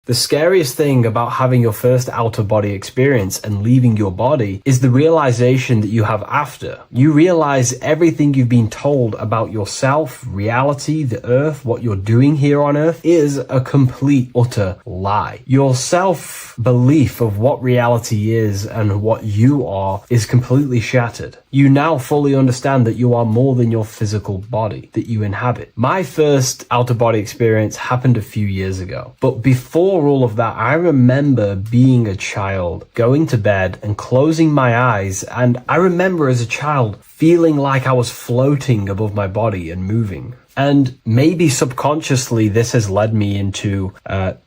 The scariest thing about having your first out-of-body experience and leaving your body is the realization that you have after. You realize everything you've been told about yourself, reality, the earth, what you're doing here on earth is a complete, utter lie. Your self-belief of what reality is and what you are is completely shattered. You now fully understand that you are more than your physical body that you inhabit. My first out-of-body experience happened a few years ago, but before all of that, I remember being a child, going to bed and closing my eyes, and I remember as a child feeling like I was floating above my body and moving. And maybe subconsciously this has led me into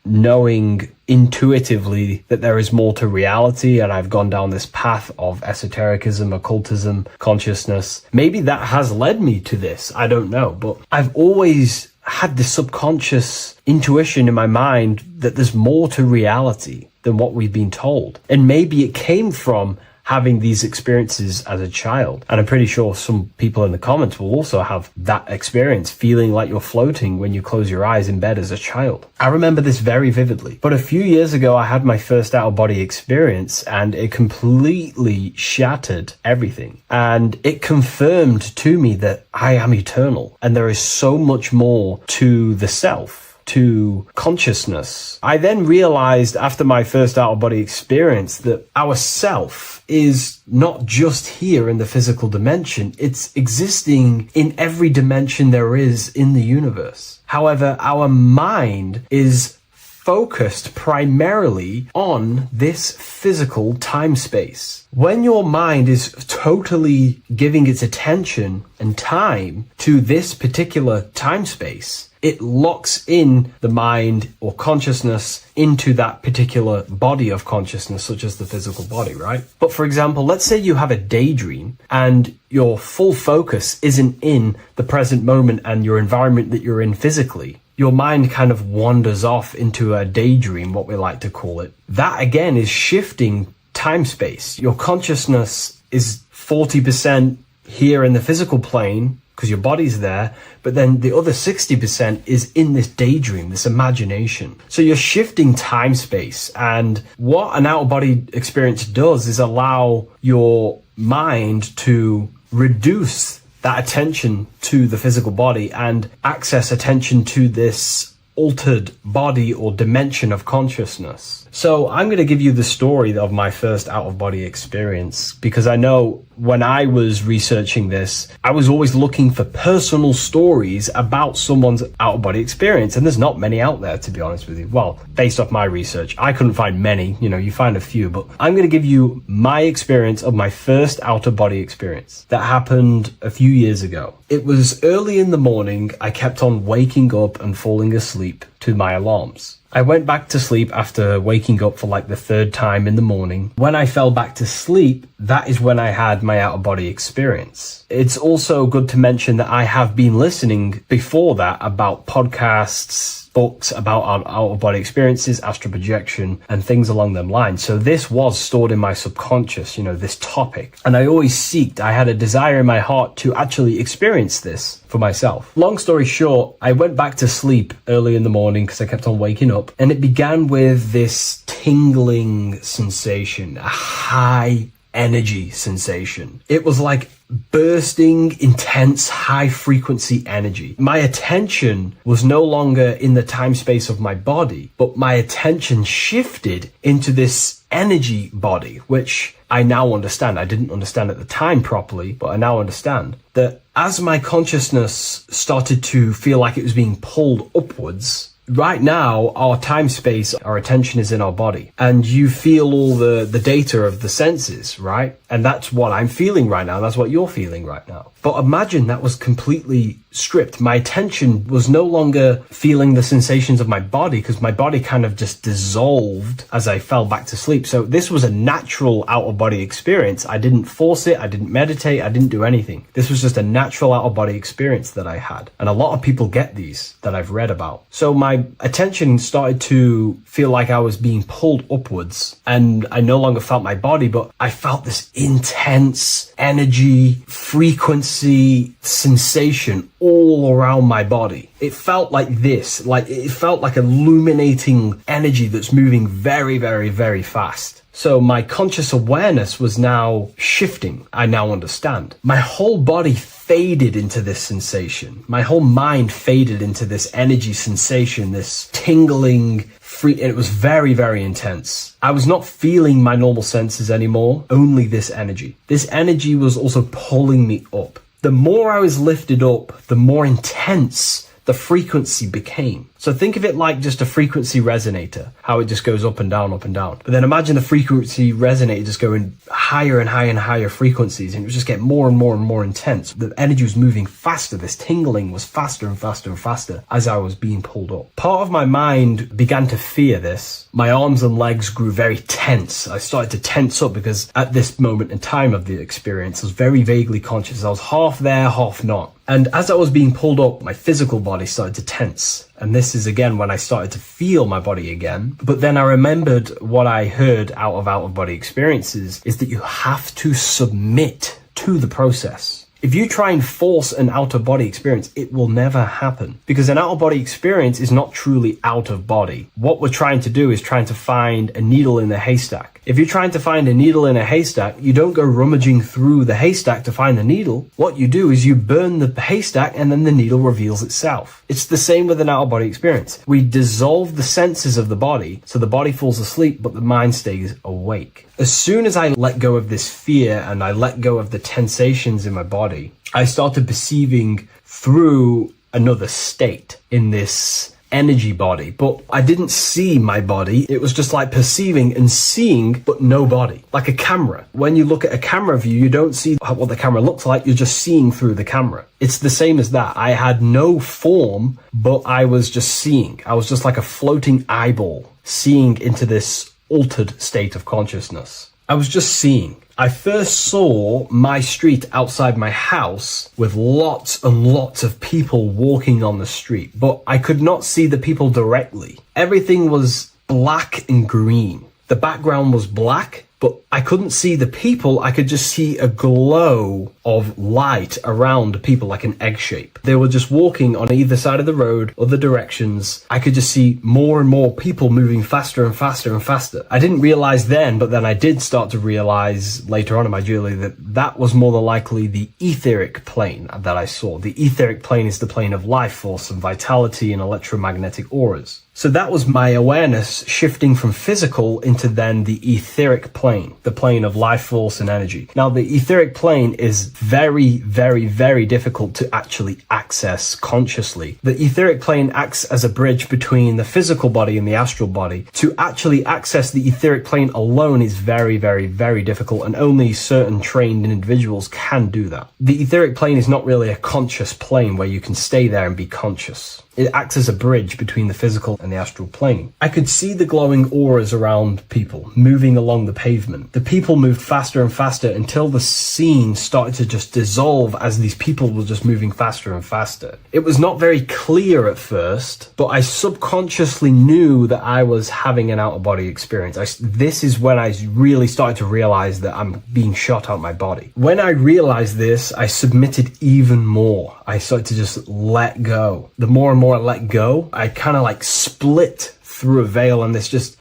knowing intuitively that there is more to reality, and I've gone down this path of esotericism, occultism, consciousness. Maybe that has led me to this, I don't know, but I've always had this subconscious intuition in my mind that there's more to reality than what we've been told. And maybe it came from having these experiences as a child. And I'm pretty sure some people in the comments will also have that experience, feeling like you're floating when you close your eyes in bed as a child. I remember this very vividly. But a few years ago, I had my first out-of-body experience, and it completely shattered everything. And it confirmed to me that I am eternal, and there is so much more to the self, to consciousness. I then realized after my first out-of-body experience that our self is not just here in the physical dimension, it's existing in every dimension there is in the universe. However, our mind is focused primarily on this physical time space. When your mind is totally giving its attention and time to this particular time space, it locks in the mind or consciousness into that particular body of consciousness, such as the physical body, right? But for example, let's say you have a daydream and your full focus isn't in the present moment and your environment that you're in physically. Your mind kind of wanders off into a daydream, what we like to call it. That again is shifting time space. Your consciousness is 40% here in the physical plane, because your body's there, but then the other 60% is in this daydream, this imagination. So you're shifting time space, and what an out-of-body experience does is allow your mind to reduce that attention to the physical body and access attention to this altered body or dimension of consciousness. So I'm going to give you the story of my first out-of-body experience, because I know when I was researching this, I was always looking for personal stories about someone's out-of-body experience, and there's not many out there, to be honest with you. Well, based off my research, I couldn't find many. You find a few, but I'm going to give you my experience of my first out-of-body experience that happened a few years ago. It was early in the morning. I kept on waking up and falling asleep to my alarms. I went back to sleep after waking up for like the third time in the morning. When I fell back to sleep, that is when I had my out-of-body experience. It's also good to mention that I have been listening before that about podcasts, books about out-of-body experiences, astral projection, and things along them lines. So this was stored in my subconscious, this topic. And I had a desire in my heart to actually experience this for myself. Long story short, I went back to sleep early in the morning because I kept on waking up, and it began with this tingling sensation, a high energy sensation. It was like bursting, intense, high frequency energy. My attention was no longer in the time space of my body, but my attention shifted into this energy body, which I now understand. I didn't understand at the time properly, but I now understand that as my consciousness started to feel like it was being pulled upwards, right now, our time space, our attention is in our body, and you feel all the data of the senses, right? And that's what I'm feeling right now. That's what you're feeling right now. But imagine that was completely stripped. My attention was no longer feeling the sensations of my body, because my body kind of just dissolved as I fell back to sleep. So this was a natural out-of-body experience. I didn't force it. I didn't meditate. I didn't do anything. This was just a natural out-of-body experience that I had. And a lot of people get these that I've read about. So my attention started to feel like I was being pulled upwards, and I no longer felt my body, but I felt this intense energy, frequency, sensation all around my body. It felt like this, like it felt like illuminating energy that's moving very, very, very fast. So my conscious awareness was now shifting. I now understand. My whole body faded into this sensation. My whole mind faded into this energy sensation, this tingling, and it was very, very intense. I was not feeling my normal senses anymore, only this energy. This energy was also pulling me up. The more I was lifted up, the more intense the frequency became. So think of it like just a frequency resonator, how it just goes up and down, up and down. But then imagine the frequency resonator just going higher and higher and higher frequencies, and it would just get more and more and more intense. The energy was moving faster. This tingling was faster and faster and faster as I was being pulled up. Part of my mind began to fear this. My arms and legs grew very tense. I started to tense up because at this moment in time of the experience, I was very vaguely conscious. I was half there, half not. And as I was being pulled up, my physical body started to tense. And this is again when I started to feel my body again. But then I remembered what I heard out of body experiences is that you have to submit to the process. If you try and force an out-of-body experience, it will never happen. Because an out-of-body experience is not truly out of body. What we're trying to do is trying to find a needle in a haystack. If you're trying to find a needle in a haystack, you don't go rummaging through the haystack to find the needle. What you do is you burn the haystack and then the needle reveals itself. It's the same with an out-of-body experience. We dissolve the senses of the body, so the body falls asleep, but the mind stays awake. As soon as I let go of this fear and I let go of the tensations in my body, I started perceiving through another state in this energy body, but I didn't see my body. It was just like perceiving and seeing, but no body, like a camera. When you look at a camera view, you don't see what the camera looks like. You're just seeing through the camera. It's the same as that. I had no form, but I was just seeing. I was just like a floating eyeball, seeing into this altered state of consciousness. I was just seeing. I first saw my street outside my house with lots and lots of people walking on the street, but I could not see the people directly. Everything was black and green. The background was black, but I couldn't see the people. I could just see a glow of light around the people, like an egg shape. They were just walking on either side of the road, other directions. I could just see more and more people moving faster and faster and faster. I didn't realize then, but then I did start to realize later on in my journey that that was more than likely the etheric plane that I saw. The etheric plane is the plane of life force and vitality and electromagnetic auras. So that was my awareness shifting from physical into then the etheric plane, the plane of life force and energy. Now, the etheric plane is very, very, very difficult to actually access consciously. The etheric plane acts as a bridge between the physical body and the astral body. To actually access the etheric plane alone is very, very, very difficult, and only certain trained individuals can do that. The etheric plane is not really a conscious plane where you can stay there and be conscious. It acts as a bridge between the physical and the astral plane. I could see the glowing auras around people moving along the pavement. The people moved faster and faster until the scene started to just dissolve as these people were just moving faster and faster. It was not very clear at first, but I subconsciously knew that I was having an out-of-body experience. This is when I really started to realize that I'm being shot out my body. When I realized this, I submitted even more. I started to just let go. The more and more I let go, I kind of like split through a veil, and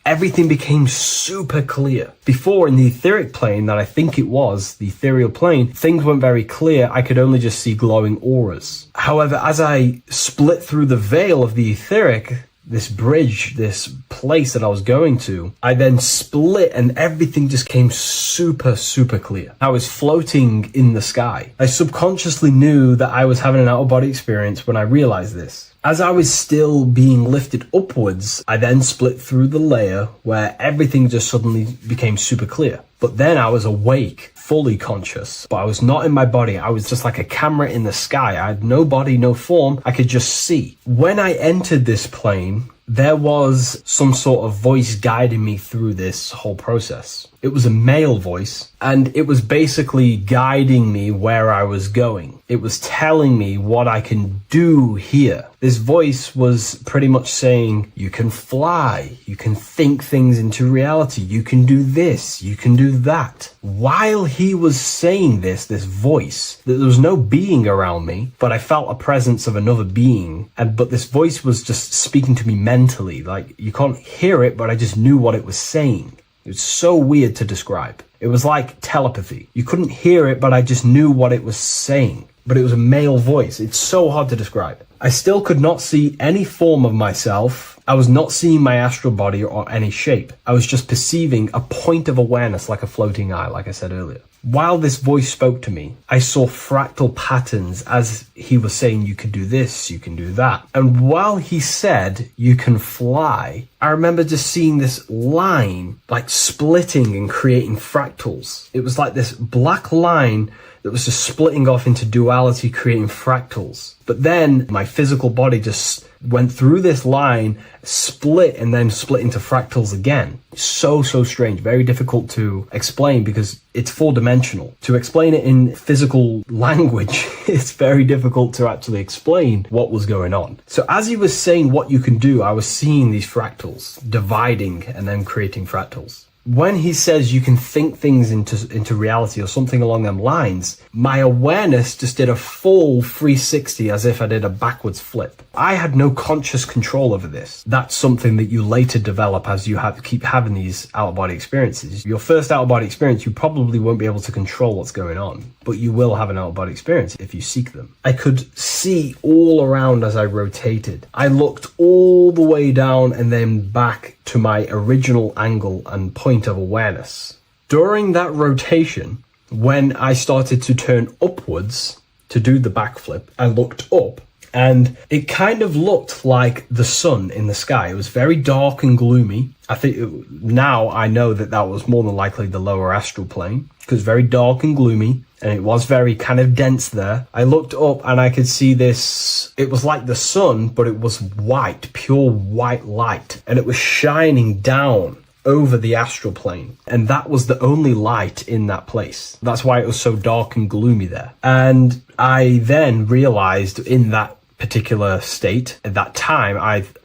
everything became super clear. Before, in the etheric plane that I think it was, the ethereal plane, things weren't very clear. I could only just see glowing auras. However, as I split through the veil of the etheric, this bridge, this place that I was going to, I then split and everything just came super, super clear. I was floating in the sky. I subconsciously knew that I was having an out-of-body experience when I realized this. As I was still being lifted upwards, I then split through the layer where everything just suddenly became super clear. But then I was awake, fully conscious, but I was not in my body. I was just like a camera in the sky. I had no body, no form. I could just see. When I entered this plane, there was some sort of voice guiding me through this whole process. It was a male voice, and it was basically guiding me where I was going. It was telling me what I can do here. This voice was pretty much saying, you can fly, you can think things into reality, you can do this, you can do that. While he was saying this voice, there was no being around me, but I felt a presence of another being. But this voice was just speaking to me mentally. Like, you can't hear it, but I just knew what it was saying. It was so weird to describe. It was like telepathy. You couldn't hear it, but I just knew what it was saying. But it was a male voice. It's so hard to describe. I still could not see any form of myself. I was not seeing my astral body or any shape. I was just perceiving a point of awareness like a floating eye, like I said earlier. While this voice spoke to me, I saw fractal patterns as he was saying, you can do this, you can do that. And while he said, you can fly, I remember just seeing this line like splitting and creating fractals. It was like this black line that was just splitting off into duality, creating fractals. But then my physical body just went through this line, split, and then split into fractals again. So strange, very difficult to explain because it's 4-dimensional. To explain it in physical language, it's very difficult to actually explain what was going on. So as he was saying what you can do, I was seeing these fractals dividing and then creating fractals. When he says you can think things into reality or something along them lines, my awareness just did a full 360 as if I did a backwards flip. I had no conscious control over this. That's something that you later develop as you keep having these out-of-body experiences. Your first out-of-body experience, you probably won't be able to control what's going on, but you will have an out-of-body experience if you seek them. I could see all around as I rotated. I looked all the way down and then back to my original angle and point of awareness. During that rotation, when I started to turn upwards to do the backflip, I looked up and it kind of looked like the sun in the sky. It was very dark and gloomy. Now I know that was more than likely the lower astral plane because very dark and gloomy. And it was very kind of dense there. I looked up and I could see this. It was like the sun, but it was white, pure white light. And it was shining down over the astral plane. And that was the only light in that place. That's why it was so dark and gloomy there. And I then realized in that particular state, at that time,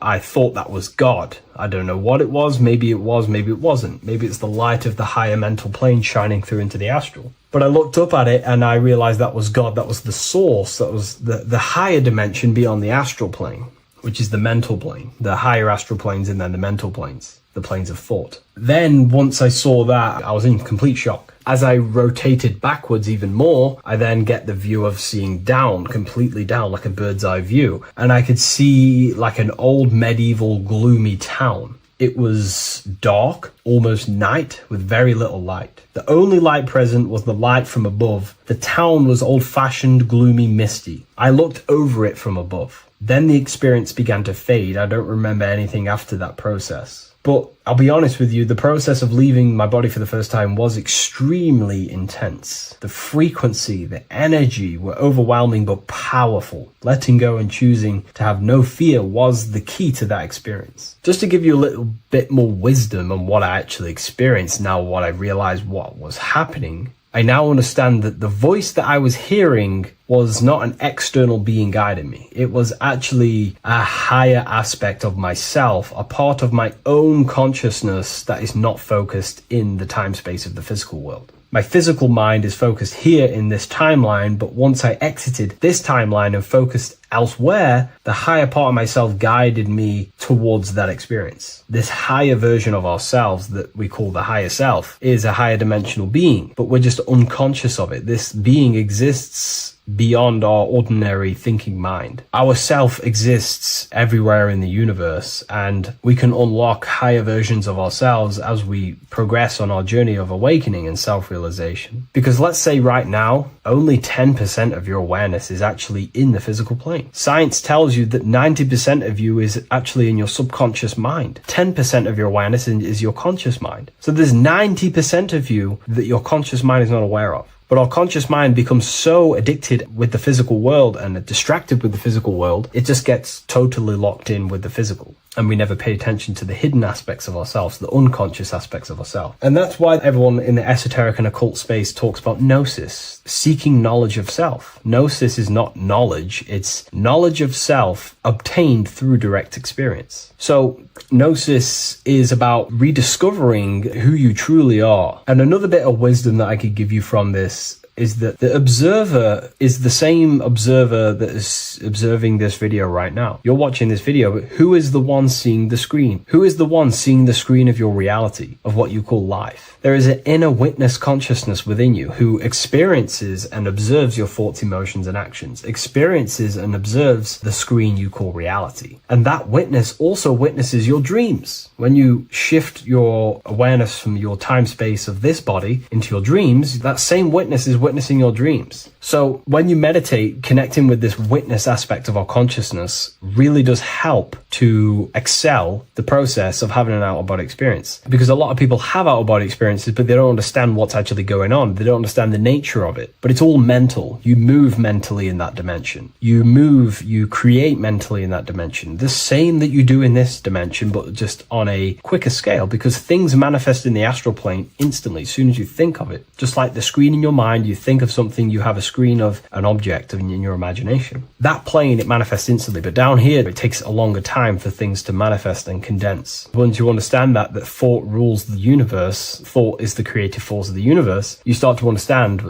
I thought that was God. I don't know what it was. Maybe it was, maybe it wasn't. Maybe it's the light of the higher mental plane shining through into the astral. But I looked up at it and I realized that was God. That was the source. That was the higher dimension beyond the astral plane, which is the mental plane, the higher astral planes and then the mental planes, the planes of thought. Then once I saw that, I was in complete shock. As I rotated backwards even more, I then get the view of seeing down, completely down, like a bird's eye view. And I could see like an old medieval gloomy town. It was dark, almost night, with very little light. The only light present was the light from above. The town was old-fashioned, gloomy, misty. I looked over it from above. Then the experience began to fade. I don't remember anything after that process. But I'll be honest with you, the process of leaving my body for the first time was extremely intense. The frequency, the energy were overwhelming but powerful. Letting go and choosing to have no fear was the key to that experience. Just to give you a little bit more wisdom on what I actually experienced now, what I realized what was happening, I now understand that the voice that I was hearing was not an external being guiding me. It was actually a higher aspect of myself, a part of my own consciousness that is not focused in the time space of the physical world. My physical mind is focused here in this timeline, but once I exited this timeline and focused elsewhere, the higher part of myself guided me towards that experience. This higher version of ourselves that we call the higher self is a higher dimensional being, but we're just unconscious of it. This being exists beyond our ordinary thinking mind. Our self exists everywhere in the universe, and we can unlock higher versions of ourselves as we progress on our journey of awakening and self-realization. Because let's say right now, only 10% of your awareness is actually in the physical plane. Science tells you that 90% of you is actually in your subconscious mind. 10% of your awareness is your conscious mind. So there's 90% of you that your conscious mind is not aware of. But our conscious mind becomes so addicted with the physical world and distracted with the physical world, it just gets totally locked in with the physical. And we never pay attention to the hidden aspects of ourselves, the unconscious aspects of ourselves. And that's why everyone in the esoteric and occult space talks about gnosis, seeking knowledge of self. Gnosis is not knowledge, it's knowledge of self obtained through direct experience. So gnosis is about rediscovering who you truly are. And another bit of wisdom that I could give you from this is that the observer is the same observer that is observing this video right now. You're watching this video, but who is the one seeing the screen? Who is the one seeing the screen of your reality, of what you call life? There is an inner witness consciousness within you who experiences and observes your thoughts, emotions, and actions, experiences and observes the screen you call reality. And that witness also witnesses your dreams. When you shift your awareness from your time space of this body into your dreams, that same witness is witnessing your dreams. So when you meditate, connecting with this witness aspect of our consciousness really does help to excel the process of having an out-of-body experience. Because a lot of people have out-of-body experiences, but they don't understand what's actually going on. They don't understand the nature of it. But it's all mental. You move mentally in that dimension. You create mentally in that dimension. The same that you do in this dimension, but just on a quicker scale, because things manifest in the astral plane instantly as soon as you think of it. Just like the screen in your mind, you think of something, you have a screen of an object in your imagination. That plane, it manifests instantly, but down here, it takes a longer time for things to manifest and condense. Once you understand that thought rules the universe, thought is the creative force of the universe, you start to understand,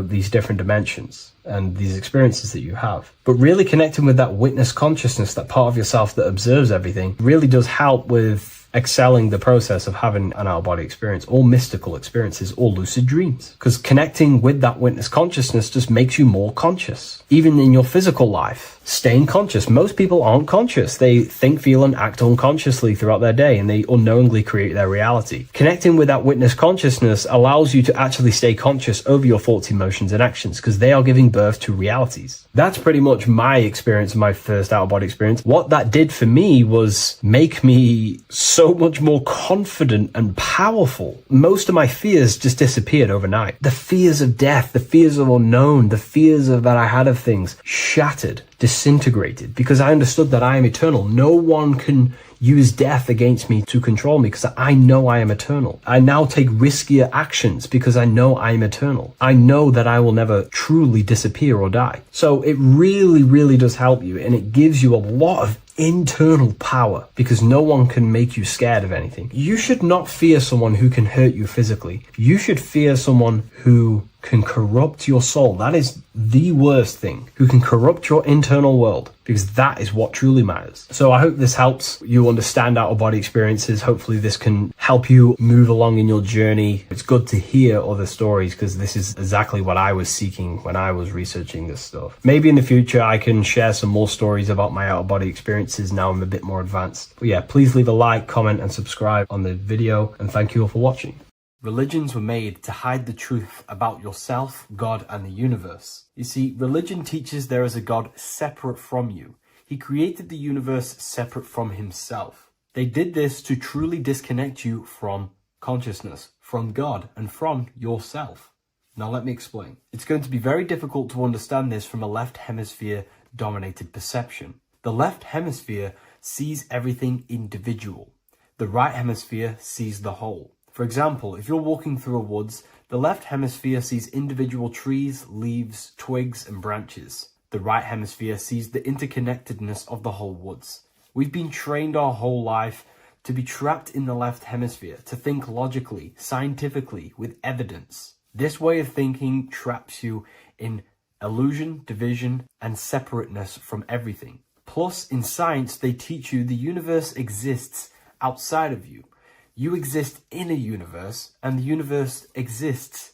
these different dimensions and these experiences that you have. But really connecting with that witness consciousness, that part of yourself that observes everything, really does help with excelling the process of having an out-of-body experience, or mystical experiences, or lucid dreams. Because connecting with that witness consciousness just makes you more conscious. Even in your physical life, staying conscious. Most people aren't conscious. They think, feel, and act unconsciously throughout their day, and they unknowingly create their reality. Connecting with that witness consciousness allows you to actually stay conscious over your thoughts, emotions, and actions, because they are giving birth to realities. That's pretty much my experience, my first out-of-body experience. What that did for me was make me so much more confident and powerful. Most of my fears just disappeared overnight. The fears of death, the fears of unknown, the fears of that I had of things shattered, disintegrated, because I understood that I am eternal. No one can use death against me to control me, because I know I am eternal. I now take riskier actions because I know I am eternal. I know that I will never truly disappear or die. So it really, really does help you, and it gives you a lot of internal power, because no one can make you scared of anything. You should not fear someone who can hurt you physically. You should fear someone who can corrupt your soul. That is the worst thing, who can corrupt your internal world, because that is what truly matters. So I hope this helps you understand out-of-body experiences. Hopefully this can help you move along in your journey. It's good to hear other stories, because this is exactly what I was seeking when I was researching this stuff. Maybe in the future I can share some more stories about my out-of-body experiences now I'm a bit more advanced. But yeah, please leave a like, comment, and subscribe on the video, and thank you all for watching. Religions were made to hide the truth about yourself, God, and the universe. You see, religion teaches there is a God separate from you. He created the universe separate from himself. They did this to truly disconnect you from consciousness, from God, and from yourself. Now let me explain. It's going to be very difficult to understand this from a left hemisphere dominated perception. The left hemisphere sees everything individual. The right hemisphere sees the whole. For example, if you're walking through a woods, the left hemisphere sees individual trees, leaves, twigs, and branches. The right hemisphere sees the interconnectedness of the whole woods. We've been trained our whole life to be trapped in the left hemisphere, to think logically, scientifically, with evidence. This way of thinking traps you in illusion, division, and separateness from everything. Plus, in science, they teach you the universe exists outside of you. You exist in a universe, and the universe exists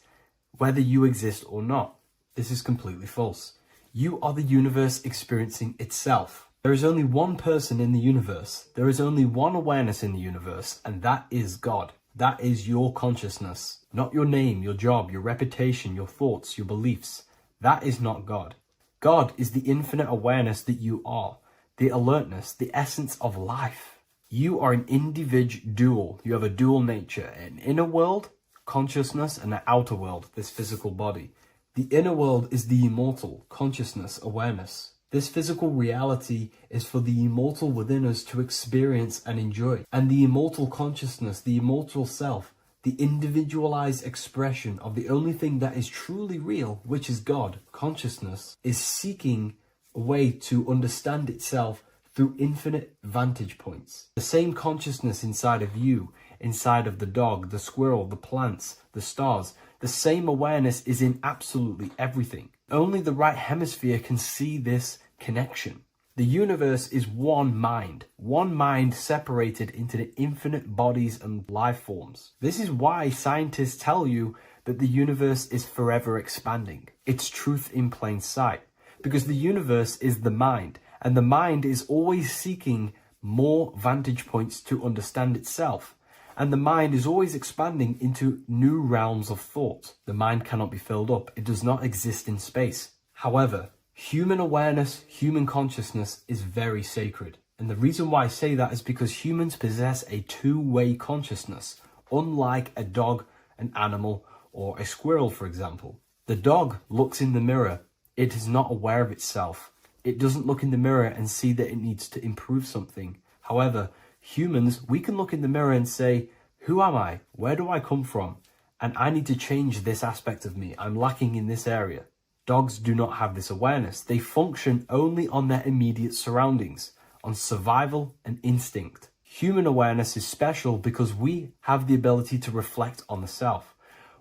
whether you exist or not. This is completely false. You are the universe experiencing itself. There is only one person in the universe. There is only one awareness in the universe, and that is God. That is your consciousness. Not your name, your job, your reputation, your thoughts, your beliefs. That is not God. God is the infinite awareness that you are, the alertness, the essence of life. You are an individual. You have a dual nature, an inner world, consciousness, and an outer world, this physical body. The inner world is the immortal, consciousness, awareness. This physical reality is for the immortal within us to experience and enjoy. And the immortal consciousness, the immortal self, the individualized expression of the only thing that is truly real, which is God, consciousness, is seeking a way to understand itself through infinite vantage points. The same consciousness inside of you, inside of the dog, the squirrel, the plants, the stars, the same awareness is in absolutely everything. Only the right hemisphere can see this connection. The universe is one mind separated into the infinite bodies and life forms. This is why scientists tell you that the universe is forever expanding. It's truth in plain sight, because the universe is the mind, and the mind is always seeking more vantage points to understand itself. And the mind is always expanding into new realms of thought. The mind cannot be filled up. It does not exist in space. However, human awareness, human consciousness is very sacred. And the reason why I say that is because humans possess a two-way consciousness, unlike a dog, an animal, or a squirrel, for example. The dog looks in the mirror. It is not aware of itself. It doesn't look in the mirror and see that it needs to improve something. However, humans, we can look in the mirror and say, who am I? Where do I come from? And I need to change this aspect of me. I'm lacking in this area. Dogs do not have this awareness. They function only on their immediate surroundings, on survival and instinct. Human awareness is special because we have the ability to reflect on the self.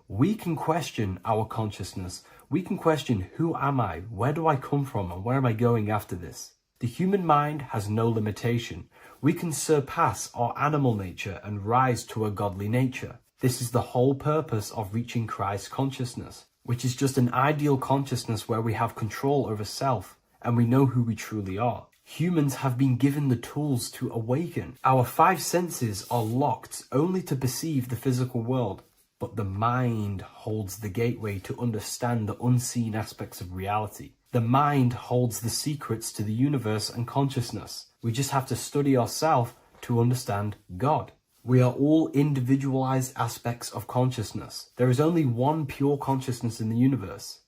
We can question our consciousness. We can question, who am I? Where do I come from? And where am I going after this? The human mind has no limitation. We can surpass our animal nature and rise to a godly nature. This is the whole purpose of reaching Christ consciousness, which is just an ideal consciousness where we have control over self and we know who we truly are. Humans have been given the tools to awaken. Our five senses are locked only to perceive the physical world, but the mind holds the gateway to understand the unseen aspects of reality. The mind holds the secrets to the universe and consciousness. We just have to study ourselves to understand God. We are all individualized aspects of consciousness. There is only one pure consciousness in the universe,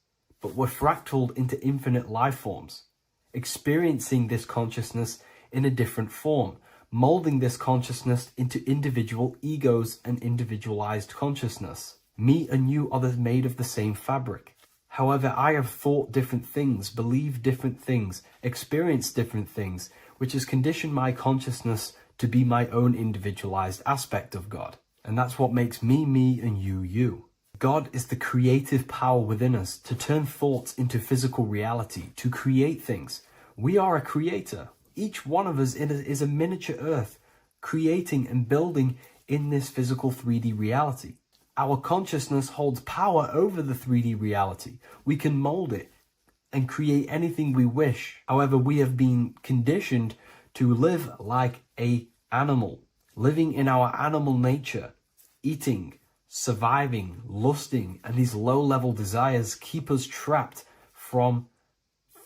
but we're fractaled into infinite life forms, experiencing this consciousness in a different form, molding this consciousness into individual egos and individualized consciousness. Me and you are made of the same fabric. However, I have thought different things, believed different things, experienced different things, which has conditioned my consciousness to be my own individualized aspect of God. And that's what makes me, me, and you, you. God is the creative power within us to turn thoughts into physical reality, to create things. We are a creator. Each one of us is a miniature earth, creating and building in this physical 3D reality. Our consciousness holds power over the 3D reality. We can mold it and create anything we wish. However, we have been conditioned to live like an animal, living in our animal nature, eating, surviving, lusting, and these low-level desires keep us trapped from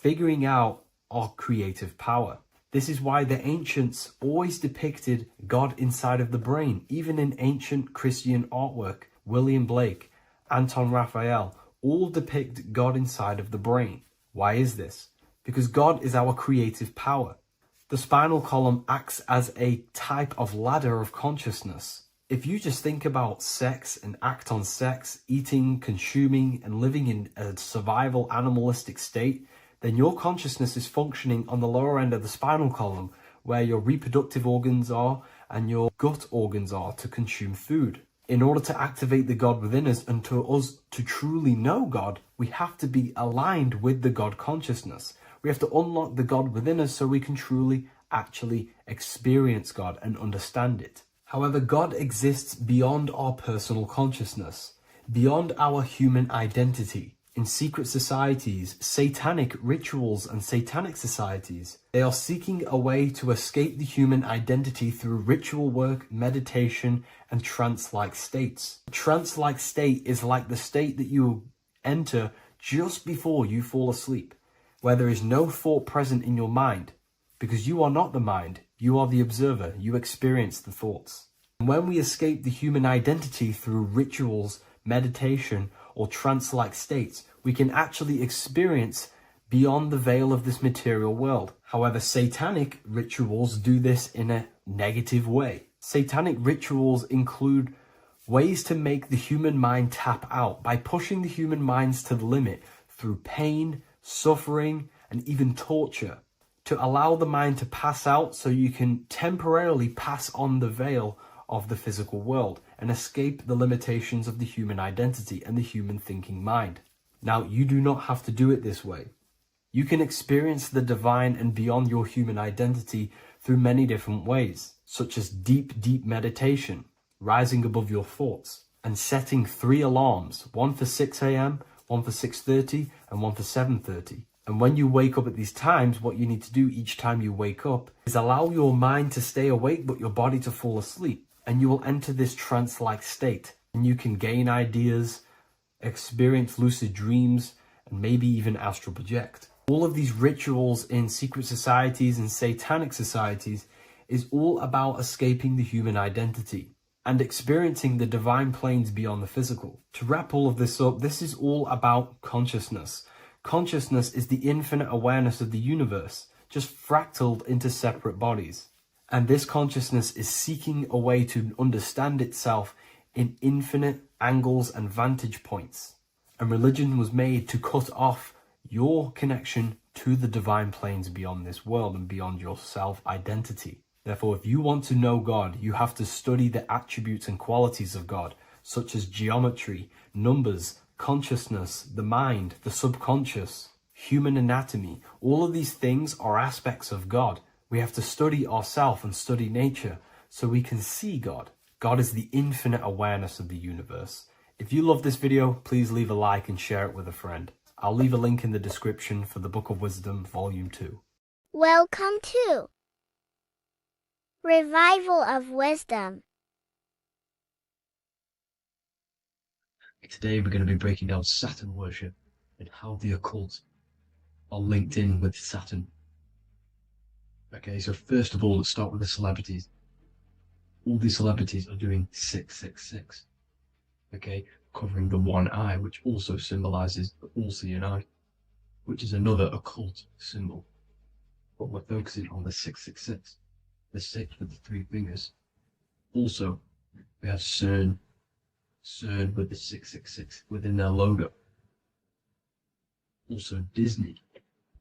figuring out our creative power. This is why the ancients always depicted God inside of the brain. Even in ancient Christian artwork, William Blake, Anton Raphael, all depict God inside of the brain. Why is this? Because God is our creative power. The spinal column acts as a type of ladder of consciousness. If you just think about sex and act on sex, eating, consuming, and living in a survival animalistic state, then your consciousness is functioning on the lower end of the spinal column, where your reproductive organs are and your gut organs are to consume food. In order to activate the God within us and to us to truly know God, we have to be aligned with the God consciousness. We have to unlock the God within us so we can truly actually experience God and understand it. However, God exists beyond our personal consciousness, beyond our human identity. In secret societies, satanic rituals and satanic societies, they are seeking a way to escape the human identity through ritual work, meditation, and trance-like states. A trance-like state is like the state that you enter just before you fall asleep, where there is no thought present in your mind, because you are not the mind, you are the observer, you experience the thoughts. And when we escape the human identity through rituals, meditation, or trance-like states, we can actually experience beyond the veil of this material world. However, satanic rituals do this in a negative way. Satanic rituals include ways to make the human mind tap out by pushing the human minds to the limit through pain, suffering, and even torture, to allow the mind to pass out so you can temporarily pass on the veil of the physical world and escape the limitations of the human identity and the human thinking mind. Now, you do not have to do it this way. You can experience the divine and beyond your human identity through many different ways, such as deep, deep meditation, rising above your thoughts, and setting 3 alarms, one for 6 a.m., one for 6:30, and one for 7:30. And when you wake up at these times, what you need to do each time you wake up is allow your mind to stay awake but your body to fall asleep. And you will enter this trance-like state. And you can gain ideas, experience lucid dreams, and maybe even astral project. All of these rituals in secret societies and satanic societies is all about escaping the human identity and experiencing the divine planes beyond the physical. To wrap all of this up, this is all about consciousness. Consciousness is the infinite awareness of the universe, just fractaled into separate bodies. And this consciousness is seeking a way to understand itself in infinite angles and vantage points. And religion was made to cut off your connection to the divine planes beyond this world and beyond your self-identity. Therefore, if you want to know God, you have to study the attributes and qualities of God, such as geometry, numbers, consciousness, the mind, the subconscious, human anatomy. All of these things are aspects of God. We have to study ourselves and study nature so we can see God. God is the infinite awareness of the universe. If you love this video, please leave a like and share it with a friend. I'll leave a link in the description for the Book of Wisdom, Volume 2. Welcome to Revival of Wisdom. Today we're going to be breaking down Saturn worship and how the occult are linked in with Saturn. Okay, so first of all, let's start with the celebrities. All these celebrities are doing 666. Okay, covering the one eye, which also symbolizes the all-seeing eye, which is another occult symbol. But we're focusing on the 666, the 6 with the 3 fingers. Also, we have CERN with the 666 within their logo. Also Disney,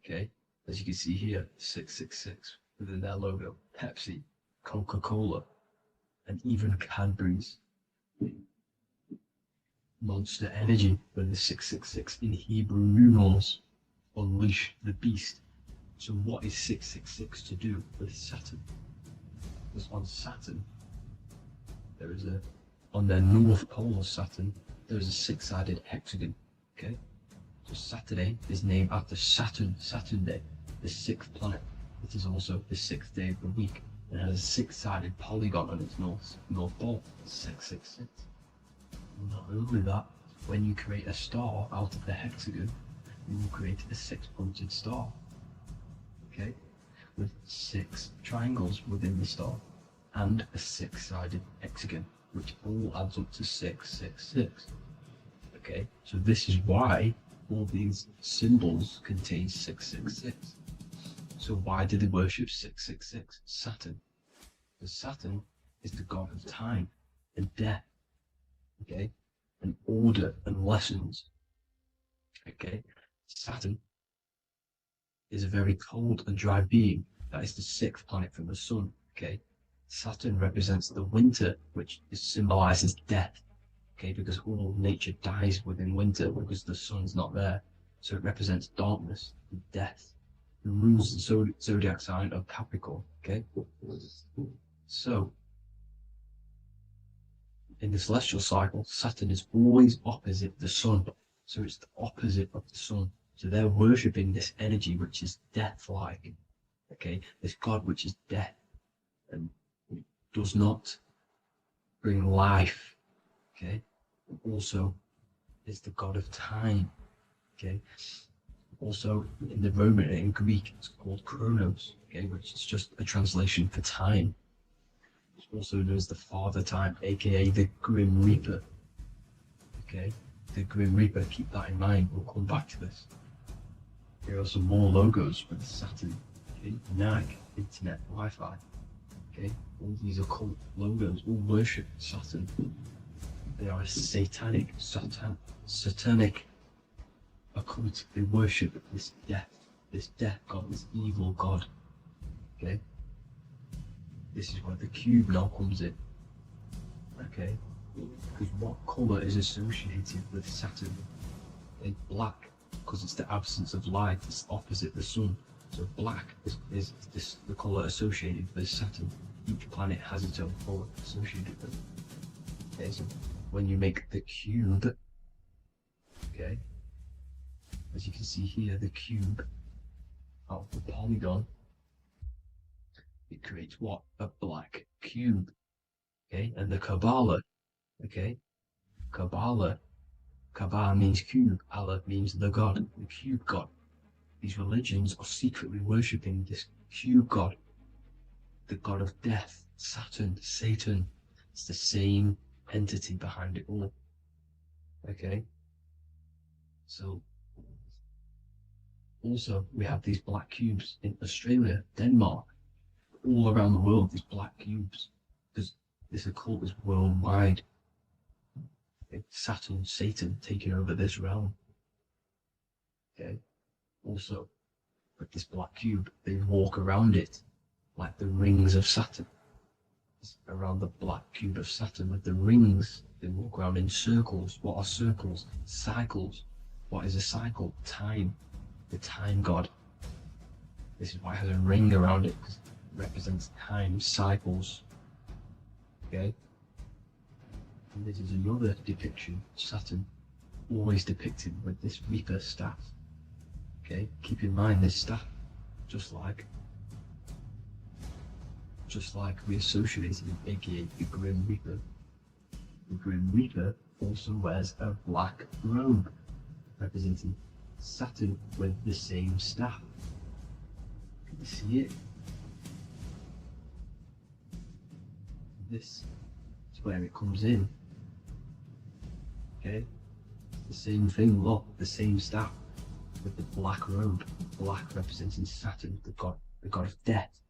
okay, as you can see here, 666 within their logo. Pepsi, Coca-Cola, and even Cadbury's. Monster Energy with the 666 in Hebrew numerals. Unleash the beast. So what is 666 to do with Saturn? Because on Saturn, there is on their north pole of Saturn, there is a 6-sided hexagon, okay? So Saturday is named after Saturn Day, the 6th planet. It is also the 6th day of the week and has a 6-sided polygon on its north pole, 666. Not only that, when you create a star out of the hexagon, you will create a 6-pointed star, okay? With 6 triangles within the star and a 6-sided hexagon, which all adds up to 666. Okay, so this is why all these symbols contain 666. So why do they worship 666? Saturn. Because Saturn is the god of time and death, okay, and order and lessons. Okay, Saturn is a very cold and dry being. That is the 6th planet from the sun. Okay, Saturn represents the winter, which symbolizes death. Okay, because all nature dies within winter because the sun's not there. So it represents darkness and death. It rules the zodiac sign of Capricorn. Okay, so in the celestial cycle, Saturn is always opposite the sun. So it's the opposite of the sun. So they're worshipping this energy which is death-like. Okay, this god which is death and does not bring life. Okay, also is the god of time. Okay, also in the Roman and in Greek it's called Chronos. Okay, which is just a translation for time. It's also known as the Father Time, aka the Grim Reaper. Okay, the Grim Reaper. Keep that in mind. We'll come back to this. Here are some more logos for the Saturn. Okay, NAG, Internet, Wi-Fi. Okay, all these occult logos all worship Saturn. They are a satanic occult. They worship this death god, this evil god. Okay, this is where the cube now comes in. Okay, because what color is associated with Saturn? It's black, because it's the absence of light. It's opposite the sun. So black is the color associated with Saturn. Each planet has its own color associated with it. Okay, so when you make the cube, okay, as you can see here, the cube out of the polygon, it creates what? A black cube. Okay, and the Kabbalah, okay, Kabbalah means cube, Allah means the god, the cube god. These religions are secretly worshipping this cube god, the god of death, Saturn, Satan. It's the same entity behind it all. Okay, so also we have these black cubes in Australia, Denmark, all around the world, these black cubes, because this occult is worldwide. Saturn, Satan taking over this realm. Okay, also with this black cube, they walk around it like the rings of Saturn. It's around the black cube of Saturn with the rings, they walk around in circles. What are circles? Cycles. What is a cycle? Time. The time god. This is why it has a ring around it, because it represents time, cycles. Okay, and this is another depiction of Saturn, always depicted with this Reaper staff. Okay, keep in mind this staff, just like we associated with aka the Grim Reaper. The Grim Reaper also wears a black robe, representing Saturn with the same staff. Can you see it? This is where it comes in. Okay, the same thing, look, the same staff with the black robe, black representing Saturn, the god of death.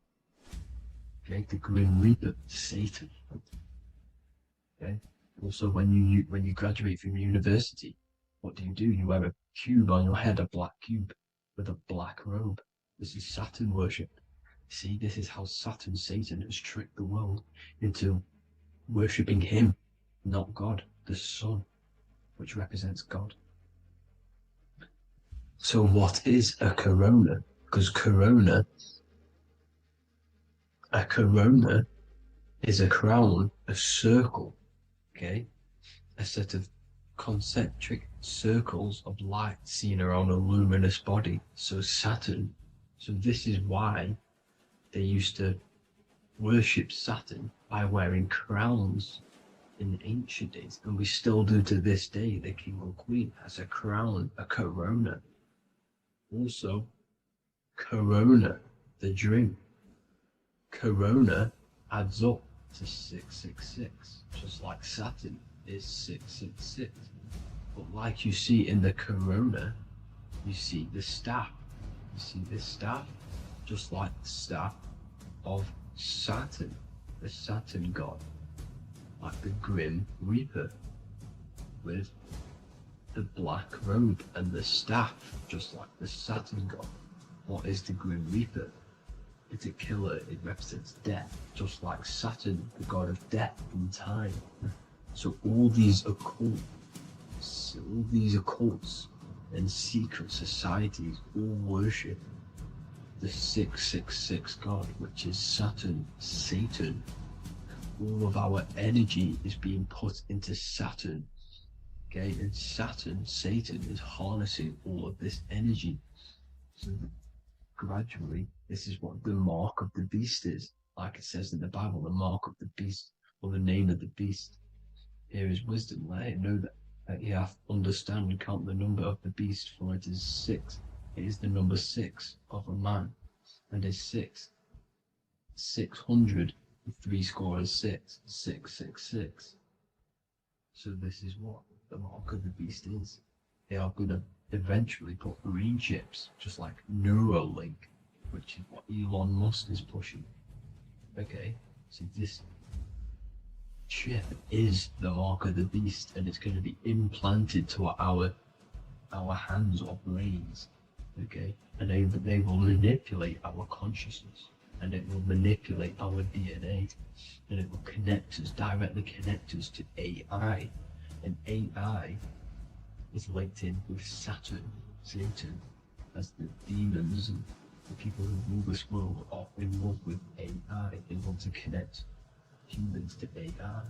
Okay, the Grim Reaper, Satan. Okay, also when you graduate from university, what do? You wear a cube on your head, a black cube with a black robe. This is Saturn worship. See, this is how Saturn, Satan, has tricked the world into worshipping him, not God, the sun, which represents God. So what is a corona? Because a corona is a crown, a circle, okay? A set of concentric circles of light seen around a luminous body. So Saturn, so this is why they used to worship Saturn by wearing crowns in ancient days, and we still do to this day. The king or queen has a crown, a corona. Also, corona, the drink. Corona adds up to 666, just like Saturn is 666. But like you see in the corona, you see the staff. You see this staff, just like the staff of Saturn, the Saturn god, like the Grim Reaper, with the black robe and the staff, just like the Saturn god. What is the Grim Reaper? It's a killer. It represents death, just like Saturn, the god of death and time. So all these occults and secret societies all worship the 666 god, which is Saturn, Satan. All of our energy is being put into Saturn. Okay, and Saturn, Satan, is harnessing all of this energy. So gradually, this is what the mark of the beast is. Like it says in the Bible, the mark of the beast, or the name of the beast. Here is wisdom. Let it know that you have to understand and count the number of the beast, for it is 6. It is the number 6 of a man, and is 600, 3 score is 6, 666. So this is what the mark of the beast is. They are going to eventually put brain chips, just like Neuralink, which is what Elon Musk is pushing. Okay, so this chip is the mark of the beast, and it's going to be implanted to our hands or brains. Okay, and they will manipulate our consciousness, and it will manipulate our DNA, and it will directly connect us to AI, and AI is linked in with Satan, as the demons and the people who rule this world are in love with AI. They want to connect humans to AI.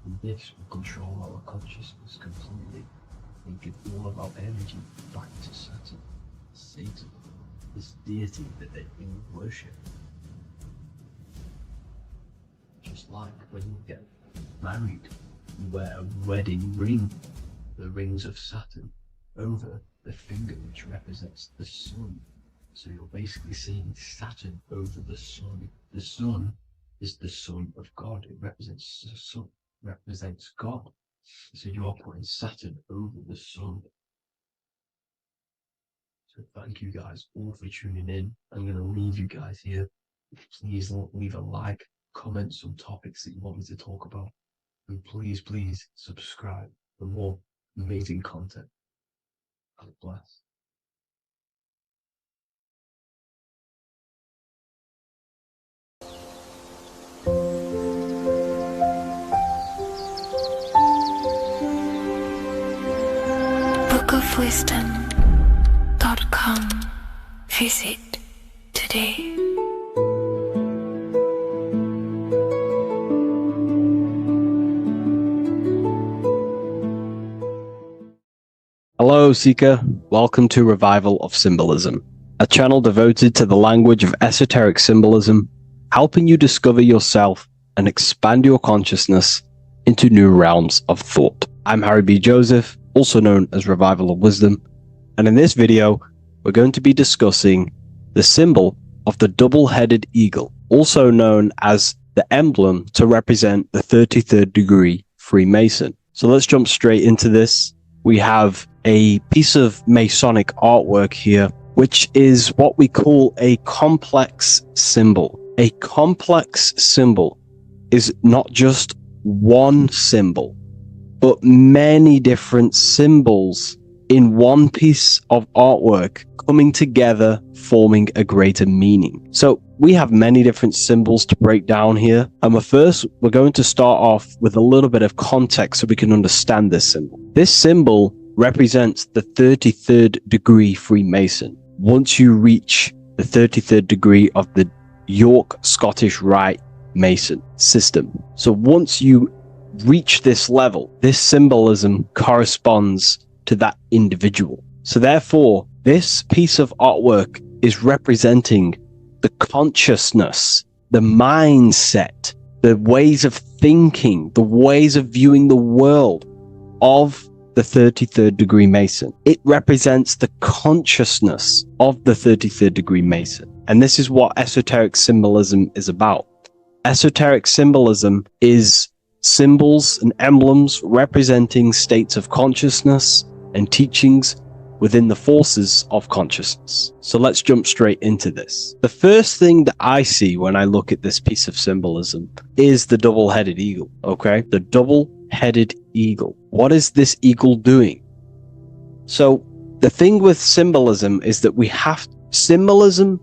And this will control our consciousness completely and give all of our energy back to Satan, this deity that they all worship. Just like when you get married, you wear a wedding ring, the rings of Saturn, over the finger, which represents the sun. So you're basically seeing Saturn over the sun. The sun is the son of God. It represents the sun, represents God. So you are putting Saturn over the sun. So thank you guys all for tuning in. I'm going to leave you guys here. Please leave a like, comment some topics that you want me to talk about. And please subscribe for more amazing content. God bless. bookofwisdom.com. Visit today. Hello, Seeker. Welcome to Revival of Symbolism, a channel devoted to the language of esoteric symbolism, helping you discover yourself and expand your consciousness into new realms of thought. I'm Harry B. Joseph, also known as Revival of Wisdom, and in this video, we're going to be discussing the symbol of the double-headed eagle, also known as the emblem to represent the 33rd degree Freemason. So let's jump straight into this. We have a piece of Masonic artwork here, which is what we call a complex symbol. A complex symbol is not just one symbol, but many different symbols in one piece of artwork coming together, forming a greater meaning. So we have many different symbols to break down here. And we're going to start off with a little bit of context so we can understand this symbol. This symbol represents the 33rd degree Freemason. Once you reach the 33rd degree of the York Scottish Rite Mason system. So once you reach this level, this symbolism corresponds to that individual. So therefore, this piece of artwork is representing the consciousness, the mindset, the ways of thinking, the ways of viewing the world of the 33rd degree Mason. It represents the consciousness of the 33rd degree Mason. And this is what esoteric symbolism is about. Esoteric symbolism is symbols and emblems representing states of consciousness and teachings within the forces of consciousness. So let's jump straight into this. The first thing that I see when I look at this piece of symbolism is the double-headed eagle, okay? The double-headed eagle. What is this eagle doing? So the thing with symbolism is that symbolism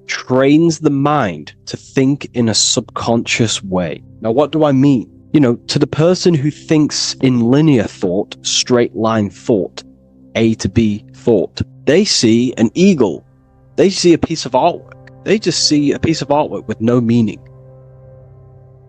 trains the mind to think in a subconscious way. Now, what do I mean? To the person who thinks in linear thought, straight line thought, A to B thought, they see an eagle. They see a piece of artwork. They just see a piece of artwork with no meaning.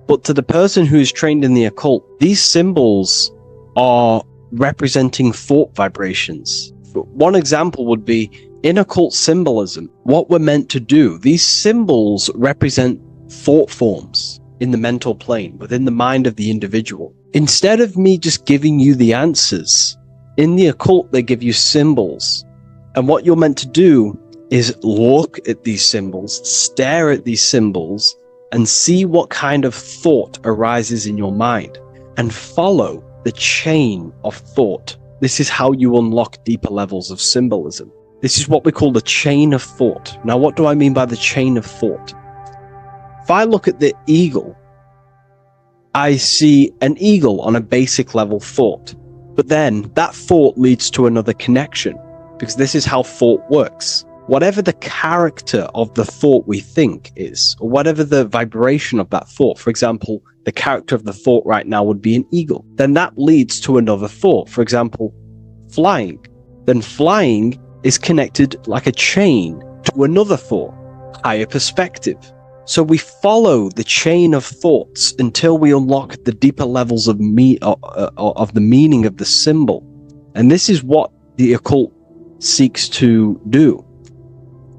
But to the person who is trained in the occult, these symbols are representing thought vibrations. One example would be in occult symbolism, what we're meant to do. These symbols represent thought forms in the mental plane, within the mind of the individual. Instead of me just giving you the answers, in the occult, they give you symbols. And what you're meant to do is look at these symbols, stare at these symbols, and see what kind of thought arises in your mind, and follow the chain of thought This is how you unlock deeper levels of symbolism. This is what we call the chain of thought. Now, what do I mean by the chain of thought? If I look at the eagle, I see an eagle on a basic level thought. But then that thought leads to another connection, because this is how thought works. Whatever the character of the thought we think is, or whatever the vibration of that thought, for example, the character of the thought right now would be an eagle, then that leads to another thought. For example, flying. Then flying is connected like a chain to another thought, higher perspective. So we follow the chain of thoughts until we unlock the deeper levels of the meaning of the symbol. And this is what the occult seeks to do.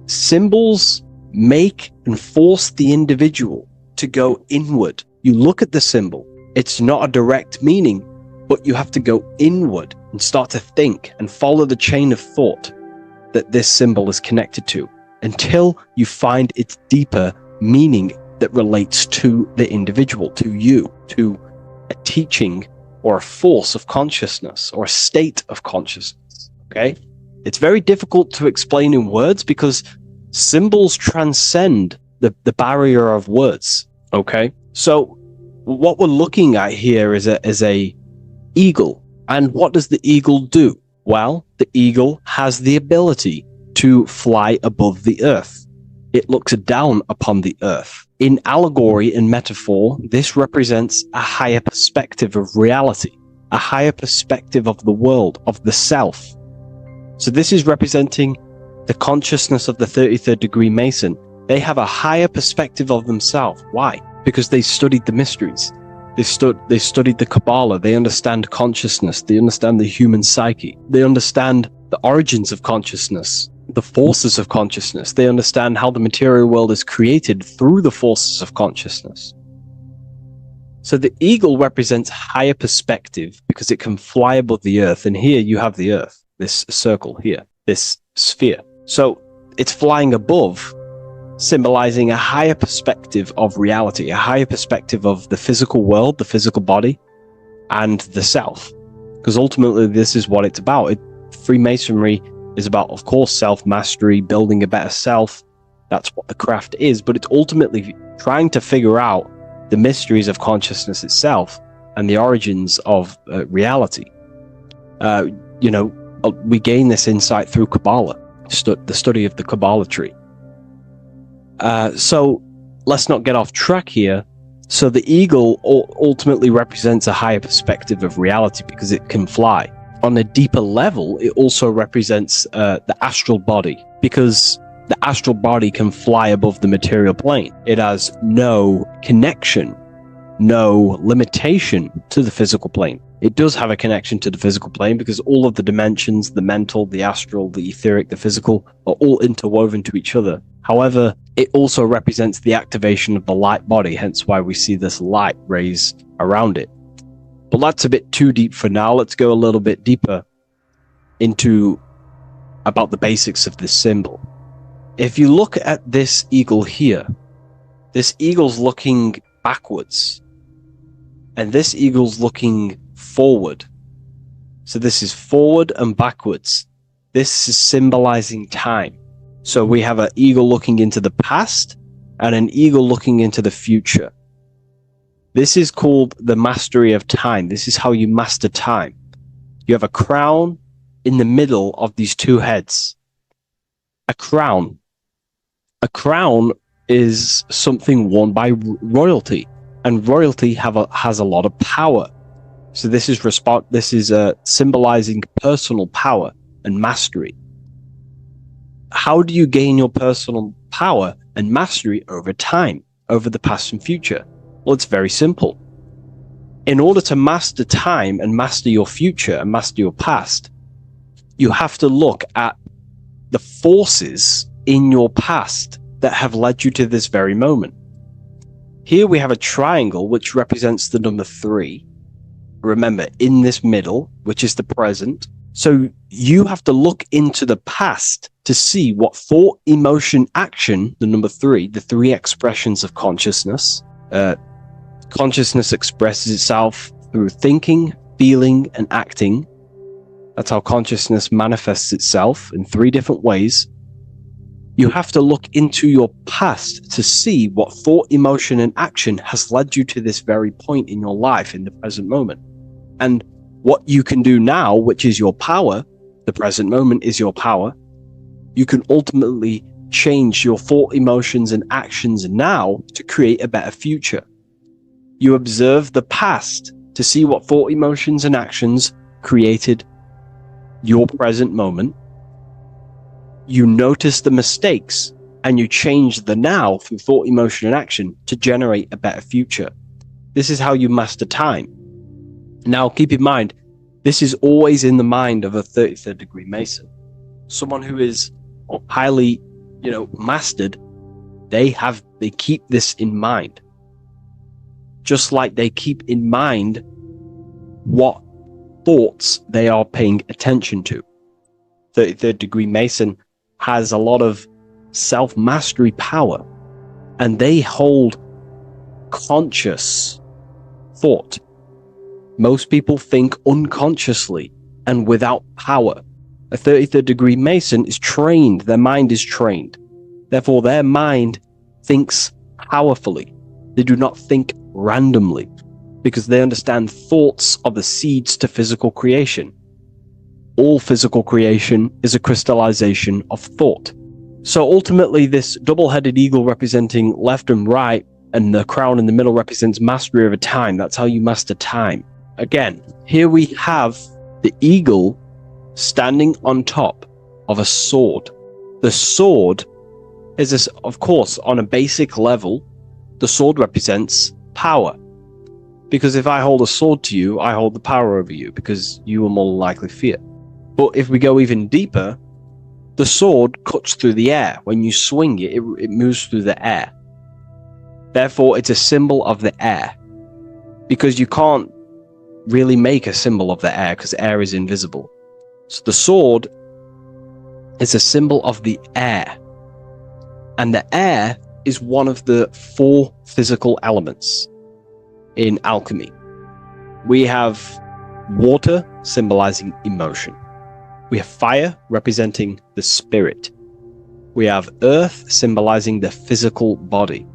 Symbols make and force the individual to go inward. You look at the symbol, it's not a direct meaning, but you have to go inward and start to think and follow the chain of thought that this symbol is connected to until you find its deeper meaning that relates to the individual, to you, to a teaching or a force of consciousness or a state of consciousness. Okay? It's very difficult to explain in words because symbols transcend the barrier of words. Okay? So what we're looking at here is a eagle. And what does the eagle do? Well, the eagle has the ability to fly above the earth. It looks down upon the earth. In allegory and metaphor, this represents a higher perspective of reality, a higher perspective of the world, of the self. So this is representing the consciousness of the 33rd degree Mason. They have a higher perspective of themselves. Why? Because they studied the mysteries. They studied the Kabbalah. They understand consciousness. They understand the human psyche. They understand the origins of consciousness, the forces of consciousness. They understand how the material world is created through the forces of consciousness. So the eagle represents higher perspective because it can fly above the earth. And here you have the earth, this circle here, this sphere. So it's flying above, symbolizing a higher perspective of reality, a higher perspective of the physical world, the physical body, and the self. Because ultimately, this is what it's about. Freemasonry is about, of course, self-mastery, building a better self. That's what the craft is. But it's ultimately trying to figure out the mysteries of consciousness itself and the origins of reality. We gain this insight through Kabbalah, the study of the Kabbalah tree. So let's not get off track here. So the eagle ultimately represents a higher perspective of reality because it can fly. On a deeper level, it also represents the astral body because the astral body can fly above the material plane. It has no connection, no limitation to the physical plane. It does have a connection to the physical plane because all of the dimensions, the mental, the astral, the etheric, the physical, are all interwoven to each other. However, it also represents the activation of the light body, hence why we see this light rays around it. But that's a bit too deep for now. Let's go a little bit deeper into about the basics of this symbol. If you look at this eagle here, this eagle's looking backwards, and this eagle's looking forward. So this is forward and backwards. This is symbolizing time. So we have an eagle looking into the past and an eagle looking into the future. This is called the mastery of time. This is how you master time. You have a crown in the middle of these two heads. A crown. A crown is something worn by royalty, and royalty has a lot of power. So this is symbolizing personal power and mastery. How do you gain your personal power and mastery over time, over the past and future? Well, it's very simple. In order to master time and master your future and master your past, you have to look at the forces in your past that have led you to this very moment. Here we have a triangle which represents the number 3. Remember, in this middle, which is the present. So you have to look into the past to see what thought, emotion, action, the number 3, the 3 expressions of consciousness. Consciousness expresses itself through thinking, feeling, and acting. That's how consciousness manifests itself in 3 different ways. You have to look into your past to see what thought, emotion, and action has led you to this very point in your life in the present moment. And what you can do now, which is your power, the present moment is your power, you can ultimately change your thought, emotions, and actions now to create a better future. You observe the past to see what thought, emotions, and actions created your present moment. You notice the mistakes and you change the now through thought, emotion, and action to generate a better future. This is how you master time. Now, keep in mind, this is always in the mind of a 33rd degree Mason. Someone who is highly, mastered, they keep this in mind. Just like they keep in mind what thoughts they are paying attention to. 33rd degree Mason has a lot of self-mastery power, and they hold conscious thought. Most people think unconsciously and without power. A 33rd degree Mason is trained, their mind is trained. Therefore, their mind thinks powerfully. They do not think randomly, because they understand thoughts are the seeds to physical creation. All physical creation is a crystallization of thought. So ultimately, this double-headed eagle representing left and right, and the crown in the middle represents mastery over time. That's how you master time. Again, here we have the eagle standing on top of a sword. The sword is, of course, on a basic level, the sword represents power. Because if I hold a sword to you, I hold the power over you, because you will more likely fear. But if we go even deeper, the sword cuts through the air. When you swing it, it moves through the air. Therefore, it's a symbol of the air. Because you can't really make a symbol of the air, because air is invisible. So the sword is a symbol of the air. And the air is one of the 4 physical elements in alchemy. We have water, symbolizing emotion. We have fire, representing the spirit. We have earth, symbolizing the physical body.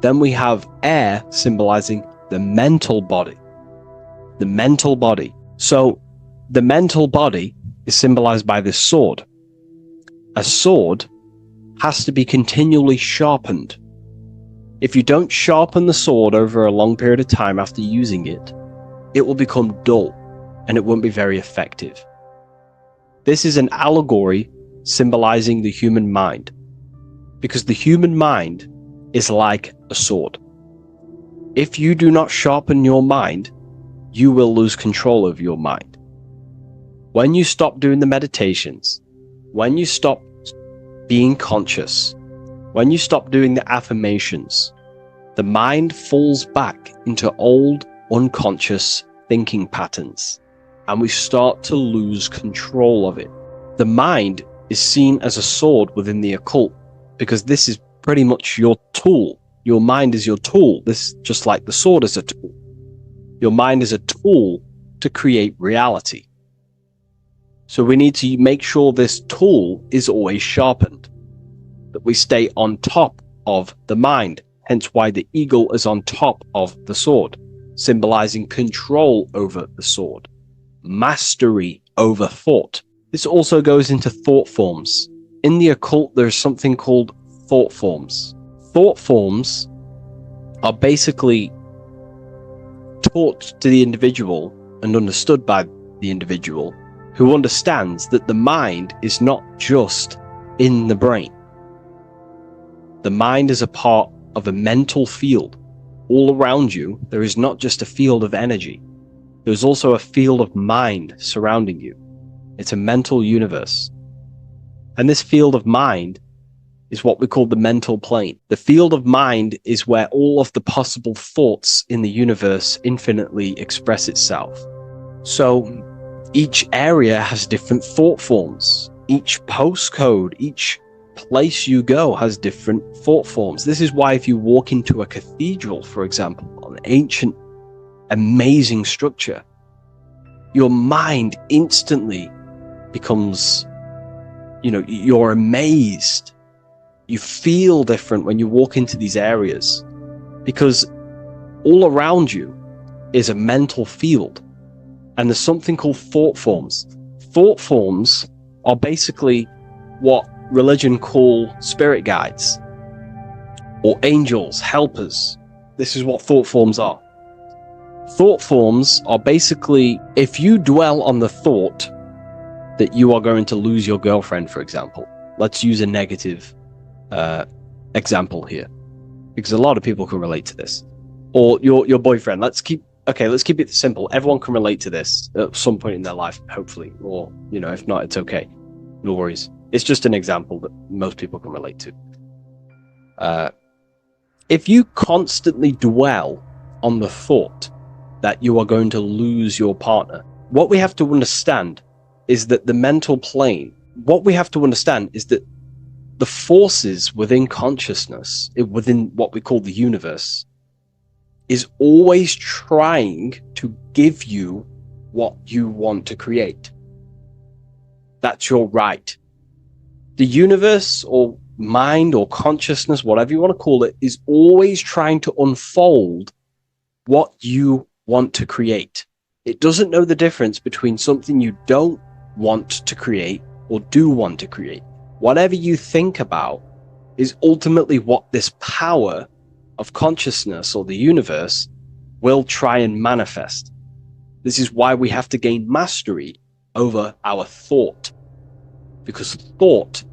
Then we have air, symbolizing the mental body. The mental body. So the mental body is symbolized by this sword. A sword has to be continually sharpened. If you don't sharpen the sword over a long period of time after using it, it will become dull and it won't be very effective. This is an allegory symbolizing the human mind, because the human mind is like a sword. If you do not sharpen your mind, you will lose control of your mind. When you stop doing the meditations, when you stop being conscious, when you stop doing the affirmations, the mind falls back into old, unconscious thinking patterns, and we start to lose control of it. The mind is seen as a sword within the occult, because this is pretty much your tool. Your mind is your tool. This, just like the sword is a tool. Your mind is a tool to create reality. So we need to make sure this tool is always sharpened, that we stay on top of the mind, hence why the eagle is on top of the sword, symbolizing control over the sword, mastery over thought. This also goes into thought forms. In the occult, there's something called thought forms. Thought forms are basically taught to the individual and understood by the individual, who understands that the mind is not just in the brain. The mind is a part of a mental field. All around you, there is not just a field of energy. There's also a field of mind surrounding you. It's a mental universe. And this field of mind is what we call the mental plane. The field of mind is where all of the possible thoughts in the universe infinitely express itself. So each area has different thought forms. Each postcode, each place you go has different thought forms. This is why if you walk into a cathedral, for example, an ancient, amazing structure, your mind instantly becomes, you're amazed. You feel different when you walk into these areas, because all around you is a mental field, and there's something called thought forms. Thought forms are basically what religion call spirit guides or angels, helpers. This is what thought forms are. Thought forms are basically, if you dwell on the thought that you are going to lose your girlfriend, for example. Let's use a negative example here, because a lot of people can relate to this. Or your boyfriend. Let's keep it simple. Everyone can relate to this at some point in their life, hopefully. Or, if not, it's okay. No worries. It's just an example that most people can relate to. If you constantly dwell on the thought that you are going to lose your partner, what we have to understand is that the mental plane, what we have to understand is that the forces within consciousness, within what we call the universe, is always trying to give you what you want to create. That's your right. The universe or mind or consciousness, whatever you want to call it, is always trying to unfold what you want to create. It doesn't know the difference between something you don't want to create or do want to create. Whatever you think about is ultimately what this power of consciousness or the universe will try and manifest. This is why we have to gain mastery over our thought, because thought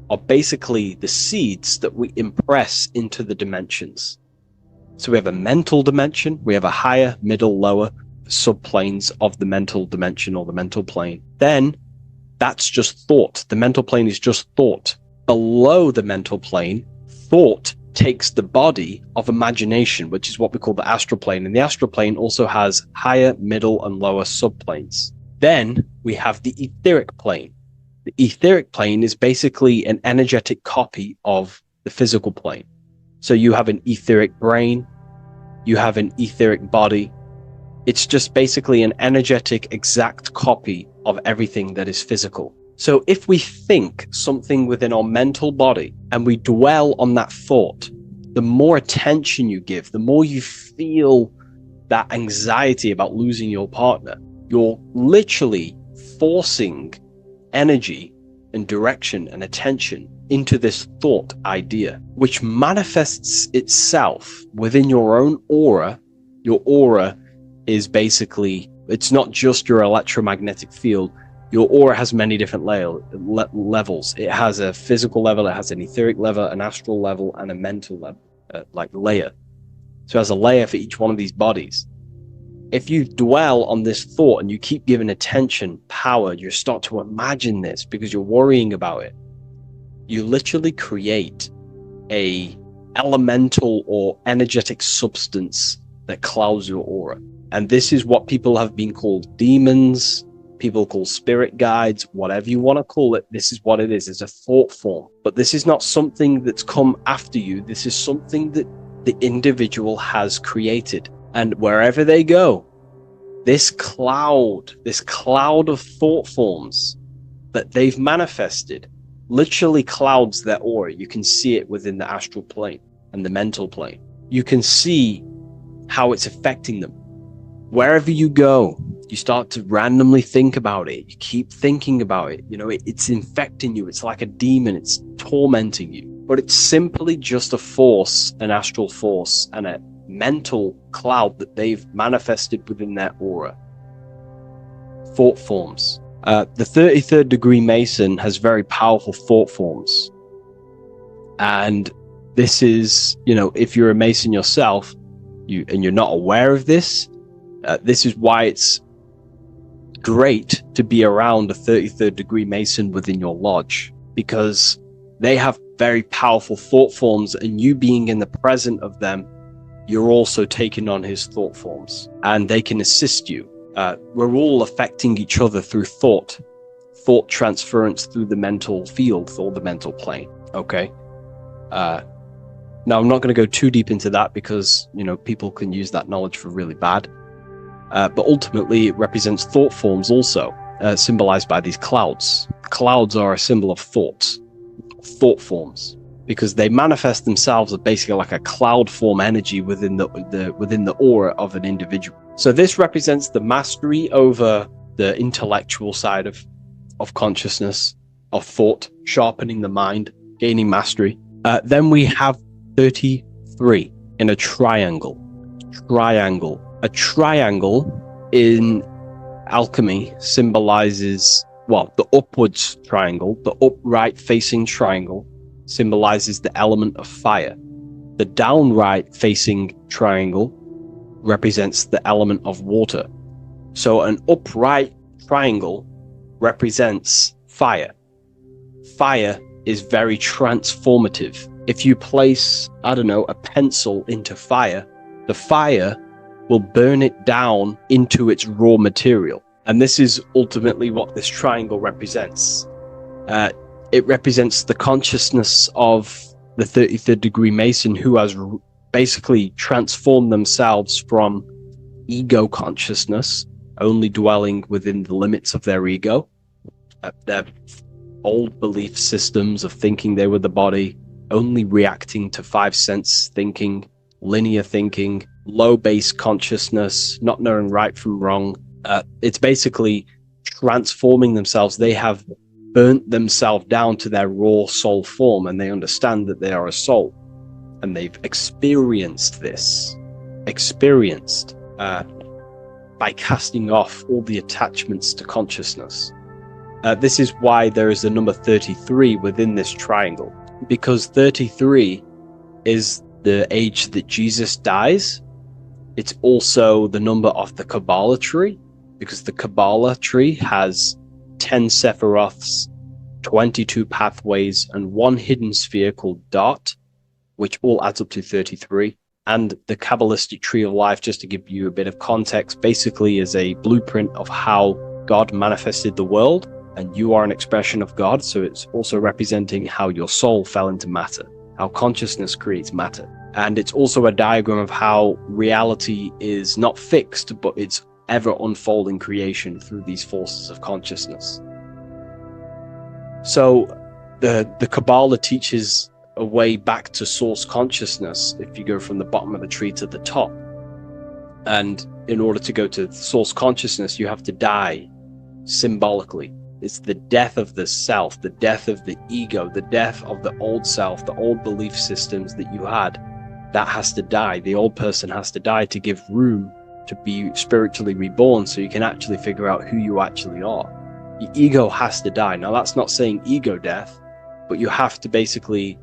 are basically the seeds that we impress into the dimensions. So we have a mental dimension, we have a higher, middle, lower subplanes of the mental dimension or the mental plane. Then that's just thought. The mental plane is just thought. Below the mental plane, thought takes the body of imagination, which is what we call the astral plane. And the astral plane also has higher, middle, and lower subplanes. Then we have the etheric plane. The etheric plane is basically an energetic copy of the physical plane. So you have an etheric brain, you have an etheric body. It's just basically an energetic, exact copy of everything that is physical. So if we think something within our mental body and we dwell on that thought, the more attention you give, the more you feel that anxiety about losing your partner, you're literally forcing energy and direction and attention into this thought idea, which manifests itself within your own aura. Your aura is basically, it's not just your electromagnetic field. Your aura has many different levels. It has a physical level, it has an etheric level, an astral level, and a mental level, layer. So it has a layer for each one of these bodies. If you dwell on this thought and you keep giving attention, power, you start to imagine this because you're worrying about it. You literally create a elemental or energetic substance that clouds your aura. And this is what people have been called demons, people call spirit guides, whatever you want to call it. This is what it is. It's a thought form. But this is not something that's come after you. This is something that the individual has created. And wherever they go, this cloud of thought forms that they've manifested literally clouds their aura. You can see it within the astral plane and the mental plane. You can see how it's affecting them. Wherever you go, you start to randomly think about it. You keep thinking about it. It's infecting you. It's like a demon. It's tormenting you. But it's simply just a force, an astral force, and a mental cloud that they've manifested within their aura. Thought forms. The 33rd degree Mason has very powerful thought forms. And this is, if you're a Mason yourself, and you're not aware of this, this is why it's great to be around a 33rd degree Mason within your lodge, because they have very powerful thought forms, and you being in the present of them, you're also taking on his thought forms, and they can assist you. We're all affecting each other through thought transference through the mental field or the mental plane. Okay. Now I'm not going to go too deep into that because, people can use that knowledge for really bad. but ultimately it represents thought forms also, symbolized by these clouds. Clouds are a symbol of thought forms, because they manifest themselves as basically like a cloud form energy within the aura of an individual. So this represents the mastery over the intellectual side of consciousness, of thought, sharpening the mind, gaining mastery. Then we have 33 in a triangle. A triangle in alchemy symbolizes, well, the upwards triangle, the upright facing triangle symbolizes the element of fire. The downright facing triangle represents the element of water. So an upright triangle represents fire. Fire is very transformative. If you place, I don't know, a pencil into fire, the fire will burn it down into its raw material. And this is ultimately what this triangle represents. It represents the consciousness of the 33rd degree Mason, who has basically transformed themselves from ego consciousness, only dwelling within the limits of their ego, their old belief systems of thinking they were the body, only reacting to five sense thinking, linear thinking, low base consciousness, not knowing right from wrong. It's basically transforming themselves. They have burnt themselves down to their raw soul form, and they understand that they are a soul, and they've experienced this, by casting off all the attachments to consciousness. This is why there is the number 33 within this triangle, because 33 is the age that Jesus dies. It's also the number of the Kabbalah tree, because the Kabbalah tree has 10 Sephiroths, 22 pathways, and one hidden sphere called Dot, which all adds up to 33. And the Kabbalistic tree of life, just to give you a bit of context, basically is a blueprint of how God manifested the world, and you are an expression of God. So it's also representing how your soul fell into matter, how consciousness creates matter. And it's also a diagram of how reality is not fixed, but it's ever unfolding creation through these forces of consciousness. So the Kabbalah teaches a way back to source consciousness if you go from the bottom of the tree to the top. And in order to go to source consciousness, you have to die symbolically. It's the death of the self, the death of the ego, the death of the old self, the old belief systems that you had. That has to die. The old person has to die to give room to be spiritually reborn, so you can actually figure out who you actually are. Your ego has to die. Now, that's not saying ego death, but you have to basically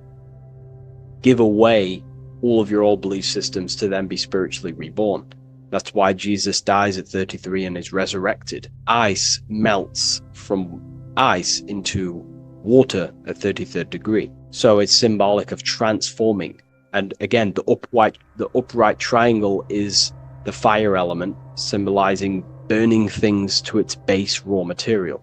give away all of your old belief systems to then be spiritually reborn. That's why Jesus dies at 33 and is resurrected. Ice melts from ice into water at 33rd degree. So it's symbolic of transforming. And again, the upright triangle is the fire element, symbolizing burning things to its base raw material.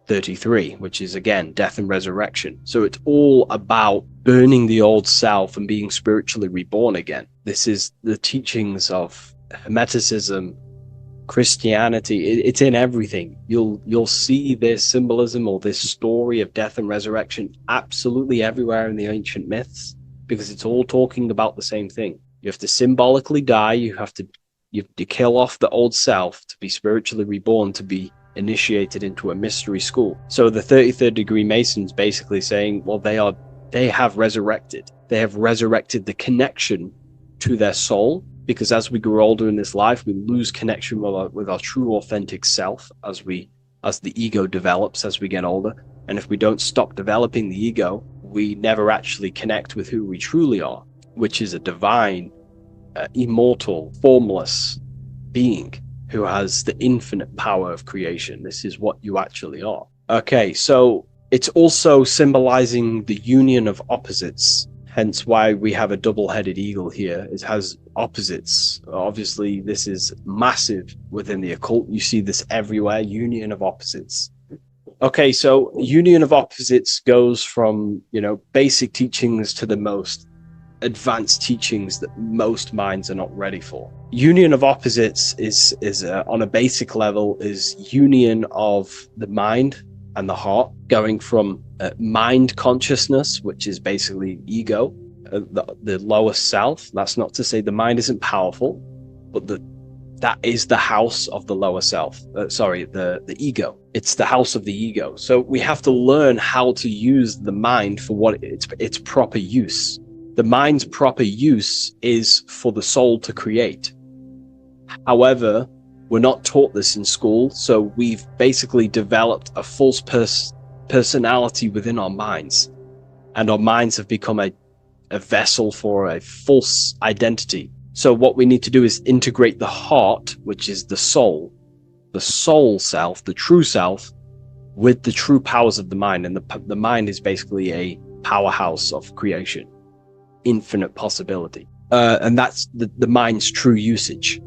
33, which is again death and resurrection. So it's all about burning the old self and being spiritually reborn again. This is the teachings of Hermeticism, Christianity. It's in everything. You'll see this symbolism or this story of death and resurrection absolutely everywhere in the ancient myths, because it's all talking about the same thing. You have to symbolically die. You have to kill off the old self to be spiritually reborn, to be initiated into a mystery school. So the 33rd degree Masons basically saying, well, they have resurrected. They have resurrected the connection to their soul, because as we grow older in this life, we lose connection with our true authentic self as the ego develops as we get older. And if we don't stop developing the ego, we never actually connect with who we truly are, which is a divine, immortal, formless being who has the infinite power of creation. This is what you actually are. Okay, so it's also symbolizing the union of opposites, hence why we have a double-headed eagle here. It has opposites. Obviously, this is massive within the occult. You see this everywhere, union of opposites. Okay, so union of opposites goes from, basic teachings to the most advanced teachings that most minds are not ready for. Union of opposites is on a basic level is union of the mind and the heart, going from mind consciousness, which is basically ego, the lower self. That's not to say the mind isn't powerful, but that is the house of the lower self. The ego. It's the house of the ego. So we have to learn how to use the mind for what its proper use. The mind's proper use is for the soul to create. However, we're not taught this in school, so we've basically developed a false personality within our minds, and our minds have become a vessel for a false identity. So what we need to do is integrate the heart, which is the soul self, the true self, with the true powers of the mind. And the mind is basically a powerhouse of creation, infinite possibility. And that's the mind's true usage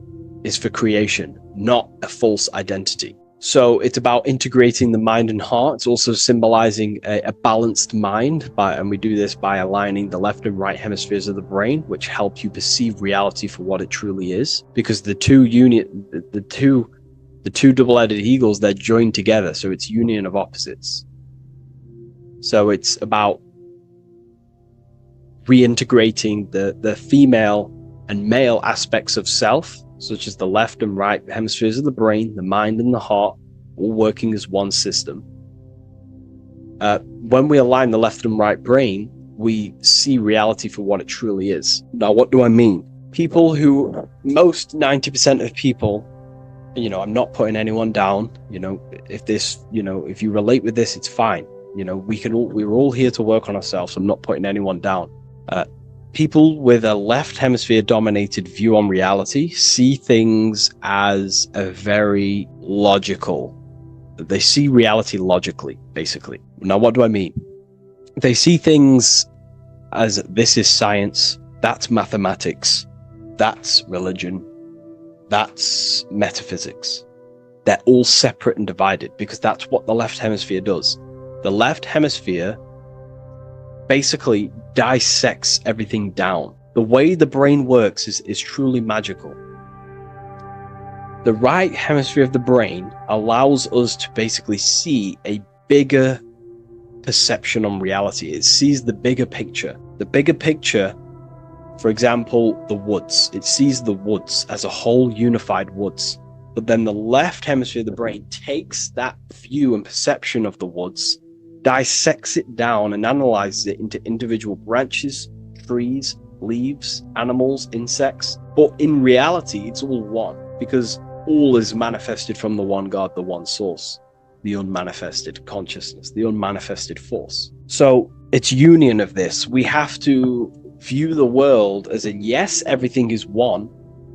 is for creation, not a false identity. So it's about integrating the mind and heart. It's also symbolizing a balanced mind, and we do this by aligning the left and right hemispheres of the brain, which help you perceive reality for what it truly is. Because the two double-headed eagles, they're joined together, so it's union of opposites. So it's about reintegrating the female and male aspects of self, such as the left and right hemispheres of the brain, the mind and the heart, all working as one system. When we align the left and right brain, we see reality for what it truly is. Now, what do I mean? Most 90% of people, I'm not putting anyone down. If you relate with this, it's fine. We're all here to work on ourselves. I'm not putting anyone down. People with a left hemisphere dominated view on reality see things as a very logical. They see reality logically, basically. Now, what do I mean? They see things as this is science, that's mathematics, that's religion, that's metaphysics. They're all separate and divided because that's what the left hemisphere does. The left hemisphere basically dissects everything down. The way the brain works is truly magical. The right hemisphere of the brain allows us to basically see a bigger perception on reality. It sees the bigger picture. The bigger picture, for example, the woods. It sees the woods as a whole unified woods. But then the left hemisphere of the brain takes that view and perception of the woods, dissects it down and analyzes it into individual branches, trees, leaves, animals, insects. But in reality, it's all one, because all is manifested from the one God, the one source, the unmanifested consciousness, the unmanifested force. So it's union of this. We have to view the world as in, yes, everything is one,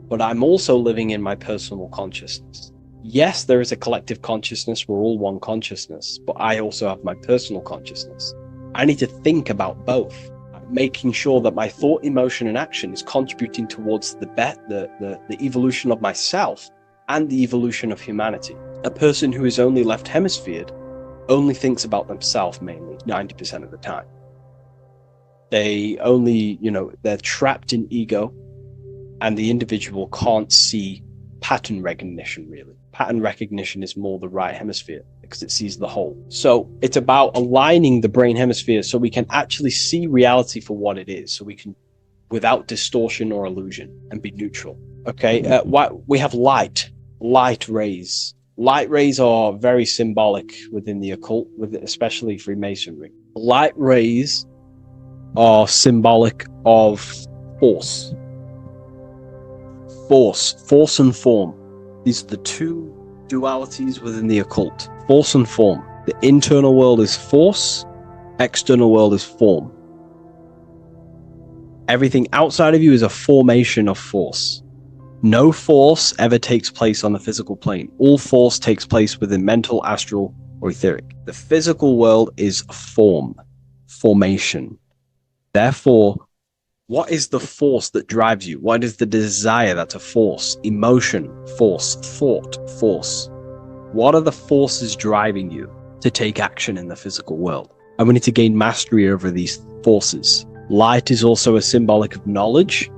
but I'm also living in my personal consciousness. Yes, there is a collective consciousness. We're all one consciousness, but I also have my personal consciousness. I need to think about both, making sure that my thought, emotion, and action is contributing towards the evolution of myself and the evolution of humanity. A person who is only left hemisphered only thinks about themselves mainly, 90% of the time. They only, they're trapped in ego, and the individual can't see pattern recognition, really. Pattern recognition is more the right hemisphere because it sees the whole. So it's about aligning the brain hemisphere so we can actually see reality for what it is, so we can, without distortion or illusion, and be neutral. Okay, we have light rays. Light rays are very symbolic within the occult, especially Freemasonry. Light rays are symbolic of force and form. These are the two dualities within the occult, force and form. The internal world is force, external world is form. Everything outside of you is a formation of force. No force ever takes place on the physical plane. All force takes place within mental, astral, or etheric. The physical world is formation. Therefore, what is the force that drives you? What is the desire that's a force? Emotion, force, thought, force. What are the forces driving you to take action in the physical world? And we need to gain mastery over these forces. Light is also a symbolic of knowledge,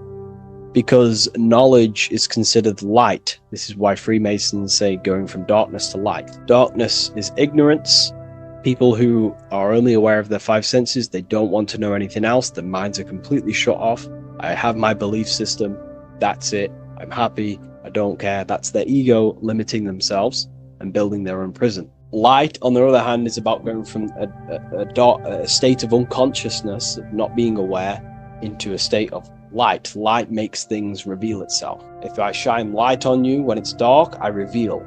because knowledge is considered light. This is why Freemasons say going from darkness to light. Darkness is ignorance. People who are only aware of their five senses, they don't want to know anything else. Their minds are completely shut off. I have my belief system. That's it. I'm happy. I don't care. That's their ego limiting themselves and building their own prison. Light, on the other hand, is about going from a state of unconsciousness, of not being aware, into a state of light. Light makes things reveal itself. If I shine light on you when it's dark, I reveal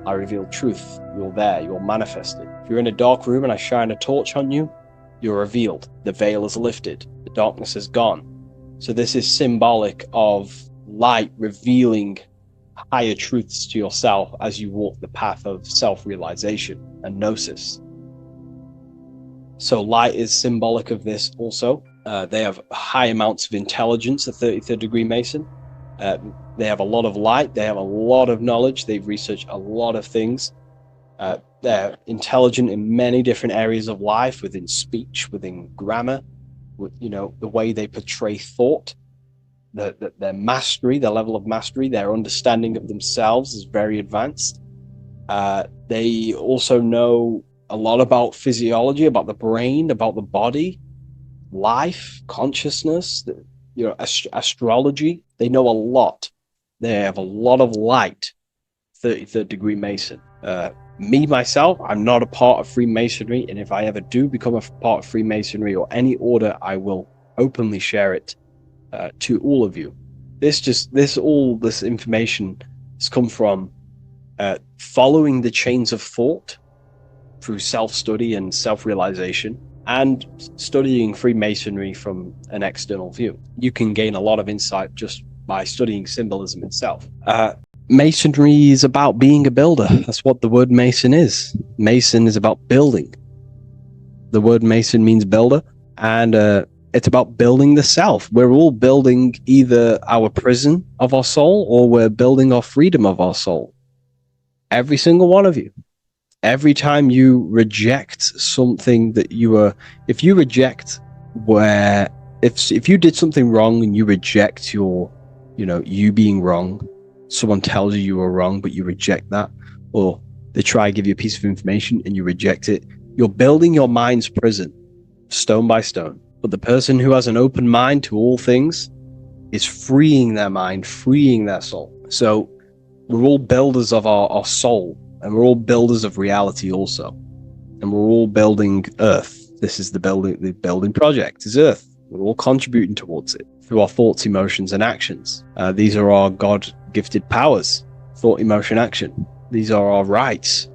truth. You're there, you're manifested. If you're in a dark room and I shine a torch on you, you're revealed. The veil is lifted. The darkness is gone. So this is symbolic of light revealing higher truths to yourself as you walk the path of self-realization and gnosis. So light is symbolic of this also. They have high amounts of intelligence, a 33rd degree Mason. They have a lot of light. They have a lot of knowledge. They've researched a lot of things. They're intelligent in many different areas of life, within speech, within grammar, the way they portray thought, their mastery, their level of mastery, their understanding of themselves is very advanced. They also know a lot about physiology, about the brain, about the body, life, consciousness, astrology. They know a lot. They have a lot of light. 33rd degree Mason. Me, myself, I'm not a part of Freemasonry, and if I ever do become a part of Freemasonry or any order, I will openly share it to all of you. This information has come from following the chains of thought through self-study and self-realization, and studying Freemasonry from an external view. You can gain a lot of insight just by studying symbolism itself. Masonry is about being a builder. That's what the word Mason is. Mason is about building. The word Mason means builder, and it's about building the self. We're all building either our prison of our soul, or we're building our freedom of our soul. Every single one of you. Every time you reject something that if you did something wrong and you reject you being wrong, someone tells you were wrong, but you reject that, or they try to give you a piece of information and you reject it, you're building your mind's prison, stone by stone. But the person who has an open mind to all things is freeing their mind, freeing their soul. So we're all builders of our soul, and we're all builders of reality also. And we're all building Earth. This is the building project is Earth. We're all contributing towards it through our thoughts, emotions, and actions. These are our God-gifted powers: thought, emotion, action. These are our rights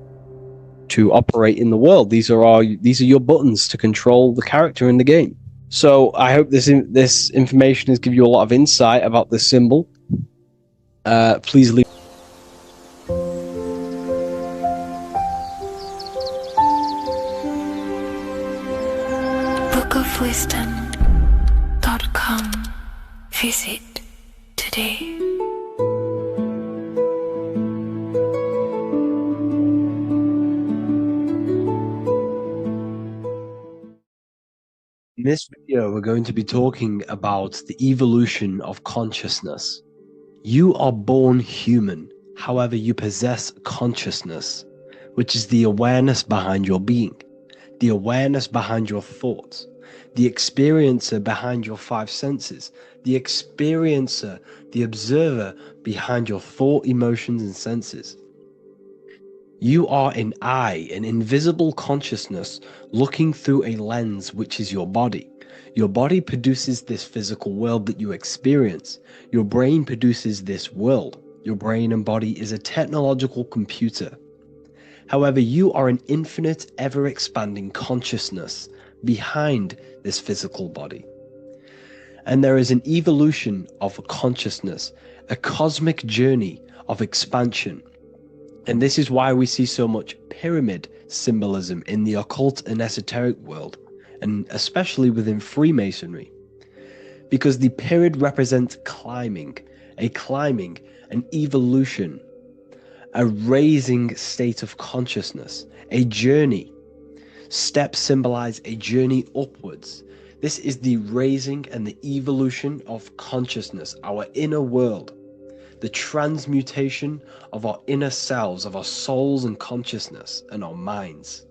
to operate in the world. These are your buttons to control the character in the game. So I hope this information has given you a lot of insight about this symbol. Please leave. bookofwisdom.com. Visit today. In this video, we're going to be talking about the evolution of consciousness. You are born human, however, you possess consciousness, which is the awareness behind your being, the awareness behind your thoughts, the experiencer behind your five senses, the experiencer, the observer behind your thought, emotions, and senses. You are an eye, an invisible consciousness looking through a lens, which is your body. Your body produces this physical world that you experience. Your brain produces this world. Your brain and body is a technological computer. However, you are an infinite, ever-expanding consciousness behind this physical body. And there is an evolution of consciousness, a cosmic journey of expansion. And this is why we see so much pyramid symbolism in the occult and esoteric world, and especially within Freemasonry. Because the pyramid represents climbing, an evolution, a raising state of consciousness, a journey. Steps symbolize a journey upwards. This is the raising and the evolution of consciousness, our inner world, the transmutation of our inner selves, of our souls and consciousness and our minds.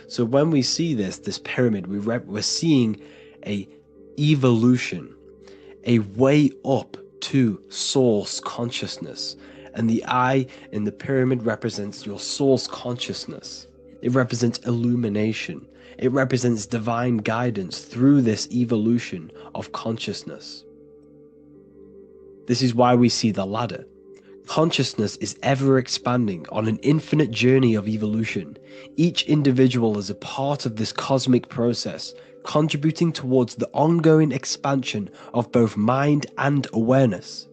So when we see this pyramid, we're seeing a evolution, a way up to source consciousness. And the eye in the pyramid represents your source consciousness. It represents illumination. It represents divine guidance through this evolution of consciousness. This is why we see the ladder. Consciousness is ever expanding on an infinite journey of evolution. Each individual is a part of this cosmic process, contributing towards the ongoing expansion of both mind and awareness.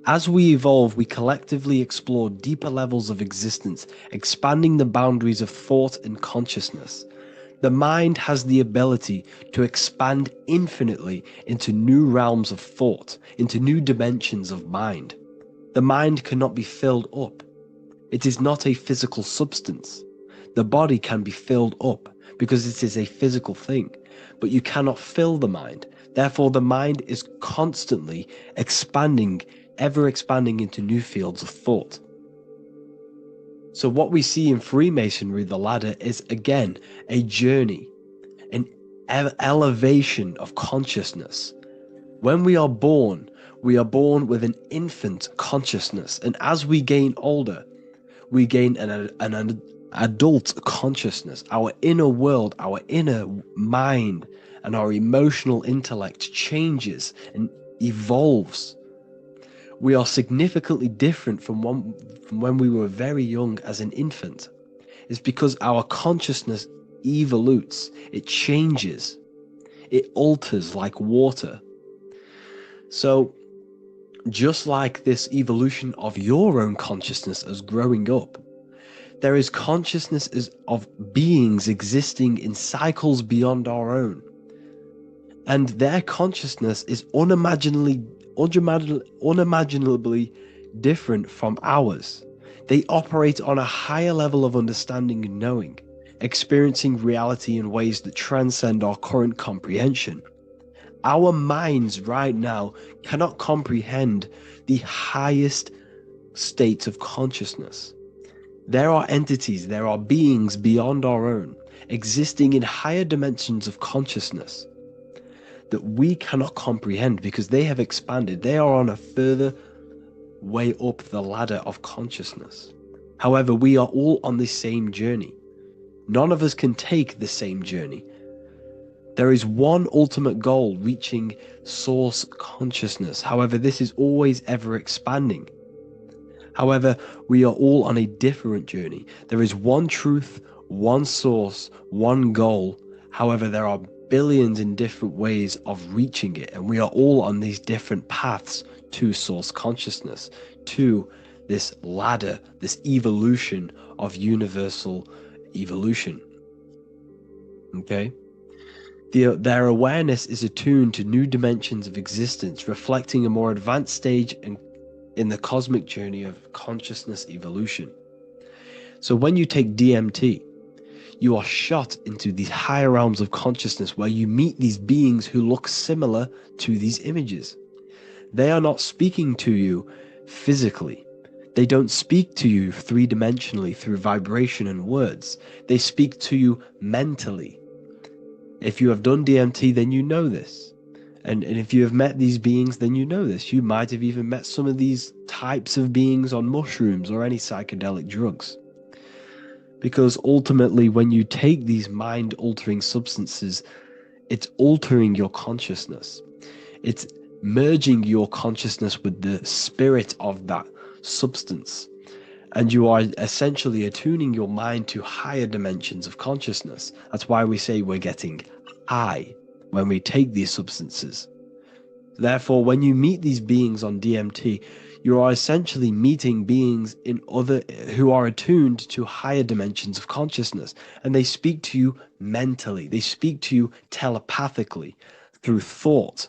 As we evolve, we collectively explore deeper levels of existence, expanding the boundaries of thought and consciousness. The mind has the ability to expand infinitely into new realms of thought, into new dimensions of mind. The mind cannot be filled up. It is not a physical substance. The body can be filled up because it is a physical thing, but you cannot fill the mind. Therefore, the mind is constantly expanding, ever expanding into new fields of thought. So what we see in Freemasonry, the ladder, is again a journey, an elevation of consciousness. When we are born with an infant consciousness, and as we gain older, we gain an adult consciousness. Our inner world, our inner mind, and our emotional intellect changes and evolves. We are significantly different from when we were very young as an infant. It's because our consciousness evolutes, it changes, it alters like water. So, just like this evolution of your own consciousness as growing up, there is consciousness of beings existing in cycles beyond our own. And their consciousness is unimaginably different from ours. They operate on a higher level of understanding and knowing, experiencing reality in ways that transcend our current comprehension. Our minds right now cannot comprehend the highest states of consciousness. There are entities, there are beings beyond our own, existing in higher dimensions of consciousness that we cannot comprehend because they have expanded. They are on a further way up the ladder of consciousness. However, we are all on the same journey. None of us can take the same journey. There is one ultimate goal, reaching source consciousness. However, this is always ever expanding. However, we are all on a different journey. There is one truth, one source, one goal. However, there are billions in different ways of reaching it, and we are all on these different paths to source consciousness, to this ladder, this evolution of universal evolution. Okay? Their awareness is attuned to new dimensions of existence, reflecting a more advanced stage in the cosmic journey of consciousness evolution. So when you take DMT, you are shot into these higher realms of consciousness where you meet these beings who look similar to these images. They are not speaking to you physically. They don't speak to you three-dimensionally through vibration and words. They speak to you mentally. If you have done DMT, then you know this. And if you have met these beings, then you know this. You might have even met some of these types of beings on mushrooms or any psychedelic drugs. Because ultimately, when you take these mind-altering substances, it's altering your consciousness. It's merging your consciousness with the spirit of that substance. And you are essentially attuning your mind to higher dimensions of consciousness. That's why we say we're getting high when we take these substances. Therefore, when you meet these beings on DMT, you are essentially meeting beings who are attuned to higher dimensions of consciousness, and they speak to you mentally. They speak to you telepathically through thought,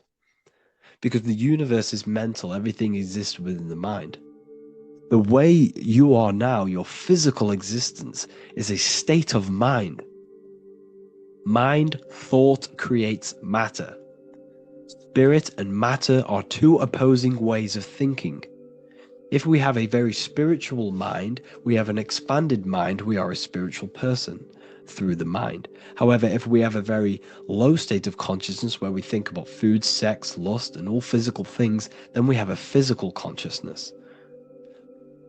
because the universe is mental. Everything exists within the mind. The way you are now, your physical existence, is a state of mind. Mind, thought creates matter. Spirit and matter are two opposing ways of thinking. If we have a very spiritual mind, we have an expanded mind, we are a spiritual person through the mind. However, if we have a very low state of consciousness where we think about food, sex, lust, and all physical things, then we have a physical consciousness.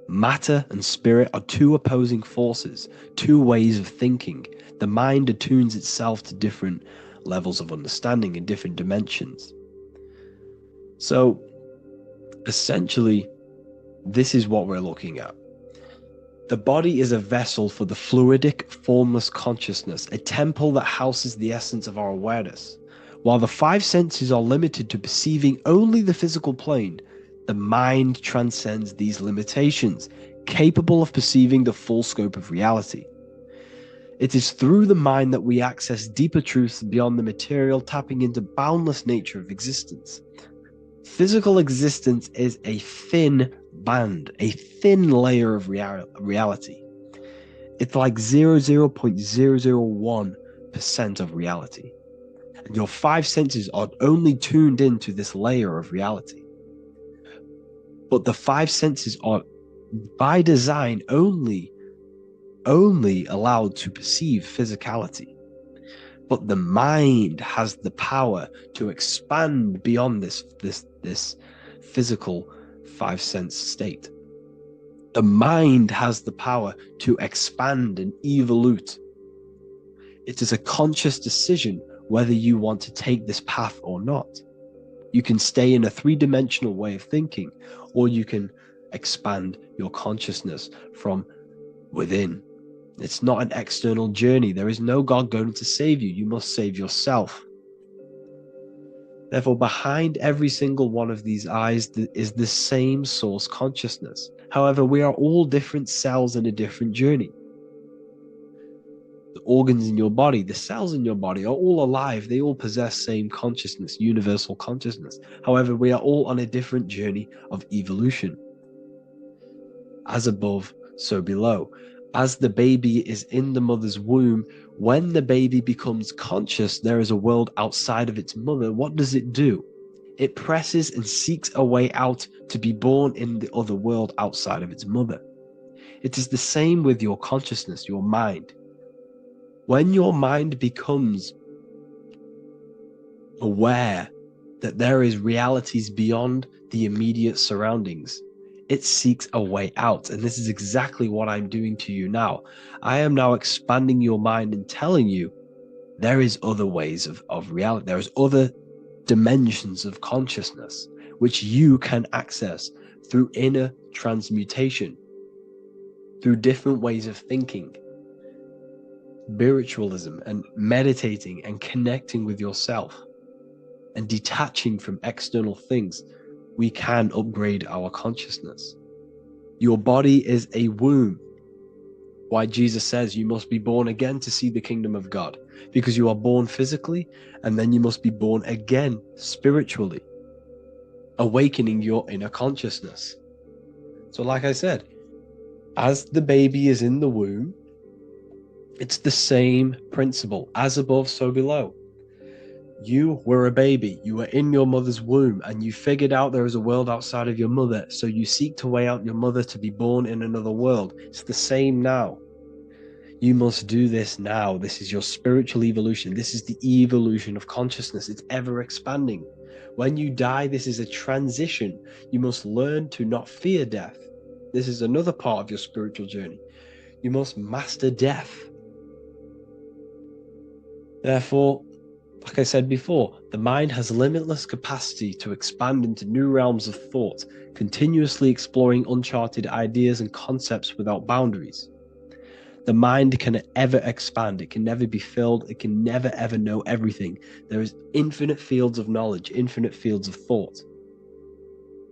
Matter and spirit are two opposing forces, two ways of thinking. The mind attunes itself to different levels of understanding in different dimensions. So, essentially, this is what we're looking at. The body is a vessel for the fluidic, formless consciousness, a temple that houses the essence of our awareness. While the five senses are limited to perceiving only the physical plane, the mind transcends these limitations, capable of perceiving the full scope of reality. It is through the mind that we access deeper truths beyond the material, tapping into boundless nature of existence. Physical existence is a thin band, a thin layer of reality. It's like 0.001% of reality. And your five senses are only tuned into this layer of reality. But the five senses are, by design, only allowed to perceive physicality. But the mind has the power to expand beyond this physical five sense state. The mind has the power to expand and evolute. It is a conscious decision whether you want to take this path or not. You can stay in a three-dimensional way of thinking, or you can expand your consciousness from within. It's not an external journey. There is no God going to save you. You must save yourself. Therefore, behind every single one of these eyes is the same source consciousness. However, we are all different cells in a different journey. The organs in your body, the cells in your body are all alive. They all possess same consciousness, universal consciousness. However, we are all on a different journey of evolution. As above, so below. As the baby is in the mother's womb, when the baby becomes conscious, there is a world outside of its mother. What does it do? It presses and seeks a way out to be born in the other world outside of its mother. It is the same with your consciousness, your mind. When your mind becomes aware that there is realities beyond the immediate surroundings, it seeks a way out. And this is exactly what I'm doing to you now. I am now expanding your mind and telling you there is other ways of reality. There is other dimensions of consciousness which you can access through inner transmutation, through different ways of thinking, spiritualism, and meditating and connecting with yourself and detaching from external things. We can upgrade our consciousness. Your body is a womb. Why Jesus says you must be born again to see the kingdom of God, because you are born physically and then you must be born again spiritually, awakening your inner consciousness. So like I said, as the baby is in the womb, it's the same principle. As above, so below. You were a baby, you were in your mother's womb, and you figured out there is a world outside of your mother, so you seek to weigh out your mother to be born in another world. It's the same now. You must do this now. This is your spiritual evolution. This is the evolution of consciousness. It's ever expanding. When you die, this is a transition. You must learn to not fear death. This is another part of your spiritual journey. You must master death. Therefore, like I said before, the mind has limitless capacity to expand into new realms of thought, continuously exploring uncharted ideas and concepts without boundaries. The mind can ever expand. It can never be filled. It can never ever know everything. There is infinite fields of knowledge, infinite fields of thought.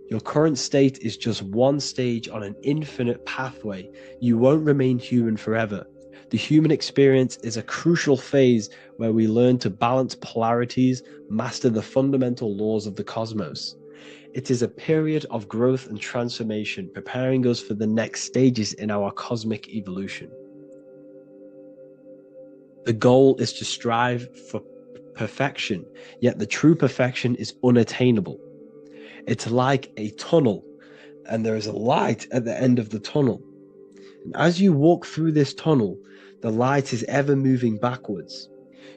Your current state is just one stage on an infinite pathway. You won't remain human forever. The human experience is a crucial phase where we learn to balance polarities, master the fundamental laws of the cosmos. It is a period of growth and transformation, preparing us for the next stages in our cosmic evolution. The goal is to strive for perfection, yet the true perfection is unattainable. It's like a tunnel, and there is a light at the end of the tunnel. And as you walk through this tunnel, the light is ever moving backwards.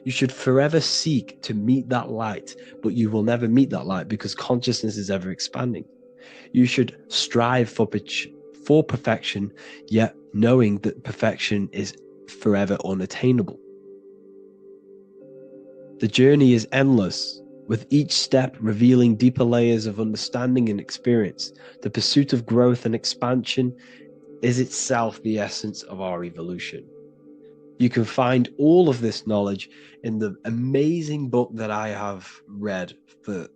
You should forever seek to meet that light, but you will never meet that light because consciousness is ever expanding. You should strive for perfection, yet knowing that perfection is forever unattainable. The journey is endless, with each step revealing deeper layers of understanding and experience. The pursuit of growth and expansion is itself the essence of our evolution. You can find all of this knowledge in the amazing book that I have read for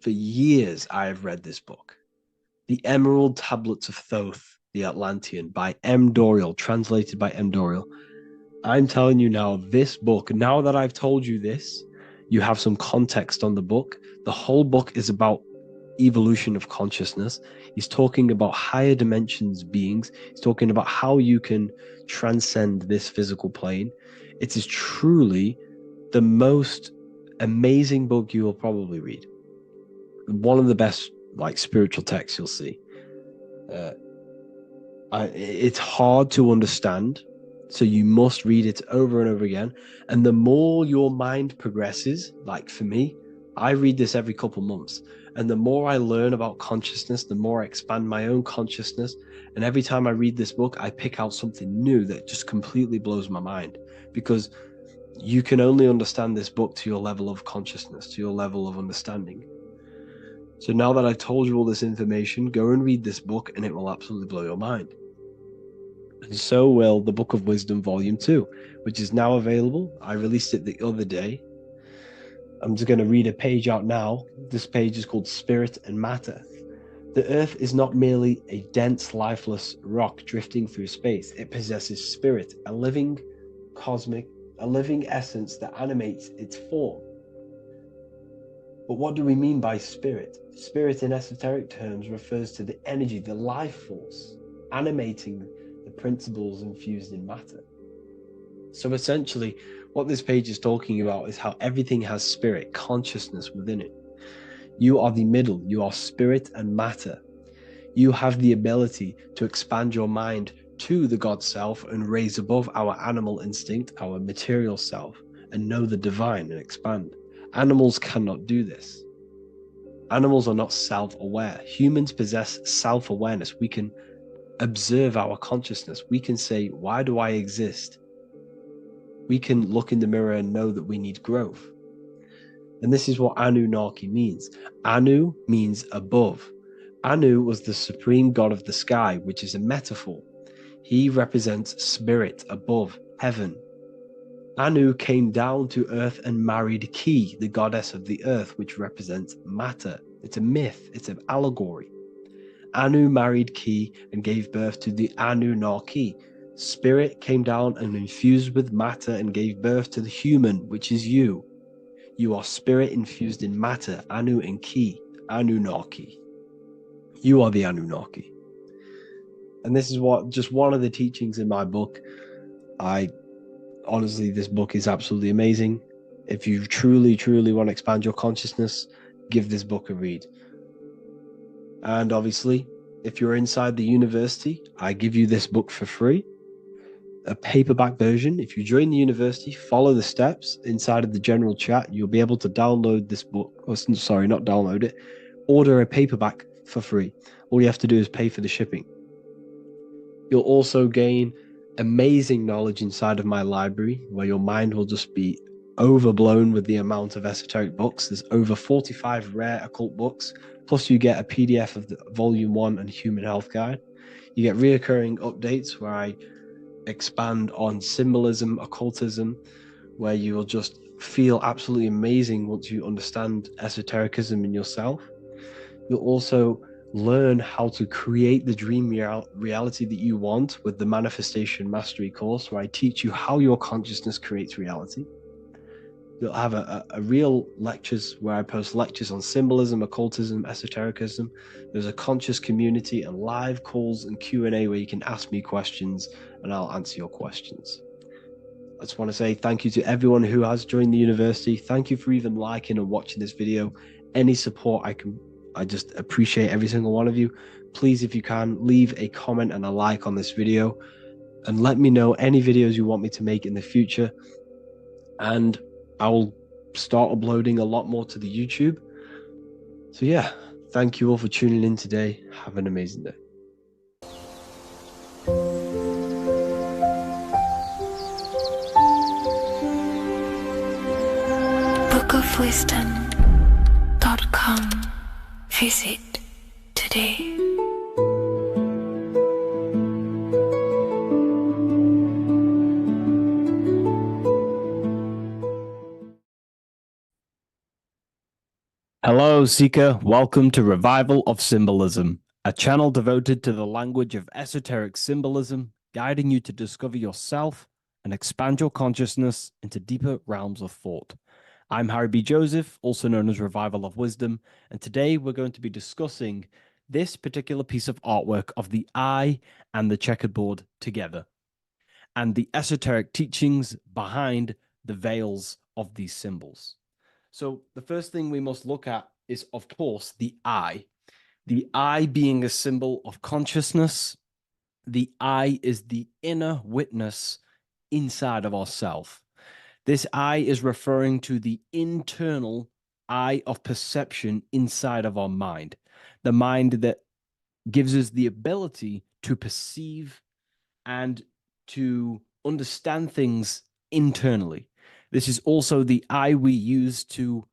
years. I have read this book, The Emerald Tablets of Thoth, the Atlantean, by M. Dorial, translated by M. Dorial. I'm telling you now, this book, now that I've told you this, you have some context on the book. The whole book is about evolution of consciousness. He's talking about higher dimensions beings. He's talking about how you can transcend this physical plane. It is truly the most amazing book you will probably read. One of the best spiritual texts you'll see. It's hard to understand, so you must read it over and over again. And the more your mind progresses, like for me, I read this every couple months. And the more I learn about consciousness, the more I expand my own consciousness. And every time I read this book, I pick out something new that just completely blows my mind. Because you can only understand this book to your level of consciousness, to your level of understanding. So now that I've told you all this information, go and read this book and it will absolutely blow your mind. And so will the Book of Wisdom Volume 2, which is now available. I released it the other day. I'm just going to read a page out now. This page is called Spirit and Matter. The Earth is not merely a dense, lifeless rock drifting through space. It possesses spirit, a living essence that animates its form. But what do we mean by spirit? Spirit in esoteric terms refers to the energy, the life force, animating the principles infused in matter. So essentially, what this page is talking about is how everything has spirit, consciousness within it. You are the middle, you are spirit and matter. You have the ability to expand your mind to the God self and raise above our animal instinct, our material self, and know the divine and expand. Animals cannot do this. Animals are not self-aware. Humans possess self-awareness. We can observe our consciousness. We can say, why do I exist? We can look in the mirror and know that we need growth. And this is what Anunnaki means. Anu means above. Anu was the supreme god of the sky, which is a metaphor. He represents spirit above, heaven. Anu came down to earth and married Ki, the goddess of the earth, which represents matter. It's a myth, it's an allegory. Anu married Ki and gave birth to the Anunnaki. Spirit came down and infused with matter and gave birth to the human, which is you. You are spirit infused in matter, Anu and Ki, Anunnaki. You are the Anunnaki. And this is just one of the teachings in my book. Honestly, this book is absolutely amazing. If you truly, truly want to expand your consciousness, give this book a read. And obviously, if you're inside the university, I give you this book for free. A paperback version. If you join the university, follow the steps inside of the general chat. You'll be able to download this book. Not download it. Order a paperback for free. All you have to do is pay for the shipping. You'll also gain amazing knowledge inside of my library, where your mind will just be overblown with the amount of esoteric books. There's over 45 rare occult books. Plus you get a PDF of the Volume 1 and Human Health Guide. You get reoccurring updates where I expand on symbolism, occultism, where you will just feel absolutely amazing once you understand esotericism in yourself. You'll also learn how to create the dream reality that you want with the Manifestation Mastery course, where I teach you how your consciousness creates reality. You'll have a real lectures where I post lectures on symbolism, occultism, esotericism. There's a conscious community and live calls and Q&A where you can ask me questions and I'll answer your questions. I just want to say thank you to everyone who has joined the university. Thank you for even liking and watching this video. Any support I just appreciate every single one of you. Please, if you can, leave a comment and a like on this video and let me know any videos you want me to make in the future. And I will start uploading a lot more to the YouTube. So yeah, thank you all for tuning in today. Have an amazing day. bookofwisdom.com. Visit today. Hello, Seeker. Welcome to Revival of Symbolism, a channel devoted to the language of esoteric symbolism, guiding you to discover yourself and expand your consciousness into deeper realms of thought. I'm Harry B. Joseph, also known as Revival of Wisdom, and today we're going to be discussing this particular piece of artwork of the eye and the checkerboard together, and the esoteric teachings behind the veils of these symbols. So the first thing we must look at is, of course, the eye. The eye being a symbol of consciousness. The eye is the inner witness inside of ourself. This eye is referring to the internal eye of perception inside of our mind. The mind that gives us the ability to perceive and to understand things internally. This is also the eye we use to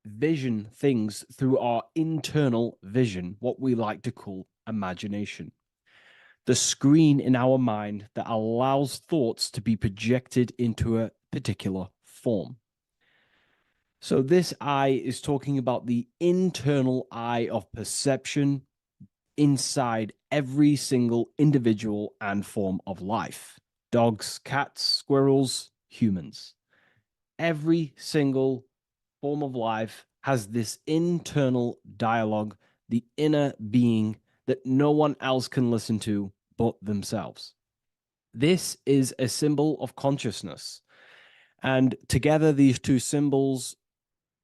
vision things through our internal vision, what we like to call imagination. The screen in our mind that allows thoughts to be projected into a particular form. So this eye is talking about the internal eye of perception inside every single individual and form of life. Dogs, cats, squirrels, humans. Every single form of life has this internal dialogue, the inner being that no one else can listen to but themselves. This is a symbol of consciousness. And together, these two symbols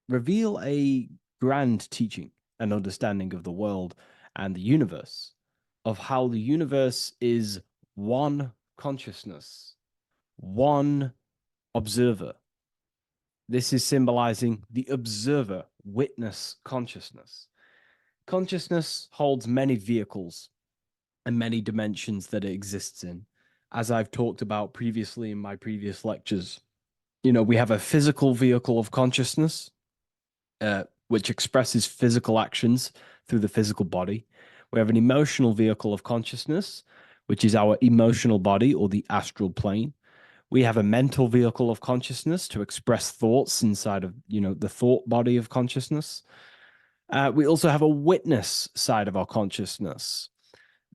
reveal a grand teaching and understanding of the world and the universe, of how the universe is one consciousness, one observer. This is symbolizing the observer, witness consciousness. Consciousness holds many vehicles and many dimensions that it exists in. As I've talked about previously in my previous lectures, we have a physical vehicle of consciousness, which expresses physical actions through the physical body. We have an emotional vehicle of consciousness, which is our emotional body or the astral plane. We have a mental vehicle of consciousness to express thoughts inside of, the thought body of consciousness. We also have a witness side of our consciousness.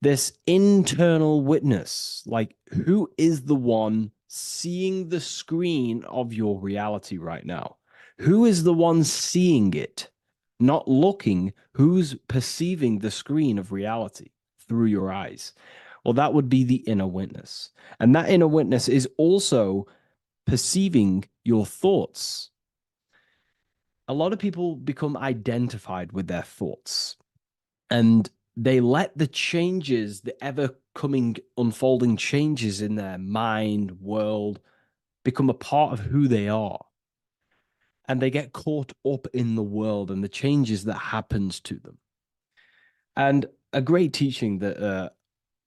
This internal witness, like who is the one seeing the screen of your reality right now? Who is the one seeing it? Not looking, who's perceiving the screen of reality through your eyes? Well, that would be the inner witness. And that inner witness is also perceiving your thoughts. A lot of people become identified with their thoughts, and they let the changes, the ever coming, unfolding changes in their mind, world, become a part of who they are. And they get caught up in the world and the changes that happens to them. And a great teaching that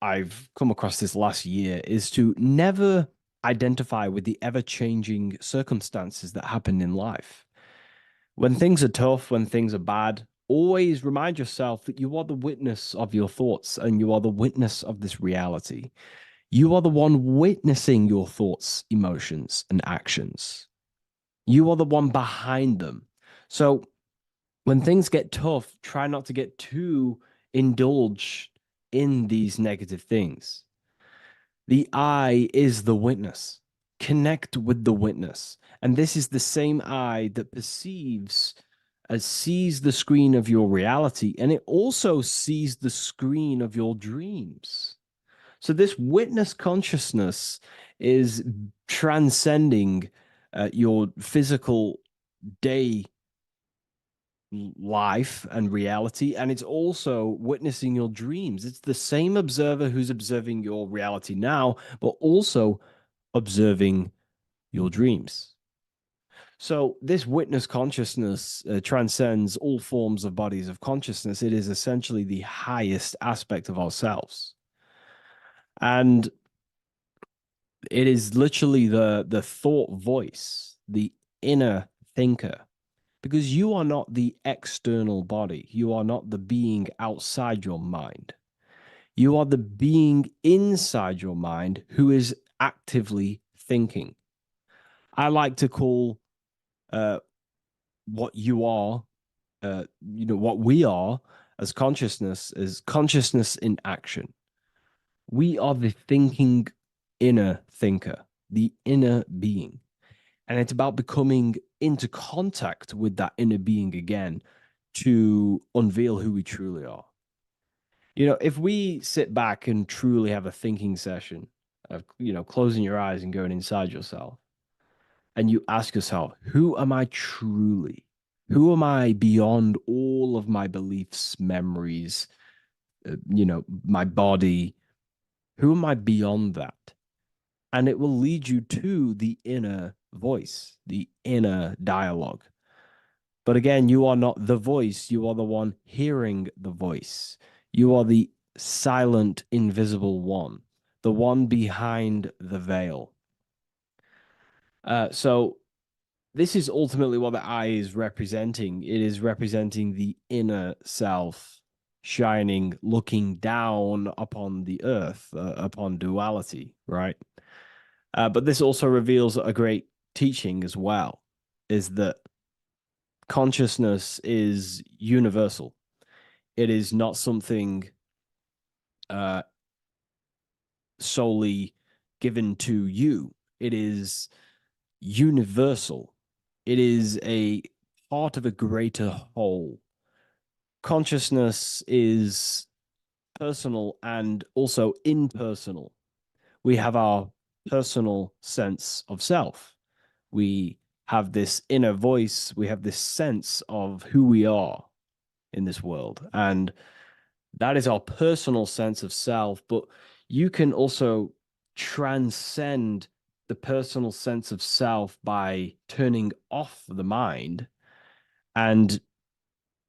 I've come across this last year is to never identify with the ever-changing circumstances that happen in life. When things are tough, when things are bad, always remind yourself that you are the witness of your thoughts and you are the witness of this reality. You are the one witnessing your thoughts, emotions, and actions. You are the one behind them. So when things get tough, try not to get too indulged in these negative things. The eye is the witness. Connect with the witness. And this is the same eye that sees the screen of your reality, and it also sees the screen of your dreams. So this witness consciousness is transcending your physical day life and reality, and it's also witnessing your dreams. It's the same observer who's observing your reality now, but also observing your dreams. So this witness consciousness transcends all forms of bodies of consciousness. It is essentially the highest aspect of ourselves. And it is literally the thought voice, the inner thinker, because you are not the external body. You are not the being outside your mind. You are the being inside your mind who is actively thinking. I like to call what you are, what we are as consciousness is consciousness in action. We are the thinking inner thinker, the inner being. And it's about becoming into contact with that inner being again to unveil who we truly are. If we sit back and truly have a thinking session of, closing your eyes and going inside yourself, and you ask yourself, who am I truly? Who am I beyond all of my beliefs, memories, my body? Who am I beyond that? And it will lead you to the inner voice, the inner dialogue. But again, you are not the voice. You are the one hearing the voice. You are the silent, invisible one, the one behind the veil. So this is ultimately what the eye is representing. It is representing the inner self shining, looking down upon the earth, upon duality, right? But this also reveals a great teaching as well, is that consciousness is universal. It is not something solely given to you. It is universal. It is a part of a greater whole. Consciousness is personal and also impersonal. We have our personal sense of self. We have this inner voice. We have this sense of who we are in this world. And that is our personal sense of self. But you can also transcend the personal sense of self by turning off the mind and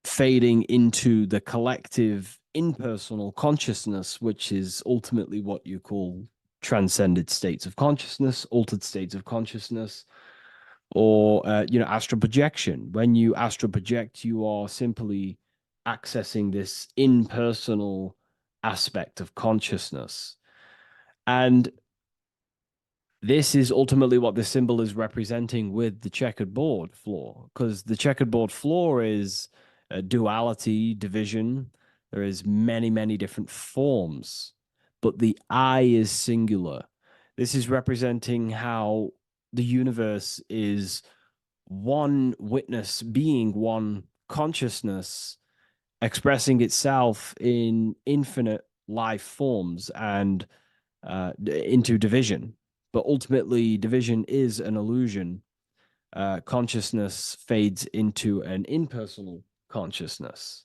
fading into the collective impersonal consciousness, which is ultimately what you call transcended states of consciousness, altered states of consciousness, or astral projection. When you astral project, you are simply accessing this impersonal aspect of consciousness. And this is ultimately what the symbol is representing with the checkered board floor, because the checkered board floor is duality, division. There is many, many different forms, but the I is singular. This is representing how the universe is one witness being, one consciousness expressing itself in infinite life forms and into division. But ultimately, division is an illusion. Consciousness fades into an impersonal consciousness.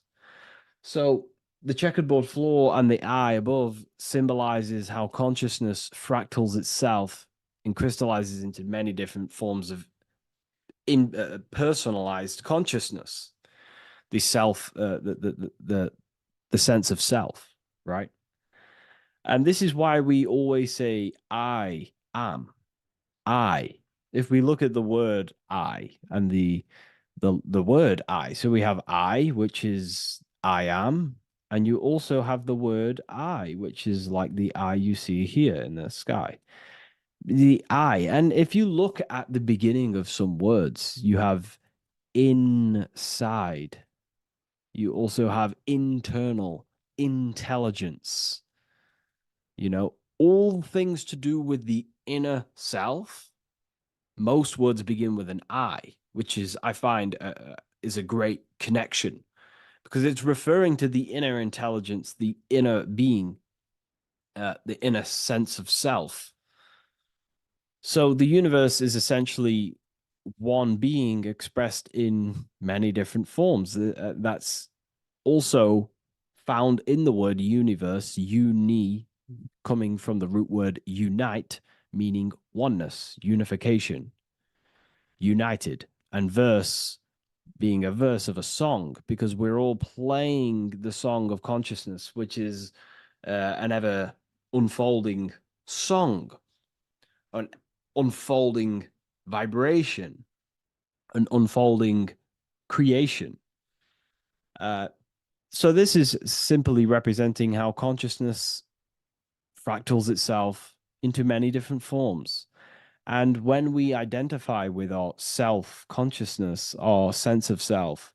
So the checkerboard floor and the eye above symbolizes how consciousness fractals itself and crystallizes into many different forms of personalized consciousness. The self, the sense of self, right? And this is why we always say, I am. I. If we look at the word I and the word I, so we have I, which is I am, and you also have the word I, which is like the eye you see here in the sky. The I, and if you look at the beginning of some words, you have inside. You also have internal, intelligence. All things to do with the inner self. Most words begin with an I, which is, I find, is a great connection because it's referring to the inner intelligence, the inner being. the inner sense of self. So the universe is essentially one being expressed in many different forms. That's also found in the word universe, uni, coming from the root word unite, meaning oneness, unification, united, and verse being a verse of a song, because we're all playing the song of consciousness, which is an ever unfolding song, an unfolding vibration, an unfolding creation. So this is simply representing how consciousness fractals itself into many different forms. And when we identify with our self consciousness, our sense of self,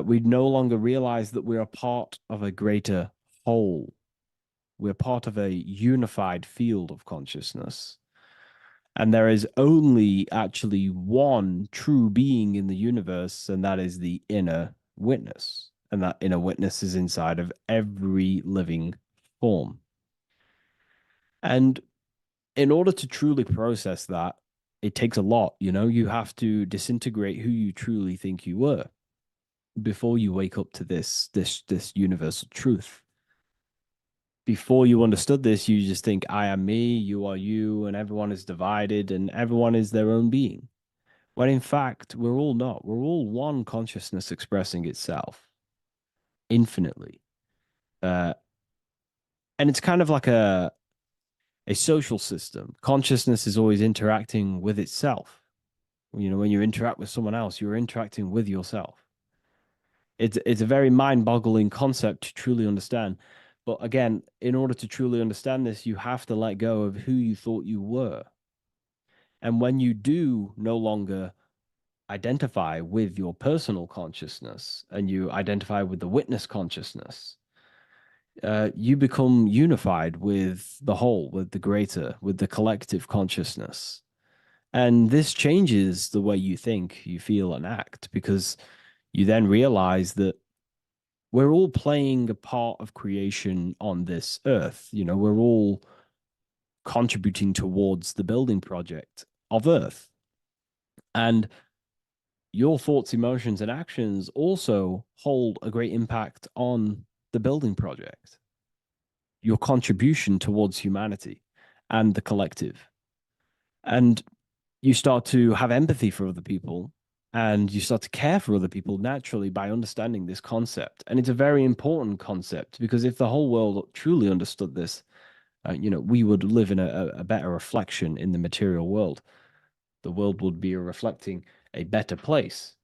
we no longer realize that we're a part of a greater whole. We're part of a unified field of consciousness. And there is only actually one true being in the universe, and that is the inner witness. And that inner witness is inside of every living form. And in order to truly process that, it takes a lot. You have to disintegrate who you truly think you were before you wake up to this universal truth. Before you understood this, you just think, I am me, you are you, and everyone is divided and everyone is their own being. When in fact, we're all not. We're all one consciousness expressing itself infinitely. And it's kind of like a social system. Consciousness is always interacting with itself. When you interact with someone else, you're interacting with yourself. It's a very mind-boggling concept to truly understand. But again, in order to truly understand this, you have to let go of who you thought you were. And when you do no longer identify with your personal consciousness and you identify with the witness consciousness, you become unified with the whole, with the greater, with the collective consciousness. And this changes the way you think, you feel, and act, because you then realize that we're all playing a part of creation on this earth. We're all contributing towards the building project of Earth. And your thoughts, emotions, and actions also hold a great impact on the building project, your contribution towards humanity and the collective. And you start to have empathy for other people and you start to care for other people naturally by understanding this concept. And it's a very important concept, because if the whole world truly understood this, we would live in a better reflection in the material world. The world would be reflecting a better place,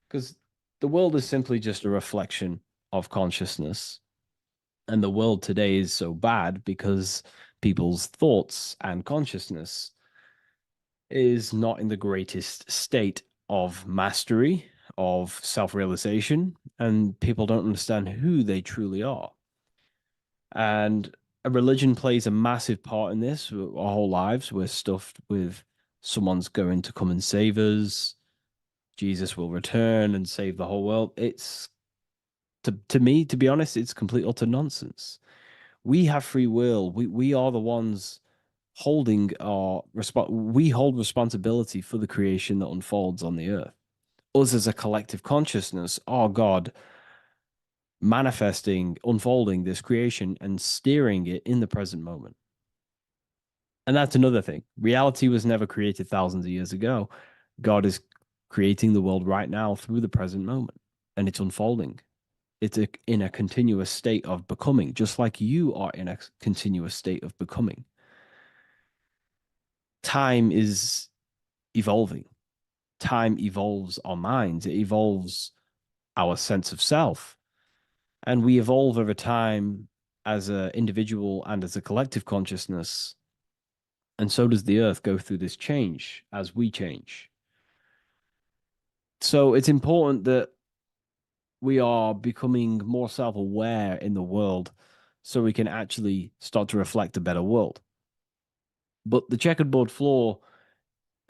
because the world is simply just a reflection of consciousness. And the world today is so bad because people's thoughts and consciousness is not in the greatest state of mastery, of self-realization, and people don't understand who they truly are. And a religion plays a massive part in this. Our whole lives, we're stuffed with someone's going to come and save us. Jesus will return and save the whole world. It's, to me, to be honest, it's complete utter nonsense. We have free will. We are the ones holding we hold responsibility for the creation that unfolds on the earth. Us as a collective consciousness are God manifesting, unfolding this creation and steering it in the present moment. And that's another thing. Reality was never created thousands of years ago. God is creating the world right now through the present moment, and it's unfolding. It's in a continuous state of becoming, just like you are in a continuous state of becoming. Time is evolving. Time evolves our minds. It evolves our sense of self. And we evolve over time as an individual and as a collective consciousness. And so does the earth go through this change as we change. So it's important that we are becoming more self-aware in the world so we can actually start to reflect a better world. But the checkerboard floor,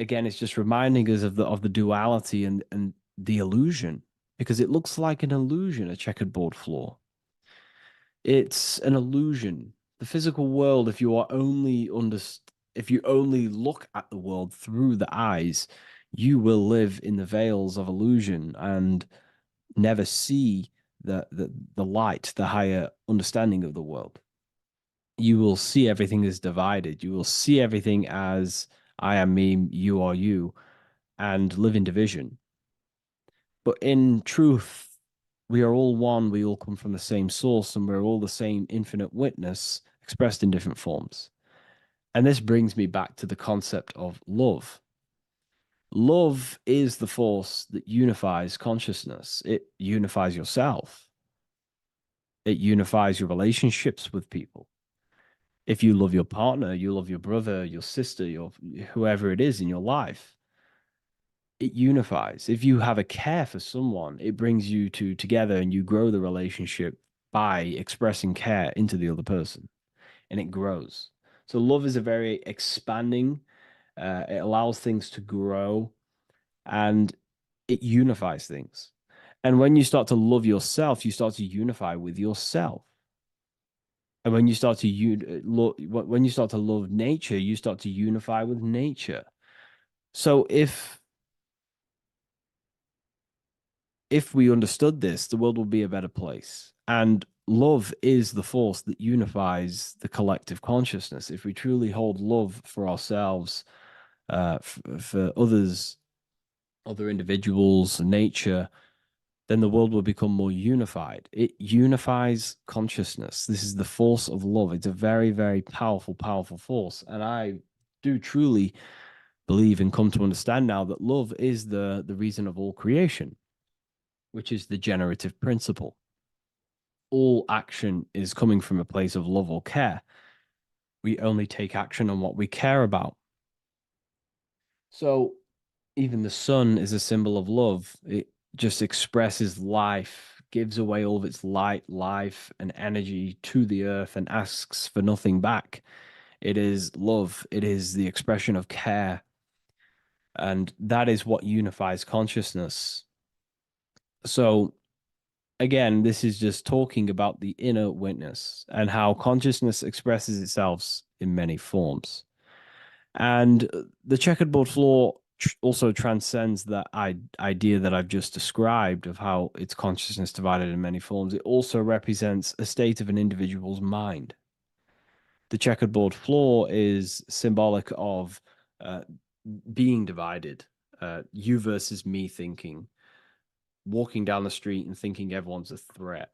again, is just reminding us of the duality and the illusion, because it looks like an illusion, a checkered board floor. It's an illusion The physical world, if you only look at the world through the eyes, you will live in the veils of illusion and never see the light, the higher understanding of the world. You will see everything as divided. You will see everything as I am me, you are you, and live in division. But in truth, we are all one. We all come from the same source, and we're all the same infinite witness expressed in different forms. And this brings me back to the concept of love. Love is the force that unifies consciousness. It unifies yourself. It unifies your relationships with people. If you love your partner, you love your brother, your sister, your whoever it is in your life, it unifies. If you have a care for someone, it brings you two together and you grow the relationship by expressing care into the other person and it grows. So love is a very expanding, it allows things to grow and it unifies things. And when you start to love yourself, you start to unify with yourself. And when you start to when you start to love nature, you start to unify with nature. So if we understood this, the world would be a better place. And love is the force that unifies the collective consciousness. If we truly hold love for ourselves, for others, other individuals, nature, then the world will become more unified. It unifies consciousness. This is the force of love. It's a very, very powerful, powerful force. And I do truly believe and come to understand now that love is the reason of all creation, which is the generative principle. All action is coming from a place of love or care. We only take action on what we care about. So even the sun is a symbol of love. It just expresses life, gives away all of its light, life, and energy to the earth and asks for nothing back. It is love, it is the expression of care. And that is what unifies consciousness. So, again, this is just talking about the inner witness and how consciousness expresses itself in many forms. And the checkerboard floor also transcends that idea that I've just described of how it's consciousness divided in many forms. It also represents a state of an individual's mind. The checkerboard floor is symbolic of uh, being divided, you versus me thinking, walking down the street and thinking everyone's a threat.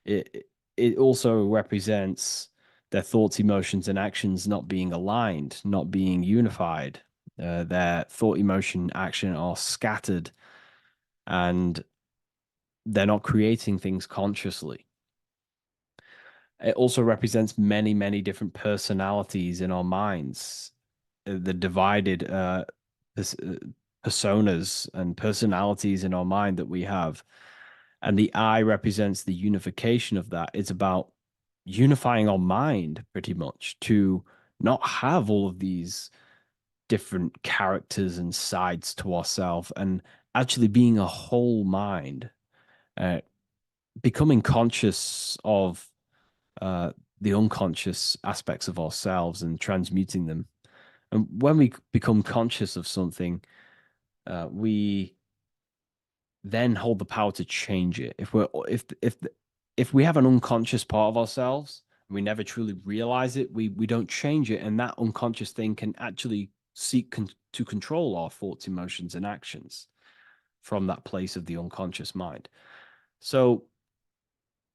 It also represents their thoughts, emotions, and actions not being aligned, not being unified. Their thought, emotion, action are scattered, and they're not creating things consciously. It also represents many, many different personalities in our minds, the divided personas and personalities in our mind that we have. And the eye represents the unification of that. It's about unifying our mind pretty much to not have all of these different characters and sides to ourselves and actually being a whole mind, uh, becoming conscious of uh, the unconscious aspects of ourselves and transmuting them. And when we become conscious of something, we then hold the power to change it. If we have an unconscious part of ourselves, and we never truly realize it, we don't change it, and that unconscious thing can actually seek to control our thoughts, emotions, and actions from that place of the unconscious mind. So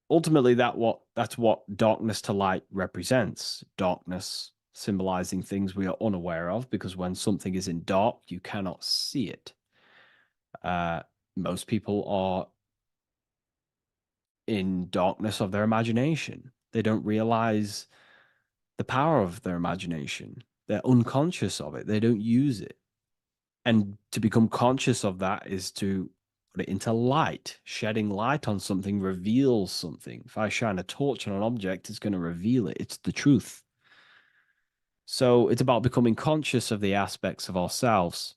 ultimately, that's what darkness to light represents. Darkness symbolizing things we are unaware of, because when something is in dark, you cannot see it. Most people are in darkness of their imagination. They don't realize the power of their imagination. They're unconscious of it. They don't use it. And to become conscious of that is to put it into light. Shedding light on something reveals something. If I shine a torch on an object, it's going to reveal it. It's the truth. So it's about becoming conscious of the aspects of ourselves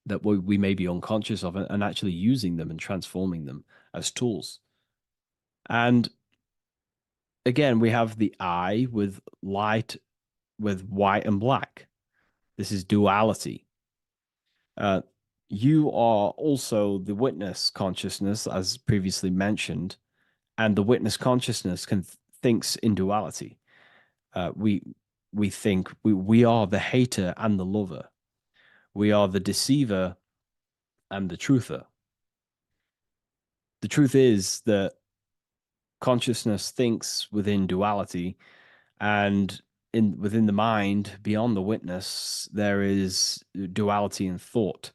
that we may be unconscious of and actually using them and transforming them as tools. And again, we have the eye with light, with white and black. This is duality. Uh, you are also the witness consciousness, as previously mentioned, and the witness consciousness thinks in duality. We think we are the hater and the lover. We are the deceiver and the truther. The truth is that consciousness thinks within duality, and in within the mind, beyond the witness, there is duality in thought.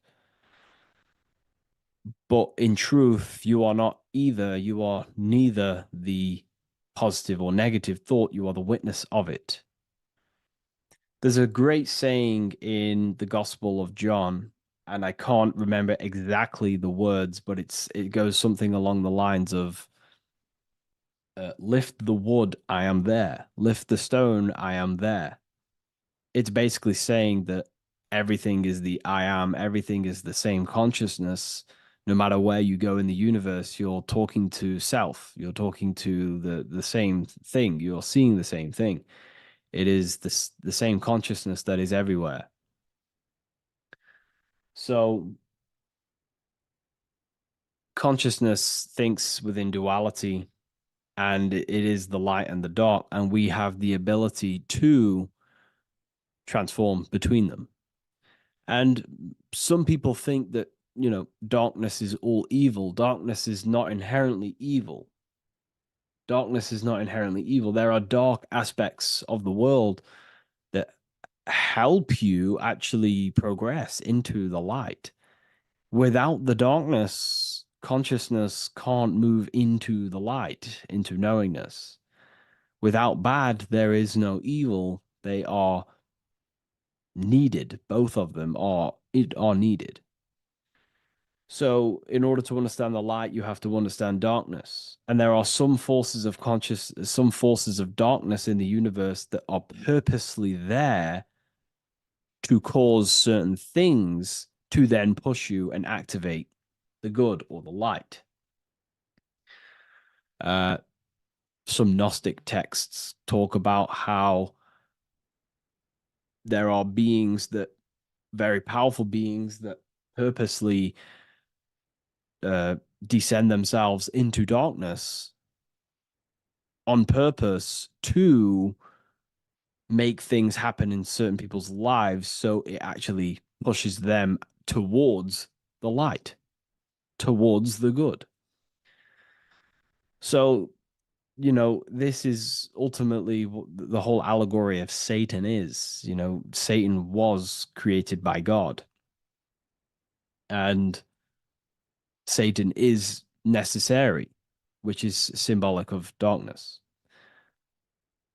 But in truth, you are not either. You are neither the positive or negative thought. You are the witness of it. There's a great saying in the Gospel of John, and I can't remember exactly the words, but it goes something along the lines of lift the wood, I am there. Lift the stone, I am there. It's basically saying that everything is the I am, everything is the same consciousness. No matter where you go in the universe, you're talking to self, you're talking to the same thing, you're seeing the same thing. It is the same consciousness that is everywhere. So consciousness thinks within duality, and it is the light and the dark, and we have the ability to transform between them. And some people think that, darkness is all evil. Darkness is not inherently evil. Darkness is not inherently evil. There are dark aspects of the world that help you actually progress into the light. Without the darkness, consciousness can't move into the light, into knowingness. Without bad, there is no evil. They are needed. Both of them are needed. So, in order to understand the light, you have to understand darkness. And there are some forces of some forces of darkness in the universe that are purposely there to cause certain things to then push you and activate the good or the light. Uh, some Gnostic texts talk about how there are beings that, very powerful beings, that purposely descend themselves into darkness on purpose to make things happen in certain people's lives, so it actually pushes them towards the light, towards the good. So, this is ultimately what the whole allegory of Satan is. Satan was created by God, and Satan is necessary, which is symbolic of darkness.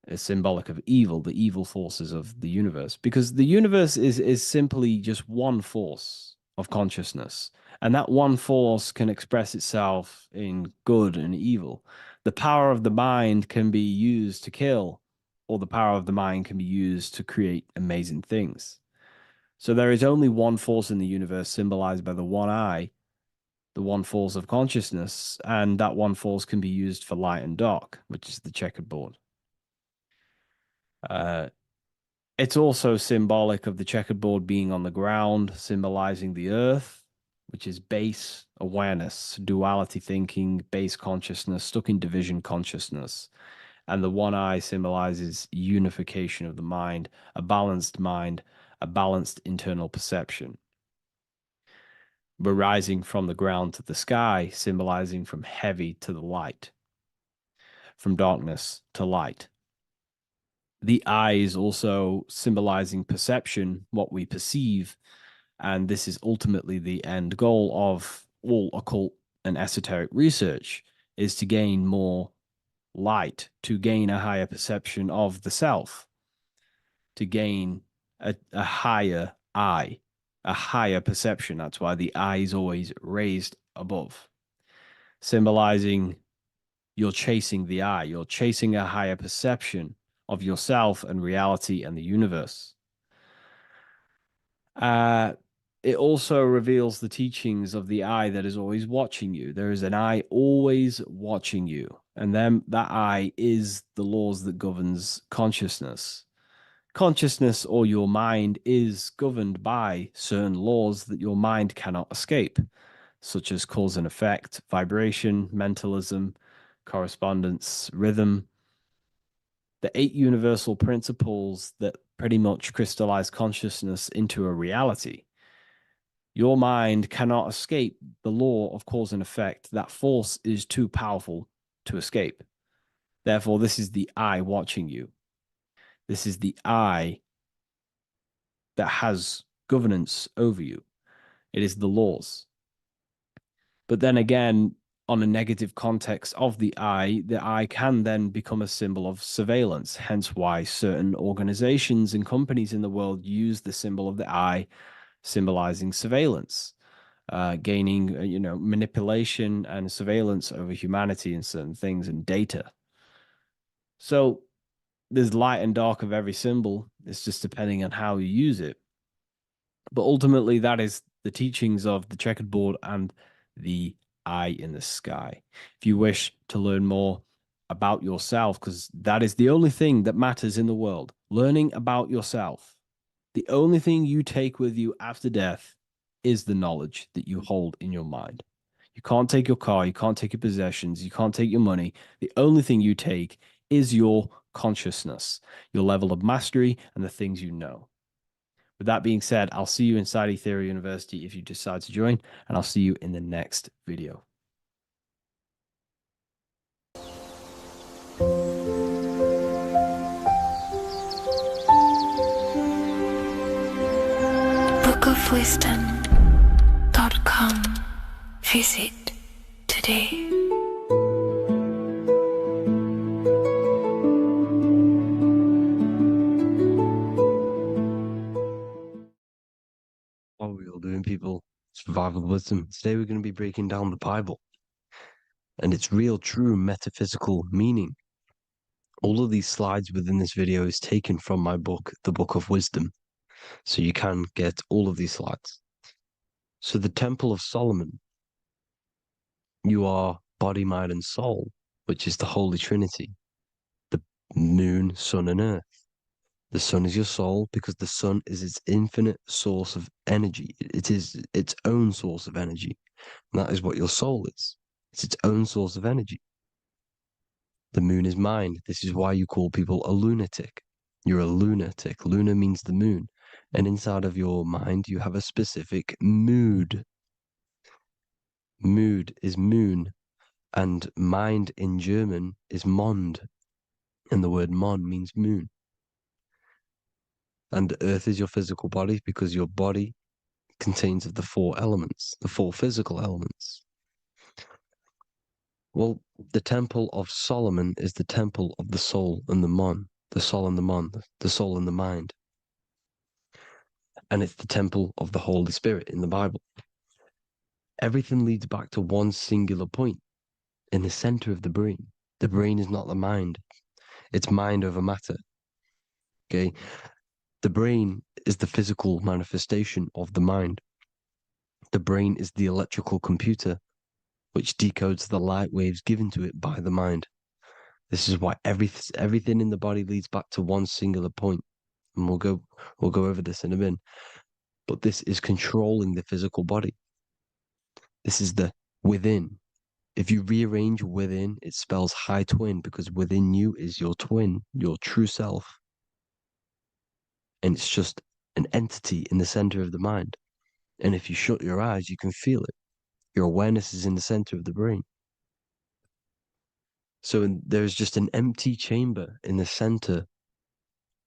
Is symbolic of evil, the evil forces of the universe, because the universe is simply just one force of consciousness, and that one force can express itself in good and evil. The power of the mind can be used to kill, or the power of the mind can be used to create amazing things. So there is only one force in the universe, symbolized by the one eye, the one force of consciousness, and that one force can be used for light and dark, which is the checkered board. Uh, it's also symbolic of the checkered board being on the ground, symbolizing the earth, which is base awareness, duality thinking, base consciousness, stuck in division consciousness. And the one eye symbolizes unification of the mind, a balanced mind, a balanced internal perception. We're rising from the ground to the sky, symbolizing from heavy to the light, from darkness to light. The eye is also symbolizing perception, what we perceive. And this is ultimately the end goal of all occult and esoteric research, is to gain more light, to gain a higher perception of the self, to gain a higher eye, a higher perception. That's why the eye is always raised above, symbolizing you're chasing the eye, you're chasing a higher perception of yourself and reality and the universe. It also reveals the teachings of the eye that is always watching you. There is an eye always watching you. And then that I is the laws that governs consciousness. Consciousness or your mind is governed by certain laws that your mind cannot escape, such as cause and effect, vibration, mentalism, correspondence, rhythm. The 8 universal principles that pretty much crystallize consciousness into a reality. Your mind cannot escape the law of cause and effect. That force is too powerful to escape. Therefore, this is the I watching you. This is the I that has governance over you. It is the laws. But then again, on a negative context of the I can then become a symbol of surveillance. Hence why certain organizations and companies in the world use the symbol of the I, symbolizing surveillance, gaining, manipulation and surveillance over humanity and certain things and data. So there's light and dark of every symbol. It's just depending on how you use it. But ultimately, that is the teachings of the checkered board and the eye in the sky. If you wish to learn more about yourself, because that is the only thing that matters in the world, learning about yourself. The only thing you take with you after death is the knowledge that you hold in your mind. You can't take your car, you can't take your possessions, you can't take your money. The only thing you take is your consciousness, your level of mastery, and the things you know. With that being said, I'll see you inside Ethereum University if you decide to join, and I'll see you in the next video. bookofwisdom.com. Visit today. What are we all doing, people? Survival wisdom. Today we're going to be breaking down the Bible and its real, true metaphysical meaning. All of these slides within this video is taken from my book, The Book of Wisdom. So you can get all of these slides. So the Temple of Solomon, you are body, mind, and soul, which is the Holy Trinity. The moon, sun, and earth. The sun is your soul because the sun is its infinite source of energy. It is its own source of energy. And that is what your soul is. It's its own source of energy. The moon is mind. This is why you call people a lunatic. You're a lunatic. Luna means the moon. And inside of your mind, you have a specific mood. Mood is moon. And mind in German is Mond. And the word Mon means moon. And earth is your physical body because your body contains of the 4 elements, the 4 physical elements. Well, the Temple of Solomon is the temple of the soul and the Mon, the soul and the Mon, the soul and the mind. And it's the temple of the Holy Spirit in the Bible. Everything leads back to one singular point in the center of the brain. The brain is not the mind. It's mind over matter. Okay? The brain is the physical manifestation of the mind. The brain is the electrical computer which decodes the light waves given to it by the mind. This is why everything in the body leads back to one singular point. And we'll go over this in a minute. But this is controlling the physical body. This is the within. If you rearrange within, it spells high twin because within you is your twin, your true self. And it's just an entity in the center of the mind. And if you shut your eyes, you can feel it. Your awareness is in the center of the brain. So there's just an empty chamber in the center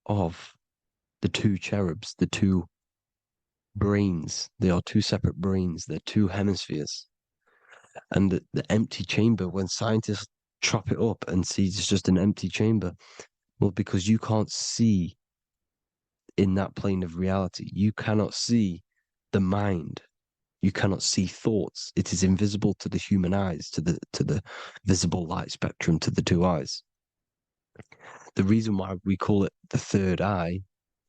of the 2 cherubs, the 2 brains. They are 2 separate brains. They're 2 hemispheres. And the empty chamber, when scientists chop it up and see it's just an empty chamber, well, because you can't see in that plane of reality. You cannot see the mind. You cannot see thoughts. It is invisible to the human eyes, to the visible light spectrum, to the 2 eyes. The reason why we call it the 3rd eye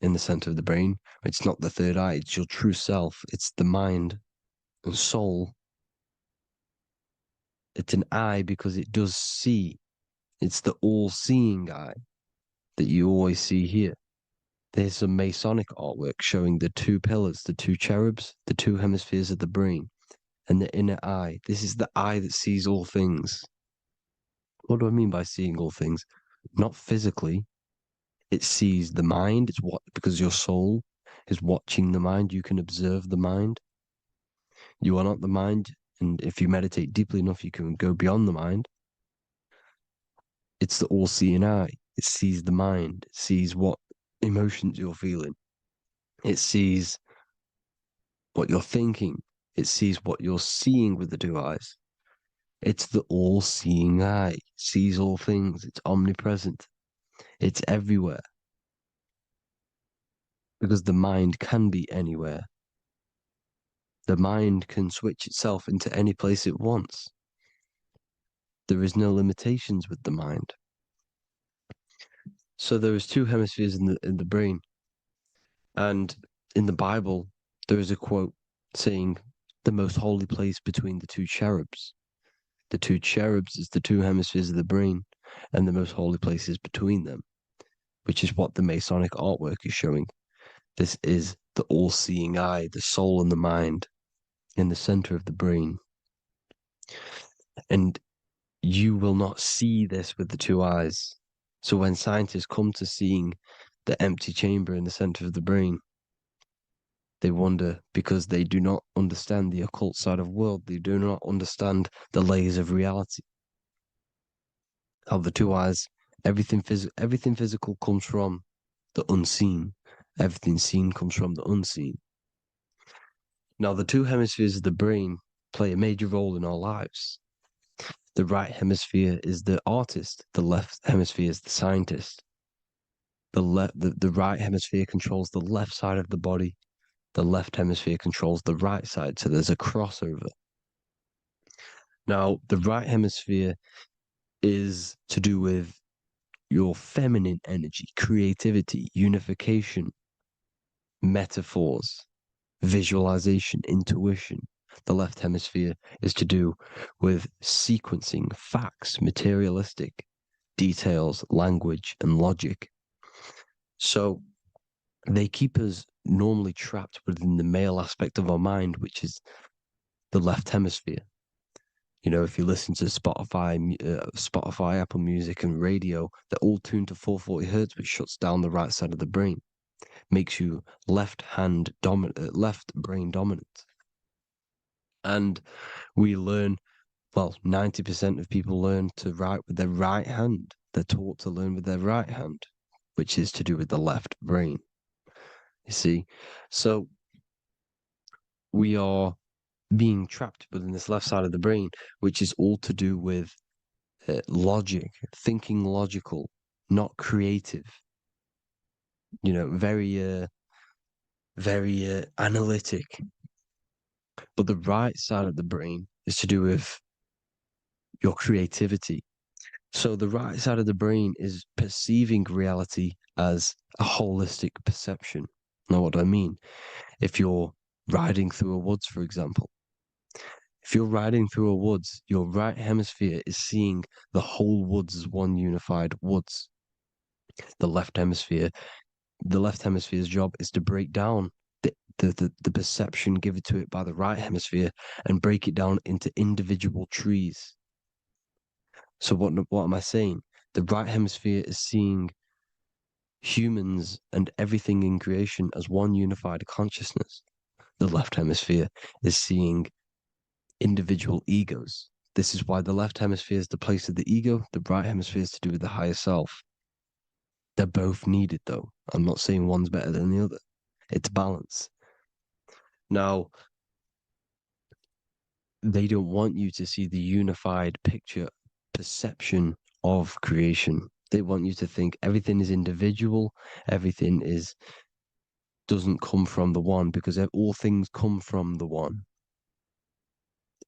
in the center of the brain, it's not the 3rd eye, it's your true self. It's the mind and soul. It's an eye because it does see It's the all-seeing eye that you always see here. There's some Masonic artwork showing the two pillars, the two cherubs, the two hemispheres of the brain, and the inner eye. This is the eye that sees all things. What do I mean by seeing all things? Not physically. It sees the mind. It's what, because your soul is watching the mind. You can observe the mind. You are not the mind, and if you meditate deeply enough, you can go beyond the mind. It's the all-seeing eye. It sees the mind. It sees what emotions you're feeling. It sees what you're thinking. It sees what you're seeing with the two eyes. It's the all-seeing eye. It sees all things. It's omnipresent. It's everywhere. Because the mind can be anywhere. The mind can switch itself into any place it wants. There is no limitations with the mind. So there is two hemispheres in the brain. And in the Bible, there is a quote saying, the most holy place between the two cherubs. The two cherubs is the two hemispheres of the brain, and the most holy place is between them, which is what the Masonic artwork is showing. This is the all-seeing eye, the soul and the mind, in the center of the brain. And you will not see this with the two eyes. So when scientists come to seeing the empty chamber in the center of the brain, they wonder because they do not understand the occult side of the world. They do not understand the layers of reality. How the two eyes, everything physical comes from the unseen. Everything seen comes from the unseen. Now, the two hemispheres of the brain play a major role in our lives. The right hemisphere is the artist. The left hemisphere is the scientist. The right hemisphere controls the left side of the body. The left hemisphere controls the right side. So there's a crossover. Now, the right hemisphere is to do with your feminine energy, creativity, unification, metaphors, visualization, intuition. The left hemisphere is to do with sequencing, facts, materialistic details, language, and logic. So they keep us normally trapped within the male aspect of our mind, which is the left hemisphere. You know, if you listen to Spotify, Apple Music, and radio, they're all tuned to 440 hertz, which shuts down the right side of the brain, makes you left brain dominant. And we learn, well, 90% of people learn to write with their right hand. They're taught to learn with their right hand, which is to do with the left brain. You see, so we are being trapped within this left side of the brain, which is all to do with logic, thinking logical, not creative. You know, very analytic. But the right side of the brain is to do with your creativity. So the right side of the brain is perceiving reality as a holistic perception. Now, what do I mean? If you're riding through a woods, for example, if you're riding through a woods, your right hemisphere is seeing the whole woods as one unified woods. The left hemisphere's job is to break down the perception given to it by the right hemisphere and break it down into individual trees. So what am I saying? The right hemisphere is seeing humans and everything in creation as one unified consciousness. The left hemisphere is seeing individual egos. This is why the left hemisphere is the place of the ego, the right hemisphere is to do with the higher self. They're both needed, though. I'm not saying one's better than the other. It's balance. Now, they don't want you to see the unified picture, perception of creation. They want you to think everything is individual, everything doesn't come from the one, because all things come from the one.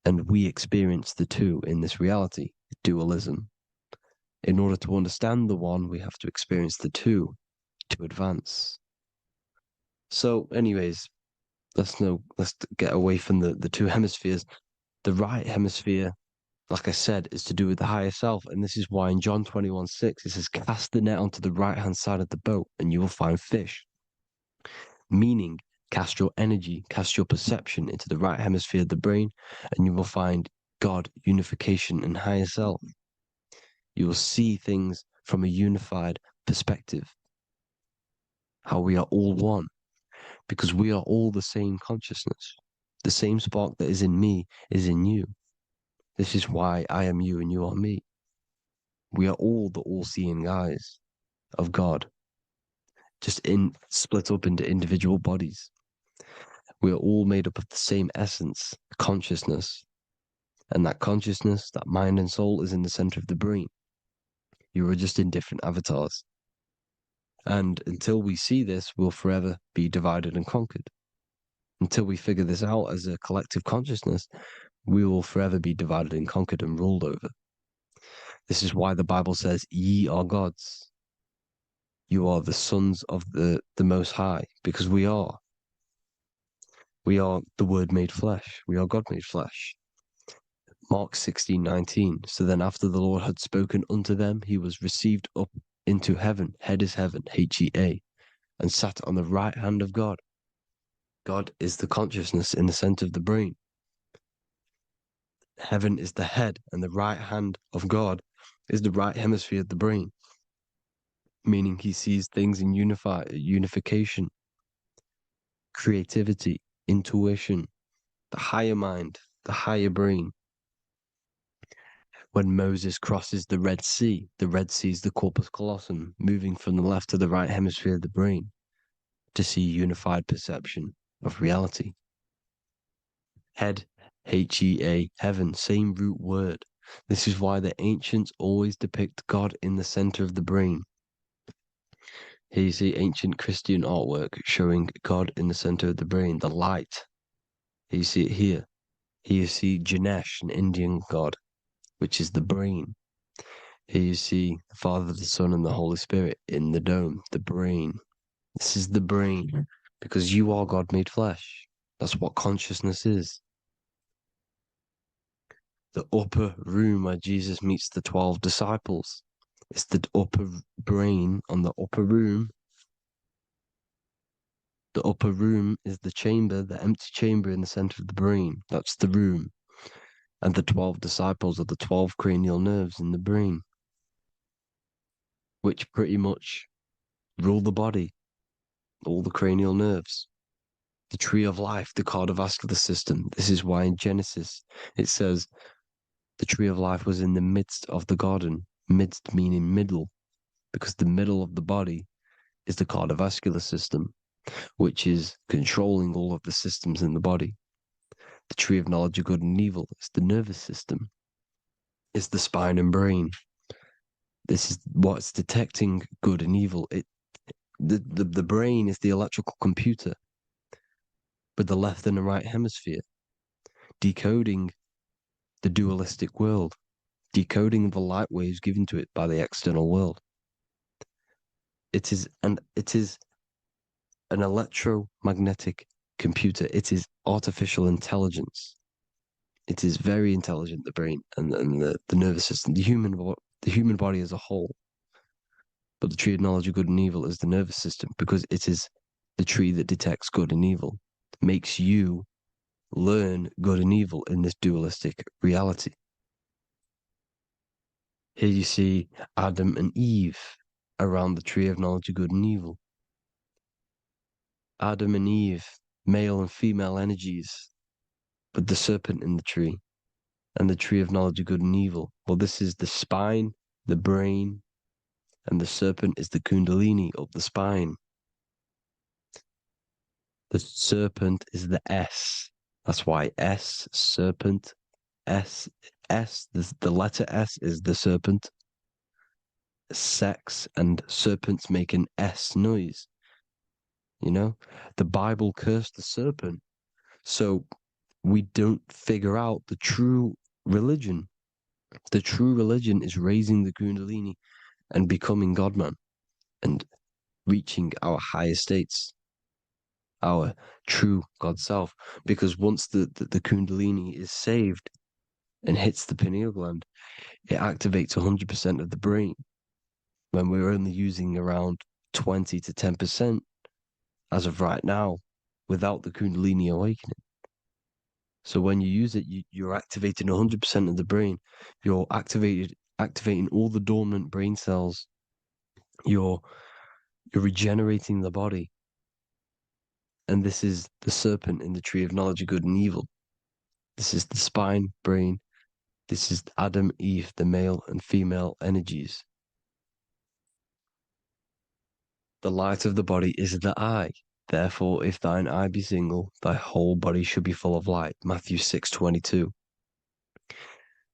And we experience the two in this reality, dualism. In order to understand the one, we have to experience the two to advance. So, anyways, let's get away from the two hemispheres. The right hemisphere like I said, is to do with the higher self. And this is why in John 21:6, it says, cast the net onto the right-hand side of the boat and you will find fish. Meaning, cast your energy, cast your perception into the right hemisphere of the brain, and you will find God, unification, and higher self. You will see things from a unified perspective. How we are all one, because we are all the same consciousness. The same spark that is in me is in you. This is why I am you and you are me. We are all the all-seeing eyes of God, just split up into individual bodies. We are all made up of the same essence, consciousness. And that consciousness, that mind and soul, is in the center of the brain. You are just in different avatars. And until we see this, we'll forever be divided and conquered. Until we figure this out as a collective consciousness, we will forever be divided and conquered and ruled over. This is why the Bible says, ye are gods. You are the sons of the Most High, because we are. We are the Word made flesh. We are God made flesh. Mark 16:19. So then after the Lord had spoken unto them, he was received up into heaven. Head is heaven, H-E-A, and sat on the right hand of God. God is the consciousness in the center of the brain. Heaven is the head, and the right hand of God is the right hemisphere of the brain, meaning he sees things in unification, creativity, intuition, the higher mind, the higher brain. When Moses crosses the Red Sea is the corpus callosum, moving from the left to the right hemisphere of the brain to see unified perception of reality. Head, H-E-A, heaven, same root word. This is why the ancients always depict God in the center of the brain. Here you see ancient Christian artwork showing God in the center of the brain, the light. Here you see it here. Here you see Ganesh, an Indian god, which is the brain. Here you see the Father, the Son, and the Holy Spirit in the dome, the brain. This is the brain, because you are God made flesh. That's what consciousness is. The upper room where Jesus meets the 12 disciples. It's the upper brain on the upper room. The upper room is the chamber, the empty chamber in the center of the brain. That's the room. And the 12 disciples are the 12 cranial nerves in the brain, which pretty much rule the body, all the cranial nerves. The tree of life, the cardiovascular system. This is why in Genesis it says the tree of life was in the midst of the garden. Midst meaning middle, because the middle of the body is the cardiovascular system, which is controlling all of the systems in the body. The tree of knowledge of good and evil is the nervous system. It's the spine and brain. This is what's detecting good and evil. The brain is the electrical computer with the left and the right hemisphere, decoding the dualistic world, decoding the light waves given to it by the external world. It is an electromagnetic computer. It is artificial intelligence. It is very intelligent, the brain and the nervous system, the human body as a whole. But the tree of knowledge of good and evil is the nervous system, because it is the tree that detects good and evil, makes you learn good and evil in this dualistic reality. Here you see Adam and Eve around the tree of knowledge of good and evil. Adam and Eve, male and female energies, but the serpent in the tree, and the tree of knowledge of good and evil. Well, this is the spine, the brain, and the serpent is the kundalini of the spine. The serpent is the S. That's why S, serpent, S, the letter S is the serpent. Sex and serpents make an S noise. You know, the Bible cursed the serpent. So we don't figure out the true religion. The true religion is raising the kundalini and becoming God-man and reaching our higher states, our true God self. Because once the kundalini is saved, and hits the pineal gland, it activates 100% of the brain when we're only using around 20 to 10% as of right now without the Kundalini awakening. So when you use it, you're activating 100% of the brain. You're activating all the dormant brain cells. You're regenerating the body. And this is the serpent in the tree of knowledge of good and evil. This is the spine, brain. This is Adam, Eve, the male and female energies. The light of the body is the eye. Therefore, if thine eye be single, thy whole body should be full of light. Matthew 6:22.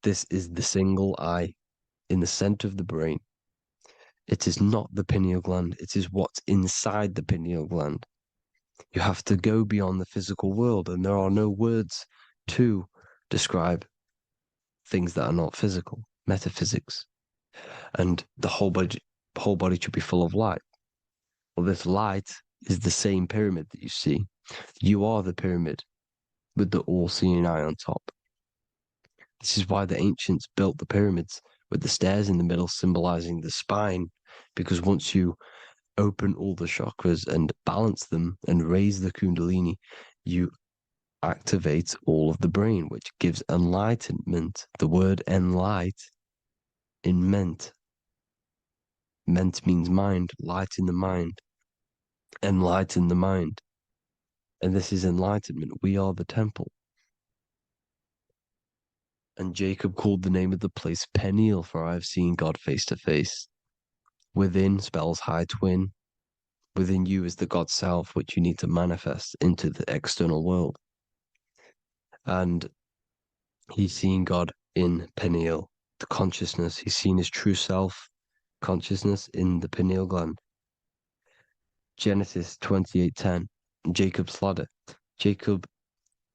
This is the single eye in the center of the brain. It is not the pineal gland. It is what's inside the pineal gland. You have to go beyond the physical world, and there are no words to describe things that are not physical, metaphysics. And the whole body should be full of light. Well, this light is the same pyramid that you see. You are the pyramid with the all-seeing eye on top. This is why the ancients built the pyramids with the stairs in the middle symbolizing the spine, because once you open all the chakras and balance them and raise the Kundalini, you activate all of the brain, which gives enlightenment. The word enlight in ment. Ment means mind, light in the mind. Enlighten the mind. And this is enlightenment. We are the temple. And Jacob called the name of the place Peniel, for I have seen God face to face. Within spells high twin. Within you is the God self, which you need to manifest into the external world. And he's seen God in Peniel, the consciousness. He's seen his true self, consciousness in the pineal gland. Genesis 28:10, Jacob's ladder. Jacob,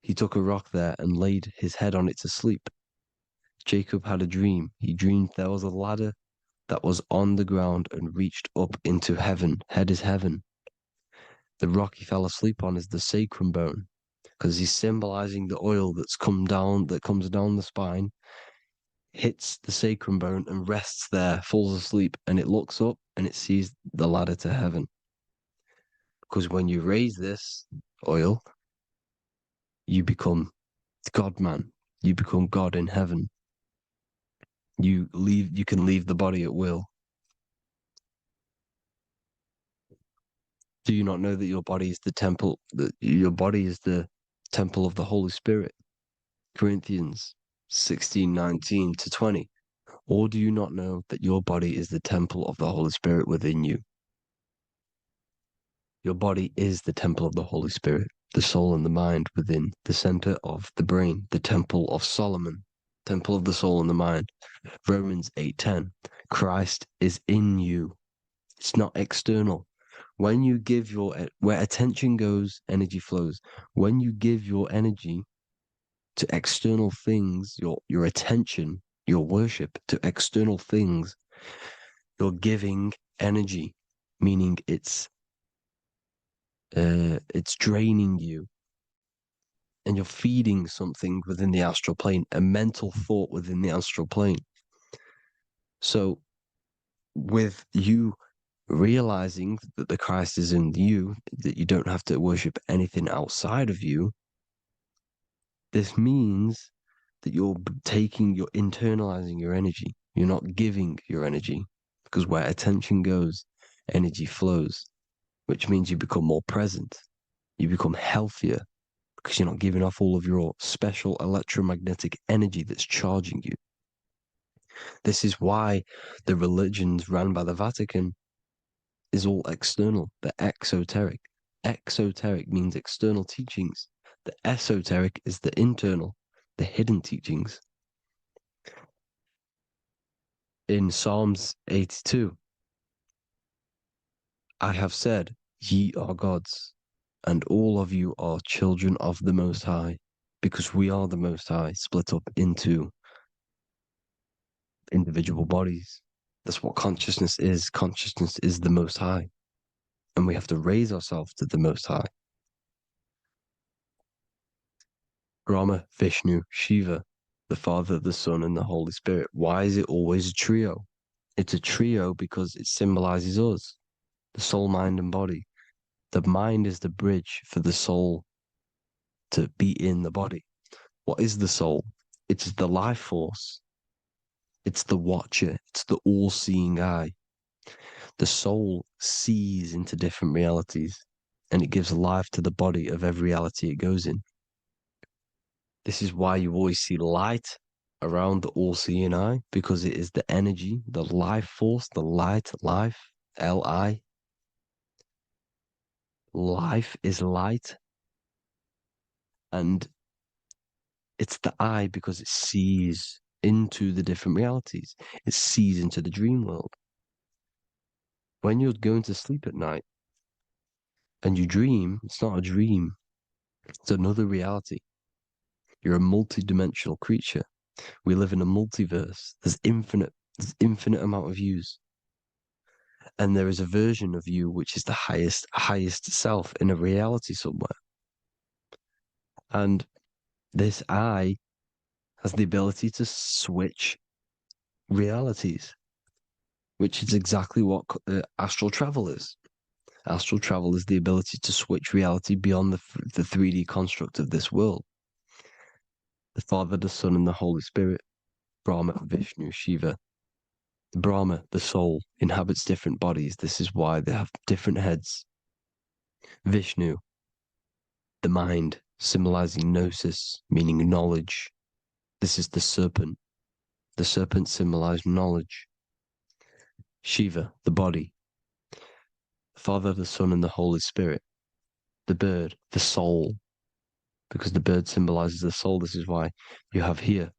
he took a rock there and laid his head on it to sleep. Jacob had a dream. He dreamed there was a ladder that was on the ground and reached up into heaven. Head is heaven. The rock he fell asleep on is the sacrum bone, because he's symbolizing the oil that comes down the spine, hits the sacrum bone and rests there, falls asleep, and it looks up and it sees the ladder to heaven. Because when you raise this oil, you become God-man. You become God in heaven. You can leave the body at will. Do you not know that your body is the temple, that your body is the temple of the Holy Spirit? Corinthians 16:19-20. Or do you not know that your body is the temple of the Holy Spirit within you? Your body is the temple of the Holy Spirit, the soul and the mind within the center of the brain, the temple of Solomon, temple of the soul and the mind. Romans 8:10. Christ is in you. It's not external. When you give where attention goes, energy flows. When you give your energy to external things, your attention, your worship to external things, you're giving energy, meaning it's draining you, and you're feeding something within the astral plane, a mental thought within the astral plane. So with you realizing that the Christ is in you, that you don't have to worship anything outside of you, this means that you're internalizing your energy. You're not giving your energy, because where attention goes, energy flows, which means you become more present. You become healthier, because you're not giving off all of your special electromagnetic energy that's charging you. This is why the religions run by the Vatican is all external. They're exoteric. Exoteric means external teachings. The esoteric is the internal, the hidden teachings. In Psalms 82, I have said, ye are gods, and all of you are children of the Most High, because we are the Most High, split up into individual bodies. That's what consciousness is. Consciousness is the Most High. And we have to raise ourselves to the Most High. Brahma, Vishnu, Shiva, the Father, the Son, and the Holy Spirit. Why is it always a trio? It's a trio because it symbolizes us, the soul, mind, and body. The mind is the bridge for the soul to be in the body. What is the soul? It's the life force. It's the watcher. It's the all-seeing eye. The soul sees into different realities, and it gives life to the body of every reality it goes in. This is why you always see light around the all-seeing eye, because it is the energy, the life force, the light, life, L-I. Life is light. And it's the eye because it sees into the different realities. It sees into the dream world. When you're going to sleep at night and you dream, it's not a dream. It's another reality. You're a multi-dimensional creature. We live in a multiverse. There's infinite amount of yous. And there is a version of you which is the highest self in a reality somewhere. And this eye has the ability to switch realities, which is exactly what astral travel is. Astral travel is the ability to switch reality beyond the 3D construct of this world. The Father, the Son, and the Holy Spirit, Brahma, Vishnu, Shiva. Brahma, the soul, inhabits different bodies. This is why they have different heads. Vishnu, the mind, symbolizing gnosis, meaning knowledge. This is the serpent. The serpent symbolized knowledge. Shiva, the body. The Father, the Son, and the Holy Spirit. The bird, the soul, because the bird symbolizes the soul. This is why you have here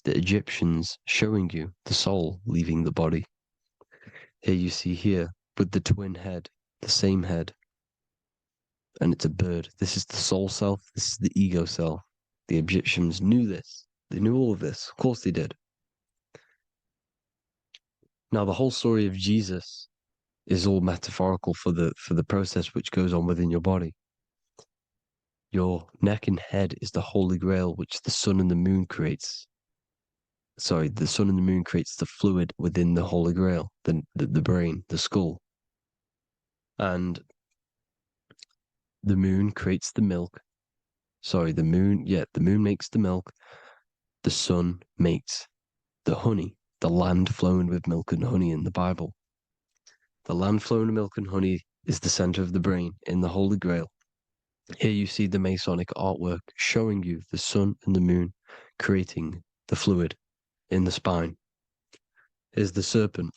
the Egyptians showing you the soul leaving the body. Here you see here with the twin head, the same head, and it's a bird. This is the soul self. This is the ego self. The Egyptians knew this. They knew all of this. Of course they did. Now the whole story of Jesus is all metaphorical for the process which goes on within your body. Your neck and head is the Holy Grail, which the sun and the moon creates. Sorry, the sun and the moon creates the fluid within the Holy Grail, the brain, the skull. And the moon creates the milk. Sorry, the moon makes the milk. The sun makes the honey, the land flowing with milk and honey in the Bible. The land flowing with milk and honey is the center of the brain in the Holy Grail. Here you see the Masonic artwork showing you the sun and the moon creating the fluid in the spine. Here's the serpent.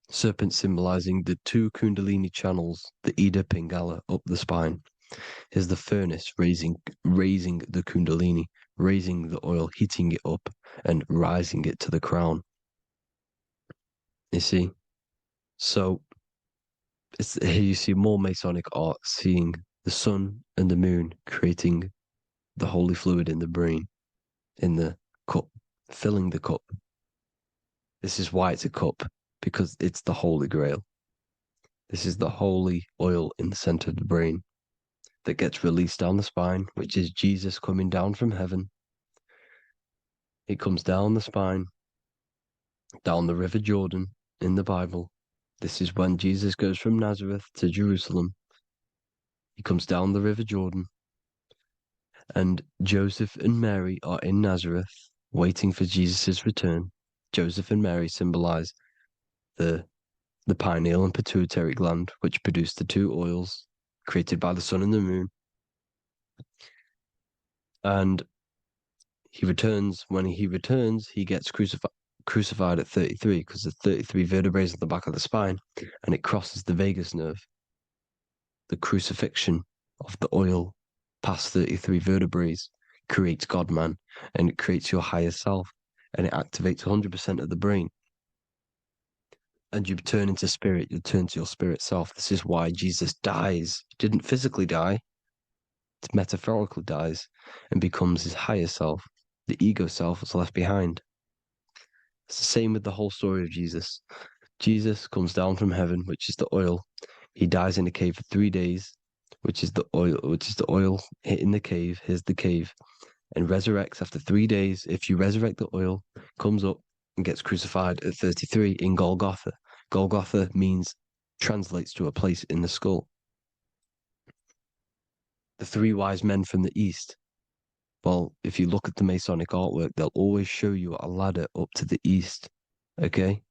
Serpent symbolizing the two Kundalini channels, the Ida Pingala up the spine. Here's the furnace raising the Kundalini, raising the oil, heating it up and rising it to the crown. You see? So here you see more Masonic art, seeing the sun and the moon creating the holy fluid in the brain, in the cup, filling the cup. This is why it's a cup, because it's the Holy Grail. This is the holy oil in the center of the brain that gets released down the spine, which is Jesus coming down from heaven. It comes down the spine, down the River Jordan in the Bible. This is when Jesus goes from Nazareth to Jerusalem. He comes down the River Jordan, and Joseph and Mary are in Nazareth waiting for Jesus' return. Joseph and Mary symbolize the pineal and pituitary gland, which produce the two oils created by the sun and the moon. And he returns. When he returns, he gets crucified at 33, because there's 33 vertebrae at the back of the spine, and it crosses the vagus nerve. The crucifixion of the oil past 33 vertebrae creates God-man, and it creates your higher self, and it activates 100% of the brain. And you turn into spirit, you turn to your spirit self. This is why Jesus dies. He didn't physically die, it's metaphorically dies, and becomes his higher self. The ego self is left behind. It's the same with the whole story of Jesus. Jesus comes down from heaven, which is the oil. He dies in a cave for 3 days, which is the oil hitting the cave. Here's the cave. and resurrects after 3 days. If you resurrect the oil, comes up and gets crucified at 33 in Golgotha. Golgotha translates to a place in the skull. The 3 wise men from the east. Well, if you look at the Masonic artwork, they'll always show you a ladder up to the east. Okay?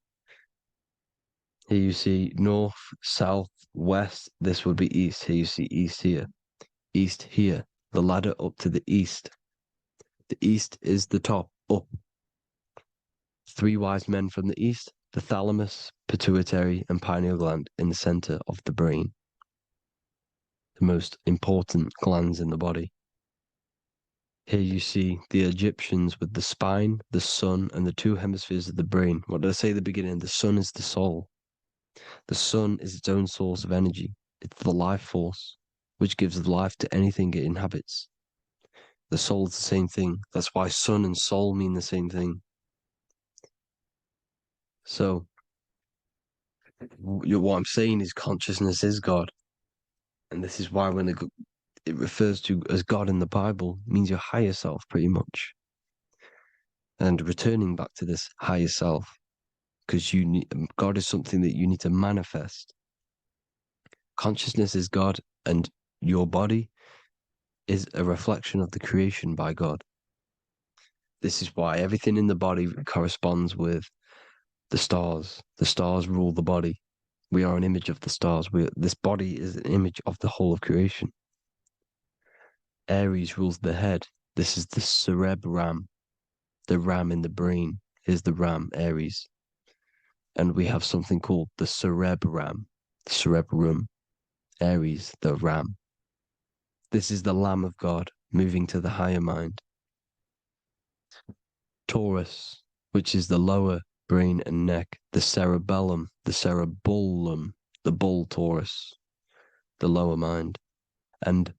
Here you see north, south, west. This would be east. Here you see east here. East here. The ladder up to the east. The east is the top, up. 3 wise men from the east. The thalamus, pituitary, and pineal gland in the center of the brain. The most important glands in the body. Here you see the Egyptians with the spine, the sun, and the 2 hemispheres of the brain. What did I say at the beginning? The sun is the soul. The sun is its own source of energy. It's the life force, which gives life to anything it inhabits. The soul is the same thing. That's why sun and soul mean the same thing. So, what I'm saying is consciousness is God. And this is why when it refers to as God in the Bible, it means your higher self, pretty much. And returning back to this higher self, because God is something that you need to manifest. Consciousness is God, and your body is a reflection of the creation by God. This is why everything in the body corresponds with the stars. The stars rule the body. We are an image of the stars. This body is an image of the whole of creation. Aries rules the head. This is the cerebrum, the ram in the brain. Here's the ram, Aries. And we have something called the cerebrum, Aries, the ram. This is the Lamb of God moving to the higher mind. Taurus, which is the lower brain and neck, the cerebellum, the bull Taurus, the lower mind, and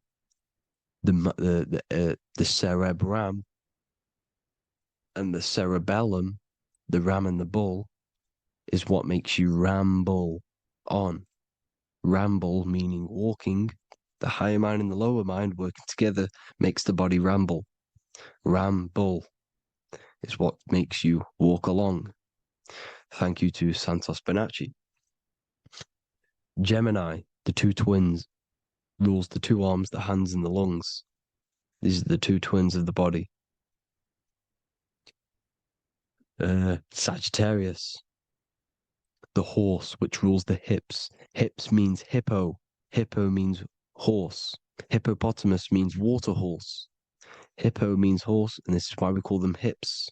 the cerebrum and the cerebellum, the ram and the bull, is what makes you ramble on. Ramble meaning walking. The higher mind and the lower mind working together makes the body ramble. Ramble is what makes you walk along. Thank you to Santos Bonacci. Gemini, the 2 twins, rules the 2 arms, the hands, and the lungs. These are the 2 twins of the body. Sagittarius, the horse, which rules the hips. Hips means hippo. Hippo means horse. Hippopotamus means water horse. Hippo means horse, and this is why we call them hips,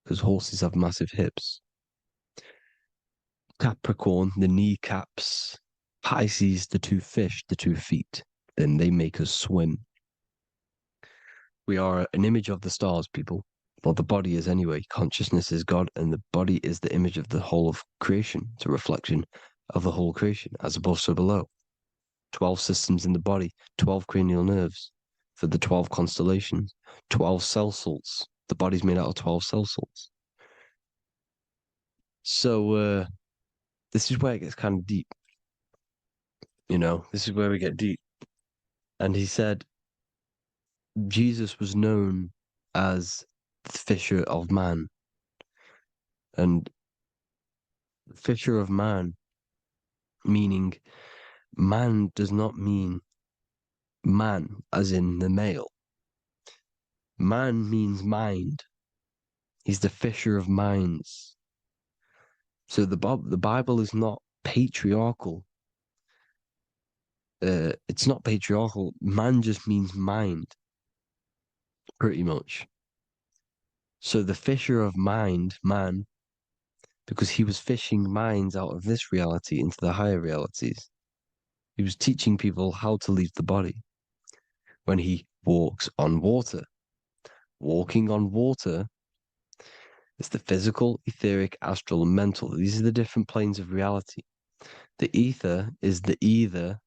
because horses have massive hips. Capricorn, the kneecaps. Pisces, the 2 fish, the 2 feet. Then they make us swim. We are an image of the stars, people. Well, the body is anyway. Consciousness is God, and the body is the image of the whole of creation. It's a reflection of the whole creation, as above, so below. 12 systems in the body, 12 cranial nerves for the 12 constellations, 12 cell salts. The body's made out of 12 cell salts. So, this is where it gets kind of deep. This is where we get deep. And he said, Jesus was known as the fisher of man. And fisher of man, meaning man does not mean man as in the male. Man means mind. He's the fisher of minds. So the Bible is not patriarchal. It's not patriarchal. Man just means mind, pretty much. So the fisher of mind, man, because he was fishing minds out of this reality into the higher realities. He was teaching people how to leave the body when he walks on water. Walking on water is the physical, etheric, astral, and mental. These are the different planes of reality. The ether is the either,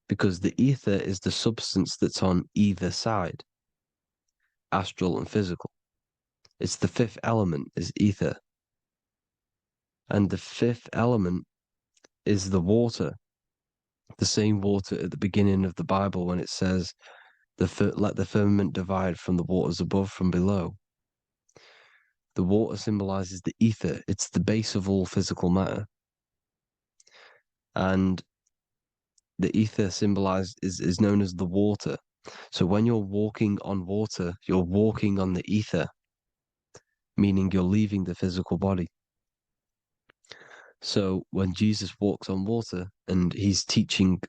because the ether is the substance that's on either side, astral and physical. It's the 5th element, is ether. And the 5th element is the water. The same water at the beginning of the Bible when it says let the firmament divide from the waters above from below. The water symbolizes the ether. It's the base of all physical matter. And the ether is known as the water. So when you're walking on water, you're walking on the ether, meaning you're leaving the physical body. So when Jesus walks on water and he's teaching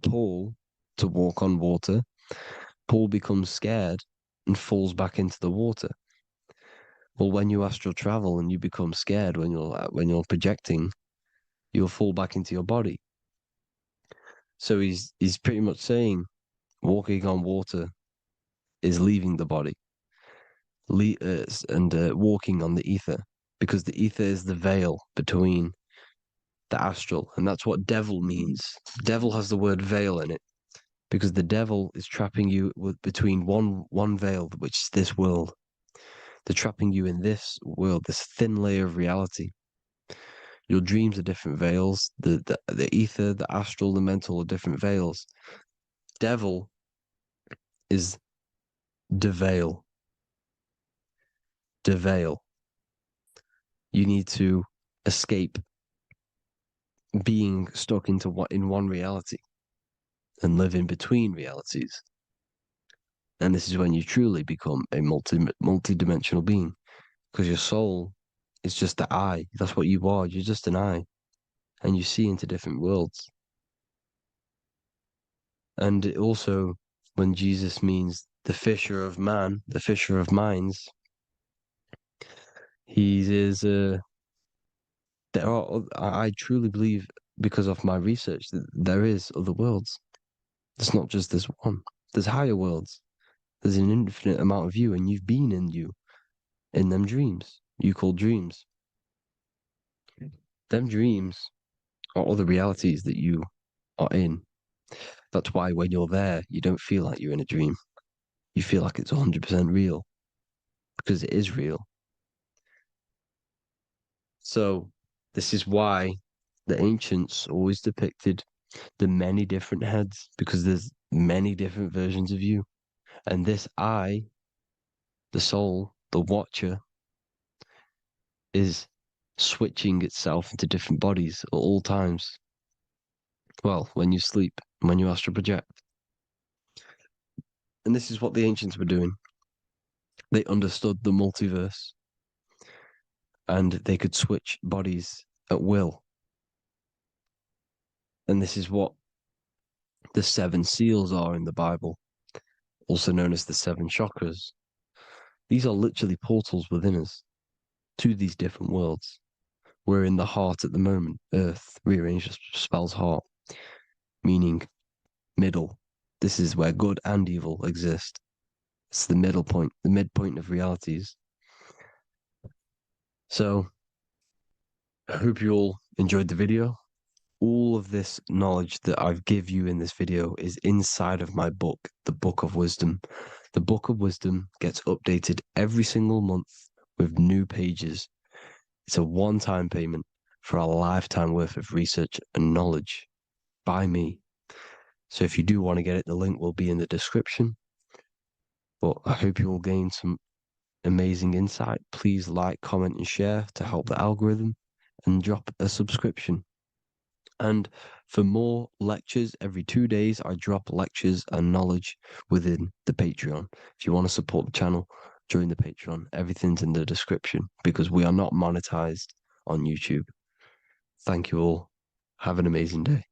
Paul to walk on water, Paul becomes scared and falls back into the water. Well, when you astral travel and you become scared when you're projecting, you'll fall back into your body. So he's pretty much saying walking on water is leaving the body, and walking on the ether, because the ether is the veil between the astral, and that's what devil means. Devil has the word veil in it, because the devil is trapping you between one veil, which is this world. They're trapping you in this world, this thin layer of reality. Your dreams are different veils. The ether, the astral, the mental are different veils. Devil is the veil. The veil. You need to escape being stuck in one reality and live in between realities. And this is when you truly become a multi-dimensional being, because your soul is just the eye. That's what you are. You're just an eye, and you see into different worlds. And it also, when Jesus means the fisher of man, the fisher of minds, he is. I truly believe, because of my research, that there is other worlds. It's not just this one. There's higher worlds. There's an infinite amount of you, and you've been in them dreams you call dreams. Them dreams are other realities that you are in. That's why when you're there, you don't feel like you're in a dream. You feel like it's 100% real, because it is real. So this is why the ancients always depicted the many different heads, because there's many different versions of you. And this I, the soul, the watcher, is switching itself into different bodies at all times. Well, when you sleep, when you astral project. And this is what the ancients were doing. They understood the multiverse, and they could switch bodies at will. And this is what the 7 seals are in the Bible, also known as the 7 chakras. These are literally portals within us to these different worlds. We're in the heart at the moment. Earth, rearranged, spells heart, meaning middle. This is where good and evil exist. It's the middle point, the midpoint of realities. So, I hope you all enjoyed the video. All of this knowledge that I've give you in this video is inside of my book, the Book of Wisdom. The Book of Wisdom gets updated every single month with new pages. It's a one-time payment for a lifetime worth of research and knowledge by me. So if you do want to get it, the link will be in the description. But I hope you will gain some amazing insight. Please like, comment, and share to help the algorithm, and drop a subscription. And for more lectures, every 2 days, I drop lectures and knowledge within the Patreon. If you want to support the channel, join the Patreon. Everything's in the description, because we are not monetized on YouTube. Thank you all. Have an amazing day.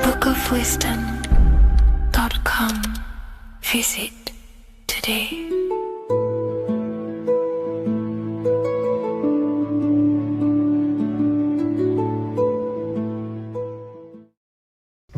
bookofwisdom.com. Visit today.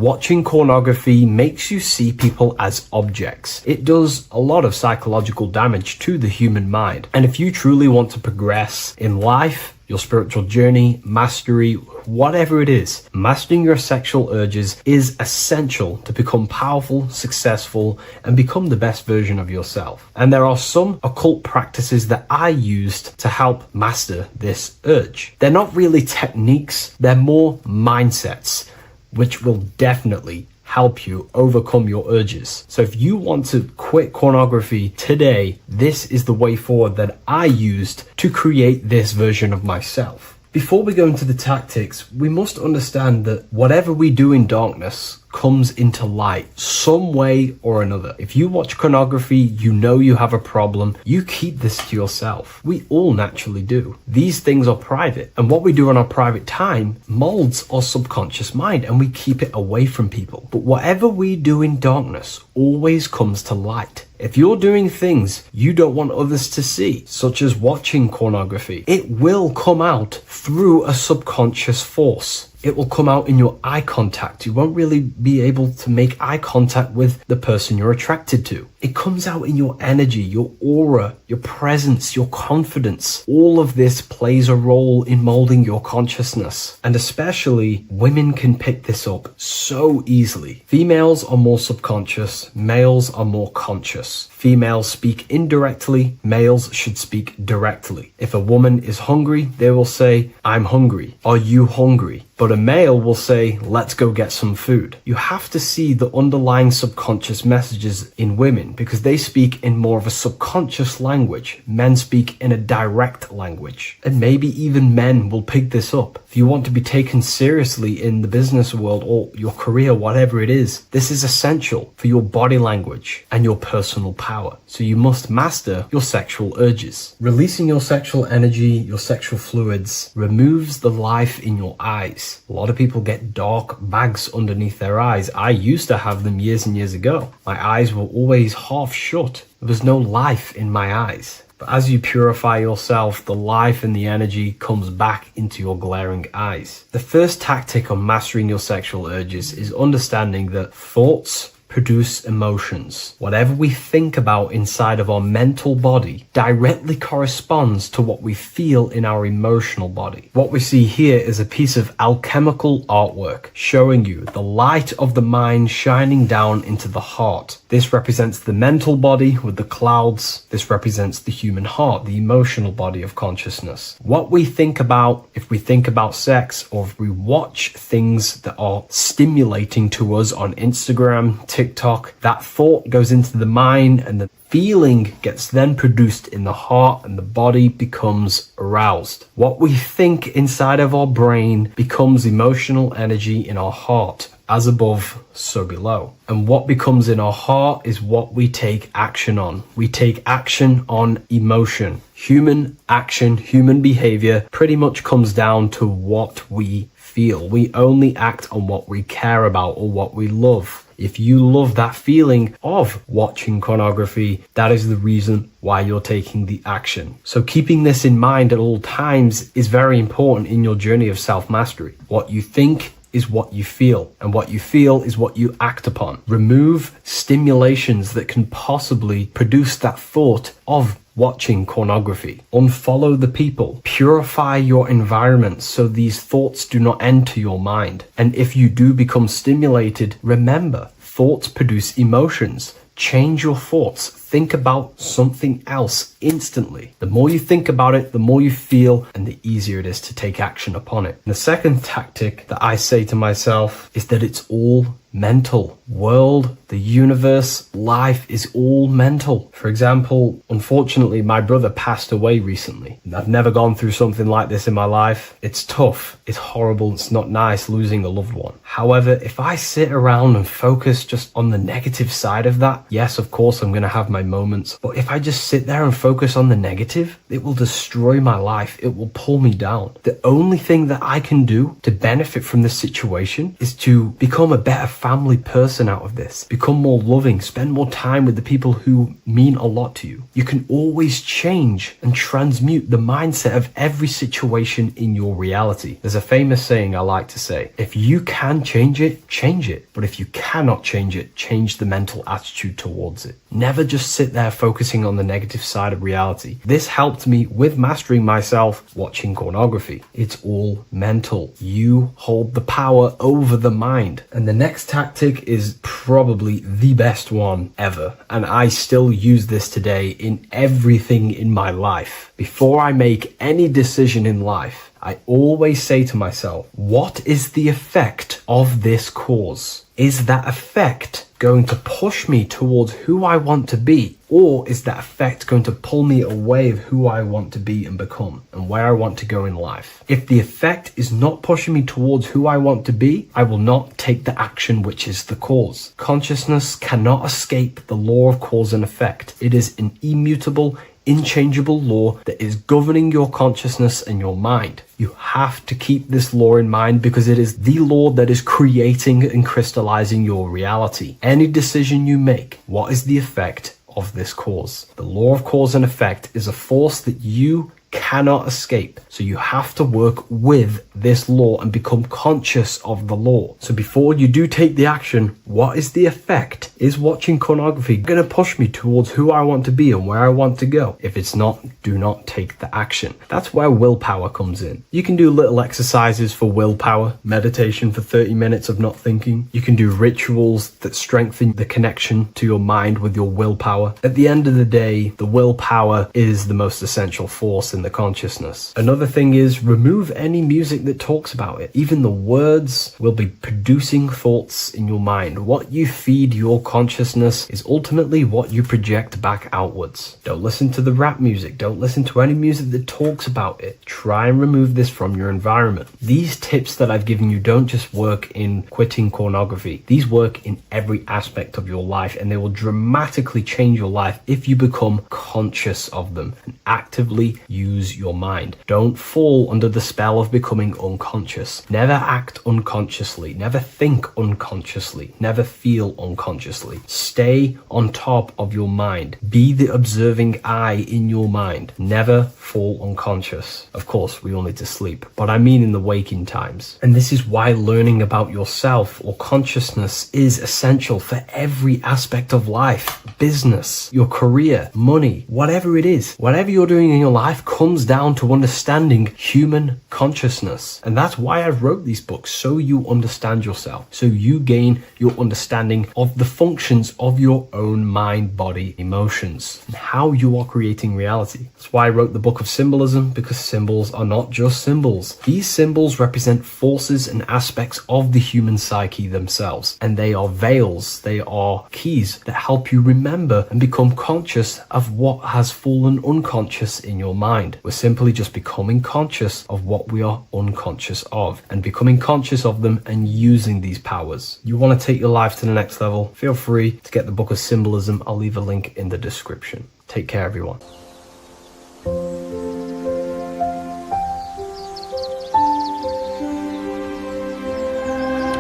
Watching pornography makes you see people as objects. It does a lot of psychological damage to the human mind. And if you truly want to progress in life, your spiritual journey, mastery, whatever it is, mastering your sexual urges is essential to become powerful, successful, and become the best version of yourself. And there are some occult practices that I used to help master this urge. They're not really techniques, they're more mindsets, which will definitely help you overcome your urges. So if you want to quit pornography today, this is the way forward that I used to create this version of myself. Before we go into the tactics, we must understand that whatever we do in darkness comes into light some way or another. If you watch pornography, you know you have a problem, you keep this to yourself. We all naturally do. These things are private, and what we do in our private time molds our subconscious mind, and we keep it away from people. But whatever we do in darkness always comes to light. If you're doing things you don't want others to see, such as watching pornography, it will come out through a subconscious force. It will come out in your eye contact. You won't really be able to make eye contact with the person you're attracted to. It comes out in your energy, your aura, your presence, your confidence. All of this plays a role in molding your consciousness. And especially women can pick this up so easily. Females are more subconscious, males are more conscious. Females speak indirectly, males should speak directly. If a woman is hungry, they will say, "I'm hungry." "Are you hungry?" But a male will say, "Let's go get some food." You have to see the underlying subconscious messages in women because they speak in more of a subconscious language. Men speak in a direct language. And maybe even men will pick this up. If you want to be taken seriously in the business world or your career, whatever it is, this is essential for your body language and your personal power. So you must master your sexual urges. Releasing your sexual energy, your sexual fluids, removes the life in your eyes. A lot of people get dark bags underneath their eyes. I used to have them years and years ago. My eyes were always half shut. There was no life in my eyes. But as you purify yourself, the life and the energy comes back into your glaring eyes. The first tactic on mastering your sexual urges is understanding that thoughts produce emotions. Whatever we think about inside of our mental body directly corresponds to what we feel in our emotional body. What we see here is a piece of alchemical artwork showing you the light of the mind shining down into the heart. This represents the mental body with the clouds. This represents the human heart, the emotional body of consciousness. What we think about, if we think about sex, or if we watch things that are stimulating to us on Instagram, TikTok, that thought goes into the mind and the feeling gets then produced in the heart and the body becomes aroused. What we think inside of our brain becomes emotional energy in our heart. As above, so below. And what becomes in our heart is what we take action on. We take action on emotion. Human action, human behavior pretty much comes down to what we feel. We only act on what we care about or what we love. If you love that feeling of watching pornography, that is the reason why you're taking the action. So keeping this in mind at all times is very important in your journey of self-mastery. What you think is what you feel, and what you feel is what you act upon. Remove stimulations that can possibly produce that thought of watching pornography. Unfollow the people. Purify your environment so these thoughts do not enter your mind. And if you do become stimulated, remember, thoughts produce emotions. Change your thoughts. Think about something else instantly. The more you think about it, the more you feel, and the easier it is to take action upon it. And the second tactic that I say to myself is that it's all mental. World, the universe, life is all mental. For example, unfortunately, my brother passed away recently. I've never gone through something like this in my life. It's tough. It's horrible. It's not nice losing a loved one. However, if I sit around and focus just on the negative side of that, yes, of course, I'm going to have my my moments. But if I just sit there and focus on the negative, it will destroy my life. It will pull me down. The only thing that I can do to benefit from this situation is to become a better family person out of this, become more loving, spend more time with the people who mean a lot to you. You can always change and transmute the mindset of every situation in your reality. There's a famous saying I like to say, if you can change it, change it. But if you cannot change it, change the mental attitude towards it. Never just sit there focusing on the negative side of reality. This helped me with mastering myself watching pornography. It's all mental. You hold the power over the mind. And the next tactic is probably the best one ever. And I still use this today in everything in my life. Before I make any decision in life, I always say to myself, what is the effect of this cause? Is that effect going to push me towards who I want to be? Or is that effect going to pull me away of who I want to be and become and where I want to go in life? If the effect is not pushing me towards who I want to be, I will not take the action which is the cause. Consciousness cannot escape the law of cause and effect. It is an immutable, inchangeable law that is governing your consciousness and your mind. You have to keep this law in mind because it is the law that is creating and crystallizing your reality. Any decision you make, what is the effect of this cause? The law of cause and effect is a force that you cannot escape. So you have to work with this law and become conscious of the law. So before you do take the action, what is the effect? Is watching pornography going to push me towards who I want to be and where I want to go? If it's not, do not take the action. That's where willpower comes in. You can do little exercises for willpower, meditation for 30 minutes of not thinking. You can do rituals that strengthen the connection to your mind with your willpower. At the end of the day, the willpower is the most essential force in the consciousness. Another thing is remove any music that talks about it. Even the words will be producing thoughts in your mind. What you feed your consciousness is ultimately what you project back outwards. Don't listen to the rap music. Don't listen to any music that talks about it. Try and remove this from your environment. These tips that I've given you don't just work in quitting pornography. These work in every aspect of your life, and they will dramatically change your life if you become conscious of them and actively use your mind. Don't fall under the spell of becoming unconscious. Never act unconsciously. Never think unconsciously. Never feel unconsciously. Stay on top of your mind. Be the observing eye in your mind. Never fall unconscious. Of course, we all need to sleep, but I mean in the waking times. And this is why learning about yourself or consciousness is essential for every aspect of life. Business, your career, money, whatever it is. Whatever you're doing in your life comes down to understanding human consciousness. And that's why I wrote these books, so you understand yourself, so you gain your understanding of the functions of your own mind, body, emotions, and how you are creating reality. That's why I wrote the book of symbolism, because symbols are not just symbols. These symbols represent forces and aspects of the human psyche themselves, and they are veils, they are keys that help you remember and become conscious of what has fallen unconscious in your mind. We're simply just becoming conscious of what we are unconscious of and becoming conscious of them and using these powers. You want to take your life to the next level? Feel free to get the book of symbolism. I'll leave a link in the description. Take care, everyone.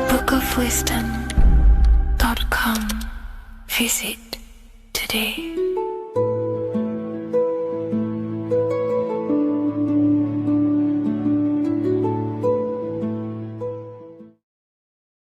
bookofwisdom.com. Visit today.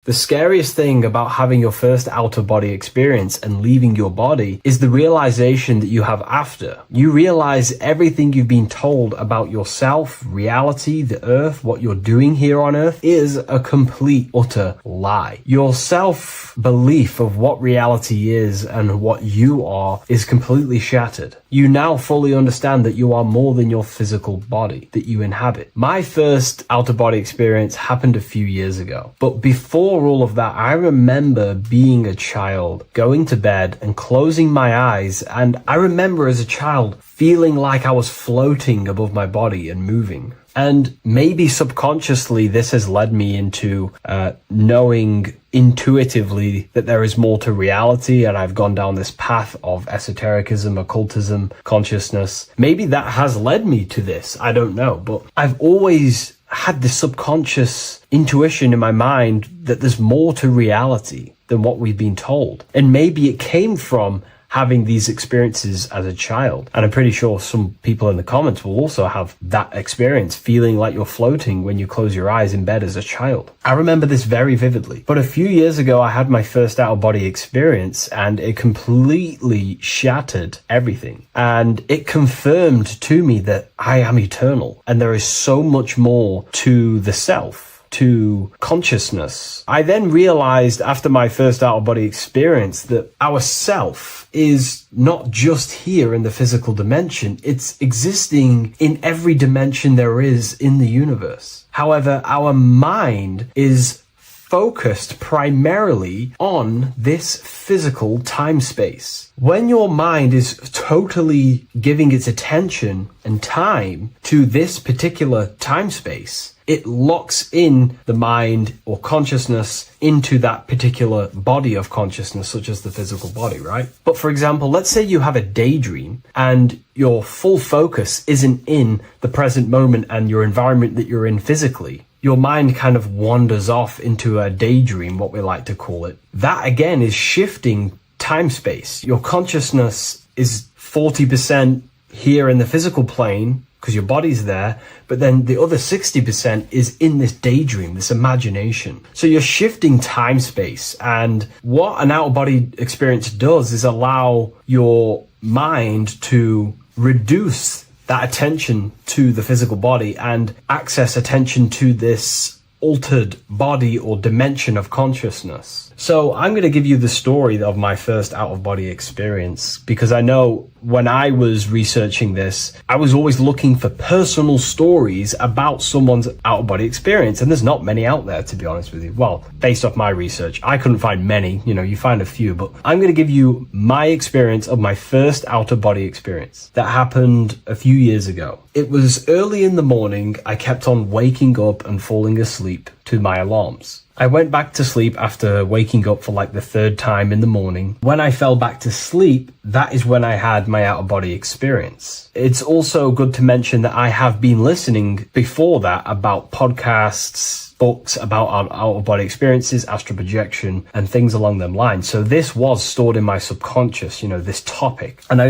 The scariest thing about having your first out-of-body experience and leaving your body is the realization that you have after. You realize everything you've been told about yourself, reality, the earth, what you're doing here on earth is a complete, utter lie. Your self-belief of what reality is and what you are is completely shattered. You now fully understand that you are more than your physical body that you inhabit. My first out-of-body experience happened a few years ago, but before before all of that, I remember being a child, going to bed and closing my eyes. And I remember as a child feeling like I was floating above my body and moving. And maybe subconsciously, this has led me into knowing intuitively that there is more to reality, and I've gone down this path of esotericism, occultism, consciousness. Maybe that has led me to this, I don't know, but I've always had this subconscious intuition in my mind that there's more to reality than what we've been told. And maybe it came from having these experiences as a child. And I'm pretty sure some people in the comments will also have that experience, feeling like you're floating when you close your eyes in bed as a child. I remember this very vividly. But a few years ago, I had my first out-of-body experience, and it completely shattered everything. And it confirmed to me that I am eternal, and there is so much more to the self, to consciousness. I then realized after my first out-of-body experience that our self is not just here in the physical dimension, it's existing in every dimension there is in the universe. However, our mind is focused primarily on this physical time space. When your mind is totally giving its attention and time to this particular time space, it locks in the mind or consciousness into that particular body of consciousness, such as the physical body, right? But for example, let's say you have a daydream and your full focus isn't in the present moment and your environment that you're in physically. Your mind kind of wanders off into a daydream, what we like to call it. That again is shifting time space. Your consciousness is 40% here in the physical plane because your body's there, but then the other 60% is in this daydream, this imagination. So you're shifting time space, and what an out-of-body experience does is allow your mind to reduce that attention to the physical body and access attention to this altered body or dimension of consciousness. So I'm going to give you the story of my first out-of-body experience, because I know when I was researching this, I was always looking for personal stories about someone's out-of-body experience, and there's not many out there, to be honest with you. Well, based off my research, I couldn't find many. You find a few, but I'm going to give you my experience of my first out-of-body experience that happened a few years ago. It was early in the morning. I kept on waking up and falling asleep to my alarms. I went back to sleep after waking up for like the third time in the morning. When I fell back to sleep, that is when I had my out-of-body experience. It's also good to mention that I have been listening before that about podcasts, books about our out-of-body experiences, astral projection, and things along them lines. So this was stored in my subconscious, this topic. And I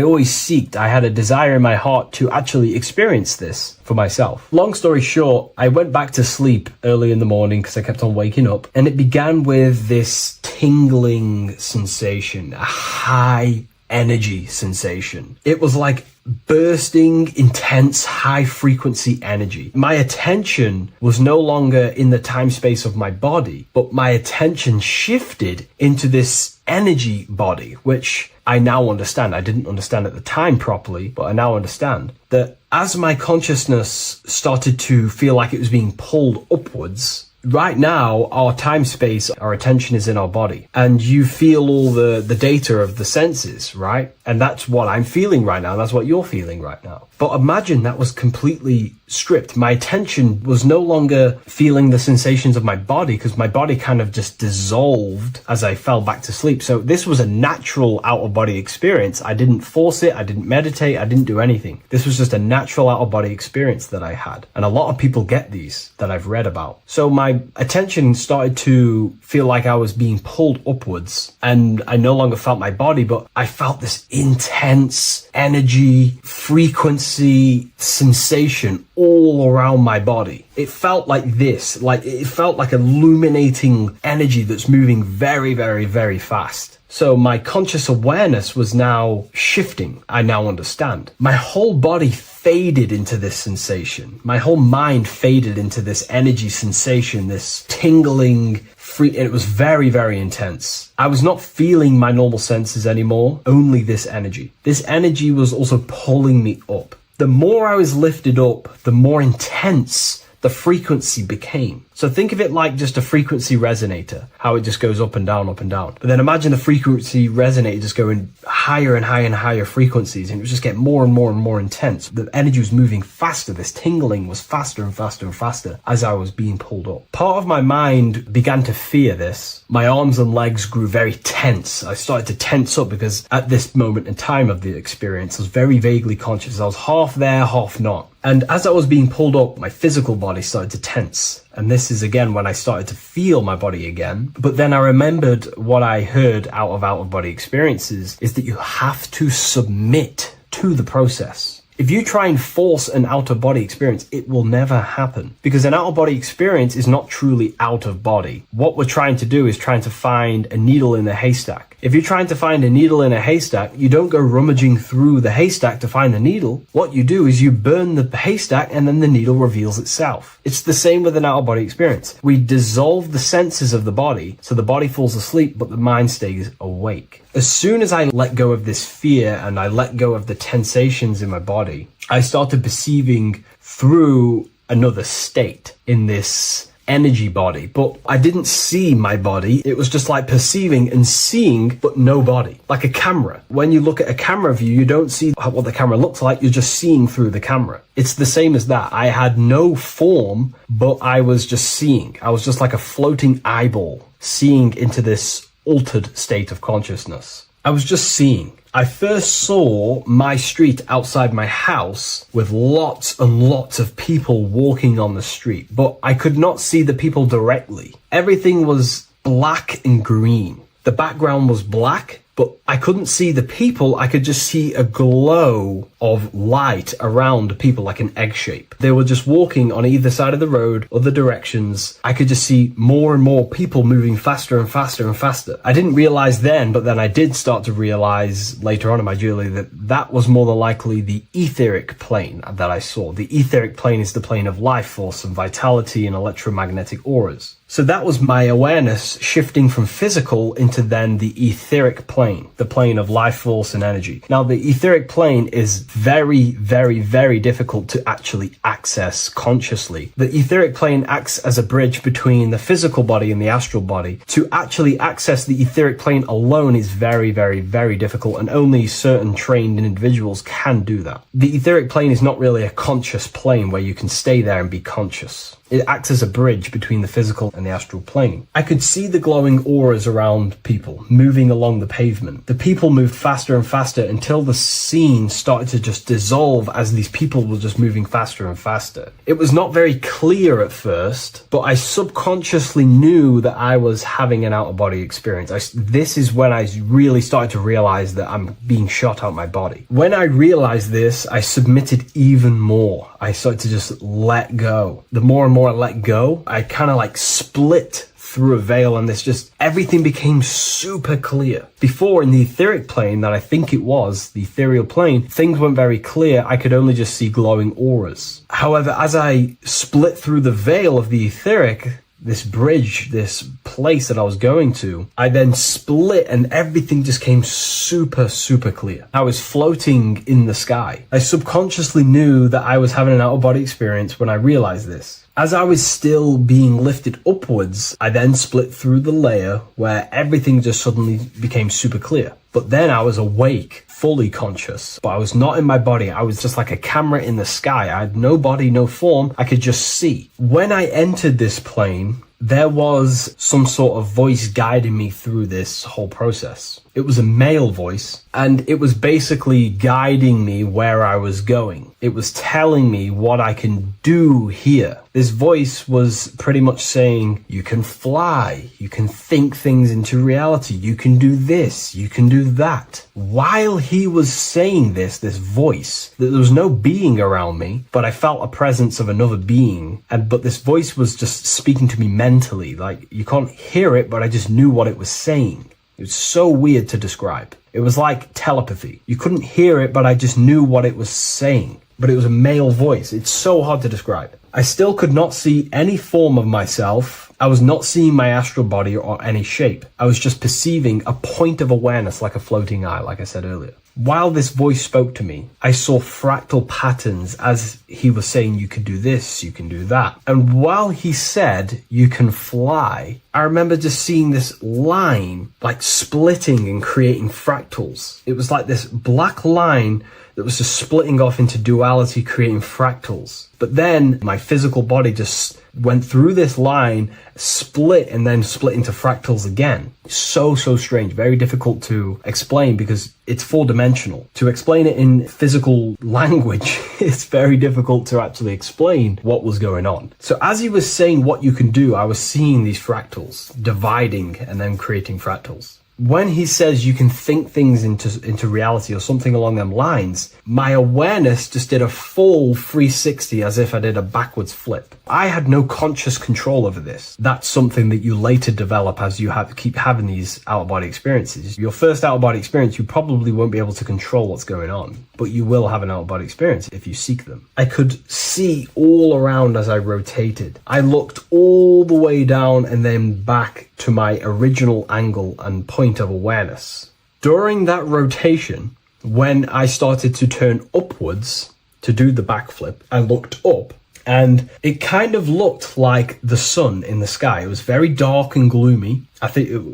had a desire in my heart to actually experience this for myself. Long story short, I went back to sleep early in the morning because I kept on waking up, and it began with this tingling sensation, a high energy sensation. It was like bursting, intense, high frequency energy. My attention was no longer in the time space of my body, but my attention shifted into this energy body, which I now understand. I didn't understand at the time properly, but I now understand that as my consciousness started to feel like it was being pulled upwards, right now, our time space, our attention is in our body, and you feel all the data of the senses, right? And that's what I'm feeling right now. That's what you're feeling right now. But imagine that was completely stripped. My attention was no longer feeling the sensations of my body, because my body kind of just dissolved as I fell back to sleep. So this was a natural out-of-body experience. I didn't force it. I didn't meditate. I didn't do anything. This was just a natural out-of-body experience that I had. And a lot of people get these that I've read about. So my attention started to feel like I was being pulled upwards, and I no longer felt my body, but I felt this intense energy, frequency, sensation all around my body. It felt like this, it felt like illuminating energy that's moving very, very, very fast. So my conscious awareness was now shifting. I now understand. My whole body faded into this sensation. My whole mind faded into this energy sensation, this tingling, and it was very, very intense. I was not feeling my normal senses anymore, only this energy. This energy was also pulling me up. The more I was lifted up, the more intense the the frequency became. So think of it like just a frequency resonator, how it just goes up and down, up and down. But then imagine the frequency resonator just going higher and higher and higher frequencies, and it was just getting more and more and more intense. The energy was moving faster. This tingling was faster and faster and faster as I was being pulled up. Part of my mind began to fear this. My arms and legs grew very tense. I started to tense up because at this moment in time of the experience, I was very vaguely conscious. I was half there, half not. And as I was being pulled up, my physical body started to tense. And this is again when I started to feel my body again. But then I remembered what I heard out of body experiences is that you have to submit to the process. If you try and force an out-of-body experience, it will never happen. Because an out-of-body experience is not truly out of body. What we're trying to do is trying to find a needle in a haystack. If you're trying to find a needle in a haystack, you don't go rummaging through the haystack to find the needle. What you do is you burn the haystack and then the needle reveals itself. It's the same with an out-of-body experience. We dissolve the senses of the body, so the body falls asleep, but the mind stays awake. As soon as I let go of this fear and I let go of the tensations in my body, I started perceiving through another state in this energy body, but I didn't see my body. It was just like perceiving and seeing, but no body. Like a camera. When you look at a camera view, you don't see what the camera looks like. You're just seeing through the camera. It's the same as that. I had no form, but I was just seeing. I was just like a floating eyeball, seeing into this altered state of consciousness. I was just seeing. I first saw my street outside my house with lots and lots of people walking on the street, but I could not see the people directly. Everything was black and green. The background was black, but I couldn't see the people. I could just see a glow of light around people like an egg shape. They were just walking on either side of the road, other directions. I could just see more and more people moving faster and faster and faster. I didn't realize then, but then I did start to realize later on in my journey that that was more than likely the etheric plane that I saw. The etheric plane is the plane of life force and vitality and electromagnetic auras. So that was my awareness shifting from physical into then the etheric plane, the plane of life force and energy. Now, the etheric plane is very, very, very difficult to actually access consciously. The etheric plane acts as a bridge between the physical body and the astral body. To actually access the etheric plane alone is very, very, very difficult, and only certain trained individuals can do that. The etheric plane is not really a conscious plane where you can stay there and be conscious. It acts as a bridge between the physical and the astral plane. I could see the glowing auras around people moving along the pavement. The people moved faster and faster until the scene started to just dissolve as these people were just moving faster and faster. It was not very clear at first, but I subconsciously knew that I was having an out-of-body experience. This is when I really started to realize that I'm being shot out my body. When I realized this, I submitted even more. I started to just let go. The more and more I let go, I kind of like split through a veil, and everything became super clear. Before, in the etheric plane that I think it was, the ethereal plane, things weren't very clear. I could only just see glowing auras. However, as I split through the veil of the etheric, this bridge, this place that I was going to, I then split and everything just came super, super clear. I was floating in the sky. I subconsciously knew that I was having an out-of-body experience when I realized this. As I was still being lifted upwards, I then split through the layer where everything just suddenly became super clear. But then I was awake, fully conscious, but I was not in my body. I was just like a camera in the sky. I had no body, no form. I could just see. When I entered this plane, there was some sort of voice guiding me through this whole process. It was a male voice, and it was basically guiding me where I was going. It was telling me what I can do here. This voice was pretty much saying, you can fly, you can think things into reality, you can do this, you can do that. While he was saying this voice, there was no being around me, but I felt a presence of another being. But this voice was just speaking to me mentally. Like, you can't hear it, but I just knew what it was saying. It was so weird to describe. It was like telepathy. You couldn't hear it, but I just knew what it was saying. But it was a male voice. It's so hard to describe. I still could not see any form of myself. I was not seeing my astral body or any shape. I was just perceiving a point of awareness like a floating eye, like I said earlier. While this voice spoke to me, I saw fractal patterns as he was saying, you can do this, you can do that. And while he said, you can fly, I remember just seeing this line like splitting and creating fractals. It was like this black line that was just splitting off into duality, creating fractals. But then my physical body just went through this line, split, and then split into fractals again. So strange, very difficult to explain because it's four-dimensional. To explain it in physical language, it's very difficult to actually explain what was going on. So as he was saying what you can do, I was seeing these fractals dividing and then creating fractals. When he says you can think things into reality or something along them lines, my awareness just did a full 360 as if I did a backwards flip. I had no conscious control over this. That's something that you later develop as you keep having these out-of-body experiences. Your first out-of-body experience, you probably won't be able to control what's going on, but you will have an out-of-body experience if you seek them. I could see all around as I rotated. I looked all the way down and then back to my original angle and point of awareness. During that rotation, when I started to turn upwards to do the backflip, I looked up and it kind of looked like the sun in the sky. It was very dark and gloomy.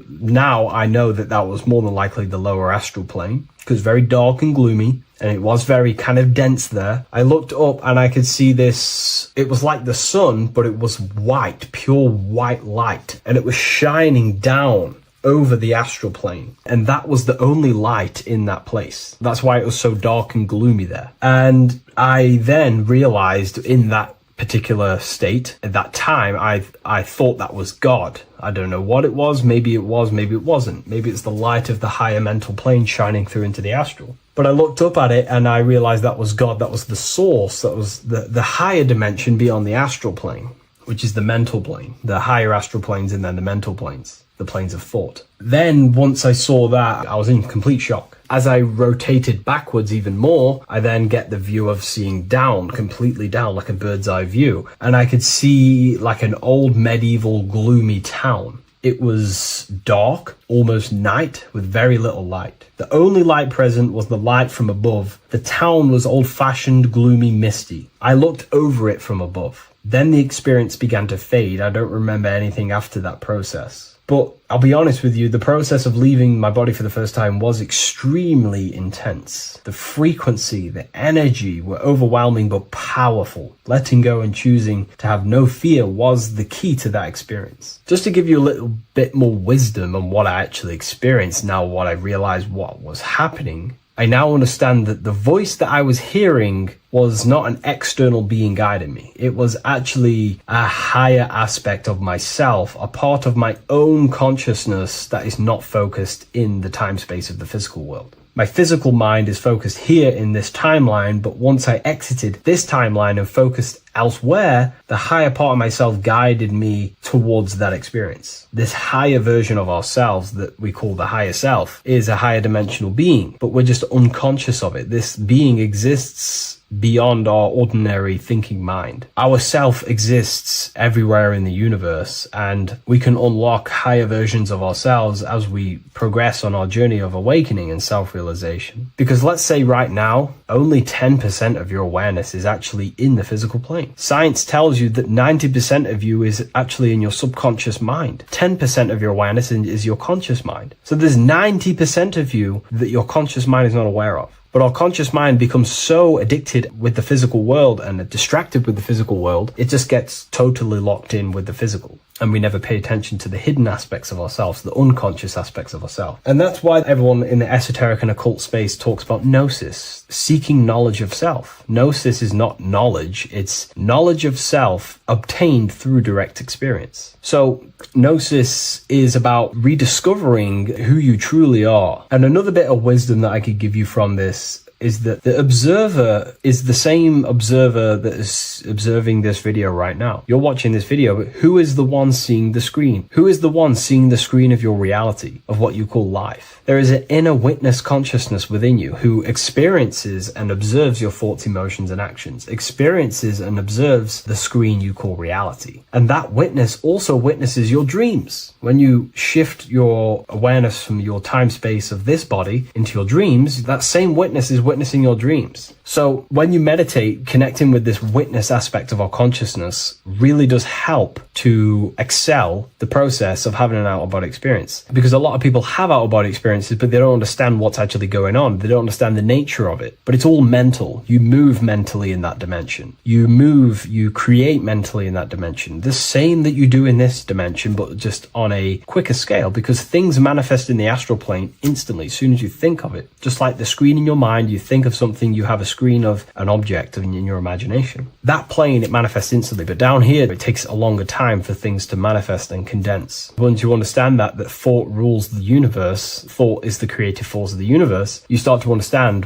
Now I know that was more than likely the lower astral plane because very dark and gloomy. And it was very kind of dense there. I looked up and I could see this. It was like the sun, but it was white, pure white light. And it was shining down over the astral plane. And that was the only light in that place. That's why it was so dark and gloomy there. And I then realized in that particular state, at that time, I thought that was God. I don't know what it was. Maybe it was, maybe it wasn't. Maybe it's the light of the higher mental plane shining through into the astral. But I looked up at it and I realized that was God. That was the source. That was the higher dimension beyond the astral plane, which is the mental plane, the higher astral planes and then the mental planes, the planes of thought. Then once I saw that, I was in complete shock. As I rotated backwards even more, I then get the view of seeing down, completely down, like a bird's eye view. And I could see like an old medieval gloomy town. It was dark, almost night, with very little light. The only light present was the light from above. The town was old-fashioned, gloomy, misty. I looked over it from above. Then the experience began to fade. I don't remember anything after that process. But I'll be honest with you, the process of leaving my body for the first time was extremely intense. The frequency, the energy were overwhelming but powerful. Letting go and choosing to have no fear was the key to that experience. Just to give you a little bit more wisdom on what I actually experienced now, what I realized what was happening, I now understand that the voice that I was hearing was not an external being guiding me. It was actually a higher aspect of myself, a part of my own consciousness that is not focused in the time space of the physical world. My physical mind is focused here in this timeline, but once I exited this timeline and focused elsewhere, the higher part of myself guided me towards that experience. This higher version of ourselves that we call the higher self is a higher dimensional being, but we're just unconscious of it. This being exists beyond our ordinary thinking mind. Our self exists everywhere in the universe, and we can unlock higher versions of ourselves as we progress on our journey of awakening and self-realization. Because let's say right now, only 10% of your awareness is actually in the physical plane. Science tells you that 90% of you is actually in your subconscious mind. 10% of your awareness is your conscious mind. So there's 90% of you that your conscious mind is not aware of. But our conscious mind becomes so addicted with the physical world and distracted with the physical world, it just gets totally locked in with the physical. And we never pay attention to the hidden aspects of ourselves, the unconscious aspects of ourselves. And that's why everyone in the esoteric and occult space talks about gnosis, seeking knowledge of self. Gnosis is not knowledge, it's knowledge of self obtained through direct experience. So gnosis is about rediscovering who you truly are. And another bit of wisdom that I could give you from this is that the observer is the same observer that is observing this video right now. You're watching this video, but who is the one seeing the screen? Who is the one seeing the screen of your reality, of what you call life? There is an inner witness consciousness within you who experiences and observes your thoughts, emotions, and actions, experiences and observes the screen you call reality. And that witness also witnesses your dreams. When you shift your awareness from your time space of this body into your dreams, that same witness is witnessing your dreams. So when you meditate, connecting with this witness aspect of our consciousness really does help to excel the process of having an out-of-body experience. Because a lot of people have out-of-body experiences, but they don't understand what's actually going on. They don't understand the nature of it. But it's all mental. You move mentally in that dimension. You create mentally in that dimension. The same that you do in this dimension, but just on a quicker scale, because things manifest in the astral plane instantly as soon as you think of it. Just like the screen in your mind, you think of something, you have a screen of an object in your imagination. That plane, it manifests instantly, but down here, it takes a longer time for things to manifest and condense. Once you understand that thought rules the universe, thought is the creative force of the universe, you start to understand,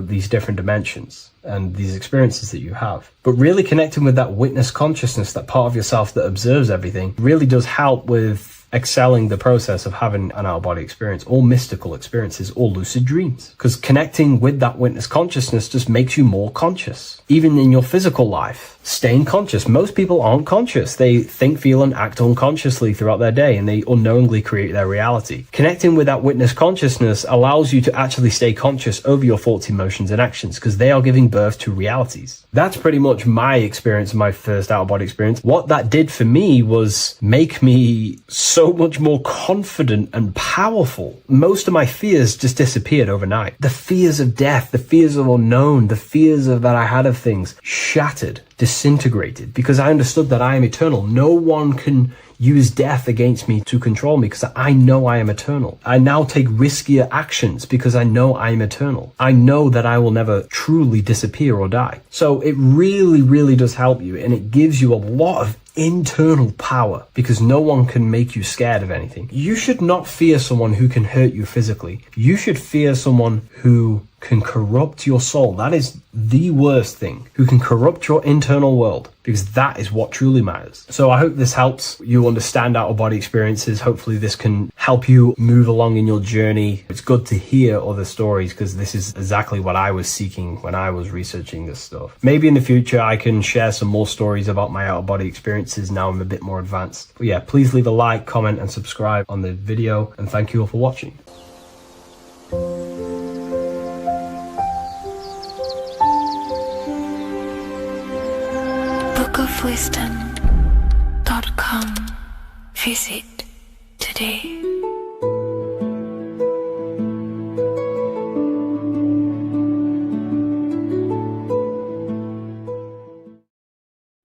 these different dimensions and these experiences that you have. But really connecting with that witness consciousness, that part of yourself that observes everything, really does help with excelling the process of having an out-of-body experience, or mystical experiences, or lucid dreams. Because connecting with that witness consciousness just makes you more conscious. Even in your physical life, staying conscious. Most people aren't conscious. They think, feel, and act unconsciously throughout their day, and they unknowingly create their reality. Connecting with that witness consciousness allows you to actually stay conscious over your thoughts, emotions, and actions, because they are giving birth to realities. That's pretty much my experience, my first out-of-body experience. What that did for me was make me so much more confident and powerful. Most of my fears just disappeared overnight. The fears of death, the fears of unknown, the fears of that I had of things shattered, disintegrated, because I understood that I am eternal. No one can use death against me to control me, because I know I am eternal. I now take riskier actions because I know I am eternal. I know that I will never truly disappear or die. So it really, really does help you, and it gives you a lot of internal power, because no one can make you scared of anything. You should not fear someone who can hurt you physically. You should fear someone who can corrupt your soul. That is the worst thing. Who can corrupt your internal world, because that is what truly matters. So I hope this helps you understand out-of-body experiences. Hopefully this can help you move along in your journey. It's good to hear other stories, because this is exactly what I was seeking when I was researching this stuff. Maybe in the future I can share some more stories about my out-of-body experiences now I'm a bit more advanced. But yeah, please leave a like, comment, and subscribe on the video, and thank you all for watching. bookofwisdom.com. Visit today.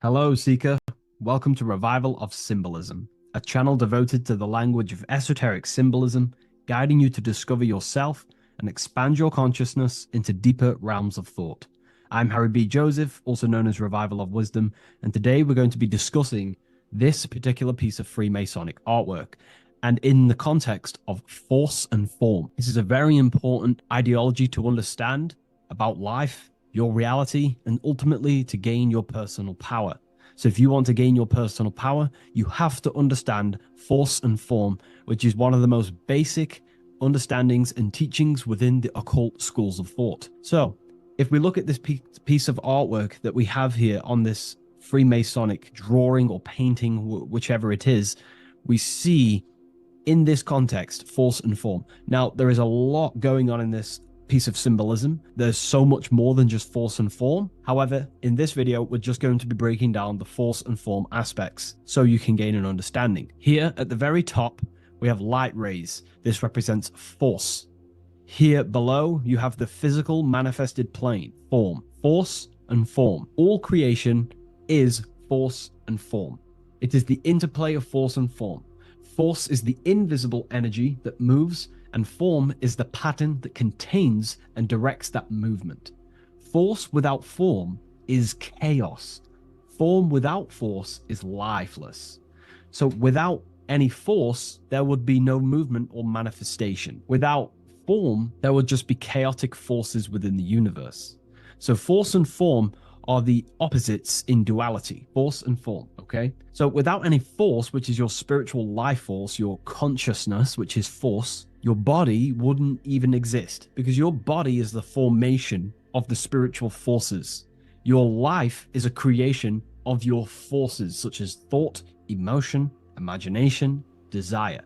Hello, Seeker. Welcome to Revival of Symbolism, a channel devoted to the language of esoteric symbolism, guiding you to discover yourself and expand your consciousness into deeper realms of thought. I'm Harry B. Joseph, also known as Revival of Wisdom, and today we're going to be discussing this particular piece of Freemasonic artwork, and in the context of force and form. This is a very important ideology to understand about life, your reality, and ultimately to gain your personal power. So if you want to gain your personal power, you have to understand force and form, which is one of the most basic understandings and teachings within the occult schools of thought. So if we look at this piece of artwork that we have here on this Freemasonic drawing or painting, whichever it is, we see in this context force and form. Now, there is a lot going on in this piece of symbolism. There's so much more than just force and form. However, in this video, we're just going to be breaking down the force and form aspects so you can gain an understanding. Here at the very top, we have light rays. This represents force. Here below, you have the physical manifested plane, form, force and form. All creation is force and form. It is the interplay of force and form. Force is the invisible energy that moves, and form is the pattern that contains and directs that movement. Force without form is chaos. Form without force is lifeless. So without any force, there would be no movement or manifestation. Without form, there would just be chaotic forces within the universe. So force and form are the opposites in duality, force and form, okay? So without any force, which is your spiritual life force, your consciousness, which is force, your body wouldn't even exist, because your body is the formation of the spiritual forces. Your life is a creation of your forces, such as thought, emotion, imagination, desire.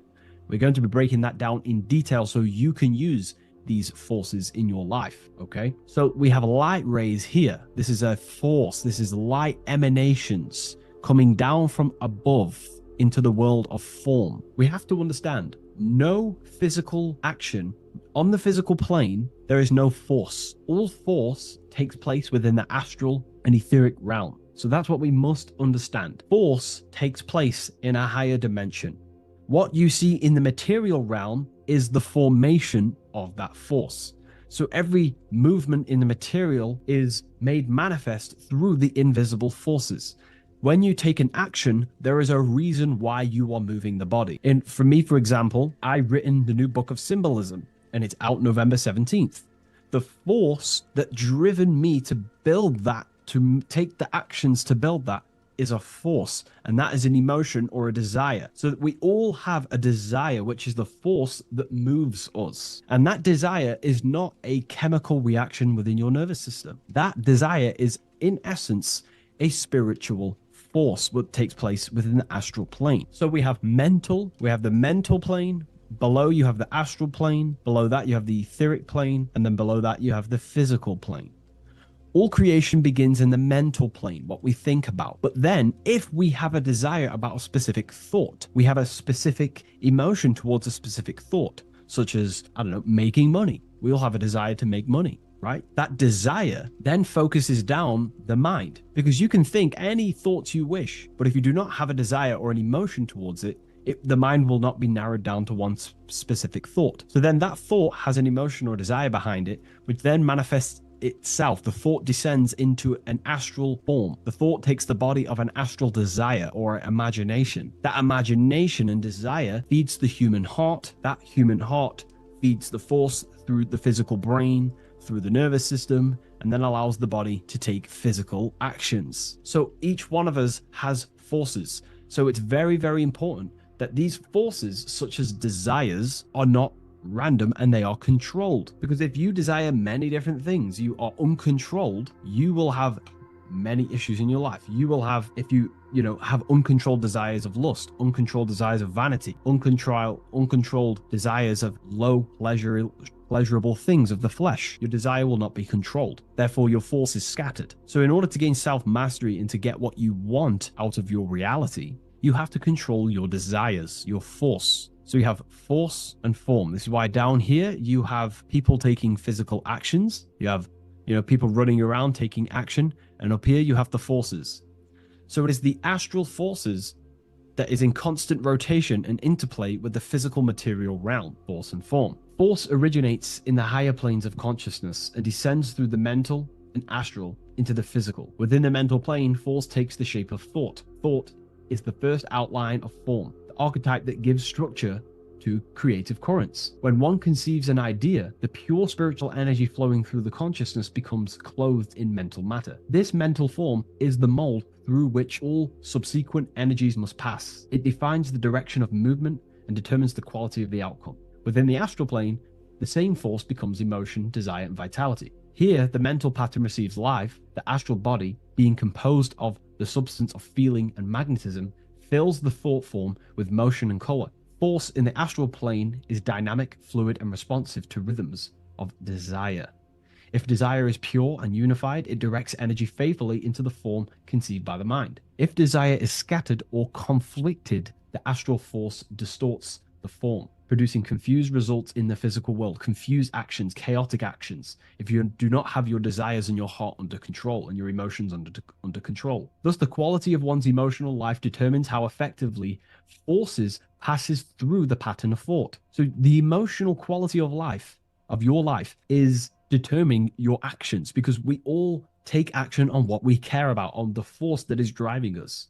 We're going to be breaking that down in detail so you can use these forces in your life, okay? So we have light rays here. This is a force. This is light emanations coming down from above into the world of form. We have to understand, no physical action on the physical plane, there is no force. All force takes place within the astral and etheric realm. So that's what we must understand. Force takes place in a higher dimension. What you see in the material realm is the formation of that force. So every movement in the material is made manifest through the invisible forces. When you take an action, there is a reason why you are moving the body. And for me, for example, I've written the new book of symbolism, and it's out November 17th. The force that driven me to build that, to take the actions to build that, is a force, and that is an emotion or a desire. So that we all have a desire, which is the force that moves us. And that desire is not a chemical reaction within your nervous system. That desire is, in essence, a spiritual force what takes place within the astral plane. So we have the mental plane. Below you have the astral plane. Below that you have the etheric plane, and then below that you have the physical plane. All creation begins in the mental plane, what we think about. But then, if we have a desire about a specific thought, we have a specific emotion towards a specific thought, such as, I don't know, making money. We all have a desire to make money, right? That desire then focuses down the mind, because you can think any thoughts you wish, but if you do not have a desire or an emotion towards it, the mind will not be narrowed down to one specific thought. So then that thought has an emotion or desire behind it, which then manifests itself. The thought descends into an astral form. The thought takes the body of an astral desire or imagination. That imagination and desire feeds the human heart. That human heart feeds the force through the physical brain, through the nervous system, and then allows the body to take physical actions. So each one of us has forces. So it's very, very important that these forces, such as desires, are not random and they are controlled. Because if you desire many different things, you are uncontrolled, you will have many issues in your life. You will have, if you have uncontrolled desires of lust, uncontrolled desires of vanity, uncontrolled desires of low pleasurable things of the flesh, your desire will not be controlled. Therefore, your force is scattered. So in order to gain self-mastery and to get what you want out of your reality, you have to control your desires, your force. So you have force and form. This is why down here you have people taking physical actions. You have, people running around taking action. And up here you have the forces. So it is the astral forces that is in constant rotation and interplay with the physical material realm, force and form. Force originates in the higher planes of consciousness and descends through the mental and astral into the physical. Within the mental plane, force takes the shape of thought. Thought is the first outline of form, the archetype that gives structure to creative currents. When one conceives an idea, the pure spiritual energy flowing through the consciousness becomes clothed in mental matter. This mental form is the mold through which all subsequent energies must pass. It defines the direction of movement and determines the quality of the outcome. Within the astral plane, the same force becomes emotion, desire, and vitality. Here, the mental pattern receives life. The astral body, being composed of the substance of feeling and magnetism, fills the thought form with motion and color. Force in the astral plane is dynamic, fluid, and responsive to rhythms of desire. If desire is pure and unified, it directs energy faithfully into the form conceived by the mind. If desire is scattered or conflicted, the astral force distorts the form, producing confused results in the physical world, confused actions, chaotic actions, if you do not have your desires and your heart under control and your emotions under control. Thus, the quality of one's emotional life determines how effectively forces passes through the pattern of thought. So the emotional quality of life, of your life, is determining your actions, because we all take action on what we care about, on the force that is driving us.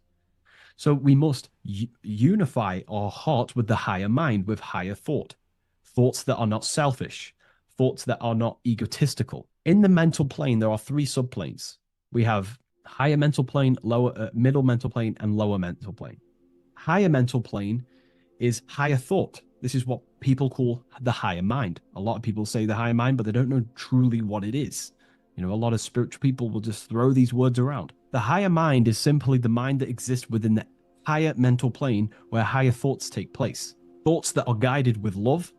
So we must unify our heart with the higher mind, with higher thought, thoughts that are not selfish, thoughts that are not egotistical. In the mental plane, there are 3 subplanes. We have higher mental plane, lower, middle mental plane, and lower mental plane. Higher mental plane is higher thought. This is what people call the higher mind. A lot of people say the higher mind, but they don't know truly what it is. You know, a lot of spiritual people will just throw these words around. The higher mind is simply the mind that exists within the higher mental plane where higher thoughts take place. Thoughts that are guided with love,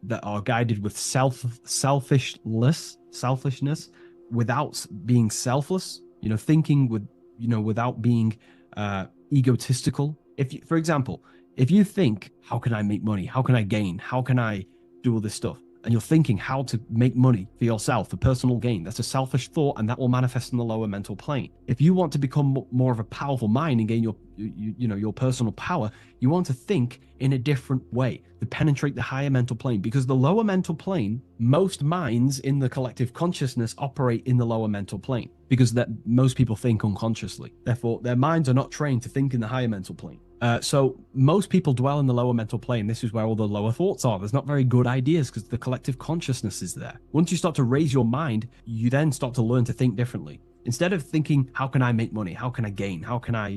that are guided with selfishness, without being selfless, you know, thinking with, you know, without being egotistical. If you, for example, if you think, how can I make money? How can I gain? How can I do all this stuff? And you're thinking how to make money for yourself, for personal gain. That's a selfish thought, and that will manifest in the lower mental plane. If you want to become more of a powerful mind and gain your personal power, you want to think in a different way to penetrate the higher mental plane, because the lower mental plane, most minds in the collective consciousness operate in the lower mental plane, because that most people think unconsciously. Therefore, their minds are not trained to think in the higher mental plane. So most people dwell in the lower mental plane. This is where all the lower thoughts are. There's not very good ideas because the collective consciousness is there. Once you start to raise your mind, you then start to learn to think differently. Instead of thinking, how can I make money? How can I gain? How can I,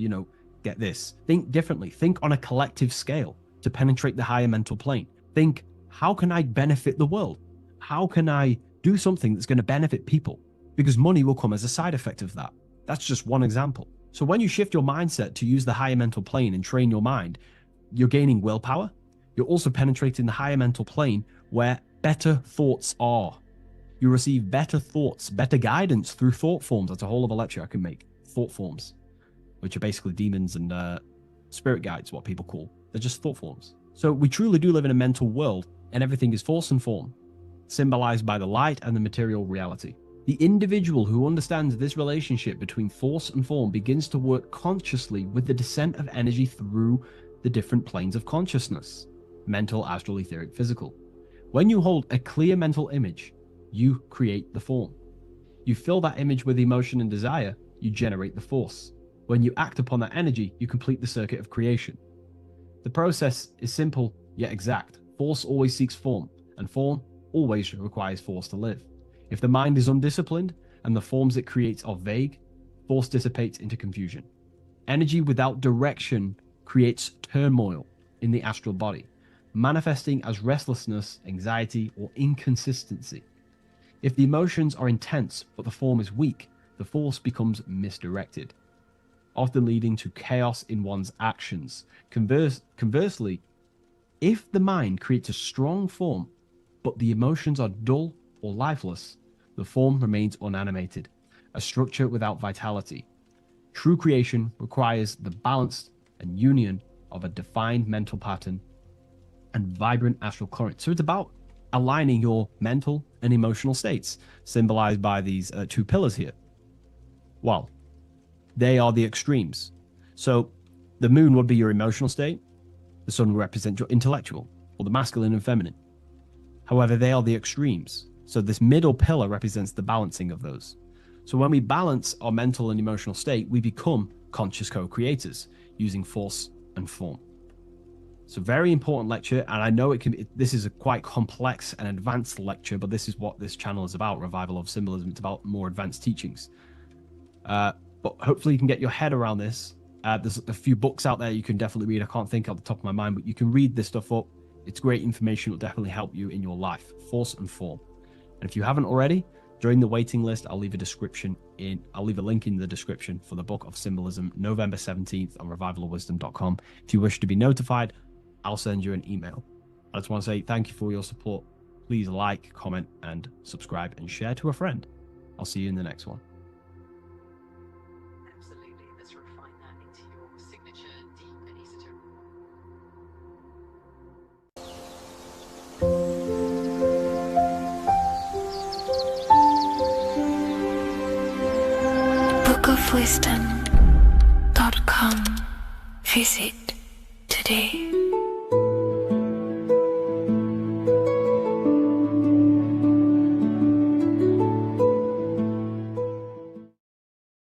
get this? Think differently. Think on a collective scale to penetrate the higher mental plane. Think, how can I benefit the world? How can I do something that's going to benefit people? Because money will come as a side effect of that. That's just one example. So when you shift your mindset to use the higher mental plane and train your mind, you're gaining willpower. You're also penetrating the higher mental plane where better thoughts are. You receive better thoughts, better guidance through thought forms. That's a whole other lecture I can make. Thought forms, which are basically demons and spirit guides, what people call. They're just thought forms. So we truly do live in a mental world, and everything is force and form, symbolized by the light and the material reality. The individual who understands this relationship between force and form begins to work consciously with the descent of energy through the different planes of consciousness: mental, astral, etheric, physical. When you hold a clear mental image, you create the form. You fill that image with emotion and desire, you generate the force. When you act upon that energy, you complete the circuit of creation. The process is simple yet exact. Force always seeks form, and form always requires force to live. If the mind is undisciplined and the forms it creates are vague, force dissipates into confusion. Energy without direction creates turmoil in the astral body, manifesting as restlessness, anxiety, or inconsistency. If the emotions are intense but the form is weak, the force becomes misdirected, often leading to chaos in one's actions. Conversely, if the mind creates a strong form but the emotions are dull or lifeless, the form remains unanimated, a structure without vitality. True creation requires the balance and union of a defined mental pattern and vibrant astral current. So it's about aligning your mental and emotional states, symbolized by these 2 pillars here. Well, they are the extremes. So the moon would be your emotional state, the sun would represent your intellectual, or the masculine and feminine. However, they are the extremes. So this middle pillar represents the balancing of those. So when we balance our mental and emotional state, we become conscious co-creators using force and form. So very important lecture, and I know this is a quite complex and advanced lecture, but this is what this channel is about, Revival of Symbolism. It's about more advanced teachings. But hopefully you can get your head around this. There's a few books out there you can definitely read. I can't think off the top of my mind, but you can read this stuff up. It's great information. It'll definitely help you in your life. Force and form. And if you haven't already, join the waiting list. I'll leave a link in the description for the Book of Symbolism, November 17th on revivalofwisdom.com. If you wish to be notified, I'll send you an email. I just want to say thank you for your support. Please like, comment, and subscribe, and share to a friend. I'll see you in the next one. Absolutely. Let's refine that into your signature deep and esoteric. bookofwisdom.com. Visit today.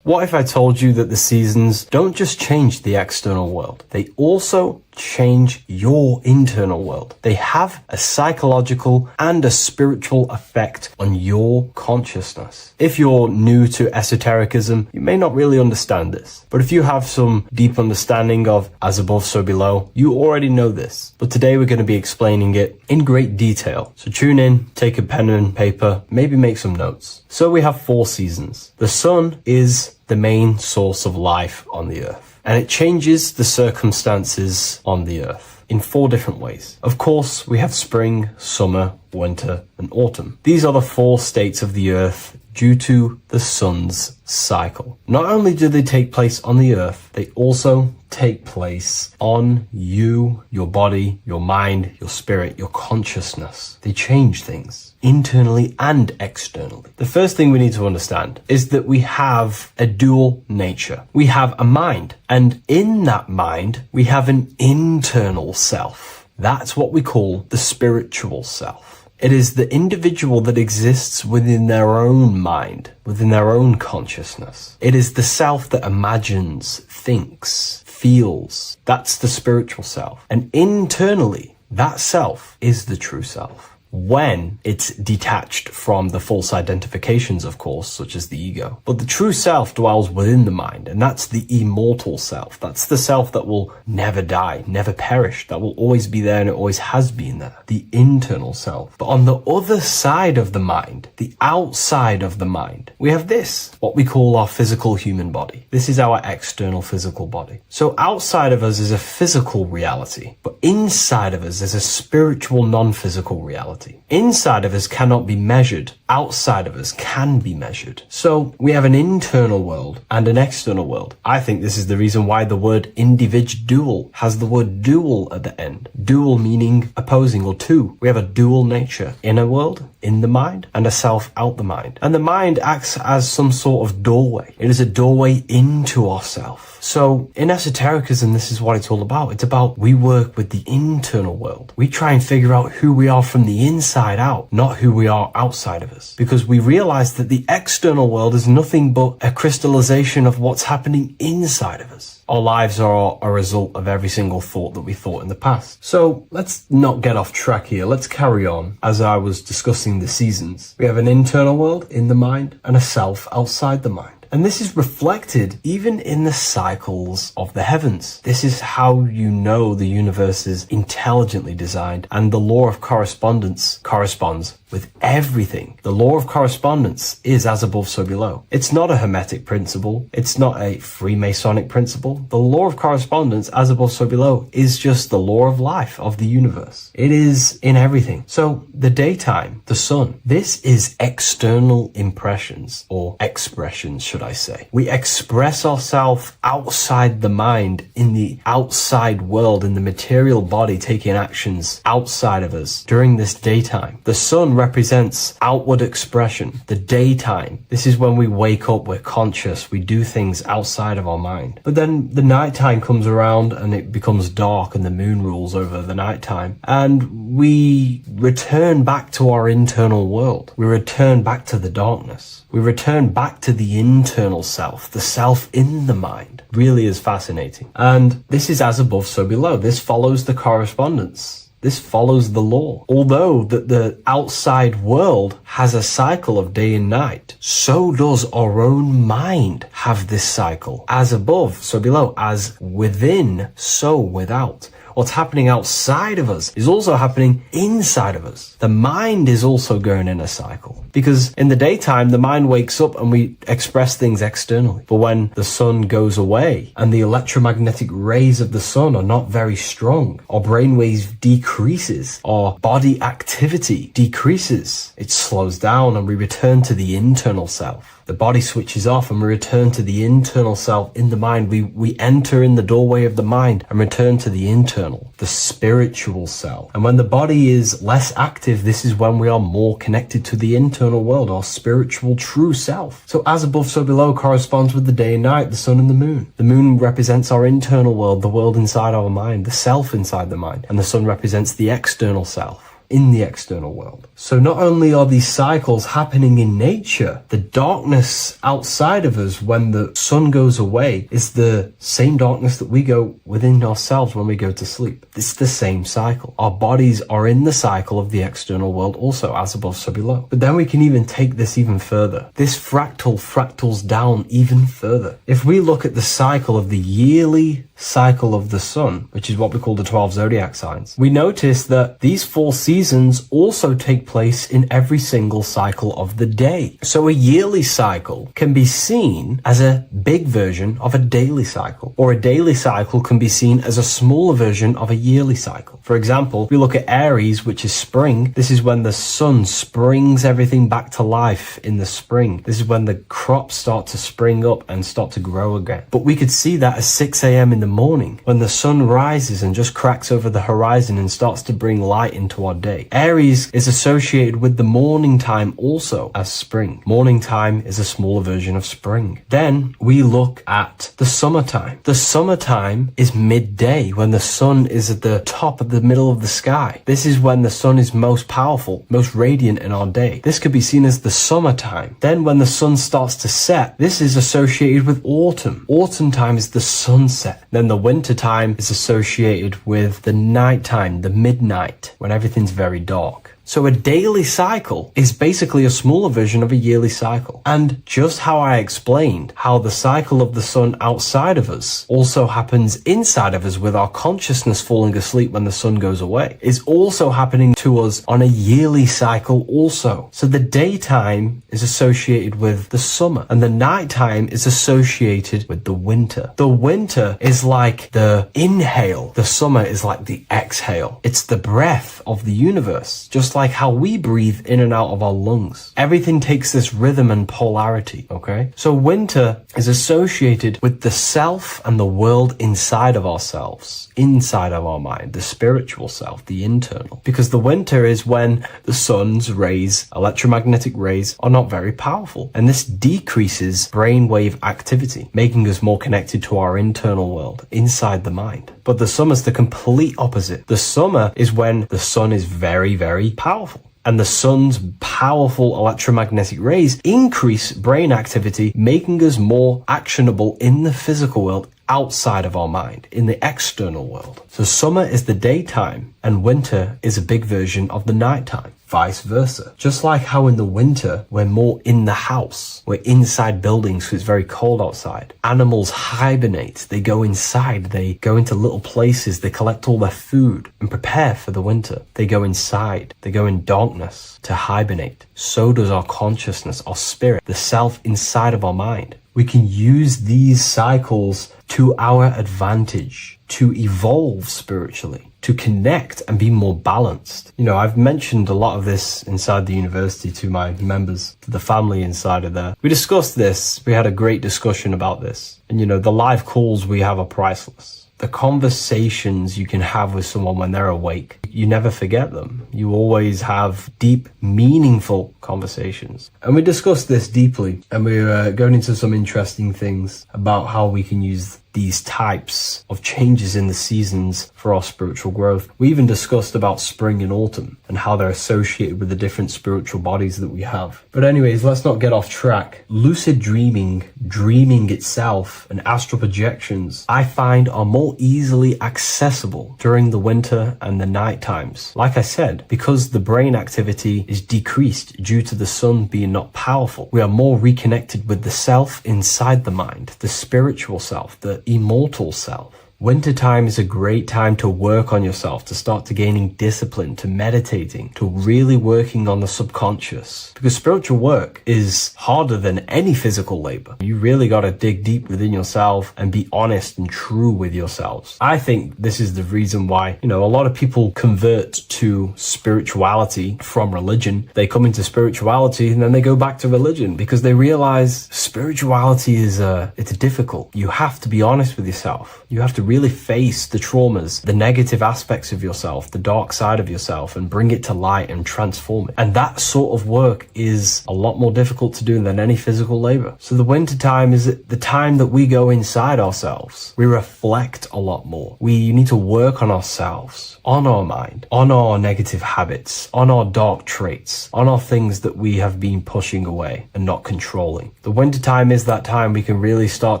What if I told you that the seasons don't just change the external world, they also change your internal world. They have a psychological and a spiritual effect on your consciousness. If you're new to esotericism, you may not really understand this. But if you have some deep understanding of as above, so below, you already know this. But today we're going to be explaining it in great detail. So tune in, take a pen and paper, maybe make some notes. So we have 4 seasons. The sun is the main source of life on the earth. And it changes the circumstances on the earth in 4 different ways. Of course, we have spring, summer, winter, and autumn. These are the 4 states of the earth due to the sun's cycle. Not only do they take place on the earth, they also take place on you, your body, your mind, your spirit, your consciousness. They change things internally and externally. The first thing we need to understand is that we have a dual nature. We have a mind, and in that mind, we have an internal self. That's what we call the spiritual self. It is the individual that exists within their own mind, within their own consciousness. It is the self that imagines, thinks, feels. That's the spiritual self. And internally, that self is the true self. When it's detached from the false identifications, of course, such as the ego. But the true self dwells within the mind, and that's the immortal self. That's the self that will never die, never perish, that will always be there and it always has been there. The internal self. But on the other side of the mind, the outside of the mind, we have this, what we call our physical human body. This is our external physical body. So outside of us is a physical reality, but inside of us is a spiritual non-physical reality. Inside of us cannot be measured. Outside of us can be measured. So we have an internal world and an external world. I think this is the reason why the word individual has the word dual at the end. Dual meaning opposing or two. We have a dual nature. Inner world, in the mind, and a self out the mind. And the mind acts as some sort of doorway. It is a doorway into ourself. So in esotericism, this is what it's all about. It's about we work with the internal world. We try and figure out who we are from the inside out, not who we are outside of us. Because we realize that the external world is nothing but a crystallization of what's happening inside of us. Our lives are a result of every single thought that we thought in the past. So let's not get off track here. Let's carry on. As I was discussing the seasons, we have an internal world in the mind and a self outside the mind. And this is reflected even in the cycles of the heavens. This is how you know the universe is intelligently designed, and the law of correspondence corresponds with everything. The law of correspondence is as above, so below. It's not a Hermetic principle. It's not a Freemasonic principle. The law of correspondence, as above, so below, is just the law of life of the universe. It is in everything. So the daytime, the sun, this is external impressions or expressions, should I say. We express ourselves outside the mind, in the outside world, in the material body, taking actions outside of us during this daytime. The sun represents outward expression. The daytime, this is when we wake up, we're conscious, we do things outside of our mind. But then the nighttime comes around and it becomes dark and the moon rules over the nighttime. And we return back to our internal world. We return back to the darkness. We return back to the internal self, the self in the mind. Really is fascinating. And this is as above, so below. This follows the correspondence. This follows the law. Although that the outside world has a cycle of day and night, so does our own mind have this cycle. As above, so below. As within, so without. What's happening outside of us is also happening inside of us. The mind is also going in a cycle. Because in the daytime, the mind wakes up and we express things externally. But when the sun goes away and the electromagnetic rays of the sun are not very strong, our brainwave decreases, our body activity decreases. It slows down and we return to the internal self. The body switches off and we return to the internal self in the mind. We enter in the doorway of the mind and return to the internal, the spiritual self. And when the body is less active, this is when we are more connected to the internal world, our spiritual true self. So as above, so below corresponds with the day and night, the sun and the moon. The moon represents our internal world, the world inside our mind, the self inside the mind. And the sun represents the external self. in the external world. So not only are these cycles happening in nature, the darkness outside of us when the sun goes away is the same darkness that we go within ourselves when we go to sleep. It's the same cycle. Our bodies are in the cycle of the external world also, as above, so below. But then we can even take this even further. This fractals down even further. If we look at the cycle of the yearly cycle of the sun, which is what we call the 12 zodiac signs, we notice that these 4 seasons also take place in every single cycle of the day. So a yearly cycle can be seen as a big version of a daily cycle, or a daily cycle can be seen as a smaller version of a yearly cycle. For example, we look at Aries, which is spring. This is when the sun springs everything back to life in the spring. This is when the crops start to spring up and start to grow again. But we could see that at 6 a.m. in the morning, when the sun rises and just cracks over the horizon and starts to bring light into our day. Aries is associated with the morning time also as spring. Morning time is a smaller version of spring. Then we look at the summertime. The summertime is midday, when the sun is at the top of the middle of the sky. This is when the sun is most powerful, most radiant in our day. This could be seen as the summertime. Then when the sun starts to set, this is associated with autumn. Autumn time is the sunset. Then the winter time is associated with the nighttime, the midnight, when everything's very dark. So a daily cycle is basically a smaller version of a yearly cycle. And just how I explained how the cycle of the sun outside of us also happens inside of us with our consciousness falling asleep when the sun goes away, is also happening to us on a yearly cycle also. So the daytime is associated with the summer and the nighttime is associated with the winter. The winter is like the inhale. The summer is like the exhale. It's the breath of the universe, just like how we breathe in and out of our lungs. Everything takes this rhythm and polarity, okay? So winter is associated with the self and the world inside of ourselves, inside of our mind, the spiritual self, the internal. Because the winter is when the sun's rays, electromagnetic rays, are not very powerful. And this decreases brainwave activity, making us more connected to our internal world, inside the mind. But the summer's the complete opposite. The summer is when the sun is very, very powerful. And the sun's powerful electromagnetic rays increase brain activity, making us more actionable in the physical world outside of our mind, in the external world. So summer is the daytime and winter is a big version of the nighttime. Vice versa. Just like how in the winter, we're more in the house. We're inside buildings because it's very cold outside. Animals hibernate. They go inside. They go into little places. They collect all their food and prepare for the winter. They go inside. They go in darkness to hibernate. So does our consciousness, our spirit, the self inside of our mind. We can use these cycles to our advantage, to evolve spiritually, to connect and be more balanced. You know, I've mentioned a lot of this inside the university to my members, to the family inside of there. We discussed this. We had a great discussion about this. And, you know, the live calls we have are priceless. The conversations you can have with someone when they're awake, you never forget them. You always have deep, meaningful conversations. And we discussed this deeply, and we were going into some interesting things about how we can use these types of changes in the seasons for our spiritual growth. We even discussed about spring and autumn and how they're associated with the different spiritual bodies that we have. But anyways, let's not get off track. Lucid dreaming, dreaming itself, and astral projections, I find are more easily accessible during the winter and the night times. Like I said, because the brain activity is decreased due to the sun being not powerful, we are more reconnected with the self inside the mind, the spiritual self, the immortal self. Wintertime is a great time to work on yourself, to start to gaining discipline, to meditating, to really working on the subconscious. Because spiritual work is harder than any physical labor. You really got to dig deep within yourself and be honest and true with yourselves. I think this is the reason why, you know, a lot of people convert to spirituality from religion. They come into spirituality and then they go back to religion because they realize spirituality is it's difficult. You have to be honest with yourself. You have to really face the traumas, the negative aspects of yourself, the dark side of yourself, and bring it to light and transform it. And that sort of work is a lot more difficult to do than any physical labor. So the winter time is the time that we go inside ourselves. We reflect a lot more. We need to work on ourselves, on our mind, on our negative habits, on our dark traits, on our things that we have been pushing away and not controlling. The winter time is that time we can really start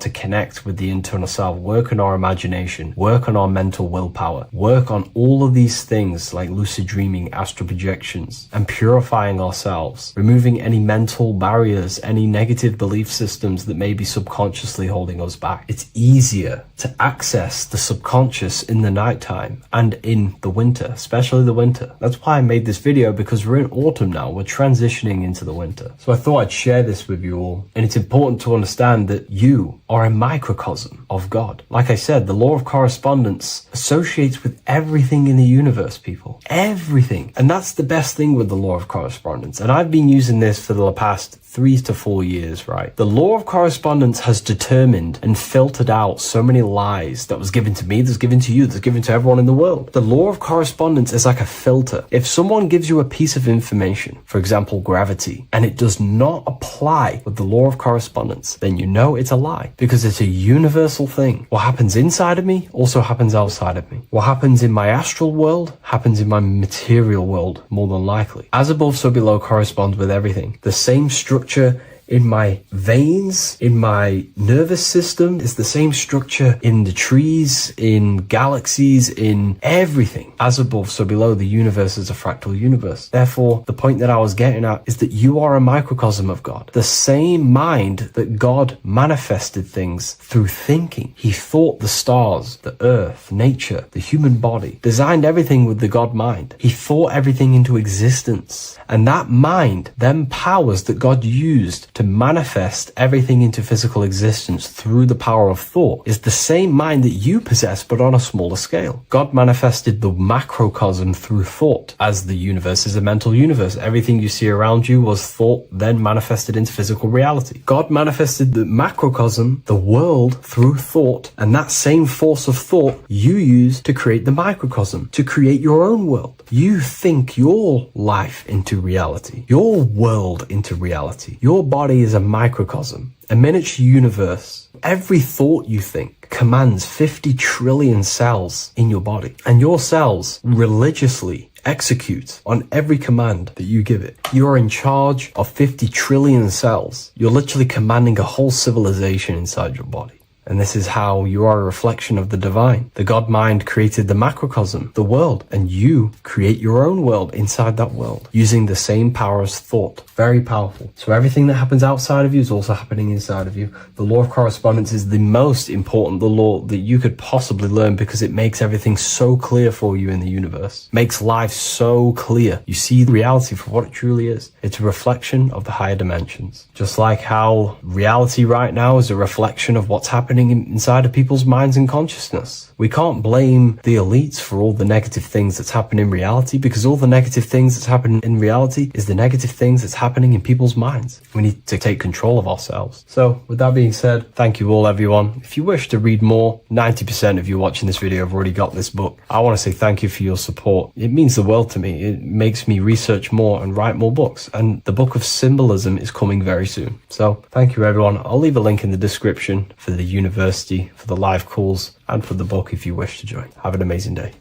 to connect with the internal self, work on our imagination, work on our mental willpower, work on all of these things like lucid dreaming, astral projections, and purifying ourselves, removing any mental barriers, any negative belief systems that may be subconsciously holding us back. It's easier to access the subconscious in the nighttime and in the winter, especially the winter. That's why I made this video, because we're in autumn now. We're transitioning into the winter. So I thought I'd share this with you all. And it's important to understand that you are a microcosm of God. Like I said, the law of correspondence associates with everything in the universe, people. Everything. And that's the best thing with the law of correspondence. And I've been using this for the past 3 to 4 years, right? The law of correspondence has determined and filtered out so many lies that was given to me, that's given to you, that's given to everyone in the world. The law of correspondence is like a filter. If someone gives you a piece of information, for example, gravity, and it does not apply with the law of correspondence, then you know it's a lie, because it's a universal thing. What happens inside of me also happens outside of me. What happens in my astral world happens in my material world, more than likely. As above, so below corresponds with everything. The same structure in my veins, in my nervous system, is the same structure in the trees, in galaxies, in everything. As above, so below, the universe is a fractal universe. Therefore, the point that I was getting at is that you are a microcosm of God. The same mind that God manifested things through thinking. He thought the stars, the earth, nature, the human body, designed everything with the God mind. He thought everything into existence. And that mind then powers that God used to manifest everything into physical existence through the power of thought is the same mind that you possess, but on a smaller scale. God manifested the macrocosm through thought, as the universe is a mental universe. Everything you see around you was thought, then manifested into physical reality. God manifested the macrocosm, the world, through thought, and that same force of thought you use to create the microcosm, to create your own world. You think your life into reality, your world into reality. Your body is a microcosm, a miniature universe. Every thought you think commands 50 trillion cells in your body, and your cells religiously execute on every command that you give it. You're in charge of 50 trillion cells. You're literally commanding a whole civilization inside your body. And this is how you are a reflection of the divine. The God mind created the macrocosm, the world, and you create your own world inside that world using the same power as thought. Very powerful. So everything that happens outside of you is also happening inside of you. The law of correspondence is the most important, the law that you could possibly learn, because it makes everything so clear for you in the universe. Makes life so clear. You see the reality for what it truly is. It's a reflection of the higher dimensions. Just like how reality right now is a reflection of what's happening inside of people's minds and consciousness. We can't blame the elites for all the negative things that's happening in reality, because all the negative things that's happening in reality is the negative things that's happening in people's minds. We need to take control of ourselves. So with that being said, thank you all, everyone. If you wish to read more, 90% of you watching this video have already got this book. I want to say thank you for your support. It means the world to me. It makes me research more and write more books. And the book of symbolism is coming very soon. So thank you, everyone. I'll leave a link in the description for the university, for the live calls, and for the book if you wish to join. Have an amazing day.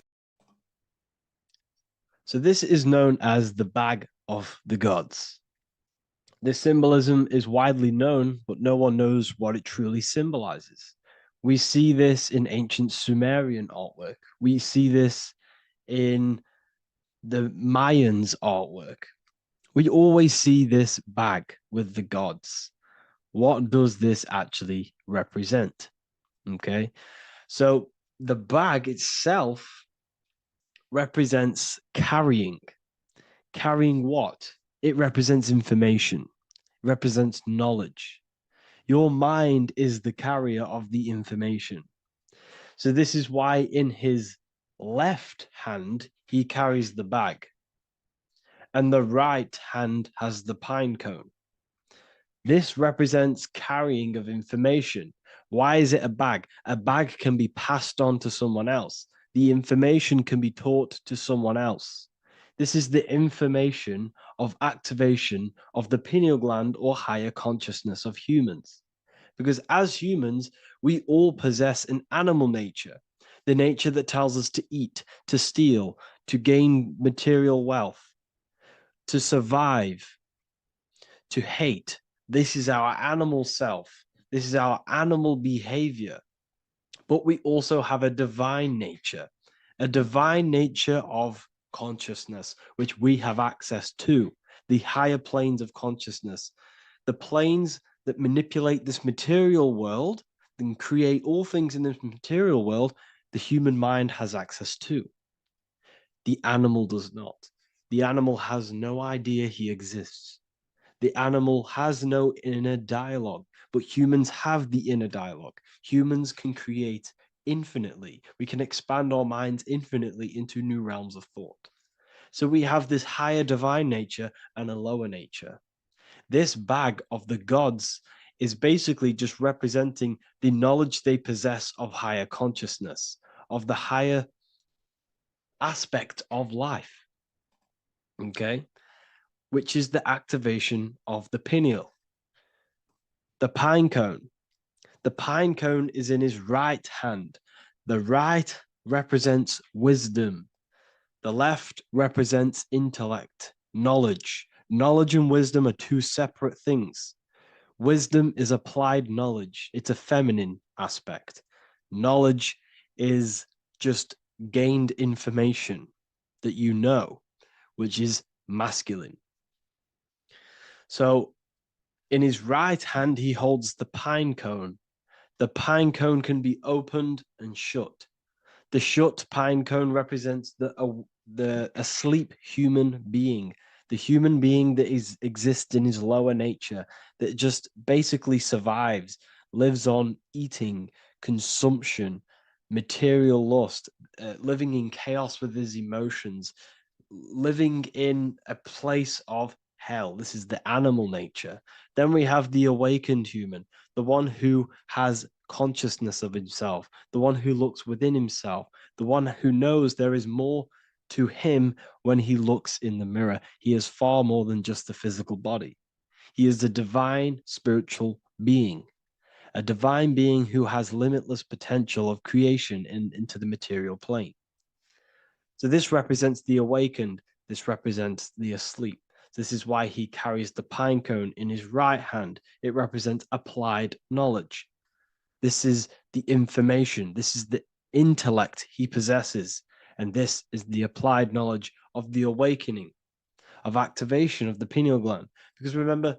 So this is known as the bag of the gods. This symbolism is widely known, but no one knows what it truly symbolizes. We see this in ancient Sumerian artwork. We see this in the Mayans' artwork. We always see this bag with the gods. What does this actually represent? Okay, so the bag itself represents carrying. Carrying what? It represents information. It represents knowledge. Your mind is the carrier of the information. So this is why in his left hand, he carries the bag, and the right hand has the pine cone. This represents carrying of information, Why is it a bag? A bag can be passed on to someone else. The information can be taught to someone else. This is the information of activation of the pineal gland or higher consciousness of humans. Because as humans, we all possess an animal nature, the nature that tells us to eat, to steal, to gain material wealth, to survive, to hate. This is our animal self. This is our animal behavior. But we also have a divine nature of consciousness, which we have access to, the higher planes of consciousness, the planes that manipulate this material world and create all things in this material world. The human mind has access to. The animal does not. The animal has no idea he exists. The animal has no inner dialogue, but humans have the inner dialogue. Humans can create infinitely. We can expand our minds infinitely into new realms of thought. So we have this higher divine nature and a lower nature. This bag of the gods is basically just representing the knowledge they possess of higher consciousness, of the higher aspect of life. Okay? Which is the activation of the pineal. The pine cone. The pine cone is in his right hand. The right represents wisdom. The left represents intellect, knowledge. Knowledge and wisdom are two separate things. Wisdom is applied knowledge. It's a feminine aspect. Knowledge is just gained information that you know, which is masculine. So in his right hand, he holds the pine cone. The pine cone can be opened and shut. The shut pine cone represents the asleep human being, the human being that exists in his lower nature, that just basically survives, lives on eating, consumption, material lust, living in chaos with his emotions, living in a place of hell. This is the animal nature. Then we have the awakened human, the one who has consciousness of himself, the one who looks within himself, the one who knows there is more to him when he looks in the mirror. He is far more than just the physical body. He is a divine spiritual being, a divine being who has limitless potential of creation into the material plane. So this represents the awakened. This represents the asleep. This is why he carries the pine cone in his right hand. It represents applied knowledge. This is the information. This is the intellect he possesses. And this is the applied knowledge of the awakening, of activation of the pineal gland. Because remember,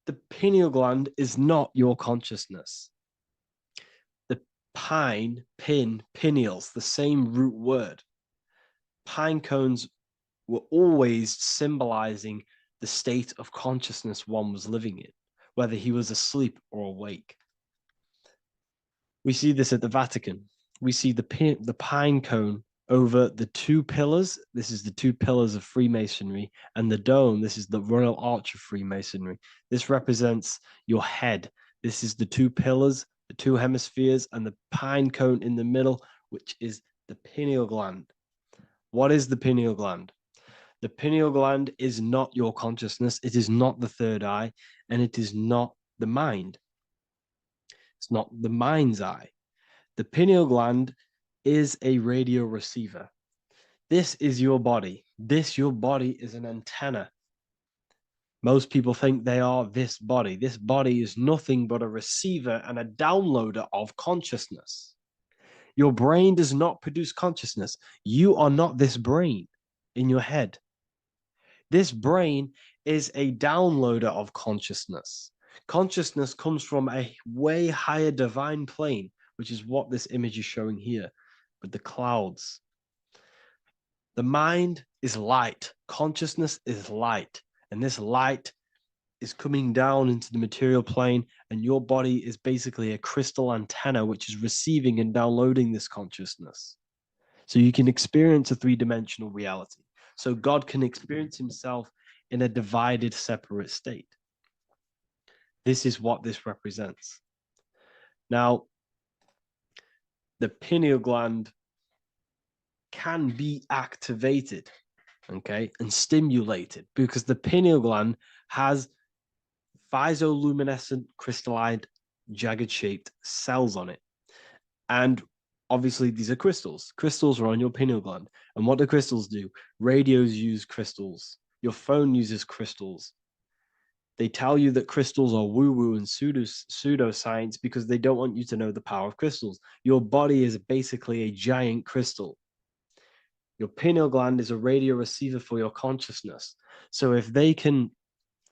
the pineal gland is not your consciousness. The pine, pin, pineals, the same root word. Pine cones were always symbolizing the state of consciousness one was living in, whether he was asleep or awake. We see this at the Vatican. We see the pine cone over the two pillars. This is the two pillars of Freemasonry, and the dome. This is the Royal Arch of Freemasonry. This represents your head. This is the two pillars, the two hemispheres, and the pine cone in the middle, which is the pineal gland. What is the pineal gland? The pineal gland is not your consciousness. It is not the third eye, and it is not the mind. It's not the mind's eye. The pineal gland is a radio receiver. This is your body. Your body is an antenna. Most people think they are this body. This body is nothing but a receiver and a downloader of consciousness. Your brain does not produce consciousness. You are not this brain in your head. This brain is a downloader of consciousness. Consciousness comes from a way higher divine plane, which is what this image is showing here with the clouds. The mind is light. Consciousness is light. And this light is coming down into the material plane, and your body is basically a crystal antenna which is receiving and downloading this consciousness. So you can experience a three-dimensional reality. So God can experience himself in a divided, separate state. This is what this represents. Now, the pineal gland can be activated, okay, and stimulated, because the pineal gland has phytoluminescent crystalline jagged shaped cells on it. And obviously these are crystals. Crystals are on your pineal gland. And what do crystals do? Radios use crystals. Your phone uses crystals. They tell you that crystals are woo-woo and pseudoscience because they don't want you to know the power of crystals. Your body is basically a giant crystal. Your pineal gland is a radio receiver for your consciousness. So if they can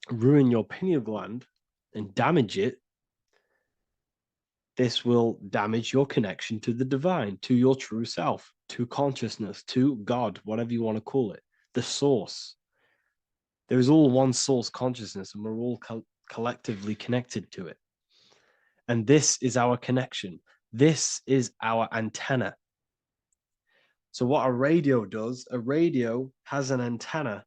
ruin your pineal gland and damage it, this will damage your connection to the divine, to your true self, to consciousness, to God, whatever you want to call it, the source. There is all one source consciousness, and we're all collectively connected to it. And this is our connection. This is our antenna. So what a radio does, a radio has an antenna,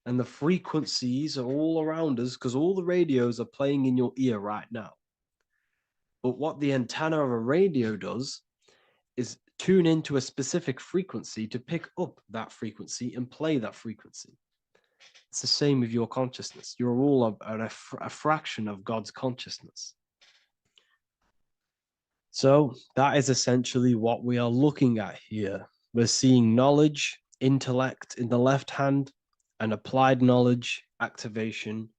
and the frequencies are all around us because all the radios are playing in your ear right now. But what the antenna of a radio does is tune into a specific frequency to pick up that frequency and play that frequency. It's the same with your consciousness. You're all a fraction of God's consciousness. So that is essentially what we are looking at here. We're seeing knowledge, intellect in the left hand, and applied knowledge, activation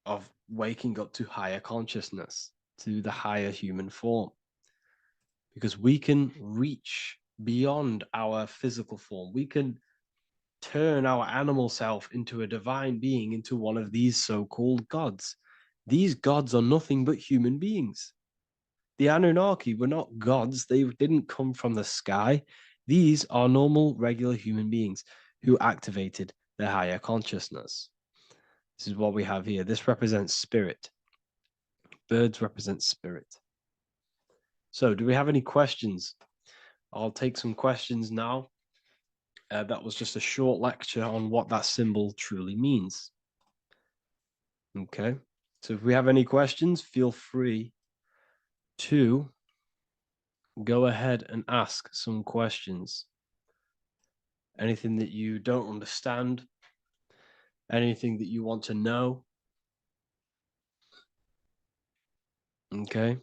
of waking up to higher consciousness, to the higher human form. Because we can reach beyond our physical form. We can turn our animal self into a divine being, into one of these so-called gods. These gods are nothing but human beings. The Anunnaki were not gods. They didn't come from the sky. These are normal, regular human beings who activated their higher consciousness. This is what we have here. This represents spirit. Birds represent spirit. So do we have any questions? I'll take some questions now. That was just a short lecture on what that symbol truly means. Okay, so if we have any questions, feel free to go ahead and ask some questions. Anything that you don't understand, anything that you want to know. Okay.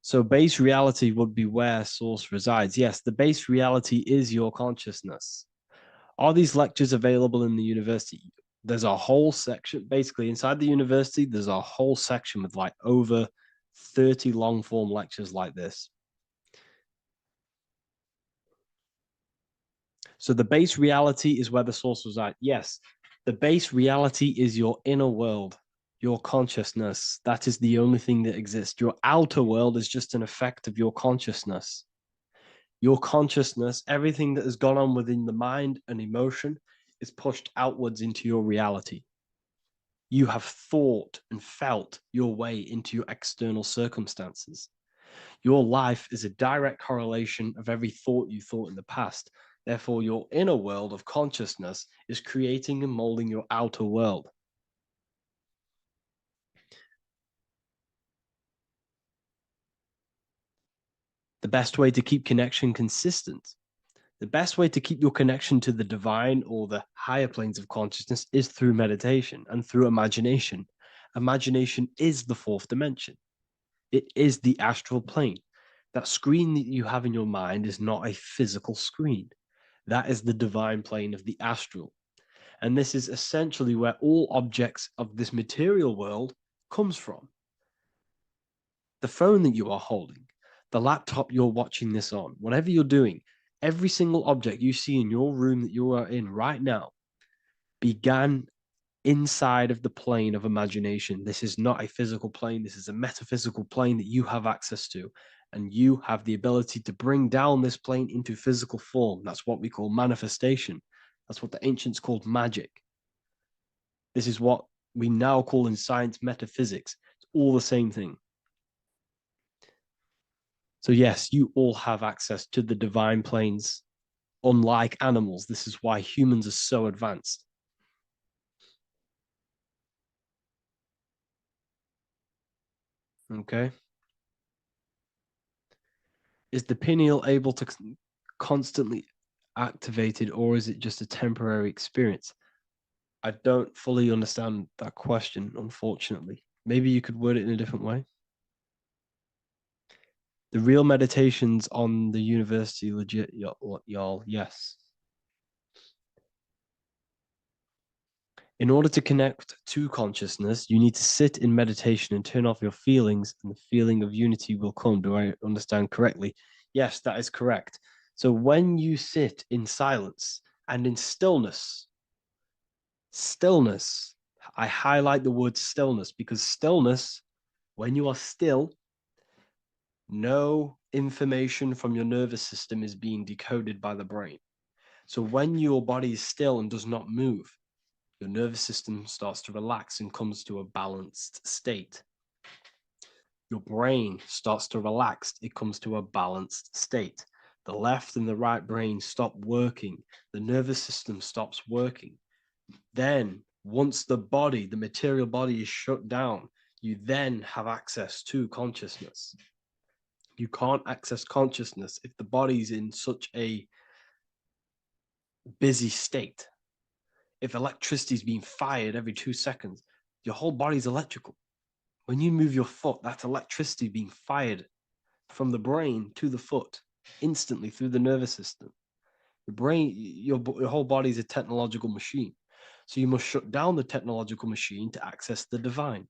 So base reality would be where source resides. Yes, the base reality is your consciousness. Are these lectures available in the university? There's a whole section, basically inside the university, there's a whole section with like over 30 long form lectures like this. So the base reality is where the source resides. Yes, the base reality is your inner world, your consciousness. That is the only thing that exists. Your outer world is just an effect of your consciousness. Your consciousness, everything that has gone on within the mind and emotion, is pushed outwards into your reality. You have thought and felt your way into your external circumstances. Your life is a direct correlation of every thought you thought in the past. Therefore, your inner world of consciousness is creating and molding your outer world. The best way to keep connection consistent, the best way to keep your connection to the divine or the higher planes of consciousness is through meditation and through imagination. Imagination is the fourth dimension. It is the astral plane. That screen that you have in your mind is not a physical screen. That is the divine plane of the astral. And this is essentially where all objects of this material world comes from. The phone that you are holding, the laptop you're watching this on, whatever you're doing, every single object you see in your room that you are in right now began inside of the plane of imagination. This is not a physical plane. This is a metaphysical plane that you have access to. And you have the ability to bring down this plane into physical form. That's what we call manifestation. That's what the ancients called magic. This is what we now call in science metaphysics. It's all the same thing. So yes, you all have access to the divine planes. Unlike animals, this is why humans are so advanced. Okay. Is the pineal able to constantly activated, or is it just a temporary experience? I don't fully understand that question, unfortunately. Maybe you could word it in a different way. The real meditations on the university legit, y'all. Yes. In order to connect to consciousness, you need to sit in meditation and turn off your feelings, and the feeling of unity will come. Do I understand correctly? Yes, that is correct. So when you sit in silence and in stillness, stillness, I highlight the word stillness because stillness, when you are still, no information from your nervous system is being decoded by the brain. So when your body is still and does not move, your nervous system starts to relax and comes to a balanced state. Your brain starts to relax, it comes to a balanced state. The left and the right brain stop working, the nervous system stops working. Then, once the body, the material body is shut down, you then have access to consciousness. You can't access consciousness if the body's in such a busy state. If electricity is being fired every 2 seconds, your whole body's electrical. When you move your foot, that's electricity being fired from the brain to the foot instantly through the nervous system. The brain, your whole body is a technological machine. So you must shut down the technological machine to access the divine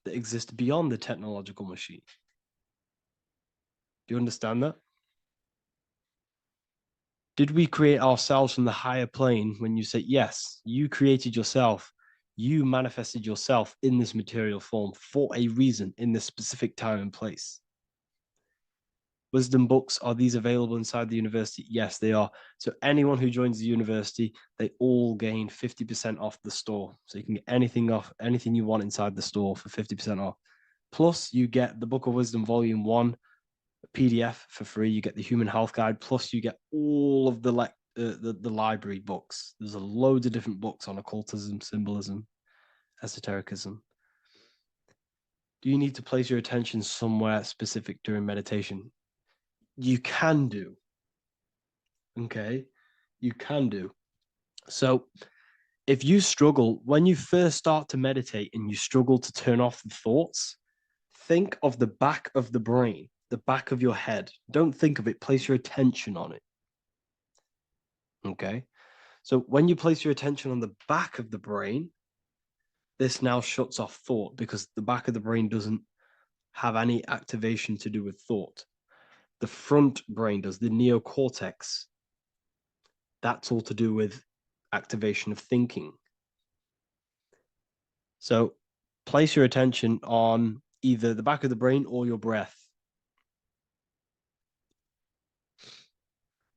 that exists beyond the technological machine. Do you understand that? Did we create ourselves from the higher plane? When you say yes, you created yourself, you manifested yourself in this material form for a reason in this specific time and place. Wisdom books, are these available inside the university? Yes, they are. So anyone who joins the university, they all gain 50% off the store. So you can get anything you want inside the store for 50% off. Plus, you get the Book of Wisdom Volume 1 PDF for free. You get the Human Health Guide. Plus, you get all of the library books. There's a load of different books on occultism, symbolism, esotericism. Do you need to place your attention somewhere specific during meditation? You can do. Okay, you can do. So, if you struggle, when you first start to meditate and you struggle to turn off the thoughts, think of the back of the brain, the back of your head. Don't think of it, place your attention on it. Okay. So when you place your attention on the back of the brain, this now shuts off thought because the back of the brain doesn't have any activation to do with thought. The front brain does, the neocortex. That's all to do with activation of thinking. So place your attention on either the back of the brain or your breath.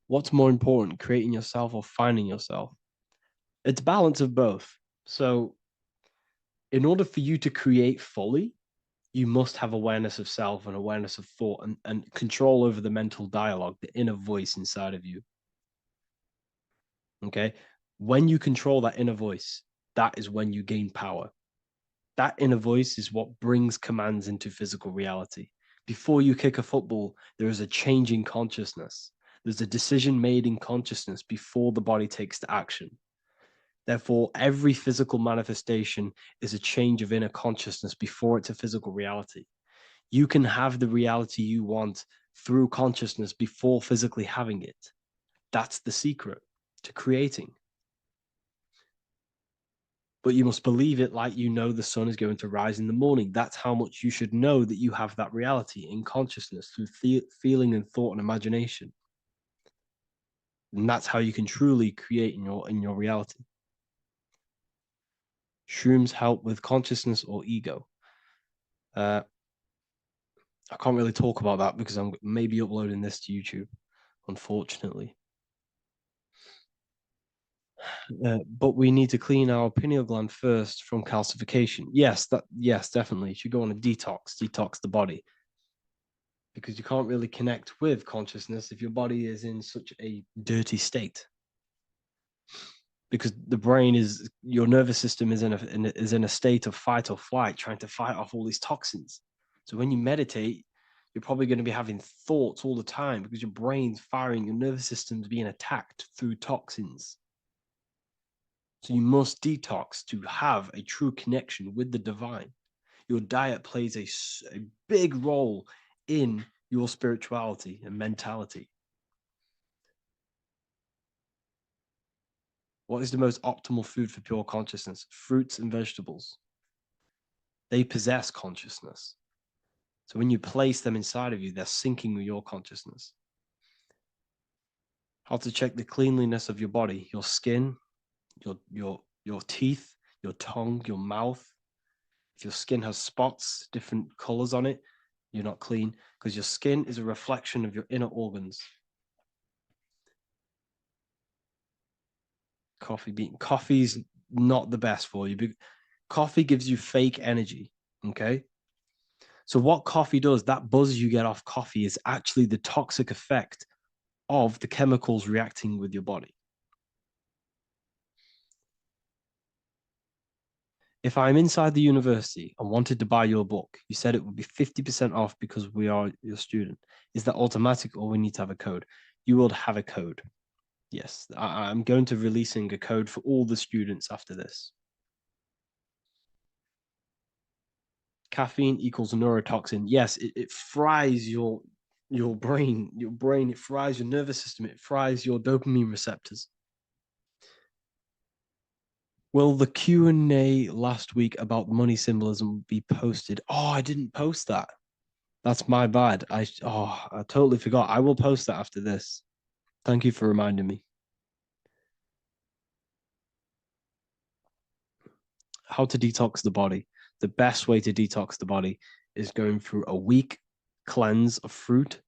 What's more important, creating yourself or finding yourself? It's a balance of both. So in order for you to create fully, you must have awareness of self and awareness of thought and control over the mental dialogue, the inner voice inside of you. Okay. When you control that inner voice, that is when you gain power. That inner voice is what brings commands into physical reality. Before you kick a football, there is a change in consciousness. There's a decision made in consciousness before the body takes the action. Therefore, every physical manifestation is a change of inner consciousness before it's a physical reality. You can have the reality you want through consciousness before physically having it. That's the secret to creating. But you must believe it like you know the sun is going to rise in the morning. That's how much you should know that you have that reality in consciousness through feeling and thought and imagination. And that's how you can truly create in your reality. Shrooms help with consciousness or ego. I can't really talk about that because I'm maybe uploading this to YouTube, unfortunately. But we need to clean our pineal gland first from calcification. Yes, definitely. You should go on a detox the body. Because you can't really connect with consciousness if your body is in such a dirty state. Because the brain is, your nervous system is in a state of fight or flight, trying to fight off all these toxins. So when you meditate, you're probably going to be having thoughts all the time because your brain's firing, your nervous system's being attacked through toxins. So you must detox to have a true connection with the divine. Your diet plays a big role in your spirituality and mentality. What is the most optimal food for pure consciousness? Fruits and vegetables. They possess consciousness. So when you place them inside of you, they're syncing with your consciousness. How to check the cleanliness of your body, your skin, your teeth, your tongue, your mouth. If your skin has spots, different colors on it, you're not clean because your skin is a reflection of your inner organs. Coffee's not the best for you. Coffee gives you fake energy. Okay. So what coffee does, that buzz you get off coffee is actually the toxic effect of the chemicals reacting with your body. If I'm inside the university and wanted to buy your book, you said it would be 50% off because we are your student. Is that automatic or we need to have a code? You will have a code. Yes, I'm going to releasing a code for all the students after this. Caffeine equals neurotoxin. Yes, it fries your brain, it fries your nervous system, it fries your dopamine receptors. Will the Q&A last week about money symbolism be posted? Oh, I didn't post that. That's my bad. I totally forgot. I will post that after this. Thank you for reminding me. How to detox the body. The best way to detox the body is going through a week cleanse of fruit.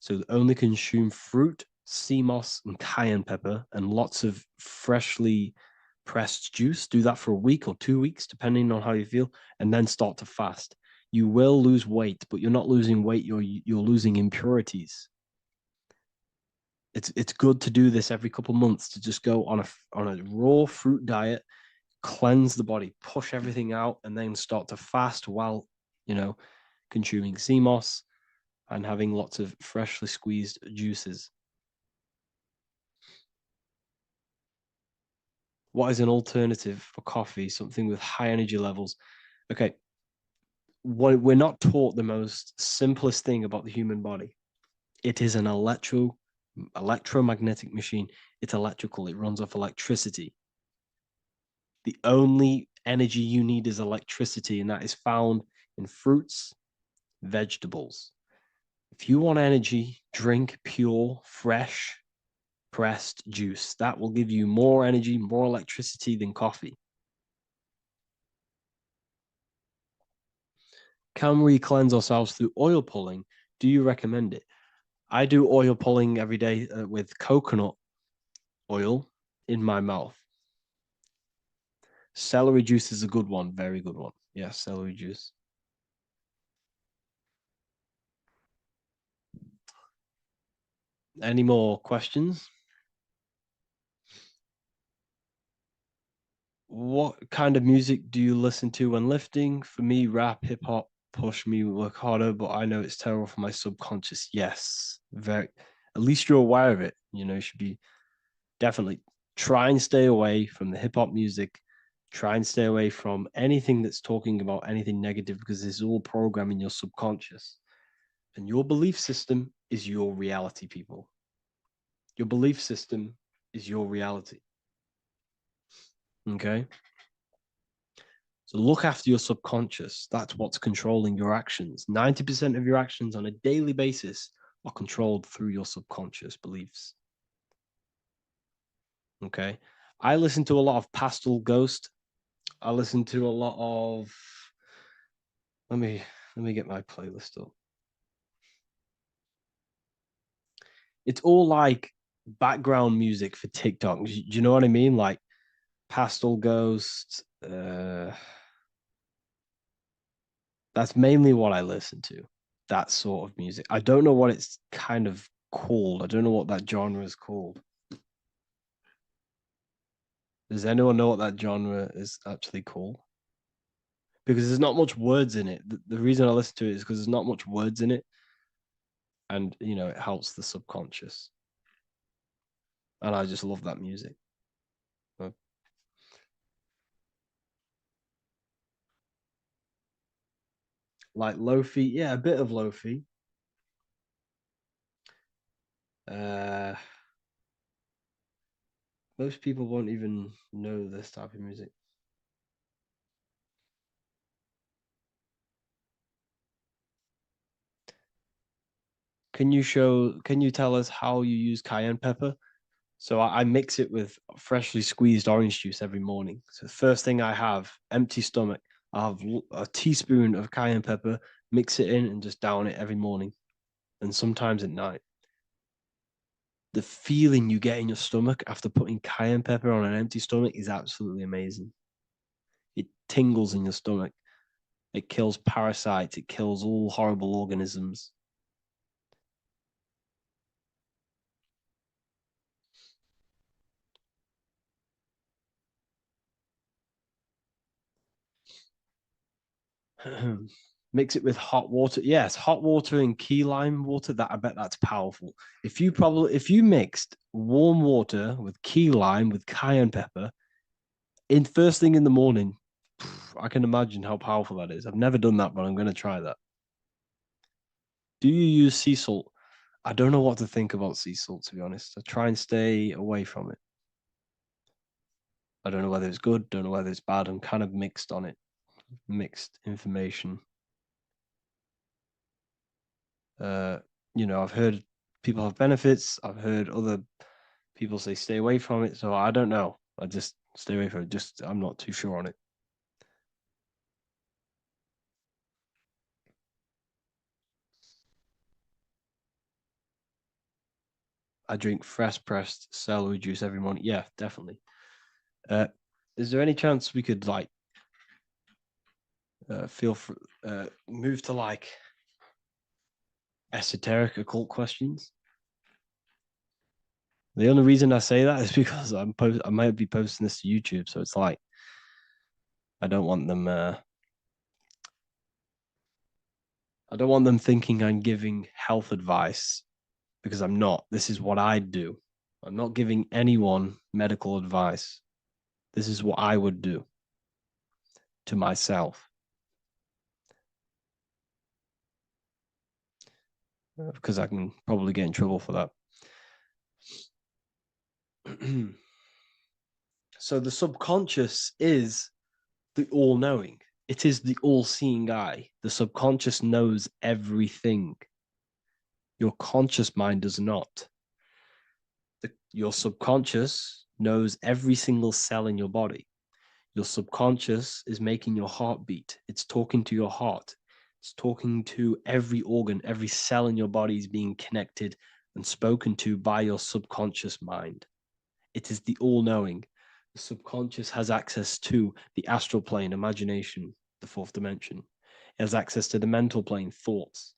So only consume fruit, sea moss, and cayenne pepper, and lots of freshly pressed juice. Do that for a week or 2 weeks, depending on how you feel, and then start to fast. You will lose weight, but you're not losing weight, you're losing impurities. It's good to do this every couple months, to just go on a raw fruit diet, cleanse the body, push everything out, and then start to fast while consuming sea moss and having lots of freshly squeezed juices. What is an alternative for coffee? Something with high energy levels. Okay, we're not taught the most simplest thing about the human body. It is an electromagnetic machine. It's electrical. It runs off electricity. The only energy you need is electricity, and that is found in fruits, vegetables. If you want energy, drink pure, fresh, pressed juice. That will give you more energy, more electricity than coffee. Can we cleanse ourselves through oil pulling? Do you recommend it? I do oil pulling every day with coconut oil in my mouth. Celery juice is a good one, very good one. Yes, celery juice. Any more questions? What kind of music do you listen to when lifting? For me, rap, hip hop push me work harder, but I know it's terrible for my subconscious. Yes, very. At least you're aware of it. You should be definitely try and stay away from the hip hop music. Try and stay away from anything that's talking about anything negative because it's all programming your subconscious. And your belief system is your reality, people. Your belief system is your reality. Okay. So look after your subconscious. That's what's controlling your actions. 90% of your actions on a daily basis are controlled through your subconscious beliefs. Okay. I listen to a lot of Pastel Ghost. I listen to a lot of let me get my playlist up. It's all like background music for TikTok. Do you know what I mean? Like Pastel Ghost. That's mainly what I listen to. That sort of music. I don't know what it's kind of called. I don't know what that genre is called. Does anyone know what that genre is actually called? because there's not much words in it. The reason I listen to it is because there's not much words in it, and it helps the subconscious. And I just love that music. Like lo-fi, yeah, a bit of lo-fi. Most people won't even know this type of music. Can you tell us how you use cayenne pepper? So I mix it with freshly squeezed orange juice every morning. So the first thing I have, empty stomach, I have a teaspoon of cayenne pepper, mix it in and just down it every morning. And sometimes at night. The feeling you get in your stomach after putting cayenne pepper on an empty stomach is absolutely amazing. It tingles in your stomach. It kills parasites. It kills all horrible organisms. Mix it with hot water. Yes, hot water and key lime water. That I bet that's powerful. If you mixed warm water with key lime with cayenne pepper in first thing in the morning, I can imagine how powerful that is. I've never done that, but I'm going to try that. Do you use sea salt? I don't know what to think about sea salt, to be honest. I try and stay away from it. I don't know whether it's good, don't know whether it's bad. I'm kind of mixed on it, mixed information. I've heard people have benefits. I've heard other people say stay away from it. So I don't know. I just stay away from it. I'm not too sure on it. I drink fresh pressed celery juice every morning. Yeah, definitely. Is there any chance we could move to esoteric occult questions? The only reason I say that is because I might be posting this to YouTube, so it's like I don't want them. I don't want them thinking I'm giving health advice because I'm not. This is what I do. I'm not giving anyone medical advice. This is what I would do to myself. Because I can probably get in trouble for that. So the subconscious is the all-knowing. It is the all-seeing eye. The subconscious knows everything. Your conscious mind does not. Your subconscious knows every single cell in your body. Your subconscious is making your heart beat. It's talking to your heart. It's talking to every organ, every cell in your body is being connected and spoken to by your subconscious mind. It is the all-knowing. The subconscious has access to the astral plane, imagination, the fourth dimension. It has access to the mental plane, thoughts.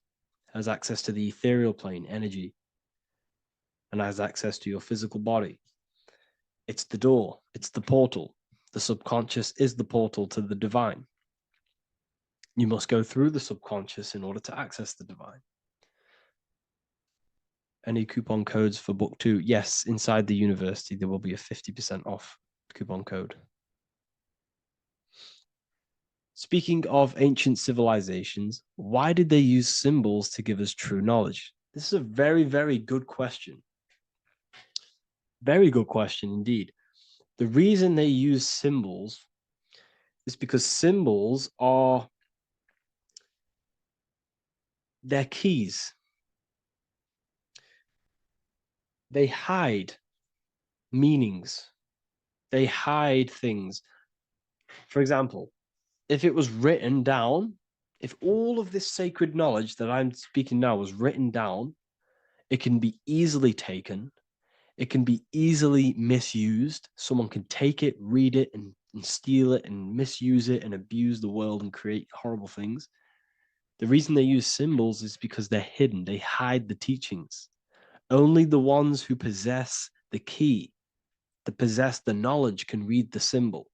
It has access to the ethereal plane, energy. And has access to your physical body. It's the door. It's the portal. The subconscious is the portal to the divine. You must go through the subconscious in order to access the divine. Any coupon codes for book 2? Yes, inside the university, there will be a 50% off coupon code. Speaking of ancient civilizations, why did they use symbols to give us true knowledge? This is a very, very good question. Very good question indeed. The reason they use symbols is because symbols are their keys. They hide meanings. They hide things. For example, if it was written down, if all of this sacred knowledge that I'm speaking now was written down, it can be easily taken. It can be easily misused. Someone can take it, read it, and steal it and misuse it and abuse the world and create horrible things. The reason they use symbols is because they're hidden. They hide the teachings. Only the ones who possess the key, that possess the knowledge, can read the symbol.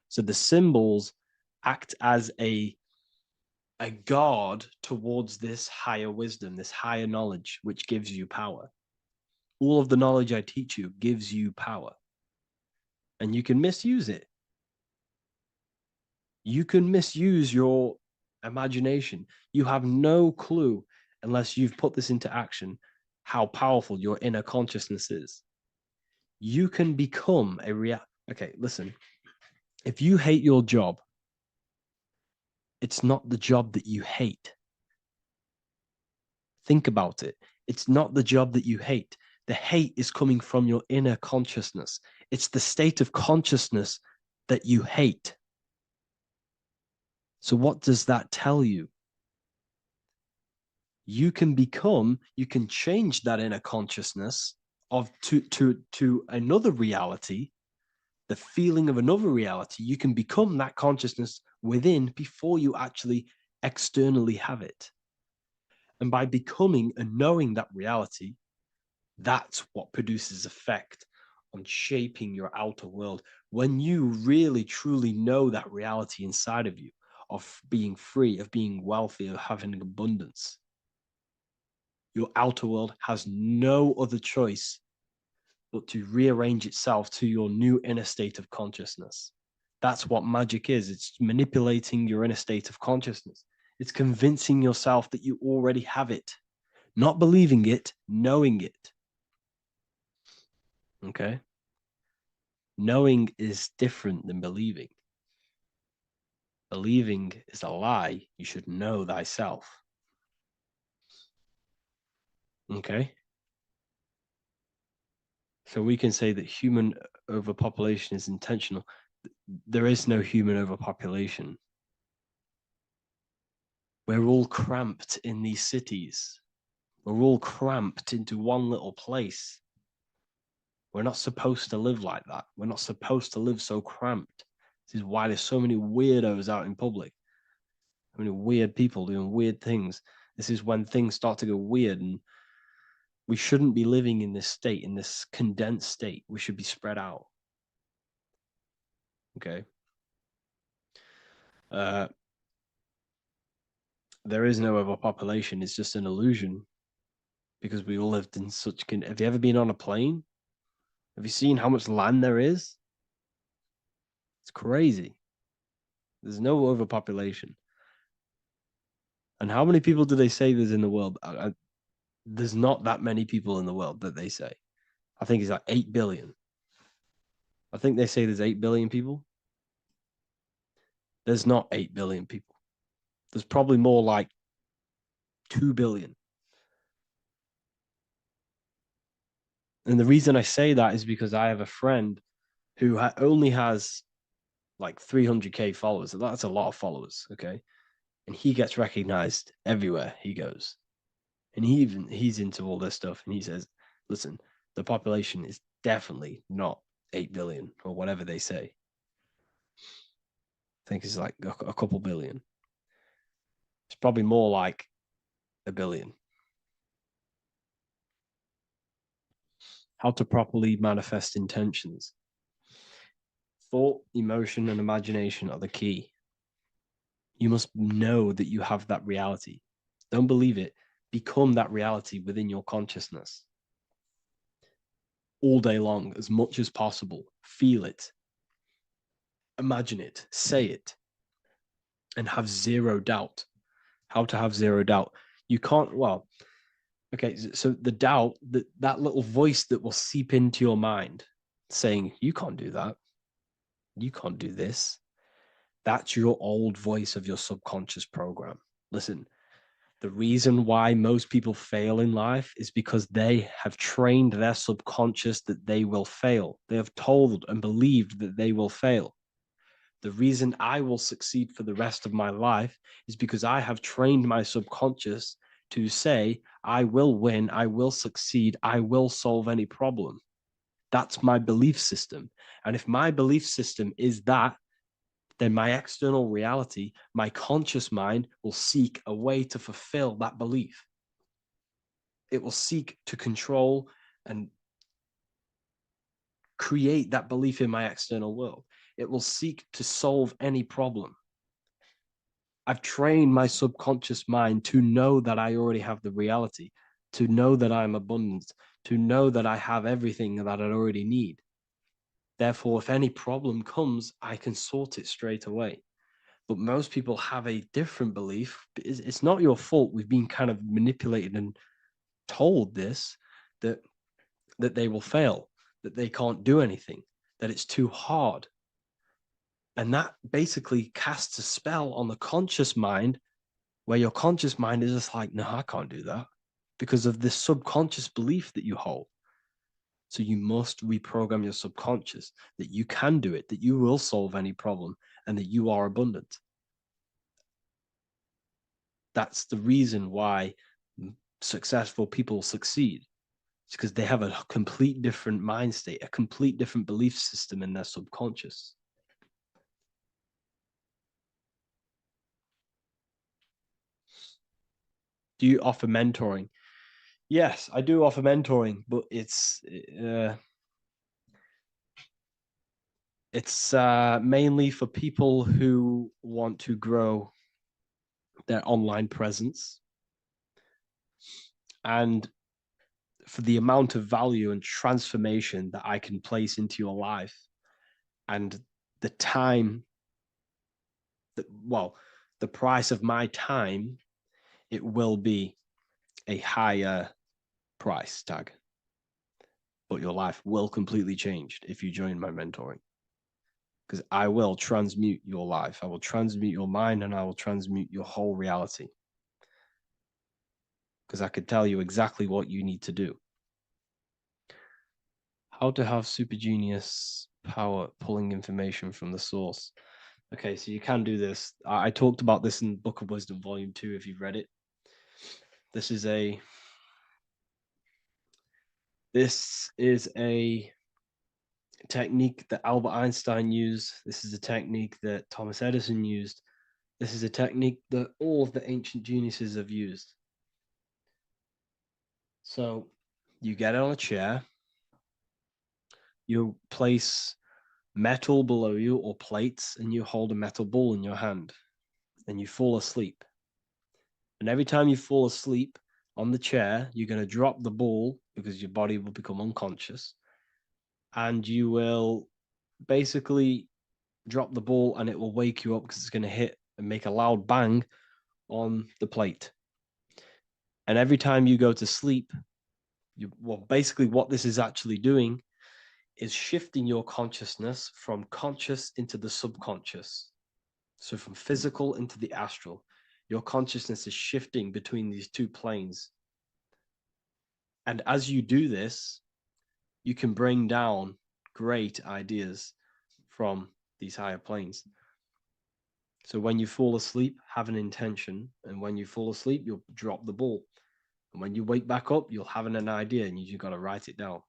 So the symbols act as a guard towards this higher wisdom, this higher knowledge, which gives you power. All of the knowledge I teach you gives you power, and you can misuse it. You can misuse your imagination. You have no clue unless you've put this into action how powerful your inner consciousness is. You can become a Okay, listen. If you hate your job, it's not the job that you hate. Think about it. It's not the job that you hate. The hate is coming from your inner consciousness. It's the state of consciousness that you hate. So what does that tell you? You can change that inner consciousness to another reality, the feeling of another reality. You can become that consciousness within before you actually externally have it. And by becoming and knowing that reality, that's what produces effect on shaping your outer world. When you really, truly know that reality inside of you, of being free, of being wealthy, of having abundance, your outer world has no other choice but to rearrange itself to your new inner state of consciousness. That's what magic is. It's manipulating your inner state of consciousness. It's convincing yourself that you already have it, not believing it, knowing it. Okay? Knowing is different than believing. Believing is a lie. You should know thyself. Okay? So we can say that human overpopulation is intentional. There is no human overpopulation. We're all cramped in these cities. We're all cramped into one little place. We're not supposed to live like that. We're not supposed to live so cramped. This is why there's so many weirdos out in public. So many weird people doing weird things. This is when things start to go weird, and we shouldn't be living in this state, in this condensed state. We should be spread out. Okay. There is no overpopulation. It's just an illusion because we all lived in such. Have you ever been on a plane? Have you seen how much land there is? It's crazy. There's no overpopulation. And how many people do they say there's in the world? There's not that many people in the world that they say. I think it's like 8 billion. I think they say there's 8 billion people. There's not 8 billion people. There's probably more like 2 billion. And the reason I say that is because I have a friend who only has like 300K followers. So that's a lot of followers, okay? And he gets recognized everywhere he goes. And he's into all this stuff. And he says, listen, the population is definitely not 8 billion or whatever they say. I think it's like a couple billion. It's probably more like a billion. How to properly manifest intentions. Thought, emotion, and imagination are the key. You must know that you have that reality. Don't believe it. Become that reality within your consciousness. All day long, as much as possible. Feel it. Imagine it. Say it. And have zero doubt. How to have zero doubt. You can't, well, okay, so the doubt, that little voice that will seep into your mind saying, you can't do that. You can't do this. That's your old voice of your subconscious program. Listen, the reason why most people fail in life is because they have trained their subconscious that they will fail. They have told and believed that they will fail. The reason I will succeed for the rest of my life is because I have trained my subconscious to say, I will win, I will succeed, I will solve any problem. That's my belief system. And if my belief system is that, then my external reality, my conscious mind will seek a way to fulfill that belief. It will seek to control and create that belief in my external world. It will seek to solve any problem. I've trained my subconscious mind to know that I already have the reality, to know that I'm abundant, to know that I have everything that I already need. Therefore, if any problem comes, I can sort it straight away. But most people have a different belief. It's not your fault. We've been kind of manipulated and told this, that they will fail, that they can't do anything, that it's too hard. And that basically casts a spell on the conscious mind, where your conscious mind is just like, no, I can't do that, because of this subconscious belief that you hold. So you must reprogram your subconscious that you can do it, that you will solve any problem, and that you are abundant. That's the reason why successful people succeed. It's because they have a complete different mind state, a complete different belief system in their subconscious. Do you offer mentoring? Yes, I do offer mentoring, but it's mainly for people who want to grow their online presence, and for the amount of value and transformation that I can place into your life, and the time that, well, the price of my time, it will be a higher price tag, but your life will completely change if you join my mentoring, because I will transmute your life. I will transmute your mind, and I will transmute your whole reality, because I could tell you exactly what you need to do. How to have super genius power pulling information from the source. Okay, so you can do this. I talked about this in Book of Wisdom, Volume 2, if you've read it. This is a technique that Albert Einstein used. This is a technique that Thomas Edison used. This is a technique that all of the ancient geniuses have used. So you get on a chair, you place metal below you or plates, and you hold a metal ball in your hand, and you fall asleep. And every time you fall asleep on the chair, you're going to drop the ball, because your body will become unconscious, and you will basically drop the ball, and it will wake you up, because it's going to hit and make a loud bang on the plate. And every time you go to sleep, basically what this is actually doing is shifting your consciousness from conscious into the subconscious. So from physical into the astral. Your consciousness is shifting between these two planes. And as you do this, you can bring down great ideas from these higher planes. So when you fall asleep, have an intention. And when you fall asleep, you'll drop the ball. And when you wake back up, you'll have an idea, and you just got to write it down.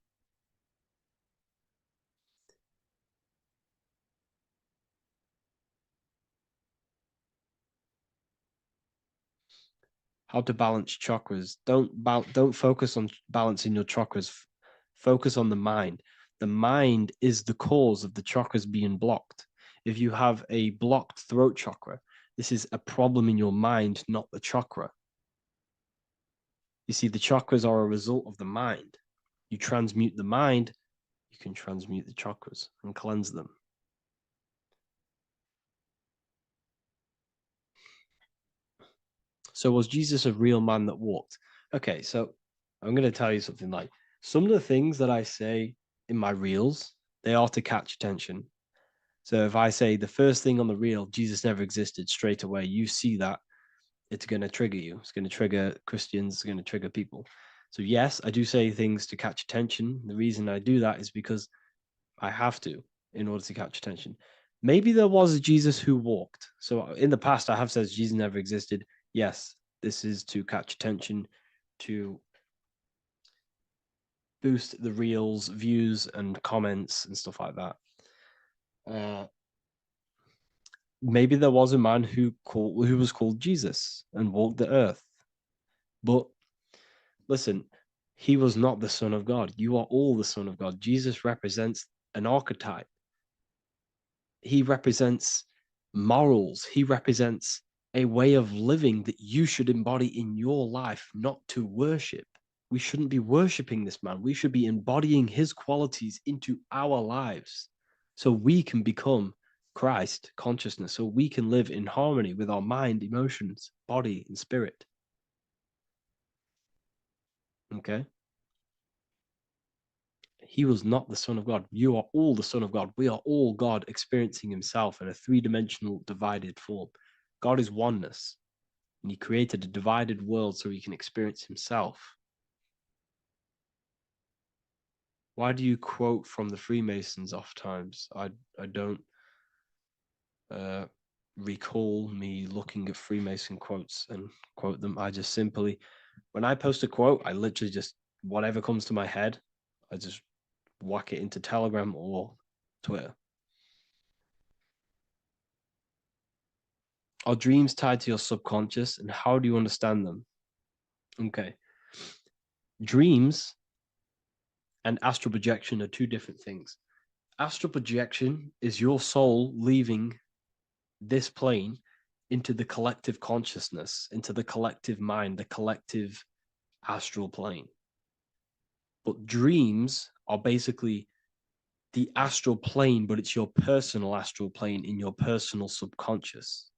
How to balance chakras. Don't focus on balancing your chakras. Focus on the mind. The mind is the cause of the chakras being blocked. If you have a blocked throat chakra, this is a problem in your mind, not the chakra. You see, the chakras are a result of the mind. You transmute the mind, you can transmute the chakras and cleanse them. So was Jesus a real man that walked? Okay, so I'm going to tell you something. Like, some of the things that I say in my reels, they are to catch attention. So if I say the first thing on the reel, Jesus never existed, straight away, you see that, it's going to trigger you. It's going to trigger Christians. It's going to trigger people. So yes, I do say things to catch attention. The reason I do that is because I have to, in order to catch attention. Maybe there was a Jesus who walked. So in the past, I have said Jesus never existed. Yes, this is to catch attention, to boost the reels, views, and comments and stuff like that. Maybe there was a man who was called Jesus and walked the earth. But listen, he was not the Son of God. You are all the Son of God. Jesus represents an archetype. He represents morals. He represents a way of living that you should embody in your life, not to worship. We shouldn't be worshiping this man. We should be embodying his qualities into our lives so we can become Christ consciousness, so we can live in harmony with our mind, emotions, body, and spirit. Okay? He was not the Son of God. You are all the Son of God. We are all God experiencing himself in a three-dimensional divided form. God is oneness, and he created a divided world so he can experience himself. Why do you quote from the Freemasons oft times? I don't recall me looking at Freemason quotes and quote them. I just simply, when I post a quote, I literally just, whatever comes to my head, I just whack it into Telegram or Twitter. Are dreams tied to your subconscious, and how do you understand them? Okay. Dreams and astral projection are two different things. Astral projection is your soul leaving this plane into the collective consciousness, into the collective mind, the collective astral plane. But dreams are basically the astral plane, but it's your personal astral plane in your personal subconscious.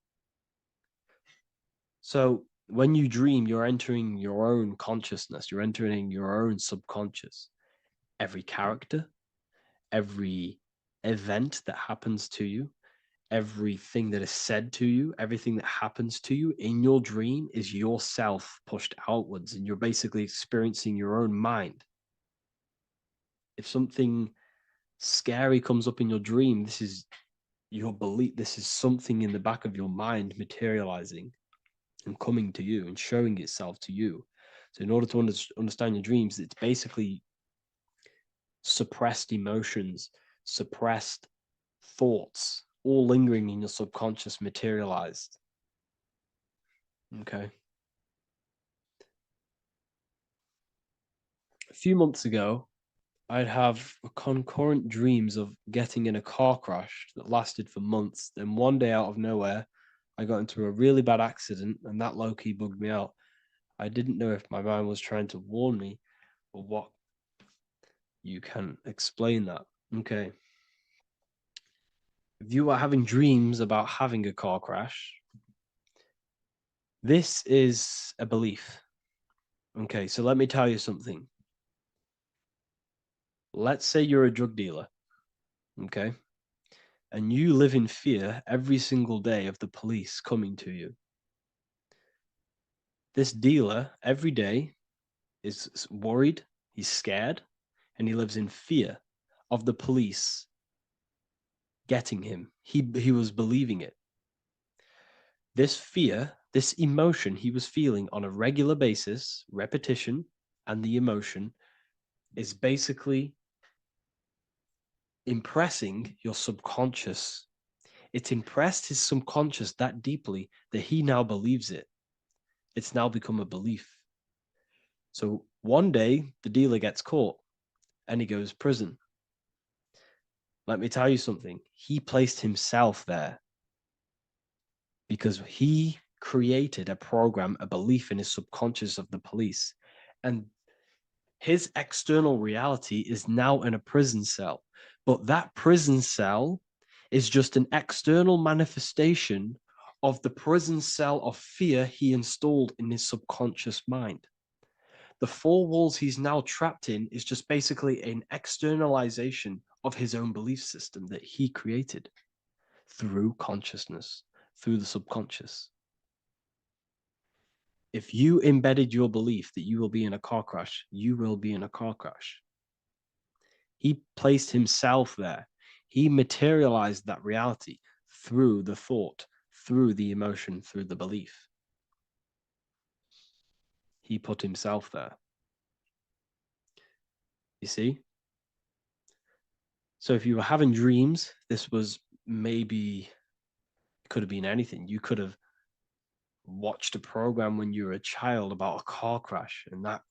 So when you dream, you're entering your own consciousness, you're entering your own subconscious. Every character, every event that happens to you, everything that is said to you, everything that happens to you in your dream is yourself pushed outwards, and you're basically experiencing your own mind. If something scary comes up in your dream, this is your belief, this is something in the back of your mind materializing and coming to you and showing itself to you. So in order to understand your dreams, it's basically suppressed emotions, suppressed thoughts, all lingering in your subconscious materialized. Okay. A few months ago, I'd have concurrent dreams of getting in a car crash that lasted for months. Then one day out of nowhere, I got into a really bad accident, and that low-key bugged me out. I didn't know if my mind was trying to warn me or what. You can explain that. Okay. If you are having dreams about having a car crash, this is a belief. Okay, so let me tell you something. Let's say you're a drug dealer, okay? And you live in fear every single day of the police coming to you. This dealer every day is worried, he's scared, and he lives in fear of the police getting him. He was believing it. This fear, this emotion he was feeling on a regular basis, repetition, and the emotion is basically impressing your subconscious. It's impressed his subconscious that deeply that he now believes it. It's now become a belief. So one day the dealer gets caught and he goes prison. Let me tell you something. He placed himself there because he created a program, a belief in his subconscious of the police. And his external reality is now in a prison cell. But that prison cell is just an external manifestation of the prison cell of fear he installed in his subconscious mind. The four walls he's now trapped in is just basically an externalization of his own belief system that he created through consciousness, through the subconscious. If you embedded your belief that you will be in a car crash, you will be in a car crash. He placed himself there. He materialized that reality through the thought, through the emotion, through the belief. He put himself there. You see? So if you were having dreams, this was maybe, could have been anything. You could have watched a program when you were a child about a car crash, and that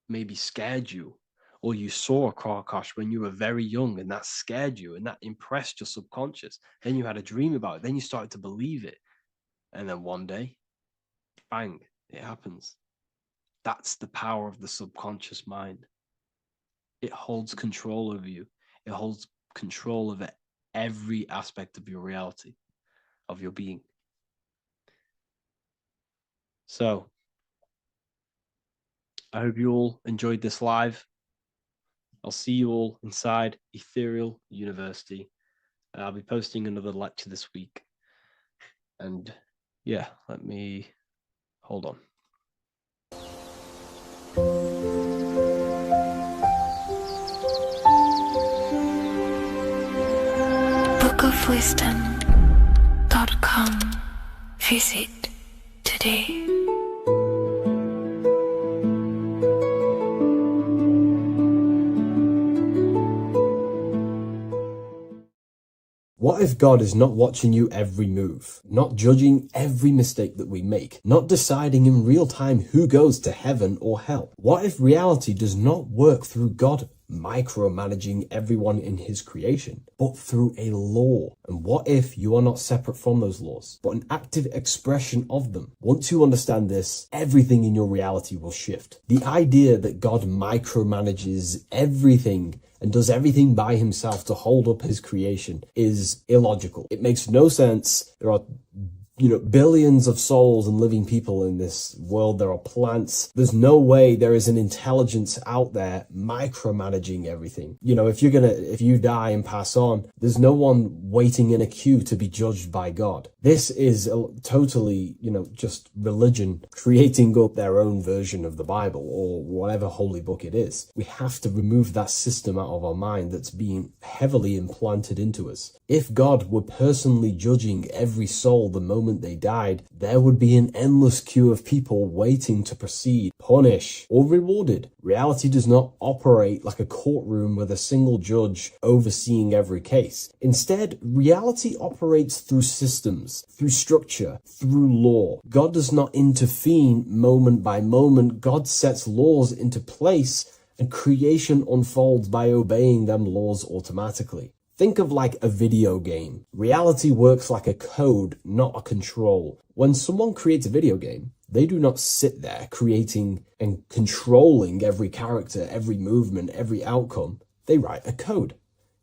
maybe scared you. Or you saw a car crash when you were very young, and that scared you, and that impressed your subconscious. Then you had a dream about it. Then you started to believe it. And then one day, bang, it happens. That's the power of the subconscious mind. It holds control over you. It holds control over every aspect of your reality, of your being. So, I hope you all enjoyed this live. I'll see you all inside Ethereal University. I'll be posting another lecture this week. And yeah, let me hold on. bookofwisdom.com. Visit today. What if God is not watching you every move, not judging every mistake that we make, not deciding in real time who goes to heaven or hell? What if reality does not work through God micromanaging everyone in his creation, but through a law? And what if you are not separate from those laws, but an active expression of them? Once you understand this, everything in your reality will shift. The idea that God micromanages everything and does everything by himself to hold up his creation is illogical. It makes no sense. There are billions of souls and living people in this world. There are plants. There's no way there is an intelligence out there micromanaging everything. If you die and pass on, there's no one waiting in a queue to be judged by God. This is totally, just religion creating up their own version of the Bible or whatever holy book it is. We have to remove that system out of our mind that's being heavily implanted into us. If God were personally judging every soul the moment they died, there would be an endless queue of people waiting to proceed, punish, or rewarded. Reality does not operate like a courtroom with a single judge overseeing every case. Instead, reality operates through systems, through structure, through law. God does not intervene moment by moment. God sets laws into place, and creation unfolds by obeying them laws automatically. Think of like a video game. Reality works like a code, not a control. When someone creates a video game, they do not sit there creating and controlling every character, every movement, every outcome. They write a code.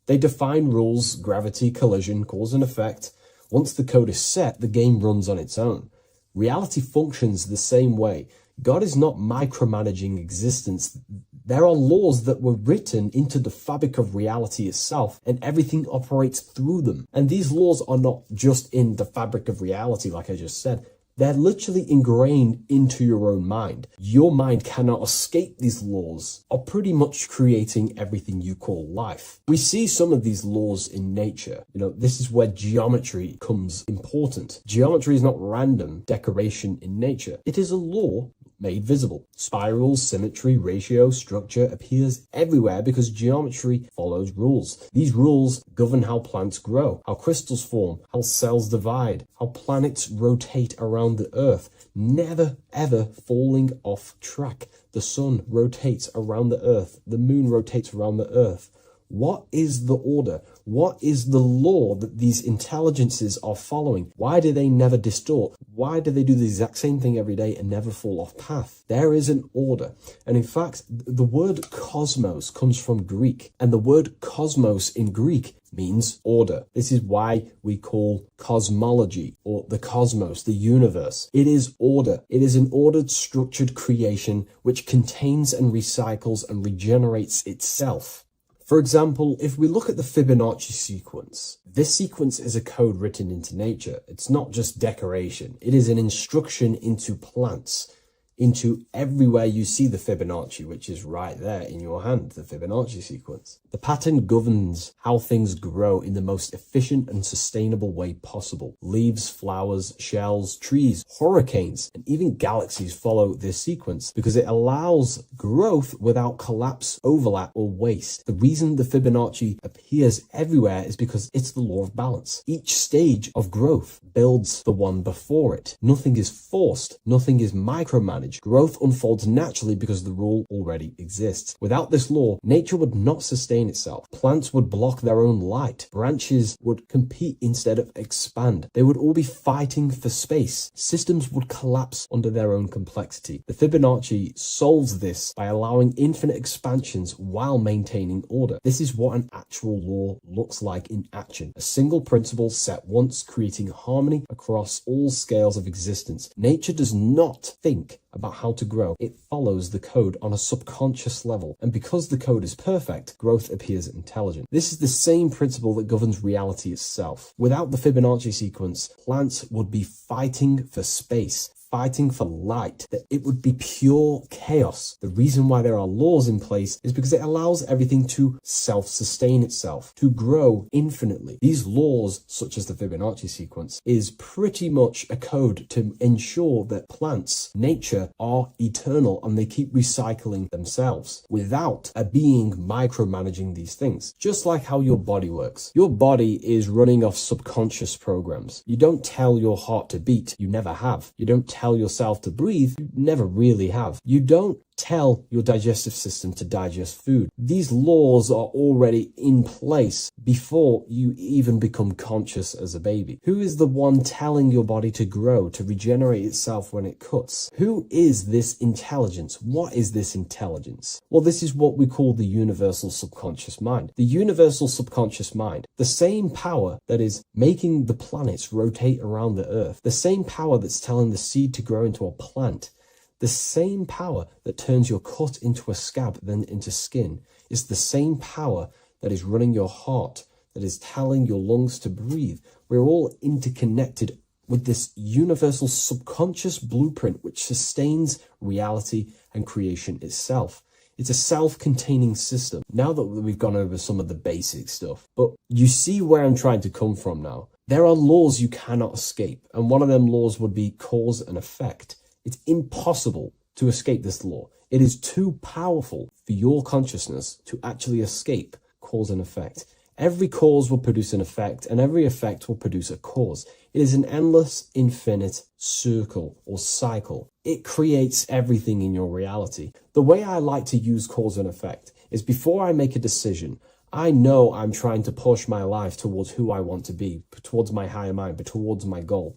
They define rules, gravity, collision, cause and effect. Once the code is set, the game runs on its own. Reality functions the same way. God is not micromanaging existence. There are laws that were written into the fabric of reality itself, and everything operates through them. And these laws are not just in the fabric of reality, like I just said. They're literally ingrained into your own mind. Your mind cannot escape these laws, are pretty much creating everything you call life. We see some of these laws in nature. This is where geometry comes important. Geometry is not random decoration in nature. It is a law made visible. Spirals, symmetry, ratio, structure appears everywhere because geometry follows rules. These rules govern how plants grow, how crystals form, how cells divide, how planets rotate around the Earth, never ever falling off track. The sun rotates around the Earth. The moon rotates around the Earth. What is the order? What is the law that these intelligences are following? Why do they never distort? Why do they do the exact same thing every day and never fall off path? There is an order. And in fact, the word cosmos comes from Greek. And the word cosmos in Greek means order. This is why we call cosmology or the cosmos, the universe. It is order. It is an ordered, structured creation which contains and recycles and regenerates itself. For example, if we look at the Fibonacci sequence, this sequence is a code written into nature. It's not just decoration. It is an instruction into plants, into everywhere you see the Fibonacci, which is right there in your hand, the Fibonacci sequence. The pattern governs how things grow in the most efficient and sustainable way possible. Leaves, flowers, shells, trees, hurricanes, and even galaxies follow this sequence because it allows growth without collapse, overlap, or waste. The reason the Fibonacci appears everywhere is because it's the law of balance. Each stage of growth builds the one before it. Nothing is forced. Nothing is micromanaged. knowledge. Growth unfolds naturally because the rule already exists. Without this law, nature would not sustain itself. Plants would block their own light. Branches would compete instead of expand. They would all be fighting for space. Systems would collapse under their own complexity. The Fibonacci solves this by allowing infinite expansions while maintaining order. This is what an actual law looks like in action. A single principle set once, creating harmony across all scales of existence. Nature does not think about how to grow. It follows the code on a subconscious level. And because the code is perfect, growth appears intelligent. This is the same principle that governs reality itself. Without the Fibonacci sequence, plants would be fighting for space, fighting for light, that it would be pure chaos. The reason why there are laws in place is because it allows everything to self-sustain itself, to grow infinitely. These laws, such as the Fibonacci sequence, is pretty much a code to ensure that plants, nature, are eternal and they keep recycling themselves without a being micromanaging these things. Just like how your body works. Your body is running off subconscious programs. You don't tell your heart to beat, you never have. You don't tell yourself to breathe, you never really have. You don't tell your digestive system to digest food. These laws are already in place before you even become conscious as a baby. Who is the one telling your body to grow, to regenerate itself when it cuts? Who is this intelligence? What is this intelligence? Well, this is what we call the universal subconscious mind. The universal subconscious mind, the same power that is making the planets rotate around the earth, the same power that's telling the seed to grow into a plant, the same power that turns your cut into a scab, then into skin, is the same power that is running your heart, that is telling your lungs to breathe. We're all interconnected with this universal subconscious blueprint which sustains reality and creation itself. It's a self-containing system. Now that we've gone over some of the basic stuff, but you see where I'm trying to come from now. There are laws you cannot escape, and one of them laws would be cause and effect. It's impossible to escape this law. It is too powerful for your consciousness to actually escape cause and effect. Every cause will produce an effect, and every effect will produce a cause. It is an endless, infinite circle or cycle. It creates everything in your reality. The way I like to use cause and effect is before I make a decision, I know I'm trying to push my life towards who I want to be, towards my higher mind, but towards my goal.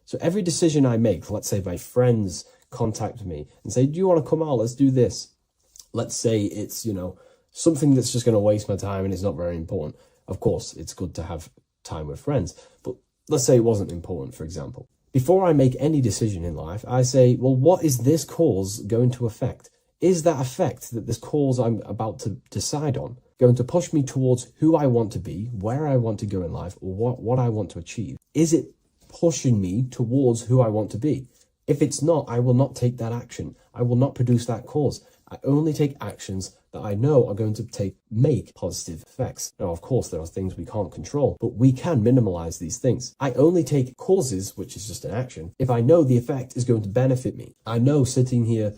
So every decision I make, let's say my friends contact me and say, do you want to come out? Let's do this. Let's say it's, something that's just going to waste my time and it's not very important. Of course, it's good to have time with friends, but let's say it wasn't important, for example. Before I make any decision in life, I say, well, what is this cause going to affect? Is that effect that this cause I'm about to decide on going to push me towards who I want to be, where I want to go in life, or what I want to achieve? Is it pushing me towards who I want to be? If it's not, I will not take that action. I will not produce that cause. I only take actions that I know are going to make positive effects. Now, of course, there are things we can't control, but we can minimize these things. I only take causes, which is just an action, if I know the effect is going to benefit me. I know sitting here,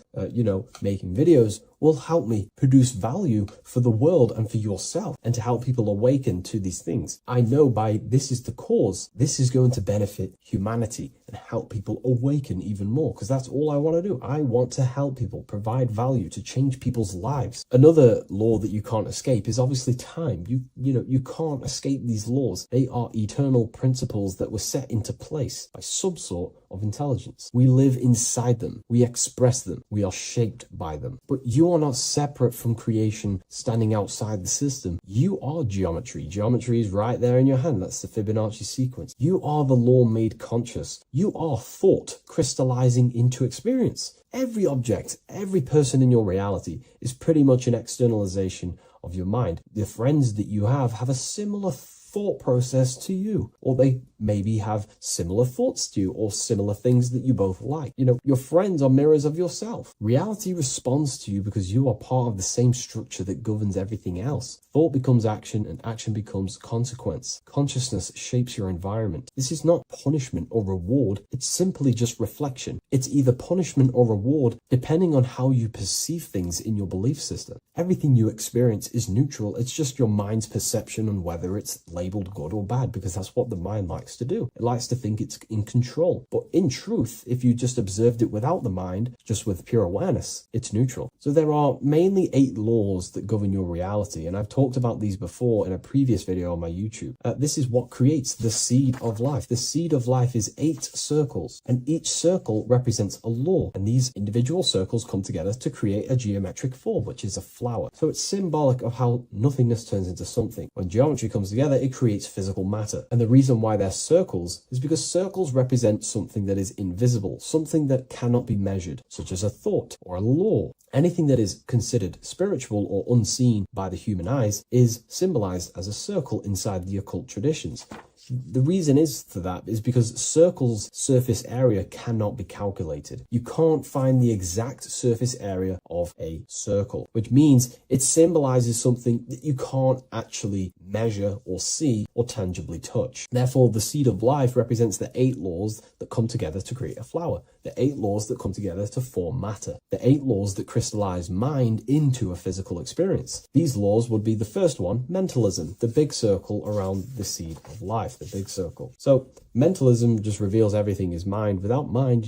making videos will help me produce value for the world and for yourself, and to help people awaken to these things. I know by this is the cause, this is going to benefit humanity and help people awaken even more, because that's all I want to do. I want to help people, provide value, to change people's lives. Another law that you can't escape is obviously time. You can't escape these laws. They are eternal principles that were set into place by some sort of intelligence. We live inside them. We express them. We are shaped by them. But you are not separate from creation, standing outside the system. You are geometry. Geometry is right there in your hand. That's the Fibonacci sequence. You are the law made conscious. You are thought crystallizing into experience. Every object, every person in your reality is pretty much an externalization of your mind. The friends that you have a similar thought process to you, or they maybe have similar thoughts to you, or similar things that you both like. Your friends are mirrors of yourself. Reality responds to you because you are part of the same structure that governs everything else. Thought becomes action, and action becomes consequence. Consciousness shapes your environment. This is not punishment or reward. It's simply just reflection. It's either punishment or reward depending on how you perceive things in your belief system. Everything you experience is neutral. It's just your mind's perception on whether it's labeled good or bad, because that's what the mind likes to do. It likes to think it's in control. But in truth, if you just observed it without the mind, just with pure awareness, it's neutral. So there are mainly 8 laws that govern your reality, and I've talked about these before in a previous video on my YouTube. This is what creates the seed of life. The seed of life is 8 circles, and each circle represents a law, and these individual circles come together to create a geometric form, which is a flower. So it's symbolic of how nothingness turns into something. When geometry comes together, it creates physical matter. And the reason why they're circles is because circles represent something that is invisible, something that cannot be measured, such as a thought or a law. Anything that is considered spiritual or unseen by the human eyes is symbolized as a circle inside the occult traditions. The reason for that is because circles' surface area cannot be calculated. You can't find the exact surface area of a circle, which means it symbolizes something that you can't actually measure or see or tangibly touch. Therefore, the seed of life represents the 8 laws that come together to create a flower, the 8 laws that come together to form matter, the 8 laws that crystallize mind into a physical experience. These laws would be the first one, mentalism, the big circle around the seed of life. The big circle. So mentalism just reveals everything is mind. Without mind,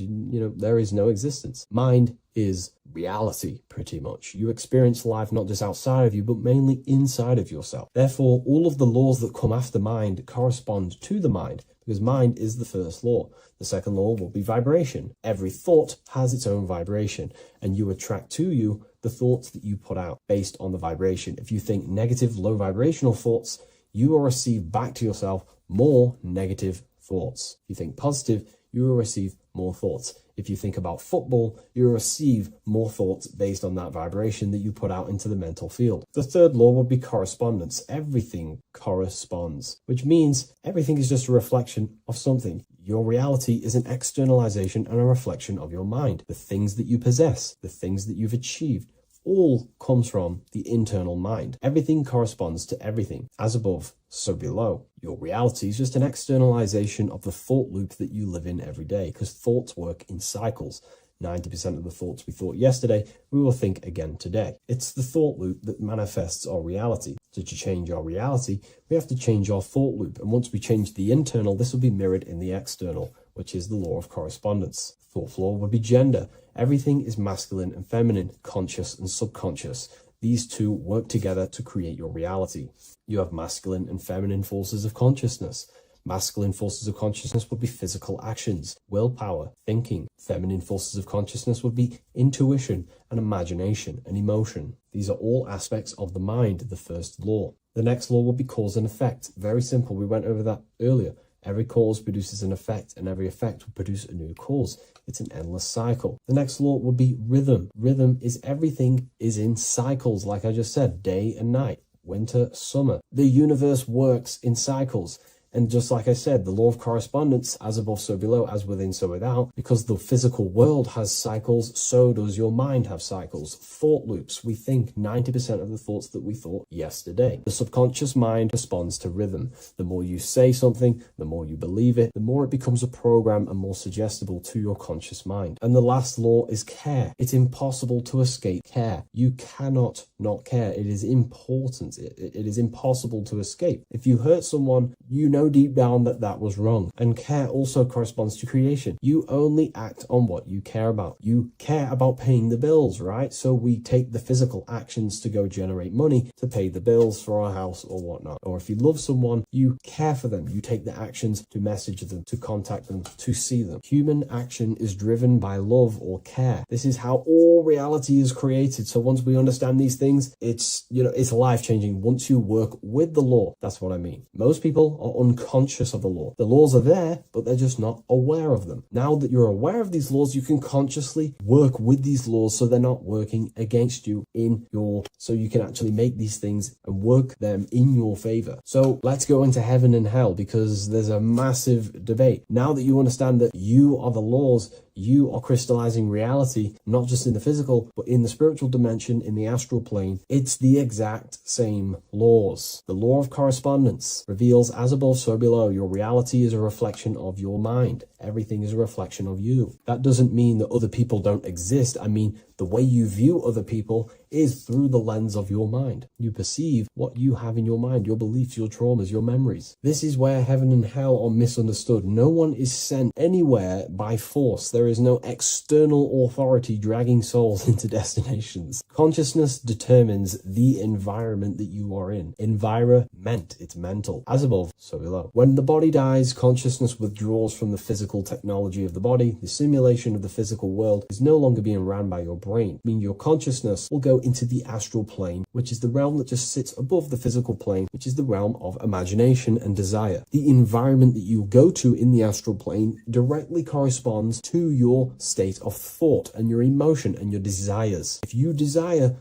there is no existence. Mind is reality, pretty much. You experience life not just outside of you, but mainly inside of yourself. Therefore, all of the laws that come after mind correspond to the mind, because mind is the first law. The second law will be vibration. Every thought has its own vibration, and you attract to you the thoughts that you put out based on the vibration. If you think negative, low vibrational thoughts, you will receive back to yourself more negative thoughts. If you think positive, you will receive more thoughts. If you think about football, you will receive more thoughts based on that vibration that you put out into the mental field. The third law would be correspondence. Everything corresponds, which means everything is just a reflection of something. Your reality is an externalization and a reflection of your mind. The things that you possess, the things that you've achieved, all comes from the internal mind. Everything corresponds to everything. As above, so below. Your reality is just an externalization of the thought loop that you live in every day, because thoughts work in cycles. 90% of the thoughts we thought yesterday, we will think again today. It's the thought loop that manifests our reality. So to change our reality, we have to change our thought loop. And once we change the internal, this will be mirrored in the external, which is the law of correspondence. Fourth law would be gender. Everything is masculine and feminine, conscious and subconscious. These two work together to create your reality. You have masculine and feminine forces of consciousness. Masculine forces of consciousness would be physical actions, willpower, thinking. Feminine forces of consciousness would be intuition and imagination and emotion. These are all aspects of the mind, the first law. The next law would be cause and effect. Very simple. We went over that earlier. Every cause produces an effect, and every effect will produce a new cause. It's an endless cycle. The next law would be rhythm. Rhythm is everything is in cycles, like I just said, day and night, winter, summer. The universe works in cycles. And just like I said, the law of correspondence, as above, so below, as within, so without, because the physical world has cycles, so does your mind have cycles. Thought loops. We think 90% of the thoughts that we thought yesterday. The subconscious mind responds to rhythm. The more you say something, the more you believe it, the more it becomes a program and more suggestible to your conscious mind. And the last law is care. It's impossible to escape care. You cannot not care. It is important. It is impossible to escape. If you hurt someone, you know deep down that that was wrong. And care also corresponds to creation. You only act on what you care about. You care about paying the bills, right? So we take the physical actions to go generate money to pay the bills for our house or whatnot. Or if you love someone, you care for them. You take the actions to message them, to contact them, to see them. Human action is driven by love or care. This is how all reality is created. So once we understand these things, it's life-changing once you work with the law. That's what I mean. Most people are unconscious of the law. The laws are there, but they're just not aware of them. Now that you're aware of these laws, you can consciously work with these laws so they're not working against you so you can actually make these things and work them in your favor. So let's go into heaven and hell, because there's a massive debate. Now that you understand that you are the laws, you are crystallizing reality, not just in the physical, but in the spiritual dimension, in the astral plane. It's the exact same laws. The law of correspondence reveals as above, so below. Your reality is a reflection of your mind. Everything is a reflection of you. That doesn't mean that other people don't exist. I mean, The way you view other people is through the lens of your mind. You perceive what you have in your mind, your beliefs, your traumas, your memories. This is where heaven and hell are misunderstood. No one is sent anywhere by force. There is no external authority dragging souls into destinations. Consciousness determines the environment that you are in. Environment, it's mental. As above, so below. When the body dies, consciousness withdraws from the physical technology of the body. The simulation of the physical world is no longer being ran by your brain, meaning your consciousness will go into the astral plane, which is the realm that just sits above the physical plane, which is the realm of imagination and desire. The environment that you go to in the astral plane directly corresponds to your state of thought and your emotion and your desires. If you desire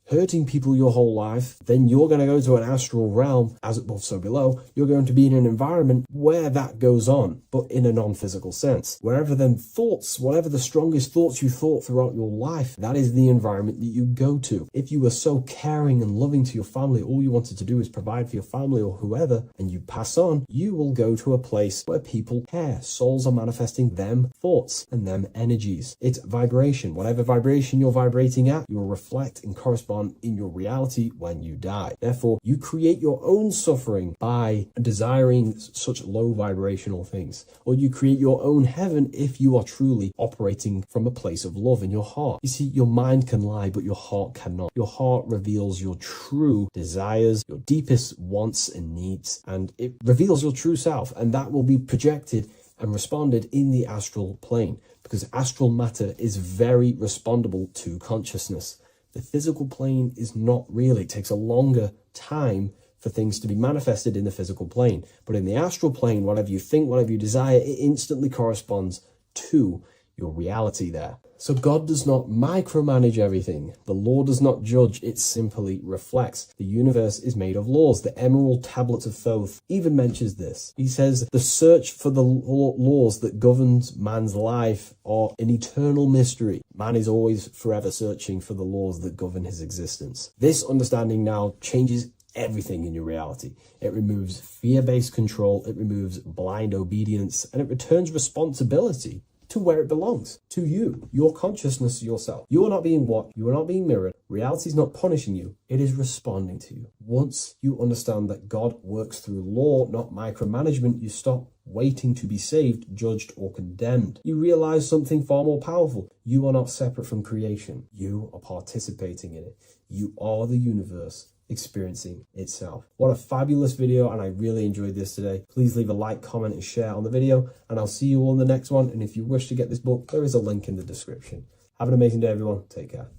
hurting people your whole life, then you're going to go to an astral realm, as above so below. You're going to be in an environment where that goes on, but in a non-physical sense. Wherever them thoughts, whatever the strongest thoughts you thought throughout your life, that is the environment that you go to. If you were so caring and loving to your family, all you wanted to do is provide for your family or whoever, and you pass on, you will go to a place where people care. Souls are manifesting them thoughts and them energies. It's vibration. Whatever vibration you're vibrating at, you will reflect and correspond in your reality when you die. Therefore, you create your own suffering by desiring such low vibrational things, or you create your own heaven if you are truly operating from a place of love in your heart. You see, your mind can lie, but your heart cannot. Your heart reveals your true desires, your deepest wants and needs, and it reveals your true self, and that will be projected and responded in the astral plane, because astral matter is very respondable to consciousness. The physical plane is not really. It takes a longer time for things to be manifested in the physical plane. But in the astral plane, whatever you think, whatever you desire, it instantly corresponds to your reality there. So God does not micromanage everything. The law does not judge, it simply reflects. The universe is made of laws. The Emerald Tablet of Thoth even mentions this. He says, the search for the laws that governs man's life are an eternal mystery. Man is always forever searching for the laws that govern his existence. This understanding now changes everything in your reality. It removes fear-based control, it removes blind obedience, and it returns responsibility to where it belongs, to you, your consciousness, yourself. You are not being watched, you are not being mirrored. Reality is not punishing you, it is responding to you. Once you understand that God works through law, not micromanagement, you stop waiting to be saved, judged, or condemned. You realize something far more powerful. You are not separate from creation. You are participating in it. You are the universe experiencing itself. What a fabulous video, and I really enjoyed this today. Please leave a like, comment, and share on the video, and I'll see you all in the next one. And if you wish to get this book, there is a link in the description. Have an amazing day, everyone. Take care.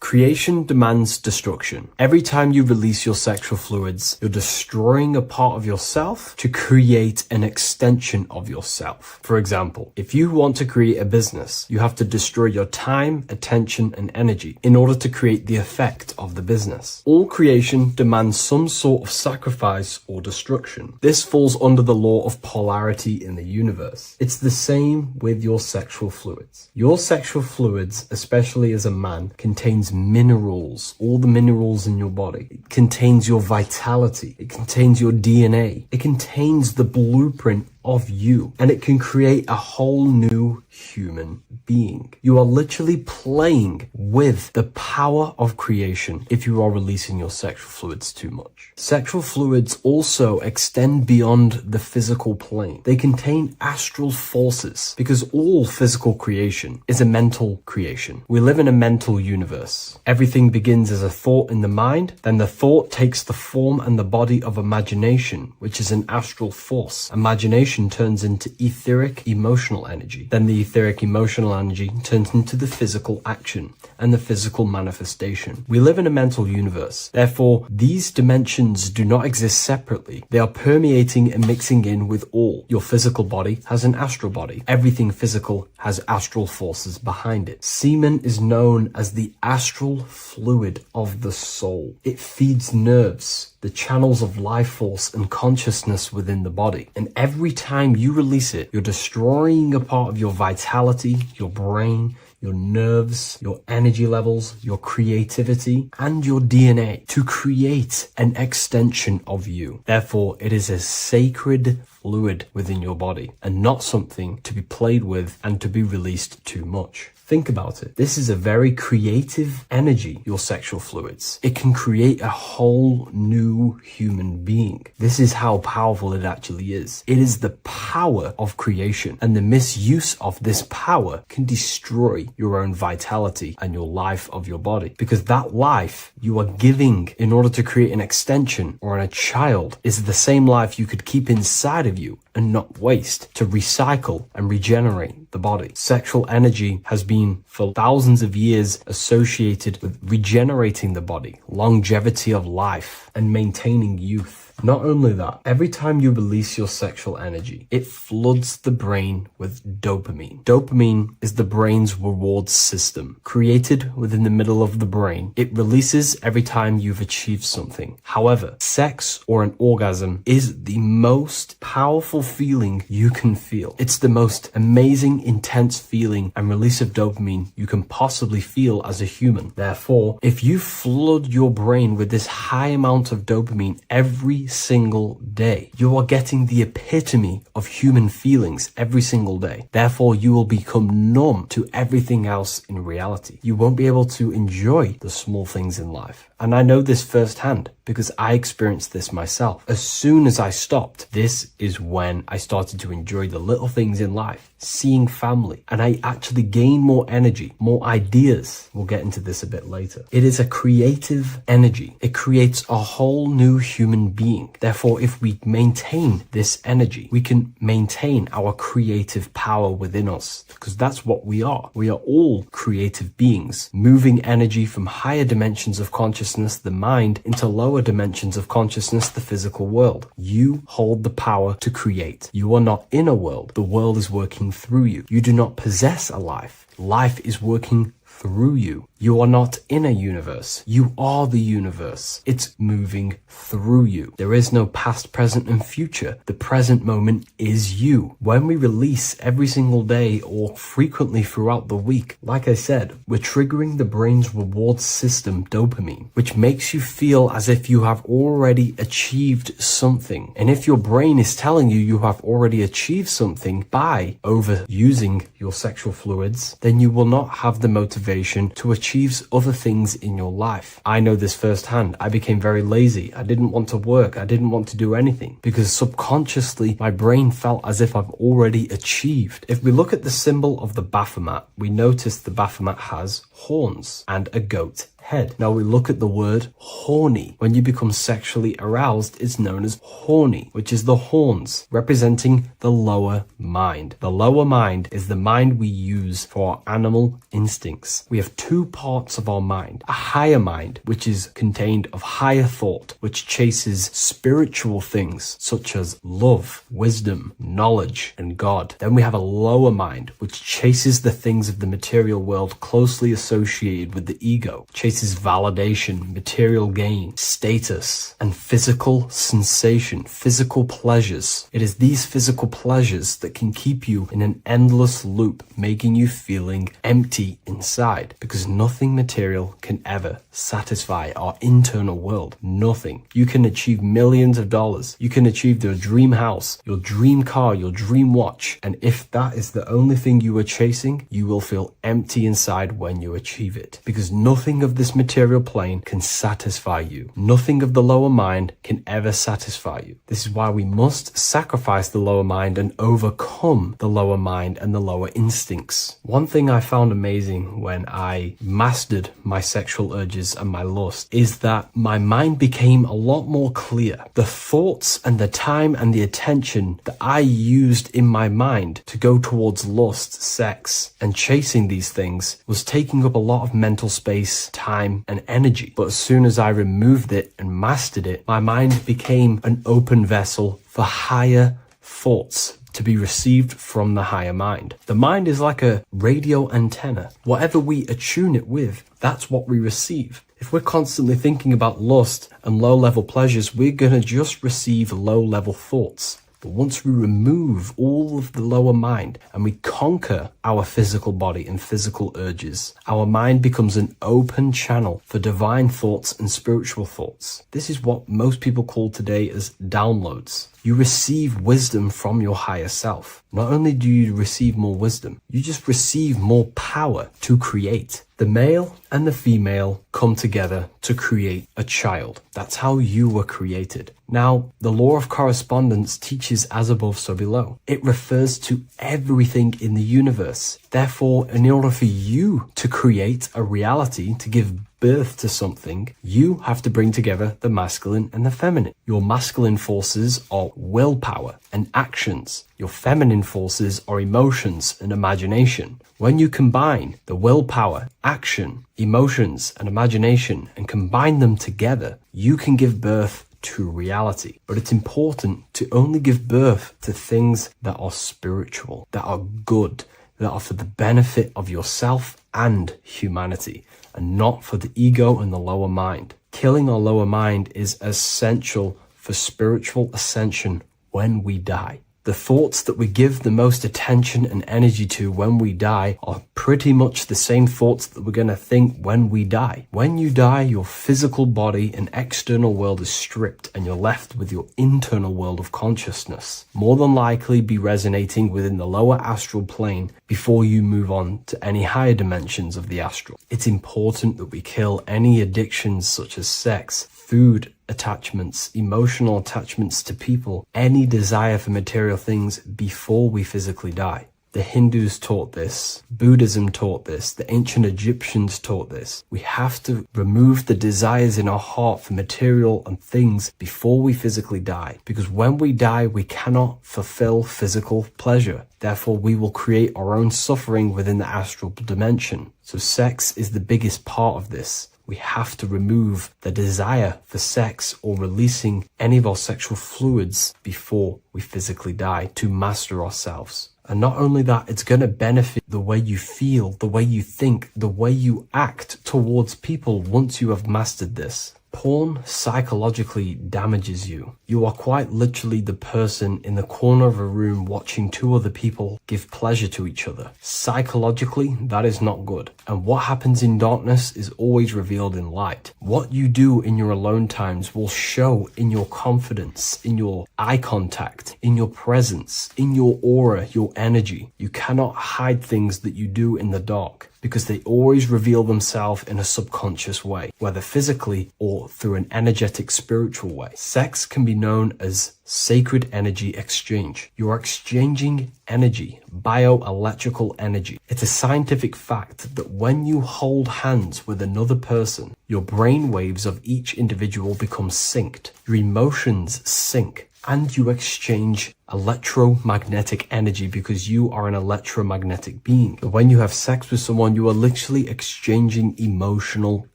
Creation demands destruction. Every time you release your sexual fluids, you're destroying a part of yourself to create an extension of yourself. For example, if you want to create a business, you have to destroy your time, attention, and energy in order to create the effect of the business. All creation demands some sort of sacrifice or destruction. This falls under the law of polarity in the universe. It's the same with your sexual fluids. Your sexual fluids, especially as a man, contains minerals, all the minerals in your body. It contains your vitality. It contains your DNA. It contains the blueprint of you, and it can create a whole new human being. You are literally playing with the power of creation if you are releasing your sexual fluids too much. Sexual fluids also extend beyond the physical plane. They contain astral forces because all physical creation is a mental creation. We live in a mental universe. Everything begins as a thought in the mind, then the thought takes the form and the body of imagination, which is an astral force. Imagination turns into etheric emotional energy. Then the etheric emotional energy turns into the physical action and the physical manifestation. We live in a mental universe. Therefore, these dimensions do not exist separately. They are permeating and mixing in with all. Your physical body has an astral body. Everything physical has astral forces behind it. Semen is known as the astral fluid of the soul. It feeds nerves, the channels of life force and consciousness within the body. And every time you release it, you're destroying a part of your vitality, your brain, your nerves, your energy levels, your creativity, and your DNA to create an extension of you. Therefore, it is a sacred fluid within your body and not something to be played with and to be released too much. Think about it. This is a very creative energy, your sexual fluids. It can create a whole new human being. This is how powerful it actually is. It is the power of creation, and the misuse of this power can destroy your own vitality and your life of your body, because that life you are giving in order to create an extension or a child is the same life you could keep inside of you and not waste to recycle and regenerate the body. Sexual energy has been for thousands of years associated with regenerating the body, longevity of life, and maintaining youth. Not only that, every time you release your sexual energy, it floods the brain with dopamine. Dopamine is the brain's reward system, created within the middle of the brain. It releases every time you've achieved something. However, sex or an orgasm is the most powerful feeling you can feel. It's the most amazing, intense feeling and release of dopamine you can possibly feel as a human. Therefore, if you flood your brain with this high amount of dopamine every single day, you are getting the epitome of human feelings every single day. Therefore, you will become numb to everything else in reality. You won't be able to enjoy the small things in life. And I know this firsthand because I experienced this myself. As soon as I stopped, this is when I started to enjoy the little things in life, seeing family, and I actually gained more energy, more ideas. We'll get into this a bit later. It is a creative energy. It creates a whole new human being. Therefore, if we maintain this energy, we can maintain our creative power within us, because that's what we are. We are all creative beings, moving energy from higher dimensions of consciousness, the mind, into lower dimensions of consciousness, the physical world. You hold the power to create. You are not in a world. The world is working through you. You do not possess a life. Life is working through you. You are not in a universe. You are the universe. It's moving through you. There is no past, present, and future. The present moment is you. When we release every single day or frequently throughout the week, like I said, we're triggering the brain's reward system, dopamine, which makes you feel as if you have already achieved something. And if your brain is telling you have already achieved something by overusing your sexual fluids, then you will not have the motivation to achieve other things in your life. I know this firsthand. I became very lazy. I didn't want to work. I didn't want to do anything because subconsciously my brain felt as if I've already achieved. If we look at the symbol of the Baphomet, we notice the Baphomet has horns and a goat head. Now we look at the word horny. When you become sexually aroused, it's known as horny, which is the horns, representing the lower mind. The lower mind is the mind we use for our animal instincts. We have two parts of our mind. A higher mind, which is contained of higher thought, which chases spiritual things such as love, wisdom, knowledge, and God. Then we have a lower mind, which chases the things of the material world closely associated with the ego, chases validation, material gain, status, and physical sensation, physical pleasures. It is these physical pleasures that can keep you in an endless loop, making you feeling empty inside, because nothing material can ever satisfy our internal world. Nothing. You can achieve millions of dollars. You can achieve your dream house, your dream car, your dream watch, and if that is the only thing you are chasing, you will feel empty inside when you achieve it, because nothing of this material plane can satisfy you. Nothing of the lower mind can ever satisfy you. This is why we must sacrifice the lower mind and overcome the lower mind and the lower instincts. One thing I found amazing when I mastered my sexual urges and my lust is that my mind became a lot more clear. The thoughts and the time and the attention that I used in my mind to go towards lust, sex, and chasing these things was taking up a lot of mental space, time, and energy. But as soon as I removed it and mastered it, my mind became an open vessel for higher thoughts to be received from the higher mind. The mind is like a radio antenna. Whatever we attune it with, that's what we receive. If we're constantly thinking about lust and low-level pleasures, we're going to just receive low-level thoughts. But once we remove all of the lower mind and we conquer our physical body and physical urges, our mind becomes an open channel for divine thoughts and spiritual thoughts. This is what most people call today as downloads. You receive wisdom from your higher self. Not only do you receive more wisdom, you just receive more power to create. The male and the female come together to create a child. That's how you were created. Now, the law of correspondence teaches as above, so below. It refers to everything in the universe. Therefore, in order for you to create a reality, to give birth to something, you have to bring together the masculine and the feminine. Your masculine forces are willpower and actions. Your feminine forces are emotions and imagination. When you combine the willpower, action, emotions, and imagination and combine them together, you can give birth to reality. But it's important to only give birth to things that are spiritual, that are good, that are for the benefit of yourself and humanity, and not for the ego and the lower mind. Killing our lower mind is essential for spiritual ascension when we die. The thoughts that we give the most attention and energy to when we die are pretty much the same thoughts that we're going to think when we die. When you die, your physical body and external world is stripped and you're left with your internal world of consciousness, more than likely be resonating within the lower astral plane before you move on to any higher dimensions of the astral. It's important that we kill any addictions such as sex, food, attachments, emotional attachments to people, any desire for material things before we physically die. The Hindus taught this, Buddhism taught this, the ancient Egyptians taught this. We have to remove the desires in our heart for material and things before we physically die, because when we die, we cannot fulfill physical pleasure. Therefore, we will create our own suffering within the astral dimension. So sex is the biggest part of this. We have to remove the desire for sex or releasing any of our sexual fluids before we physically die to master ourselves. And not only that, it's going to benefit the way you feel, the way you think, the way you act towards people once you have mastered this. Porn psychologically damages you. You are quite literally the person in the corner of a room watching two other people give pleasure to each other. Psychologically, that is not good. And what happens in darkness is always revealed in light. What you do in your alone times will show in your confidence, in your eye contact, in your presence, in your aura, your energy. You cannot hide things that you do in the dark, because they always reveal themselves in a subconscious way, whether physically or through an energetic spiritual way. Sex can be known as sacred energy exchange. You are exchanging energy, bioelectrical energy. It's a scientific fact that when you hold hands with another person, your brain waves of each individual become synced. Your emotions sync. And you exchange electromagnetic energy because you are an electromagnetic being. But when you have sex with someone, you are literally exchanging emotional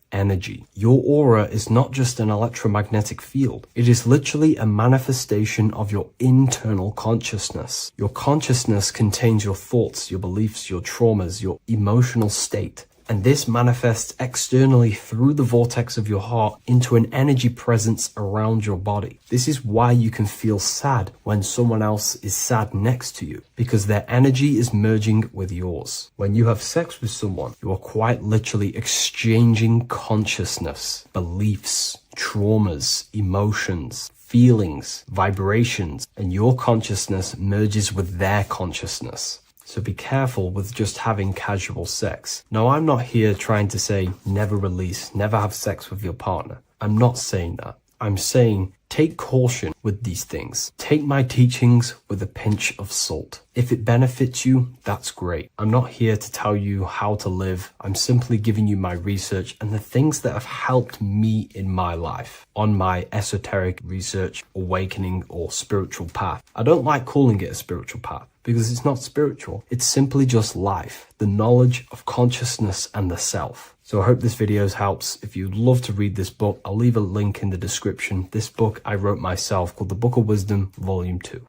energy. Your aura is not just an electromagnetic field. It is literally a manifestation of your internal consciousness. Your consciousness contains your thoughts, your beliefs, your traumas, your emotional state. And this manifests externally through the vortex of your heart into an energy presence around your body. This is why you can feel sad when someone else is sad next to you, because their energy is merging with yours. When you have sex with someone, you are quite literally exchanging consciousness, beliefs, traumas, emotions, feelings, vibrations, and your consciousness merges with their consciousness. So be careful with just having casual sex. Now, I'm not here trying to say never release, never have sex with your partner. I'm not saying that. I'm saying take caution with these things. Take my teachings with a pinch of salt. If it benefits you, that's great. I'm not here to tell you how to live. I'm simply giving you my research and the things that have helped me in my life on my esoteric research, awakening, or spiritual path. I don't like calling it a spiritual path, because it's not spiritual. It's simply just life, the knowledge of consciousness and the self. So I hope this video helps. If you'd love to read this book, I'll leave a link in the description. This book I wrote myself called The Book of Wisdom, Volume 2.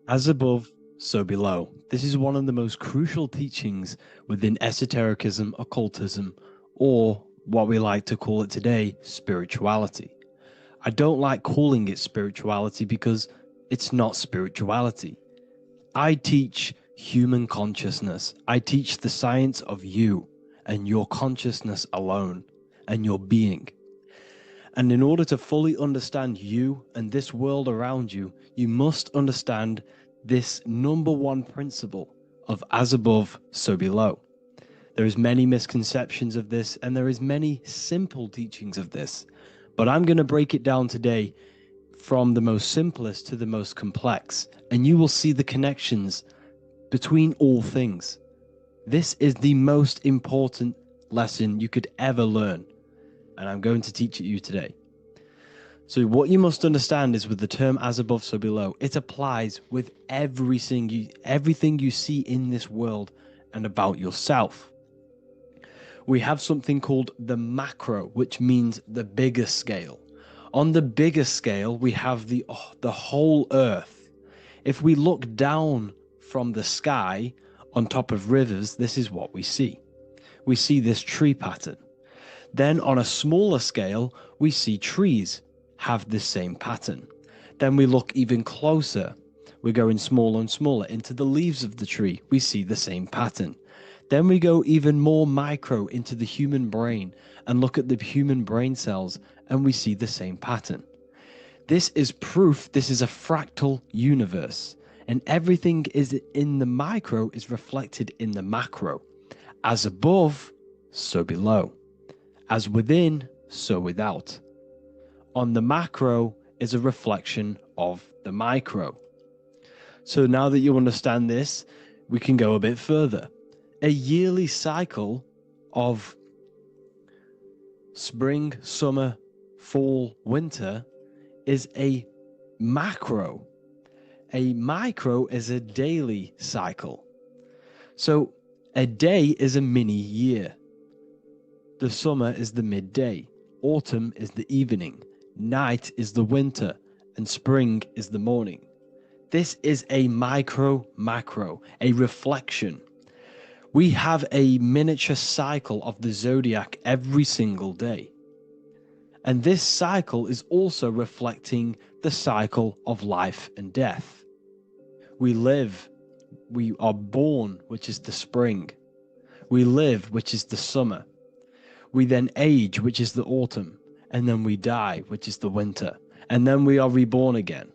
As above, so below. This is one of the most crucial teachings within esotericism, occultism, or what we like to call it today, spirituality. I don't like calling it spirituality because It's not spirituality. I teach human consciousness. I teach the science of you and your consciousness alone and your being. And in order to fully understand you and this world around you, you must understand this number one principle of as above, so below. There is many misconceptions of this, and there is many simple teachings of this, but I'm going to break it down today from the most simplest to the most complex, and you will see the connections between all things. This is the most important lesson you could ever learn, and I'm going to teach it you today. So what you must understand is with the term as above, so below, it applies with everything you see in this world and about yourself. We have something called the macro, which means the bigger scale. On the bigger scale, we have the whole earth. If we look down from the sky on top of rivers, this is what we see. We see this tree pattern. Then on a smaller scale, we see trees have the same pattern. Then we look even closer. We're going smaller and smaller into the leaves of the tree. We see the same pattern. Then we go even more micro into the human brain and look at the human brain cells, and we see the same pattern. This is proof this is a fractal universe, and everything is in the micro is reflected in the macro. As above, so below. As within, so without. On the macro is a reflection of the micro. So now that you understand this, we can go a bit further. A yearly cycle of spring, summer, fall, winter is a macro. A micro is a daily cycle. So a day is a mini year. The summer is the midday. Autumn is the evening. Night is the winter. And spring is the morning. This is a macro, a reflection. We have a miniature cycle of the zodiac every single day. And this cycle is also reflecting the cycle of life and death. We live, we are born, which is the spring. We live, which is the summer. We then age, which is the autumn. And then we die, which is the winter. And then we are reborn again.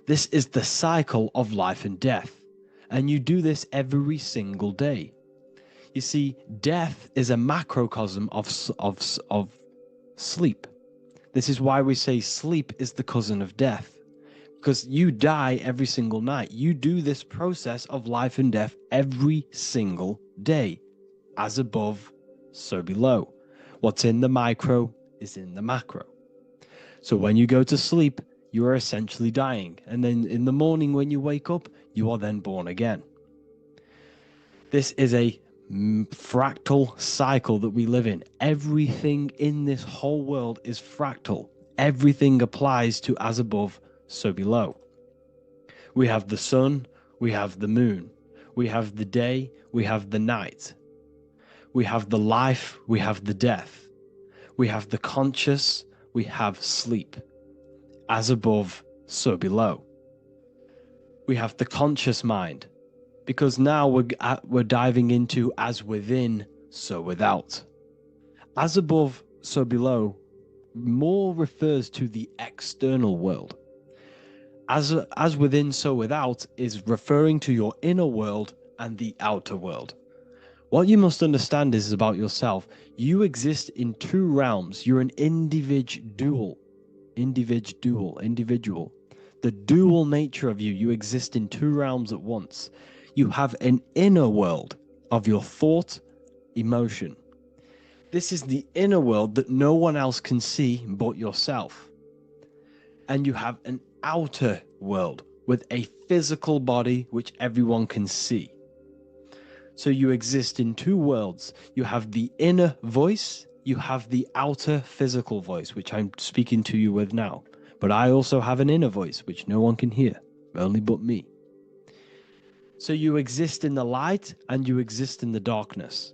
This is the cycle of life and death. And you do this every single day. You see, death is a macrocosm of sleep. This is why we say sleep is the cousin of death. Because you die every single night. You do this process of life and death every single day. As above, so below. What's in the micro is in the macro. So when you go to sleep, you are essentially dying. And then in the morning when you wake up, you are then born again. This is a fractal cycle that we live in. Everything in this whole world is fractal. Everything applies to as above, so below. We have the sun, we have the moon, we have the day, we have the night. We have the life, we have the death. We have the conscious, we have sleep. As above, so below. We have the conscious mind, because now we're diving into as within, so without. As above, so below more refers to the external world. As within, so without is referring to your inner world and the outer world. What you must understand is about yourself. You exist in two realms. You're an individual. The dual nature of you. You exist in two realms at once. You have an inner world of your thought, emotion. This is the inner world that no one else can see but yourself. And you have an outer world with a physical body which everyone can see. So you exist in two worlds. You have the inner voice, you have the outer physical voice, which I'm speaking to you with now. But I also have an inner voice, which no one can hear, only but me. So you exist in the light and you exist in the darkness.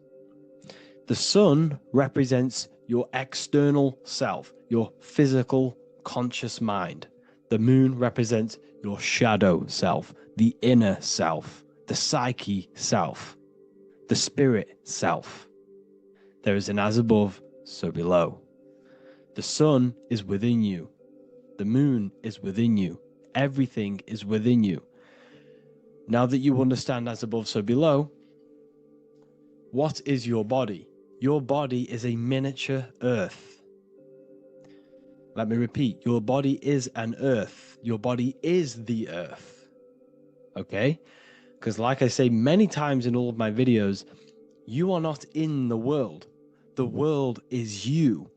The sun represents your external self, your physical, conscious mind. The moon represents your shadow self, the inner self, the psyche self, the spirit self. There is an as above, so below. The sun is within you. The moon is within you. Everything is within you. Now that you understand as above, so below, what is your body? Your body is a miniature earth. Let me repeat, your body is an earth. Your body is the earth. Okay? Because like I say many times in all of my videos, you are not in the world. The world is you.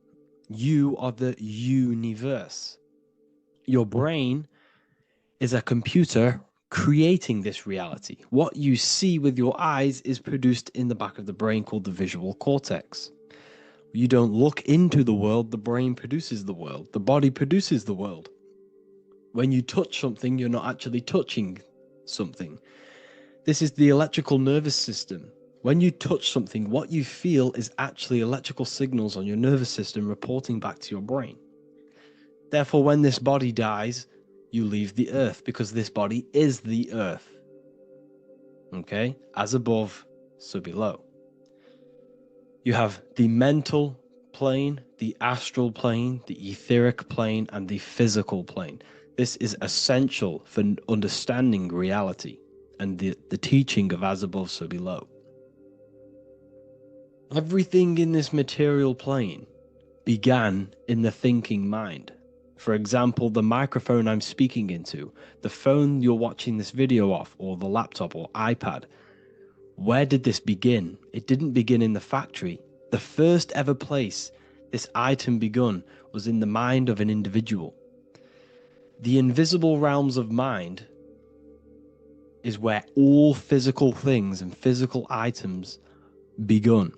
You are the universe. Your brain is a computer creating this reality. What you see with your eyes is produced in the back of the brain called the visual cortex. You don't look into the world, the brain produces the world. The body produces the world. When you touch something, you're not actually touching something. This is the electrical nervous system. When you touch something, what you feel is actually electrical signals on your nervous system reporting back to your brain. Therefore, when this body dies, you leave the earth because this body is the earth. Okay? As above, so below. You have the mental plane, the astral plane, the etheric plane, and the physical plane. This is essential for understanding reality and the teaching of as above, so below. Everything in this material plane began in the thinking mind. For example, the microphone I'm speaking into, the phone you're watching this video off, or the laptop or iPad. Where did this begin? It didn't begin in the factory. The first ever place this item begun was in the mind of an individual. The invisible realms of mind is where all physical things and physical items begun.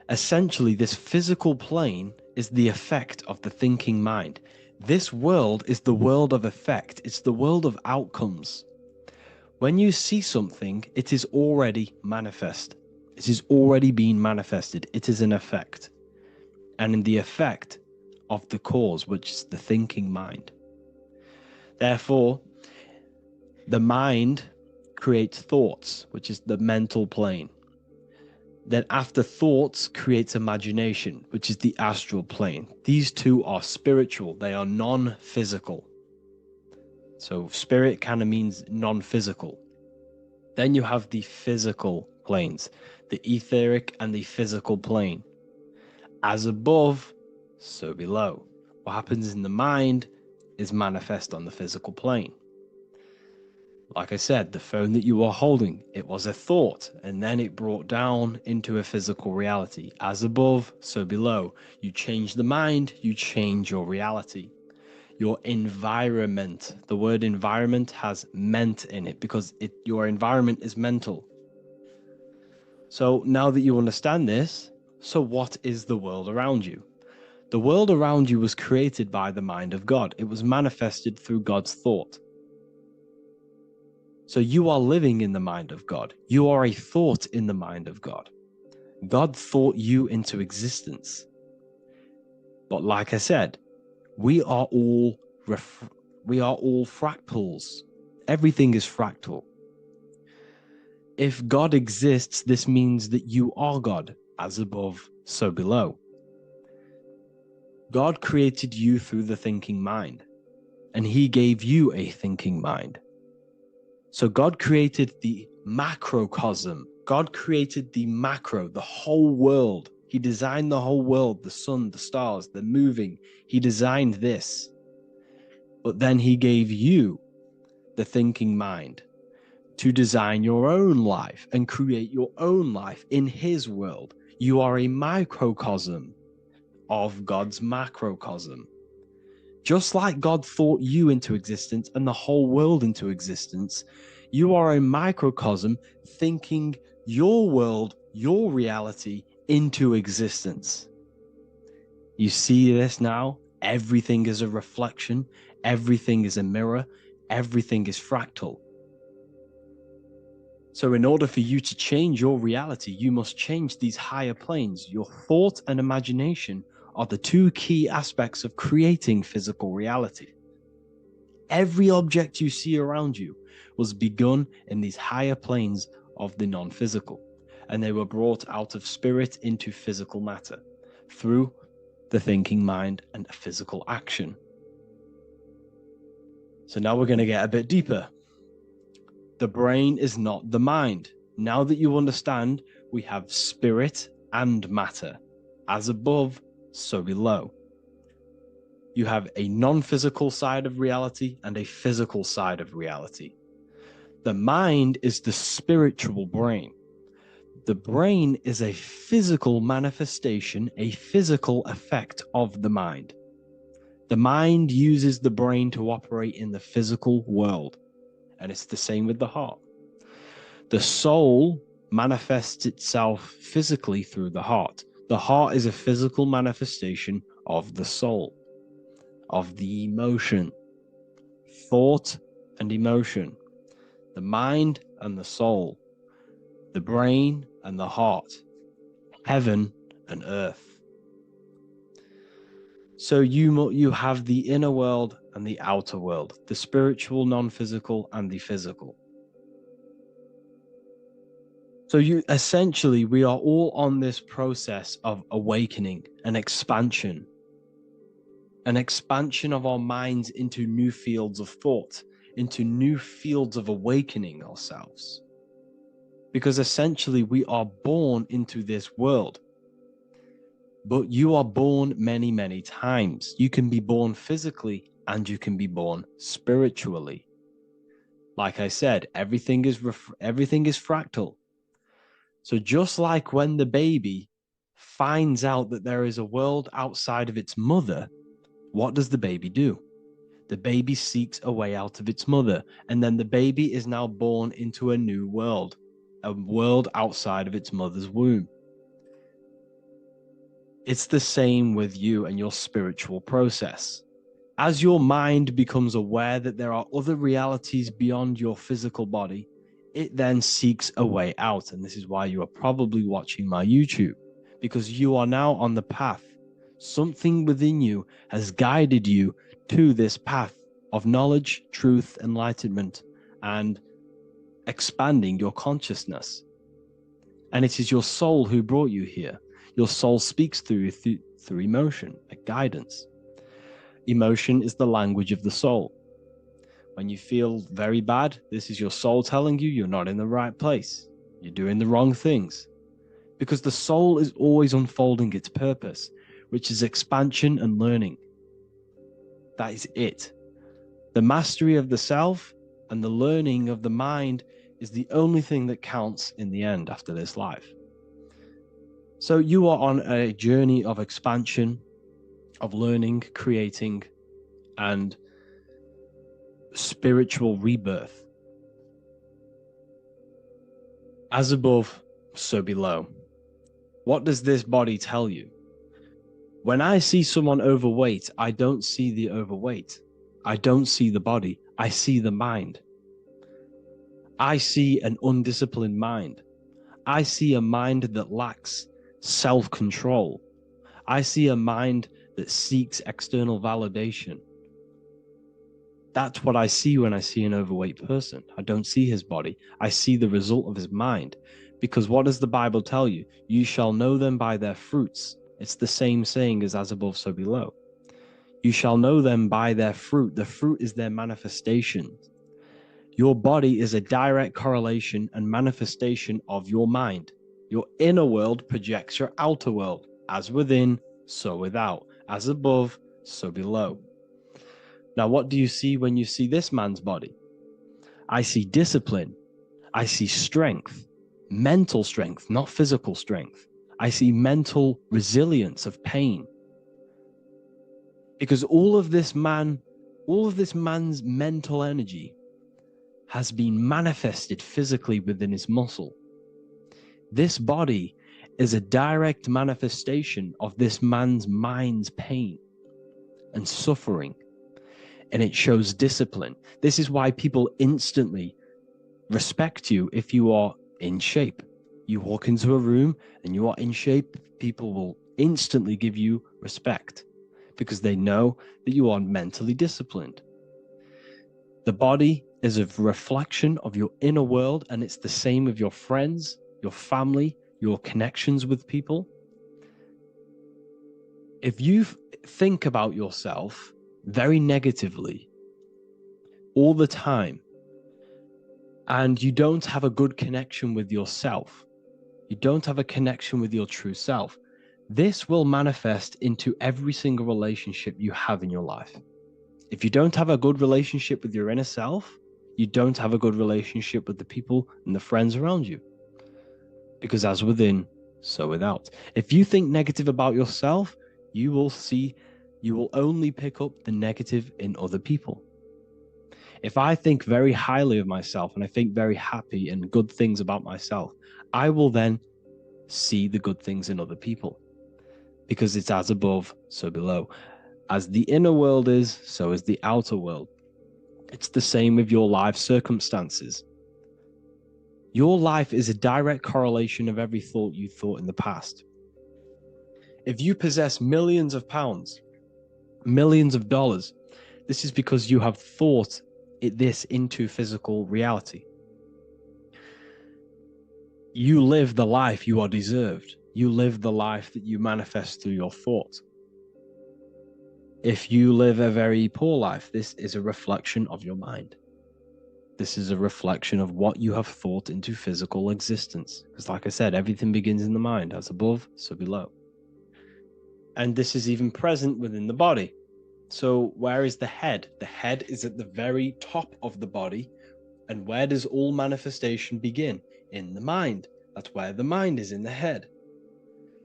Essentially, this physical plane is the effect of the thinking mind. This world is the world of effect. It's the world of outcomes. When you see something, it is already manifest. It is already being manifested. It is an effect. And in the effect of the cause, which is the thinking mind. Therefore, the mind creates thoughts, which is the mental plane. Then after thoughts creates imagination, which is the astral plane. These two are spiritual. They are non-physical. So spirit kind of means non-physical. Then you have the physical planes, the etheric and the physical plane. As above, so below. What happens in the mind is manifest on the physical plane. Like I said, the phone that you are holding, it was a thought, and then it brought down into a physical reality. As above, so below. You change the mind, you change your reality. Your environment. The word environment has ment in it because your environment is mental. So now that you understand this, so what is the world around you? The world around you was created by the mind of God. It was manifested through God's thought. So you are living in the mind of God. You are a thought in the mind of God. God thought you into existence. But like I said, we are all fractals. Everything is fractal. If God exists, this means that you are God, as above, so below. God created you through the thinking mind, and he gave you a thinking mind. So God created the macrocosm. God created the macro, the whole world. He designed the whole world, the sun, the stars, the moving. He designed this. But then he gave you the thinking mind to design your own life and create your own life in his world. You are a microcosm of God's macrocosm. Just like God thought you into existence and the whole world into existence, you are a microcosm thinking your world, your reality into existence. You see this now? Everything is a reflection. Everything is a mirror. Everything is fractal. So in order for you to change your reality, you must change these higher planes. Your thought and imagination are the two key aspects of creating physical reality. Every object you see around you was begun in these higher planes of the non-physical, and they were brought out of spirit into physical matter through the thinking mind and physical action. So now we're going to get a bit deeper. The brain is not the mind. Now that you understand, we have spirit and matter. As above, so below. You have a non-physical side of reality and a physical side of reality. The mind is the spiritual brain. The brain is a physical manifestation, a physical effect of the mind. The mind uses the brain to operate in the physical world, and it's the same with the heart. The soul manifests itself physically through the heart. The heart is a physical manifestation of the soul, of the emotion, thought and emotion, the mind and the soul, the brain and the heart, heaven and earth. So you have the inner world and the outer world, the spiritual, non-physical, and the physical. So we are all on this process of awakening and expansion of our minds into new fields of thought, into new fields of awakening ourselves. Because essentially we are born into this world, but you are born many, many times. You can be born physically and you can be born spiritually. Like I said, everything is fractal. So just like when the baby finds out that there is a world outside of its mother, what does the baby do? The baby seeks a way out of its mother, and then the baby is now born into a new world, a world outside of its mother's womb. It's the same with you and your spiritual process. As your mind becomes aware that there are other realities beyond your physical body, it then seeks a way out. And this is why you are probably watching my YouTube, because you are now on the path. Something within you has guided you to this path of knowledge, truth, enlightenment, and expanding your consciousness. And it is your soul who brought you here. Your soul speaks through emotion, a guidance. Emotion is the language of the soul. When you feel very bad, this is your soul telling you you're not in the right place. You're doing the wrong things. Because the soul is always unfolding its purpose, which is expansion and learning. That is it. The mastery of the self and the learning of the mind is the only thing that counts in the end after this life. So you are on a journey of expansion, of learning, creating, and spiritual rebirth. As above, so below. What does this body tell you? When I see someone overweight, I don't see the overweight. I don't see the body. I see the mind. I see an undisciplined mind. I see a mind that lacks self-control. I see a mind that seeks external validation. That's what I see when I see an overweight person. I don't see his body. I see the result of his mind. Because what does the Bible tell you? You shall know them by their fruits. It's the same saying as above, so below. You shall know them by their fruit. The fruit is their manifestation. Your body is a direct correlation and manifestation of your mind. Your inner world projects your outer world. As within, so without. As above, so below. Now, what do you see when you see this man's body? I see discipline. I see strength, mental strength, not physical strength. I see mental resilience of pain. Because all of this man's mental energy has been manifested physically within his muscle. This body is a direct manifestation of this man's mind's pain and suffering. And it shows discipline. This is why people instantly respect you if you are in shape. You walk into a room and you are in shape, people will instantly give you respect because they know that you are mentally disciplined. The body is a reflection of your inner world, and it's the same with your friends, your family, your connections with people. If you think about yourself very negatively all the time, and you don't have a good connection with yourself, you don't have a connection with your true self, this will manifest into every single relationship you have in your life. If you don't have a good relationship with your inner self, you don't have a good relationship with the people and the friends around you. Because as within, so without. If you think negative about yourself, you will only pick up the negative in other people. If I think very highly of myself and I think very happy and good things about myself, I will then see the good things in other people. Because it's as above, so below. As the inner world is, so is the outer world. It's the same with your life circumstances. Your life is a direct correlation of every thought you thought in the past. If you possess millions of pounds, millions of dollars, this is because you have thought this into physical reality. You live the life you are deserved. You live the life that you manifest through your thoughts. If you live a very poor life, this is a reflection of your mind. This is a reflection of what you have thought into physical existence. Because like I said, everything begins in the mind, as above, so below. And this is even present within the body. So where is the head? The head is at the very top of the body. And where does all manifestation begin? In the mind. That's where the mind is, in the head.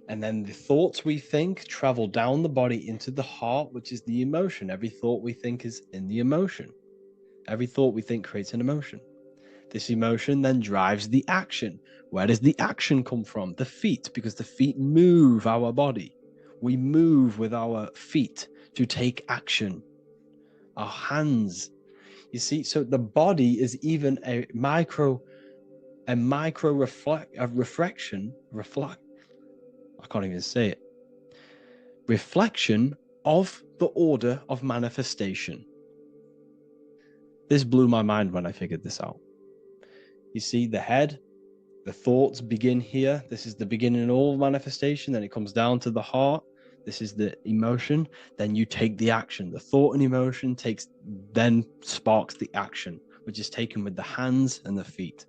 And then the thoughts we think travel down the body into the heart, which is the emotion. Every thought we think is in the emotion. Every thought we think creates an emotion. This emotion then drives the action. Where does the action come from? The feet, because the feet move our body. We move with our feet to take action. Our hands. You see, so the body is even a micro reflection. I can't even say it. Reflection of the order of manifestation. This blew my mind when I figured this out. You see, the head, the thoughts begin here. This is the beginning of all manifestation. Then it comes down to the heart. This is the emotion. Then you take the action. The thought and emotion then sparks the action, which is taken with the hands and the feet.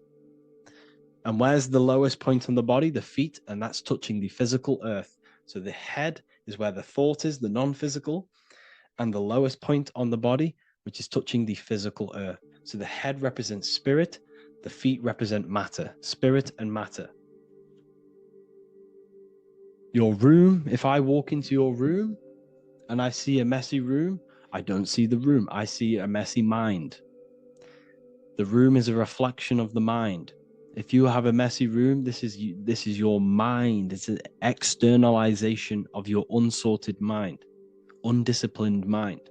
And where's the lowest point on the body? The feet, and that's touching the physical earth. So the head is where the thought is, the non-physical, and the lowest point on the body, which is touching the physical earth. So the head represents spirit, the feet represent matter, spirit and matter. Your room, if I walk into your room and I see a messy room, I don't see the room, I see a messy mind. The room is a reflection of the mind. If you have a messy room, this is your mind. It's an externalization of your unsorted mind, undisciplined mind.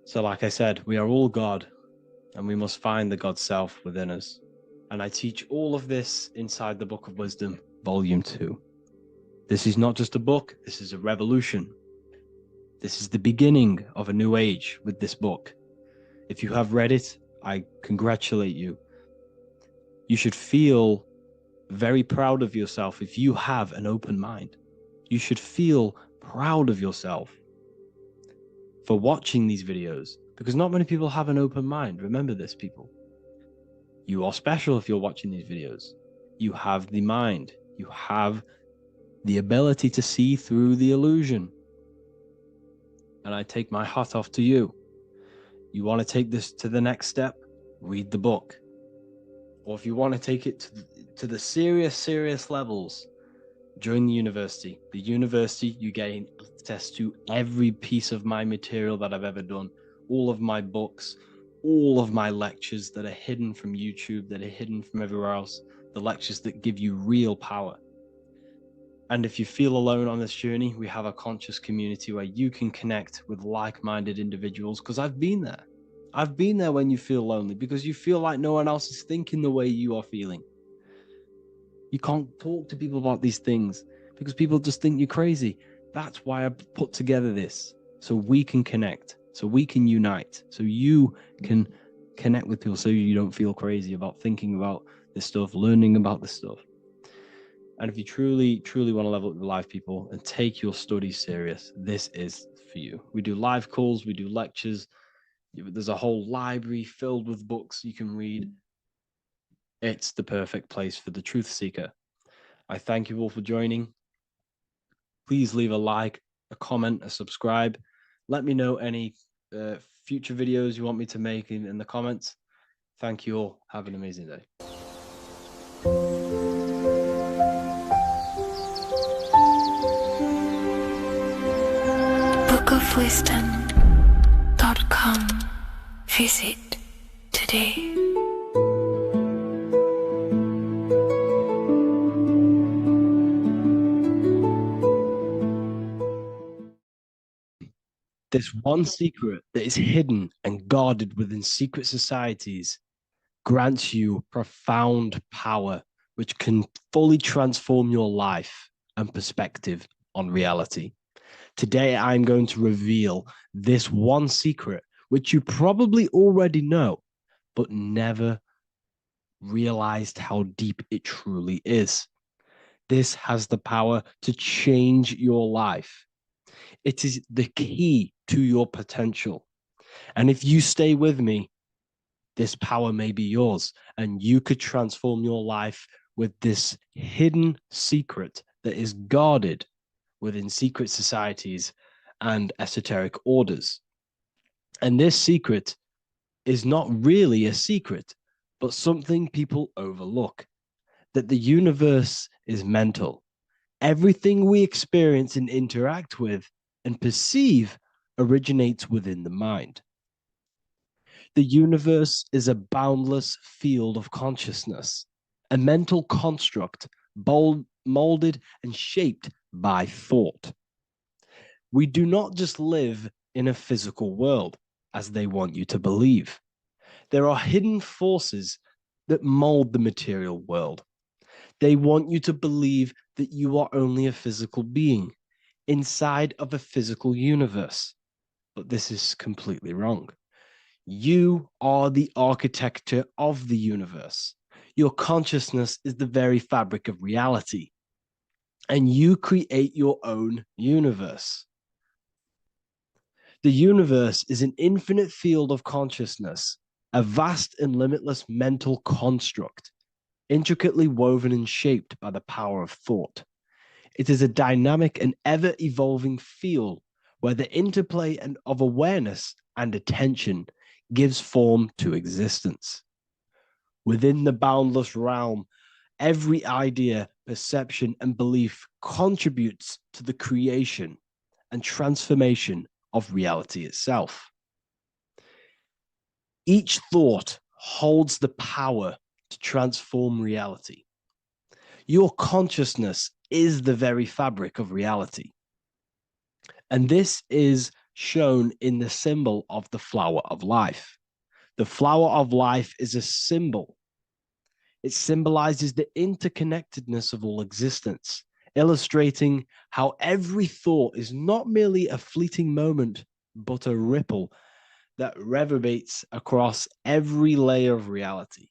So like I said, we are all God, and we must find the God self within us. And I teach all of this inside the Book of Wisdom, Volume 2. This is not just a book, this is a revolution. This is the beginning of a new age with this book. If you have read it, I congratulate you. You should feel very proud of yourself if you have an open mind. You should feel proud of yourself for watching these videos, because not many people have an open mind. Remember this, people. You are special if you're watching these videos. You have the mind. You have the ability to see through the illusion. And I take my hat off to you. You want to take this to the next step? Read the book. Or if you want to take it to the serious levels, join the university. The university, you gain access to every piece of my material that I've ever done, all of my books, all of my lectures that are hidden from YouTube, that are hidden from everywhere else, the lectures that give you real power. And if you feel alone on this journey, we have a conscious community where you can connect with like-minded individuals, because I've been there. I've been there when you feel lonely, because you feel like no one else is thinking the way you are feeling. You can't talk to people about these things because people just think you're crazy. That's why I put together this, so we can connect. so we can unite, so you can connect with people, so you don't feel crazy about thinking about this stuff, learning about this stuff. And if you truly, truly want to level up your life, people, and take your studies serious, this is for you. We do live calls, we do lectures. There's a whole library filled with books you can read. It's the perfect place for the truth seeker. I thank you all for joining. Please leave a like, a comment, a subscribe. Let me know any future videos you want me to make in the comments. Thank you all. Have an amazing day. bookofwisdom.com. Visit today. This one secret that is hidden and guarded within secret societies grants you profound power, which can fully transform your life and perspective on reality. Today, I'm going to reveal this one secret, which you probably already know, but never realized how deep it truly is. This has the power to change your life. It is the key to your potential. And if you stay with me, this power may be yours, and you could transform your life with this hidden secret that is guarded within secret societies and esoteric orders. And this secret is not really a secret, but something people overlook, that the universe is mental. Everything we experience and interact with and perceive originates within the mind. The universe is a boundless field of consciousness, a mental construct molded and shaped by thought. We do not just live in a physical world, as they want you to believe. There are hidden forces that mold the material world. They want you to believe that you are only a physical being inside of a physical universe. But this is completely wrong. You are the architecture of the universe. Your consciousness is the very fabric of reality. And you create your own universe. The universe is an infinite field of consciousness, a vast and limitless mental construct, intricately woven and shaped by the power of thought. It is a dynamic and ever-evolving field where the interplay of awareness and attention gives form to existence. Within the boundless realm, every idea, perception, and belief contributes to the creation and transformation of reality itself. Each thought holds the power to transform reality. Your consciousness is the very fabric of reality. And this is shown in the symbol of the flower of life. The flower of life is a symbol. It symbolizes the interconnectedness of all existence, illustrating how every thought is not merely a fleeting moment, but a ripple that reverberates across every layer of reality.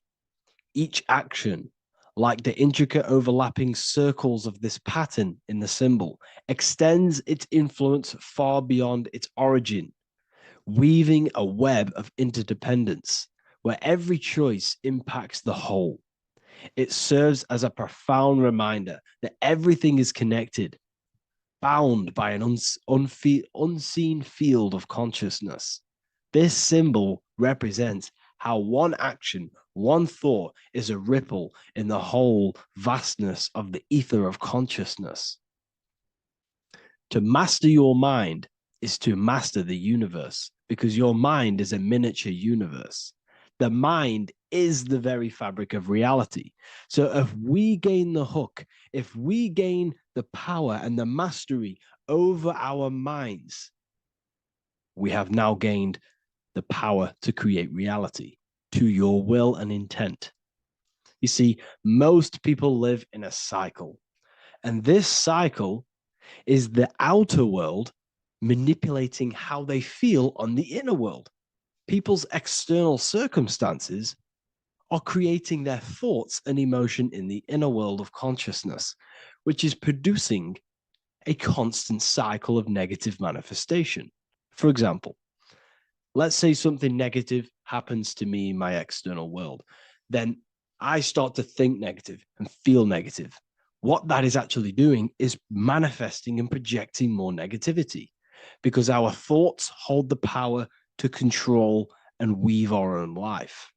Each action, like the intricate overlapping circles of this pattern in the symbol, extends its influence far beyond its origin, weaving a web of interdependence where every choice impacts the whole. It serves as a profound reminder that everything is connected, bound by an unseen field of consciousness. This symbol represents how one action, one thought is a ripple in the whole vastness of the ether of consciousness. To master your mind is to master the universe, because your mind is a miniature universe. The mind is the very fabric of reality. So if we gain the hook, if we gain the power and the mastery over our minds, we have now gained the power to create reality to your will and intent. You see, most people live in a cycle, and this cycle is the outer world manipulating how they feel on the inner world. People's external circumstances are creating their thoughts and emotion in the inner world of consciousness, which is producing a constant cycle of negative manifestation. For example, let's say something negative happens to me in my external world. Then I start to think negative and feel negative. What that is actually doing is manifesting and projecting more negativity, because our thoughts hold the power to control and weave our own life.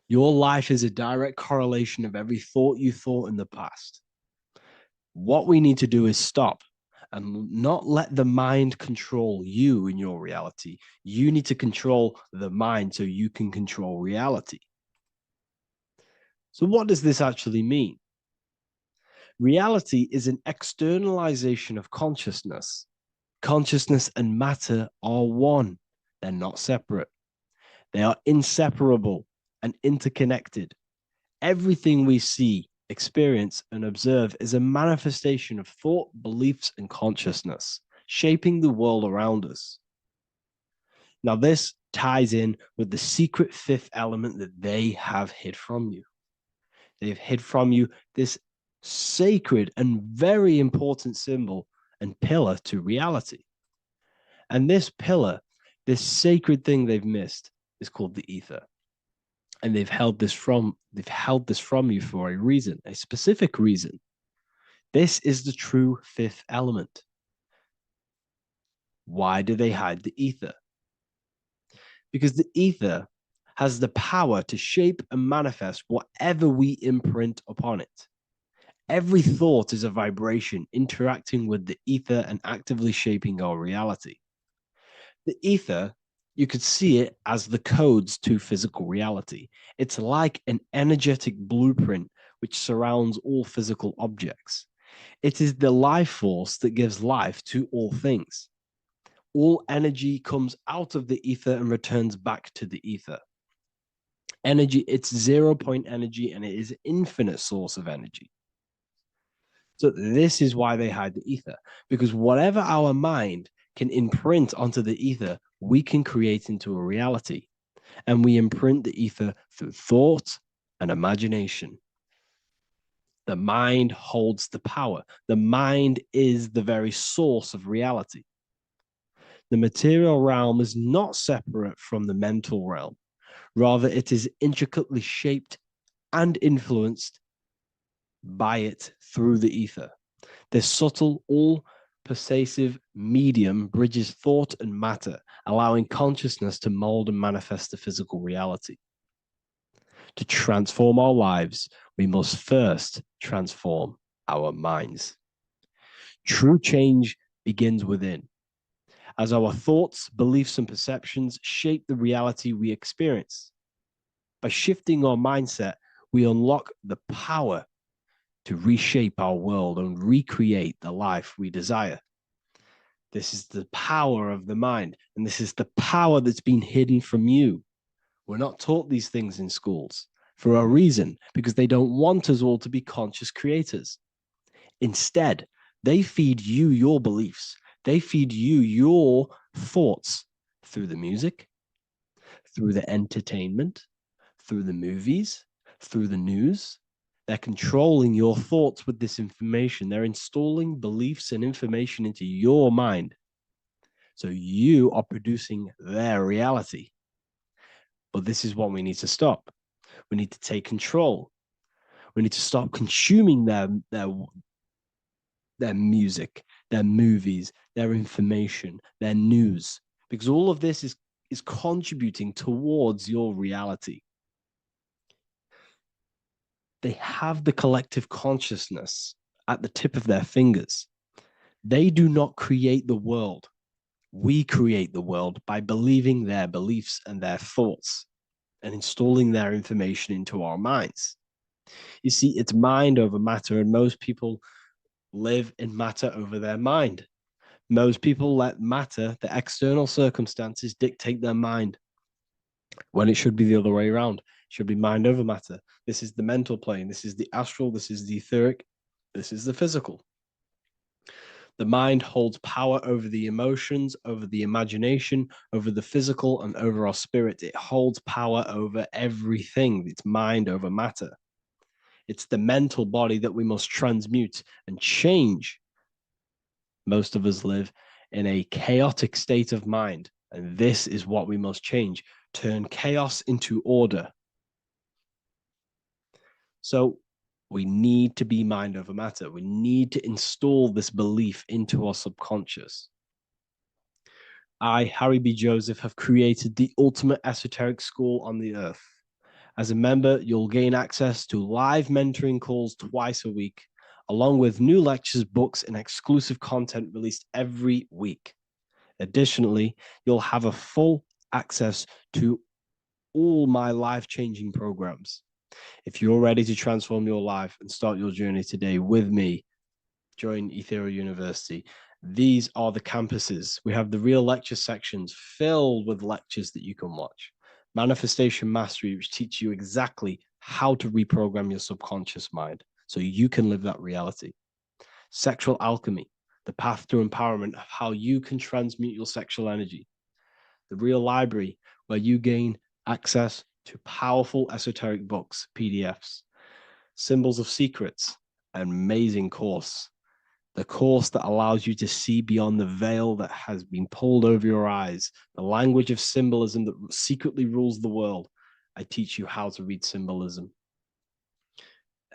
Your life is a direct correlation of every thought you thought in the past. What we need to do is stop and not let the mind control you in your reality. You need to control the mind so you can control reality. So, what does this actually mean? Reality is an externalization of consciousness. Consciousness and matter are one, they're not separate. They are inseparable and interconnected. Everything we see, experience, and observe is a manifestation of thought, beliefs, and consciousness, shaping the world around us. Now, this ties in with the secret fifth element that they have hid from you. They've hid from you this sacred and very important symbol and pillar to reality. And this pillar, this sacred thing they've missed, is called the ether. And they've held this from you for a reason, a specific reason. This is the true fifth element. Why do they hide the ether? Because the ether has the power to shape and manifest whatever we imprint upon it. Every thought is a vibration interacting with the ether and actively shaping our reality. The ether, you could see it as the codes to physical reality. It's like an energetic blueprint which surrounds all physical objects. It is the life force that gives life to all things. All energy comes out of the ether and returns back to the ether. Energy, it's 0 point energy, and it is an infinite source of energy. So this is why they hide the ether, because whatever our mind can imprint onto the ether, we can create into a reality. And we imprint the ether through thought and imagination. The mind holds the power. The mind is the very source of reality. The material realm is not separate from the mental realm. Rather, it is intricately shaped and influenced by it through the ether. This subtle, all-pervasive medium bridges thought and matter, allowing consciousness to mold and manifest the physical reality. To transform our lives, we must first transform our minds. True change begins within, as our thoughts, beliefs, and perceptions shape the reality we experience. By shifting our mindset, we unlock the power to reshape our world and recreate the life we desire. This is the power of the mind, and this is the power that's been hidden from you. We're not taught these things in schools for a reason, because they don't want us all to be conscious creators. Instead, they feed you your beliefs. They feed you your thoughts through the music, through the entertainment, through the movies, through the news. They're controlling your thoughts with this information. They're installing beliefs and information into your mind. So you are producing their reality. But this is what we need to stop. We need to take control. We need to stop consuming their music, their movies, their information, their news, because all of this is contributing towards your reality. They have the collective consciousness at the tip of their fingers. They do not create the world. We create the world by believing their beliefs and their thoughts and installing their information into our minds. You see, it's mind over matter, and most people live in matter over their mind. Most people let matter, the external circumstances, dictate their mind, when it should be the other way around. It should be mind over matter. This is the mental plane. This is the astral. This is the etheric. This is the physical. The mind holds power over the emotions, over the imagination, over the physical, and over our spirit. It holds power over everything. It's mind over matter. It's the mental body that we must transmute and change. Most of us live in a chaotic state of mind, and this is what we must change. Turn chaos into order. So we need to be mind over matter. We need to install this belief into our subconscious. I, Harry B. Joseph, have created the ultimate esoteric school on the earth. As a member, you'll gain access to live mentoring calls twice a week, along with new lectures, books, and exclusive content released every week. Additionally, you'll have a full access to all my life-changing programs. If you're ready to transform your life and start your journey today with me, join Ethereal University. These are the campuses. We have the real lecture sections filled with lectures that you can watch. Manifestation Mastery, which teach you exactly how to reprogram your subconscious mind so you can live that reality. Sexual Alchemy, the path to empowerment of how you can transmute your sexual energy. The Real Library, where you gain access to powerful esoteric books, PDFs. Symbols of Secrets, an amazing course. The course that allows you to see beyond the veil that has been pulled over your eyes, the language of symbolism that secretly rules the world. I teach you how to read symbolism.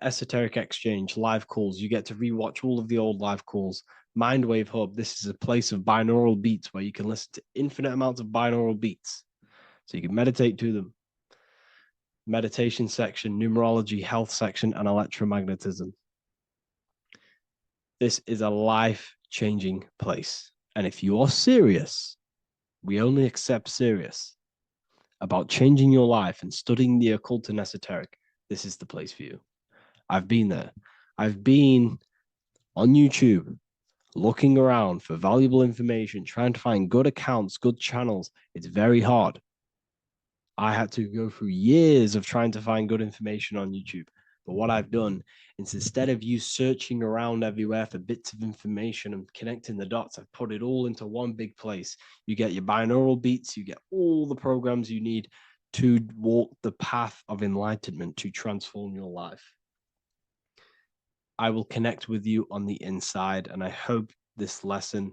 Esoteric Exchange, live calls. You get to rewatch all of the old live calls. Mindwave Hub, this is a place of binaural beats where you can listen to infinite amounts of binaural beats. So you can meditate to them. Meditation section, numerology, health section, and electromagnetism. This is a life-changing place. And if you are serious, we only accept serious about changing your life and studying the occult and esoteric, this is the place for you. I've been there. I've been on YouTube looking around for valuable information, trying to find good accounts, good channels. It's very hard. I had to go through years of trying to find good information on YouTube. But what I've done is instead of you searching around everywhere for bits of information and connecting the dots, I've put it all into one big place. You get your binaural beats, you get all the programs you need to walk the path of enlightenment to transform your life. I will connect with you on the inside, and I hope this lesson,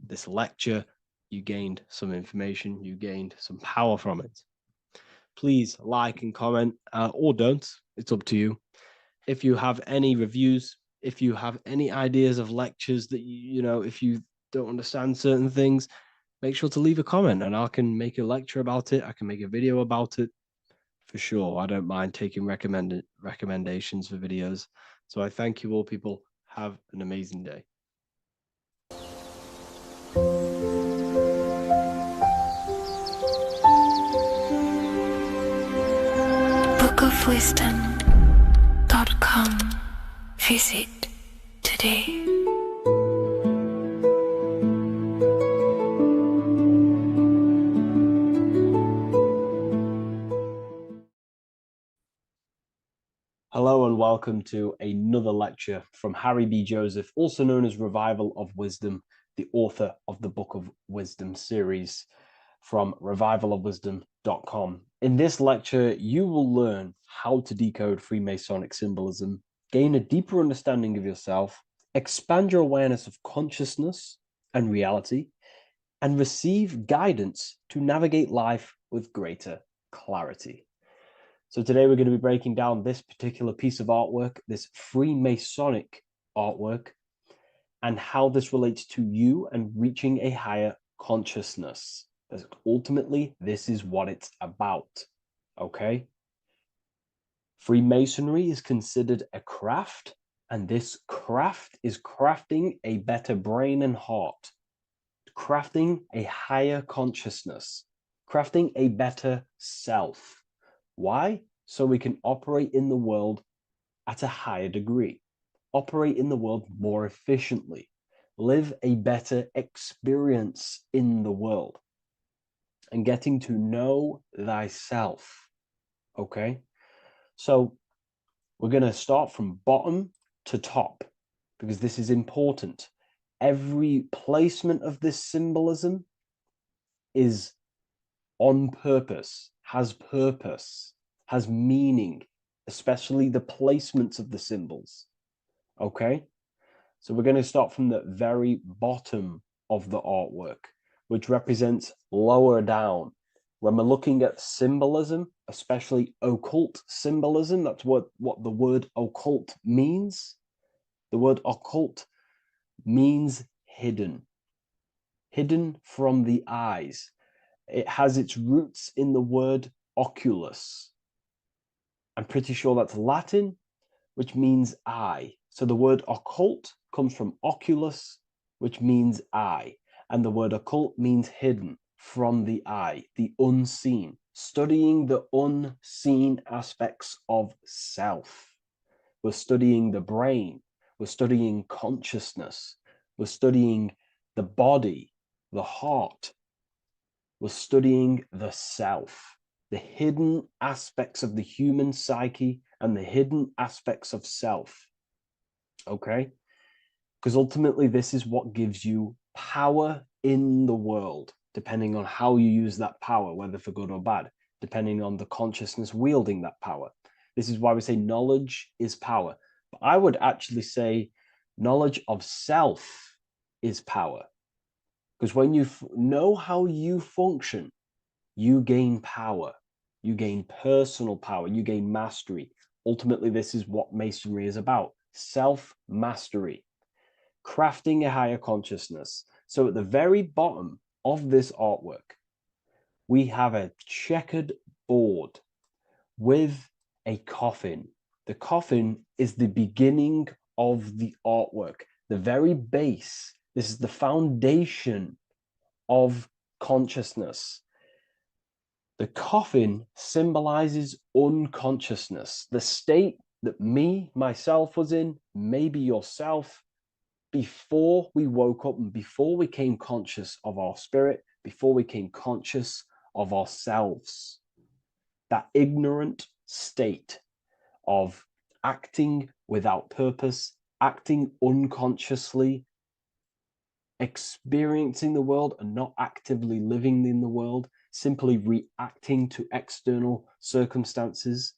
this lecture, you gained some information, you gained some power from it. Please like and comment, or don't. It's up to you. If you have any reviews, if you have any ideas of lectures that if you don't understand certain things, make sure to leave a comment and I can make a lecture about it. I can make a video about it for sure. I don't mind taking recommendations for videos. So I thank you all, people. Have an amazing day. bookofwisdom.com. Visit today. Hello and welcome to another lecture from Harry B. Joseph, also known as Revival of Wisdom, the author of the Book of Wisdom series from revivalofwisdom.com. In this lecture, you will learn how to decode Freemasonic symbolism, gain a deeper understanding of yourself, expand your awareness of consciousness and reality, and receive guidance to navigate life with greater clarity. So today we're going to be breaking down this particular piece of artwork, this Freemasonic artwork, and how this relates to you and reaching a higher consciousness. Because ultimately, this is what it's about, okay? Freemasonry is considered a craft, and this craft is crafting a better brain and heart, crafting a higher consciousness, crafting a better self. Why? So we can operate in the world at a higher degree, operate in the world more efficiently, live a better experience in the world, and getting to know thyself, okay? So we're going to start from bottom to top because this is important. every placement of this symbolism is on purpose, has meaning, especially the placements of the symbols. Okay? So we're going to start from the very bottom of the artwork, which represents lower down. When we're looking at symbolism, especially occult symbolism, that's what the word occult means. The word occult means hidden, hidden from the eyes. It has its roots in the word oculus. I'm pretty sure that's Latin, which means eye. So the word occult comes from oculus, which means eye. And the word occult means hidden, from the eye, the unseen, studying the unseen aspects of self. We're studying the brain, we're studying consciousness, we're studying the body, the heart, we're studying the self, the hidden aspects of the human psyche and the hidden aspects of self. Okay? Because ultimately, this is what gives you power in the world, depending on how you use that power, whether for good or bad, depending on the consciousness wielding that power. This is why we say knowledge is power. But I would actually say knowledge of self is power. Because when you know how you function, you gain power. You gain personal power. You gain mastery. Ultimately, this is what Masonry is about. Self-mastery. Crafting a higher consciousness. So at the very bottom of this artwork, we have a checkered board with a coffin. The coffin is the beginning of the artwork, the very base. This is the foundation of consciousness. The coffin symbolizes unconsciousness, the state that myself was in, maybe yourself, before we woke up and before we came conscious of our spirit, before we came conscious of ourselves. That ignorant state of acting without purpose, acting unconsciously, experiencing the world and not actively living in the world, simply reacting to external circumstances.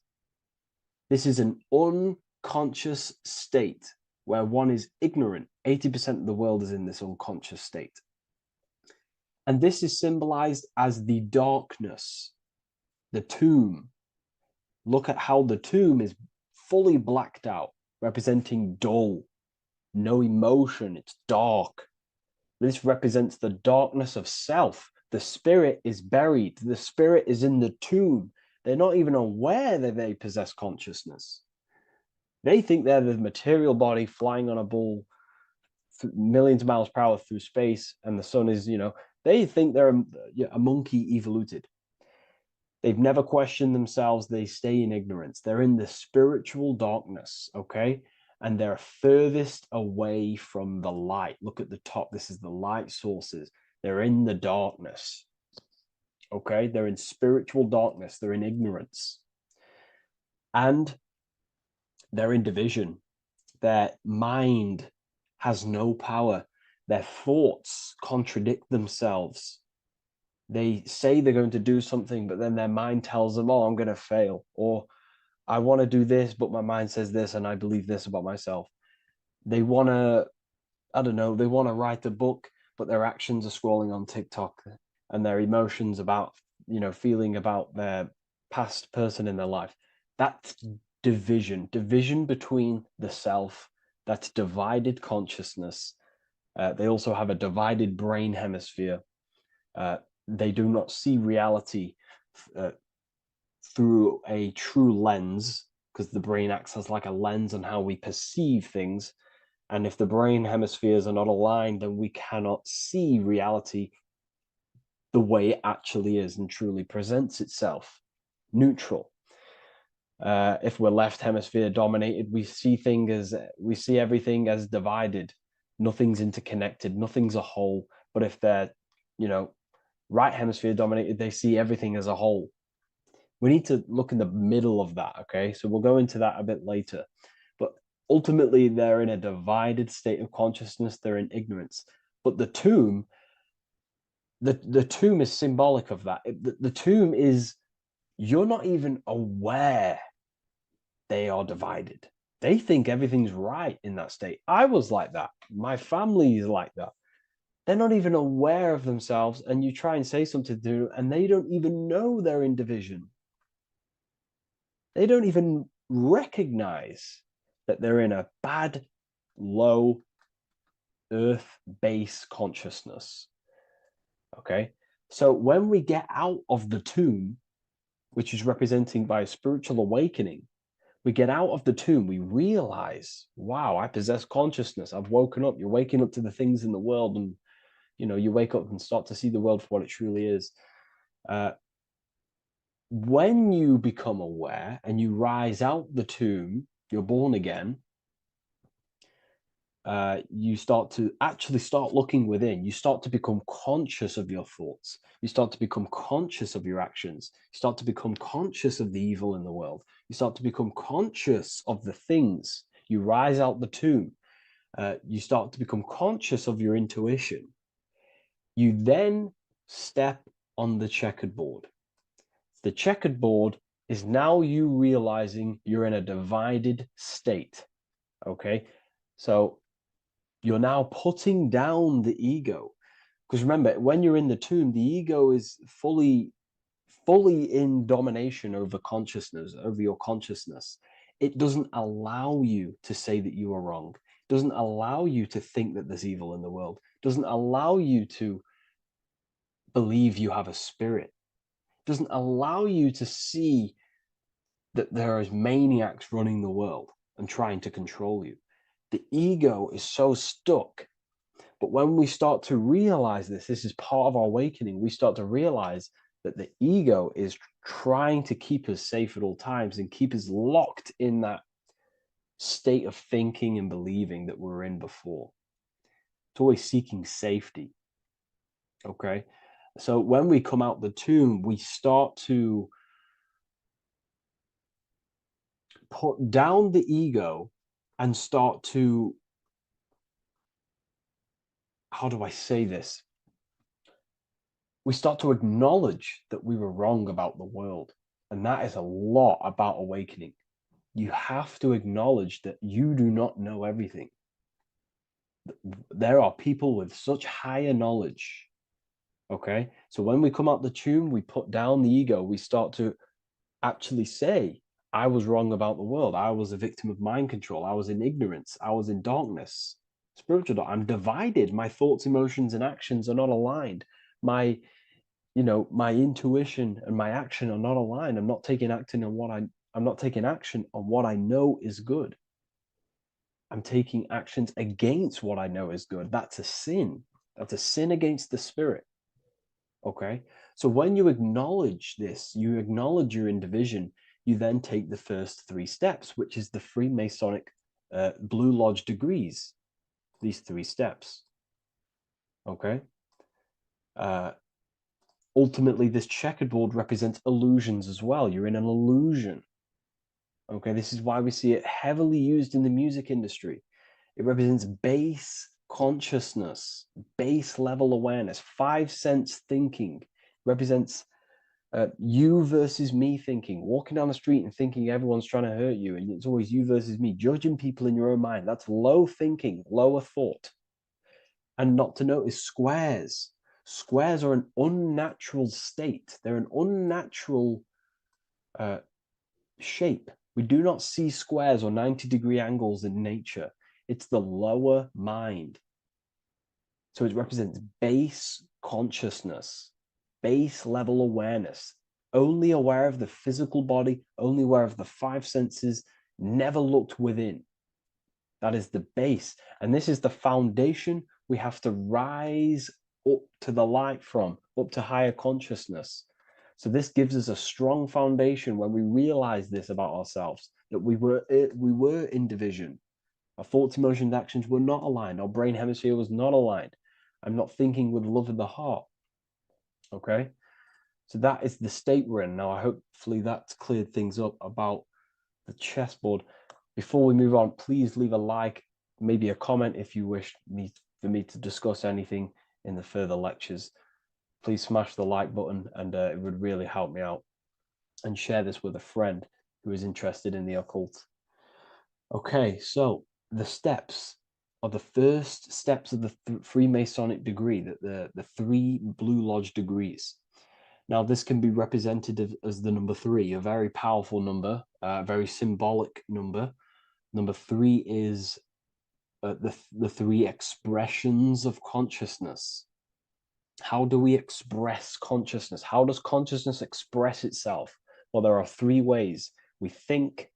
This is an unconscious state where one is ignorant. 80% of the world is in this unconscious state. And this is symbolized as the darkness, the tomb. Look at how the tomb is fully blacked out, representing dull, no emotion, it's dark. This represents the darkness of self. The spirit is buried. The spirit is in the tomb. They're not even aware that they possess consciousness. They think they're the material body flying on a ball millions of miles per hour through space, and the sun is, they think they're a monkey evoluted. They've never questioned themselves. They stay in ignorance. They're in the spiritual darkness, okay? And they're furthest away from the light. Look at the top. This is the light sources. They're in the darkness, okay? They're in spiritual darkness. They're in ignorance. And they're in division. Their mind has no power. Their thoughts contradict themselves. They say they're going to do something, but then their mind tells them, oh, I'm going to fail. Or I want to do this, but my mind says this, and I believe this about myself. They want to, they want to write a book, but their actions are scrolling on TikTok, and their emotions about, feeling about their past person in their life. That's division between the self. That's divided consciousness. They also have a divided brain hemisphere. They do not see reality through a true lens, because the brain acts as like a lens on how we perceive things. And if the brain hemispheres are not aligned, then we cannot see reality the way it actually is and truly presents itself, neutral. If we're left hemisphere dominated, we see everything as divided. Nothing's interconnected, nothing's a whole. But if they're, right hemisphere dominated, they see everything as a whole. We need to look in the middle of that, okay? So we'll go into that a bit later. But Ultimately, they're in a divided state of consciousness. They're in ignorance. But the tomb is symbolic of that. The tomb is, you're not even aware they are divided. They think everything's right in that state. I was like that. My family is like that. They're not even aware of themselves, and you try and say something to them, and they don't even know they're in division. They don't even recognize that they're in a bad, low, earth base consciousness. Okay? So when we get out of the tomb, which is representing by a spiritual awakening, we get out of the tomb, we realize, wow, I possess consciousness. I've woken up. You're waking up to the things in the world, and you wake up and start to see the world for what it truly is. When you become aware and you rise out the tomb, you're born again. You start to actually start looking within. You start to become conscious of your thoughts. You start to become conscious of your actions. You start to become conscious of the evil in the world. You start to become conscious of the things. You rise out the tomb. You start to become conscious of your intuition. You then step on the checkered board. The checkered board is now you realizing you're in a divided state. Okay, so you're now putting down the ego, because remember, when you're in the tomb, the ego is fully in domination over consciousness, over your consciousness. It doesn't allow you to say that you are wrong. It doesn't allow you to think that there's evil in the world. It doesn't allow you to believe you have a spirit. It doesn't allow you to see that there is maniacs running the world and trying to control you. The ego is so stuck. But when we start to realize this is part of our awakening, we start to realize that the ego is trying to keep us safe at all times and keep us locked in that state of thinking and believing that we were in before. It's always seeking safety. Okay? So when we come out the tomb, we start to put down the ego and start to, how do I say this? We start to acknowledge that we were wrong about the world. And that is a lot about awakening. You have to acknowledge that you do not know everything. There are people with such higher knowledge. Okay? So when we come out the tomb, we put down the ego. We start to actually say, I was wrong about the world. I was a victim of mind control. I was in ignorance. I was in darkness. Spiritual dark. I'm divided. My thoughts, emotions, and actions are not aligned. My intuition and my action are not aligned. I'm not taking action on what I know is good. I'm taking actions against what I know is good. That's a sin. That's a sin against the spirit. Okay? So when you acknowledge this, you acknowledge you're in division, you then take the first 3 steps, which is the Freemasonic Blue Lodge degrees. These 3 steps. Okay? Ultimately, this checkerboard represents illusions as well. You're in an illusion. Okay, this is why we see it heavily used in the music industry. It represents base consciousness, base level awareness, 5 sense thinking. It represents you versus me thinking, walking down the street and thinking everyone's trying to hurt you, and it's always you versus me, judging people in your own mind. That's low thinking, lower thought. And not to notice squares. Squares are an unnatural state. They're an unnatural shape. We do not see squares or 90-degree angles in nature. It's the lower mind. So it represents base consciousness, base level awareness, only aware of the physical body, only aware of the 5 senses, never looked within. That is the base. And this is the foundation we have to rise up to the light from, up to higher consciousness. So this gives us a strong foundation when we realize this about ourselves, that we were in division. Our thoughts, emotions, actions were not aligned. Our brain hemisphere was not aligned. I'm not thinking with love in the heart. Okay? So that is the state we're in. Now, hopefully that's cleared things up about the chessboard. Before we move on, please leave a like, maybe a comment if you wish for me to discuss anything in the further lectures. Please smash the like button, and it would really help me out. And share this with a friend who is interested in the occult. Okay, so the steps are the first steps of the Freemasonic degree, the 3 Blue Lodge degrees. Now, this can be represented as the number 3, a very powerful number, a very symbolic number. Number 3 is the 3 expressions of consciousness. How do we express consciousness? How does consciousness express itself? Well, there are 3 ways. We think,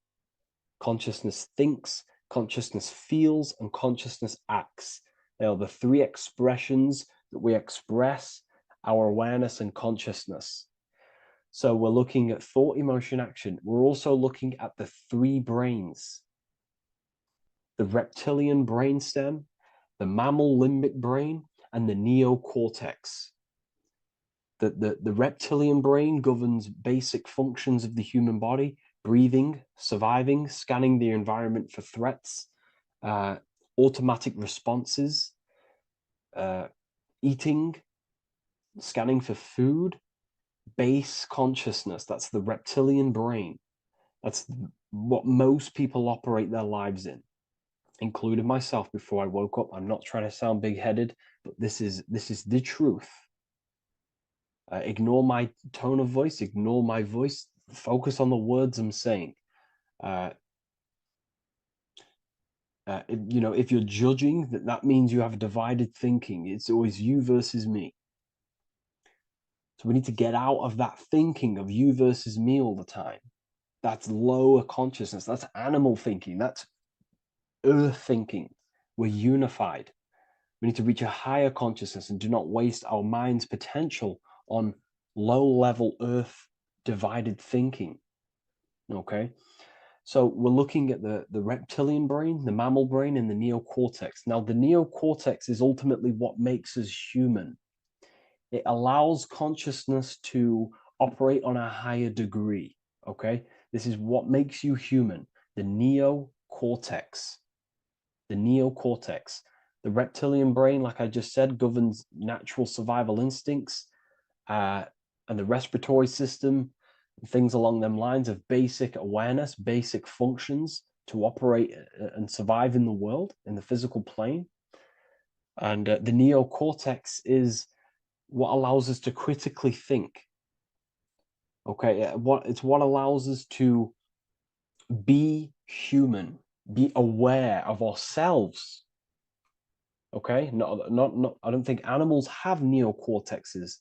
consciousness thinks, consciousness feels, and consciousness acts. They are the 3 expressions that we express our awareness and consciousness. So we're looking at thought, emotion, action. We're also looking at the 3 brains: the reptilian brainstem, the mammal limbic brain, and the neocortex. The reptilian brain governs basic functions of the human body: breathing, surviving, scanning the environment for threats, automatic responses, eating, scanning for food, base consciousness. That's the reptilian brain. That's what most people operate their lives in, including myself before I woke up. I'm not trying to sound big-headed, but this is the truth. Ignore my tone of voice, ignore my voice, focus on the words I'm saying. If you're judging, that means you have divided thinking. It's always you versus me. So we need to get out of that thinking of you versus me all the time. That's lower consciousness. That's animal thinking. That's earth thinking. We're unified. We need to reach a higher consciousness and do not waste our mind's potential on low-level earth divided thinking. Okay? So we're looking at the reptilian brain, the mammal brain, and the neocortex. Now, the neocortex is ultimately what makes us human. It allows consciousness to operate on a higher degree. Okay? This is what makes you human. The neocortex. The neocortex. The reptilian brain, like I just said, governs natural survival instincts and the respiratory system, things along them lines of basic awareness, basic functions to operate and survive in the world, in the physical plane. And the neocortex is what allows us to critically think. Okay, it's what allows us to be human, be aware of ourselves. Okay, not. I don't think animals have neocortexes.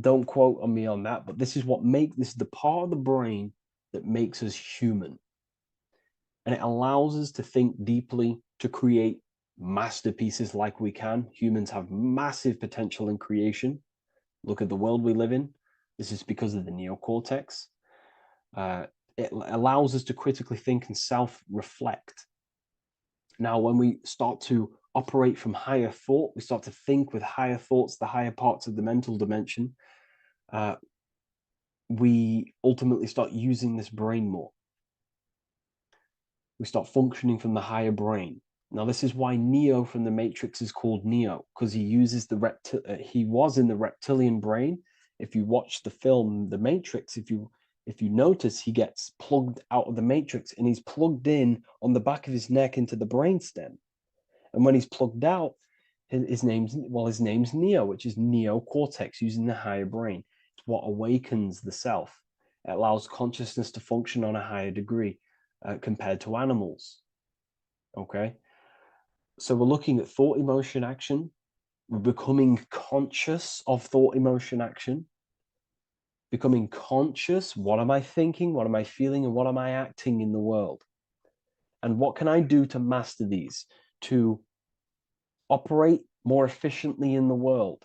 Don't quote on me on that, but this is the part of the brain that makes us human, and it allows us to think deeply, to create masterpieces like we can. Humans have massive potential in creation. Look at the world we live in. This is because of the neocortex. It allows us to critically think and self-reflect. Now, when we start to operate from higher thought, we start to think with higher thoughts, the higher parts of the mental dimension, we ultimately start using this brain more. We start functioning from the higher brain. Now, this is why Neo from the Matrix is called Neo, because he uses he was in the reptilian brain. If you watch the film The Matrix, if you notice, he gets plugged out of the Matrix and he's plugged in on the back of his neck into the brainstem. And when he's plugged out, his name's Neo, which is neocortex, using the higher brain. It's what awakens the self. It allows consciousness to function on a higher degree compared to animals. Okay? So we're looking at thought, emotion, action. We're becoming conscious of thought, emotion, action. Becoming conscious, what am I thinking, what am I feeling, and what am I acting in the world? And what can I do to master these, to operate more efficiently in the world?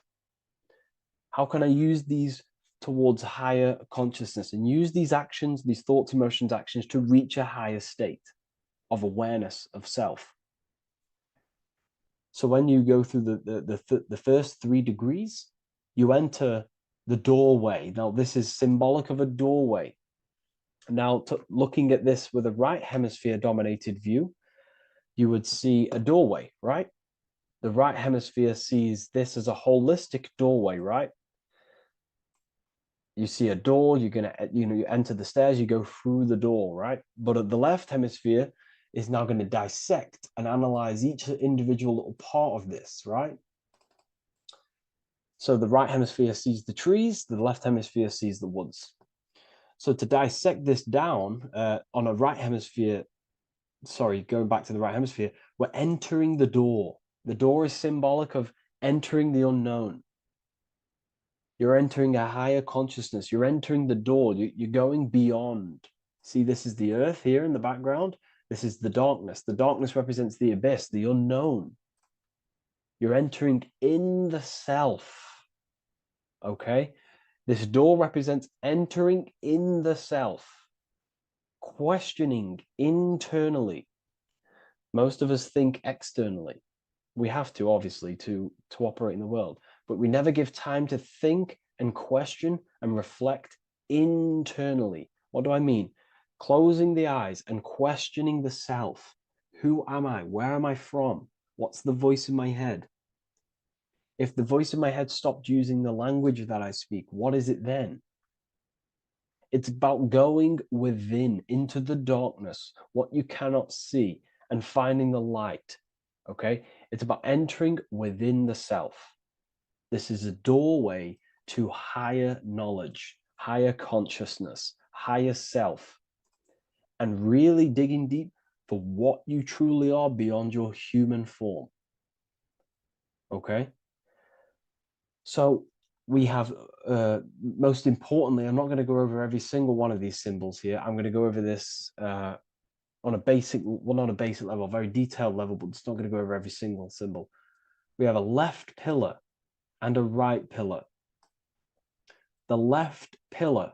How can I use these towards higher consciousness and use these actions, these thoughts, emotions, actions to reach a higher state of awareness of self? So when you go through the first 3 degrees, you enter the doorway. Now, this is symbolic of a doorway. Now, looking at this with a right hemisphere dominated view, you would see a doorway, right? The right hemisphere sees this as a holistic doorway, right? You see a door, you're gonna, you enter the stairs, you go through the door, right? But the left hemisphere is now going to dissect and analyze each individual little part of this, right? So the right hemisphere sees the trees, the left hemisphere sees the woods. So to dissect this down on a right hemisphere, sorry, going back to the right hemisphere, we're entering the door. The door is symbolic of entering the unknown. You're entering a higher consciousness. You're entering the door. You're going beyond. See, this is the earth here in the background. This is the darkness. The darkness represents the abyss, the unknown. You're entering in the self. Okay? This door represents entering in the self, questioning internally. Most of us think externally. We have to, obviously, to operate in the world, but we never give time to think and question and reflect internally. What do I mean? Closing the eyes and questioning the self. Who am I? Where am I from? What's the voice in my head? If the voice in my head stopped using the language that I speak, what is it then? It's about going within, into the darkness, what you cannot see, and finding the light. Okay? It's about entering within the self. This is a doorway to higher knowledge, higher consciousness, higher self, and really digging deep for what you truly are beyond your human form. Okay? So we have, most importantly, I'm not going to go over every single one of these symbols here. I'm going to go over this on a basic, well, not a basic level, a very detailed level, but it's not going to go over every single symbol. We have a left pillar and a right pillar. The left pillar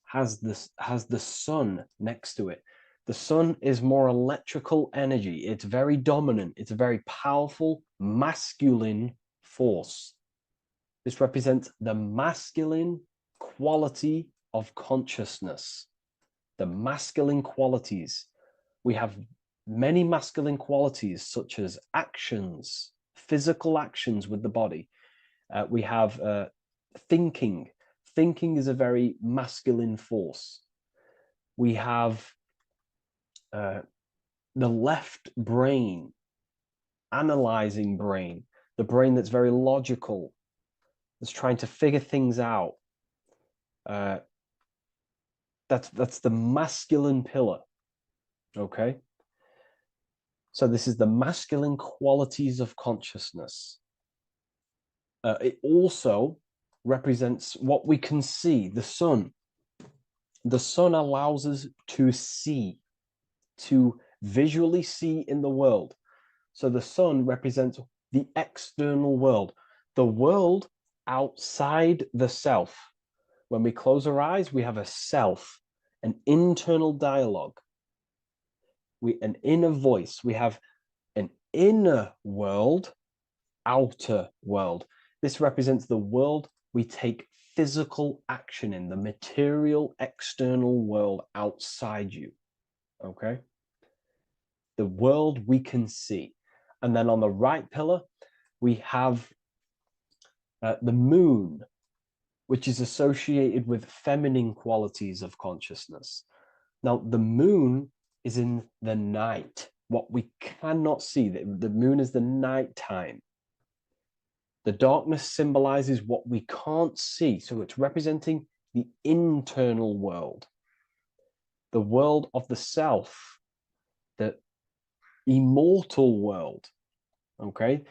has the sun next to it. The sun is more electrical energy. It's very dominant. It's a very powerful, masculine force. This represents the masculine quality of consciousness. The masculine qualities. We have many masculine qualities, such as actions, physical actions with the body. We have thinking. Thinking is a very masculine force. We have the left brain, analyzing brain, the brain that's very logical, that's trying to figure things out. That's the masculine pillar. Okay? So this is the masculine qualities of consciousness. It also represents what we can see, the sun. The sun allows us to see, to visually see in the world. So the sun represents the external world, the world outside the self. When we close our eyes, we have a self, an internal dialogue, an inner voice. We have an inner world, outer world. This represents the world we take physical action in, the material external world outside you. Okay? The world we can see. And then on the right pillar, we have the moon, which is associated with feminine qualities of consciousness. Now, the moon is in the night, what we cannot see. The moon is the nighttime. The darkness symbolizes what we can't see. So it's representing the internal world, the world of the self, the immortal world. Okay?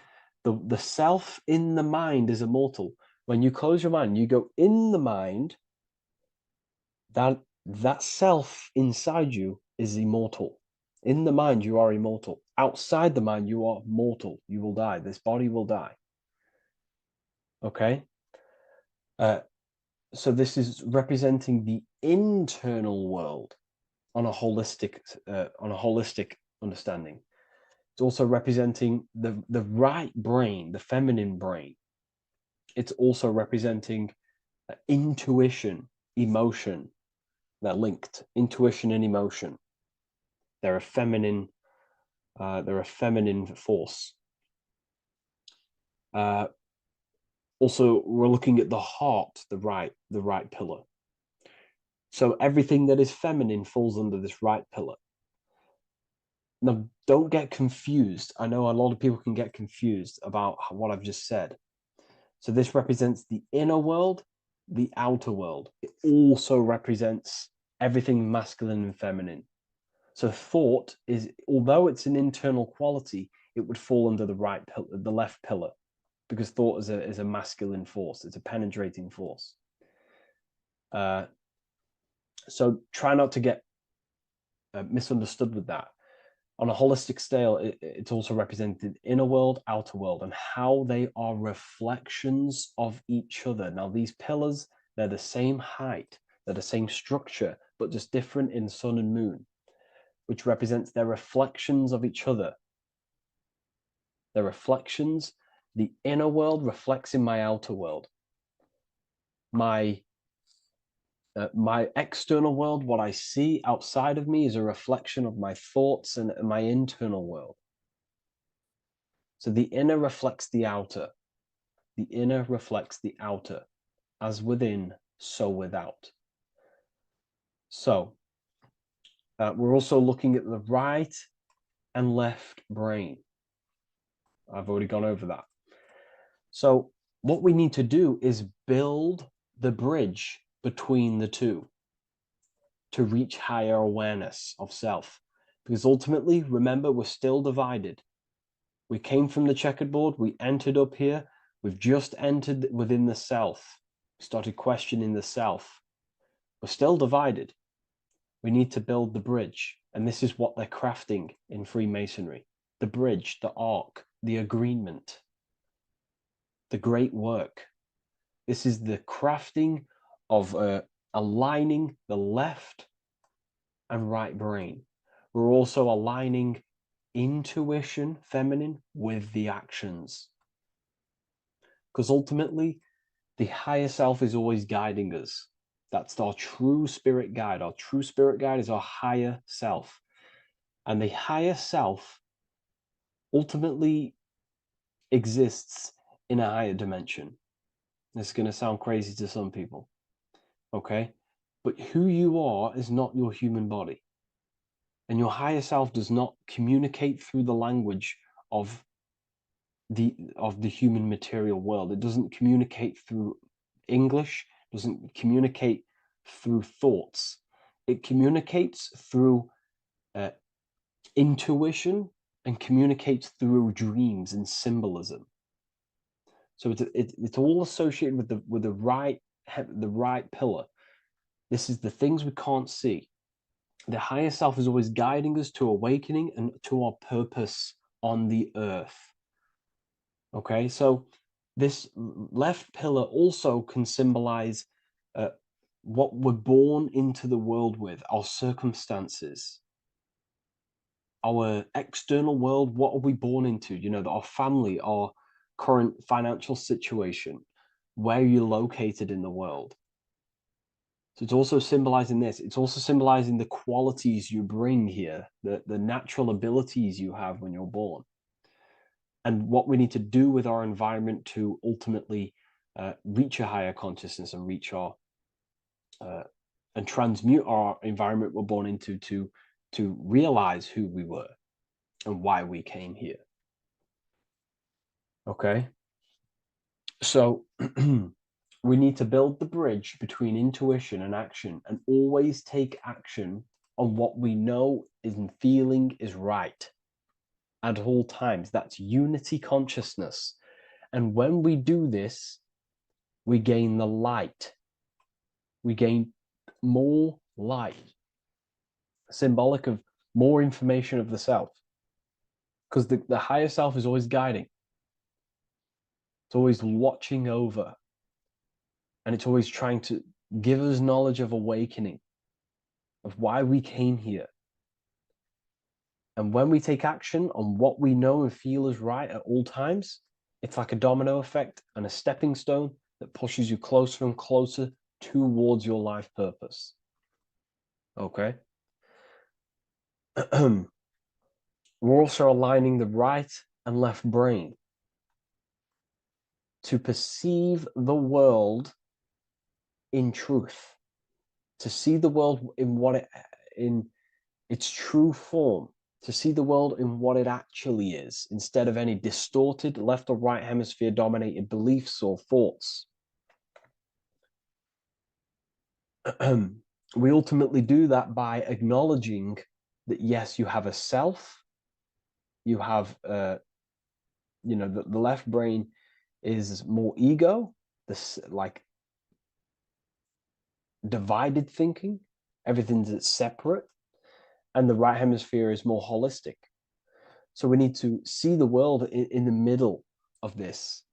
The self in the mind is immortal. When you close your mind, you go in the mind, that self inside you is immortal. In the mind, you are immortal. Outside the mind, you are mortal. You will die. This body will die. Okay? So this is representing the internal world on a holistic understanding. It's also representing the right brain, the feminine brain. It's also representing intuition, emotion. They're linked. Intuition and emotion. They're a feminine. They're a feminine force. Also, we're looking at the heart, the right pillar. So everything that is feminine falls under this right pillar. Now, don't get confused. I know a lot of people can get confused about what I've just said. So this represents the inner world, the outer world. It also represents everything masculine and feminine. So thought is, although it's an internal quality, it would fall under the right pillar, the left pillar, because thought is a masculine force. It's a penetrating force. So try not to get misunderstood with that. On a holistic scale, it's also represented inner world, outer world, and how they are reflections of each other. Now, these pillars, they're the same height, they're the same structure, but just different in sun and moon, which represents their reflections of each other. Their reflections, the inner world reflects in my outer world. My external world, what I see outside of me, is a reflection of my thoughts and my internal world. So the inner reflects the outer. The inner reflects the outer. As within, so without. So we're also looking at the right and left brain. I've already gone over that. So what we need to do is build the bridge between the two to reach higher awareness of self. Because ultimately, remember, we're still divided. We came from the checkerboard, we entered up here, we've just entered within the self, started questioning the self. We're still divided. We need to build the bridge. And this is what they're crafting in Freemasonry. The bridge, the arc, the agreement, the great work. This is the crafting of aligning the left and right brain. We're also aligning intuition, feminine, with the actions. Because ultimately, the higher self is always guiding us. That's our true spirit guide. Our true spirit guide is our higher self. And the higher self ultimately exists in a higher dimension. This is going to sound crazy to some people, okay? But who you are is not your human body. And your higher self does not communicate through the language of the human material world. It doesn't communicate through English, doesn't communicate through thoughts. It communicates through intuition and communicates through dreams and symbolism. So it's all associated with the right pillar. This is the things we can't see. The higher self is always guiding us to awakening and to our purpose on the earth. Okay, so this left pillar also can symbolize what we're born into the world with, our circumstances, our external world. What are we born into? You know, our family, our current financial situation, where you're located in the world. So it's also symbolizing this. It's also symbolizing the qualities you bring here, the natural abilities you have when you're born, and what we need to do with our environment to ultimately reach a higher consciousness and reach our and transmute our environment we're born into to realize who we were and why we came here. Okay, so we need to build the bridge between intuition and action, and always take action on what we know and feeling is right at all times. That's unity consciousness. And when we do this, we gain the light. We gain more light, symbolic of more information of the self. Because the higher self is always guiding. It's always watching over. And it's always trying to give us knowledge of awakening, of why we came here. And when we take action on what we know and feel is right at all times, it's like a domino effect and a stepping stone that pushes you closer and closer towards your life purpose. Okay. We're also aligning the right and left brain to perceive the world in truth, to see the world in its true form, to see the world in what it actually is, instead of any distorted left or right hemisphere dominated beliefs or thoughts. We ultimately do that by acknowledging that, yes, you have a self, you have, the left brain is more ego, this like divided thinking, everything's separate, and the right hemisphere is more holistic. So we need to see the world in the middle of this,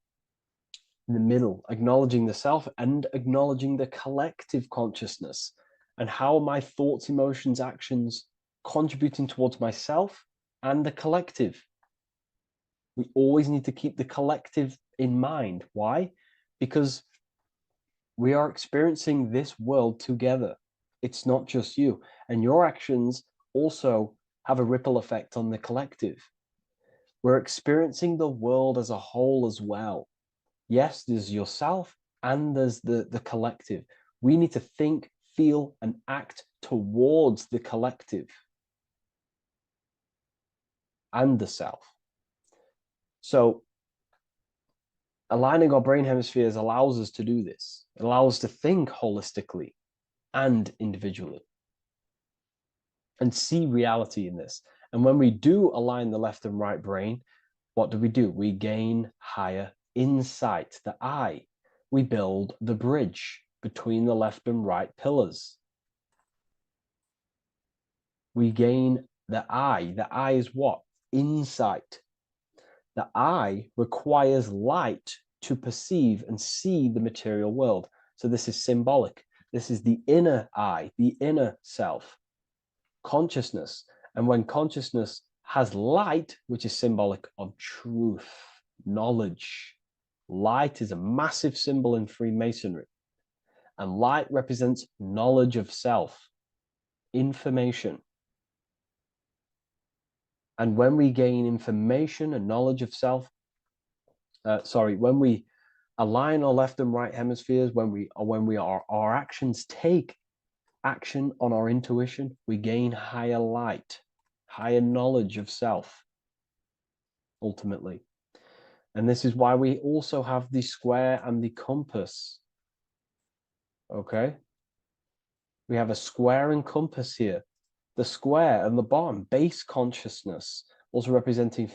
in the middle, acknowledging the self and acknowledging the collective consciousness, and how my thoughts, emotions, actions contributing towards myself and the collective. We always need to keep the collective in mind. Why? Because we are experiencing this world together. It's not just you. And your actions also have a ripple effect on the collective. We're experiencing the world as a whole as well. Yes, there's yourself and there's the collective. We need to think, feel, and act towards the collective and the self. So aligning our brain hemispheres allows us to do this. It allows us to think holistically and individually and see reality in this. And when we do align the left and right brain, what do? We gain higher insight, the eye. We build the bridge between the left and right pillars. We gain the eye. The eye is what? Insight. The eye requires light to perceive and see the material world. So this is symbolic. This is the inner eye, the inner self, consciousness. And when consciousness has light, which is symbolic of truth, knowledge, light is a massive symbol in Freemasonry. And light represents knowledge of self, information. And when we gain information and knowledge of self, when we align our left and right hemispheres, our actions take action on our intuition, we gain higher light, higher knowledge of self, ultimately. And this is why we also have the square and the compass. Okay? We have a square and compass here. The square and the bottom, base consciousness, also representing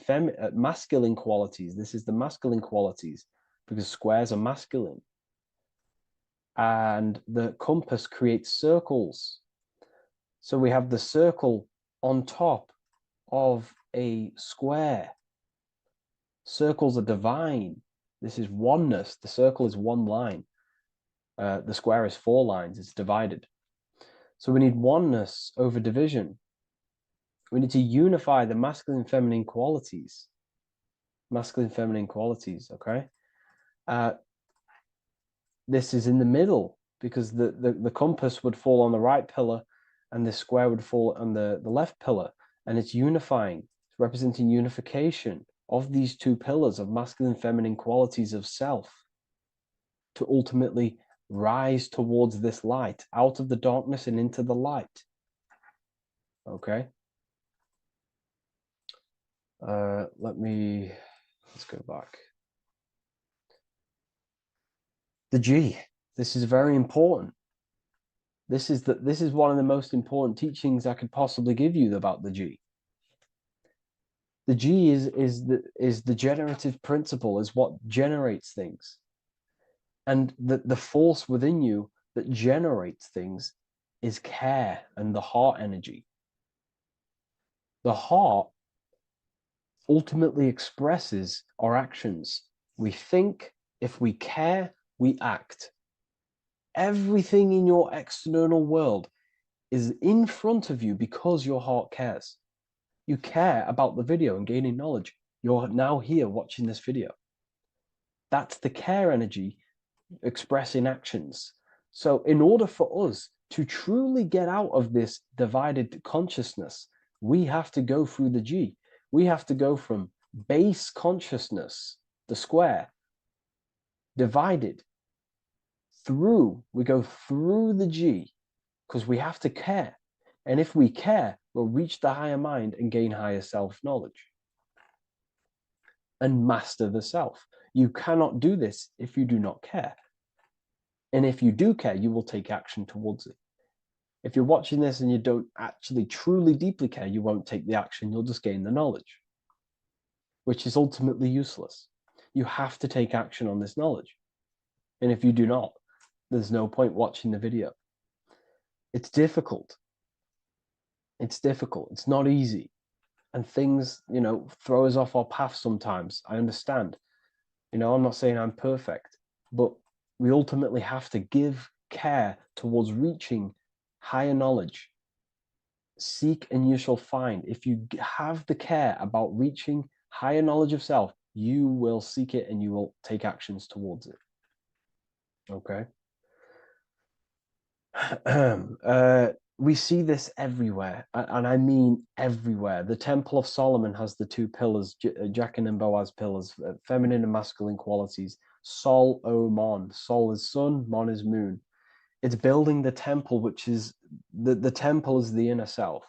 masculine qualities. This is the masculine qualities because squares are masculine. And the compass creates circles. So we have the circle on top of a square. Circles are divine. This is oneness. The circle is one line. The square is 4 lines. It's divided. So we need oneness over division. We need to unify the masculine and feminine qualities. Masculine and feminine qualities, okay? This is in the middle because the compass would fall on the right pillar and the square would fall on the left pillar. And it's unifying. It's representing unification of these 2 pillars of masculine and feminine qualities of self to ultimately rise towards this light, out of the darkness and into the light. Okay. Let's go back. The G. This is very important. This is one of the most important teachings I could possibly give you about the G. The G is the generative principle, is what generates things. And the force within you that generates things is care and the heart energy. The heart ultimately expresses our actions. We think, if we care, we act. Everything in your external world is in front of you because your heart cares. You care about the video and gaining knowledge. You're now here watching this video. That's the care energy expressing actions. So in order for us To truly get out of this divided consciousness, we have to go through the G. We have to go from base consciousness, the square, divided through, we go through the G, because we have to care. And if we care, we'll reach the higher mind and gain higher self-knowledge and master the self. You cannot do this if you do not care. And if you do care, you will take action towards it. If you're watching this and you don't actually truly deeply care, you won't take the action, you'll just gain the knowledge, which is ultimately useless. You have to take action on this knowledge. And if you do not, there's no point watching the video. It's difficult. It's difficult. It's not easy. And things, throw us off our path sometimes. I understand. I'm not saying I'm perfect, but we ultimately have to give care towards reaching higher knowledge. Seek and you shall find. If you have the care about reaching higher knowledge of self, you will seek it and you will take actions towards it. Okay. We see this everywhere, and I mean everywhere. The Temple of Solomon has the two pillars, Jachin and Boaz pillars, feminine and masculine qualities. Sol, O, Mon. Sol is sun, Mon is moon. It's building the temple, which is the temple is the inner self,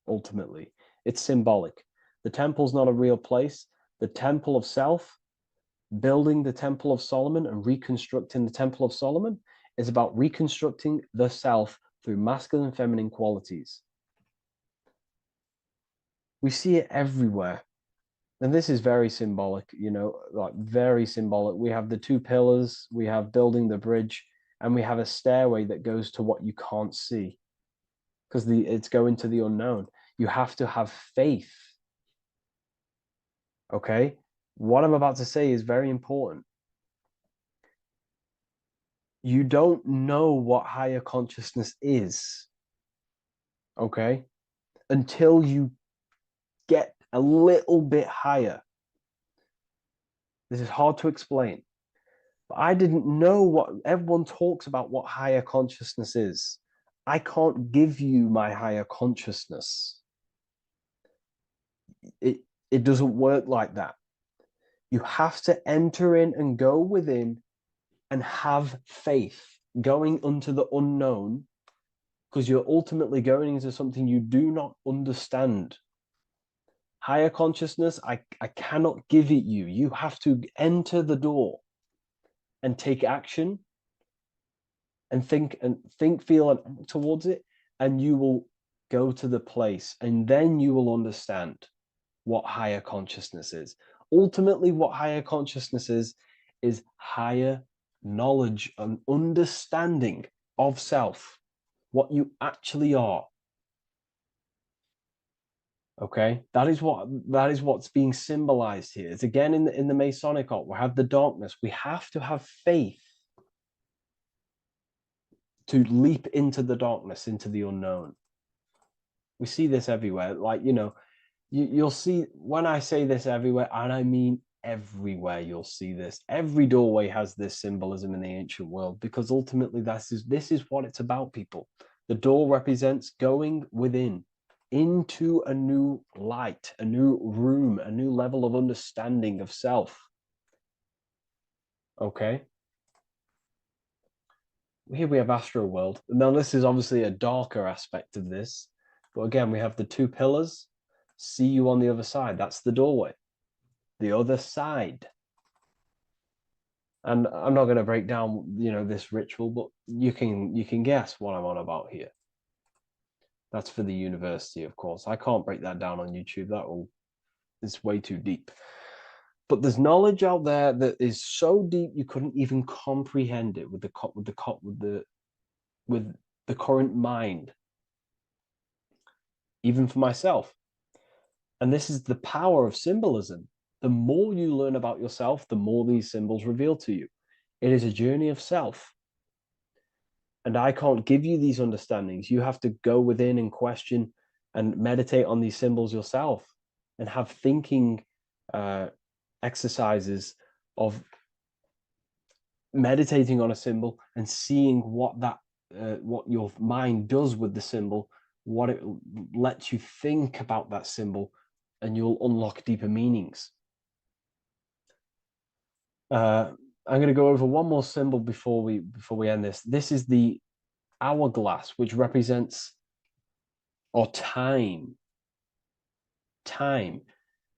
ultimately. It's symbolic. The temple's not a real place. The temple of self, building the Temple of Solomon and reconstructing the Temple of Solomon, is about reconstructing the self through masculine and feminine qualities. We see it everywhere. And this is very symbolic, like very symbolic. We have the two pillars, we have building the bridge, and we have a stairway that goes to what you can't see, because it's going to the unknown. You have to have faith. Okay? What I'm about to say is very important. You don't know what higher consciousness is, okay, until you get a little bit higher. This is hard to explain, but I didn't know what everyone talks about, what higher consciousness is. I can't give you my higher consciousness. It doesn't work like that. You have to enter in and go within and have faith, going into the unknown, because you're ultimately going into something you do not understand. Higher consciousness, I cannot give it you. You have to enter the door and take action and think, feel, and act towards it, and you will go to the place, and then you will understand what higher consciousness is. Ultimately, what higher consciousness is higher knowledge and understanding of self, what you actually are. Okay, that is what's being symbolized here. It's again in the Masonic art. We have the darkness. We have to have faith to leap into the darkness, into the unknown. We see this everywhere. Like, you'll see, when I say this everywhere, and I mean everywhere, you'll see this. Every doorway has this symbolism in the ancient world, because ultimately this is what it's about, people. The door represents going within, into a new light, a new room, a new level of understanding of self. Okay. Here we have Astro World. Now, this is obviously a darker aspect of this, but again, we have the two pillars. See you on the other side. That's the doorway. The other side. And I'm not going to break down, this ritual, but you can guess what I'm on about here. That's for the university, of course. I can't break that down on YouTube. It's way too deep. But there's knowledge out there that is so deep you couldn't even comprehend it with the current mind, even for myself. And this is the power of symbolism. The more you learn about yourself, the more these symbols reveal to you. It is a journey of self. And I can't give you these understandings. You have to go within and question and meditate on these symbols yourself, and have thinking exercises of meditating on a symbol and seeing what that what your mind does with the symbol, what it lets you think about that symbol, and you'll unlock deeper meanings. I'm going to go over one more symbol before we end this. This is the hourglass, which represents or time. Time,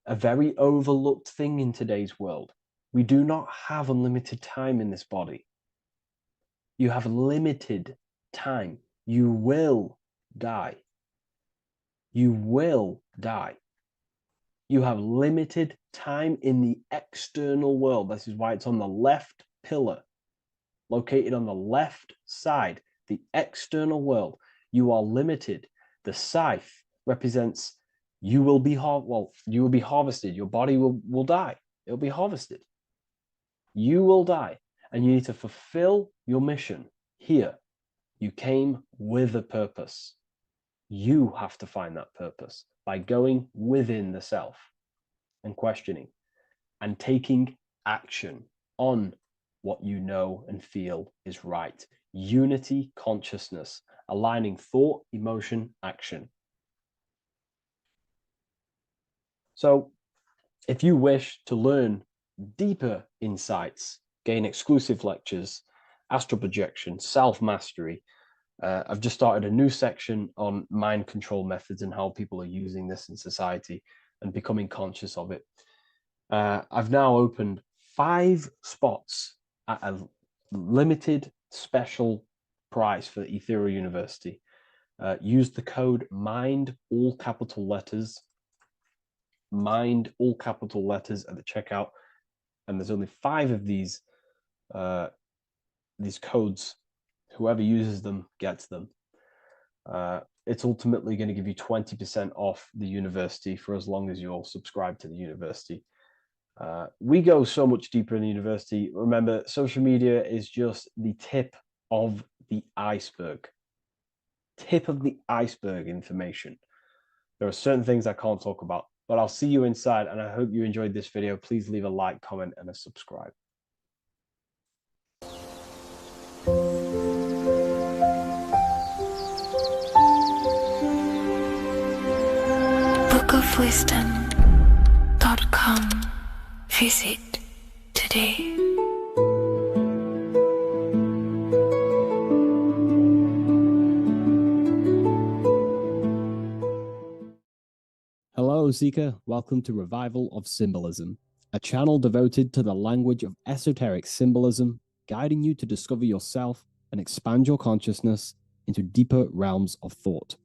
a very overlooked thing in today's world. We do not have unlimited time in this body. You have limited time. You will die. You will die. You have limited time in the external world. This is why it's on the left pillar, located on the left side, the external world. You are limited. The scythe represents you will be harvested. Your body will die. It'll be harvested. You will die, and you need to fulfill your mission here. You came with a purpose. You have to find that purpose by going within the self and questioning and taking action on what you know and feel is right. Unity consciousness, aligning thought, emotion, action. So if you wish to learn deeper insights, gain exclusive lectures, astral projection, self-mastery, I've just started a new section on mind control methods and how people are using this in society and becoming conscious of it. I've now opened 5 spots at a limited special price for Ethereal University. Use the code MIND, all capital letters, MIND, all capital letters at the checkout. And there's only 5 of these codes. Whoever uses them gets them. It's ultimately going to give you 20% off the university for as long as you're subscribed to the university. We go so much deeper in the university. Remember, social media is just the tip of the iceberg. Tip of the iceberg information. There are certain things I can't talk about, but I'll see you inside, and I hope you enjoyed this video. Please leave a like, comment, and a subscribe. bookofwisdom.com. Visit today. Hello, Seeker. Welcome to Revival of Symbolism, a channel devoted to the language of esoteric symbolism, guiding you to discover yourself and expand your consciousness into deeper realms of thought.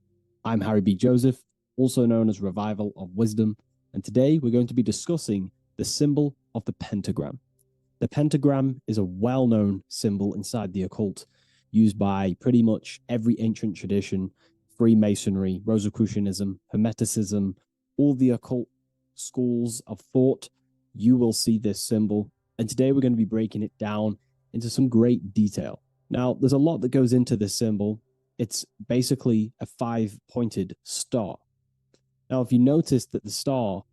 I'm Harry B. Joseph, also known as Revival of Wisdom, and today we're going to be discussing the symbol of the pentagram. The pentagram is a well-known symbol inside the occult, used by pretty much every ancient tradition, Freemasonry, Rosicrucianism, Hermeticism, all the occult schools of thought. You will see this symbol, and today we're going to be breaking it down into some great detail. Now, there's a lot that goes into this symbol. It's basically a 5-pointed star. Now, if you notice that the star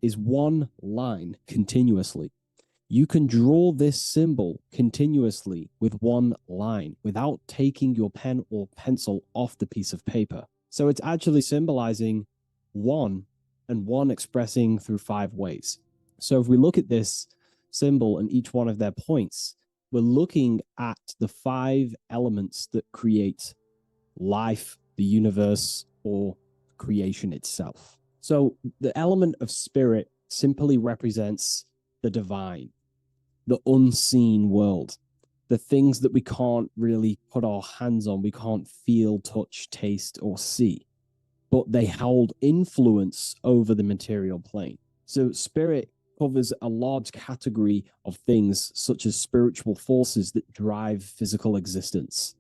is one line continuously, you can draw this symbol continuously with one line without taking your pen or pencil off the piece of paper. So it's actually symbolizing one, and one expressing through 5 ways. So if we look at this symbol and each one of their points, we're looking at the 5 elements that create life, the universe, or creation itself. So the element of spirit simply represents the divine, the unseen world, the things that we can't really put our hands on, we can't feel, touch, taste, or see, but they hold influence over the material plane. So spirit covers a large category of things such as spiritual forces that drive physical existence.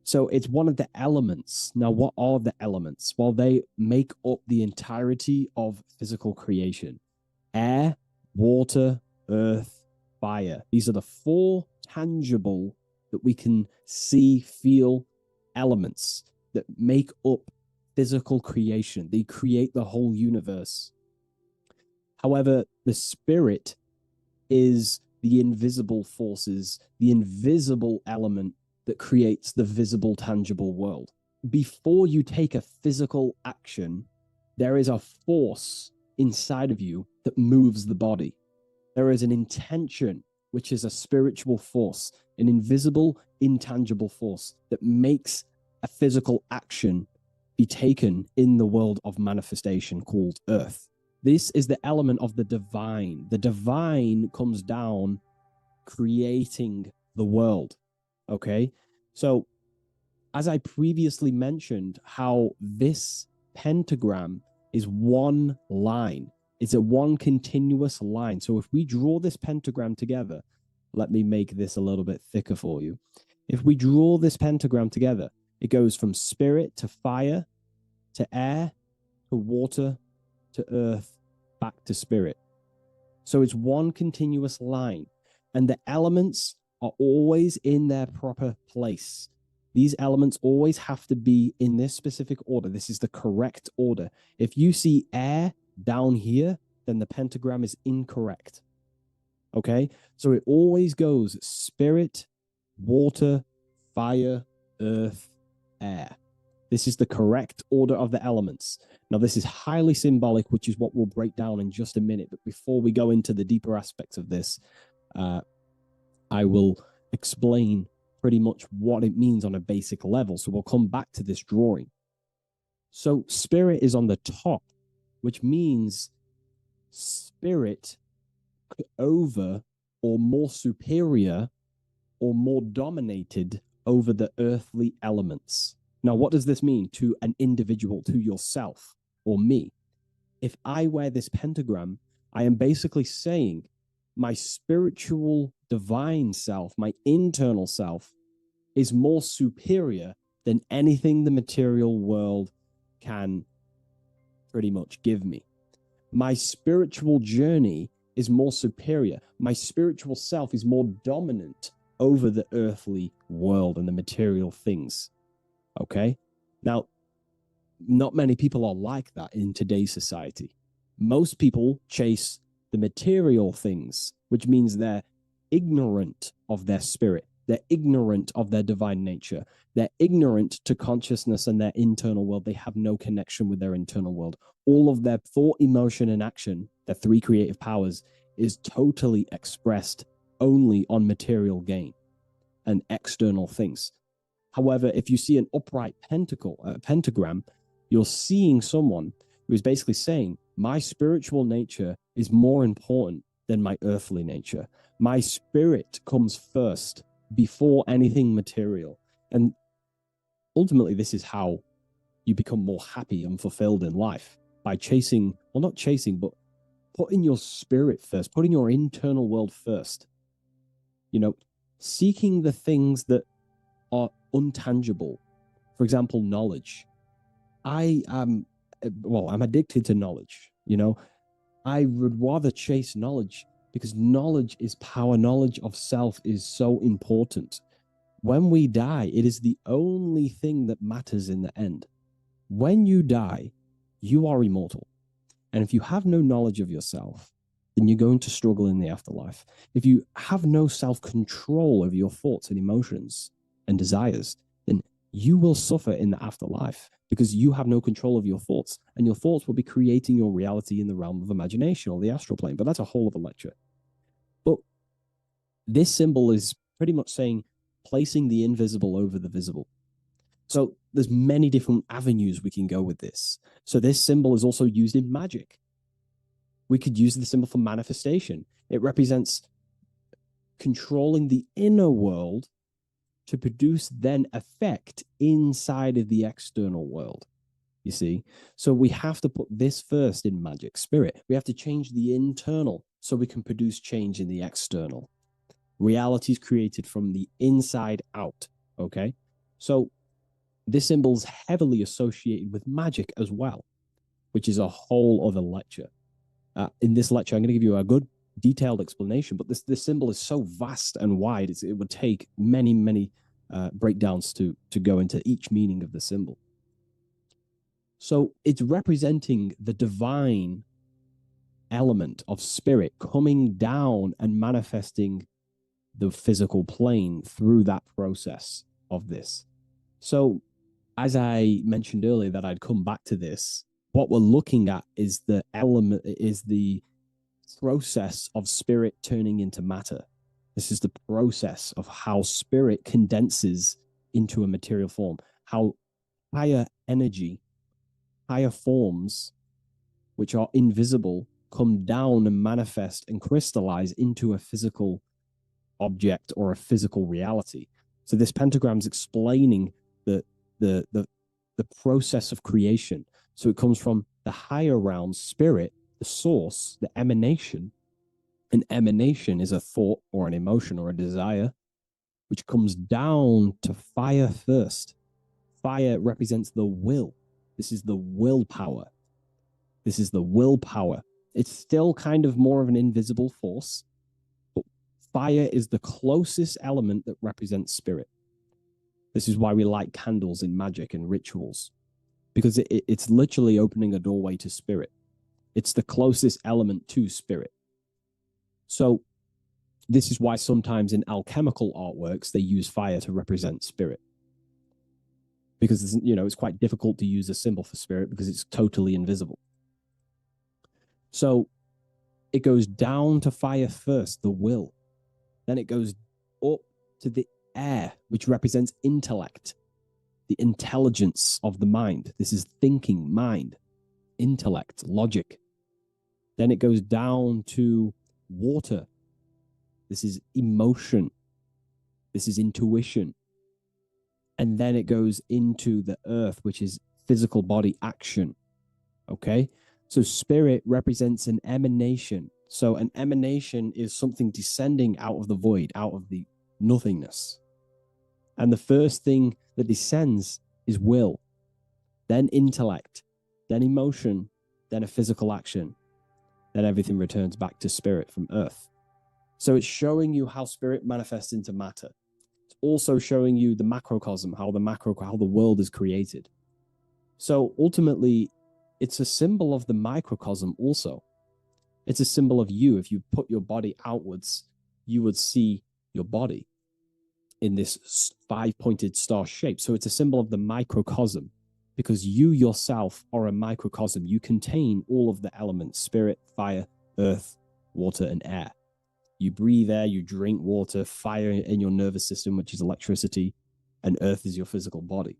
So it's one of the elements. Now, what are the elements? Well, they make up the entirety of physical creation. Air, water, earth, fire. These are the 4 tangible that we can see, feel elements that make up physical creation. They create the whole universe. However, the spirit is the invisible forces, the invisible element that creates the visible, tangible world. Before you take a physical action, there is a force inside of you that moves the body. There is an intention, which is a spiritual force, an invisible, intangible force that makes a physical action be taken in the world of manifestation called Earth. This is the element of the divine. The divine comes down creating the world. Okay? So, as I previously mentioned, how this pentagram is one line. It's a one continuous line. So if we draw this pentagram together, let me make this a little bit thicker for you. If we draw this pentagram together, it goes from spirit to fire, to air, to water, to earth, back to spirit. So it's one continuous line. And the elements are always in their proper place. These elements always have to be in this specific order. This is the correct order. If you see air down here, then the pentagram is incorrect. Okay? So it always goes spirit, water, fire, earth, air. This is the correct order of the elements. Now, this is highly symbolic, which is what we'll break down in just a minute. But before we go into the deeper aspects of this, I will explain pretty much what it means on a basic level. So we'll come back to this drawing. So spirit is on the top, which means spirit over or more superior or more dominated over the earthly elements. Now, what does this mean to an individual, to yourself or me? If I wear this pentagram, I am basically saying my spiritual divine self, my internal self, is more superior than anything the material world can pretty much give me. My spiritual journey is more superior. My spiritual self is more dominant over the earthly world and the material things. Okay? Now, not many people are like that in today's society. Most people chase the material things, which means they're ignorant of their spirit. They're ignorant of their divine nature. They're ignorant to consciousness and their internal world. They have no connection with their internal world. All of their thought, emotion, and action, their three creative powers, is totally expressed only on material gain and external things. However, if you see an upright pentagram, you're seeing someone who is basically saying, my spiritual nature is more important than my earthly nature. My spirit comes first before anything material. And ultimately, this is how you become more happy and fulfilled in life, by chasing, well, not chasing, but putting your spirit first, putting your internal world first. You know, seeking the things that are untangible. For example, knowledge. I'm addicted to knowledge. You know, I would rather chase knowledge because knowledge is power. Knowledge of self is so important. When we die, it is the only thing that matters in the end. When you die, you are immortal. And if you have no knowledge of yourself, then you're going to struggle in the afterlife. If you have no self-control over your thoughts and emotions and desires, then you will suffer in the afterlife because you have no control of your thoughts, and your thoughts will be creating your reality in the realm of imagination or the astral plane. But that's a whole other lecture. But this symbol is pretty much saying placing the invisible over the visible. So there's many different avenues we can go with this. So this symbol is also used in magic. We could use the symbol for manifestation. It represents controlling the inner world to produce then effect inside of the external world. You see? So we have to put this first in magic spirit. We have to change the internal so we can produce change in the external. Reality is created from the inside out. Okay? So this symbol is heavily associated with magic as well, which is a whole other lecture. In this lecture, I'm going to give you a good detailed explanation, but this symbol is so vast and wide, it would take many breakdowns to go into each meaning of the symbol. So it's representing the divine element of spirit coming down and manifesting the physical plane through that process. of this. So, as I mentioned earlier, that I'd come back to this, what we're looking at is the process of spirit turning into matter. This is the process of how spirit condenses into a material form, how higher energy, higher forms, which are invisible, come down and manifest and crystallize into a physical object or a physical reality. So this pentagram is explaining the process of creation. So it comes from the higher realm, spirit, the source, the emanation. An emanation is a thought or an emotion or a desire, which comes down to fire first. Fire represents the will. This is the willpower. This is the willpower. It's still kind of more of an invisible force, but fire is the closest element that represents spirit. This is why we light candles in magic and rituals, because it's literally opening a doorway to spirit. It's the closest element to spirit. So this is why sometimes in alchemical artworks, they use fire to represent spirit. Because, it's quite difficult to use a symbol for spirit because it's totally invisible. So it goes down to fire first, the will. Then it goes up to the air, which represents intellect, the intelligence of the mind. This is thinking, mind, intellect, logic. Then it goes down to water. This is emotion. This is intuition. And then it goes into the earth, which is physical body action. Okay? So spirit represents an emanation. So an emanation is something descending out of the void, out of the nothingness. And the first thing that descends is will, then intellect, then emotion, then a physical action. Then everything returns back to spirit from earth. So it's showing you how spirit manifests into matter. It's also showing you the macrocosm, how the world is created. So ultimately, it's a symbol of the microcosm also. It's a symbol of you. If you put your body outwards, you would see your body in this 5-pointed star shape. So it's a symbol of the microcosm, because you yourself are a microcosm. You contain all of the elements: spirit, fire, earth, water, and air. You breathe air, you drink water, fire in your nervous system, which is electricity, and earth is your physical body.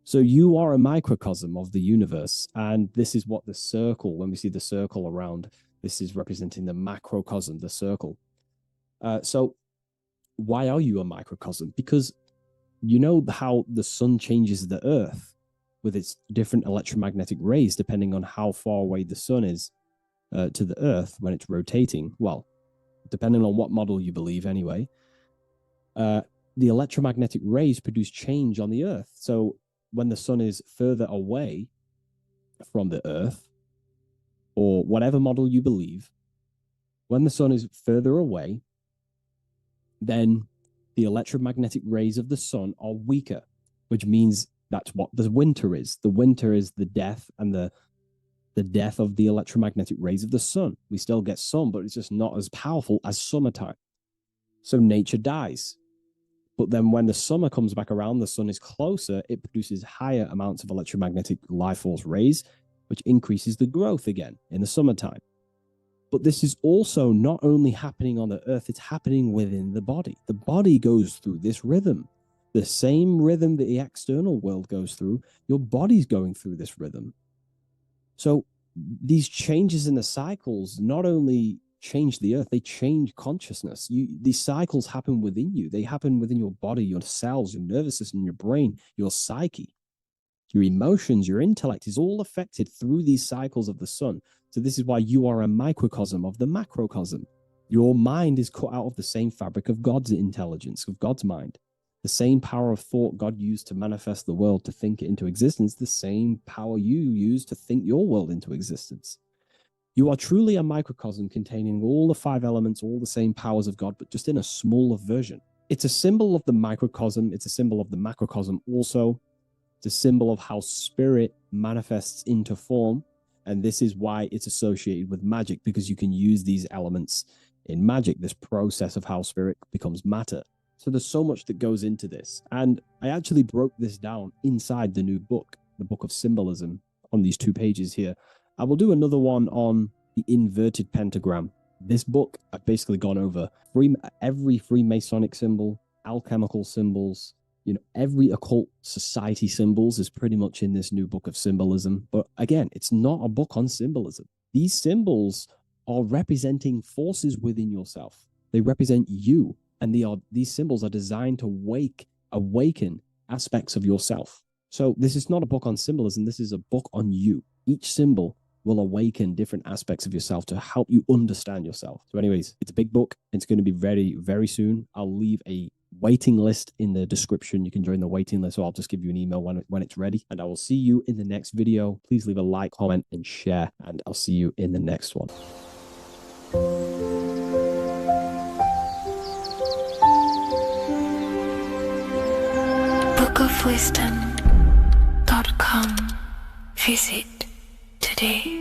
So you are a microcosm of the universe. And this is what the circle, when we see the circle around, this is representing the macrocosm, the circle. So why are you a microcosm? Because you know how the sun changes the earth with its different electromagnetic rays, depending on how far away the sun is to the earth when it's rotating. Well, depending on what model you believe anyway, the electromagnetic rays produce change on the earth. So when the sun is further away from the earth, or whatever model you believe, when the sun is further away, then the electromagnetic rays of the sun are weaker, which means that's what the winter is. The winter is the death and the death of the electromagnetic rays of the sun. We still get sun, but it's just not as powerful as summertime. So nature dies. But then when the summer comes back around, the sun is closer, it produces higher amounts of electromagnetic life force rays, which increases the growth again in the summertime. But this is also not only happening on the earth, it's happening within the body. The body goes through this rhythm. The same rhythm that the external world goes through, your body's going through this rhythm. So these changes in the cycles not only change the earth, they change consciousness. These cycles happen within you. They happen within your body, your cells, your nervous system, your brain, your psyche, your emotions, your intellect is all affected through these cycles of the sun. So this is why you are a microcosm of the macrocosm. Your mind is cut out of the same fabric of God's intelligence, of God's mind. The same power of thought God used to manifest the world, to think it into existence, the same power you use to think your world into existence. You are truly a microcosm containing all the 5 elements, all the same powers of God, but just in a smaller version. It's a symbol of the microcosm. It's a symbol of the macrocosm also. It's a symbol of how spirit manifests into form. And this is why it's associated with magic, because you can use these elements in magic, this process of how spirit becomes matter. So there's so much that goes into this. And I actually broke this down inside the new book, the Book of Symbolism, on these 2 pages here. I will do another one on the inverted pentagram. This book, I've basically gone over every Freemasonic symbol, alchemical symbols, every occult society symbols is pretty much in this new Book of Symbolism. But again, it's not a book on symbolism. These symbols are representing forces within yourself. They represent you, and these symbols are designed to awaken aspects of yourself. So this is not a book on symbolism. This is a book on you. Each symbol will awaken different aspects of yourself to help you understand yourself. So anyways, it's a big book. It's going to be very, very soon. I'll leave a waiting list in the description. You can join the waiting list, or I'll just give you an email when it's ready. And I will see you in the next video. Please leave a like, comment, and share. And I'll see you in the next one. bookofwisdom.com. Visit today.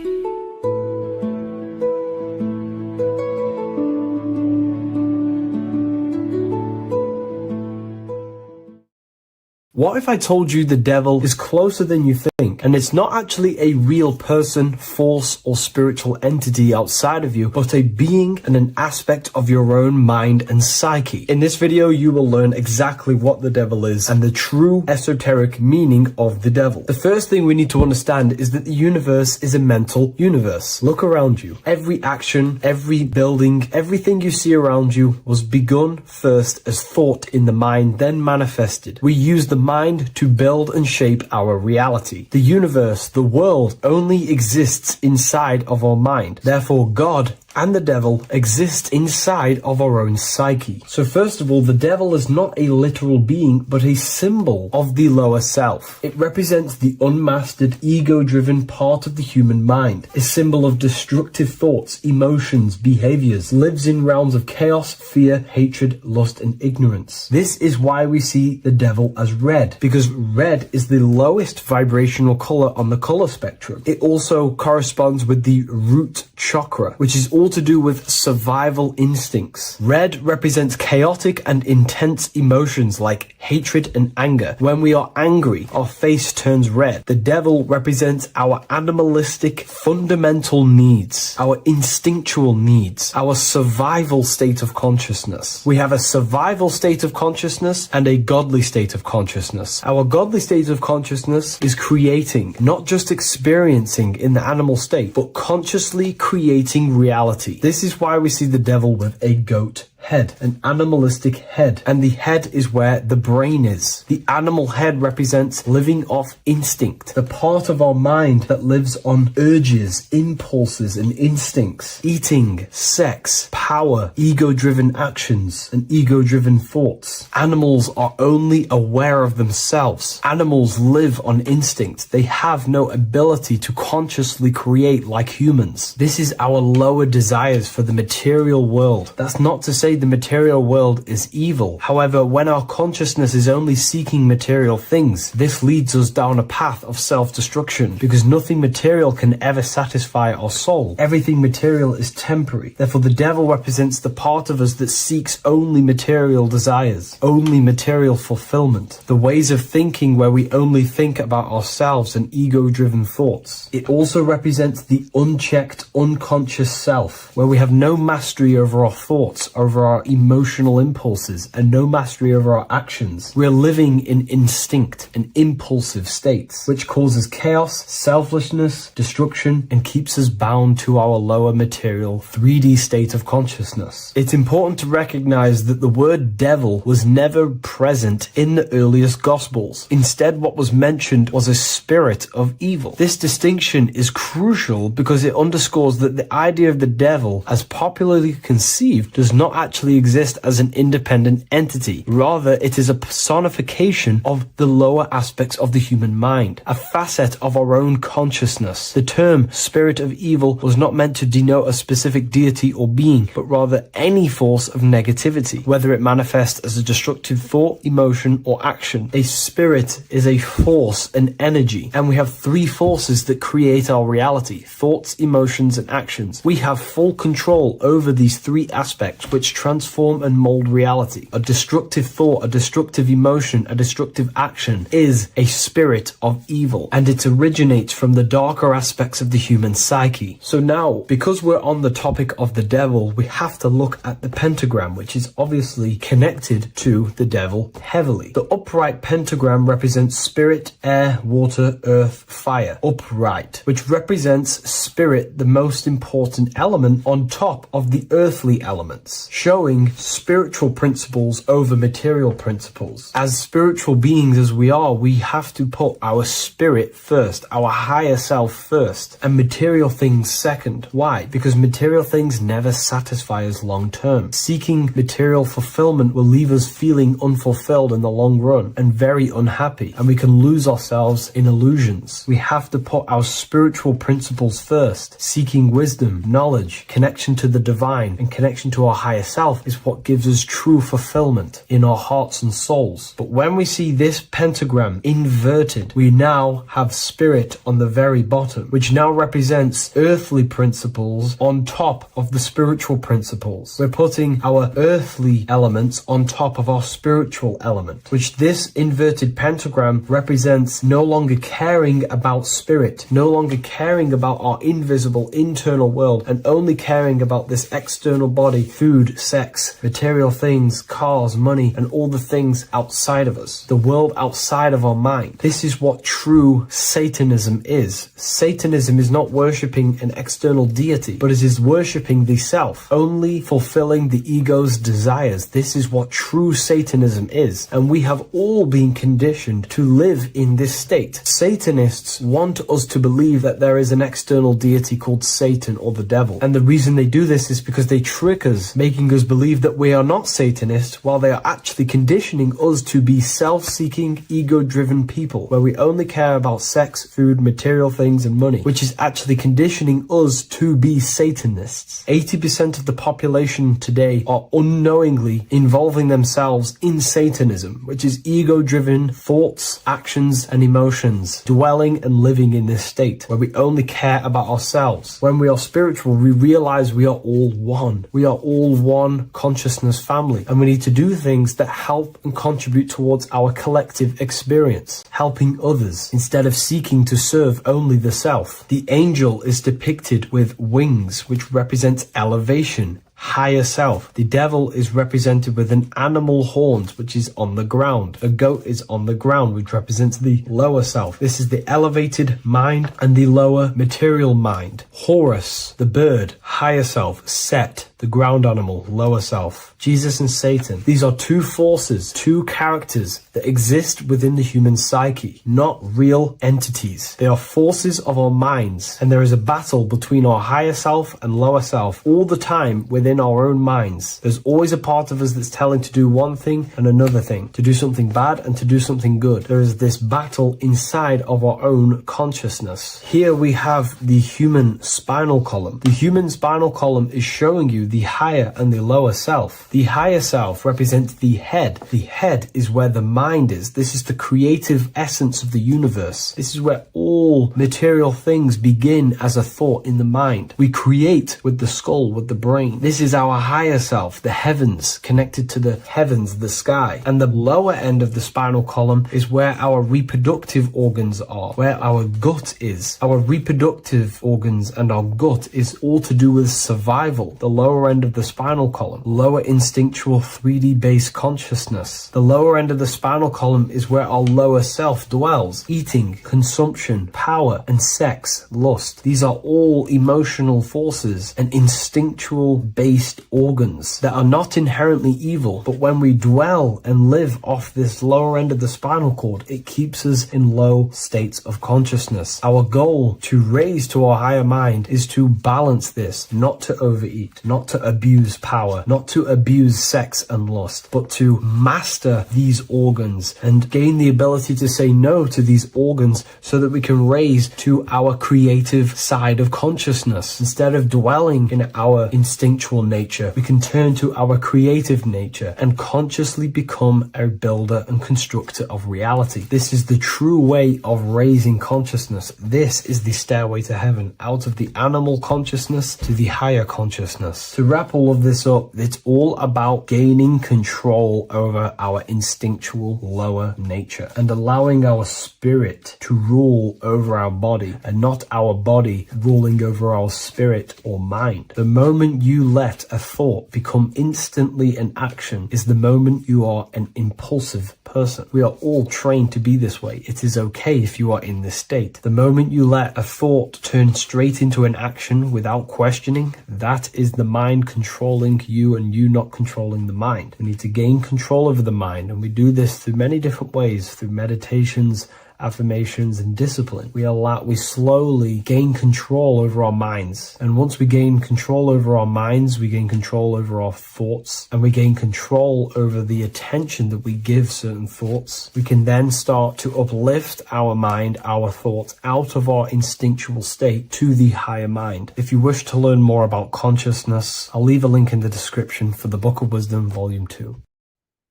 What if I told you the devil is closer than you think, and it's not actually a real person, force, or spiritual entity outside of you, but a being and an aspect of your own mind and psyche? In this video, you will learn exactly what the devil is and the true esoteric meaning of the devil. The first thing we need to understand is that the universe is a mental universe. Look around you. Every action, every building, everything you see around you was begun first as thought in the mind, then manifested. We use the mind to build and shape our reality. The universe, the world, only exists inside of our mind. Therefore, God and the devil exist inside of our own psyche. So first of all, the devil is not a literal being, but a symbol of the lower self. It represents the unmastered, ego-driven part of the human mind, a symbol of destructive thoughts, emotions, behaviors, lives in realms of chaos, fear, hatred, lust, and ignorance. This is why we see the devil as red, because red is the lowest vibrational color on the color spectrum. It also corresponds with the root chakra, which is all to do with survival instincts. Red represents chaotic and intense emotions like hatred and anger. When we are angry, our face turns red. The devil represents our animalistic fundamental needs, our instinctual needs, our survival state of consciousness. We have a survival state of consciousness and a godly state of consciousness. Our godly state of consciousness is creating, not just experiencing in the animal state, but consciously creating reality. This is why we see the devil with a goat head, an animalistic head, and the head is where the brain is. The animal head represents living off instinct, the part of our mind that lives on urges, impulses, and instincts. Eating, sex, power, ego-driven actions, and ego-driven thoughts. Animals are only aware of themselves. Animals live on instinct. They have no ability to consciously create like humans. This is our lower desires for the material world. That's not to say the material world is evil. However, when our consciousness is only seeking material things, this leads us down a path of self-destruction, because nothing material can ever satisfy our soul. Everything material is temporary. Therefore, the devil represents the part of us that seeks only material desires, only material fulfillment, the ways of thinking where we only think about ourselves and ego-driven thoughts. It also represents the unchecked, unconscious self, where we have no mastery over our thoughts, over our emotional impulses, and no mastery over our actions. We're living in instinct and impulsive states, which causes chaos, selflessness, destruction, and keeps us bound to our lower material 3D state of consciousness. It's important to recognize that the word devil was never present in the earliest Gospels. Instead, what was mentioned was a spirit of evil. This distinction is crucial because it underscores that the idea of the devil, as popularly conceived, does not actually exist as an independent entity. Rather, it is a personification of the lower aspects of the human mind, a facet of our own consciousness. The term spirit of evil was not meant to denote a specific deity or being, but rather any force of negativity, whether it manifests as a destructive thought, emotion, or action. A spirit is a force, an energy, and we have 3 forces that create our reality: thoughts, emotions, and actions. We have full control over these 3 aspects, which transform and mold reality. A destructive thought, a destructive emotion, a destructive action is a spirit of evil, and it originates from the darker aspects of the human psyche. So now, because we're on the topic of the devil, we have to look at the pentagram, which is obviously connected to the devil heavily. The upright pentagram represents spirit, air, water, earth, fire. Upright, which represents spirit, the most important element on top of the earthly elements, showing spiritual principles over material principles. As spiritual beings as we are, we have to put our spirit first, our higher self first, and material things second. Why? Because material things never satisfy us long term. Seeking material fulfillment will leave us feeling unfulfilled in the long run and very unhappy, and we can lose ourselves in illusions. We have to put our spiritual principles first. Seeking wisdom, knowledge, connection to the divine, and connection to our higher self is what gives us true fulfillment in our hearts and souls. But when we see this pentagram inverted, we now have spirit on the very bottom, which now represents earthly principles on top of the spiritual principles. We're putting our earthly elements on top of our spiritual element, which this inverted pentagram represents no longer caring about spirit, no longer caring about our invisible internal world, and only caring about this external body, food, sex, material things, cars, money, and all the things outside of us, the world outside of our mind. This is what true Satanism is. Satanism is not worshipping an external deity, but it is worshipping the self, only fulfilling the ego's desires. This is what true Satanism is, and we have all been conditioned to live in this state. Satanists want us to believe that there is an external deity called Satan or the devil, and the reason they do this is because they trick us, making us believe that we are not Satanists, while they are actually conditioning us to be self-seeking, ego-driven people, where we only care about sex, food, material things, and money, which is actually conditioning us to be Satanists. 80% of the population today are unknowingly involving themselves in Satanism, which is ego-driven thoughts, actions, and emotions, dwelling and living in this state, where we only care about ourselves. When we are spiritual, we realize we are all one. We are all one consciousness family, and we need to do things that help and contribute towards our collective experience, helping others, instead of seeking to serve only the self. The angel is depicted with wings, which represents elevation, higher self. The devil is represented with an animal horns, which is on the ground. A goat is on the ground, which represents the lower self. This is the elevated mind and the lower material mind. Horus, the bird, higher self. Set, the ground animal, lower self. Jesus and Satan. These are two forces, two characters that exist within the human psyche, not real entities. They are forces of our minds, and there is a battle between our higher self and lower self all the time within our own minds. There's always a part of us that's telling to do one thing and another thing, to do something bad and to do something good. There is this battle inside of our own consciousness. Here we have the human spinal column. The human spinal column is showing you the higher and the lower self. The higher self represents the head. The head is where the mind is. This is the creative essence of the universe. This is where all material things begin as a thought in the mind. We create with the skull, with the brain. This is our higher self, the heavens, connected to the heavens, the sky. And the lower end of the spinal column is where our reproductive organs are, where our gut is. Our reproductive organs and our gut is all to do with survival. The lower end of the spinal column, lower instinctual 3D based consciousness. The lower end of the spinal column is where our lower self dwells. Eating, consumption, power, and sex, lust. These are all emotional forces and instinctual based organs that are not inherently evil, but when we dwell and live off this lower end of the spinal cord, it keeps us in low states of consciousness. Our goal to raise to our higher mind is to balance this, not to overeat, not to abuse power, not to abuse sex and lust, but to master these organs and gain the ability to say no to these organs so that we can raise to our creative side of consciousness. Instead of dwelling in our instinctual nature, we can turn to our creative nature and consciously become a builder and constructor of reality. This is the true way of raising consciousness. This is the stairway to heaven, out of the animal consciousness to the higher consciousness. To wrap all of this up, it's all about gaining control over our instinctual lower nature and allowing our spirit to rule over our body and not our body ruling over our spirit or mind. The moment you let a thought become instantly an action is the moment you are an impulsive person. We are all trained to be this way. It is okay if you are in this state. The moment you let a thought turn straight into an action without questioning, that is the mind controlling you and you not controlling the mind. We need to gain control over the mind, and we do this through many different ways, through meditations, affirmations, and discipline. We slowly gain control over our minds. And once we gain control over our minds, we gain control over our thoughts, and we gain control over the attention that we give certain thoughts. We can then start to uplift our mind, our thoughts, out of our instinctual state to the higher mind. If you wish to learn more about consciousness, I'll leave a link in the description for the Book of Wisdom, Volume 2.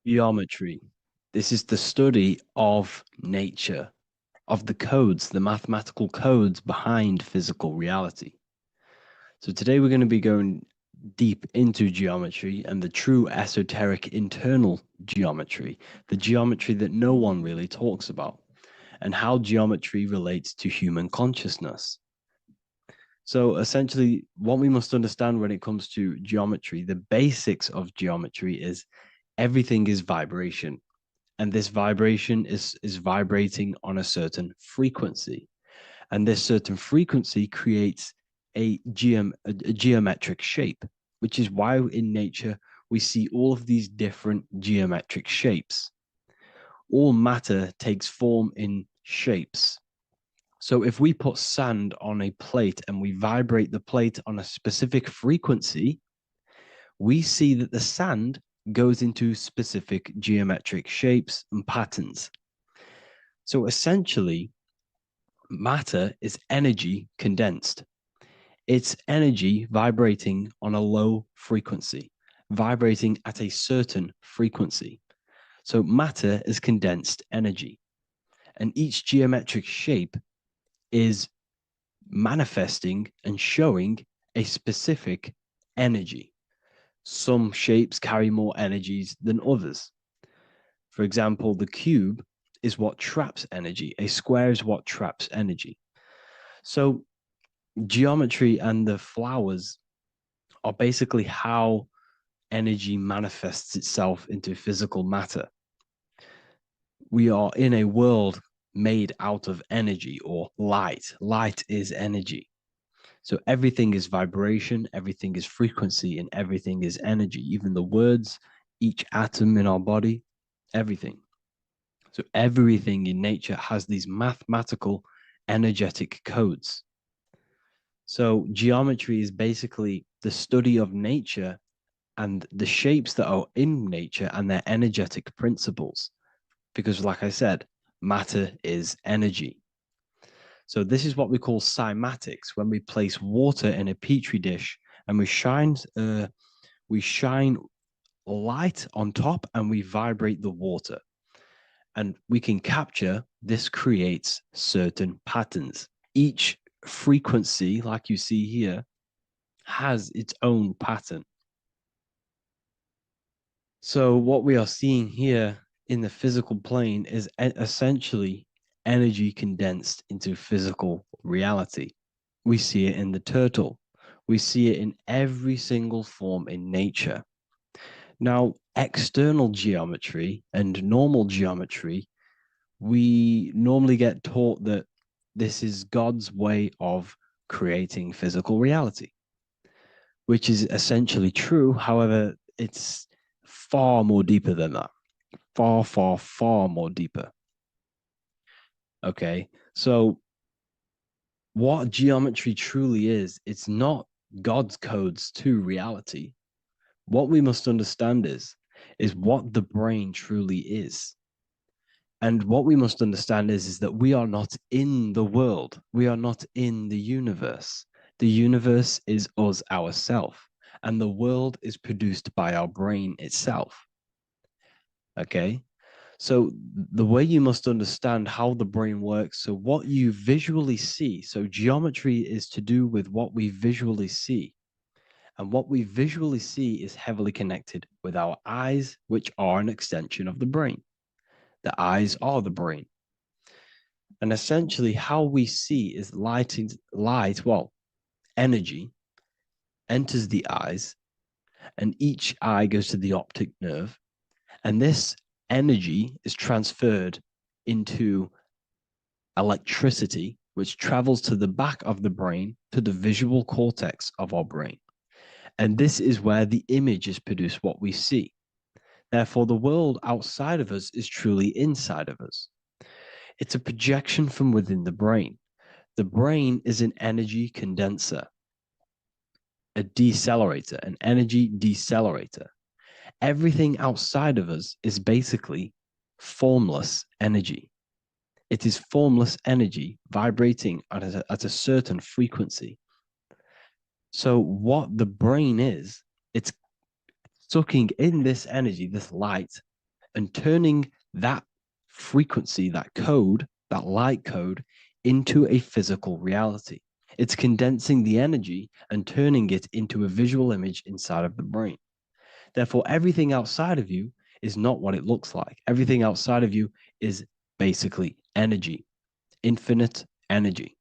Geometry. This is the study of nature, of the codes, the mathematical codes behind physical reality. So today we're going to be going deep into geometry and the true esoteric internal geometry, the geometry that no one really talks about, and how geometry relates to human consciousness. So essentially, what we must understand when it comes to geometry, the basics of geometry is everything is vibration. And this vibration is vibrating on a certain frequency. And this certain frequency creates a geometric shape, which is why in nature we see all of these different geometric shapes. All matter takes form in shapes. So if we put sand on a plate and we vibrate the plate on a specific frequency, we see that the sand goes into specific geometric shapes and patterns. So essentially, matter is energy condensed. It's energy vibrating on a low frequency, vibrating at a certain frequency. So matter is condensed energy. And each geometric shape is manifesting and showing a specific energy. Some shapes carry more energies than others. For example, the cube is what traps energy. A square is what traps energy. So geometry and the flowers are basically how energy manifests itself into physical matter. We are in a world made out of energy or light. Light is energy. So everything is vibration, everything is frequency, and everything is energy. Even the words, each atom in our body, everything. So everything in nature has these mathematical, energetic codes. So geometry is basically the study of nature and the shapes that are in nature and their energetic principles. Because like I said, matter is energy. So this is what we call cymatics, when we place water in a petri dish and we shine light on top and we vibrate the water. And we can capture, this creates certain patterns. Each frequency, like you see here, has its own pattern. So what we are seeing here in the physical plane is essentially energy condensed into physical reality. We see it in the turtle. We see it in every single form in nature. Now, external geometry and normal geometry, we normally get taught that this is God's way of creating physical reality, which is essentially true. However, it's far more deeper than that. Far, far, far more deeper. Okay, so what geometry truly is, it's not God's codes to reality. What we must understand is what the brain truly is. And what we must understand is that we are not in the world. We are not in the universe. The universe is us ourselves, and the world is produced by our brain itself. Okay? So the way you must understand how the brain works, so what you visually see, so geometry is to do with what we visually see. And what we visually see is heavily connected with our eyes, which are an extension of the brain. The eyes are the brain. And essentially, how we see is energy enters the eyes, and each eye goes to the optic nerve. And this energy is transferred into electricity, which travels to the back of the brain, to the visual cortex of our brain. And this is where the image is produced, what we see. Therefore, the world outside of us is truly inside of us. It's a projection from within the brain. The brain is an energy condenser, a decelerator, an energy decelerator. Everything outside of us is basically formless energy. It is formless energy vibrating at a certain frequency. So, what the brain is, it's sucking in this energy, this light, and turning that frequency, that code, that light code, into a physical reality. It's condensing the energy and turning it into a visual image inside of the brain. Therefore, everything outside of you is not what it looks like. Everything outside of you is basically energy, infinite energy.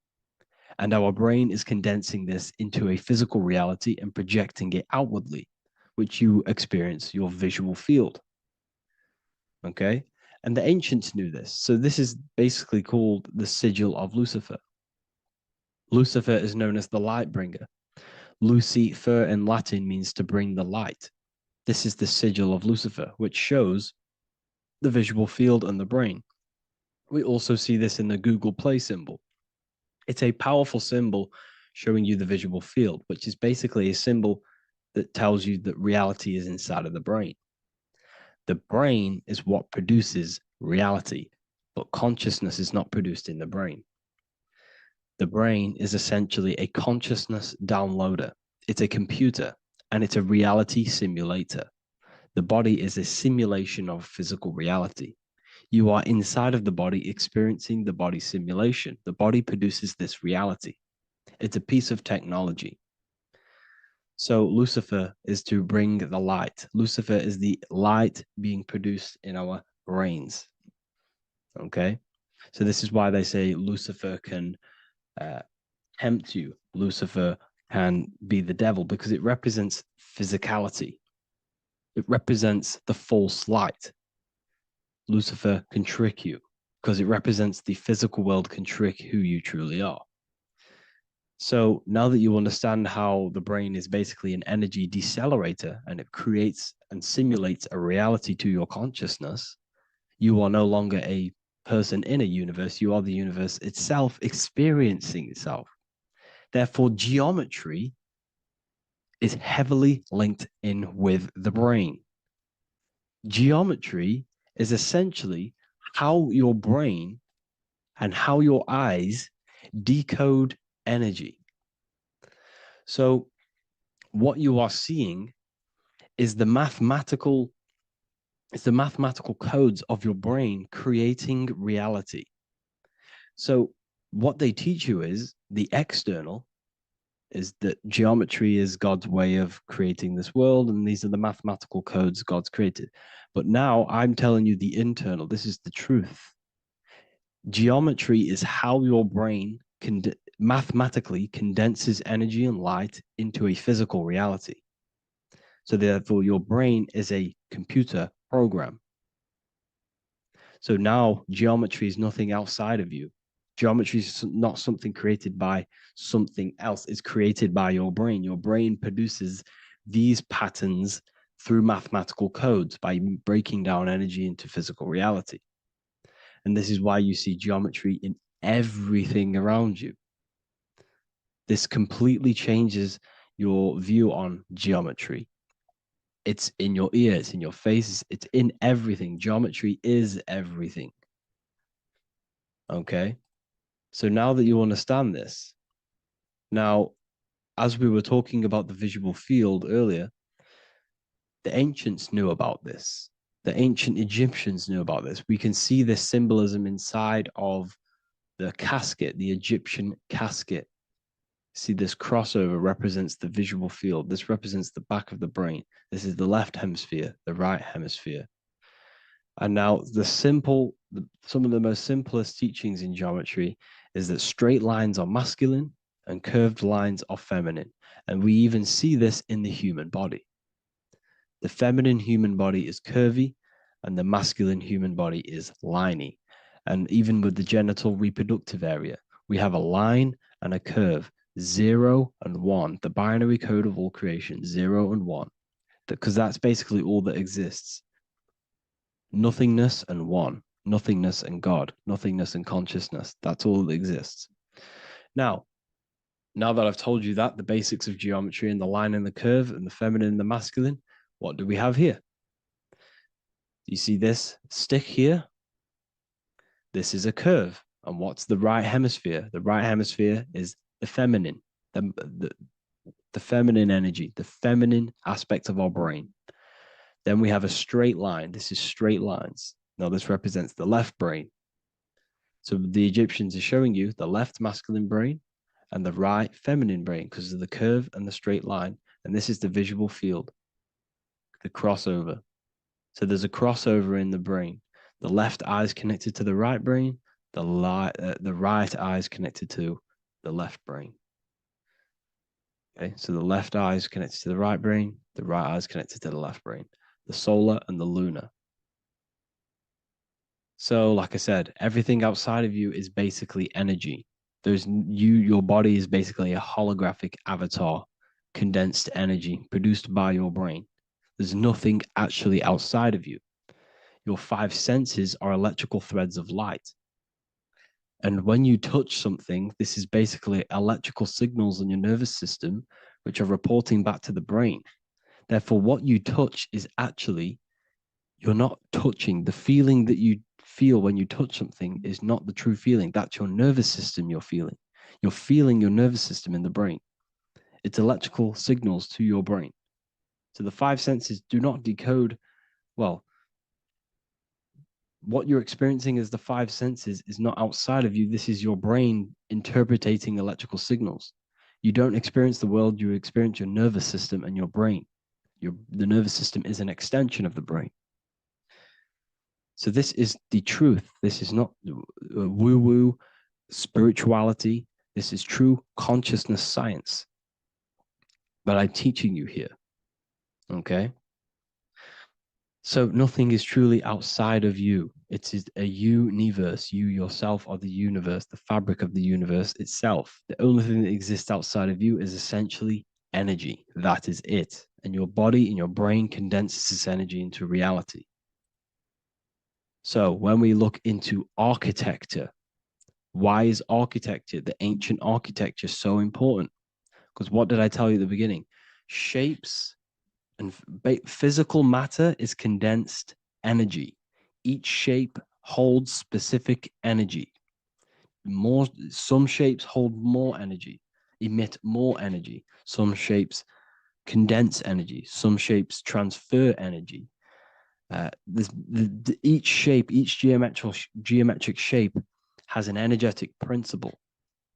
And our brain is condensing this into a physical reality and projecting it outwardly, which you experience your visual field. Okay? And the ancients knew this. So this is basically called the sigil of Lucifer. Lucifer is known as the light bringer. Lucifer in Latin means to bring the light. This is the sigil of Lucifer, which shows the visual field and the brain. We also see this in the Google Play symbol. It's a powerful symbol showing you the visual field, which is basically a symbol that tells you that reality is inside of the brain. The brain is what produces reality, but consciousness is not produced in the brain. The brain is essentially a consciousness downloader. It's a computer, and it's a reality simulator. The body is a simulation of physical reality. You are inside of the body experiencing the body simulation. The body produces this reality. It's a piece of technology. So Lucifer is to bring the light. Lucifer is the light being produced in our brains. Okay? So this is why they say Lucifer can tempt you. Lucifer can be the devil because it represents physicality. It represents the false light. Lucifer can trick you because it represents the physical world can trick who you truly are. So now that you understand how the brain is basically an energy decelerator and it creates and simulates a reality to your consciousness, you are no longer a person in a universe. You are the universe itself experiencing itself. Therefore, geometry is heavily linked in with the brain. Geometry is essentially how your brain and how your eyes decode energy. So what you are seeing is the mathematical codes of your brain creating reality. So what they teach you is the external is that geometry is God's way of creating this world, and these are the mathematical codes God's created. But now I'm telling you the internal. This is the truth. Geometry is how your brain mathematically condenses energy and light into a physical reality. So therefore, your brain is a computer program. So now geometry is nothing outside of you. Geometry is not something created by something else. It's created by your brain. Your brain produces these patterns through mathematical codes by breaking down energy into physical reality. And this is why you see geometry in everything around you. This completely changes your view on geometry. It's in your ear, it's in your face, it's in everything. Geometry is everything. Okay? So now that you understand this, now, as we were talking about the visual field earlier, the ancients knew about this. The ancient Egyptians knew about this. We can see this symbolism inside of the casket, the Egyptian casket. See, this crossover represents the visual field. This represents the back of the brain. This is the left hemisphere, the right hemisphere. And now some of the most simplest teachings in geometry is that straight lines are masculine and curved lines are feminine. And we even see this in the human body. The feminine human body is curvy and the masculine human body is liney. And even with the genital reproductive area, we have a line and a curve, 0 and 1, the binary code of all creation, 0 and 1, because that's basically all that exists. Nothingness and one, nothingness and God, nothingness and consciousness. That's all that exists. Now that I've told you that, the basics of geometry and the line and the curve and the feminine and the masculine, what do we have here? You see this stick here? This is a curve. And what's the right hemisphere? The right hemisphere is the feminine, the feminine energy, the feminine aspect of our brain. Then we have a straight line. This is straight lines. Now this represents the left brain. So the Egyptians are showing you the left masculine brain and the right feminine brain because of the curve and the straight line. And this is the visual field, the crossover. So there's a crossover in the brain. The left eye is connected to the right brain. The right eye is connected to the left brain. Okay, so the left eye is connected to the right brain. The right eye is connected to the left brain. The solar and the lunar. So, like I said, everything outside of you is basically energy. Your body is basically a holographic avatar, condensed energy produced by your brain. There's nothing actually outside of you. Your 5 senses are electrical threads of light. And when you touch something, this is basically electrical signals in your nervous system, which are reporting back to the brain. Therefore, what you touch is actually, you're not touching. The feeling that you feel when you touch something is not the true feeling. That's your nervous system you're feeling. You're feeling your nervous system in the brain. It's electrical signals to your brain. So the 5 senses do not decode, well, what you're experiencing as the 5 senses is not outside of you. This is your brain interpreting electrical signals. You don't experience the world, you experience your nervous system and your brain. The nervous system is an extension of the brain. So this is the truth. This is not woo-woo spirituality. This is true consciousness science. But I'm teaching you here. Okay? So nothing is truly outside of you. It is a universe. You yourself are the universe, the fabric of the universe itself. The only thing that exists outside of you is essentially energy. That is it. And your body and your brain condenses this energy into reality. So when we look into architecture, why is architecture, the ancient architecture, so important? Because what did I tell you at the beginning? Shapes and physical matter is condensed energy. Each shape holds specific energy. Some shapes hold more energy, emit more energy. Some shapes condense energy. Some shapes transfer energy. Each shape, each geometric shape has an energetic principle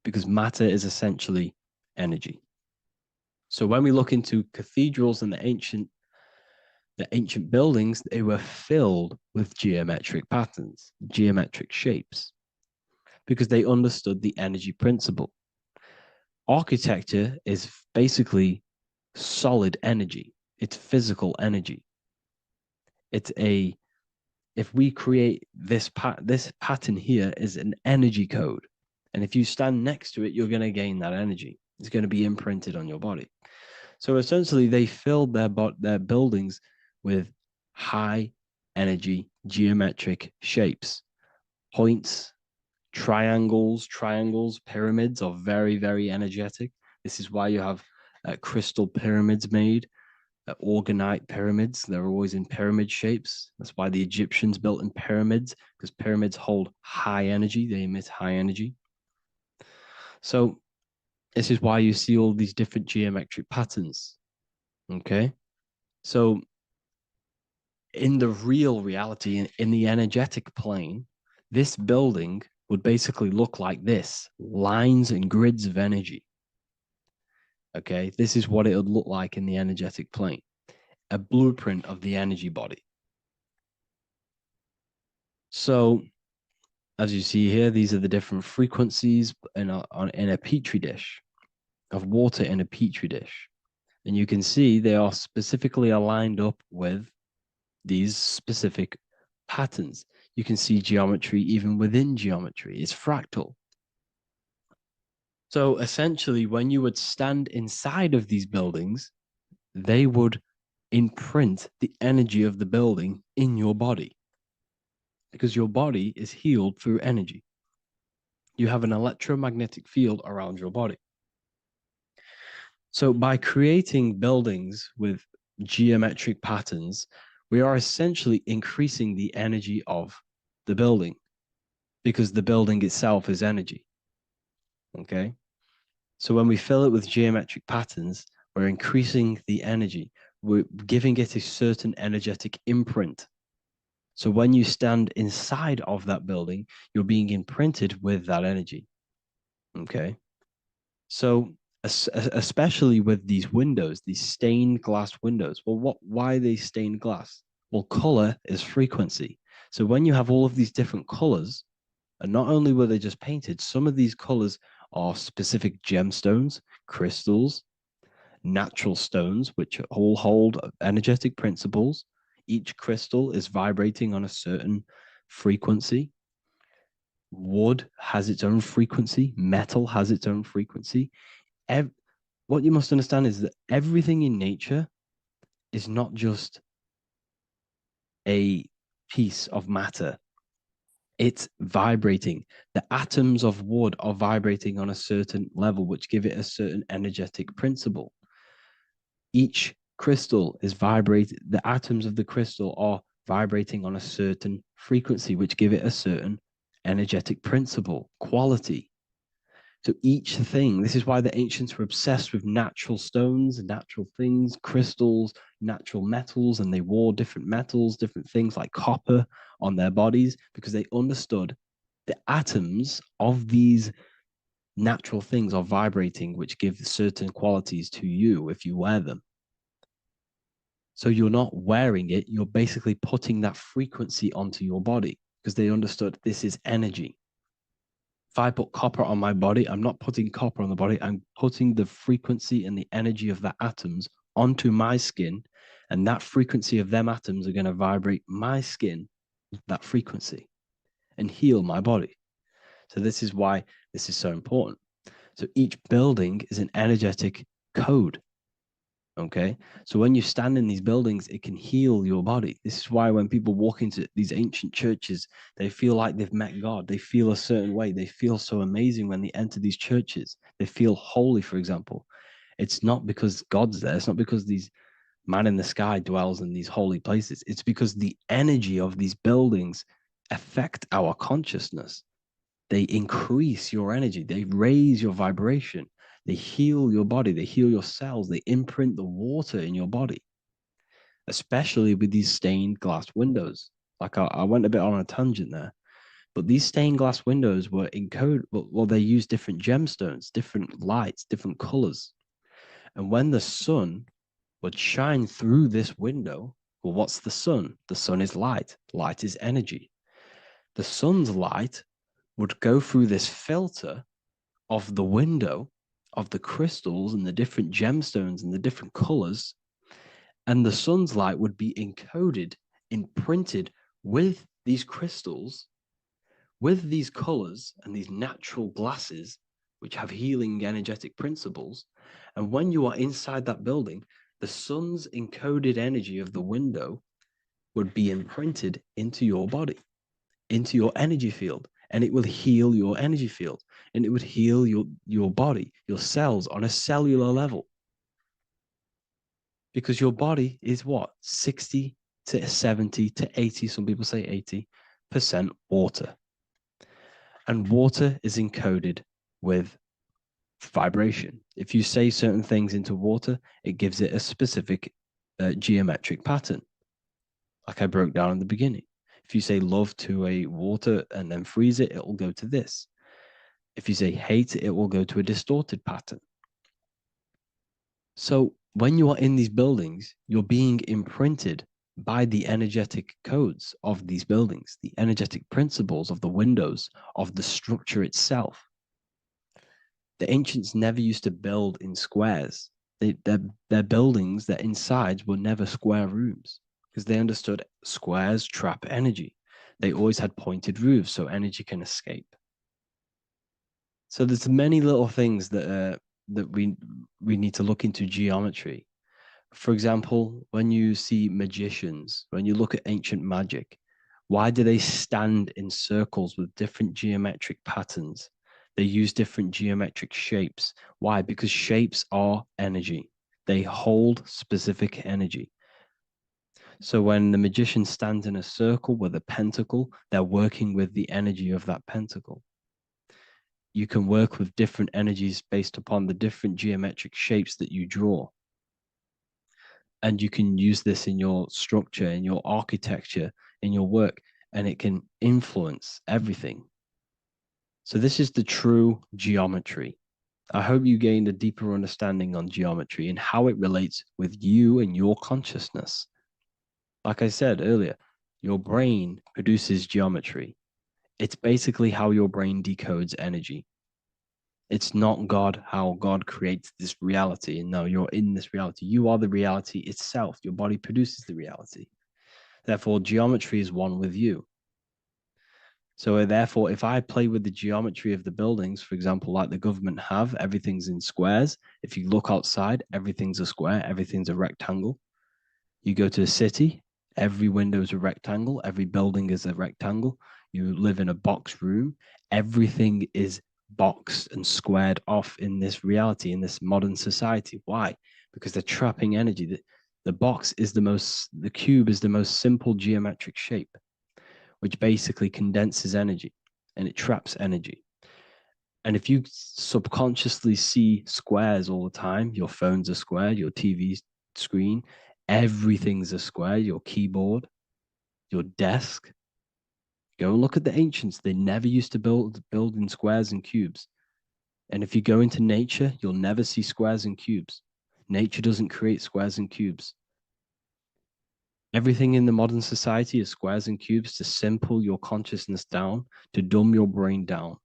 because matter is essentially energy. So when we look into cathedrals and the ancient buildings, they were filled with geometric patterns, geometric shapes, because they understood the energy principle. Architecture is basically solid energy. It's physical energy. If we create this pattern here is an energy code. And if you stand next to it, you're going to gain that energy. It's going to be imprinted on your body. So essentially, they filled their buildings with high energy geometric shapes. Points, triangles, pyramids are very, very energetic. This is why you have crystal pyramids made, orgonite pyramids. They're always in pyramid shapes. That's why the Egyptians built in pyramids, because pyramids hold high energy. They emit high energy. So this is why you see all these different geometric patterns. Okay? So in the real reality, in the energetic plane, this building would basically look like this: lines and grids of energy. Okay, this is what it would look like in the energetic plane, a blueprint of the energy body. So, as you see here, these are the different frequencies in a petri dish, of water in a petri dish. And you can see they are specifically aligned up with these specific patterns. You can see geometry even within geometry. It's fractal. So essentially, when you would stand inside of these buildings, they would imprint the energy of the building in your body, because your body is healed through energy. You have an electromagnetic field around your body. So by creating buildings with geometric patterns, we are essentially increasing the energy of the building, because the building itself is energy. Okay. So when we fill it with geometric patterns, we're increasing the energy. We're giving it a certain energetic imprint. So when you stand inside of that building, you're being imprinted with that energy. Okay. So especially with these windows, these stained glass windows. Well, why are they stained glass? Well, color is frequency. So when you have all of these different colors, and not only were they just painted, some of these colors are specific gemstones, crystals, natural stones, which all hold energetic principles. Each crystal is vibrating on a certain frequency. Wood has its own frequency, metal has its own frequency. What you must understand is that everything in nature is not just a piece of matter. It's vibrating. The atoms of wood are vibrating on a certain level, which give it a certain energetic principle. Each crystal is vibrating. The atoms of the crystal are vibrating on a certain frequency, which give it a certain energetic principle, quality. So each thing, this is why the ancients were obsessed with natural stones, natural things, crystals, natural metals, and they wore different metals, different things like copper on their bodies, because they understood the atoms of these natural things are vibrating, which give certain qualities to you if you wear them. So you're not wearing it, you're basically putting that frequency onto your body, because they understood this is energy. If I put copper on my body, I'm not putting copper on the body. I'm putting the frequency and the energy of the atoms onto my skin. And that frequency of them atoms are going to vibrate my skin, that frequency, and heal my body. So this is why this is so important. So each building is an energetic code. Okay. So when you stand in these buildings, it can heal your body. This is why when people walk into these ancient churches, they feel like they've met God. They feel a certain way. They feel so amazing when they enter these churches. They feel holy, for example. It's not because God's there. It's not because these man in the sky dwells in these holy places. It's because the energy of these buildings affect our consciousness. They increase your energy. They raise your vibration. They heal your body. They heal your cells. They imprint the water in your body, especially with these stained glass windows. Like I went a bit on a tangent there, but these stained glass windows were encoded. Well, they use different gemstones, different lights, different colors. And when the sun would shine through this window, well, what's the sun? The sun is light. Light is energy. The sun's light would go through this filter of the window of the crystals and the different gemstones and the different colors, and the sun's light would be encoded, imprinted with these crystals, with these colors and these natural glasses, which have healing energetic principles. And when you are inside that building, the sun's encoded energy of the window would be imprinted into your body, into your energy field, and it will heal your energy field, and it would heal your body, your cells on a cellular level. Because your body is what? 60 to 70 to 80, some people say 80% water. And water is encoded with vibration. If you say certain things into water, it gives it a specific geometric pattern, like I broke down in the beginning. If you say love to a water and then freeze it, it will go to this. If you say hate, it will go to a distorted pattern. So when you are in these buildings, you're being imprinted by the energetic codes of these buildings, the energetic principles of the windows, of the structure itself. The ancients never used to build in squares. Their buildings, their insides were never square rooms because they understood squares trap energy. They always had pointed roofs so energy can escape. So there's many little things that we need to look into geometry. For example, when you see magicians, when you look at ancient magic, why do they stand in circles with different geometric patterns? They use different geometric shapes. Why? Because shapes are energy. They hold specific energy. So when the magician stands in a circle with a pentacle, they're working with the energy of that pentacle. You can work with different energies based upon the different geometric shapes that you draw. And you can use this in your structure, in your architecture, in your work, and it can influence everything. So this is the true geometry. I hope you gained a deeper understanding on geometry and how it relates with you and your consciousness. Like I said earlier, your brain produces geometry. It's basically how your brain decodes energy. It's not God, how God creates this reality. And no, you're in this reality. You are the reality itself. Your body produces the reality. Therefore, geometry is one with you. So therefore, if I play with the geometry of the buildings, for example, like the government have, everything's in squares. If you look outside, everything's a square, everything's a rectangle. You go to a city, every window is a rectangle, every building is a rectangle. You live in a box room, everything is boxed and squared off in this reality, in this modern society. Why? Because they're trapping energy. The cube is the most simple geometric shape, which basically condenses energy and it traps energy. And if you subconsciously see squares all the time, your phone's a square, your TV screen, everything's a square, your keyboard, your desk. Go and look at the ancients. They never used to build in squares and cubes. And if you go into nature, you'll never see squares and cubes. Nature doesn't create squares and cubes. Everything in the modern society is squares and cubes to simple your consciousness down, to dumb your brain down.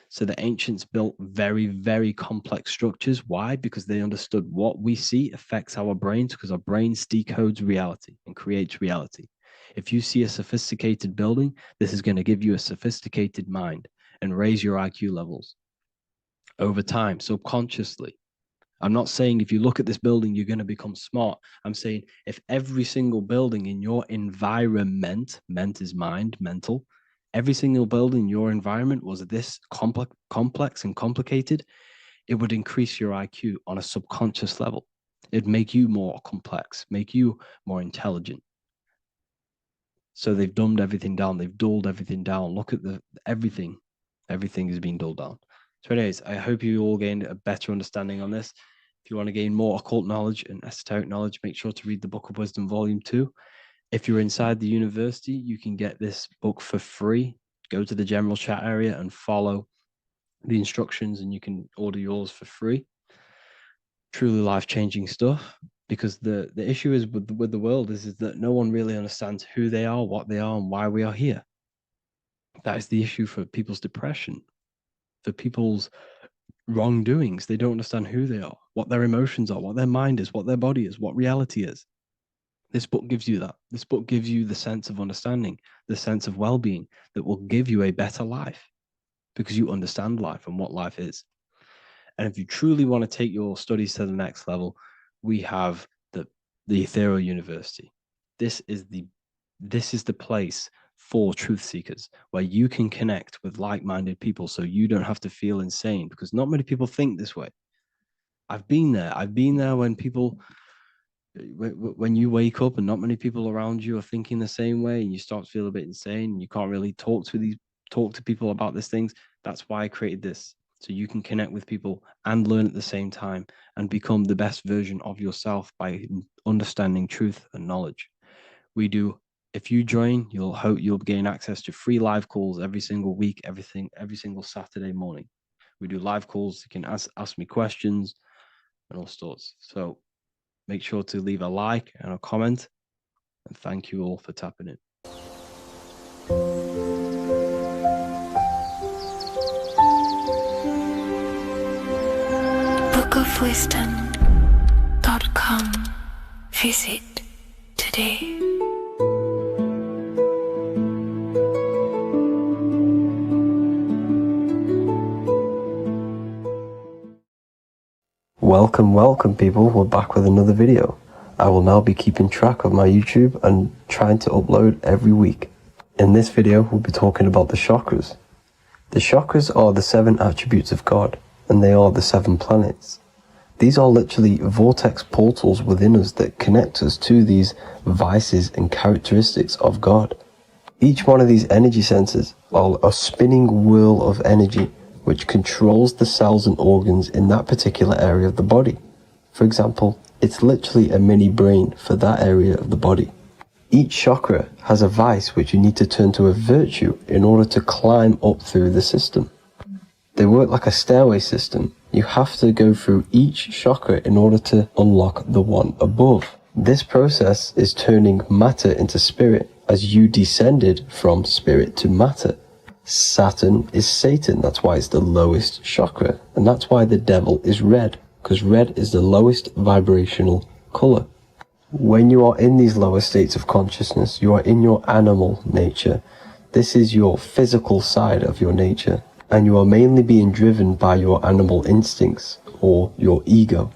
So the ancients built very, very complex structures. Why? Because they understood what we see affects our brains, because our brains decodes reality and creates reality. If you see a sophisticated building, this is going to give you a sophisticated mind and raise your IQ levels over time, subconsciously. I'm not saying if you look at this building, you're going to become smart. I'm saying if every single building in your environment, ment is mind, mental, every single building in your environment was this complex and complicated, it would increase your IQ on a subconscious level. It'd make you more complex, make you more intelligent. So they've dumbed everything down. They've dulled everything down. Look at everything. Everything is being dulled down. So, anyways, I hope you all gained a better understanding on this. If you want to gain more occult knowledge and esoteric knowledge, make sure to read the Book of Wisdom, Volume 2. If you're inside the university, you can get this book for free. Go to the general chat area and follow the instructions, and you can order yours for free. Truly life-changing stuff. Because the issue is with the world is that no one really understands who they are, what they are, and why we are here. That is the issue for people's depression, for people's wrongdoings. They don't understand who they are, what their emotions are, what their mind is, what their body is, what reality is. This book gives you that. This book gives you the sense of understanding, the sense of well-being that will give you a better life because you understand life and what life is. And if you truly want to take your studies to the next level, we have the Ethereal University. This is the place for truth seekers where you can connect with like-minded people so you don't have to feel insane, because not many people think this way. I've been there when you wake up and not many people around you are thinking the same way, and you start to feel a bit insane and you can't really talk to people about these things. That's why I created this, so you can connect with people and learn at the same time and become the best version of yourself by understanding truth and knowledge. If you join, you'll gain access to free live calls every single week, every single Saturday morning. We do live calls. You can ask me questions. and all sorts. So make sure to leave a like and a comment, and thank you all for tapping in. bookofwisdom.com. Visit today. Welcome people, we're back with another video. I will now be keeping track of my YouTube and trying to upload every week. In this video, we'll be talking about the chakras. The chakras are the 7 attributes of God, and they are the 7 planets. These are literally vortex portals within us that connect us to these vices and characteristics of God. Each one of these energy centers are a spinning wheel of energy which controls the cells and organs in that particular area of the body. For example, it's literally a mini brain for that area of the body. Each chakra has a vice which you need to turn to a virtue in order to climb up through the system. They work like a stairway system. You have to go through each chakra in order to unlock the one above. This process is turning matter into spirit as you descended from spirit to matter. Saturn is Satan, that's why it's the lowest chakra, and that's why the devil is red, because red is the lowest vibrational color. When you are in these lower states of consciousness, you are in your animal nature. This is your physical side of your nature, and you are mainly being driven by your animal instincts, or your ego.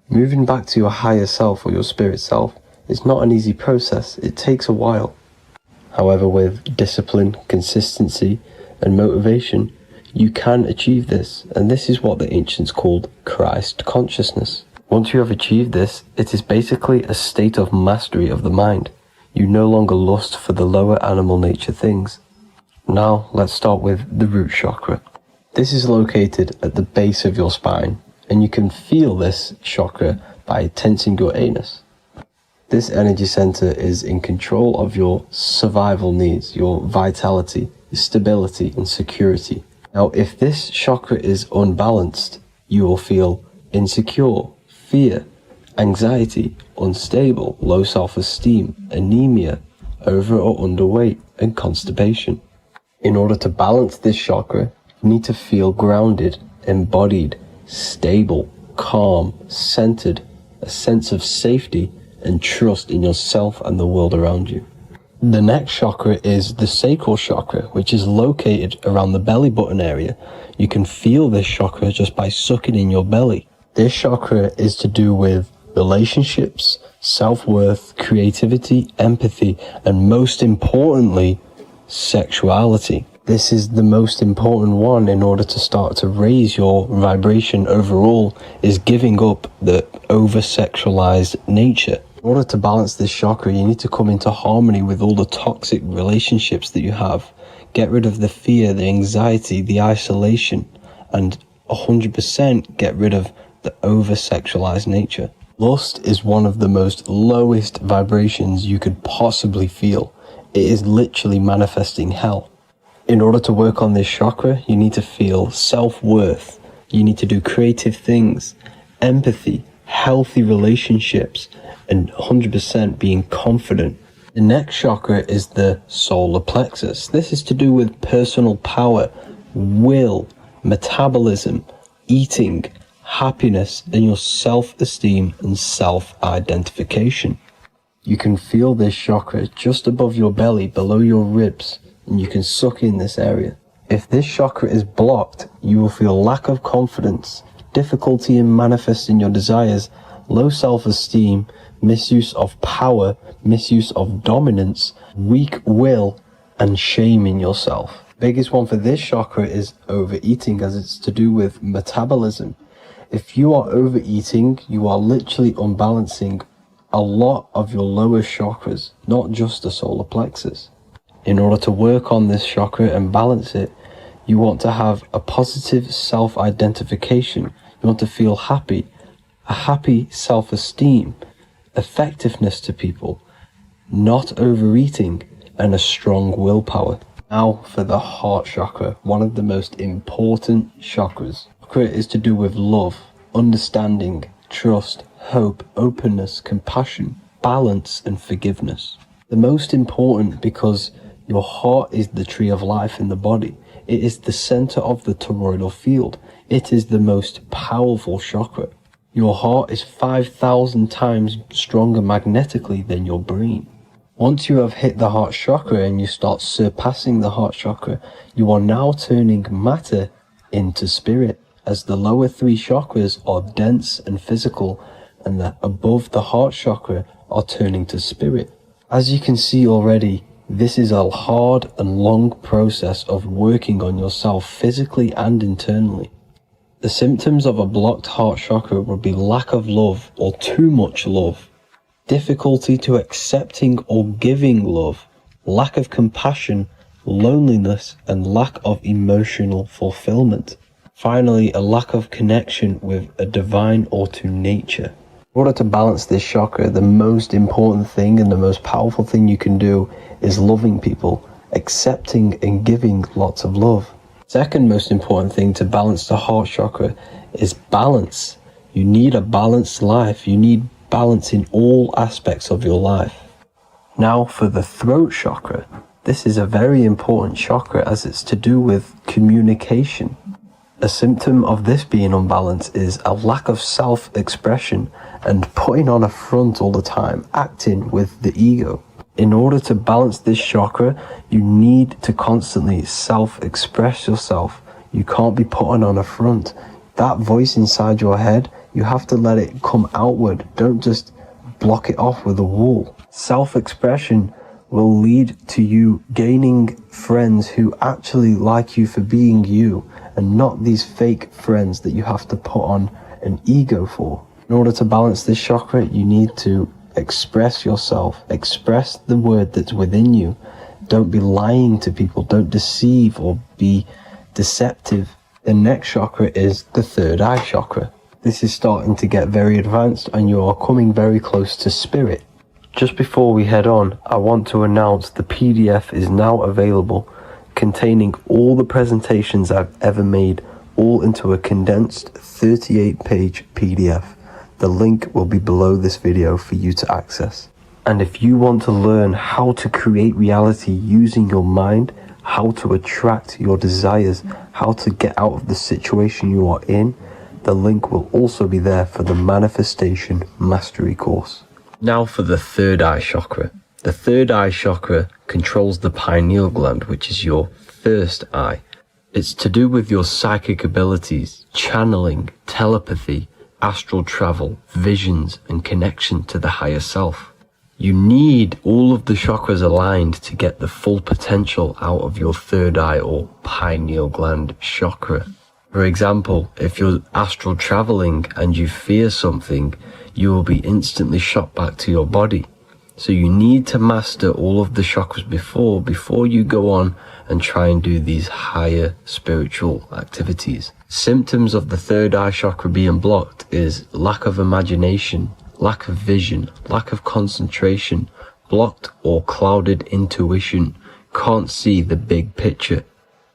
Moving back to your higher self or your spirit self is not an easy process, it takes a while. However, with discipline, consistency, and motivation, you can achieve this, and this is what the ancients called Christ consciousness. Once you have achieved this, it is basically a state of mastery of the mind. You no longer lust for the lower animal nature things. Now, let's start with the root chakra. This is located at the base of your spine, and you can feel this chakra by tensing your anus. This energy center is in control of your survival needs, your vitality, stability, and security. Now, if this chakra is unbalanced, you will feel insecure, fear, anxiety, unstable, low self-esteem, anemia, over or underweight, and constipation. In order to balance this chakra, you need to feel grounded, embodied, stable, calm, centered, a sense of safety, and trust in yourself and the world around you. The next chakra is the sacral chakra, which is located around the belly button area. You can feel this chakra just by sucking in your belly. This chakra is to do with relationships, self-worth, creativity, empathy, and most importantly, sexuality. This is the most important one in order to start to raise your vibration overall, is giving up the over-sexualized nature. In order to balance this chakra, you need to come into harmony with all the toxic relationships that you have. Get rid of the fear, the anxiety, the isolation, and 100% get rid of the over-sexualized nature. Lust is one of the most lowest vibrations you could possibly feel. It is literally manifesting hell. In order to work on this chakra, you need to feel self-worth. You need to do creative things, empathy, healthy relationships, and 100% being confident. The next chakra is the solar plexus. This is to do with personal power, will, metabolism, eating, happiness, and your self-esteem and self-identification. You can feel this chakra just above your belly, below your ribs, and you can suck in this area. If this chakra is blocked, you will feel lack of confidence, difficulty in manifesting your desires, low self-esteem, misuse of power, misuse of dominance, weak will, and shame in yourself. Biggest one for this chakra is overeating, as it's to do with metabolism. If you are overeating, you are literally unbalancing a lot of your lower chakras, not just the solar plexus. In order to work on this chakra and balance it, you want to have a positive self-identification. You want to feel happy, a happy self-esteem, effectiveness to people, not overeating, and a strong willpower. Now for the heart chakra, one of the most important chakras. Chakra is to do with love, understanding, trust, hope, openness, compassion, balance, and forgiveness. The most important because your heart is the tree of life in the body. It is the center of the toroidal field. It is the most powerful chakra. Your heart is 5,000 times stronger magnetically than your brain. Once you have hit the heart chakra and you start surpassing the heart chakra, you are now turning matter into spirit, as the lower three chakras are dense and physical, and the above the heart chakra are turning to spirit. As you can see already, this is a hard and long process of working on yourself physically and internally. The symptoms of a blocked heart chakra would be lack of love or too much love, difficulty to accepting or giving love, lack of compassion, loneliness, and lack of emotional fulfillment. Finally, a lack of connection with a divine or to nature. In order to balance this chakra, the most important thing and the most powerful thing you can do is loving people, accepting and giving lots of love. Second most important thing to balance the heart chakra is balance. You need a balanced life. You need balance in all aspects of your life. Now for the throat chakra. This is a very important chakra as it's to do with communication. A symptom of this being unbalanced is a lack of self-expression and putting on a front all the time, acting with the ego. In order to balance this chakra, you need to constantly self-express yourself. You can't be putting on a front. That voice inside your head, you have to let it come outward. Don't just block it off with a wall. Self-expression will lead to you gaining friends who actually like you for being you, and not these fake friends that you have to put on an ego for. In order to balance this chakra, you need to express yourself, express the word that's within you. Don't be lying to people, don't deceive or be deceptive. The next chakra is the third eye chakra. This is starting to get very advanced and you are coming very close to spirit. Just before we head on, I want to announce the PDF is now available, containing all the presentations I've ever made, all into a condensed 38-page PDF. The link will be below this video for you to access. And if you want to learn how to create reality using your mind, how to attract your desires, how to get out of the situation you are in, the link will also be there for the Manifestation Mastery course. Now for the third eye chakra. The third eye chakra controls the pineal gland, which is your first eye. It's to do with your psychic abilities, channeling, telepathy, astral travel, visions, and connection to the higher self. You need all of the chakras aligned to get the full potential out of your third eye or pineal gland chakra. For example, if you're astral traveling and you fear something, you will be instantly shot back to your body. So you need to master all of the chakras before you go on and try and do these higher spiritual activities. Symptoms of the third eye chakra being blocked is lack of imagination, lack of vision, lack of concentration, blocked or clouded intuition, can't see the big picture,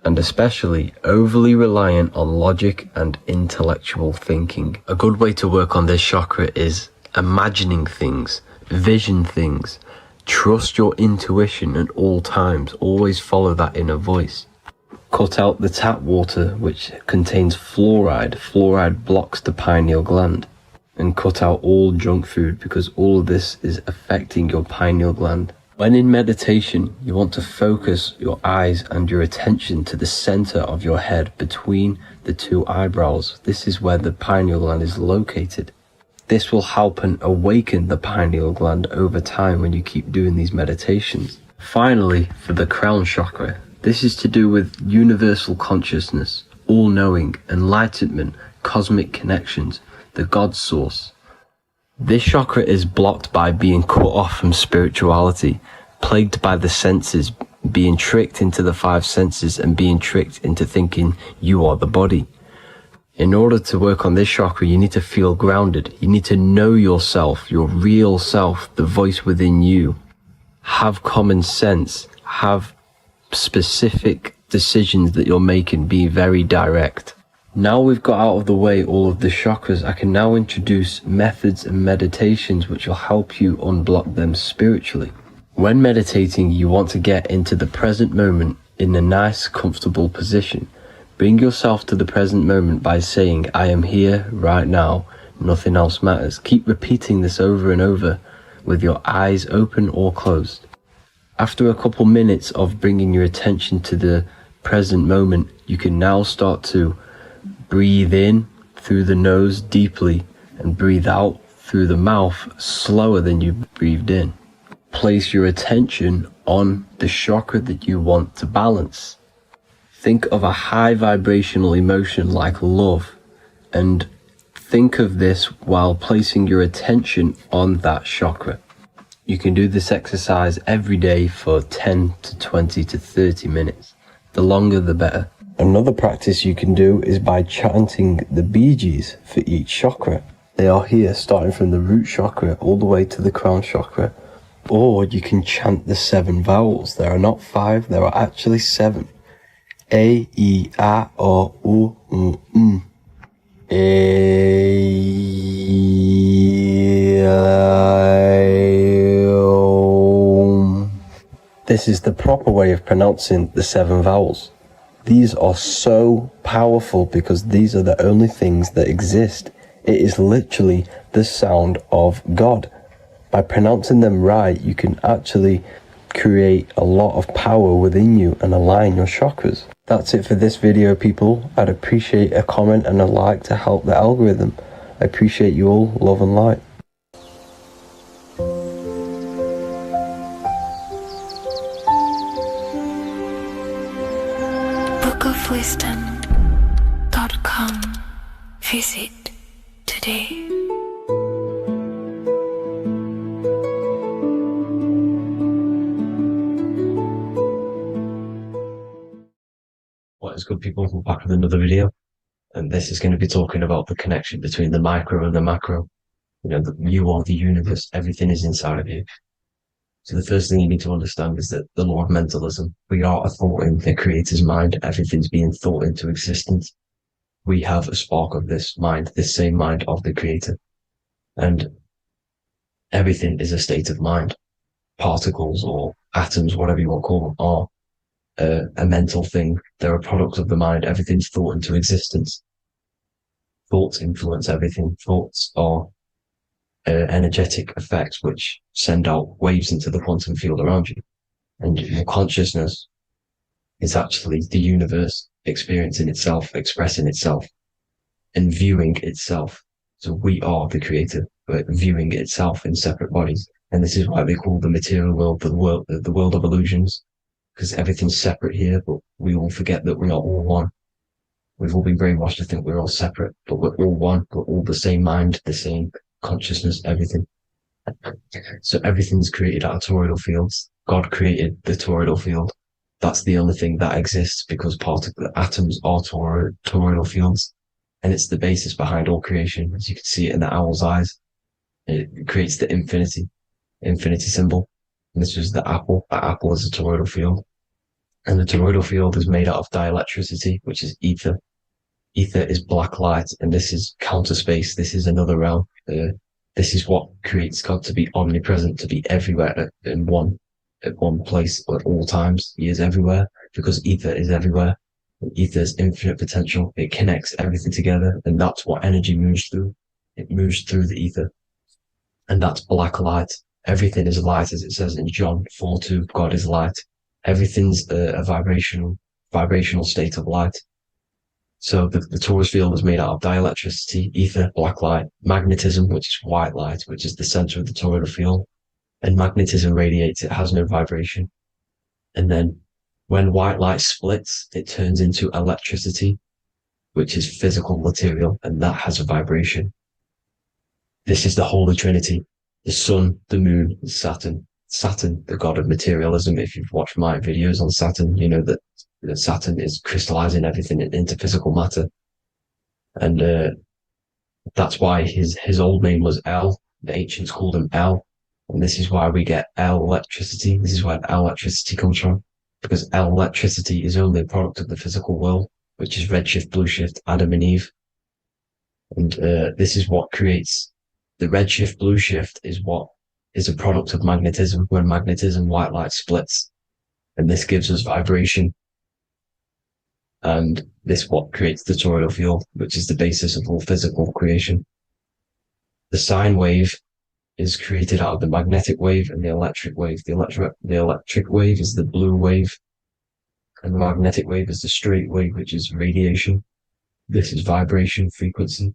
and especially overly reliant on logic and intellectual thinking. A good way to work on this chakra is imagining things, vision things, trust your intuition at all times, always follow that inner voice. Cut out the tap water which contains fluoride. Fluoride blocks the pineal gland. And cut out all junk food because all of this is affecting your pineal gland. When in meditation, you want to focus your eyes and your attention to the center of your head between the two eyebrows. This is where the pineal gland is located. This will help and awaken the pineal gland over time when you keep doing these meditations. Finally, for the crown chakra, this is to do with universal consciousness, all-knowing, enlightenment, cosmic connections, the God source. This chakra is blocked by being cut off from spirituality, plagued by the senses, being tricked into the five senses and being tricked into thinking you are the body. In order to work on this chakra, you need to feel grounded. You need to know yourself, your real self, the voice within you. Have common sense, have specific decisions that you're making, be very direct. Now we've got out of the way all of the chakras, I can now introduce methods and meditations which will help you unblock them spiritually. When meditating, you want to get into the present moment in a nice, comfortable position. Bring yourself to the present moment by saying, I am here right now, nothing else matters. Keep repeating this over and over with your eyes open or closed. After a couple minutes of bringing your attention to the present moment, you can now start to breathe in through the nose deeply and breathe out through the mouth slower than you breathed in. Place your attention on the chakra that you want to balance. Think of a high vibrational emotion like love, and think of this while placing your attention on that chakra. You can do this exercise every day for 10 to 20 to 30 minutes. The longer the better. Another practice you can do is by chanting the Bijis for each chakra. They are here starting from the root chakra all the way to the crown chakra. Or you can chant the 7 vowels. There are not 5, there are actually 7. A, I, A, O, U, M. This is the proper way of pronouncing the 7 vowels. These are so powerful because these are the only things that exist. It is literally the sound of God. By pronouncing them right, you can actually create a lot of power within you and align your chakras. That's it for this video, people. I'd appreciate a comment and a like to help the algorithm. I appreciate you all. Love and light. bookofwisdom.com. Visit today. What is good, people? We're back with another video, and this is going to be talking about the connection between the micro and the macro. You know, you are the universe, everything is inside of you. So the first thing you need to understand is that the law of mentalism, we are a thought in the creator's mind, everything's being thought into existence. We have a spark of this mind, this same mind of the creator, and everything is a state of mind. Particles or atoms, whatever you want to call them, are a mental thing. They're a product of the mind. Everything's thought into existence. Thoughts influence everything. Thoughts are energetic effects which send out waves into the quantum field around you. And your consciousness is actually the universe experiencing itself, expressing itself, and viewing itself. So we are the creator, but viewing itself in separate bodies. And this is why they call the material world the world of illusions. Because everything's separate here, but we all forget that we are all one. We've all been brainwashed to think we're all separate, but we're all one. We're all the same mind, the same consciousness, everything. So everything's created out of toroidal fields. God created the toroidal field. That's the only thing that exists because atoms are toroidal fields. And it's the basis behind all creation. As you can see it in the owl's eyes. It creates the infinity symbol. And this was the apple. That apple is a toroidal field. And the toroidal field is made out of dielectricity, which is ether. Ether is black light, and this is counter space. This is another realm. This is what creates God to be omnipresent, to be everywhere at one place at all times. He is everywhere because ether is everywhere. Ether is infinite potential. It connects everything together, and that's what energy moves through. It moves through the ether, and that's black light. Everything is light, as it says in John 4:2. God is light. Everything's a vibrational state of light. So the torus field is made out of dielectricity, ether, black light, magnetism, which is white light, which is the center of the toroidal field. And magnetism radiates, it has no vibration. And then when white light splits, it turns into electricity, which is physical material, and that has a vibration. This is the Holy Trinity, the sun, the moon, and Saturn. Saturn, the god of materialism. If you've watched my videos on Saturn, you know that Saturn is crystallizing everything into physical matter. And that's why his old name was El. The ancients called him El. And this is why we get El electricity. This is where El electricity comes from. Because El electricity is only a product of the physical world. which is redshift, blueshift, Adam and Eve. And this is what creates the redshift, blueshift is what is a product of magnetism. When magnetism, white light splits, and this gives us vibration. And this what creates the toroidal field, which is the basis of all physical creation. The sine wave is created out of the magnetic wave and the electric wave. The electric wave is the blue wave, and the magnetic wave is the straight wave, which is radiation. This is vibration frequency.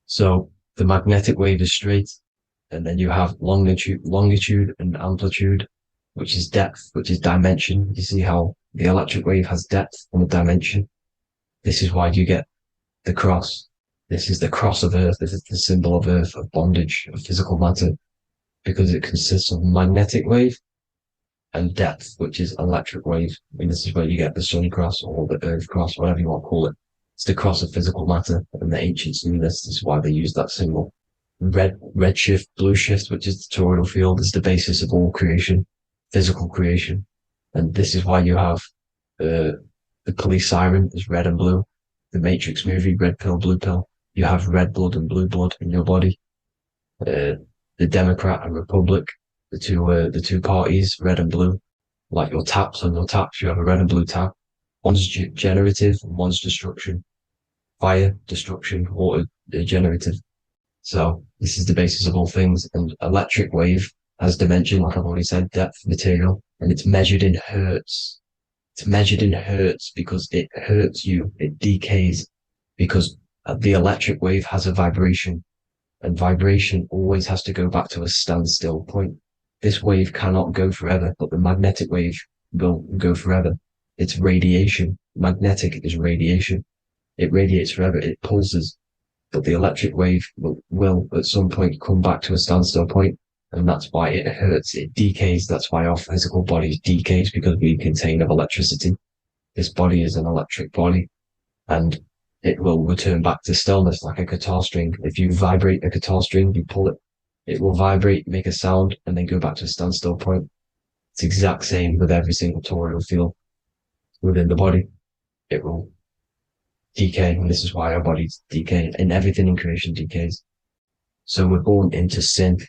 So the magnetic wave is straight, and then you have longitude and amplitude, which is depth, which is dimension. You see how the electric wave has depth and a dimension. This is why you get the cross. This is the cross of Earth. This is the symbol of Earth, of bondage, of physical matter, because it consists of magnetic wave and depth, which is electric wave. And this is where you get the sun cross or the Earth cross, whatever you want to call it. It's the cross of physical matter, and the ancients knew this. This is why they used that symbol. Redshift, blueshift, which is the toroidal field, is the basis of all creation, physical creation. And this is why you have the police siren is red and blue. The Matrix movie, red pill, blue pill. You have red blood and blue blood in your body. The Democrat and Republic, the two parties, red and blue. Like your taps, on your taps, you have a red and blue tap. One's generative and one's destruction. Fire, destruction, water, generative. So this is the basis of all things. And electric wave has dimension, like I've already said, depth, material, and it's measured in hertz. It's measured in hertz because it hurts you. It decays because the electric wave has a vibration, and vibration always has to go back to a standstill point. This wave cannot go forever, but the magnetic wave will go forever. It's radiation. Magnetic is radiation. It radiates forever. It pulses, but the electric wave will at some point come back to a standstill point, and that's why it hurts. It decays. That's why our physical body decays, because we contain of electricity. This body is an electric body, and it will return back to stillness like a guitar string. If you vibrate a guitar string, you pull it, it will vibrate, make a sound, and then go back to a standstill point. It's the exact same with every single toroidal field within the body. It will decay, and this is why our bodies decay, and everything in creation decays. So we're born into sin.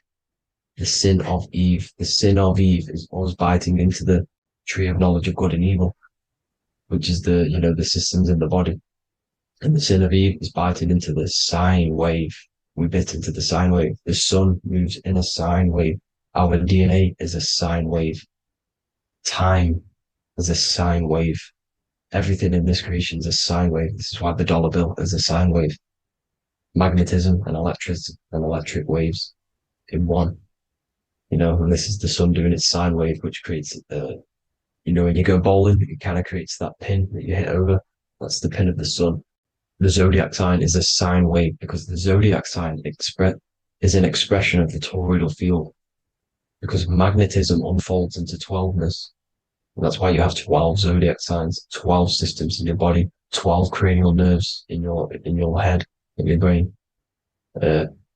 The sin of Eve. The sin of Eve is us biting into the tree of knowledge of good and evil, which is the systems in the body. And the sin of Eve is biting into the sine wave. We bit into the sine wave. The sun moves in a sine wave. Our DNA is a sine wave. Time is a sine wave. Everything in this creation is a sine wave. This is why the dollar bill is a sine wave. Magnetism and electric waves in one. And this is the sun doing its sine wave, which creates, when you go bowling, it kind of creates that pin that you hit over. That's the pin of the sun. The zodiac sign is a sine wave because the zodiac sign is an expression of the toroidal field, because magnetism unfolds into 12ness. And that's why you have 12 zodiac signs, 12 systems in your body, 12 cranial nerves in your head, in your brain.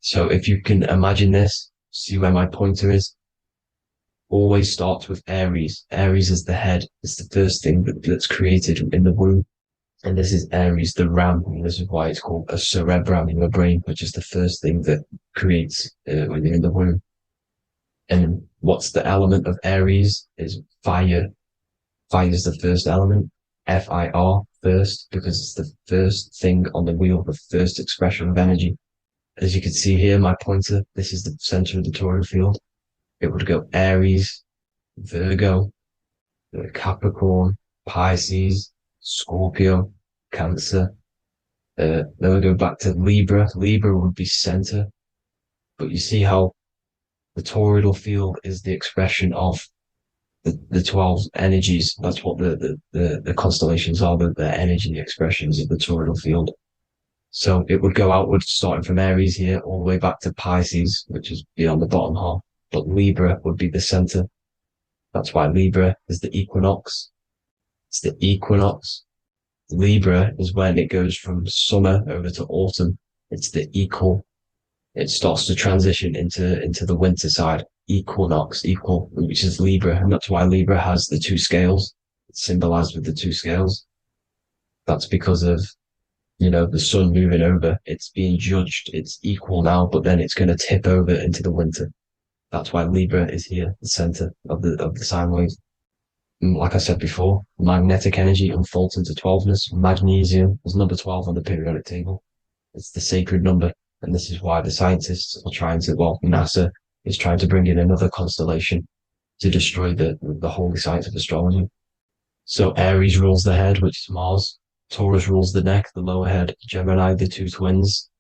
So if you can imagine this, see where my pointer is. Always starts with Aries. Aries is the head. It's the first thing that's created in the womb. And this is Aries, the ram. And this is why it's called a cerebrum in your brain, which is the first thing that creates when you're in the womb. And what's the element of Aries is fire. Fire is the first element. F-I-R, first, because it's the first thing on the wheel, the first expression of energy. As you can see here, my pointer, this is the center of the toroidal field. It would go Aries, Virgo, Capricorn, Pisces, Scorpio, Cancer. Then we go back to Libra. Libra would be center. But you see how the toroidal field is the expression of the 12 energies. That's what the constellations are, the energy expressions of the toroidal field. So it would go outward, starting from Aries here, all the way back to Pisces, which is beyond the bottom half. But Libra would be the center. That's why Libra is the equinox. It's the equinox. Libra is when it goes from summer over to autumn. It's the equal. It starts to transition into the winter side. Equinox, equal, which is Libra. And that's why Libra has the two scales. It's symbolized with the two scales. That's because of, the sun moving over. It's being judged. It's equal now, but then it's going to tip over into the winter. That's why Libra is here, the center of the sine wave. And like I said before, magnetic energy unfolds into 12ness. Magnesium is number 12 on the periodic table. It's the sacred number. And this is why the scientists are trying to, NASA is trying to bring in another constellation to destroy the holy science of astrology. So Aries rules the head, which is Mars. Taurus rules the neck, the lower head. Gemini, the two twins,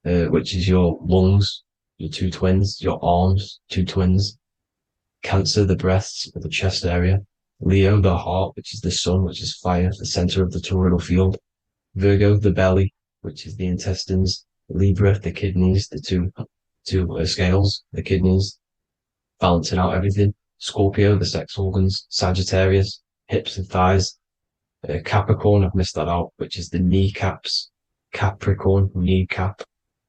which is your lungs, your two twins, your arms, two twins. Cancer, the breasts, or the chest area. Leo, the heart, which is the sun, which is fire, the center of the toroidal field. Virgo, the belly, which is the intestines. Libra, the kidneys, the two scales, the kidneys, balancing out everything. Scorpio, the sex organs. Sagittarius, hips and thighs. Capricorn, I've missed that out, which is the kneecaps. Capricorn, kneecap.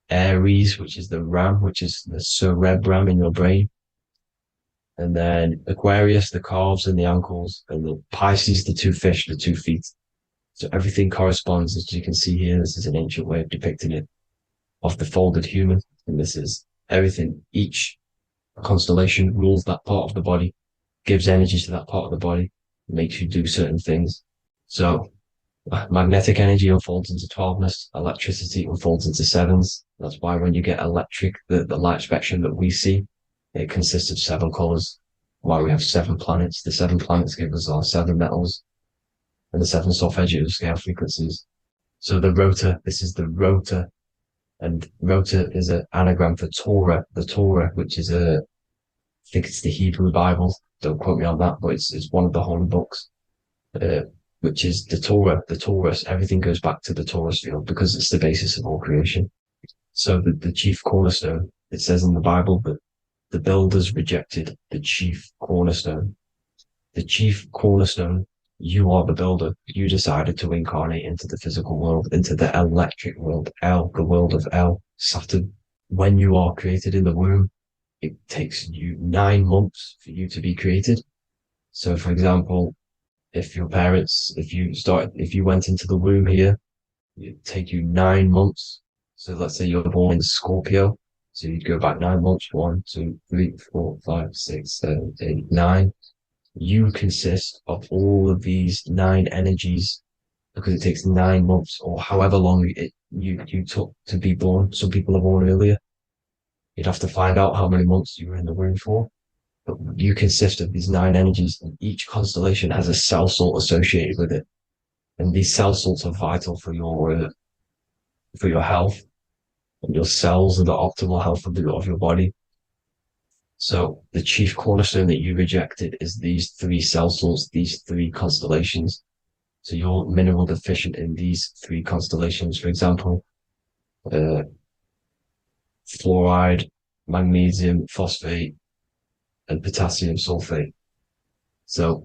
Aries, which is the ram, which is the cerebrum in your brain. And then Aquarius, the calves and the ankles. And the Pisces, the two fish, the 2 feet. So everything corresponds, as you can see here. This is an ancient way of depicting it, of the folded human. And this is everything. Each constellation rules that part of the body, gives energy to that part of the body, makes you do certain things. So magnetic energy unfolds into 12ness, electricity unfolds into 7s. That's why when you get electric, the light spectrum that we see, it consists of 7 colors. Why we have 7 planets. The 7 planets give us our 7 metals and the 7 solfeggio scale frequencies. So the rotor, this is the rotor, and rotor is an anagram for Torah, the Torah, which is I think it's the Hebrew Bible. Don't quote me on that, but it's one of the holy books, which is the Torah, the Taurus. Everything goes back to the Taurus field because it's the basis of all creation. So the chief cornerstone, it says in the Bible that the builders rejected the chief cornerstone. The chief cornerstone, you are the builder. You decided to incarnate into the physical world, into the electric world, the world of Saturn. When you are created in the womb, it takes you 9 months for you to be created. So for example, if you went into the womb here, it'd take you 9 months. So let's say you're born in Scorpio. So you'd go back 9 months, 1, 2, 3, 4, 5, 6, 7, 8, 9. You consist of all of these 9 energies because it takes 9 months or however long you took to be born. Some people are born earlier. You'd have to find out how many months you were in the womb for. But you consist of these 9 energies, and each constellation has a cell salt associated with it. And these cell salts are vital for your health. And your cells are the optimal health of your body. So the chief cornerstone that you rejected is these 3 cell salts, these 3 constellations. So you're mineral deficient in these 3 constellations. For example, fluoride, magnesium, phosphate, and potassium sulfate. So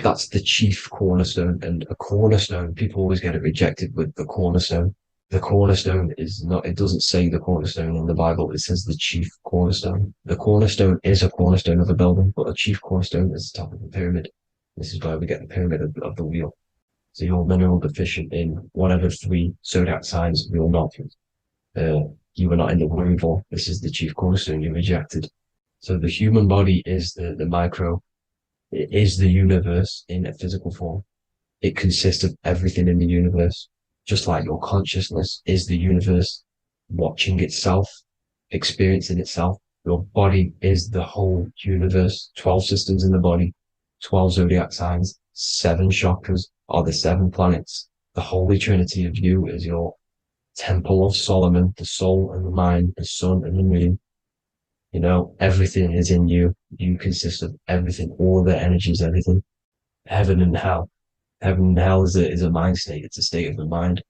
that's the chief cornerstone. And a cornerstone, people always get it rejected with the cornerstone. The cornerstone is not, it doesn't say the cornerstone in the Bible, it says the chief cornerstone. The cornerstone is a cornerstone of a building, but a chief cornerstone is the top of the pyramid. This is where we get the pyramid of the wheel. So you're mineral deficient in whatever 3 zodiac signs you're not. You were not in the womb for. This is the chief cornerstone you rejected. So the human body is the micro. It is the universe in a physical form. It consists of everything in the universe. Just like your consciousness is the universe watching itself, experiencing itself. Your body is the whole universe. 12 systems in the body, 12 zodiac signs, 7 chakras are the 7 planets. The Holy Trinity of you is your Temple of Solomon, the soul and the mind, the sun and the moon. Everything is in you. You consist of everything, all the energies, everything. Heaven and hell. Heaven and hell is a mind state. It's a state of the mind.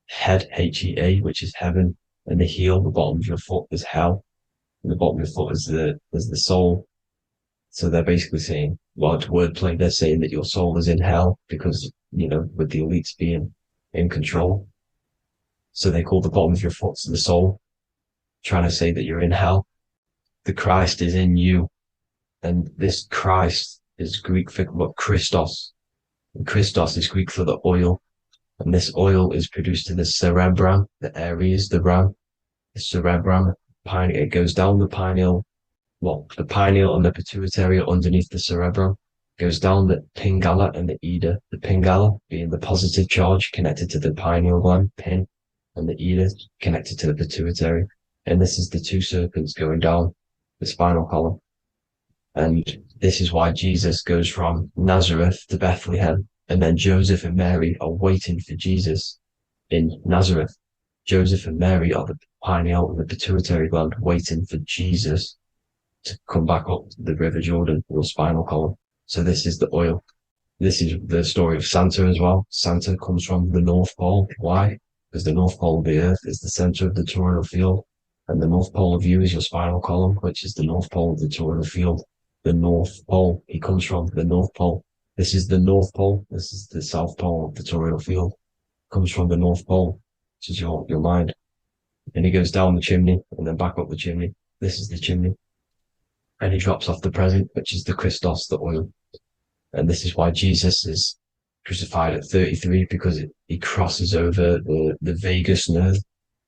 Head, H-E-A, which is heaven, and the heel, the bottom of your foot, is hell. And the bottom of your foot is the soul. So they're basically saying, it's wordplay. They're saying that your soul is in hell because, with the elites being in control. So they call the bottom of your foot the soul, trying to say that you're in hell. The Christ is in you. And this Christ is Greek for Christos. And Christos is Greek for the oil. And this oil is produced in the cerebrum, the areas, the ram, the cerebrum, it goes down the pineal, the pineal and the pituitary are underneath the cerebrum, goes down the pingala and the ida, the pingala being the positive charge connected to the pineal gland, pin, and the ida connected to the pituitary. And this is the two serpents going down the spinal column. And this is why Jesus goes from Nazareth to Bethlehem, and then Joseph and Mary are waiting for Jesus in Nazareth. Joseph and Mary are the pineal and the pituitary gland waiting for Jesus to come back up the River Jordan, your spinal column. So this is the oil. This is the story of Santa as well. Santa comes from the North Pole. Why? Because the North Pole of the Earth is the center of the toroidal field, and the North Pole of you is your spinal column, which is the North Pole of the toroidal field. The North Pole, he comes from the North Pole. This is the North Pole. This is the South Pole of the toroidal field. Comes from the North Pole, which is your mind. And he goes down the chimney and then back up the chimney. This is the chimney. And he drops off the present, which is the Christos, the oil. And this is why Jesus is crucified at 33, because he crosses over the vagus nerve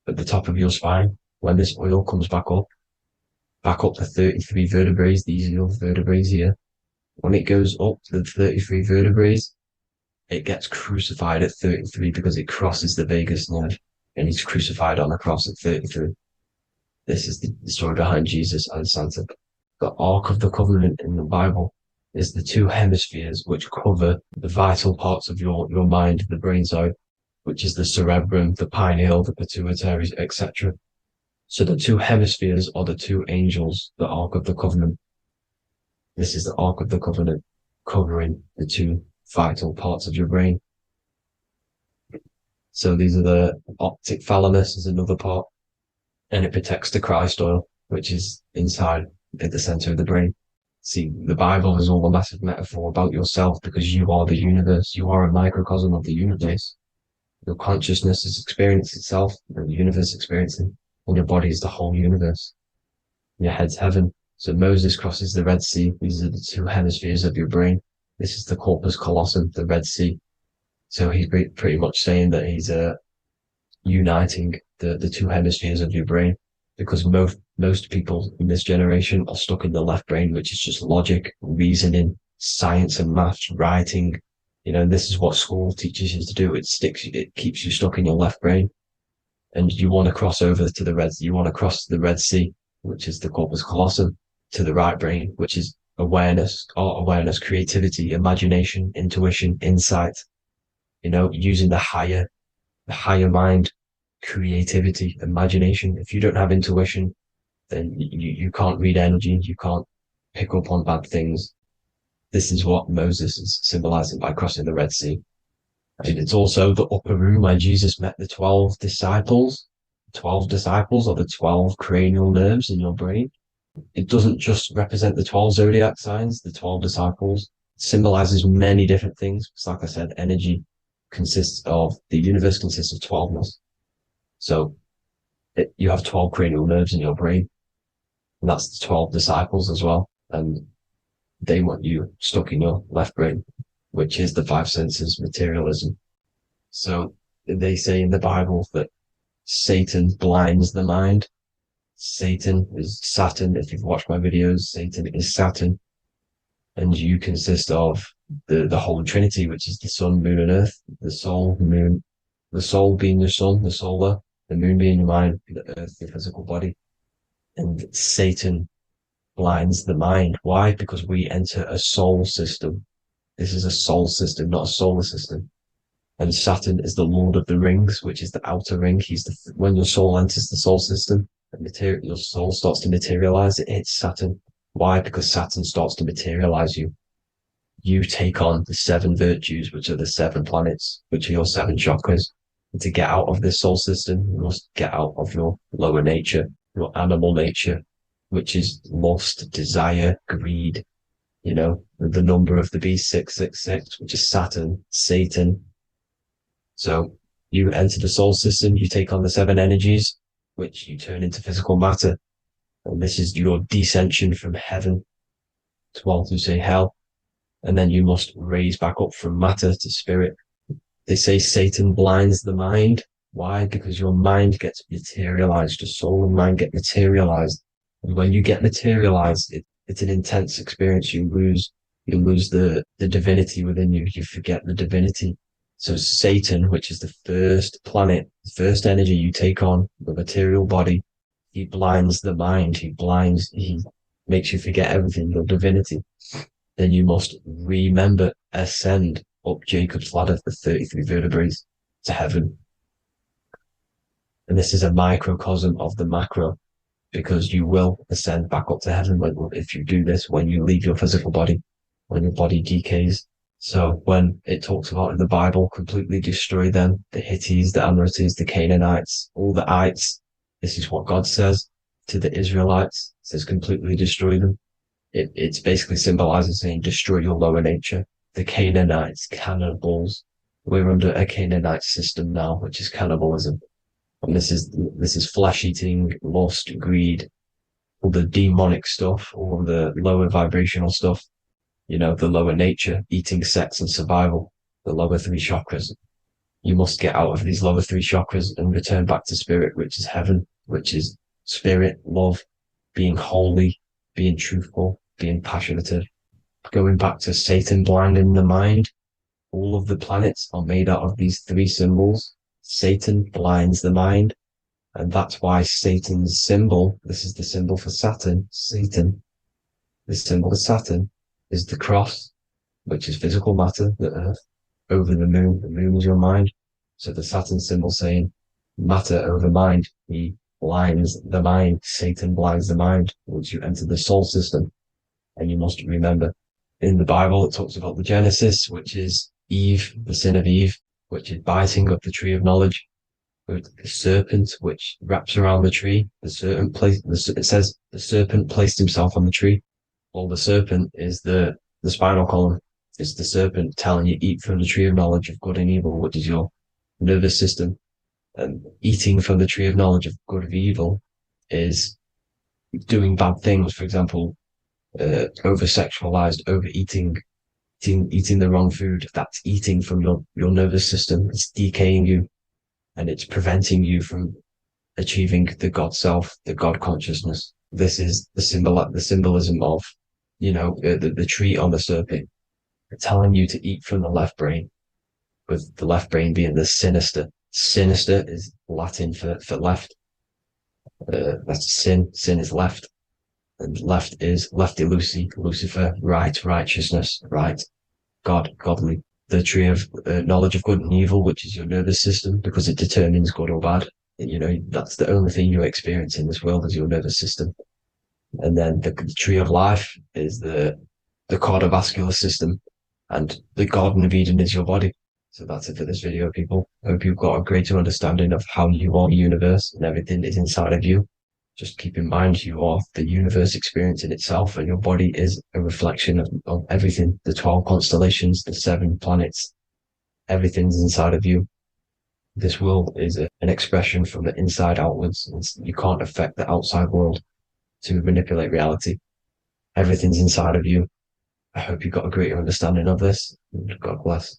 at the top of your spine. When this oil comes back up the 33 vertebrae, these are your vertebrae here. When it goes up to the 33 vertebrae, it gets crucified at 33 because it crosses the vagus nerve, and he's crucified on a cross at 33. This is the story behind Jesus and Santa. The Ark of the Covenant in the Bible is the two hemispheres which cover the vital parts of your mind, the brain side, which is the cerebrum, the pineal, the pituitary, etc. So the two hemispheres are the two angels, the Ark of the Covenant. This is the Ark of the Covenant covering the two vital parts of your brain. So these are the optic thalamus is another part, and it protects the Christ oil, which is inside at the center of the brain. See, the Bible is all a massive metaphor about yourself, because you are the universe. You are a microcosm of the universe. Your consciousness is experiencing itself, and the universe experiencing, and your body is the whole universe. Your head's heaven. So Moses crosses the Red Sea. These are the two hemispheres of your brain. This is the corpus callosum, the Red Sea. So he's pretty much saying that he's uniting the two hemispheres of your brain, because most people in this generation are stuck in the left brain, which is just logic, reasoning, science and maths, writing. And this is what school teaches you to do. It keeps you stuck in your left brain. And you want to cross over to you want to cross the Red Sea, which is the corpus callosum, to the right brain, which is awareness, art awareness, creativity, imagination, intuition, insight, using the higher mind, creativity, imagination. If you don't have intuition, then you can't read energy, you can't pick up on bad things. This is what Moses is symbolizing by crossing the Red Sea. And it's also the upper room where Jesus met the 12 disciples. 12 disciples are the 12 cranial nerves in your brain. It doesn't just represent the 12 zodiac signs, the 12 disciples. It symbolizes many different things. Because like I said, energy the universe consists of 12ness. So you have 12 cranial nerves in your brain. And that's the 12 disciples as well. And they want you stuck in your left brain, which is the five senses, materialism. So they say in the Bible that Satan blinds the mind. Satan is Saturn. If you've watched my videos, Satan is Saturn. And you consist of the Holy Trinity, which is the sun, moon, and earth. The soul, moon, the soul being your sun, the solar, the moon being your mind, the earth, your physical body. And Satan blinds the mind. Why? Because we enter a soul system. This is a soul system, not a solar system. And Saturn is the Lord of the Rings, which is the outer ring. When your soul enters the soul system, your soul starts to materialize. It hits Saturn. Why? Because Saturn starts to materialize you. You take on the 7 virtues, which are the 7 planets, which are your 7 chakras. And to get out of this soul system, you must get out of your lower nature, your animal nature, which is lust, desire, greed. The number of the beast, 666, which is Saturn, Satan. So you enter the soul system, you take on the 7 energies, which you turn into physical matter. And this is your descension from heaven to say hell. And then you must raise back up from matter to spirit. They say Satan blinds the mind. Why? Because your mind gets materialized. Your soul and mind get materialized. And when you get materialized, it's an intense experience. You lose the divinity within you. You forget the divinity. So Satan, which is the first planet, the first energy you take on, the material body, he blinds the mind. He makes you forget everything, your divinity. Then you must remember, ascend up Jacob's ladder, the 33 vertebrae, to heaven. And this is a microcosm of the macro, because you will ascend back up to heaven if you do this, when you leave your physical body, when your body decays. So when it talks about in the Bible, completely destroy them, the Hittites, the Amorites, the Canaanites, all the ites, this is what God says to the Israelites. It says completely destroy them. It's basically symbolizing saying destroy your lower nature. The Canaanites, cannibals. We're under a Canaanite system now, which is cannibalism. And this is flesh eating, lust, greed, all the demonic stuff, all the lower vibrational stuff, the lower nature, eating, sex and survival, the lower three chakras. You must get out of these lower three chakras and return back to spirit, which is heaven, which is spirit, love, being holy, being truthful, being passionate. Going back to Satan blinding the mind, all of the planets are made out of these three symbols. Satan blinds the mind, and that's why Satan's symbol, this is the symbol for Saturn, Satan, the symbol of Saturn is the cross, which is physical matter, the earth, over the moon is your mind. So the Saturn symbol saying matter over mind, he blinds the mind, Satan blinds the mind once you enter the soul system. And you must remember, in the Bible it talks about the Genesis, which is Eve, the sin of Eve, which is biting of the tree of knowledge, with the serpent which wraps around the tree. It says the serpent placed himself on the tree. Well, the serpent is the spinal column. It's the serpent telling you eat from the tree of knowledge of good and evil, which is your nervous system. And eating from the tree of knowledge of good and evil is doing bad things. For example, over-sexualized, overeating, eating the wrong food. That's eating from your nervous system. It's decaying you, and it's preventing you from achieving the God self, the God consciousness. This is the symbolism of, the tree on the serpent, telling you to eat from the left brain, with the left brain being the sinister. Sinister is Latin for left. That's sin. Sin is left. And left is lefty Lucy, Lucifer, right, righteousness, right, God, godly. The tree of knowledge of good and evil, which is your nervous system, because it determines good or bad. That's the only thing you experience in this world is your nervous system. And then the tree of life is the cardiovascular system, and the Garden of Eden is your body. So that's it for this video, people. I hope you've got a greater understanding of how you are the universe and everything is inside of you. Just keep in mind, you are the universe experience in itself, and your body is a reflection of everything. The 12 constellations, the 7 planets, everything's inside of you. This world is an expression from the inside outwards. You can't affect the outside world to manipulate reality. Everything's inside of you. I hope you got a greater understanding of this. God bless.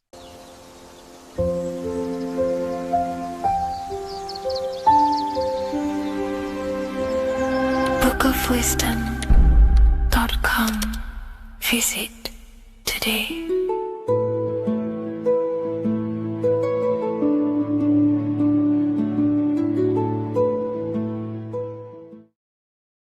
bookofwisdom.com. Visit today.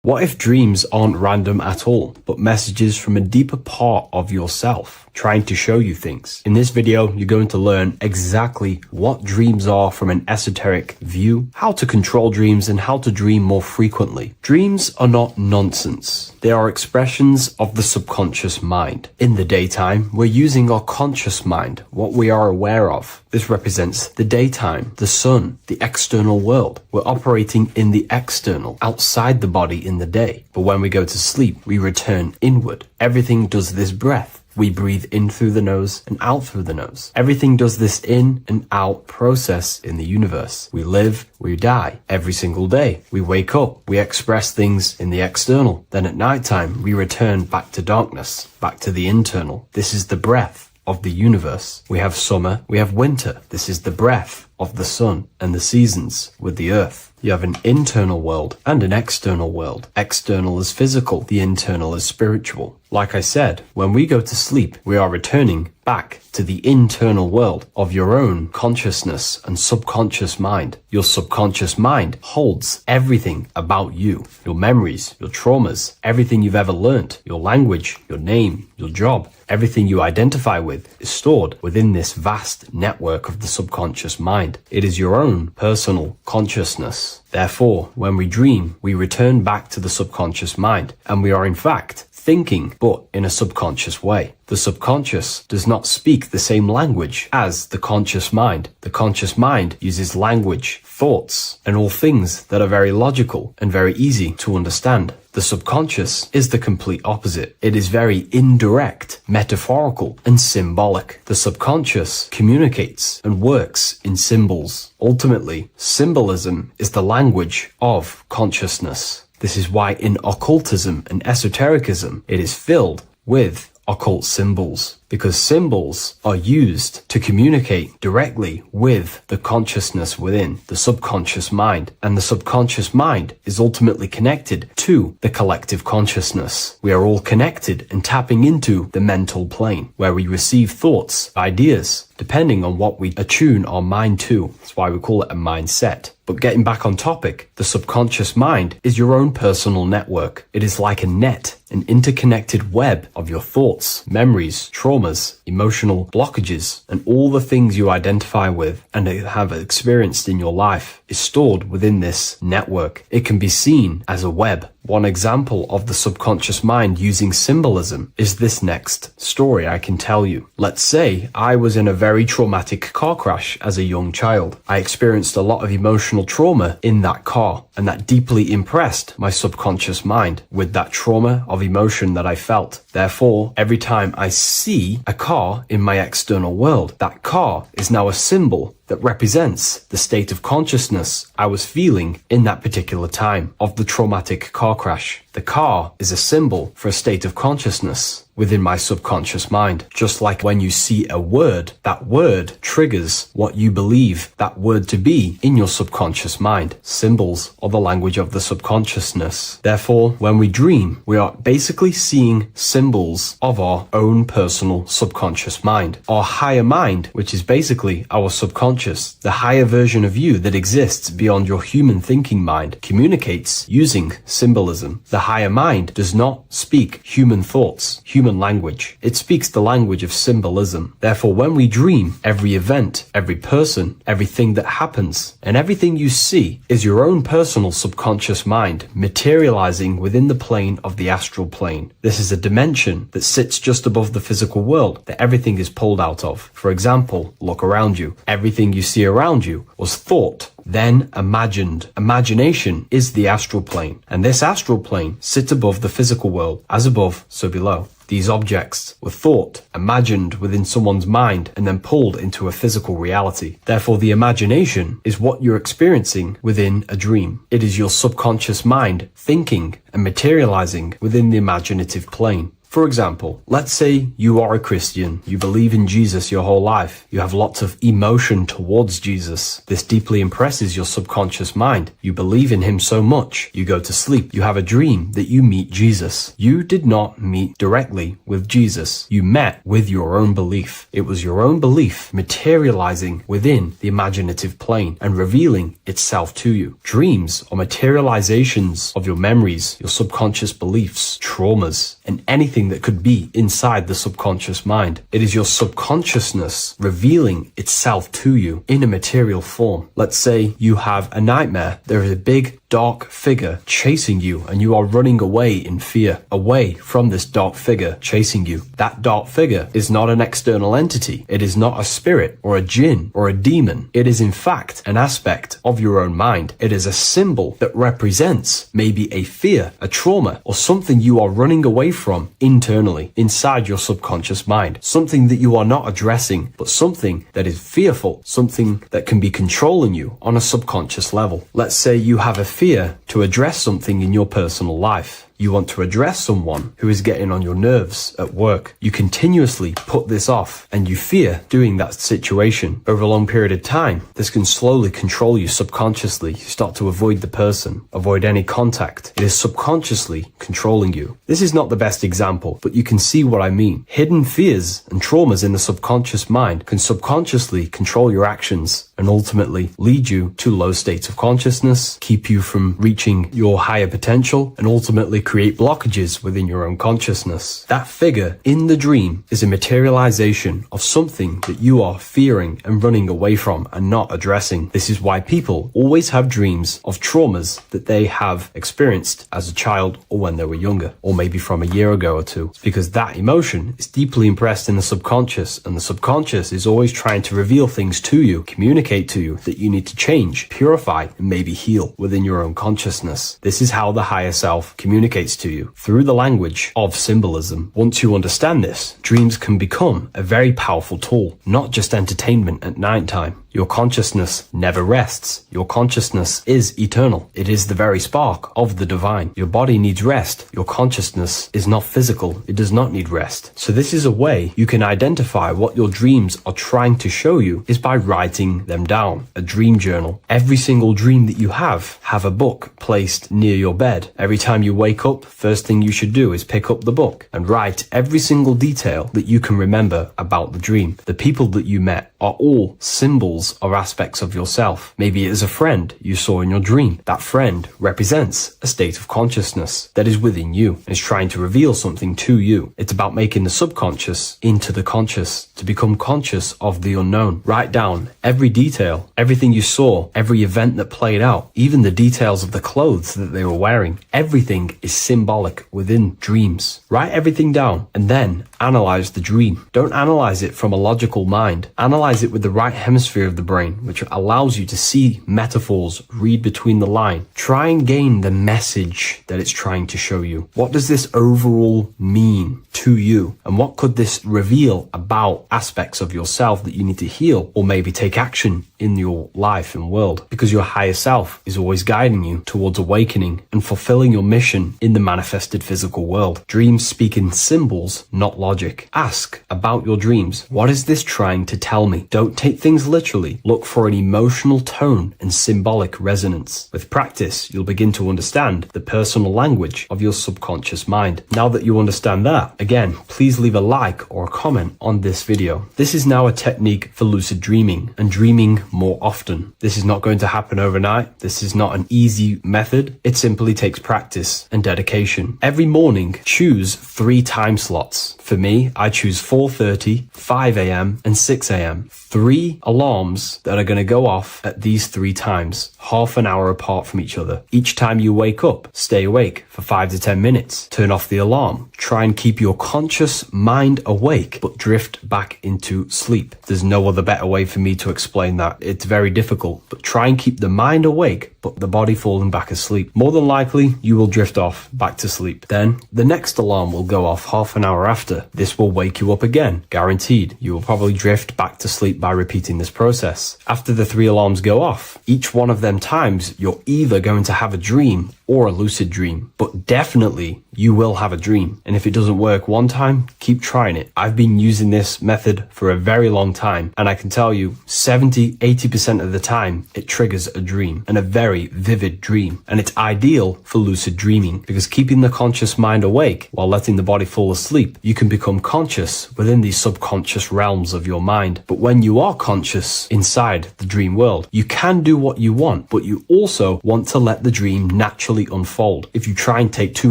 What if dreams aren't random at all, but messages from a deeper part of yourself, trying to show you things? In this video, you're going to learn exactly what dreams are from an esoteric view, how to control dreams, and how to dream more frequently. Dreams are not nonsense. They are expressions of the subconscious mind. In the daytime, we're using our conscious mind, what we are aware of. This represents the daytime, the sun, the external world. We're operating in the external, outside the body in the day. But when we go to sleep, we return inward. Everything does this breath. We breathe in through the nose and out through the nose. Everything does this in and out process in the universe. We live, we die every single day. We wake up, we express things in the external. Then at nighttime, we return back to darkness, back to the internal. This is the breath. of the universe. We have summer, we have winter. This is the breath of the sun and the seasons with the earth. You have an internal world and an external world. External is physical, the internal is spiritual. Like I said, when we go to sleep, we are returning back to the internal world of your own consciousness and subconscious mind. Your subconscious mind holds everything about you, your memories, your traumas, everything you've ever learnt, your language, your name, your job. Everything you identify with is stored within this vast network of the subconscious mind. It is your own personal consciousness. Therefore, when we dream, we return back to the subconscious mind, and we are in fact thinking, but in a subconscious way. The subconscious does not speak the same language as the conscious mind. The conscious mind uses language, thoughts, and all things that are very logical and very easy to understand. The subconscious is the complete opposite. It is very indirect, metaphorical, and symbolic. The subconscious communicates and works in symbols. Ultimately, symbolism is the language of consciousness. This is why in occultism and esotericism, it is filled with occult symbols, because symbols are used to communicate directly with the consciousness within, the subconscious mind, and the subconscious mind is ultimately connected to the collective consciousness. We are all connected and tapping into the mental plane, where we receive thoughts, ideas, depending on what we attune our mind to. That's why we call it a mindset. But getting back on topic, the subconscious mind is your own personal network. It is like a net, an interconnected web of your thoughts, memories, traumas, emotional blockages, and all the things you identify with and have experienced in your life is stored within this network. It can be seen as a web. One example of the subconscious mind using symbolism is this next story I can tell you. Let's say I was in a very traumatic car crash as a young child. I experienced a lot of emotional trauma in that car, and that deeply impressed my subconscious mind with that trauma of emotion that I felt. Therefore, every time I see a car in my external world, that car is now a symbol that represents the state of consciousness I was feeling in that particular time of the traumatic car crash. The car is a symbol for a state of consciousness within my subconscious mind. Just like when you see a word, that word triggers what you believe that word to be in your subconscious mind. Symbols are the language of the subconsciousness. Therefore, when we dream, we are basically seeing symbols of our own personal subconscious mind. Our higher mind, which is basically our subconscious, the higher version of you that exists beyond your human thinking mind, communicates using symbolism. The higher mind does not speak human thoughts, human language. It speaks the language of symbolism. Therefore, when we dream, every event, every person, everything that happens, and everything you see is your own personal subconscious mind materializing within the plane of the astral plane. This is a dimension that sits just above the physical world that everything is pulled out of. For example, look around you. Everything you see around you was thought, then imagined. Imagination is the astral plane, and this astral plane sits above the physical world. As above, so below. These objects were thought, imagined within someone's mind, and then pulled into a physical reality. Therefore, the imagination is what you're experiencing within a dream. It is your subconscious mind thinking and materializing within the imaginative plane. For example, let's say you are a Christian, you believe in Jesus your whole life, you have lots of emotion towards Jesus. This deeply impresses your subconscious mind. You believe in him so much, you go to sleep, you have a dream that you meet Jesus. You did not meet directly with Jesus. You met with your own belief. It was your own belief materializing within the imaginative plane and revealing itself to you. Dreams are materializations of your memories, your subconscious beliefs, traumas, and anything that could be inside the subconscious mind. It is your subconsciousness revealing itself to you in a material form. Let's say you have a nightmare. There is a big dark figure chasing you and you are running away in fear, away from this dark figure chasing you. That dark figure is not an external entity. It is not a spirit or a jinn or a demon. It is in fact an aspect of your own mind. It is a symbol that represents maybe a fear, a trauma, or something you are running away from internally, inside your subconscious mind. Something that you are not addressing, but something that is fearful, something that can be controlling you on a subconscious level. Let's say you have a fear to address something in your personal life. You want to address someone who is getting on your nerves at work. You continuously put this off and you fear doing that situation. Over a long period of time, this can slowly control you subconsciously. You start to avoid the person, avoid any contact. It is subconsciously controlling you. This is not the best example, but you can see what I mean. Hidden fears and traumas in the subconscious mind can subconsciously control your actions and ultimately lead you to low states of consciousness, keep you from reaching your higher potential, and ultimately create blockages within your own consciousness. That figure in the dream is a materialization of something that you are fearing and running away from and not addressing. This is why people always have dreams of traumas that they have experienced as a child or when they were younger, or maybe from a year ago or two. It's because that emotion is deeply impressed in the subconscious, and the subconscious is always trying to reveal things to you, communicate to you that you need to change, purify, and maybe heal within your own consciousness. This is how the higher self communicates to you, through the language of symbolism. Once you understand this, dreams can become a very powerful tool, not just entertainment at night time. Your consciousness never rests. Your consciousness is eternal. It is the very spark of the divine. Your body needs rest. Your consciousness is not physical. It does not need rest. So this is a way you can identify what your dreams are trying to show you, is by writing them down. A dream journal. Every single dream that you have a book placed near your bed. Every time you wake up, first thing you should do is pick up the book and write every single detail that you can remember about the dream. The people that you met are all symbols or aspects of yourself. Maybe it is a friend you saw in your dream. That friend represents a state of consciousness that is within you and is trying to reveal something to you. It's about making the subconscious into the conscious, to become conscious of the unknown. Write down every detail, everything you saw, every event that played out, even the details of the clothes that they were wearing. Everything is symbolic within dreams. Write everything down and then analyze the dream. Don't analyze it from a logical mind. Analyze it with the right hemisphere of the brain, which allows you to see metaphors, read between the line. Try and gain the message that it's trying to show you. What does this overall mean to you? And what could this reveal about aspects of yourself that you need to heal or maybe take action in your life and world? Because your higher self is always guiding you towards awakening and fulfilling your mission in the manifested physical world. Dreams speak in symbols, not logic. Ask about your dreams. What is this trying to tell me? Don't take things literally. Look for an emotional tone and symbolic resonance. With practice, you'll begin to understand the personal language of your subconscious mind. Now that you understand that, again, please leave a like or a comment on this video. This is now a technique for lucid dreaming and dreaming more often. This is not going to happen overnight. This is not an easy method. It simply takes practice and dedication. Every morning, choose 3 time slots. For me, I choose 4:30, 5 a.m. and 6 a.m. 3 alarms that are going to go off at these 3 times, half an hour apart from each other. Each time you wake up, stay awake for 5 to 10 minutes. Turn off the alarm. Try and keep your conscious mind awake, but drift back into sleep. There's no other better way for me to explain that. It's very difficult, but try and keep the mind awake, but the body falling back asleep. More than likely, you will drift off back to sleep. Then the next alarm will go off half an hour after. This will wake you up again, guaranteed. You will probably drift back to sleep by repeating this process. After the 3 alarms go off, each one of them times, you're either going to have a dream or a lucid dream, but definitely you will have a dream. And if it doesn't work one time, keep trying it. I've been using this method for a very long time, and I can tell you 70-80% of the time it triggers a dream, and a very vivid dream. And it's ideal for lucid dreaming because keeping the conscious mind awake while letting the body fall asleep, you can become conscious within these subconscious realms of your mind. But when you are conscious inside the dream world, you can do what you want, but you also want to let the dream naturally unfold. If you try and take too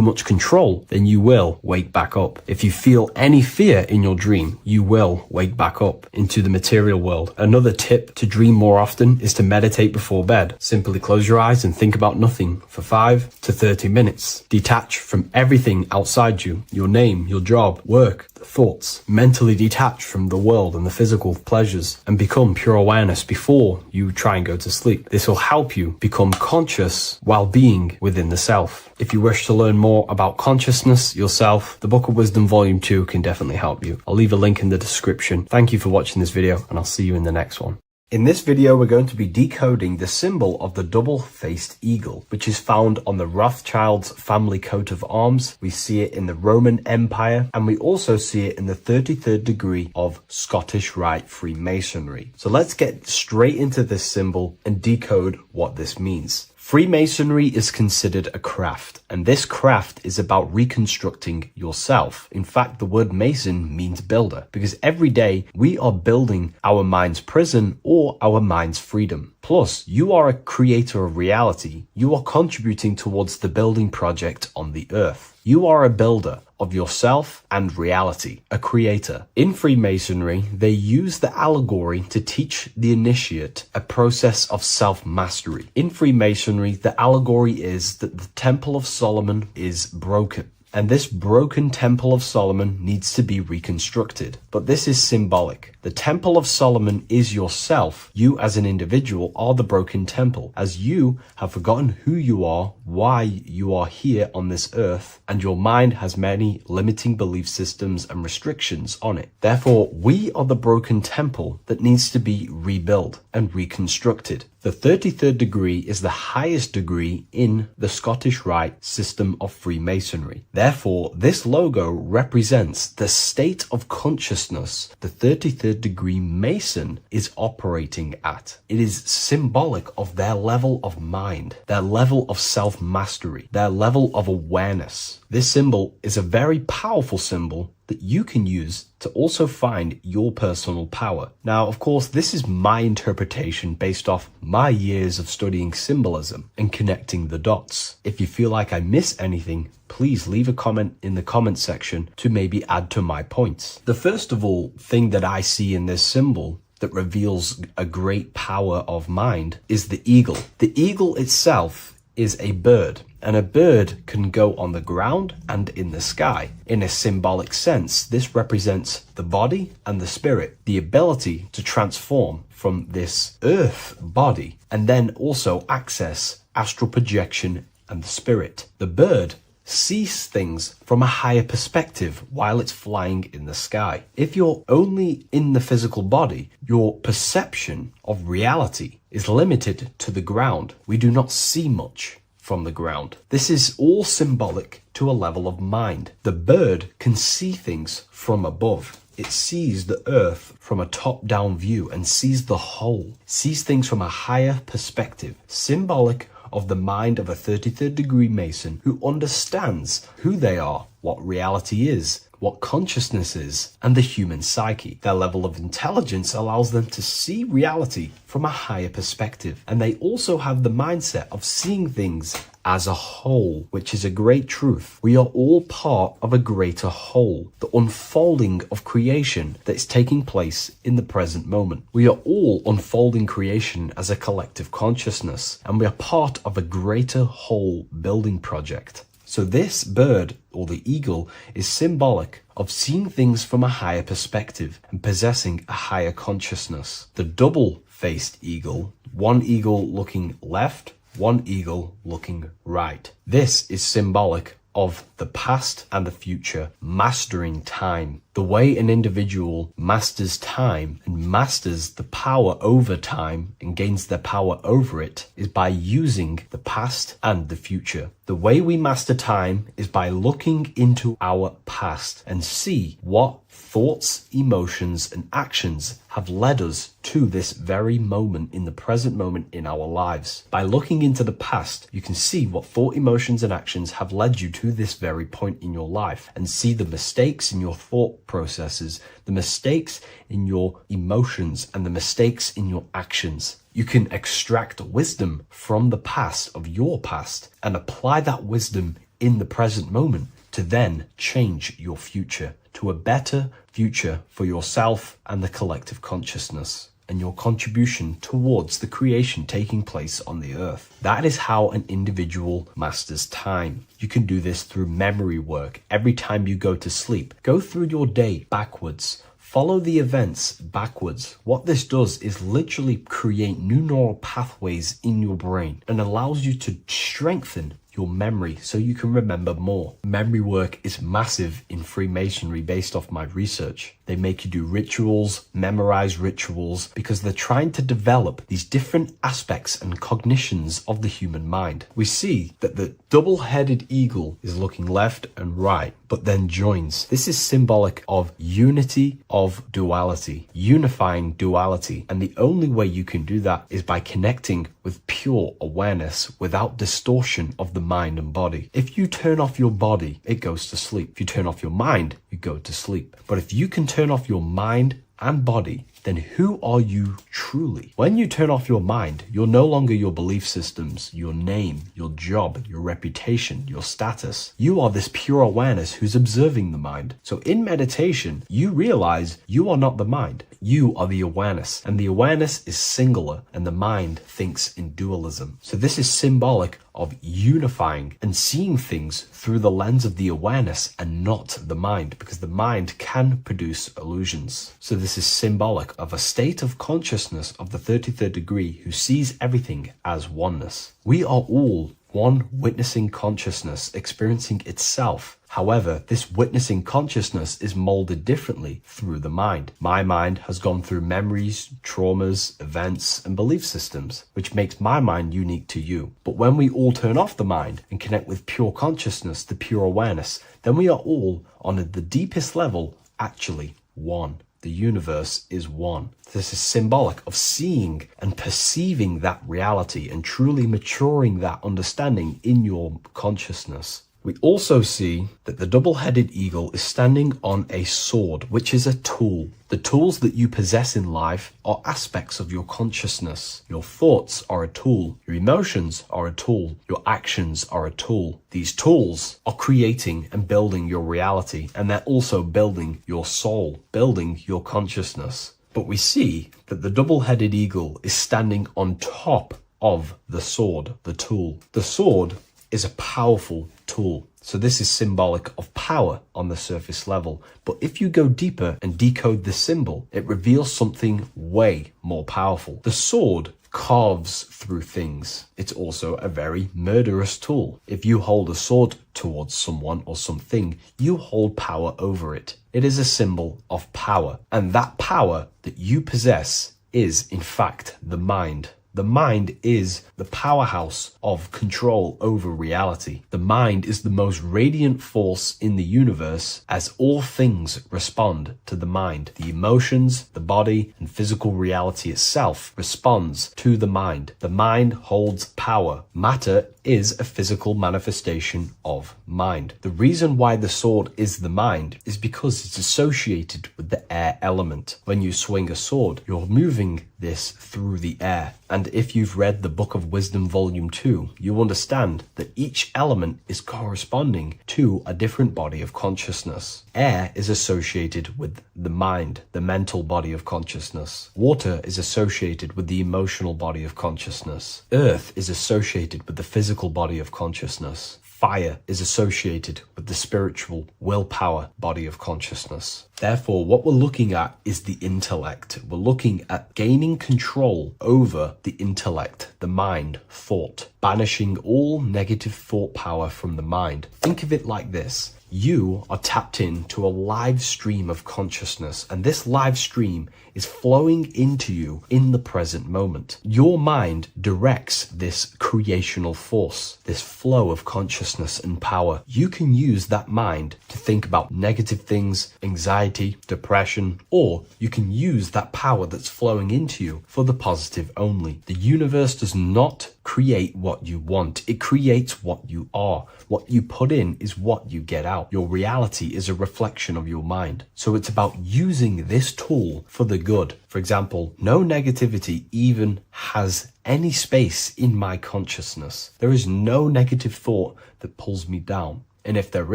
much control, then you will wake back up. If you feel any fear in your dream, you will wake back up into the material world. Another tip to dream more often is to meditate before bed. Simply close your eyes and think about nothing for 5 to 30 minutes. Detach from everything outside you, your name, your job, work, thoughts. Mentally detach from the world and the physical pleasures and become pure awareness before you try and go to sleep. This will help you become conscious while being within the self. If you wish to learn more about consciousness, yourself, the Book of Wisdom Volume 2 can definitely help you. I'll leave a link in the description. Thank you for watching this video, and I'll see you in the next one. In this video, we're going to be decoding the symbol of the double-faced eagle, which is found on the Rothschild's family coat of arms. We see it in the Roman Empire, and we also see it in the 33rd degree of Scottish Rite Freemasonry. So let's get straight into this symbol and decode what this means. Freemasonry is considered a craft, and this craft is about reconstructing yourself. In fact, the word mason means builder, because every day we are building our mind's prison or our mind's freedom. Plus, you are a creator of reality. You are contributing towards the building project on the earth. You are a builder of yourself and reality, a creator. In Freemasonry, they use the allegory to teach the initiate a process of self-mastery. In Freemasonry, the allegory is that the Temple of Solomon is broken, and this broken Temple of Solomon needs to be reconstructed. But this is symbolic. The Temple of Solomon is yourself. You as an individual are the broken temple, as you have forgotten who you are, why you are here on this earth, and your mind has many limiting belief systems and restrictions on it. Therefore, we are the broken temple that needs to be rebuilt and reconstructed. The 33rd degree is the highest degree in the Scottish Rite system of Freemasonry. Therefore, this logo represents the state of consciousness the 33rd degree Mason is operating at. It is symbolic of their level of mind, their level of self-mastery, their level of awareness. This symbol is a very powerful symbol that you can use to also find your personal power. Now, of course, this is my interpretation based off my years of studying symbolism and connecting the dots. If you feel like I miss anything, please leave a comment in the comment section to maybe add to my points. The first of all thing that I see in this symbol that reveals a great power of mind is the eagle. The eagle itself is a bird, and a bird can go on the ground and in the sky. In a symbolic sense, this represents the body and the spirit, the ability to transform from this earth body and then also access astral projection and the spirit. The bird sees things from a higher perspective while it's flying in the sky. If you're only in the physical body, your perception of reality is limited to the ground. We do not see much from the ground. This is all symbolic to a level of mind. The bird can see things from above. It sees the earth from a top-down view and sees the whole, sees things from a higher perspective, symbolic of the mind of a 33rd degree Mason who understands who they are, what reality is, what consciousness is, and the human psyche. Their level of intelligence allows them to see reality from a higher perspective, and they also have the mindset of seeing things as a whole, which is a great truth. We are all part of a greater whole, the unfolding of creation that is taking place in the present moment. We are all unfolding creation as a collective consciousness, and we are part of a greater whole building project. So this bird, or the eagle, is symbolic of seeing things from a higher perspective and possessing a higher consciousness. The double-faced eagle, one eagle looking left, one eagle looking right. This is symbolic of the past and the future, mastering time. The way an individual masters time and masters the power over time and gains their power over it is by using the past and the future. The way we master time is by looking into our past and see what thoughts, emotions, and actions have led us to this very moment in the present moment in our lives. By looking into the past, you can see what thought, emotions, and actions have led you to this very point in your life and see the mistakes in your thought processes, the mistakes in your emotions, and the mistakes in your actions. You can extract wisdom from the past of your past and apply that wisdom in the present moment to then change your future to a better future for yourself and the collective consciousness and your contribution towards the creation taking place on the earth. That is how an individual masters time. You can do this through memory work. Every time you go to sleep, go through your day backwards. Follow the events backwards. What this does is literally create new neural pathways in your brain and allows you to strengthen your memory so you can remember more. Memory work is massive in Freemasonry based off my research. They make you do rituals, memorize rituals, because they're trying to develop these different aspects and cognitions of the human mind. We see that the double-headed eagle is looking left and right, but then joins. This is symbolic of unity of duality, unifying duality. And the only way you can do that is by connecting with pure awareness without distortion of the mind and body. If you turn off your body, it goes to sleep. If you turn off your mind, you go to sleep. But if you can turn off your mind and body, then who are you truly? When you turn off your mind, you're no longer your belief systems, your name, your job, your reputation, your status. You are this pure awareness who's observing the mind. So in meditation, you realize you are not the mind. You are the awareness, and the awareness is singular, and the mind thinks in dualism. So this is symbolic of unifying and seeing things through the lens of the awareness and not the mind, because the mind can produce illusions. So this is symbolic of a state of consciousness of the 33rd degree who sees everything as oneness. We are all one witnessing consciousness experiencing itself. However, this witnessing consciousness is molded differently through the mind. My mind has gone through memories, traumas, events, and belief systems, which makes my mind unique to you. But when we all turn off the mind and connect with pure consciousness, the pure awareness, then we are all, on the deepest level, actually one. The universe is one. This is symbolic of seeing and perceiving that reality and truly maturing that understanding in your consciousness. We also see that the double-headed eagle is standing on a sword, which is a tool. The tools that you possess in life are aspects of your consciousness. Your thoughts are a tool. Your emotions are a tool. Your actions are a tool. These tools are creating and building your reality, and they're also building your soul, building your consciousness. But we see that the double-headed eagle is standing on top of the sword, the tool. The sword is a powerful tool. So this is symbolic of power on the surface level. But if you go deeper and decode the symbol, it reveals something way more powerful. The sword carves through things. It's also a very murderous tool. If you hold a sword towards someone or something, you hold power over it. It is a symbol of power. And that power that you possess is, in fact, the mind. The mind is the powerhouse of control over reality. The mind is the most radiant force in the universe, as all things respond to the mind. The emotions, the body, and physical reality itself responds to the mind. The mind holds power. Matter is a physical manifestation of mind. The reason why the sword is the mind is because it's associated with the air element. When you swing a sword, you're moving this through the air. And if you've read the Book of Wisdom Volume 2, you understand that each element is corresponding to a different body of consciousness. Air is associated with the mind, the mental body of consciousness. Water is associated with the emotional body of consciousness. Earth is associated with the physical body of consciousness. Fire is associated with the spiritual willpower body of consciousness. Therefore, what we're looking at is the intellect. We're looking at gaining control over the intellect, the mind, thought, banishing all negative thought power from the mind. Think of it like this. You are tapped into a live stream of consciousness, and this live stream is flowing into you in the present moment. Your mind directs this creational force, this flow of consciousness and power. You can use that mind to think about negative things, anxiety, depression, or you can use that power that's flowing into you for the positive only. The universe does not create what you want. It creates what you are. What you put in is what you get out. Your reality is a reflection of your mind. So it's about using this tool for the good. For example, no negativity even has any space in my consciousness. There is no negative thought that pulls me down. And if there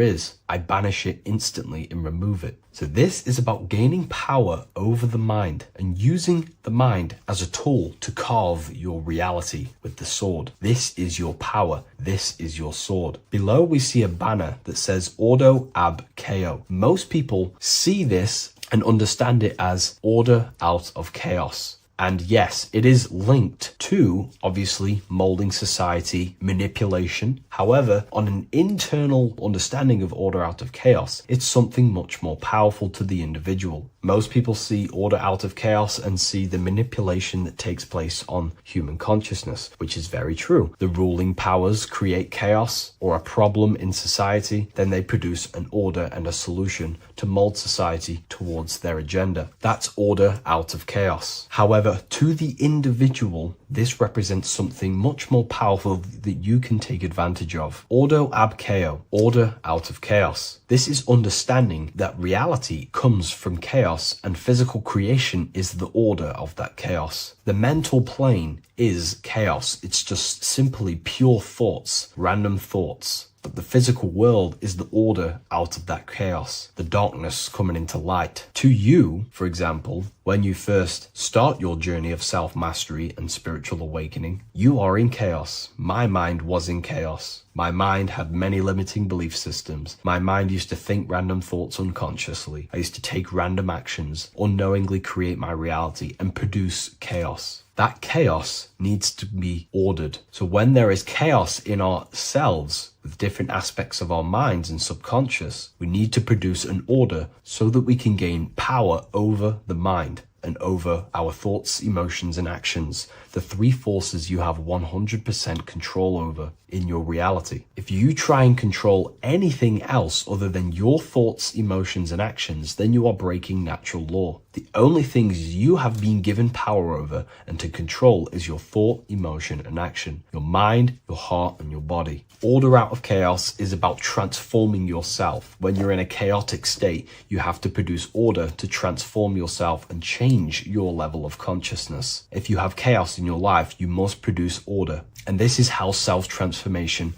is, I banish it instantly and remove it. So this is about gaining power over the mind and using the mind as a tool to carve your reality with the sword. This is your power. This is your sword. Below we see a banner that says Ordo ab Chaos. Most people see this and understand it as order out of chaos. And yes, it is linked to, obviously, molding society, manipulation. However, on an internal understanding of order out of chaos, it's something much more powerful to the individual. Most people see order out of chaos and see the manipulation that takes place on human consciousness, which is very true. The ruling powers create chaos or a problem in society, then they produce an order and a solution to mold society towards their agenda. That's order out of chaos. However, to the individual, this represents something much more powerful that you can take advantage of. Ordo ab chao, order out of chaos. This is understanding that reality comes from chaos and physical creation is the order of that chaos. The mental plane is chaos. It's just simply pure thoughts, random thoughts. But the physical world is the order out of that chaos, the darkness coming into light. To you, for example, when you first start your journey of self-mastery and spiritual awakening, you are in chaos. My mind was in chaos. My mind had many limiting belief systems. My mind used to think random thoughts unconsciously. I used to take random actions, unknowingly create my reality, and produce chaos. That chaos needs to be ordered. So when there is chaos in ourselves, with different aspects of our minds and subconscious, we need to produce an order so that we can gain power over the mind and over our thoughts, emotions, and actions, the three forces you have 100% control over in your reality. If you try and control anything else other than your thoughts, emotions, and actions, then you are breaking natural law. The only things you have been given power over and to control is your thought, emotion, and action, your mind, your heart, and your body. Order out of chaos is about transforming yourself. When you're in a chaotic state, you have to produce order to transform yourself and change your level of consciousness. If you have chaos in your life, you must produce order. And this is how self-transformation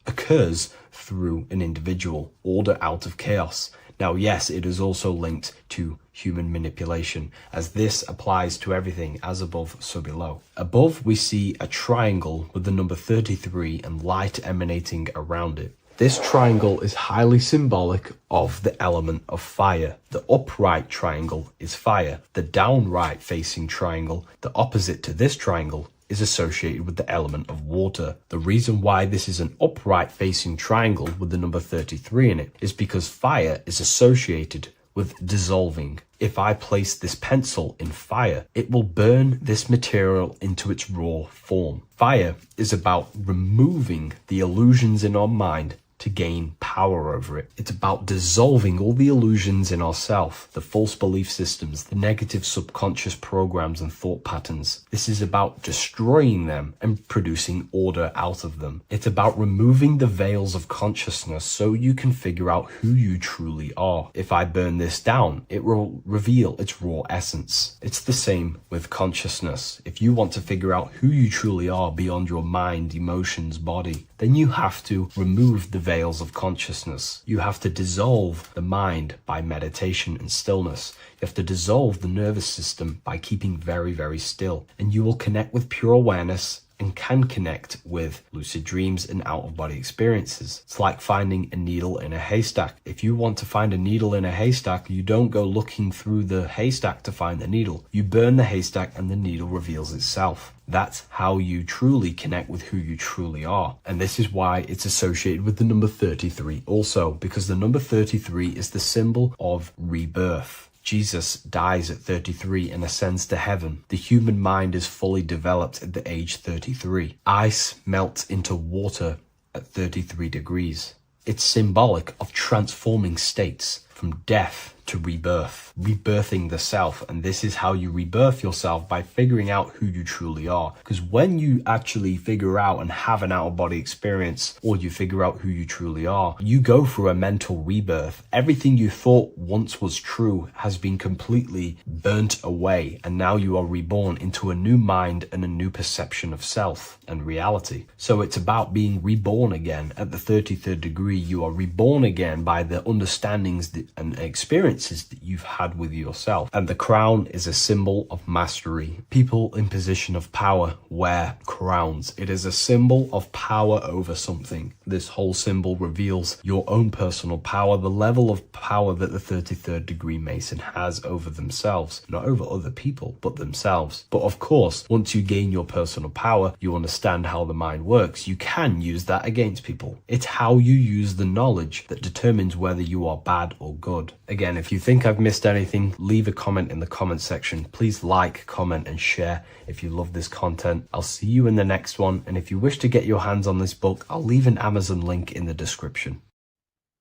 occurs through an individual. Order out of chaos. Now, yes, it is also linked to human manipulation, as this applies to everything as above, so below. Above, we see a triangle with the number 33 and light emanating around it. This triangle is highly symbolic of the element of fire. The upright triangle is fire. The downright facing triangle, the opposite to this triangle, is associated with the element of water. The reason why this is an upright facing triangle with the number 33 in it is because fire is associated with dissolving. If I place this pencil in fire, it will burn this material into its raw form. Fire is about removing the illusions in our mind to gain power over it. It's about dissolving all the illusions in ourself, the false belief systems, the negative subconscious programs and thought patterns. This is about destroying them and producing order out of them. It's about removing the veils of consciousness so you can figure out who you truly are. If I burn this down, it will reveal its raw essence. It's the same with consciousness. If you want to figure out who you truly are beyond your mind, emotions, body, then you have to remove the veils of consciousness. You have to dissolve the mind by meditation and stillness. You have to dissolve the nervous system by keeping very, very still. And you will connect with pure awareness and can connect with lucid dreams and out-of-body experiences. It's like finding a needle in a haystack. If you want to find a needle in a haystack, you don't go looking through the haystack to find the needle. You burn the haystack and the needle reveals itself. That's how you truly connect with who you truly are. And this is why it's associated with the number 33 also, because the number 33 is the symbol of rebirth. Jesus dies at 33 and ascends to heaven. The human mind is fully developed at the age 33. Ice melts into water at 33 degrees. It's symbolic of transforming states from death to rebirth, rebirthing the self. And this is how you rebirth yourself, by figuring out who you truly are. Because when you actually figure out and have an out-of-body experience, or you figure out who you truly are, you go through a mental rebirth. Everything you thought once was true has been completely burnt away, and now you are reborn into a new mind and a new perception of self and reality. So it's about being reborn again. At the 33rd degree, you are reborn again by the understandings and experiences experiences that you've had with yourself. And the crown is a symbol of mastery. People in position of power wear crowns. It is a symbol of power over something. This whole symbol reveals your own personal power, the level of power that the 33rd degree Mason has over themselves, not over other people, but themselves. But of course, once you gain your personal power, you understand how the mind works. You can use that against people. It's how you use the knowledge that determines whether you are bad or good. Again, if you think I've missed anything, leave a comment in the comment section. Please like, comment, and share if you love this content. I'll see you in the next one, and if you wish to get your hands on this book, I'll leave an Amazon link in the description.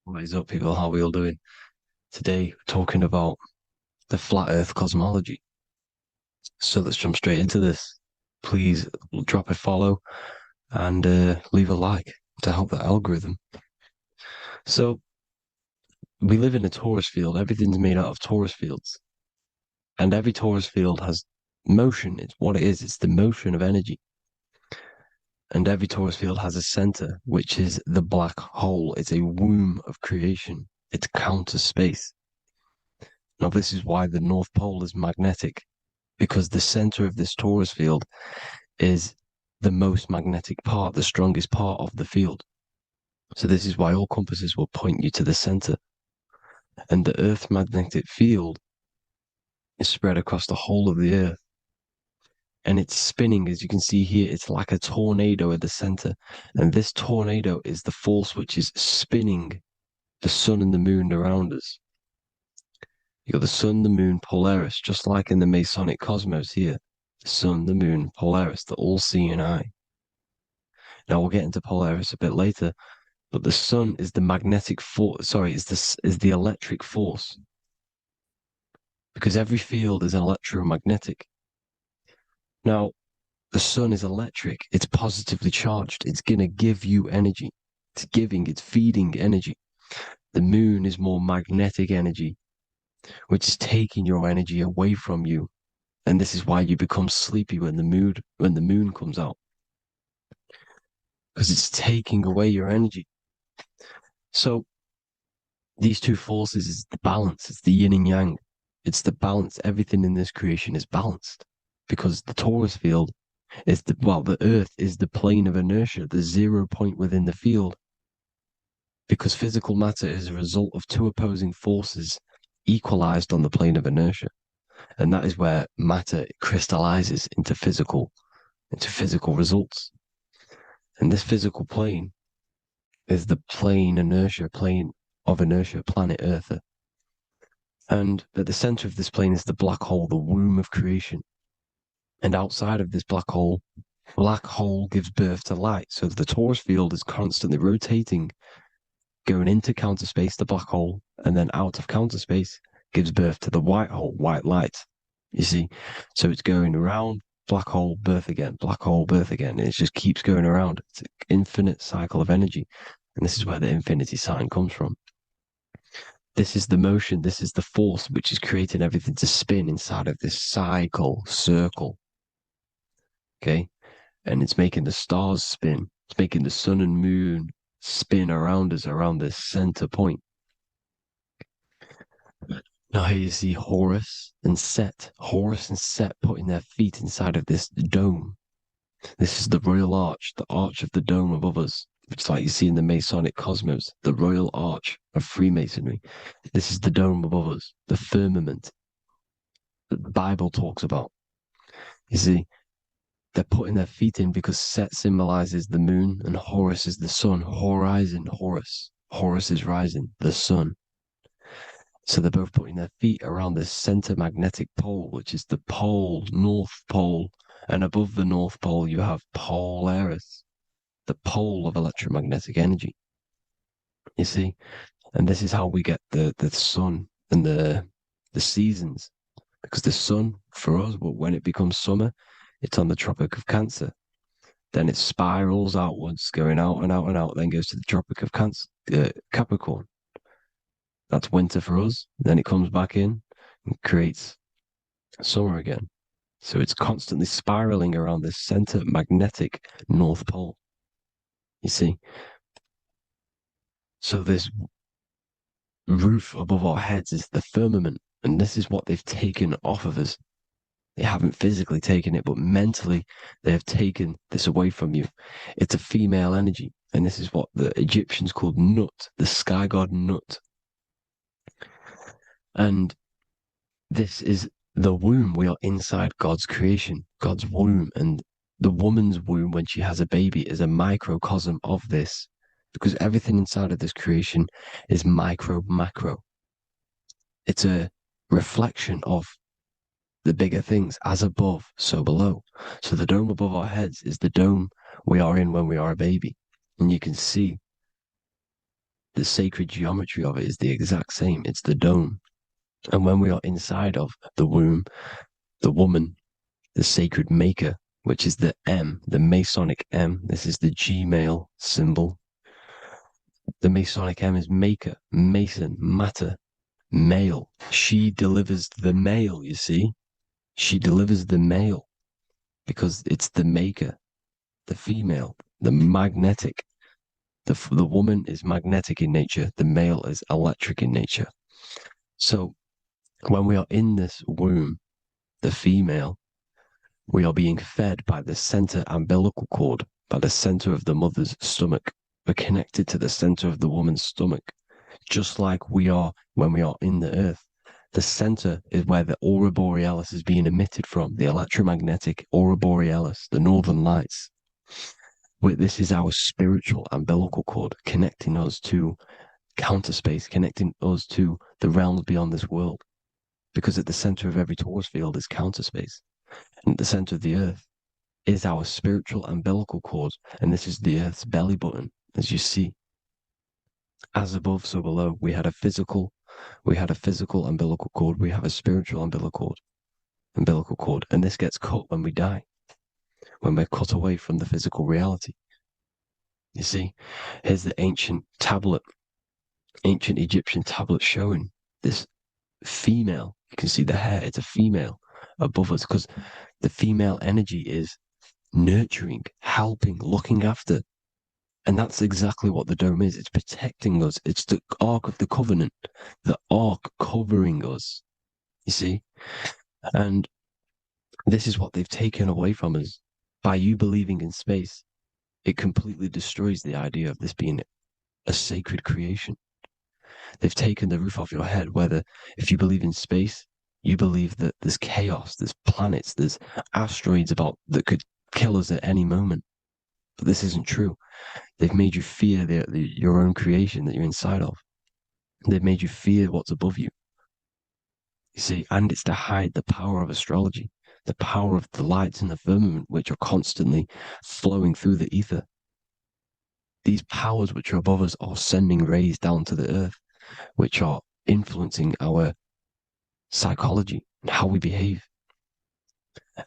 What is up, people? How are we all doing? Today, we're talking about the flat earth cosmology. So let's jump straight into this. Please drop a follow and leave a like to help the algorithm. So we live in a torus field. Everything's made out of torus fields. And every torus field has motion. It's what it is. It's the motion of energy. And every torus field has a center, which is the black hole. It's a womb of creation. It's counter space. Now, this is why the North Pole is magnetic, because the center of this torus field is the most magnetic part, the strongest part of the field. So this is why all compasses will point you to the center. And the Earth's magnetic field is spread across the whole of the Earth. And it's spinning, as you can see here. It's like a tornado at the center. And this tornado is the force which is spinning the sun and the moon around us. You got the sun, the moon, Polaris, just like in the Masonic cosmos here. The sun, the moon, Polaris, the all-seeing eye. Now we'll get into Polaris a bit later, but the sun is the magnetic force. Sorry, is the electric force, because every field is electromagnetic. Now, the sun is electric. It's positively charged. It's gonna give you energy. It's feeding energy. The moon is more magnetic energy, which is taking your energy away from you. And this is why you become sleepy when the moon comes out, because it's taking away your energy. So these two forces is the balance. It's the yin and yang. It's the balance. Everything in this creation is balanced, because the torus field is the Earth is the plane of inertia, the 0 point within the field, because physical matter is a result of two opposing forces equalized on the plane of inertia. And that is where matter crystallizes into physical results. And this physical plane is the plane of inertia, planet Earth. And at the center of this plane is the black hole, the womb of creation. And outside of this black hole gives birth to light. So the torus field is constantly rotating, going into counter space, the black hole, and then out of counter space gives birth to the white hole, white light. You see? So it's going around, black hole, birth again, black hole, birth again. And it just keeps going around. It's an infinite cycle of energy. And this is where the infinity sign comes from. This is the motion, this is the force which is creating everything to spin inside of this circle. Okay? And it's making the stars spin. It's making the sun and moon spin around us, around this center point. Now here you see Horus and Set putting their feet inside of this dome. This is the royal arch, the arch of the dome above us, which is like you see in the Masonic cosmos, the royal arch of Freemasonry. This is the dome above us, the firmament that the Bible talks about. You see, they're putting their feet in because Set symbolizes the moon and Horus is the sun. Horizon, Horus. Horus is rising, the sun. So they're both putting their feet around this center magnetic pole, which is the pole, North Pole. And above the North Pole, you have Polaris, the pole of electromagnetic energy. You see? And this is how we get the sun and the seasons. Because the sun, for us, when it becomes summer, it's on the Tropic of Cancer. Then it spirals outwards, going out and out and out, then goes to the Tropic of Capricorn. That's winter for us. Then it comes back in and creates summer again. So it's constantly spiraling around this center magnetic North Pole. You see? So this roof above our heads is the firmament, and this is what they've taken off of us. They haven't physically taken it, but mentally they have taken this away from you. It's a female energy, and this is what the Egyptians called Nut, the sky god Nut. And this is the womb. We are inside God's creation, God's womb, and the woman's womb when she has a baby is a microcosm of this, because everything inside of this creation is micro, macro. It's a reflection of the bigger things, as above, so below. So the dome above our heads is the dome we are in when we are a baby. And you can see the sacred geometry of it is the exact same. It's the dome. And when we are inside of the womb, the woman, the sacred maker, which is the M, the Masonic M, this is the G male symbol. The Masonic M is maker, mason, matter, male. She delivers the male, you see. She delivers the male because it's the maker, the female, the magnetic. The woman is magnetic in nature, the male is electric in nature. So when we are in this womb, the female, we are being fed by the center umbilical cord, by the center of the mother's stomach. We're connected to the center of the woman's stomach, just like we are when we are in the earth. The center is where the aurora borealis is being emitted from, the electromagnetic aurora borealis, the northern lights. This is our spiritual umbilical cord, connecting us to counter space, connecting us to the realms beyond this world. Because at the center of every torus field is counter space. And at the center of the earth is our spiritual umbilical cord, and this is the earth's belly button, as you see. As above, so below. We had a physical umbilical cord. We have a spiritual umbilical cord, and this gets cut when we die, when we're cut away from the physical reality. You see, here's the ancient Egyptian tablet showing this female. You can see the hair, it's a female above us, because the female energy is nurturing, helping, looking after. And that's exactly what the dome is. It's protecting us. It's the Ark of the Covenant, the Ark covering us, you see? And this is what they've taken away from us. By you believing in space, it completely destroys the idea of this being a sacred creation. They've taken the roof off your head, whether if you believe in space, you believe that there's chaos, there's planets, there's asteroids that could kill us at any moment. But this isn't true. They've made you fear your own creation that you're inside of. They've made you fear what's above you. You see, and it's to hide the power of astrology, the power of the lights in the firmament, which are constantly flowing through the ether. These powers which are above us are sending rays down to the earth, which are influencing our psychology and how we behave.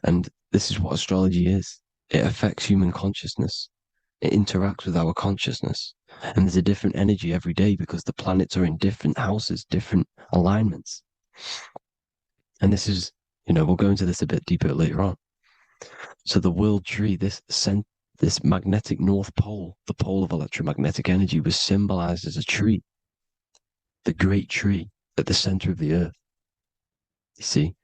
And this is what astrology is. It affects human consciousness. It interacts with our consciousness. And there's a different energy every day because the planets are in different houses, different alignments. And this is, we'll go into this a bit deeper later on. So the world tree, this magnetic north pole, the pole of electromagnetic energy, was symbolized as a tree, the great tree at the center of the earth. You see?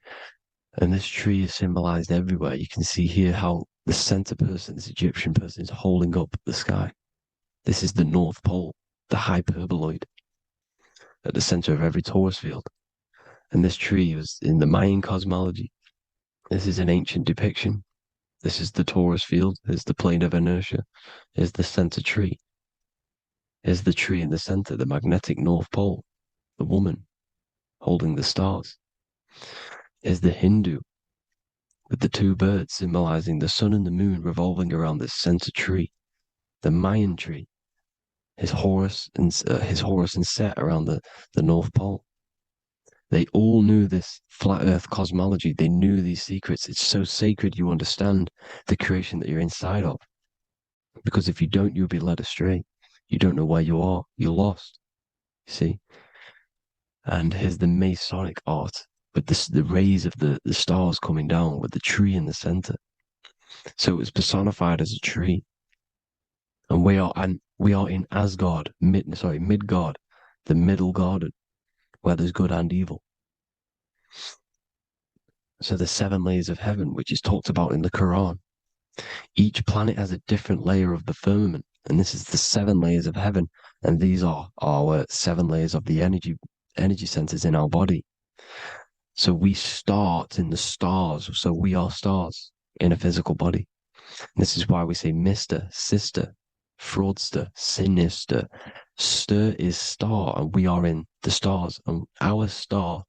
And this tree is symbolized everywhere. You can see here how the center person, this Egyptian person, is holding up the sky. This is the North Pole, the hyperboloid, at the center of every torus field. And this tree was in the Mayan cosmology. This is an ancient depiction. This is the torus field. Here's the plane of inertia. Here's the center tree. Here's the tree in the center, the magnetic North Pole, the woman holding the stars. Here's the Hindu with the two birds symbolizing the sun and the moon revolving around this center tree. The Mayan tree, his Horus and Set around the North Pole. They all knew this flat earth cosmology. They knew these secrets. It's so sacred you understand the creation that you're inside of. Because if you don't, you'll be led astray. You don't know where you are. You're lost. You see? And here's the Masonic art with the rays of the stars coming down with the tree in the center. So it was personified as a tree. And we are in Asgard, Midgard, the middle garden. where there's good and evil. So the 7 layers of heaven, which is talked about in the Quran, each planet has a different layer of the firmament, and this is the 7 layers of heaven, and these are our 7 layers of the energy centers in our body. So we start in the stars, so we are stars in a physical body. And this is why we say Mr., sister, fraudster, sinister. Stir is star, and we are in the stars, and our star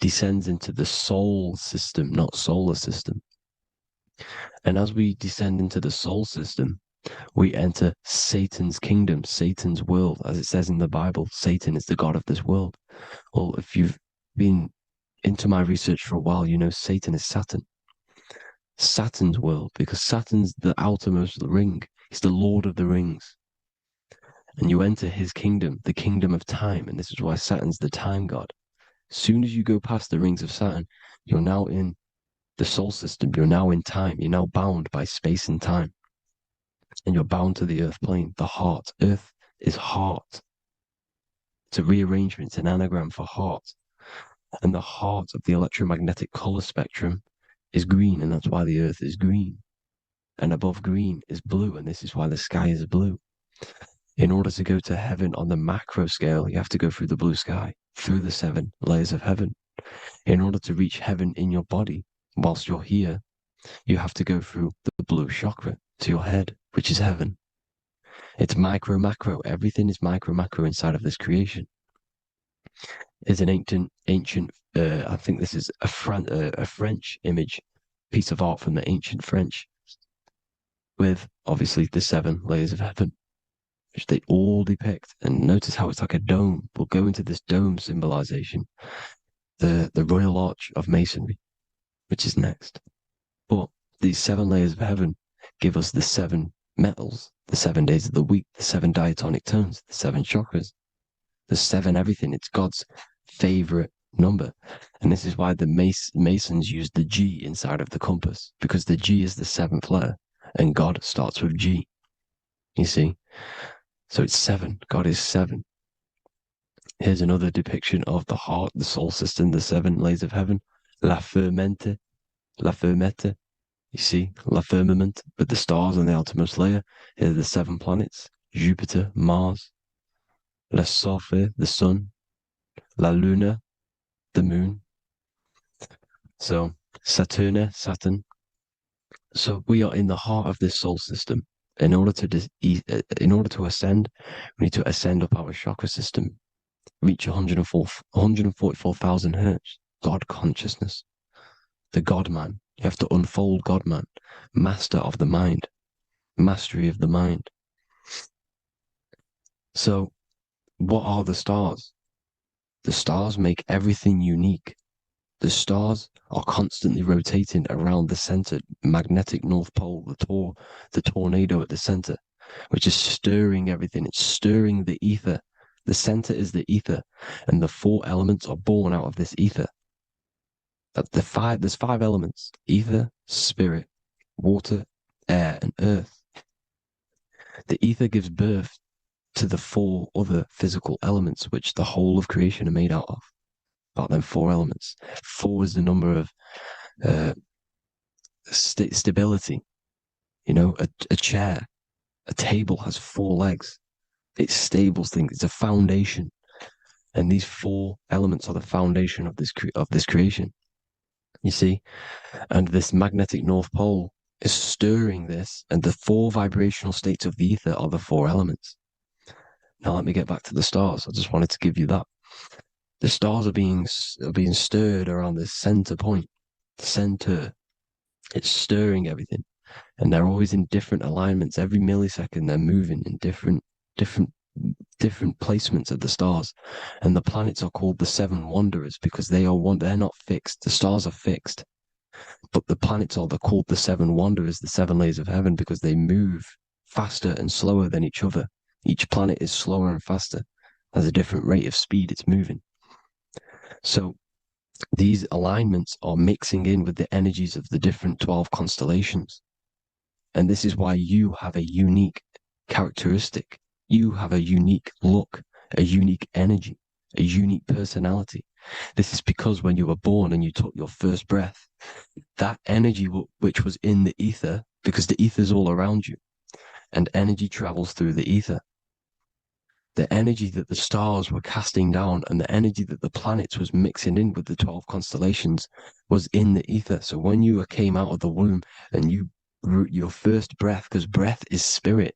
descends into the soul system, not solar system. And as we descend into the soul system, we enter Satan's kingdom, Satan's world. As it says in the Bible, Satan is the god of this world. Well, if you've been into my research for a while, you know Satan is Saturn. Saturn's world, because Saturn's the outermost ring. He's the Lord of the Rings. And you enter his kingdom, the kingdom of time. And this is why Saturn's the time god. As soon as you go past the rings of Saturn, you're now in the soul system. You're now in time. You're now bound by space and time. And you're bound to the earth plane, the heart. Earth is heart. It's a rearrangement, it's an anagram for heart. And the heart of the electromagnetic color spectrum is green, and that's why the earth is green. And above green is blue, and this is why the sky is blue. In order to go to heaven on the macro scale, you have to go through the blue sky, through the 7 layers of heaven. In order to reach heaven in your body, whilst you're here, you have to go through the blue chakra to your head, which is heaven. It's micro, macro. Everything is micro, macro inside of this creation. Is an ancient. I think this is a French image, piece of art from the ancient French, with obviously the 7 layers of heaven, which they all depict. And notice how it's like a dome. We'll go into this dome symbolization, the Royal Arch of Masonry, which is next. But these 7 layers of heaven give us the 7 metals, the 7 days of the week, the 7 diatonic tones, the 7 chakras, the 7 everything. It's God's favorite number. And this is why the Masons use the G inside of the compass, because the G is the 7th letter, and God starts with G. You see? So it's 7. God is 7. Here's another depiction of the heart, the soul system, the 7 layers of heaven. La fermente. You see, la firmament, with the stars on the outermost layer. Here are the 7 planets: Jupiter, Mars, la Sophie, the sun, la luna, the moon. So Saturn. So we are in the heart of this soul system. In order to ascend, we need to ascend up our chakra system, reach 144,000 hertz, God consciousness, the God man. You have to unfold God man, master of the mind, mastery of the mind. So what are the stars? The stars make everything unique. The stars are constantly rotating around the center, magnetic North Pole, the tornado at the center, which is stirring everything. It's stirring the ether. The center is the ether, and the 4 elements are born out of this ether. There's 5 elements: ether, spirit, water, air, and earth. The ether gives birth to the 4 other physical elements, which the whole of creation are made out of. About them 4 elements. 4 is the number of stability. You know, a chair, a table has 4 legs. It stables things. It's a foundation, and these 4 elements are the foundation of this creation. You see, and this magnetic North Pole is stirring this, and the 4 vibrational states of the ether are the 4 elements. Now let me get back to the stars. I just wanted to give you that. The stars are being stirred around this center point, center. It's stirring everything, and they're always in different alignments. Every millisecond, they're moving in different placements of the stars. And the planets are called the 7 wanderers because they're not fixed. The stars are fixed, but the planets are called the 7 wanderers, the 7 layers of heaven, because they move faster and slower than each other. Each planet is slower and faster, has a different rate of speed it's moving. So these alignments are mixing in with the energies of the different 12 constellations. And this is why you have a unique characteristic. You have a unique look, a unique energy, a unique personality. This is because when you were born and you took your first breath, that energy which was in the ether, because the ether is all around you, and energy travels through the ether. The energy that the stars were casting down and the energy that the planets was mixing in with the 12 constellations was in the ether. So when you came out of the womb and your first breath, because breath is spirit,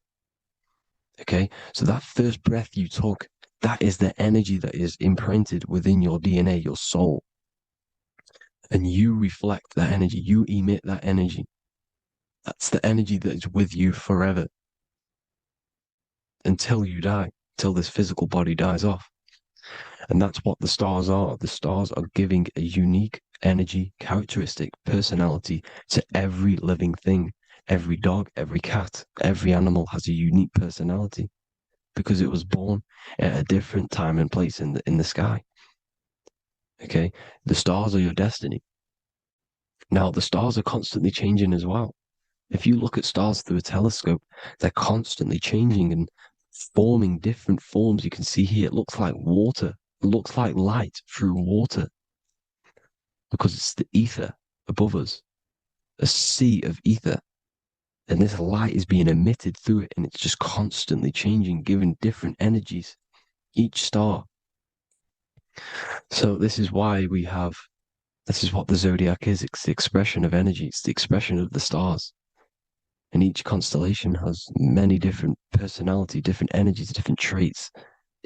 okay? So that first breath you took, that is the energy that is imprinted within your DNA, your soul. And you reflect that energy, you emit that energy. That's the energy that is with you forever until you die, till this physical body dies off. And that's what the stars are. The stars are giving a unique energy, characteristic, personality to every living thing. Every dog, every cat, every animal has a unique personality because it was born at a different time and place in the sky. Okay? The stars are your destiny. Now, the stars are constantly changing as well. If you look at stars through a telescope, they're constantly changing and forming different forms. You can see here, it looks like water. It looks like light through water because it's the ether above us, a sea of ether. And this light is being emitted through it and it's just constantly changing, giving different energies, each star. So this is why this is what the zodiac is. It's the expression of energy. It's the expression of the stars. And each constellation has many different personality, different energies, different traits.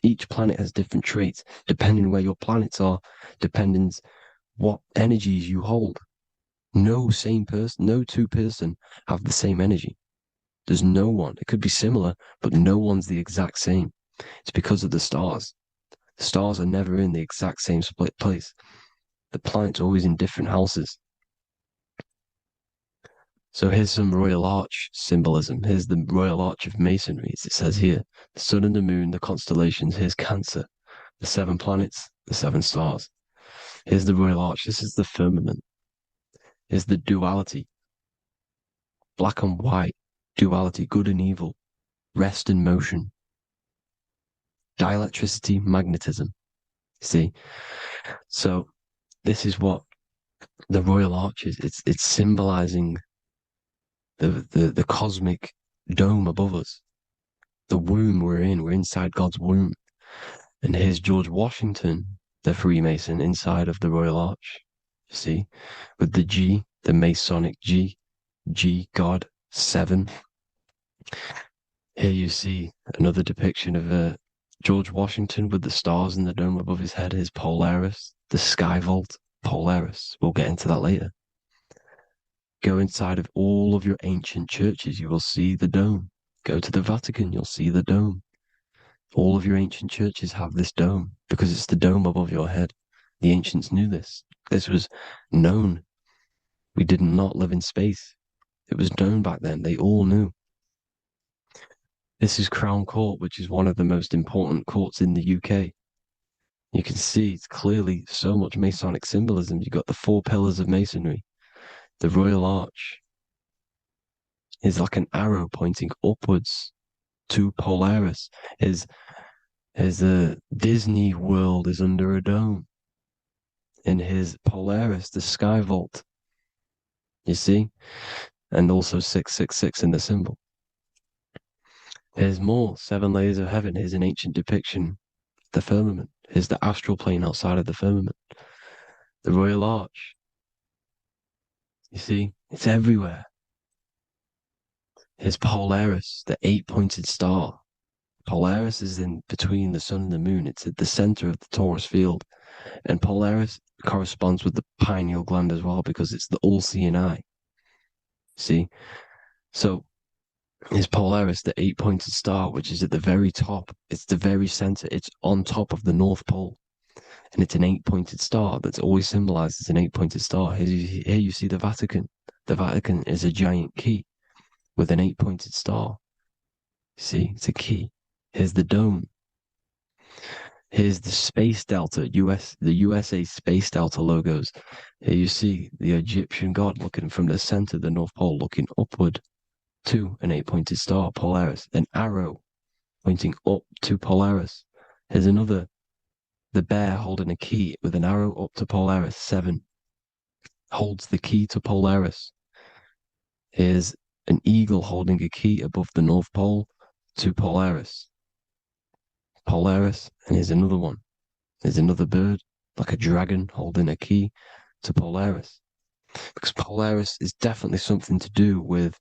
Each planet has different traits, depending where your planets are, depending what energies you hold. No two person have the same energy. There's no one. It could be similar, but no one's the exact same. It's because of the stars. The stars are never in the exact same split place. The planet's always in different houses. So here's some Royal Arch symbolism. Here's the Royal Arch of Masonry, as it says here. The sun and the moon, the constellations. Here's Cancer, the 7 planets, the 7 stars. Here's the Royal Arch. This is the firmament. Here's the duality. Black and white, duality, good and evil, rest and motion, dielectricity, magnetism. See? So this is what the Royal Arch is. It's symbolizing the cosmic dome above us. The womb we're in. We're inside God's womb. And here's George Washington, the Freemason, inside of the Royal Arch. You see? With the G, the Masonic G, God, 7. Here you see another depiction of George Washington with the stars in the dome above his head, his Polaris, the sky vault, Polaris. We'll get into that later. Go inside of all of your ancient churches, you will see the dome. Go to the Vatican, you'll see the dome. All of your ancient churches have this dome because it's the dome above your head. The ancients knew this. This was known. We did not live in space. It was known back then. They all knew. This is Crown Court, which is one of the most important courts in the UK. You can see it's clearly so much Masonic symbolism. You've got the 4 pillars of Masonry. The Royal Arch is like an arrow pointing upwards to Polaris. His Disney World is under a dome. In his Polaris, the sky vault. You see? And also 666 in the symbol. Here's more 7 layers of heaven. Here's an ancient depiction. The firmament. Here's the astral plane outside of the firmament. The Royal Arch. You see? It's everywhere. Here's Polaris, the 8-pointed star. Polaris is in between the sun and the moon. It's at the center of the Taurus field. And Polaris corresponds with the pineal gland as well because it's the all-seeing eye. See? So, is Polaris, the 8-pointed star, which is at the very top. It's the very center. It's on top of the North Pole. And it's an 8-pointed star that's always symbolized as an 8-pointed star. Here you see the Vatican. The Vatican is a giant key with an 8-pointed star. See, it's a key. Here's the dome. Here's the Space Delta, the USA Space Delta logos. Here you see the Egyptian god looking from the center of the North Pole, looking upward to an 8-pointed star, Polaris. An arrow pointing up to Polaris. Here's another the bear holding a key with an arrow up to Polaris 7 holds the key to Polaris. Here's an eagle holding a key above the North Pole to Polaris. Polaris, and here's another one. There's another bird, like a dragon, holding a key to Polaris. Because Polaris is definitely something to do with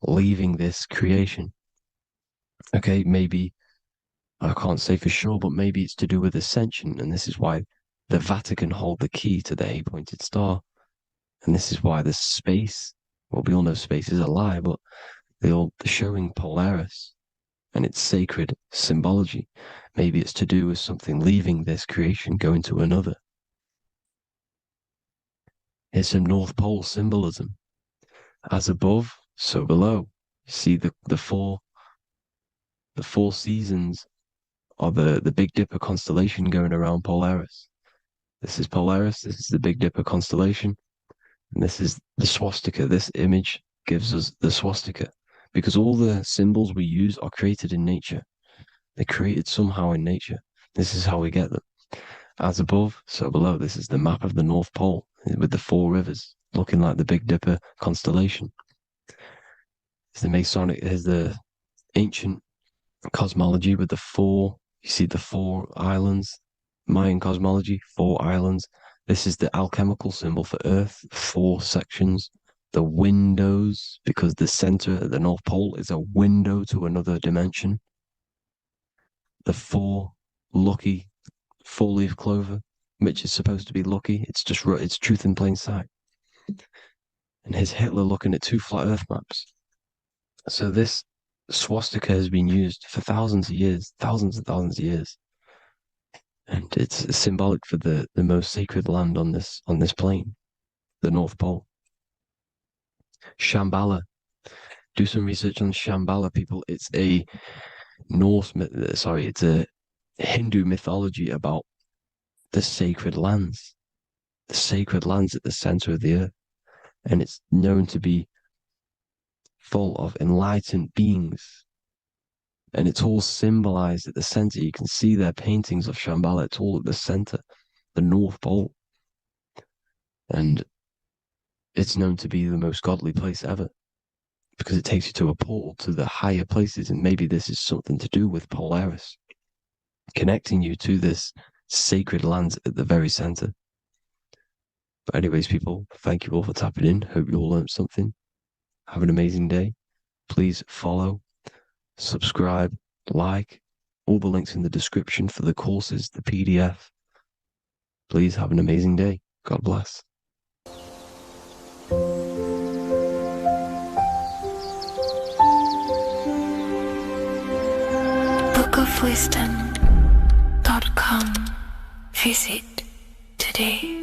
leaving this creation. Okay, maybe, I can't say for sure, but maybe it's to do with ascension, and this is why the Vatican hold the key to the eight-pointed star. And this is why the space, well, we all know space is a lie, but they're showing Polaris and its sacred symbology. Maybe it's to do with something leaving this creation, going to another. Here's some North Pole symbolism. As above, so below. You see the four seasons of the Big Dipper constellation going around Polaris. This is Polaris, this is the Big Dipper constellation, and this is the swastika. This image gives us the swastika, because all the symbols we use are created in nature. They're created somehow in nature. This is how we get them. As above, so below. This is the map of the North Pole with the four rivers looking like the Big Dipper constellation. It's the Masonic, here's the ancient cosmology with the four, you see the four islands, Mayan cosmology, 4 islands. This is the alchemical symbol for Earth, 4 sections. The windows, because the center at the North Pole is a window to another dimension. The 4 lucky 4-leaf clover, which is supposed to be lucky. It's just, it's truth in plain sight. And here's Hitler looking at 2 flat Earth maps. So this swastika has been used for thousands of years, thousands and thousands of years. And it's symbolic for the most sacred land on this plane, the North Pole. Shambhala. Do some research on Shambhala, people. It's a it's a Hindu mythology about the sacred lands at the center of the earth. And it's known to be full of enlightened beings. And it's all symbolized at the center. You can see their paintings of Shambhala. It's all at the center, the North Pole. And it's known to be the most godly place ever, because it takes you to a portal to the higher places. And maybe this is something to do with Polaris, connecting you to this sacred land at the very center. But anyways, people, thank you all for tapping in. Hope you all learned something. Have an amazing day. Please follow, subscribe, like, all the links in the description for the courses, the PDF. Please have an amazing day. God bless. bookofwisdom.com. Visit today.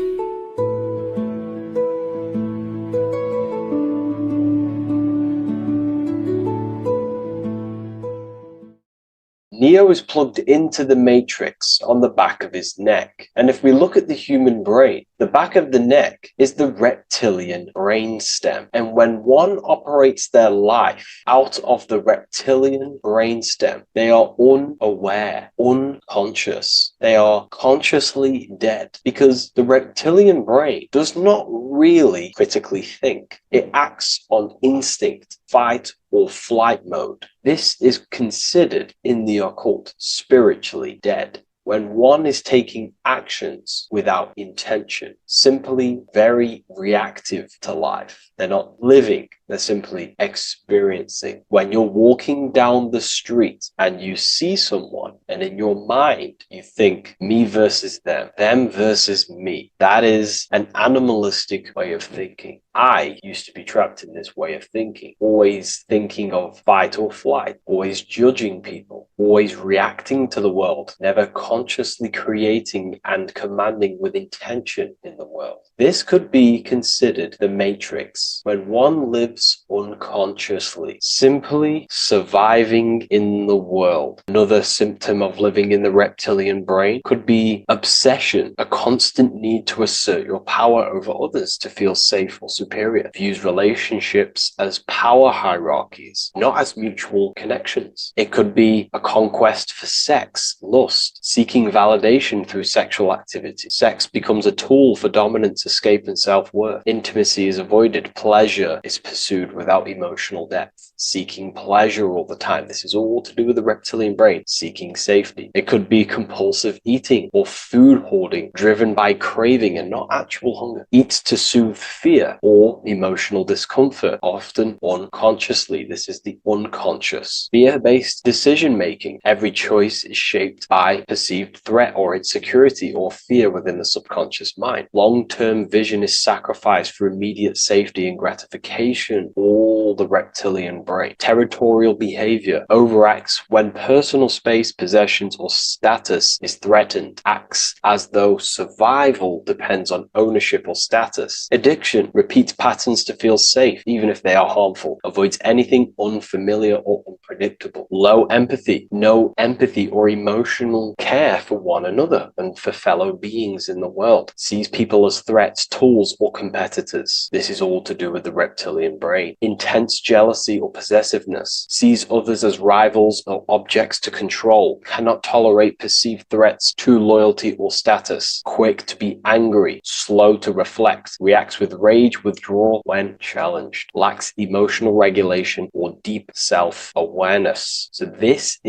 Neo is plugged into the matrix on the back of his neck. And if we look at the human brain, the back of the neck is the reptilian brain stem. And when one operates their life out of the reptilian brain stem, they are unaware, unconscious. They are consciously dead, because the reptilian brain does not really critically think. It acts on instinct, fight or flight mode. This is considered in the occult spiritually dead. When one is taking actions without intention, simply very reactive to life. They're not living, they're simply experiencing. When you're walking down the street and you see someone, and in your mind you think me versus them versus me, that is an animalistic way of thinking. I used to be trapped in this way of thinking, always thinking of fight or flight, always judging people, always reacting to the world, never consciously creating and commanding with intention in the world. This could be considered the matrix. When one lives lives unconsciously, simply surviving in the world. Another symptom of living in the reptilian brain could be obsession, a constant need to assert your power over others to feel safe or superior. Views relationships as power hierarchies, not as mutual connections. It could be a conquest for sex, lust, seeking validation through sexual activity. Sex becomes a tool for dominance, escape, and self-worth. Intimacy is avoided. Pleasure is pursued without emotional depth. Seeking pleasure all the time. This is all to do with the reptilian brain. Seeking safety. It could be compulsive eating or food hoarding, driven by craving and not actual hunger. Eats to soothe fear or emotional discomfort, often unconsciously. This is the unconscious. Fear-based decision-making. Every choice is shaped by perceived threat or insecurity or fear within the subconscious mind. Long-term vision is sacrificed for immediate safety and gratification. All the reptilian brain. Territorial behavior overacts when personal space, possessions, or status is threatened. Acts as though survival depends on ownership or status. Addiction repeats patterns to feel safe, even if they are harmful. Avoids anything unfamiliar or unpredictable. Low empathy. No empathy or emotional care for one another and for fellow beings in the world. Sees people as threats, tools, or competitors. This is all to do with the reptilian brain. Intense jealousy or possessiveness. Sees others as rivals or objects to control. Cannot tolerate perceived threats to loyalty or status. Quick to be angry. Slow to reflect. Reacts with rage, withdrawal when challenged. Lacks emotional regulation or deep self-awareness. So this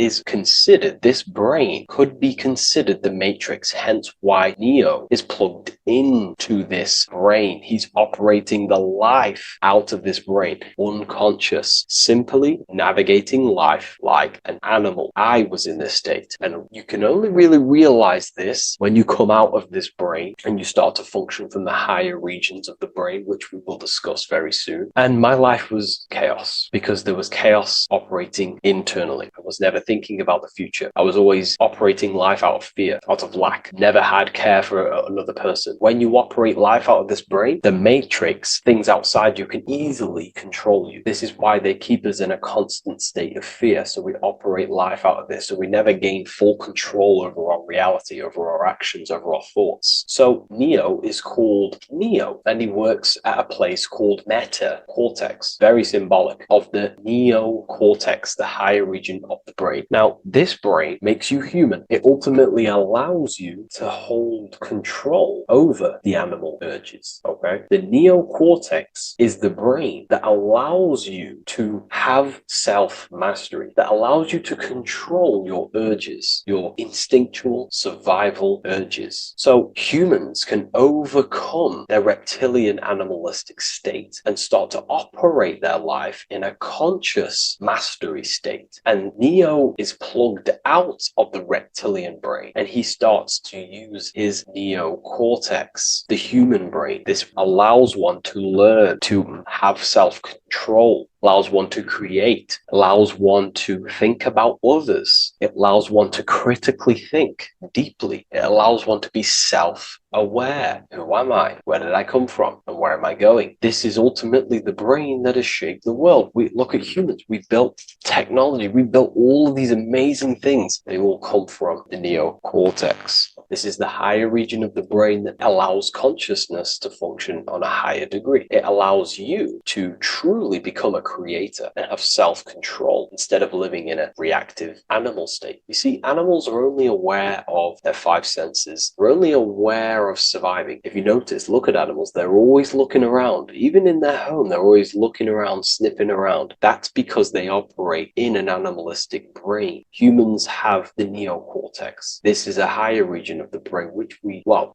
brain could be considered the matrix, hence why Neo is plugged into this brain. He's operating the life out of this brain, unconscious, simply navigating life like an animal. I was in this state, and you can only really realize this when you come out of this brain and you start to function from the higher regions of the brain, which we will discuss very soon. And my life was chaos because there was chaos operating internally. I was never thinking about the future. I was always operating life out of fear, out of lack. Never had care for another person. When you operate life out of this brain, the matrix, things outside you, can easily control you. This is why they keep us in a constant state of fear. So we operate life out of this. So we never gain full control over our reality, over our actions, over our thoughts. So Neo is called Neo, and he works at a place called meta cortex, very symbolic of the neocortex, the higher region of the brain. Now, this brain makes you human. It ultimately allows you to hold control over the animal urges, okay? The neocortex is the brain that allows you to have self-mastery, that allows you to control your urges, your instinctual survival urges. So humans can overcome their reptilian animalistic state and start to operate their life in a conscious mastery state. And Neo is plugged out of the reptilian brain, and he starts to use his neocortex, the human brain. This allows one to learn to have self-control, allows one to create, allows one to think about others. It allows one to critically think deeply. It allows one to be self-aware. Who am I? Where did I come from? And where am I going? This is ultimately the brain that has shaped the world. We look at humans. We built technology. We built all of these amazing things. They all come from the neocortex. This is the higher region of the brain that allows consciousness to function on a higher degree. It allows you to truly become a creator and have self-control instead of living in a reactive animal state. You see, animals are only aware of their five senses. They're only aware of surviving. If you notice, look at animals, they're always looking around. Even in their home, they're always looking around, sniffing around. That's because they operate in an animalistic brain. Humans have the neocortex. This is a higher region of the brain, which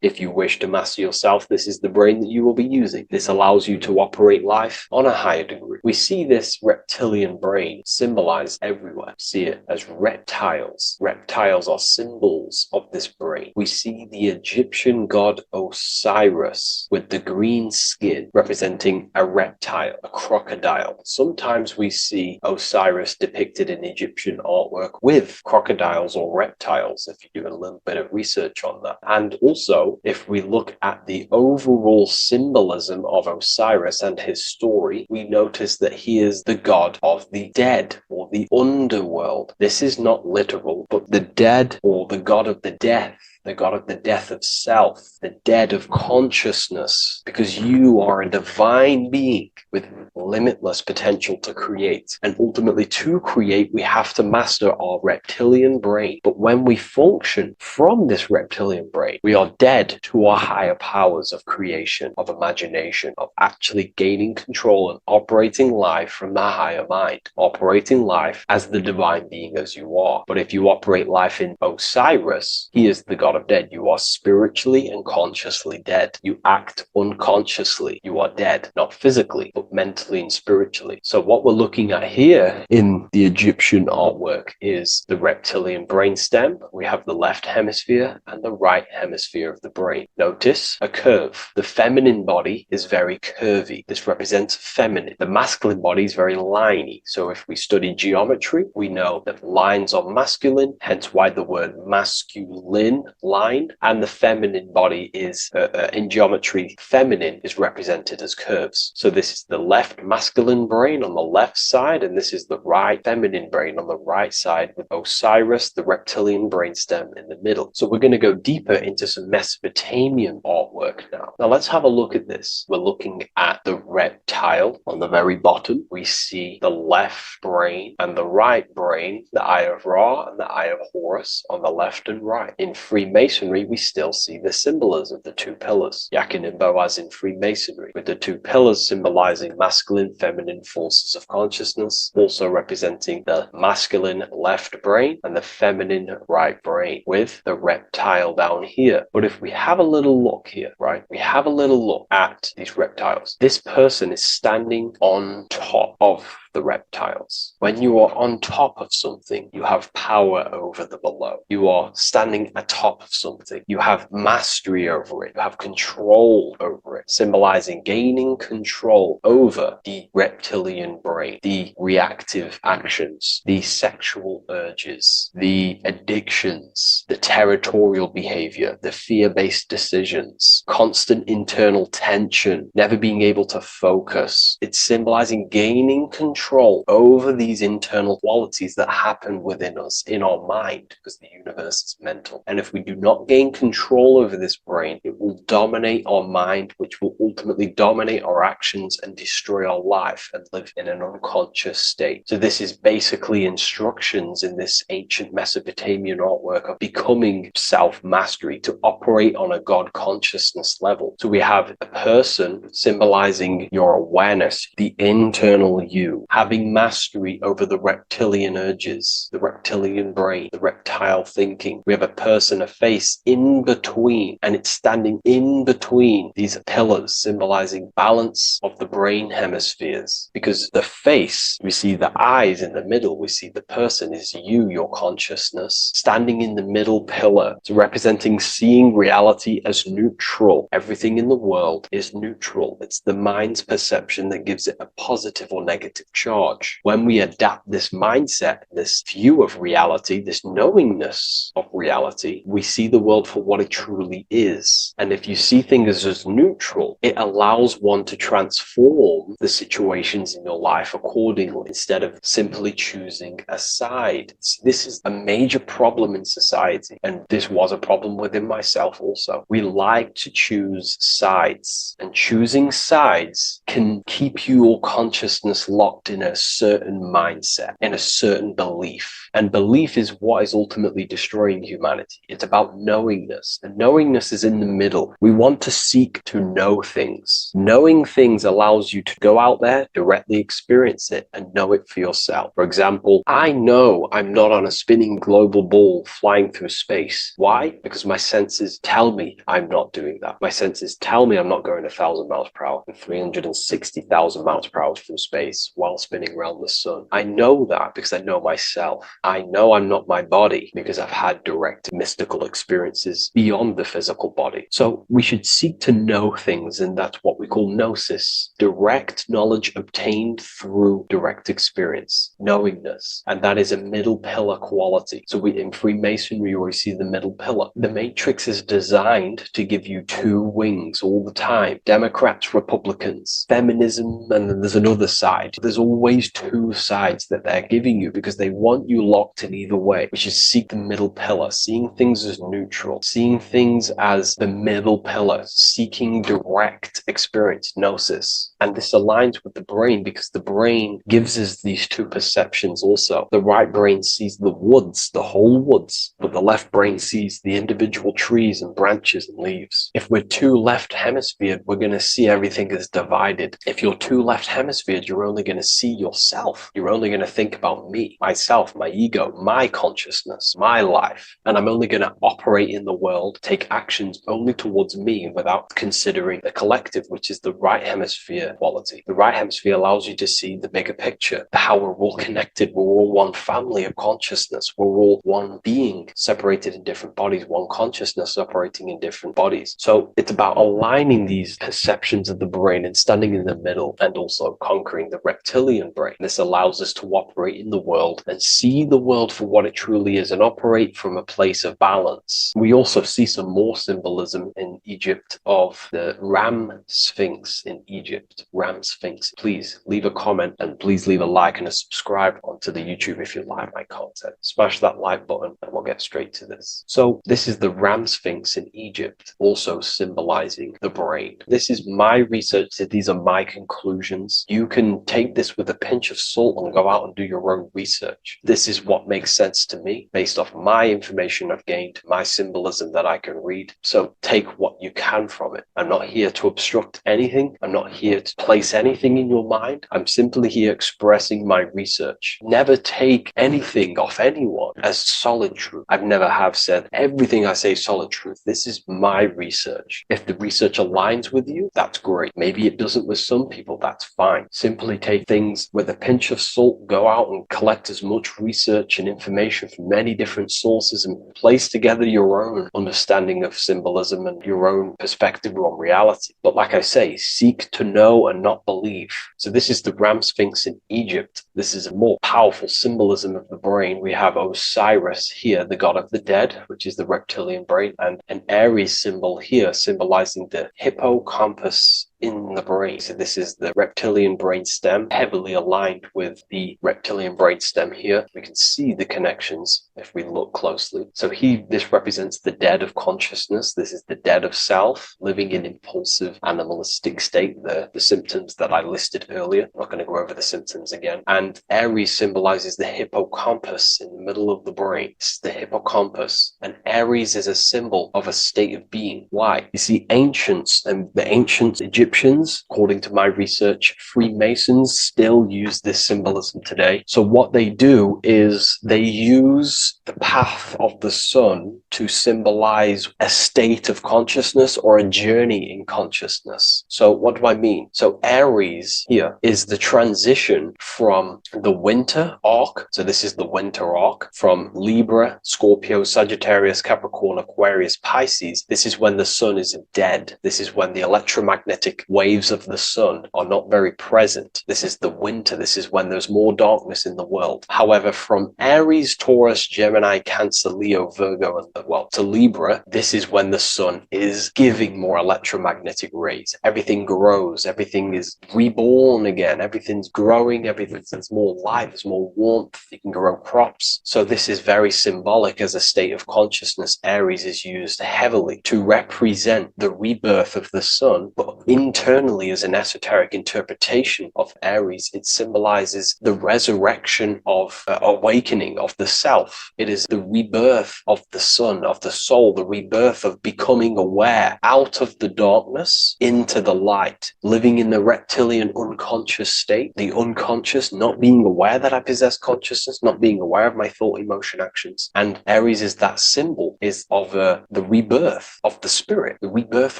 if you wish to master yourself, this is the brain that you will be using. This allows you to operate life on a higher degree. We see this reptilian brain symbolized everywhere. See it as reptiles. Reptiles are symbols of this brain. We see the Egyptian god Osiris with the green skin representing a reptile, a crocodile. Sometimes we see Osiris depicted in Egyptian artwork with crocodiles or reptiles. If you do a little bit of research research on that. And also, if we look at the overall symbolism of Osiris and his story, we notice that he is the god of the dead, or the underworld. This is not literal, but the dead, or the god of the death, the god of the death of self, the dead of consciousness, because you are a divine being with limitless potential to create. And ultimately, to create, we have to master our reptilian brain. But when we function from this reptilian brain, we are dead to our higher powers of creation, of imagination, of actually gaining control and operating life from the higher mind, operating life as the divine being as you are. But if you operate life in Osiris, he is the god of dead. You are spiritually and consciously dead. You act unconsciously. You are dead, not physically, but mentally and spiritually. So what we're looking at here in the Egyptian artwork is the reptilian brainstem. We have the left hemisphere and the right hemisphere of the brain. Notice a curve. The feminine body is very curvy. This represents feminine. The masculine body is very liney. So if we study geometry, we know that lines are masculine, hence why the word masculine, line, and the feminine body is, in geometry, feminine is represented as curves. So this is the left masculine brain on the left side, and this is the right feminine brain on the right side, with Osiris, the reptilian brainstem, in the middle. So we're going to go deeper into some Mesopotamian artwork now. Now let's have a look at this. We're looking at the reptile on the very bottom. We see the left brain and the right brain, the Eye of Ra and the Eye of Horus on the left and right. In Freemasonry, we still see the symbolism of the two pillars. Yakin and Boaz in Freemasonry, with the two pillars symbolizing masculine, feminine forces of consciousness, also representing the masculine left brain and the feminine right brain, with the reptile down here. But if we have a little look here, right, we have a little look at these reptiles. This person is standing on top of the reptiles. When you are on top of something, you have power over the below. You are standing atop of something. You have mastery over it. You have control over it, symbolizing gaining control over the reptilian brain, the reactive actions, the sexual urges, the addictions, the territorial behavior, the fear-based decisions, constant internal tension, never being able to focus. It's symbolizing gaining control over these internal qualities that happen within us, in our mind, because the universe is mental. And if we do not gain control over this brain, it will dominate our mind, which will ultimately dominate our actions and destroy our life and live in an unconscious state. So this is basically instructions in this ancient Mesopotamian artwork of becoming self-mastery, to operate on a God consciousness level. So we have a person symbolizing your awareness, the internal you, having mastery over the reptilian urges, the reptilian brain, the reptile thinking. We have a person, a face in between, and it's standing in between these pillars, symbolizing balance of the brain hemispheres. Because the face, we see the eyes in the middle, we see the person is you, your consciousness, standing in the middle pillar. So representing seeing reality as neutral. Everything in the world is neutral. It's the mind's perception that gives it a positive or negative charge. When we adapt this mindset, this view of reality, this knowingness of reality, we see the world for what it truly is. And if you see things as neutral, it allows one to transform the situations in your life accordingly, instead of simply choosing a side. This is a major problem in society, and this was a problem within myself also. We like to choose sides, and choosing sides can keep your consciousness locked in a certain mindset, in a certain belief. And belief is what is ultimately destroying humanity. It's about knowingness. And knowingness is in the middle. We want to seek to know things. Knowing things allows you to go out there, directly experience it, and know it for yourself. For example, I know I'm not on a spinning global ball flying through space. Why? Because my senses tell me I'm not doing that. My senses tell me I'm not going 1,000 miles per hour and 360,000 miles per hour through space while while spinning around the sun. I know that because I know myself. I know I'm not my body because I've had direct mystical experiences beyond the physical body. So we should seek to know things, and that's what we call gnosis. Direct knowledge obtained through direct experience, knowingness. And that is a middle pillar quality. So in Freemasonry, we see the middle pillar. The matrix is designed to give you two wings all the time. Democrats, Republicans, feminism, and then there's another side. There's always two sides that they're giving you because they want you locked in either way, which is seek the middle pillar, seeing things as neutral, seeing things as the middle pillar, seeking direct experience, gnosis. And this aligns with the brain because the brain gives us these two perceptions also. The right brain sees the woods, the whole woods, but the left brain sees the individual trees and branches and leaves. If we're too left hemisphered, we're going to see everything as divided. If you're too left hemisphered, you're only going to see yourself. You're only going to think about me, myself, my ego, my consciousness, my life. And I'm only going to operate in the world, take actions only towards me without considering the collective, which is the right hemisphere quality. The right hemisphere allows you to see the bigger picture, how we're all connected. We're all one family of consciousness. We're all one being separated in different bodies, one consciousness operating in different bodies. So it's about aligning these perceptions of the brain and standing in the middle and also conquering the reptilian brain. This allows us to operate in the world and see the world for what it truly is and operate from a place of balance. We also see some more symbolism in Egypt of the Ram Sphinx in Egypt. Ram Sphinx. Please leave a comment and please leave a like and a subscribe onto the YouTube if you like my content. Smash that like button and we'll get straight to this. So this is the Ram Sphinx in Egypt, also symbolizing the brain. This is my research. These are my conclusions. You can take this with a pinch of salt and go out and do your own research. This is what makes sense to me based off my information I've gained, my symbolism that I can read. So take what you can from it. I'm not here to obstruct anything. I'm not here to place anything in your mind. I'm simply here expressing my research. Never take anything off anyone as solid truth. I've never have said everything I say is solid truth. This is my research. If the research aligns with you, that's great. Maybe it doesn't with some people, that's fine. Simply take things with a pinch of salt, go out and collect as much research and information from many different sources and place together your own understanding of symbolism and your own perspective on reality. But like I say, seek to know and not believe. So this is the Ram Sphinx in Egypt. This is a more powerful symbolism of the brain. We have Osiris here, the god of the dead, which is the reptilian brain, and an Aries symbol here symbolizing the hippocampus in the brain. So this is the reptilian brain stem, heavily aligned with the reptilian brain stem here. We can see the connections if we look closely. So this represents the dead of consciousness. This is the dead of self, living in impulsive animalistic state, the symptoms that I listed earlier. I'm not going to go over the symptoms again. And Aries symbolizes the hippocampus in the middle of the brain. This is the hippocampus. And Aries is a symbol of a state of being. Why? You see, ancients and the ancient Egyptians, according to my research, Freemasons still use this symbolism today. So what they do is they use the path of the sun to symbolize a state of consciousness or a journey in consciousness. So what do I mean? So Aries here is the transition from the winter arc. So this is the winter arc from Libra, Scorpio, Sagittarius, Capricorn, Aquarius, Pisces. This is when the sun is dead. This is when the electromagnetic waves of the sun are not very present. This is the winter. This is when there's more darkness in the world. However, from Aries, Taurus, Gemini, Cancer, Leo, Virgo, and to Libra, this is when the sun is giving more electromagnetic rays. Everything grows. Everything is reborn again. Everything's growing. There's more life. There's more warmth. You can grow crops. So this is very symbolic as a state of consciousness. Aries is used heavily to represent the rebirth of the sun, but internally as an esoteric interpretation of Aries, it symbolizes the resurrection of awakening of the self. It is the rebirth of the sun, of the soul, the rebirth of becoming aware out of the darkness into the light, living in the reptilian unconscious state, the unconscious, not being aware that I possess consciousness, not being aware of my thought, emotion, actions. And Aries is that symbol, is of the rebirth of the spirit, the rebirth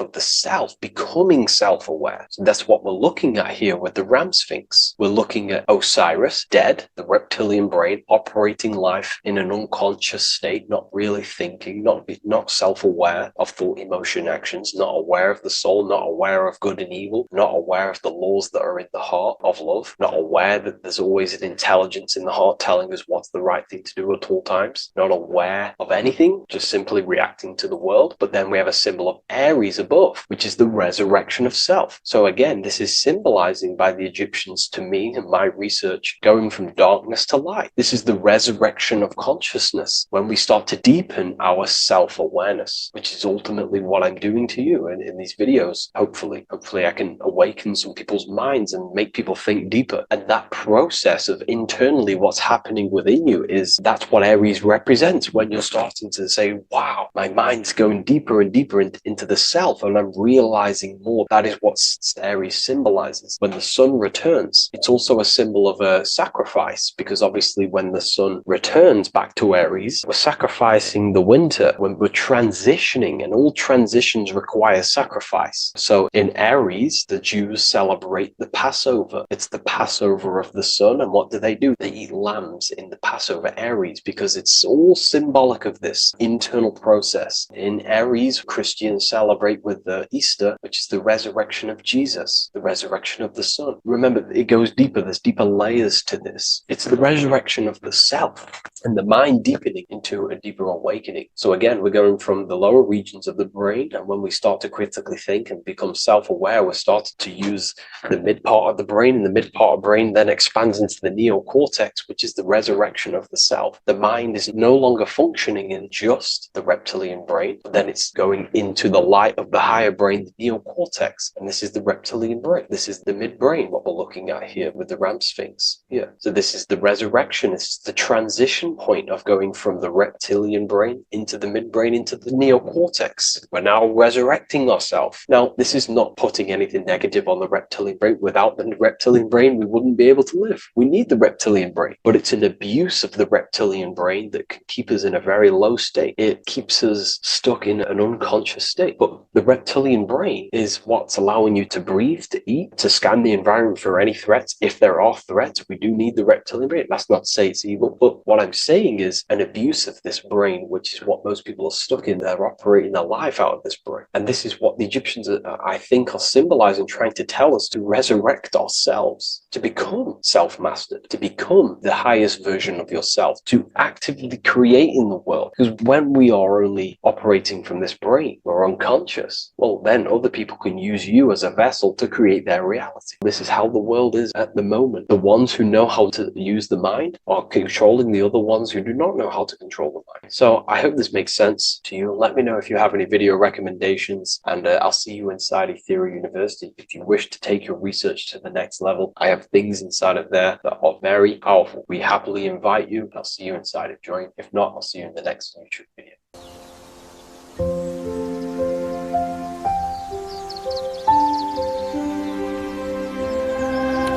of the self, becoming self self-aware. So that's what we're looking at here with the Ram Sphinx. We're looking at Osiris, dead, the reptilian brain, operating life in an unconscious state, not really thinking, not self-aware of thought, emotion, actions, not aware of the soul, not aware of good and evil, not aware of the laws that are in the heart of love, not aware that there's always an intelligence in the heart telling us what's the right thing to do at all times, not aware of anything, just simply reacting to the world. But then we have a symbol of Aries above, which is the resurrection of self. So again, this is symbolizing by the Egyptians to me and my research going from darkness to light. This is the resurrection of consciousness when we start to deepen our self-awareness, which is ultimately what I'm doing to you in these videos. Hopefully I can awaken some people's minds and make people think deeper. And that process of internally what's happening within you that's what Aries represents when you're starting to say, wow, my mind's going deeper and deeper into the self, and I'm realizing more. That is what Aries symbolizes. When the sun returns, it's also a symbol of a sacrifice, because obviously when the sun returns back to Aries, we're sacrificing the winter, when we're transitioning, and all transitions require sacrifice. So in Aries, the Jews celebrate the Passover. It's the Passover of the sun, and what do? They eat lambs in the Passover Aries, because it's all symbolic of this internal process. In Aries, Christians celebrate with the Easter, which is the resurrection of Jesus, the resurrection of the sun. Remember, it goes deeper. There's deeper layers to this. It's the resurrection of the self and the mind deepening into a deeper awakening. So again, we're going from the lower regions of the brain, and when we start to critically think and become self-aware, we're starting to use the mid part of the brain, and the mid part of the brain then expands into the neocortex, which is the resurrection of the self. The mind is no longer functioning in just the reptilian brain, but then it's going into the light of the higher brain, the neocortex, and this is the reptilian brain. This is the midbrain, what we're looking at here with the Ram Sphinx. Yeah. So this is the resurrection. It's the transition point of going from the reptilian brain into the midbrain, into the neocortex. We're now resurrecting ourselves. Now, this is not putting anything negative on the reptilian brain. Without the reptilian brain, we wouldn't be able to live. We need the reptilian brain, but it's an abuse of the reptilian brain that can keep us in a very low state. It keeps us stuck in an unconscious state. But the reptilian brain is what's allowing you to breathe, to eat, to scan the environment for any threats. If there are threats, we do need the reptilian brain. That's not to say it's evil, but what I'm saying is an abuse of this brain, which is what most people are stuck in. They're operating their life out of this brain. And this is what the Egyptians, I think, are symbolizing, trying to tell us to resurrect ourselves, to become self-mastered, to become the highest version of yourself, to actively create in the world. Because when we are only operating from this brain, we're unconscious, well, then other people can use you as a vessel to create their reality. This is how the world is at the moment. The ones who know how to use the mind are controlling the other ones who do not know how to control the mind. So I hope this makes sense to you. Let me know if you have any video recommendations, and I'll see you inside Ethereum University. If you wish to take your research to the next level, I have things inside of there that are very powerful. We happily invite you. I'll see you inside of Join. If not, I'll see you in the next YouTube video.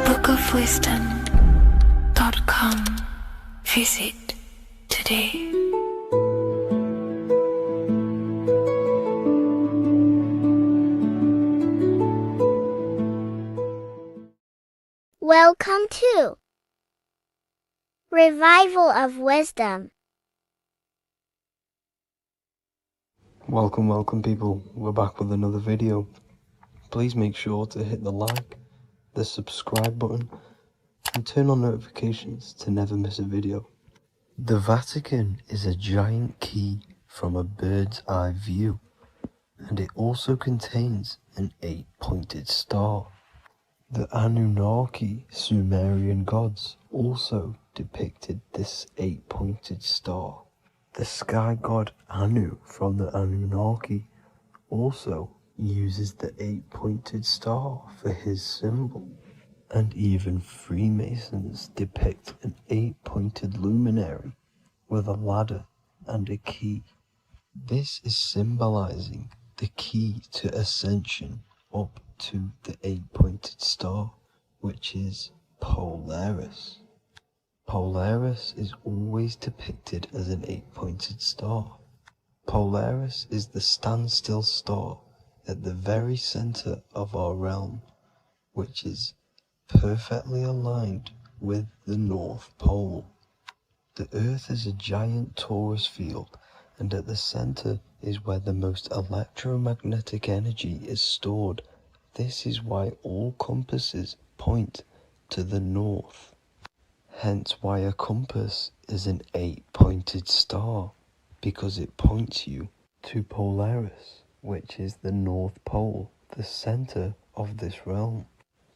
bookofwisdom.com. Visit today. Welcome to Revival of Wisdom. Welcome people, we're back with another video. Please make sure to hit the like, the subscribe button, and turn on notifications to never miss a video. The Vatican is a giant key from a bird's eye view, and it also contains an 8-pointed star. The Anunnaki Sumerian gods also depicted this 8-pointed star. The sky god Anu from the Anunnaki also uses the 8-pointed star for his symbol. And even Freemasons depict an 8-pointed luminary with a ladder and a key. This is symbolizing the key to ascension up to the 8-pointed star, which is Polaris. Polaris is always depicted as an 8-pointed star. Polaris is the standstill star at the very center of our realm, which is perfectly aligned with the North Pole. The Earth is a giant torus field, and at the center is where the most electromagnetic energy is stored. This is why all compasses point to the north. Hence why a compass is an 8-pointed star, because it points you to Polaris, which is the North Pole, the center of this realm.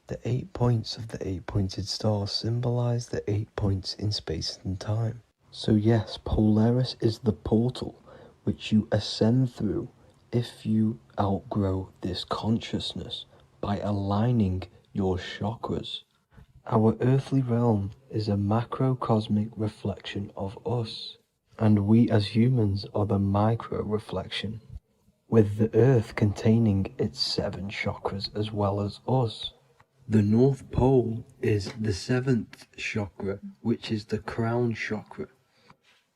The 8 points of the 8-pointed star symbolize the 8 points in space and time. So yes, Polaris is the portal which you ascend through if you outgrow this consciousness by aligning your chakras. Our earthly realm is a macrocosmic reflection of us, and we as humans are the micro reflection, with the earth containing its 7 chakras as well as us. The North Pole is the 7th chakra, which is the crown chakra.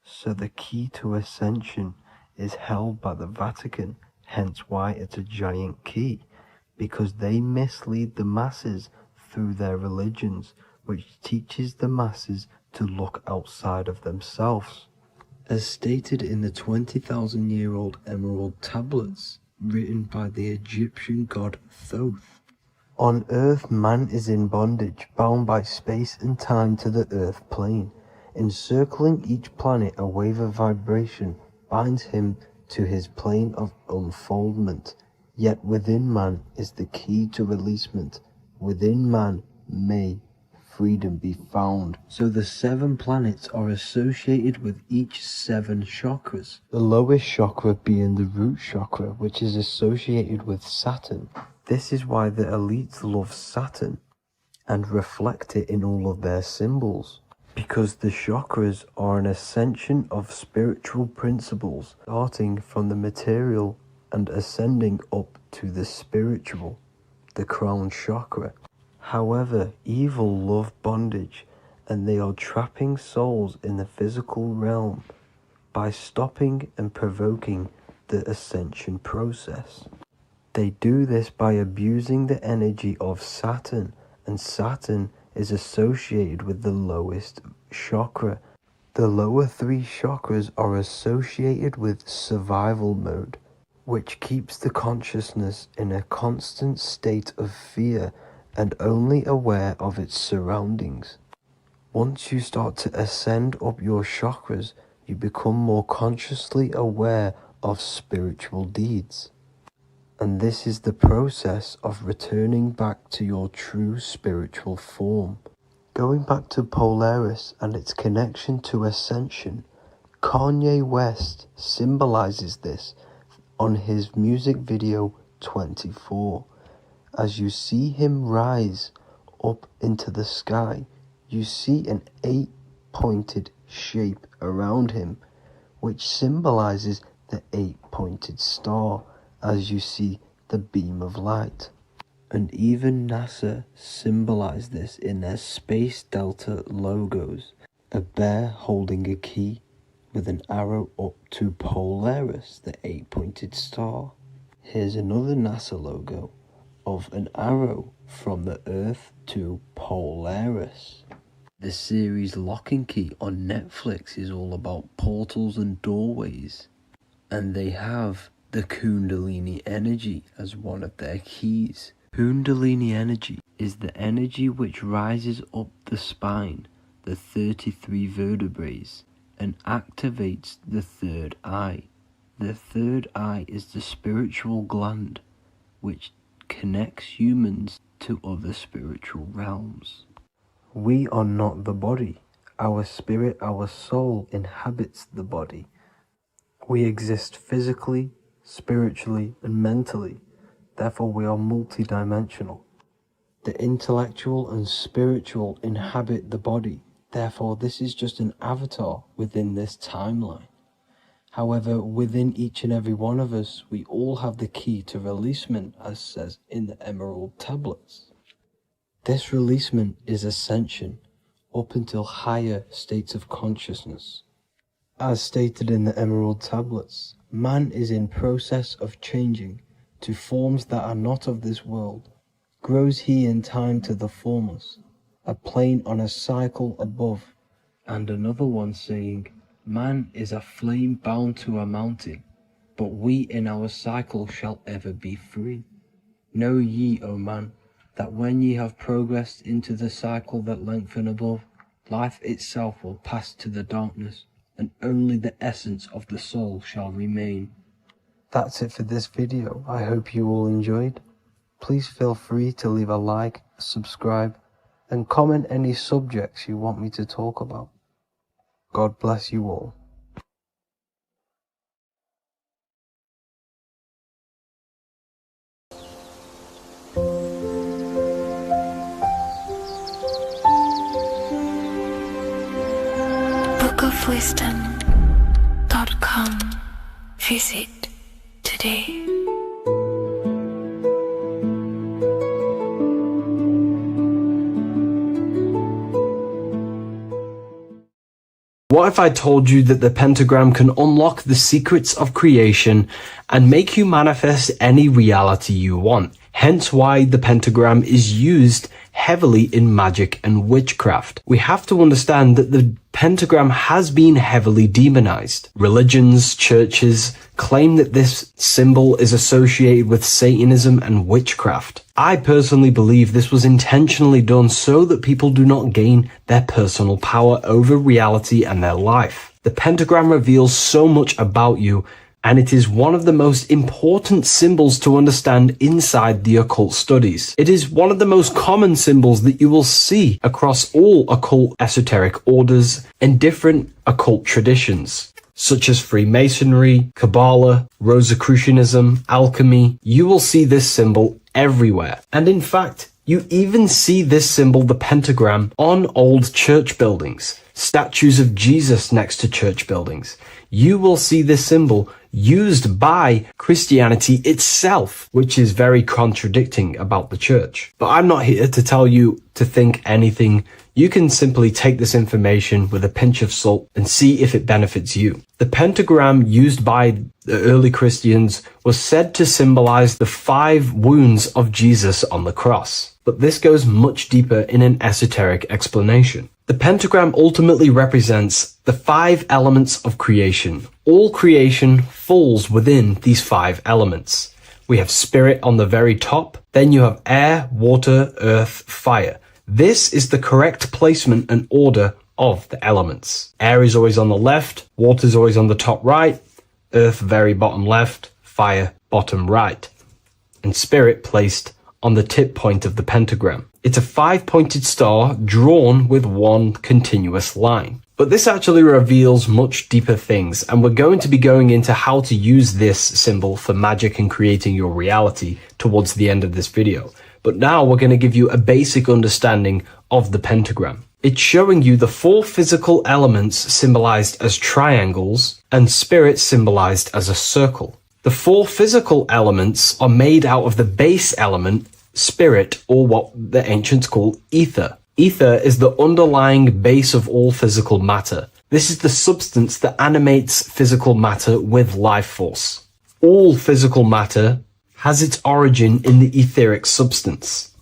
So the key to ascension is held by the Vatican, hence why it's a giant key, because they mislead the masses through their religions, which teaches the masses to look outside of themselves. As stated in the 20,000-year-old emerald tablets, written by the Egyptian god Thoth. On Earth, man is in bondage, bound by space and time to the Earth plane. Encircling each planet, a wave of vibration binds him to his plane of unfoldment. Yet within man is the key to releasement. Within man may freedom be found. So the 7 planets are associated with each 7 chakras. The lowest chakra being the root chakra, which is associated with Saturn. This is why the elites love Saturn and reflect it in all of their symbols. Because the chakras are an ascension of spiritual principles, starting from the material and ascending up to the spiritual, the crown chakra. However, evil love bondage, and they are trapping souls in the physical realm by stopping and provoking the ascension process. They do this by abusing the energy of Saturn, and Saturn is associated with the lowest chakra. The lower 3 chakras are associated with survival mode, which keeps the consciousness in a constant state of fear and only aware of its surroundings. Once you start to ascend up your chakras, you become more consciously aware of spiritual deeds. And this is the process of returning back to your true spiritual form. Going back to Polaris and its connection to ascension, Kanye West symbolizes this on his music video 24. As you see him rise up into the sky, you see an 8-pointed shape around him, which symbolizes the 8-pointed star, as you see the beam of light. And even NASA symbolized this in their Space Delta logos, a bear holding a key with an arrow up to Polaris, the 8-pointed star. Here's another NASA logo of an arrow from the Earth to Polaris. The series Lock and Key on Netflix is all about portals and doorways, and they have the Kundalini energy as one of their keys. Kundalini energy is the energy which rises up the spine, the 33 vertebrae, and activates the third eye. The third eye is the spiritual gland which connects humans to other spiritual realms. We are not the body. Our spirit, our soul inhabits the body. We exist physically, spiritually, and mentally. Therefore, we are multidimensional. The intellectual and spiritual inhabit the body. Therefore, this is just an avatar within this timeline. However, within each and every one of us, we all have the key to releasement, as says in the Emerald Tablets. This releasement is ascension, up until higher states of consciousness. As stated in the Emerald Tablets, man is in process of changing to forms that are not of this world, grows he in time to the formless, a plane on a cycle above. And another one saying, Man is a flame bound to a mountain, but we in our cycle shall ever be free. Know ye, O man, that when ye have progressed into the cycle that lengthen above, life itself will pass to the darkness, and only the essence of the soul shall remain. That's it for this video. I hope you all enjoyed. Please feel free to leave a like, subscribe, and comment any subjects you want me to talk about. God bless you all. bookofwisdom.com. Visit today. What if I told you that the pentagram can unlock the secrets of creation and make you manifest any reality you want? Hence why the pentagram is used heavily in magic and witchcraft. We have to understand that the pentagram has been heavily demonized. Religions, churches claim that this symbol is associated with Satanism and witchcraft. I personally believe this was intentionally done so that people do not gain their personal power over reality and their life. The pentagram reveals so much about you, and it is one of the most important symbols to understand inside the occult studies. It is one of the most common symbols that you will see across all occult esoteric orders and different occult traditions, such as Freemasonry, Kabbalah, Rosicrucianism, alchemy. You will see this symbol everywhere. And in fact, you even see this symbol, the pentagram, on old church buildings, statues of Jesus next to church buildings. You will see this symbol used by Christianity itself, which is very contradicting about the church. But I'm not here to tell you to think anything. You can simply take this information with a pinch of salt and see if it benefits you. The pentagram used by the early Christians was said to symbolize the 5 wounds of Jesus on the cross. But this goes much deeper in an esoteric explanation. The pentagram ultimately represents the 5 elements of creation. All creation falls within these 5 elements. We have spirit on the very top, then you have air, water, earth, fire. This is the correct placement and order of the elements. Air is always on the left, water is always on the top right, earth very bottom left, fire bottom right, and spirit placed on the tip point of the pentagram. It's a 5-pointed star drawn with one continuous line. But this actually reveals much deeper things, and we're going to be going into how to use this symbol for magic and creating your reality towards the end of this video. But now we're going to give you a basic understanding of the pentagram. It's showing you the 4 physical elements symbolized as triangles and spirit symbolized as a circle. The 4 physical elements are made out of the base element, spirit, or what the ancients call ether. Ether is the underlying base of all physical matter. This is the substance that animates physical matter with life force. All physical matter has its origin in the etheric substance,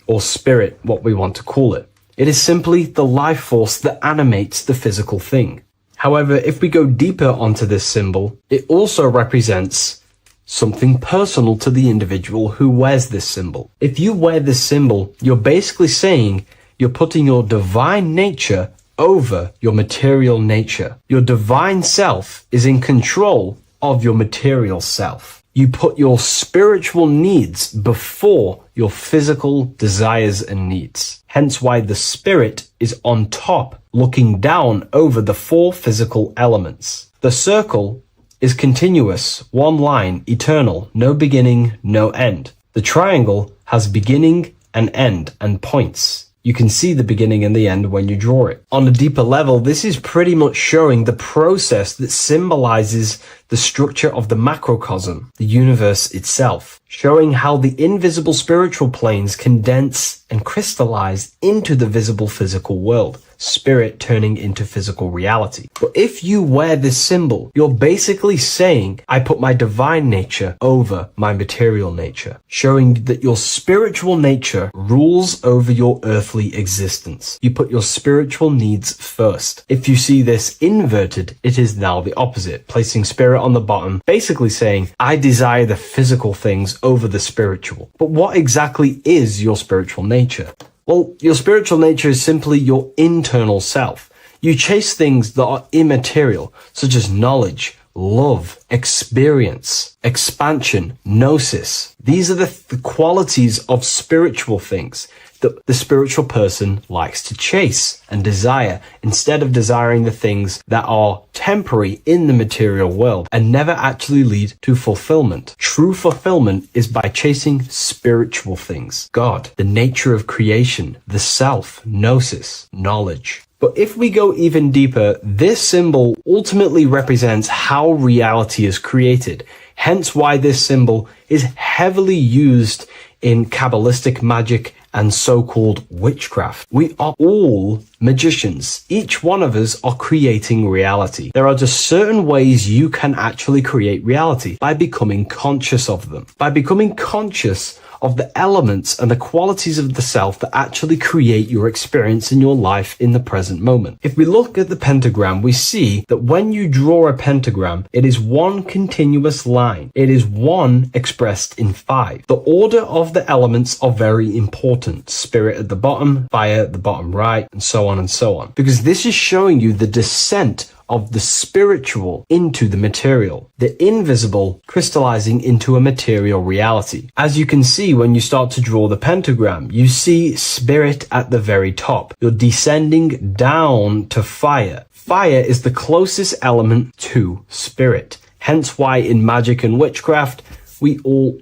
or spirit, what we want to call it. It is simply the life force that animates the physical thing. However, if we go deeper onto this symbol, it also represents something personal to the individual who wears this symbol. If you wear this symbol, you're basically saying you're putting your divine nature over your material nature. Your divine self is in control of your material self. You put your spiritual needs before your physical desires and needs. Hence why the spirit is on top, looking down over the 4 physical elements. The circle is continuous, one line, eternal, no beginning, no end. The triangle has beginning and end and points. You can see the beginning and the end when you draw it. On a deeper level, this is pretty much showing the process that symbolizes the structure of the macrocosm, the universe itself, showing how the invisible spiritual planes condense and crystallize into the visible physical world. spirit turning into physical reality. But if you wear this symbol, you're basically saying, I put my divine nature over my material nature, showing that your spiritual nature rules over your earthly existence. You put your spiritual needs first. If you see this inverted, it is now the opposite, placing spirit on the bottom, basically saying, I desire the physical things over the spiritual. But what exactly is your spiritual nature? Well, your spiritual nature is simply your internal self. You chase things that are immaterial, such as knowledge, love, experience, expansion, gnosis. These are the qualities of spiritual things that the spiritual person likes to chase and desire, instead of desiring the things that are temporary in the material world and never actually lead to fulfillment. True fulfillment is by chasing spiritual things. God, the nature of creation, the self, gnosis, knowledge. But if we go even deeper, this symbol ultimately represents how reality is created. Hence why this symbol is heavily used in Kabbalistic magic and so-called witchcraft. We are all magicians. Each one of us are creating reality. There are just certain ways you can actually create reality by becoming conscious of them. By becoming conscious of the elements and the qualities of the self that actually create your experience in your life in the present moment. If we look at the pentagram, we see that when you draw a pentagram, it is one continuous line. It is one expressed in 5. The order of the elements are very important. Spirit at the bottom, fire at the bottom right, and so on and so on. Because this is showing you the descent of the spiritual into the material, the invisible crystallizing into a material reality. As you can see when you start to draw the pentagram, you see spirit at the very top. You're descending down to fire. Fire is the closest element to spirit. Hence why in magic and witchcraft,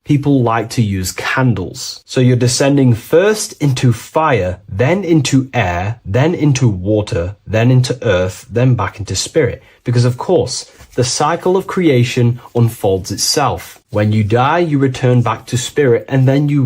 people like to use candles. So you're descending first into fire, then into air, then into water, then into earth, then back into spirit. Because of course, the cycle of creation unfolds itself. When you die, you return back to spirit, and then you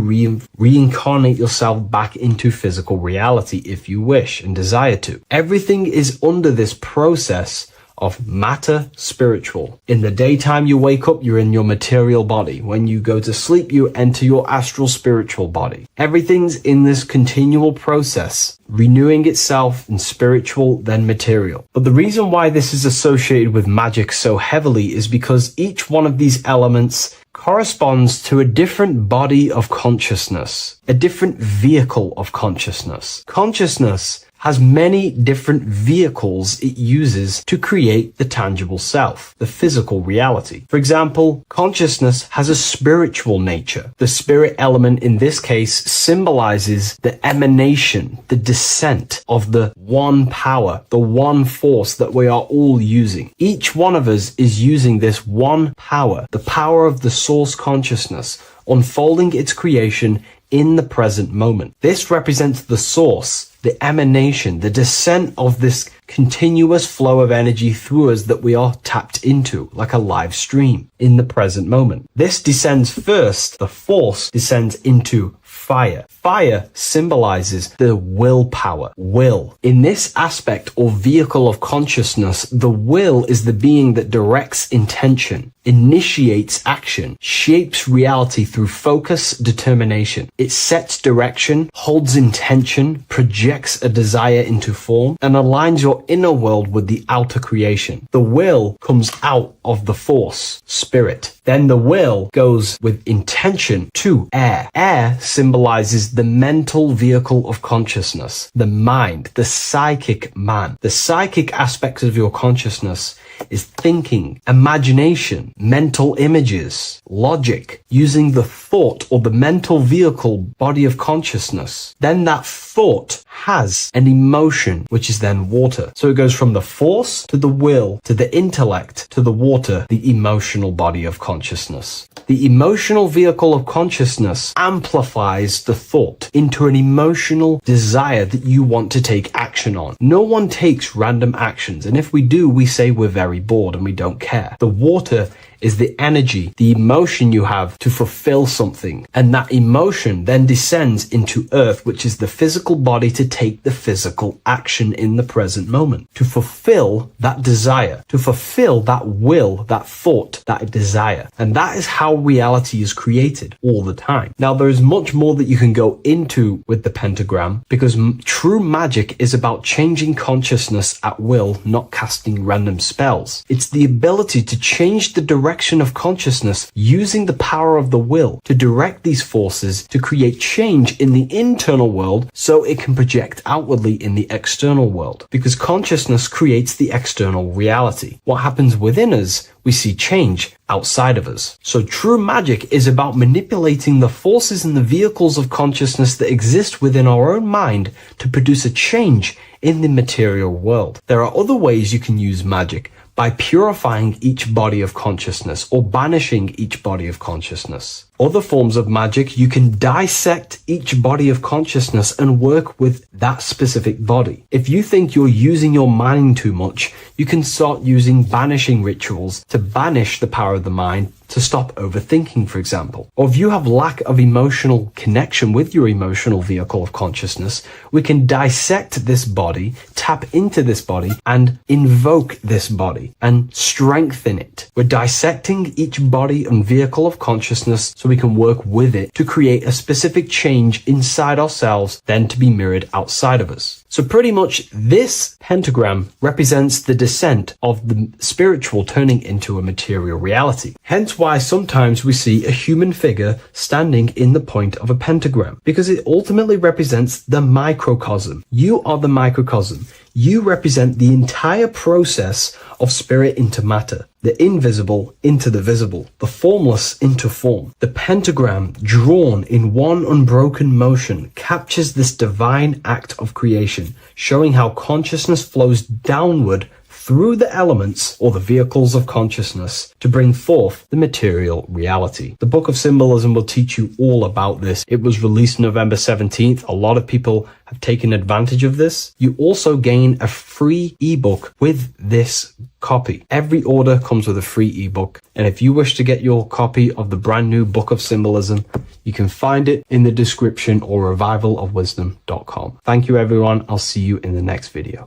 reincarnate yourself back into physical reality if you wish and desire to. Everything is under this process of matter spiritual. In the daytime you wake up, you're in your material body. When you go to sleep, you enter your astral spiritual body. Everything's in this continual process, renewing itself in spiritual, then material. But the reason why this is associated with magic so heavily is because each one of these elements corresponds to a different body of consciousness, a different vehicle of consciousness. Consciousness has many different vehicles it uses to create the tangible self, the physical reality. For example, consciousness has a spiritual nature. The spirit element in this case symbolizes the emanation, the descent of the one power, the one force that we are all using. Each one of us is using this one power, the power of the source consciousness, unfolding its creation in the present moment. This represents the source, the emanation, the descent of this continuous flow of energy through us that we are tapped into, like a live stream in the present moment. This descends first, the force descends into fire. Fire symbolizes the willpower, will. In this aspect or vehicle of consciousness, the will is the being that directs intention, initiates action, shapes reality through focus, determination. It sets direction, holds intention, projects a desire into form, and aligns your inner world with the outer creation. The will comes out of the force, spirit. Then the will goes with intention to air. Air symbolizes the mental vehicle of consciousness, the mind, the psychic man. The psychic aspects of your consciousness is thinking, imagination, mental images, logic, using the thought or the mental vehicle body of consciousness. Then that thought has an emotion, which is then water. So it goes from the force to the will to the intellect to the water, the emotional body of consciousness. The emotional vehicle of consciousness amplifies the thought into an emotional desire that you want to take action on. No one takes random actions, and if we do, we say we're very very bored and we don't care. The water is the energy, the emotion you have to fulfill something. And that emotion then descends into earth, which is the physical body to take the physical action in the present moment, to fulfill that desire, to fulfill that will, that thought, that desire. And that is how reality is created all the time. Now, there is much more that you can go into with the pentagram, because true magic is about changing consciousness at will, not casting random spells. It's the ability to change the direction of consciousness using the power of the will to direct these forces to create change in the internal world so it can project outwardly in the external world. Because consciousness creates the external reality. What happens within us, we see change outside of us. So true magic is about manipulating the forces and the vehicles of consciousness that exist within our own mind to produce a change in the material world. There are other ways you can use magic, by purifying each body of consciousness or banishing each body of consciousness. Other forms of magic, you can dissect each body of consciousness and work with that specific body. If you think you're using your mind too much, you can start using banishing rituals to banish the power of the mind to stop overthinking, for example. Or if you have lack of emotional connection with your emotional vehicle of consciousness, we can dissect this body, tap into this body, and invoke this body and strengthen it. We're dissecting each body and vehicle of consciousness so we can work with it to create a specific change inside ourselves, then to be mirrored outside of us. So pretty much this pentagram represents the descent of the spiritual turning into a material reality. Hence why sometimes we see a human figure standing in the point of a pentagram, because it ultimately represents the microcosm. You are the microcosm. You represent the entire process of spirit into matter, the invisible into the visible, the formless into form. The pentagram, drawn in one unbroken motion, captures this divine act of creation, showing how consciousness flows downward through the elements or the vehicles of consciousness to bring forth the material reality. The Book of Symbolism will teach you all about this. It was released November 17th. A lot of people have taken advantage of this. You also gain a free ebook with this copy. Every order comes with a free ebook. And if you wish to get your copy of the brand new Book of Symbolism, you can find it in the description or revivalofwisdom.com. Thank you, everyone. I'll see you in the next video.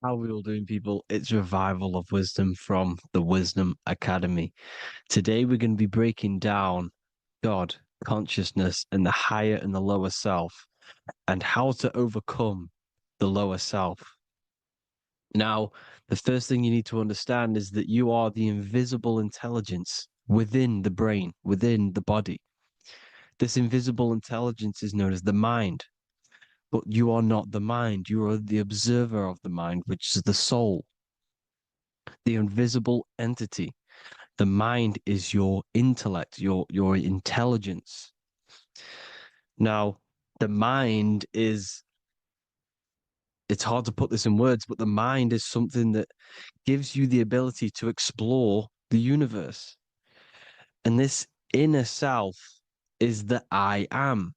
How are we all doing, people? It's Revival of Wisdom from the Wisdom Academy. Today we're going to be breaking down God, consciousness, and the higher and the lower self, and how to overcome the lower self. Now, the first thing you need to understand is that you are the invisible intelligence within the brain, within the body. This invisible intelligence is known as the mind. But you are not the mind. You are the observer of the mind, which is the soul, the invisible entity. The mind is your intellect, your intelligence. Now, the mind is, it's hard to put this in words, but the mind is something that gives you the ability to explore the universe. And this inner self is the I am.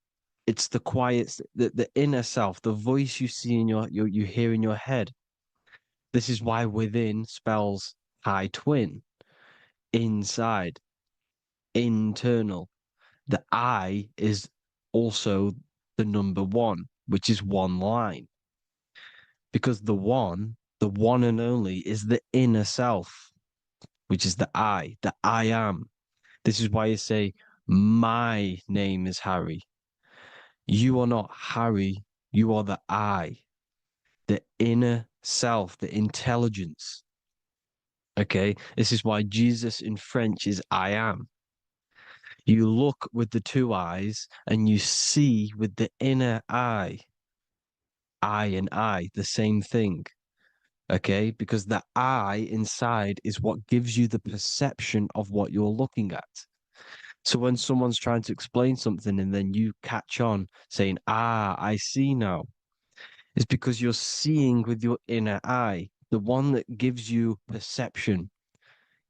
It's the quiet, the inner self, the voice you see in you hear in your head. This is why within spells high twin, inside, internal. The I is also the number one, which is one line. Because the one and only, is the inner self, which is the I am. This is why you say, my name is Harry. You are not Harry, you are the I, the inner self, the intelligence. Okay, this is why Jesus in French is I am. You look with the two eyes and you see with the inner eye. I and I, the same thing. Okay, because the I inside is what gives you the perception of what you're looking at. So when someone's trying to explain something and then you catch on saying, I see now, it's because you're seeing with your inner eye, the one that gives you perception,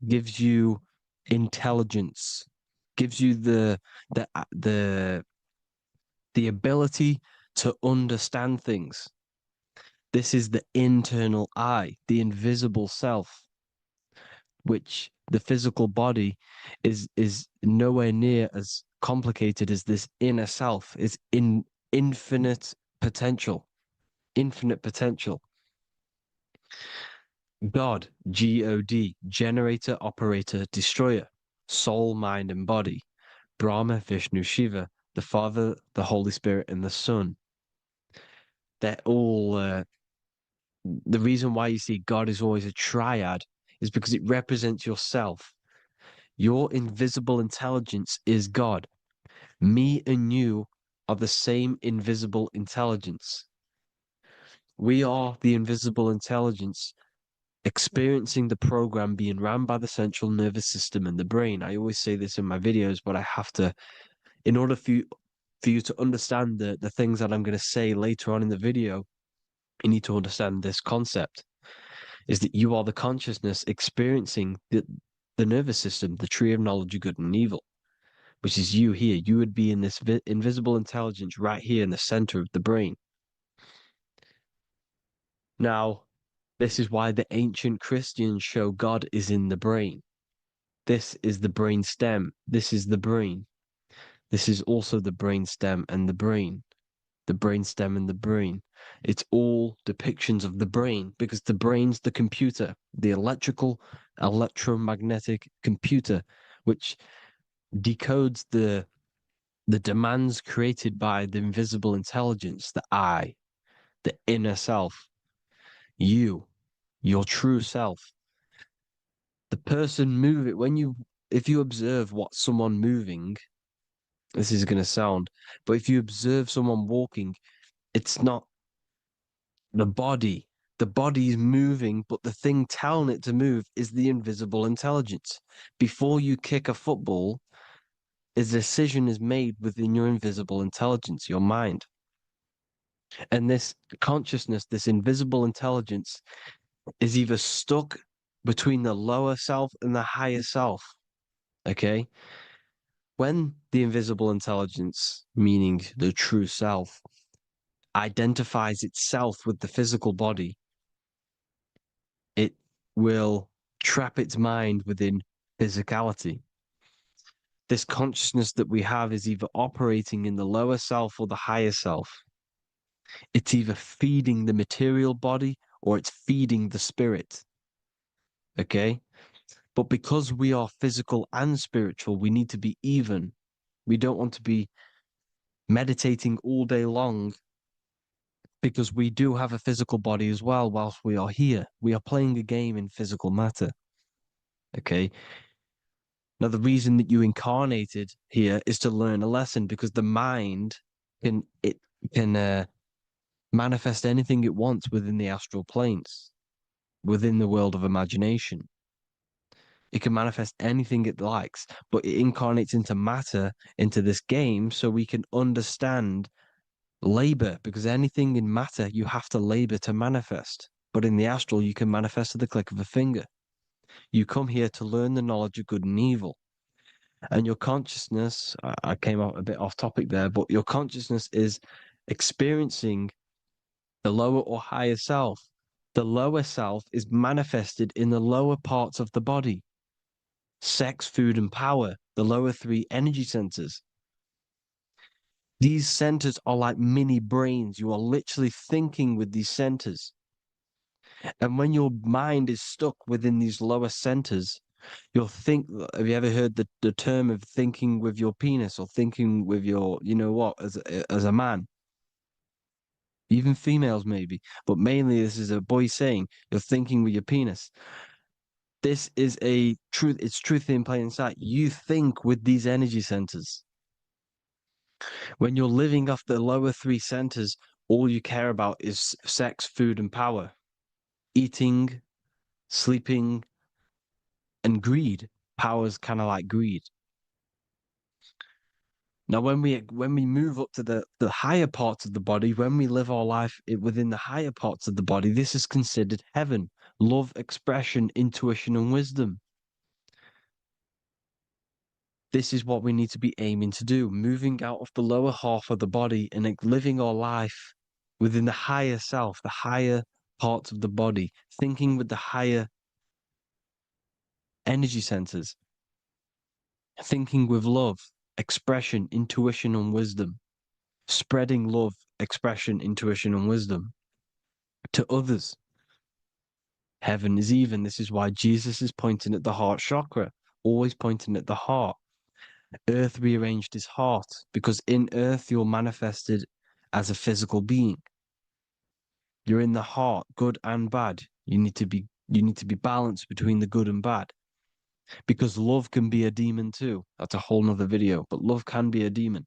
gives you intelligence, gives you the ability to understand things. This is the internal eye, the invisible self. which the physical body is nowhere near as complicated as this inner self. Is in infinite potential, infinite potential. God, God, generator, operator, destroyer, soul, mind, and body. Brahma, Vishnu, Shiva, the Father, the Holy Spirit, and the Son. They're all. The reason why you see God is always a triad is because it represents yourself. Your invisible intelligence is God. Me and you are the same invisible intelligence. We are the invisible intelligence experiencing the program being ran by the central nervous system and the brain. I always say this in my videos, but I have to, in order for you to understand the things that I'm going to say later on in the video, you need to understand this concept, is that you are the consciousness experiencing the nervous system, the tree of knowledge of good and evil, which is you here. You would be in this invisible intelligence right here in the center of the brain. Now, this is why the ancient Christians show God is in the brain. This is the brain stem. This is the brain. This is also the brain stem and the brain. The brain stem and the brain. It's all depictions of the brain because the brain's the computer, the electromagnetic computer, which decodes the demands created by the invisible intelligence, the I, the inner self, you, your true self. The person moving, if you observe what someone moving, this is going to sound, but if you observe someone walking, it's not the body. The body is moving, but the thing telling it to move is the invisible intelligence. Before you kick a football, a decision is made within your invisible intelligence, your mind. And this consciousness, this invisible intelligence, is either stuck between the lower self and the higher self. Okay? When the invisible intelligence, meaning the true self, identifies itself with the physical body, it will trap its mind within physicality. This consciousness that we have is either operating in the lower self or the higher self. It's either feeding the material body or it's feeding the spirit. Okay? But because we are physical and spiritual, we need to be even. We don't want to be meditating all day long because we do have a physical body as well whilst we are here. We are playing a game in physical matter. Okay? Now, the reason that you incarnated here is to learn a lesson because the mind can manifest anything it wants within the astral planes, within the world of imagination. It can manifest anything it likes, but it incarnates into matter, into this game, so we can understand labor, because anything in matter, you have to labor to manifest. But in the astral, you can manifest at the click of a finger. You come here to learn the knowledge of good and evil. And your consciousness, I came out a bit off topic there, but your consciousness is experiencing the lower or higher self. The lower self is manifested in the lower parts of the body. Sex, food, and power, the lower three energy centers. These centers are like mini brains. You are literally thinking with these centers. And when your mind is stuck within these lower centers, you'll think, have you ever heard the term of thinking with your penis or thinking with your, you know what, as a man? Even females maybe, but mainly this is a boy saying, you're thinking with your penis. This is a truth, it's truth in plain sight. You think with these energy centers. When you're living off the lower three centers, all you care about is sex, food, and power. Eating, sleeping, and greed. Power's kind of like greed. Now, when we move up to the higher parts of the body, when we live our life within the higher parts of the body, this is considered heaven. Love, expression, intuition, and wisdom. This is what we need to be aiming to do, moving out of the lower half of the body and living our life within the higher self, the higher parts of the body, thinking with the higher energy centers. Thinking with love, expression, intuition, and wisdom. Spreading love, expression, intuition, and wisdom to others. Heaven is even. This is why Jesus is pointing at the heart chakra, always pointing at the heart. Earth rearranged his heart because in earth you're manifested as a physical being. You're in the heart, good and bad. You need to be balanced between the good and bad. Because love can be a demon too. That's a whole nother video, but love can be a demon.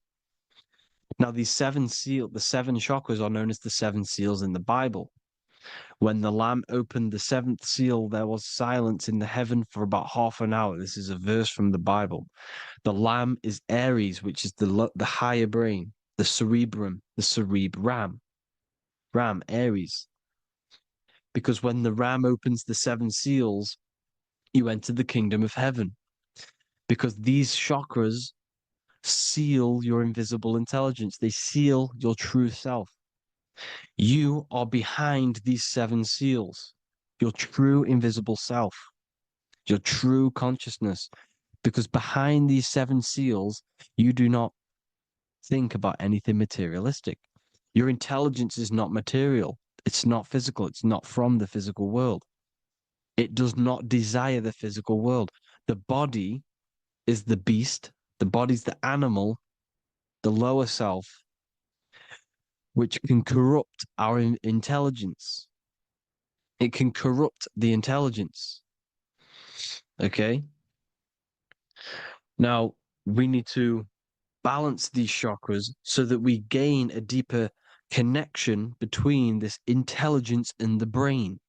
Now, the seven chakras are known as the seven seals in the Bible. When the Lamb opened the seventh seal, there was silence in the heaven for about half an hour. This is a verse from the Bible. The Lamb is Aries, which is the higher brain, the cerebrum, Ram, Aries. Because when the Ram opens the seven seals, you enter the kingdom of heaven. Because these chakras seal your invisible intelligence. They seal your true self. You are behind these seven seals, your true invisible self, your true consciousness. Because behind these seven seals, you do not think about anything materialistic. Your intelligence is not material. It's not physical. It's not from the physical world. It does not desire the physical world. The body is the beast. The body's the animal, the lower self, which can corrupt our intelligence. It can corrupt the intelligence. Okay? Now, we need to balance these chakras so that we gain a deeper connection between this intelligence and the brain.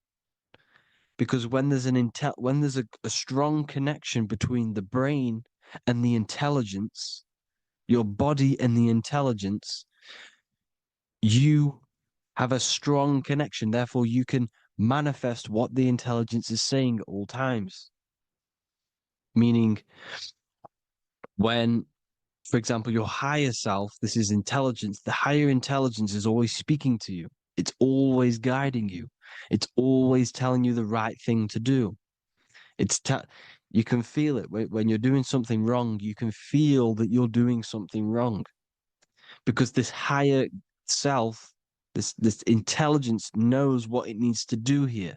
Because when there's a strong connection between the brain and the intelligence, your body and the intelligence, you have a strong connection. Therefore, you can manifest what the intelligence is saying at all times. Meaning, when, for example, your higher self, this is intelligence, the higher intelligence is always speaking to you. It's always guiding you. It's always telling you the right thing to do. You can feel it when you're doing something wrong. You can feel that you're doing something wrong because this higher self, this intelligence knows what it needs to do here.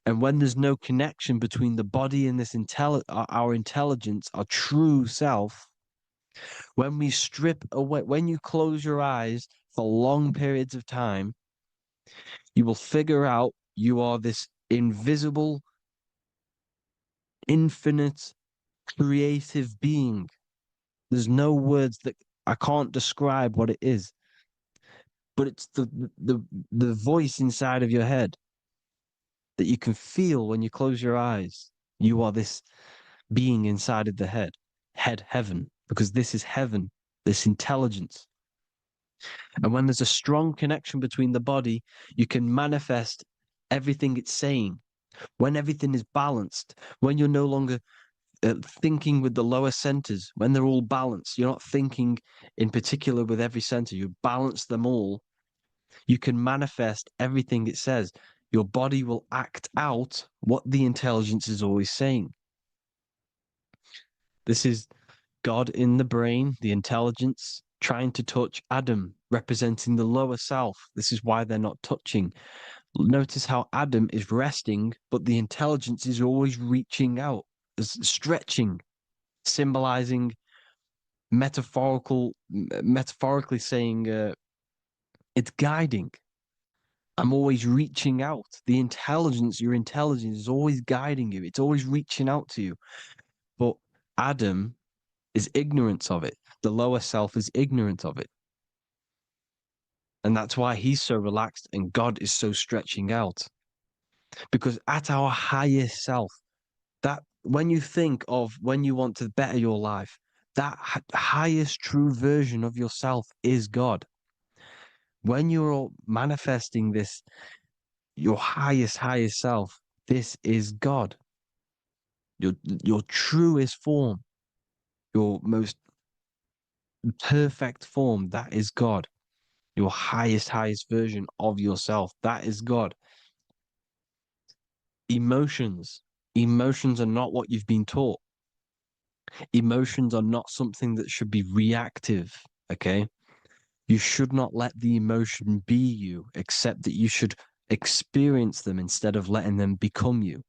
And when there's no connection between the body and our intelligence, our true self, when we strip away, when you close your eyes for long periods of time, you will figure out you are this invisible, infinite, creative being. There's no words that I can't describe what it is, but it's the voice inside of your head that you can feel when you close your eyes. You are this being inside of the heaven, because this is heaven, this intelligence. And when there's a strong connection between the body, you can manifest everything it's saying. When everything is balanced, when you're no longer thinking with the lower centers, when they're all balanced, you're not thinking in particular with every center, you balance them all, you can manifest everything it says. Your body will act out what the intelligence is always saying. This is God in the brain, the intelligence, trying to touch Adam, representing the lower self. This is why they're not touching. Notice how Adam is resting, but the intelligence is always reaching out, stretching, symbolizing metaphorically saying it's guiding. I'm always reaching out. The intelligence, your intelligence is always guiding you. It's always reaching out to you. But Adam is ignorant of it. The lower self is ignorant of it. And that's why he's so relaxed and God is so stretching out. Because at our highest self, that when you think of when you want to better your life, that highest true version of yourself is God. When you're manifesting this, your highest self, this is God. Your truest form, your most perfect form, that is God. Your highest version of yourself, that is God. Emotions, Emotions are not what you've been taught. Emotions are not something that should be reactive, okay? You should not let the emotion be you, except that you should experience them instead of letting them become you.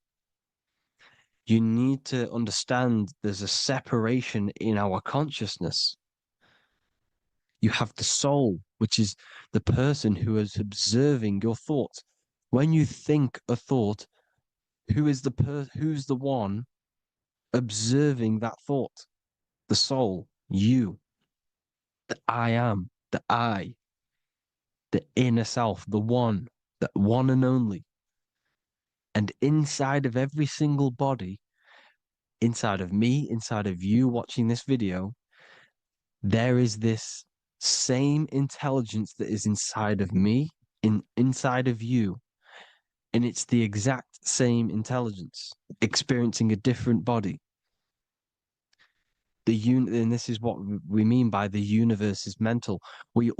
You need to understand there's a separation in our consciousness. You have the soul, which is the person who is observing your thoughts. When you think a thought, who's the one observing that thought? The soul, you, the I am, the I, the inner self, the one and only. And inside of every single body, inside of me, inside of you watching this video, there is this same intelligence that is inside of me, inside of you. And it's the exact same intelligence, experiencing a different body. And this is what we mean by the universe is mental. We are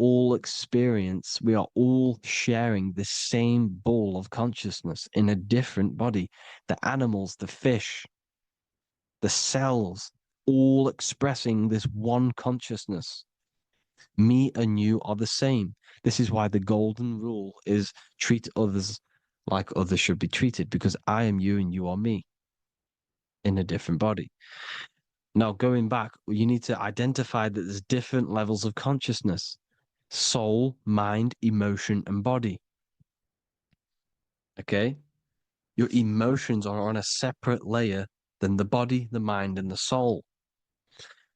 all sharing the same ball of consciousness in a different body. The animals, the fish, the cells, all expressing this one consciousness. Me and you are the same. This is why the golden rule is treat others like others should be treated, because I am you and you are me in a different body. Now, going back, you need to identify that there's different levels of consciousness: soul, mind, emotion, and body. Okay? Your emotions are on a separate layer than the body, the mind, and the soul.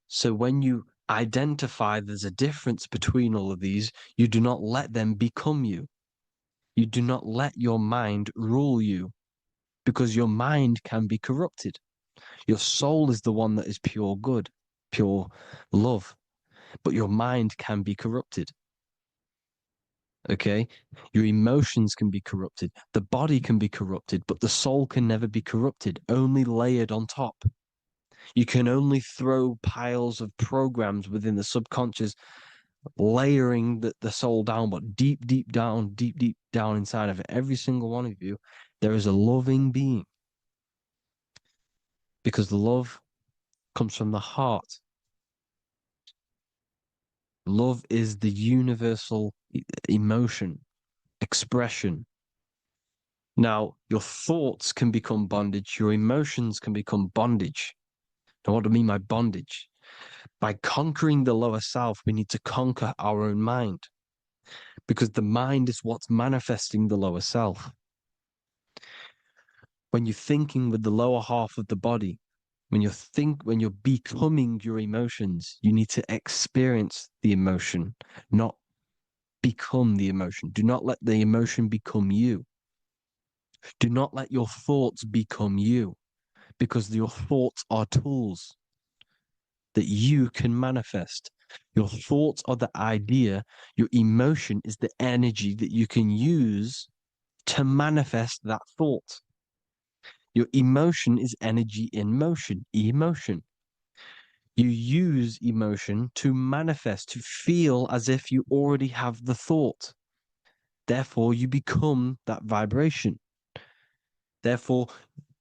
So when you identify there's a difference between all of these, you do not let them become you. You do not let your mind rule you, because your mind can be corrupted. Your soul is the one that is pure good, pure love, but your mind can be corrupted. Okay? Your emotions can be corrupted. The body can be corrupted, but the soul can never be corrupted, only layered on top. You can only throw piles of programs within the subconscious, layering the soul down, but deep down inside of every single one of you, there is a loving being. Because love comes from the heart. Love is the universal emotion, expression. Now, your thoughts can become bondage, your emotions can become bondage. Now, what do I mean by bondage? By conquering the lower self, we need to conquer our own mind, because the mind is what's manifesting the lower self. When you're thinking with the lower half of the body, when you're becoming your emotions, you need to experience the emotion, not become the emotion. Do not let the emotion become you. Do not let your thoughts become you, because your thoughts are tools that you can manifest. Your thoughts are the idea. Your emotion is the energy that you can use to manifest that thought. Your emotion is energy in motion, emotion. You use emotion to manifest, to feel as if you already have the thought. Therefore, you become that vibration. Therefore,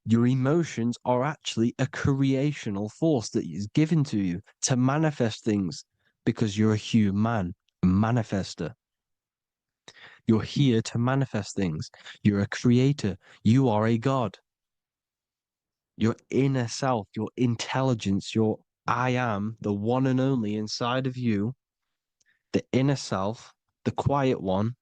your emotions are actually a creational force that is given to you to manifest things, because you're a human, a manifester. You're here to manifest things. You're a creator. You are a god. Your inner self, your intelligence, your I am, the one and only inside of you, the inner self, the quiet one,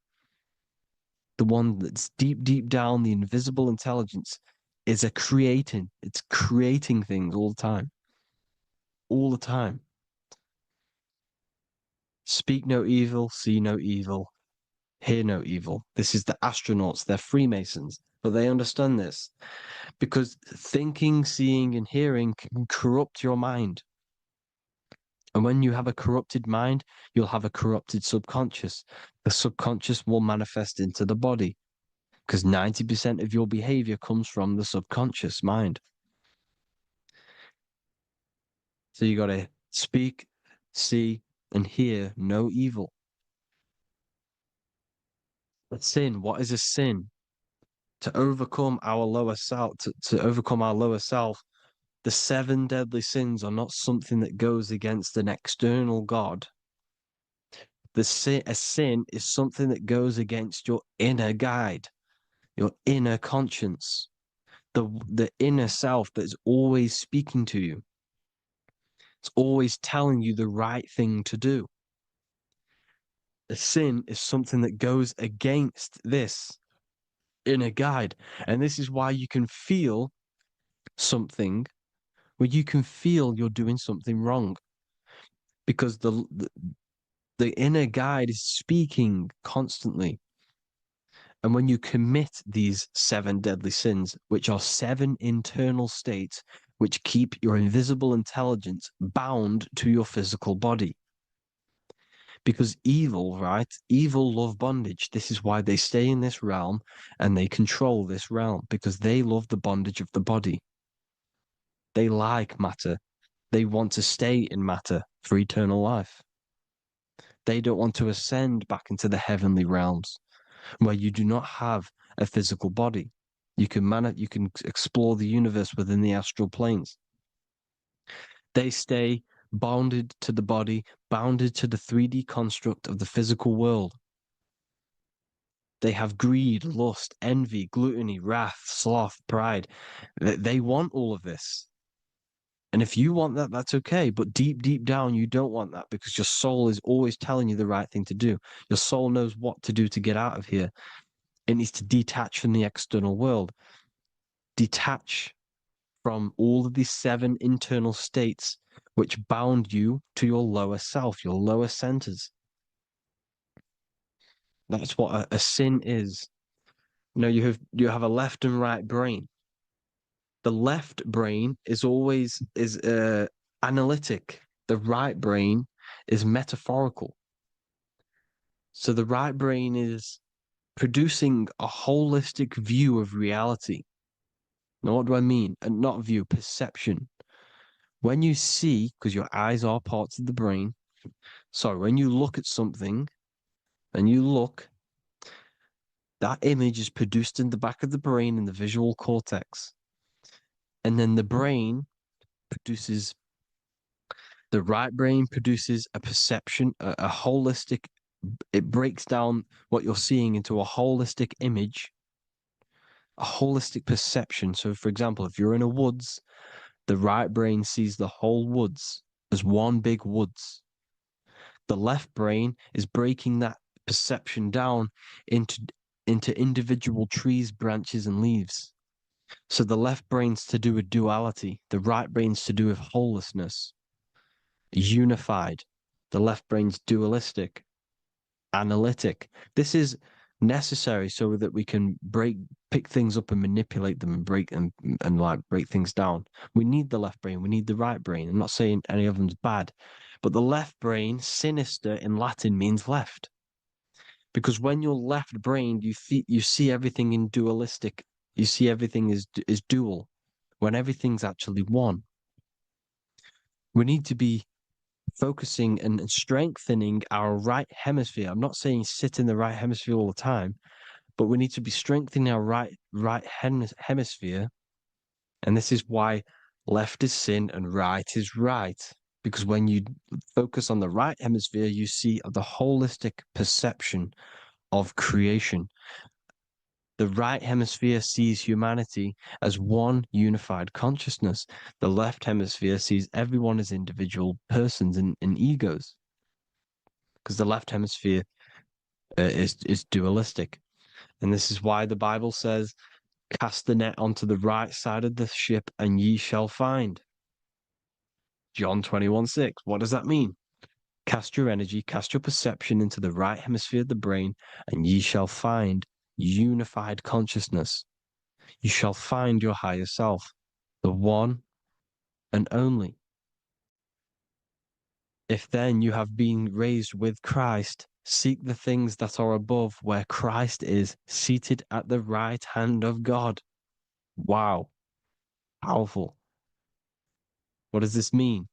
the one that's deep down, the invisible intelligence, is it's creating things all the time. All the time. Speak no evil, see no evil, hear no evil. This is the astronauts, they're Freemasons, but they understand this, because thinking, seeing, and hearing can corrupt your mind. And when you have a corrupted mind, you'll have a corrupted subconscious. The subconscious will manifest into the body, because 90% of your behavior comes from the subconscious mind. So you got to speak, see, and hear no evil. A sin, what is a sin? To overcome our lower self, to overcome our lower self, the 7 deadly sins are not something that goes against an external God. A sin is something that goes against your inner guide, your inner conscience, the inner self that is always speaking to you. It's always telling you the right thing to do. A sin is something that goes against this inner guide. And this is why you can feel something where you can feel you're doing something wrong. Because the inner guide is speaking constantly. And when you commit these 7 deadly sins, which are 7 internal states which keep your invisible intelligence bound to your physical body. Because evil, right? Evil love bondage. This is why they stay in this realm and they control this realm, because they love the bondage of the body. They like matter. They want to stay in matter for eternal life. They don't want to ascend back into the heavenly realms where you do not have a physical body. You can explore the universe within the astral planes. They stay bounded to the body, bounded to the 3D construct of the physical world. They have greed, lust, envy, gluttony, wrath, sloth, pride. They want all of this. And if you want that, that's okay. But deep, deep down, you don't want that because your soul is always telling you the right thing to do. Your soul knows what to do to get out of here. It needs to detach from the external world. Detach from all of these 7 internal states which bound you to your lower self, your lower centers. That's what a sin is. You know, you have a left and right brain. The left brain is always analytic. The right brain is metaphorical. So the right brain is producing a holistic view of reality. Now, what do I mean? And not view, perception. When you see, because your eyes are parts of the brain, so when you look at something and you look, that image is produced in the back of the brain in the visual cortex. And then the right brain produces a perception, a holistic, it breaks down what you're seeing into a holistic image, a holistic perception. So, for example, if you're in a woods, the right brain sees the whole woods as one big woods. The left brain is breaking that perception down into individual trees, branches, and leaves. So the left brain's to do with duality, the right brain's to do with wholeness, unified. The left brain's dualistic, analytic. This is necessary so that we can pick things up and manipulate them and break things down. We need the left brain, we need the right brain. I'm not saying any of them's bad, but the left brain, sinister in Latin, means left. Because when you're left brained, you see everything in dualistic. You see everything is dual, when everything's actually one. We need to be focusing and strengthening our right hemisphere. I'm not saying sit in the right hemisphere all the time, but we need to be strengthening our right hemisphere. And this is why left is sin and right is right. Because when you focus on the right hemisphere, you see the holistic perception of creation. The right hemisphere sees humanity as one unified consciousness. The left hemisphere sees everyone as individual persons and egos. Because the left hemisphere is dualistic. And this is why the Bible says, cast the net onto the right side of the ship and ye shall find. John 21:6. What does that mean? Cast your energy, cast your perception into the right hemisphere of the brain, and ye shall find unified consciousness. You shall find your higher self, the one and only. If then you have been raised with Christ, seek the things that are above, where Christ is seated at the right hand of God. Wow. Powerful. What does this mean?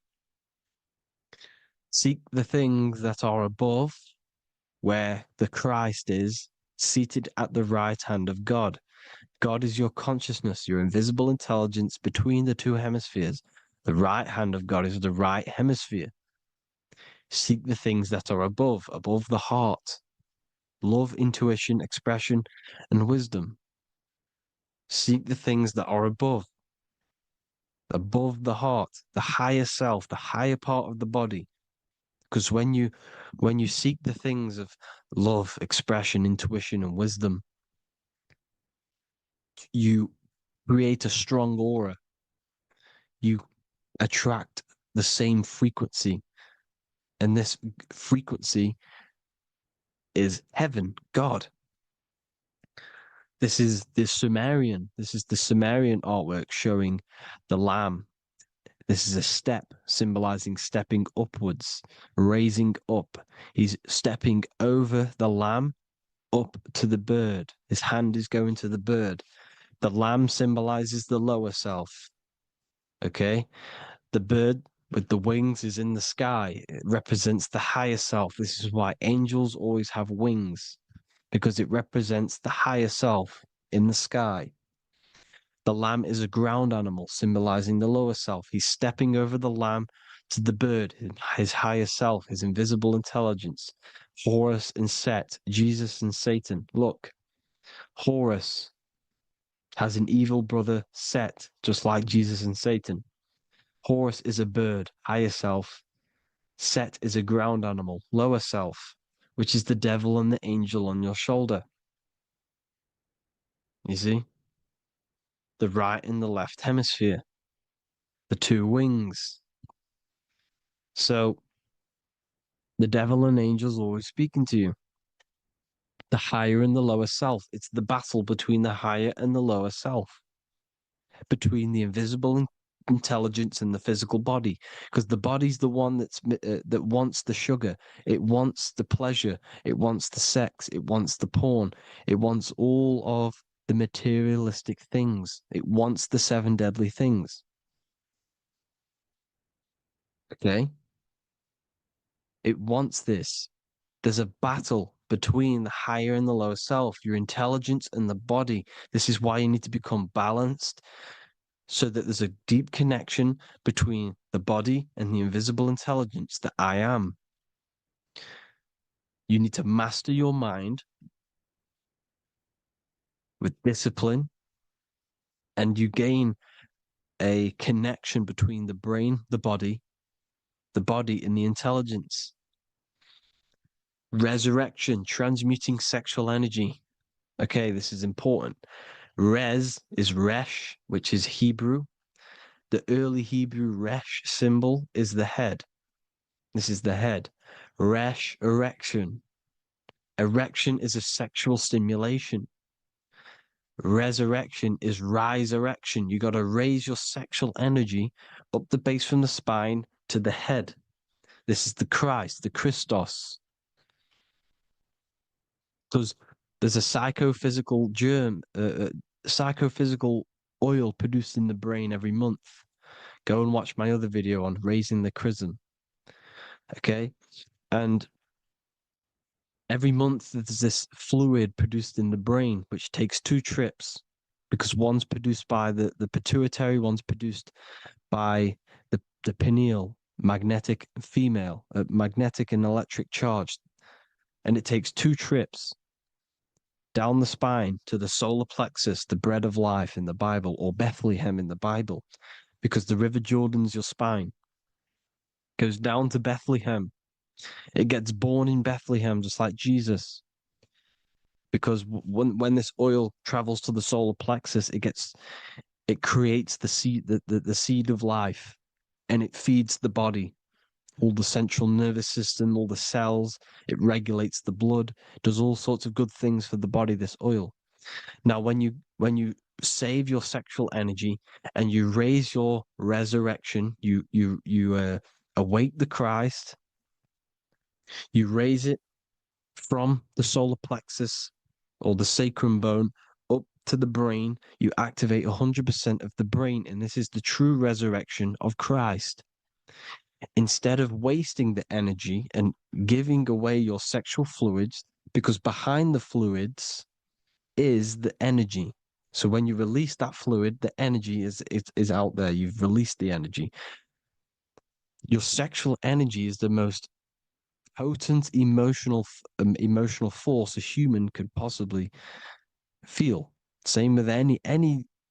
Seek the things that are above, where the Christ is seated at the right hand of God. God is your consciousness, your invisible intelligence between the two hemispheres. The right hand of God is the right hemisphere. Seek the things that are above the heart. Love, intuition, expression, and wisdom. Seek the things that are above the heart, the higher self, the higher part of the body. Because when you seek the things of love, expression, intuition, and wisdom, you create a strong aura. You attract the same frequency. And this frequency is heaven, God. This is the Sumerian artwork showing the lamb. This is a step symbolizing stepping upwards, raising up. He's stepping over the lamb up to the bird. His hand is going to the bird. The lamb symbolizes the lower self. Okay? The bird with the wings is in the sky. It represents the higher self. This is why angels always have wings, because it represents the higher self in the sky. The lamb is a ground animal, symbolizing the lower self. He's stepping over the lamb to the bird, his higher self, his invisible intelligence. Horus and Set, Jesus and Satan. Look, Horus has an evil brother, Set, just like Jesus and Satan. Horus is a bird, higher self. Set is a ground animal, lower self, which is the devil and the angel on your shoulder. You see? The right and the left hemisphere, the two wings. So the devil and angels always speaking to you. The higher and the lower self. It's the battle between the higher and the lower self, between the invisible intelligence and the physical body, because the body's the one that wants the sugar, it wants the pleasure, it wants the sex, it wants the porn, it wants all of the materialistic things, it wants the 7 deadly things. Okay, it wants this. There's a battle between the higher and the lower self, your intelligence and the body. This is why you need to become balanced, so that there's a deep connection between the body and the invisible intelligence, the I am. You need to master your mind with discipline, and you gain a connection between the brain, the body and the intelligence. Resurrection, transmuting sexual energy. Okay, this is important. Res is Resh, which is Hebrew. The early Hebrew Resh symbol is the head. This is the head. Resh, erection. Erection is a sexual stimulation. Resurrection is rise erection. You got to raise your sexual energy up the base from the spine to the head. This is the Christ, the Christos. Because there's a psychophysical psychophysical oil produced in the brain every month. Go and watch my other video on raising the chrism. Okay? And every month there's this fluid produced in the brain, which takes 2 trips, because one's produced by the pituitary, one's produced by the pineal, magnetic female, magnetic and electric charge. And it takes 2 trips down the spine to the solar plexus, the bread of life in the Bible, or Bethlehem in the Bible, because the River Jordan's your spine. Goes down to Bethlehem. It gets born in Bethlehem, just like Jesus. Because when this oil travels to the solar plexus, it creates the seed, the seed of life, and it feeds the body, all the central nervous system, all the cells. It regulates the blood, does all sorts of good things for the body, this oil. Now, when you save your sexual energy and you raise your resurrection, you awake the Christ, you raise it from the solar plexus or the sacrum bone up to the brain, you activate 100% of the brain, and this is the true resurrection of Christ. Instead of wasting the energy and giving away your sexual fluids, because behind the fluids is the energy. So when you release that fluid, the energy is out there. You've released the energy. Your sexual energy is the most potent emotional force a human could possibly feel. Same with any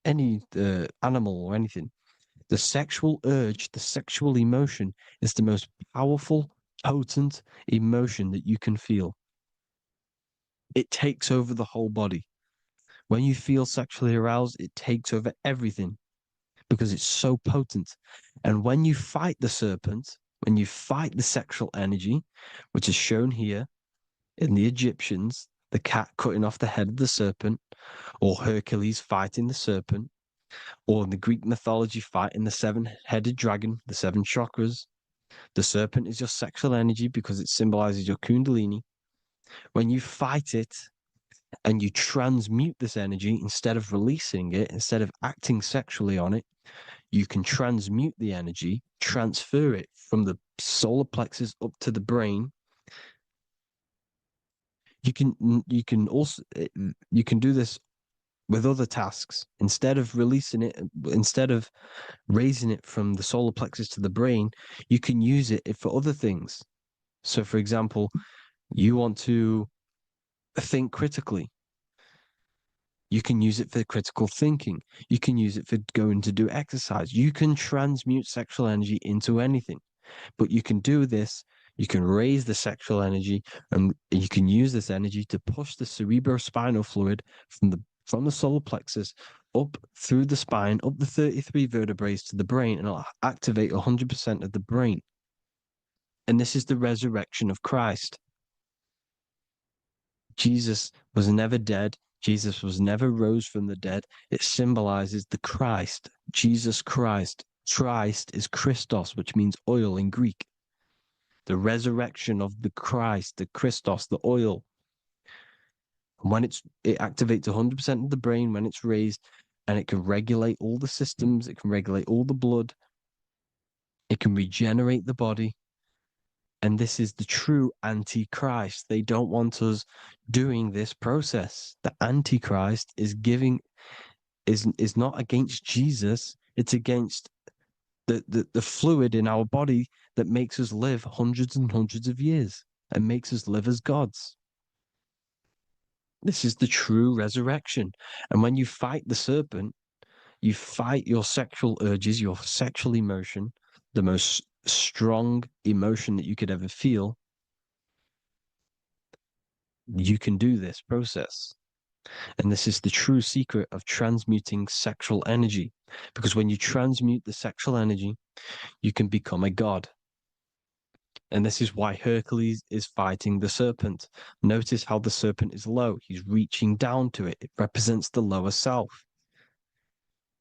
animal or anything. The sexual urge, the sexual emotion is the most powerful, potent emotion that you can feel. It takes over the whole body. When you feel sexually aroused, it takes over everything because it's so potent. And when you fight the serpent, when you fight the sexual energy, which is shown here in the Egyptians, the cat cutting off the head of the serpent, or Hercules fighting the serpent, or in the Greek mythology fighting the seven-headed dragon, the seven chakras. The serpent is your sexual energy because it symbolizes your kundalini. When you fight it and you transmute this energy instead of releasing it, instead of acting sexually on it, you can transmute the energy, transfer it from the solar plexus up to the brain. You can do this with other tasks. Instead of releasing it, instead of raising it from the solar plexus to the brain, you can use it for other things. So, for example, you want to think critically. You can use it for critical thinking. You can use it for going to do exercise. You can transmute sexual energy into anything. But you can do this. You can raise the sexual energy, and you can use this energy to push the cerebrospinal fluid from the solar plexus up through the spine, up the 33 vertebrae to the brain, and it'll activate 100% of the brain. And this is the resurrection of Christ. Jesus was never dead. Jesus was never rose from the dead. It symbolizes the Christ, Jesus Christ. Christ is Christos, which means oil in Greek. The resurrection of the Christ, the Christos, the oil. When it activates 100% of the brain when it's raised, and it can regulate all the systems, it can regulate all the blood, it can regenerate the body. And this is the true antichrist. They don't want us doing this process. The antichrist is not against Jesus, it's against the fluid in our body that makes us live hundreds and hundreds of years and makes us live as gods. This is the true resurrection. And when you fight the serpent, you fight your sexual urges, your sexual emotion, the most strong emotion that you could ever feel. You can do this process. And this is the true secret of transmuting sexual energy. Because when you transmute the sexual energy, you can become a god. And this is why Hercules is fighting the serpent. Notice how the serpent is low. He's reaching down to it. It represents the lower self.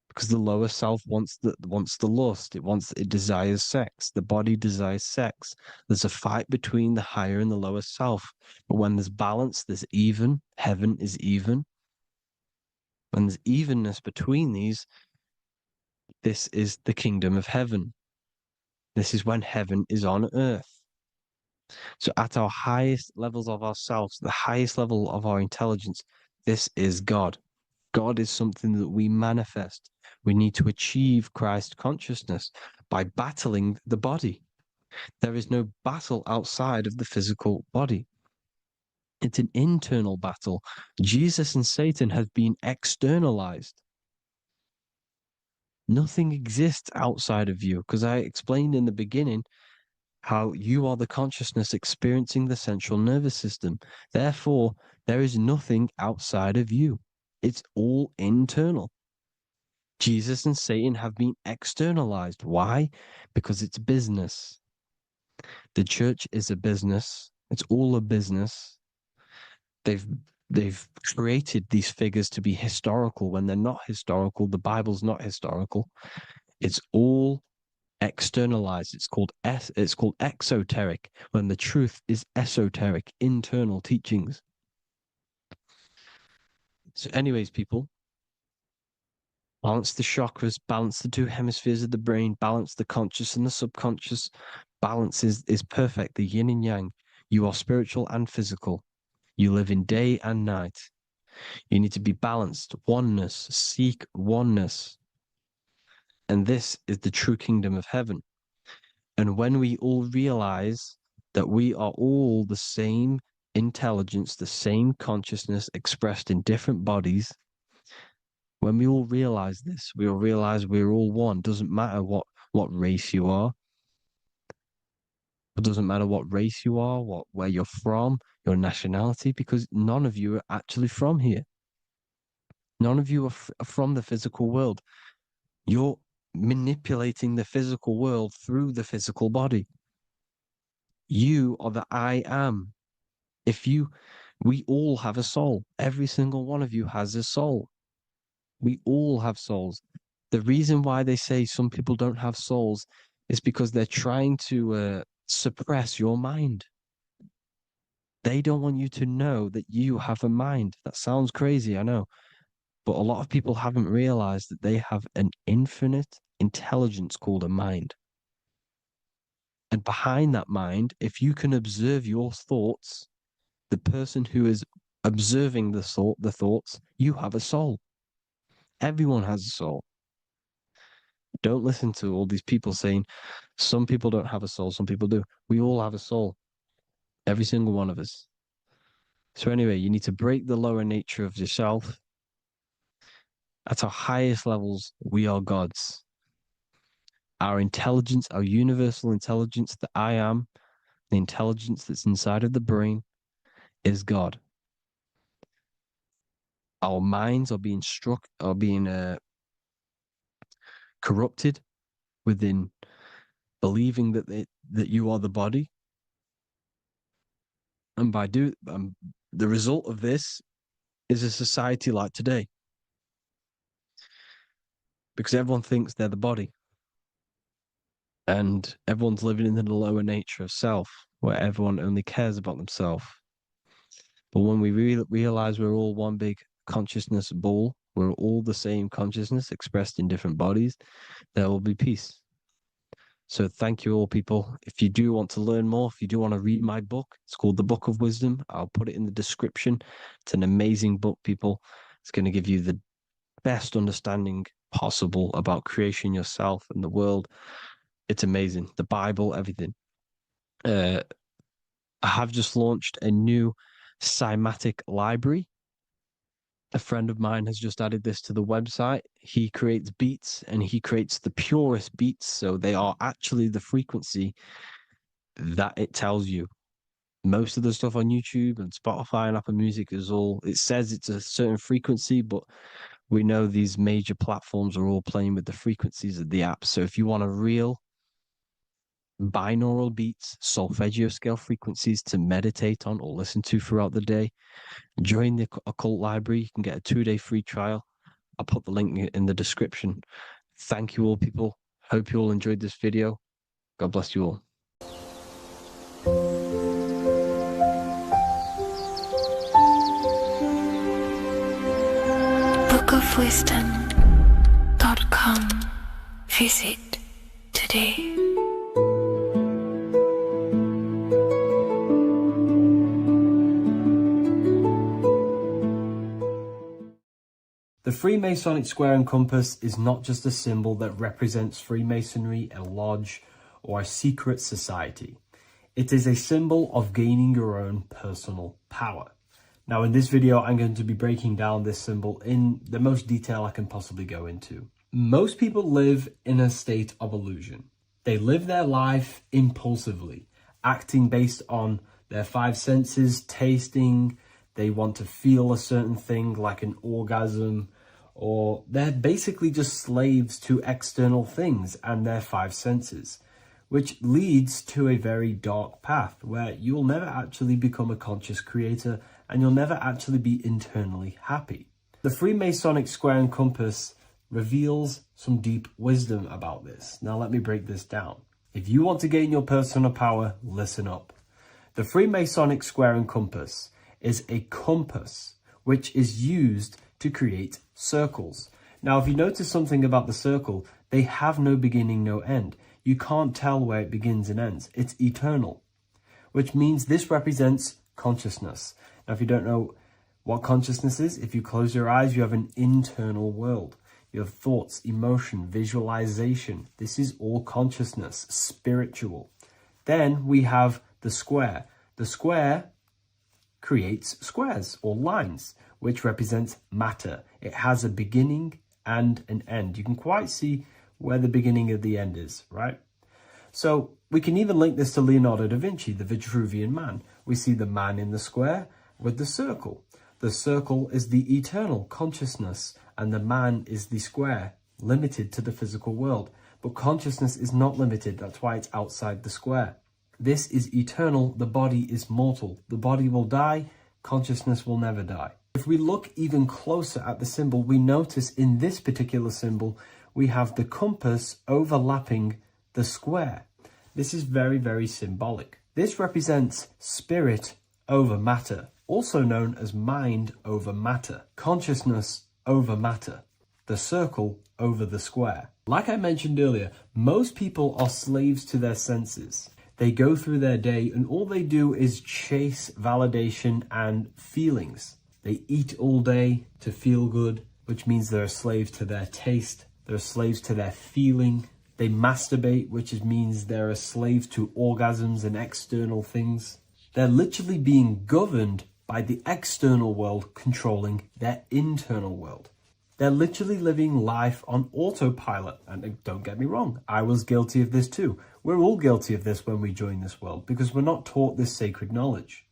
Because the lower self wants the lust. It desires sex. The body desires sex. There's a fight between the higher and the lower self. But when there's balance, there's even. Heaven is even. When there's evenness between these, this is the kingdom of heaven. This is when heaven is on earth. So at our highest levels of ourselves, the highest level of our intelligence, this is God. God is something that we manifest. We need to achieve Christ consciousness by battling the body. There is no battle outside of the physical body. It's an internal battle. Jesus and Satan have been externalized. Nothing exists outside of you, because I explained in the beginning how you are the consciousness experiencing the central nervous system. Therefore, there is nothing outside of you. It's all internal. Jesus and Satan have been externalized. Why? Because it's business. The church is a business. It's all a business. They've created these figures to be historical when they're not historical. The Bible's not historical. It's all externalized. It's called exoteric, when the truth is esoteric, internal teachings. So anyways, people, balance the chakras, balance the two hemispheres of the brain, balance the conscious and the subconscious. Balance is perfect, the yin and yang. You are spiritual and physical. You live in day and night. You need to be balanced, oneness, seek oneness. And this is the true kingdom of heaven. And when we all realize that we are all the same intelligence, the same consciousness expressed in different bodies, when we all realize this, we all realize we're all one. Doesn't matter what race you are. It doesn't matter what race you are, where you're from, your nationality, because none of you are actually from here. None of you are from the physical world. You're manipulating the physical world through the physical body. You are the I am. We all have a soul. Every single one of you has a soul. We all have souls. The reason why they say some people don't have souls is because they're trying to suppress your mind. They don't want you to know that you have a mind. That sounds crazy, I know. But a lot of people haven't realized that they have an infinite intelligence called a mind. And behind that mind, if you can observe your thoughts, the person who is observing the thoughts, you have a soul. Everyone has a soul. Don't listen to all these people saying some people don't have a soul, some people do. We all have a soul. Every single one of us. So anyway, you need to break the lower nature of yourself. At our highest levels, we are gods. Our intelligence, our universal intelligence, the I am, the intelligence that's inside of the brain, is God. Our minds are being corrupted within believing that you are the body, and the result of this is a society like today, because everyone thinks they're the body, and everyone's living in the lower nature of self, where everyone only cares about themselves. But when we realize we're all one big consciousness ball, we're all the same consciousness expressed in different bodies, there will be peace. So thank you all, people. If you do want to learn more, if you do want to read my book, it's called The Book of Wisdom. I'll put it in the description. It's an amazing book, people. It's going to give you the best understanding possible about creation, yourself, and the world. It's amazing. The Bible, everything. I have just launched a new cymatic library. A friend of mine has just added this to the website. He creates beats, and he creates the purest beats. So they are actually the frequency that it tells you. Most of the stuff on YouTube and Spotify and Apple Music it says it's a certain frequency, but we know these major platforms are all playing with the frequencies of the app. So if you want a real binaural beats, solfeggio scale frequencies to meditate on or listen to throughout the day, join the Occult Library. You can get a 2-day free trial. I'll put the link in the description. Thank you all, people. Hope you all enjoyed this video. God bless you all. bookofwisdom.com. Visit today. The Freemasonic square and compass is not just a symbol that represents Freemasonry, a lodge, or a secret society. It is a symbol of gaining your own personal power. Now, in this video, I'm going to be breaking down this symbol in the most detail I can possibly go into. Most people live in a state of illusion. They live their life impulsively, acting based on their 5 senses, tasting. They want to feel a certain thing like an orgasm, or they're basically just slaves to external things and their 5 senses, which leads to a very dark path where you'll never actually become a conscious creator and you'll never actually be internally happy. The Freemasonic square and compass reveals some deep wisdom about this. Now let me break this down. If you want to gain your personal power, listen up. The Freemasonic square and compass is a compass which is used to create circles. Now, if you notice something about the circle, they have no beginning, no end. You can't tell where it begins and ends. It's eternal, which means this represents consciousness. Now, if you don't know What consciousness is? If you close your eyes, you have an internal world. You have thoughts, emotion, visualization. This is all consciousness, spiritual. Then we have the square. The square creates squares or lines, which represents matter. It has a beginning and an end. You can quite see where the beginning of the end is, right? So we can even link this to Leonardo da Vinci, the Vitruvian Man. We see the man in the square with the circle. The circle is the eternal consciousness, and the man is the square, limited to the physical world. But consciousness is not limited, that's why it's outside the square. This is eternal, the body is mortal. The body will die, consciousness will never die. If we look even closer at the symbol, we notice in this particular symbol, we have the compass overlapping the square. This is very, very symbolic. This represents spirit over matter, also known as mind over matter, consciousness over matter, the circle over the square. Like I mentioned earlier, most people are slaves to their senses. They go through their day and all they do is chase validation and feelings. They eat all day to feel good, which means they're slaves to their taste. They're slaves to their feeling. They masturbate, which means they're a slave to orgasms and external things. They're literally being governed by the external world controlling their internal world. They're literally living life on autopilot. And don't get me wrong, I was guilty of this too. We're all guilty of this when we join this world because we're not taught this sacred knowledge.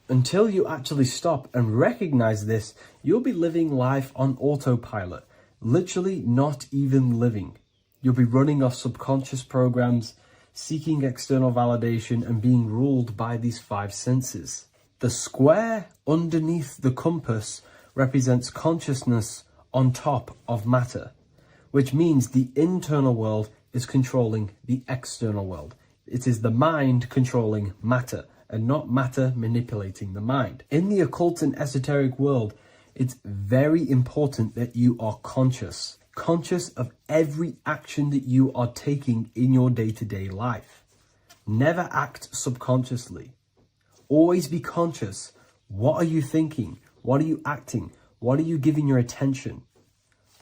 Until you actually stop and recognize this, you'll be living life on autopilot, literally not even living. You'll be running off subconscious programs, seeking external validation and being ruled by these five senses. The square underneath the compass represents consciousness on top of matter, which means the internal world is controlling the external world. It is the mind controlling matter and not matter manipulating the mind. In the occult and esoteric world, it's very important that you are conscious of every action that you are taking in your day-to-day life. Never act subconsciously. Always be conscious. What are you thinking? What are you acting? What are you giving your attention?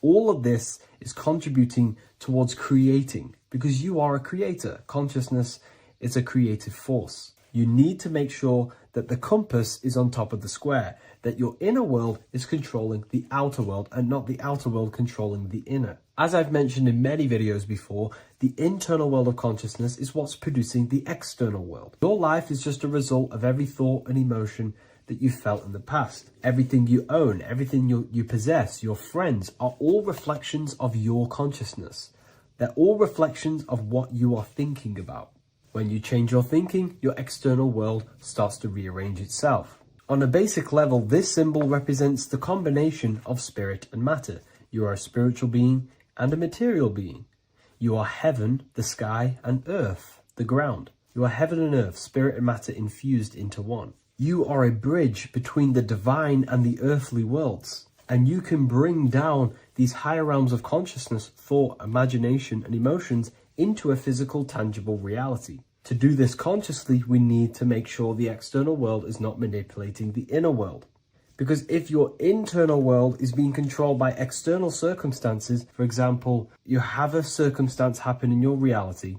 All of this is contributing towards creating because you are a creator. Consciousness is a creative force. You need to make sure that the compass is on top of the square, that your inner world is controlling the outer world and not the outer world controlling the inner. As I've mentioned in many videos before, the internal world of consciousness is what's producing the external world. Your life is just a result of every thought and emotion that you felt in the past. Everything you own, everything you possess, your friends are all reflections of your consciousness. They're all reflections of what you are thinking about. When you change your thinking, your external world starts to rearrange itself. On a basic level, this symbol represents the combination of spirit and matter. You are a spiritual being and a material being. You are heaven, the sky, and earth, the ground. You are heaven and earth, spirit and matter infused into one. You are a bridge between the divine and the earthly worlds. And you can bring down these higher realms of consciousness, thought, imagination, and emotions into a physical, tangible reality. To do this consciously, we need to make sure the external world is not manipulating the inner world. Because if your internal world is being controlled by external circumstances, for example, you have a circumstance happen in your reality,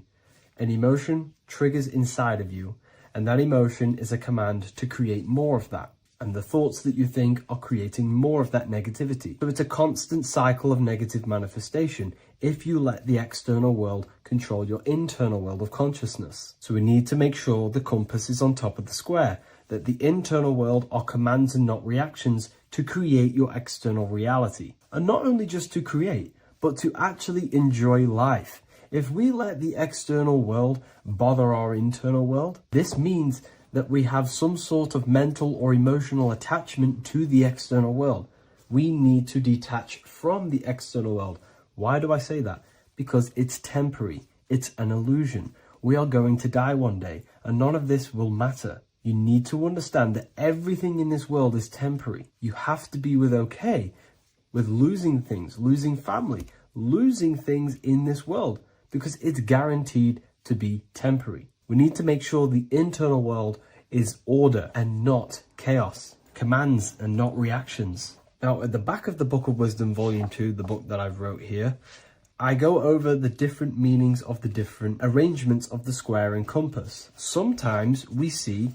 an emotion triggers inside of you, and that emotion is a command to create more of that. And the thoughts that you think are creating more of that negativity. So it's a constant cycle of negative manifestation if you let the external world control your internal world of consciousness. So we need to make sure the compass is on top of the square, that the internal world are commands and not reactions to create your external reality. And not only just to create, but to actually enjoy life. If we let the external world bother our internal world, this means that we have some sort of mental or emotional attachment to the external world. We need to detach from the external world. Why do I say that? Because it's temporary. It's an illusion. We are going to die one day, and none of this will matter. You need to understand that everything in this world is temporary. You have to be okay with losing things, losing family, losing things in this world, because it's guaranteed to be temporary. We need to make sure the internal world is order and not chaos. commands and not reactions. Now, at the back of the Book of Wisdom, Volume 2, the book that I've wrote here, I go over the different meanings of the different arrangements of the square and compass. Sometimes we see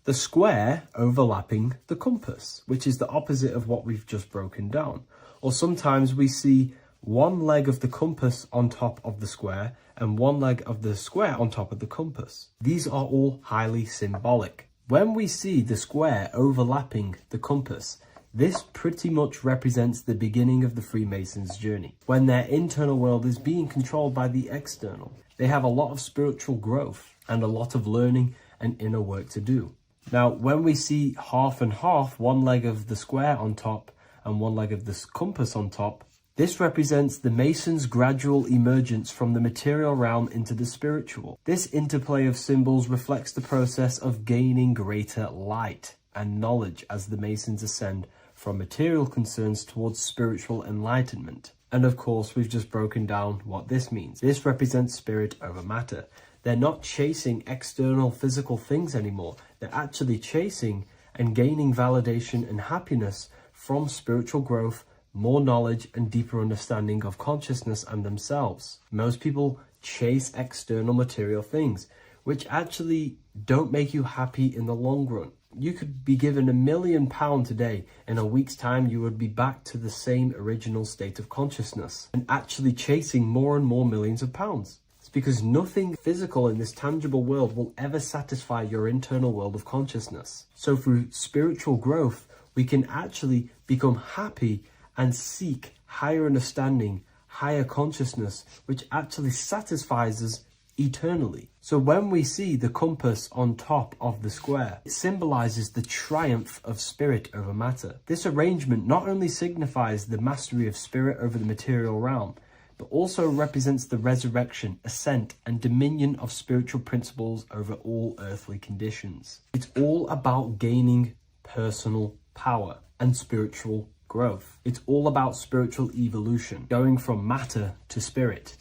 the square overlapping the compass, which is the opposite of what we've just broken down. Or sometimes we see one leg of the compass on top of the square and one leg of the square on top of the compass. These are all highly symbolic. When we see the square overlapping the compass, this pretty much represents the beginning of the Freemasons' journey, when their internal world is being controlled by the external. They have a lot of spiritual growth and a lot of learning and inner work to do. Now, when we see half and half, one leg of the square on top and one leg of the compass on top, this represents the Masons' gradual emergence from the material realm into the spiritual. This interplay of symbols reflects the process of gaining greater light and knowledge as the Masons ascend from material concerns towards spiritual enlightenment. And of course, we've just broken down what this means. This represents spirit over matter. They're not chasing external physical things anymore. They're actually chasing and gaining validation and happiness from spiritual growth, more knowledge and deeper understanding of consciousness and themselves. Most people chase external material things, which actually don't make you happy in the long run. You could be given £1 million today. In a week's time, you would be back to the same original state of consciousness and actually chasing more and more millions of pounds. It's because nothing physical in this tangible world will ever satisfy your internal world of consciousness. So through spiritual growth, we can actually become happy and seek higher understanding, higher consciousness, which actually satisfies us eternally. So when we see the compass on top of the square, it symbolizes the triumph of spirit over matter. This arrangement not only signifies the mastery of spirit over the material realm, but also represents the resurrection, ascent, and dominion of spiritual principles over all earthly conditions. It's all about gaining personal power and spiritual growth. It's all about spiritual evolution, going from matter to spirit.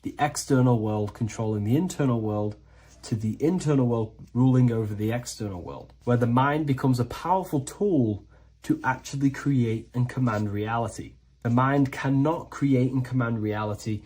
The external world controlling the internal world, to the internal world ruling over the external world, where the mind becomes a powerful tool to actually create and command reality. The mind cannot create and command reality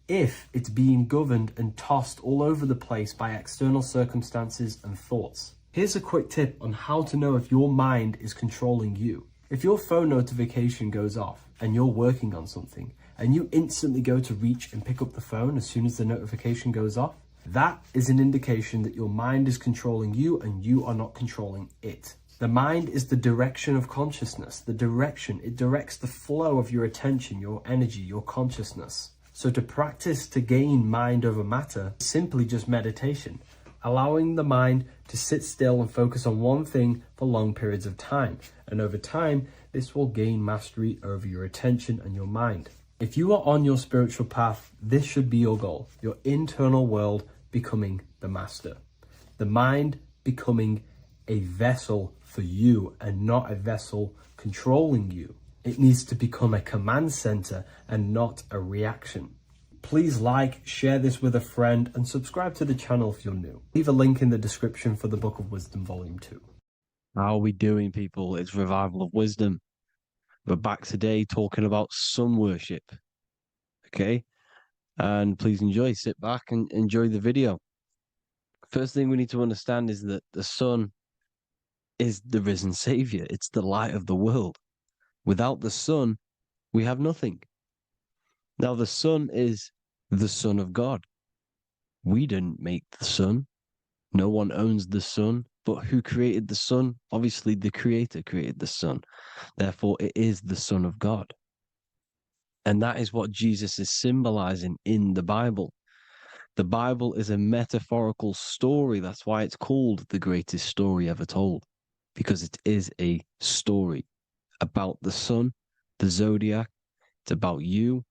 if it's being governed and tossed all over the place by external circumstances and thoughts. Here's a quick tip on how to know if your mind is controlling you. If your phone notification goes off and you're working on something, and you instantly go to reach and pick up the phone as soon as the notification goes off, that is an indication that your mind is controlling you and you are not controlling it. The mind is the direction of consciousness. The direction, it directs the flow of your attention, your energy, your consciousness. So to practice to gain mind over matter, simply just meditation, allowing the mind to sit still and focus on one thing for long periods of time. And over time, this will gain mastery over your attention and your mind. If you are on your spiritual path, this should be your goal. Your internal world becoming the master. The mind becoming a vessel for you and not a vessel controlling you. It needs to become a command center and not a reaction. Please like, share this with a friend, and subscribe to the channel if you're new. Leave a link in the description for the Book of Wisdom Volume 2. How are we doing, people? It's Revival of Wisdom. We're back today talking about sun worship. Okay? And please enjoy. Sit back and enjoy the video. First thing we need to understand is that the sun is the risen savior. It's the light of the world. Without the sun, we have nothing. Now, the sun is the Son of God. We didn't make the sun. No one owns the sun. But who created the sun? Obviously, the Creator created the sun. Therefore, it is the Son of God. And that is what Jesus is symbolizing in the Bible. The Bible is a metaphorical story. That's why it's called the greatest story ever told. Because it is a story about the sun, the zodiac. It's about you,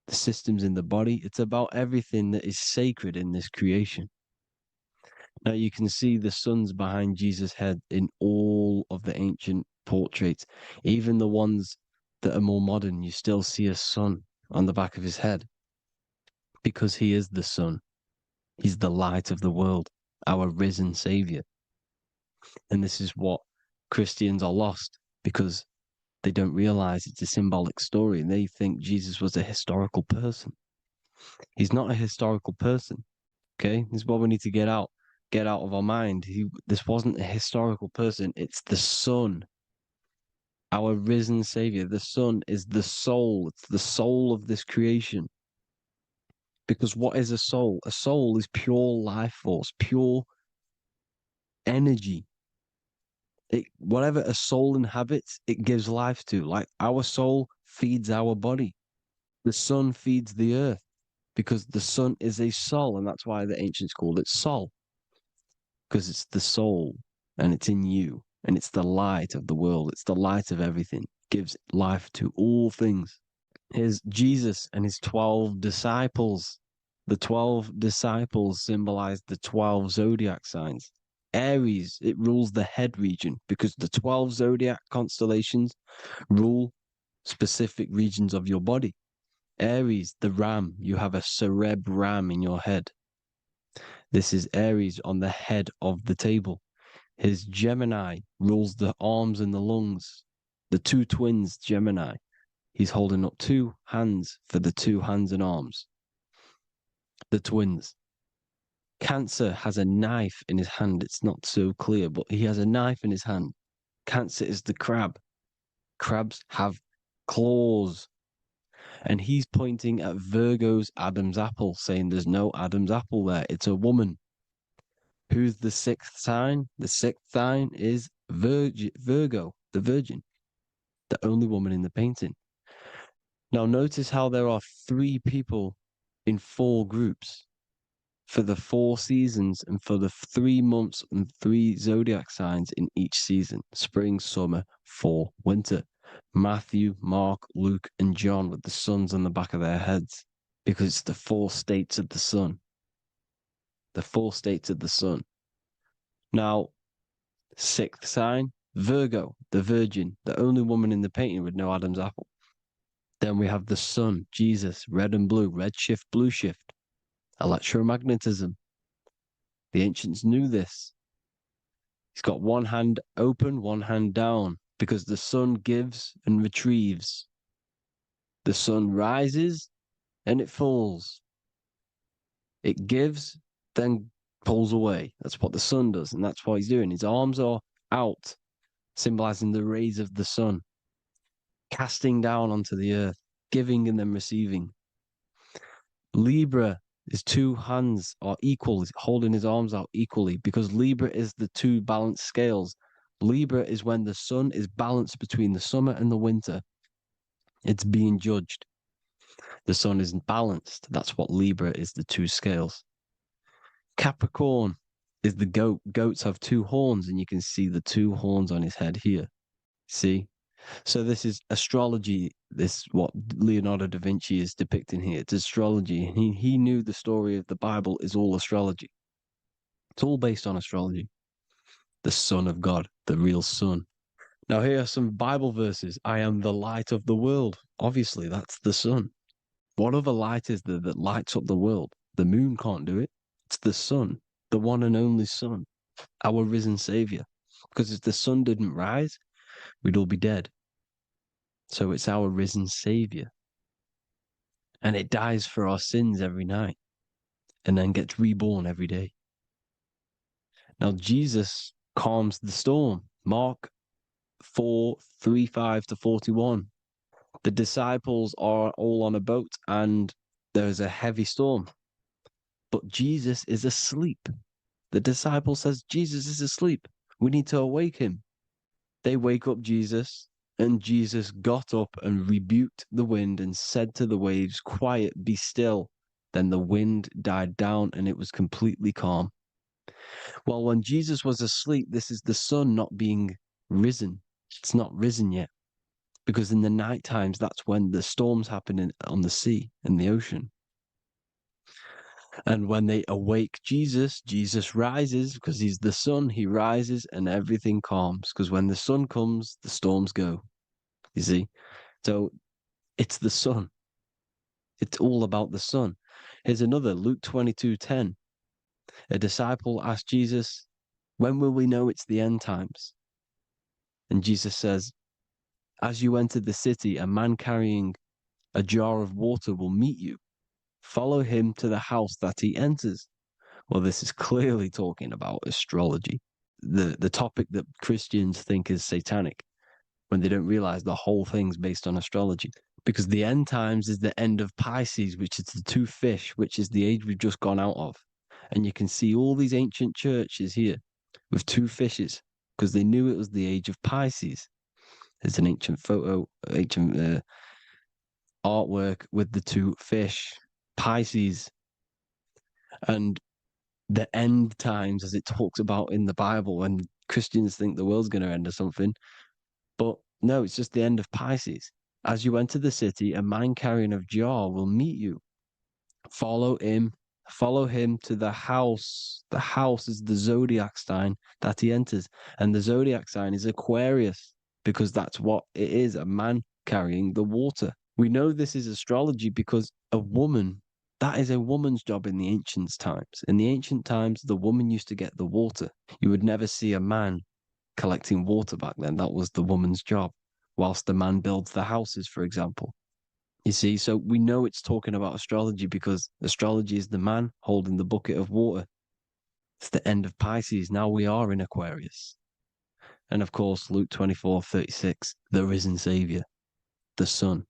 the systems in the body. It's about everything that is sacred in this creation. Now you can see the suns behind Jesus' head in all of the ancient portraits, even the ones that are more modern. You still see a sun on the back of his head because he is the sun. He's the light of the world, our risen savior. And this is what Christians are lost because they don't realize it's a symbolic story and they think Jesus was a historical person. He's not a historical person. Okay, this is what we need to get out of our mind. This wasn't a historical person. It's the Son, our risen Savior. The Son is the soul. It's the soul of this creation. Because what is a soul? A soul is pure life force, pure energy. Whatever a soul inhabits, it gives life to. Like our soul feeds our body. The sun feeds the earth because the sun is a soul, and that's why the ancients called it Sol, because it's the soul and it's in you, and it's the light of the world. It's the light of everything. It gives life to all things. Here's Jesus and his 12 disciples. The 12 disciples symbolize the 12 zodiac signs. Aries, it rules the head region because the 12 zodiac constellations rule specific regions of your body. Aries, the ram, you have a cerebrum in your head. This is Aries on the head of the table. His Gemini rules the arms and the lungs. The two twins, Gemini. He's holding up two hands for the two hands and arms. The twins. Cancer has a knife in his hand. It's not so clear, but he has a knife in his hand. Cancer is the crab. Crabs have claws. And he's pointing at Virgo's Adam's apple, saying there's no Adam's apple there. It's a woman. Who's the sixth sign? The sixth sign is Virgo, the virgin, the only woman in the painting. Now notice how there are 3 people in 4 groups for the 4 seasons and for the 3 months and 3 zodiac signs in each season: spring, summer, fall, winter. Matthew, Mark, Luke, and John with the suns on the back of their heads, because it's the 4 states of the sun. The 4 states of the sun. Now, 6th sign, Virgo, the virgin, the only woman in the painting with no Adam's apple. Then we have the sun, Jesus, red and blue, red shift, blue shift. Electromagnetism. The ancients knew this. He's got one hand open, one hand down, because the sun gives and retrieves. The sun rises and it falls. It gives, then pulls away. That's what the sun does, and that's what he's doing. His arms are out, symbolizing the rays of the sun, casting down onto the earth, giving and then receiving. Libra, his 2 hands are equal, holding his arms out equally, because Libra is the 2 balanced scales. Libra is when the sun is balanced between the summer and the winter. It's being judged. The sun isn't balanced. That's what Libra is, the 2 scales. Capricorn is the goat. Goats have 2 horns, and you can see the 2 horns on his head here. See? So this is astrology. This what Leonardo da Vinci is depicting here. It's astrology. He knew the story of the Bible is all astrology. It's all based on astrology. The Son of God, the real Son. Now here are some Bible verses. I am the light of the world. Obviously, that's the sun. What other light is there that lights up the world? The moon can't do it. It's the sun, the one and only Son, our risen Savior. Because if the sun didn't rise, we'd all be dead. So it's our risen Savior. And it dies for our sins every night and then gets reborn every day. Now Jesus calms the storm. Mark 4:35-41. The disciples are all on a boat and there's a heavy storm. But Jesus is asleep. The disciple says, Jesus is asleep. We need to awake him. They wake up Jesus, and Jesus got up and rebuked the wind and said to the waves, quiet, be still. Then the wind died down and it was completely calm. Well, when Jesus was asleep, this is the sun not being risen. It's not risen yet. Because in the night times, that's when the storms happen on the sea and the ocean. And when they awake Jesus, Jesus rises because he's the sun. He rises and everything calms. Because when the sun comes, the storms go. You see? So it's the sun. It's all about the sun. Here's another, Luke 22:10. A disciple asked Jesus, when will we know it's the end times? And Jesus says, as you enter the city, a man carrying a jar of water will meet you. Follow him to the house that he enters. Well, this is clearly talking about astrology, the topic that Christians think is satanic, when they don't realize the whole thing's based on astrology. Because the end times is the end of Pisces, which is the two fish, which is the age we've just gone out of. And you can see all these ancient churches here with two fishes, because they knew it was the age of Pisces. There's an ancient photo, ancient artwork with the two fish, Pisces. And the end times, as it talks about in the Bible, and Christians think the world's going to end or something. But no, it's just the end of Pisces. As you enter the city, a man carrying a jar will meet you. Follow him to the house. The house is the zodiac sign that he enters. And the zodiac sign is Aquarius, because that's what it is, a man carrying the water. We know this is astrology because a woman, that is a woman's job in the ancient times. In the ancient times, the woman used to get the water. You would never see a man collecting water back then. That was the woman's job, whilst the man builds the houses, for example. You see, so we know it's talking about astrology because astrology is the man holding the bucket of water. It's the end of Pisces. Now we are in Aquarius. And of course, Luke 24:36, the risen Savior, the Son.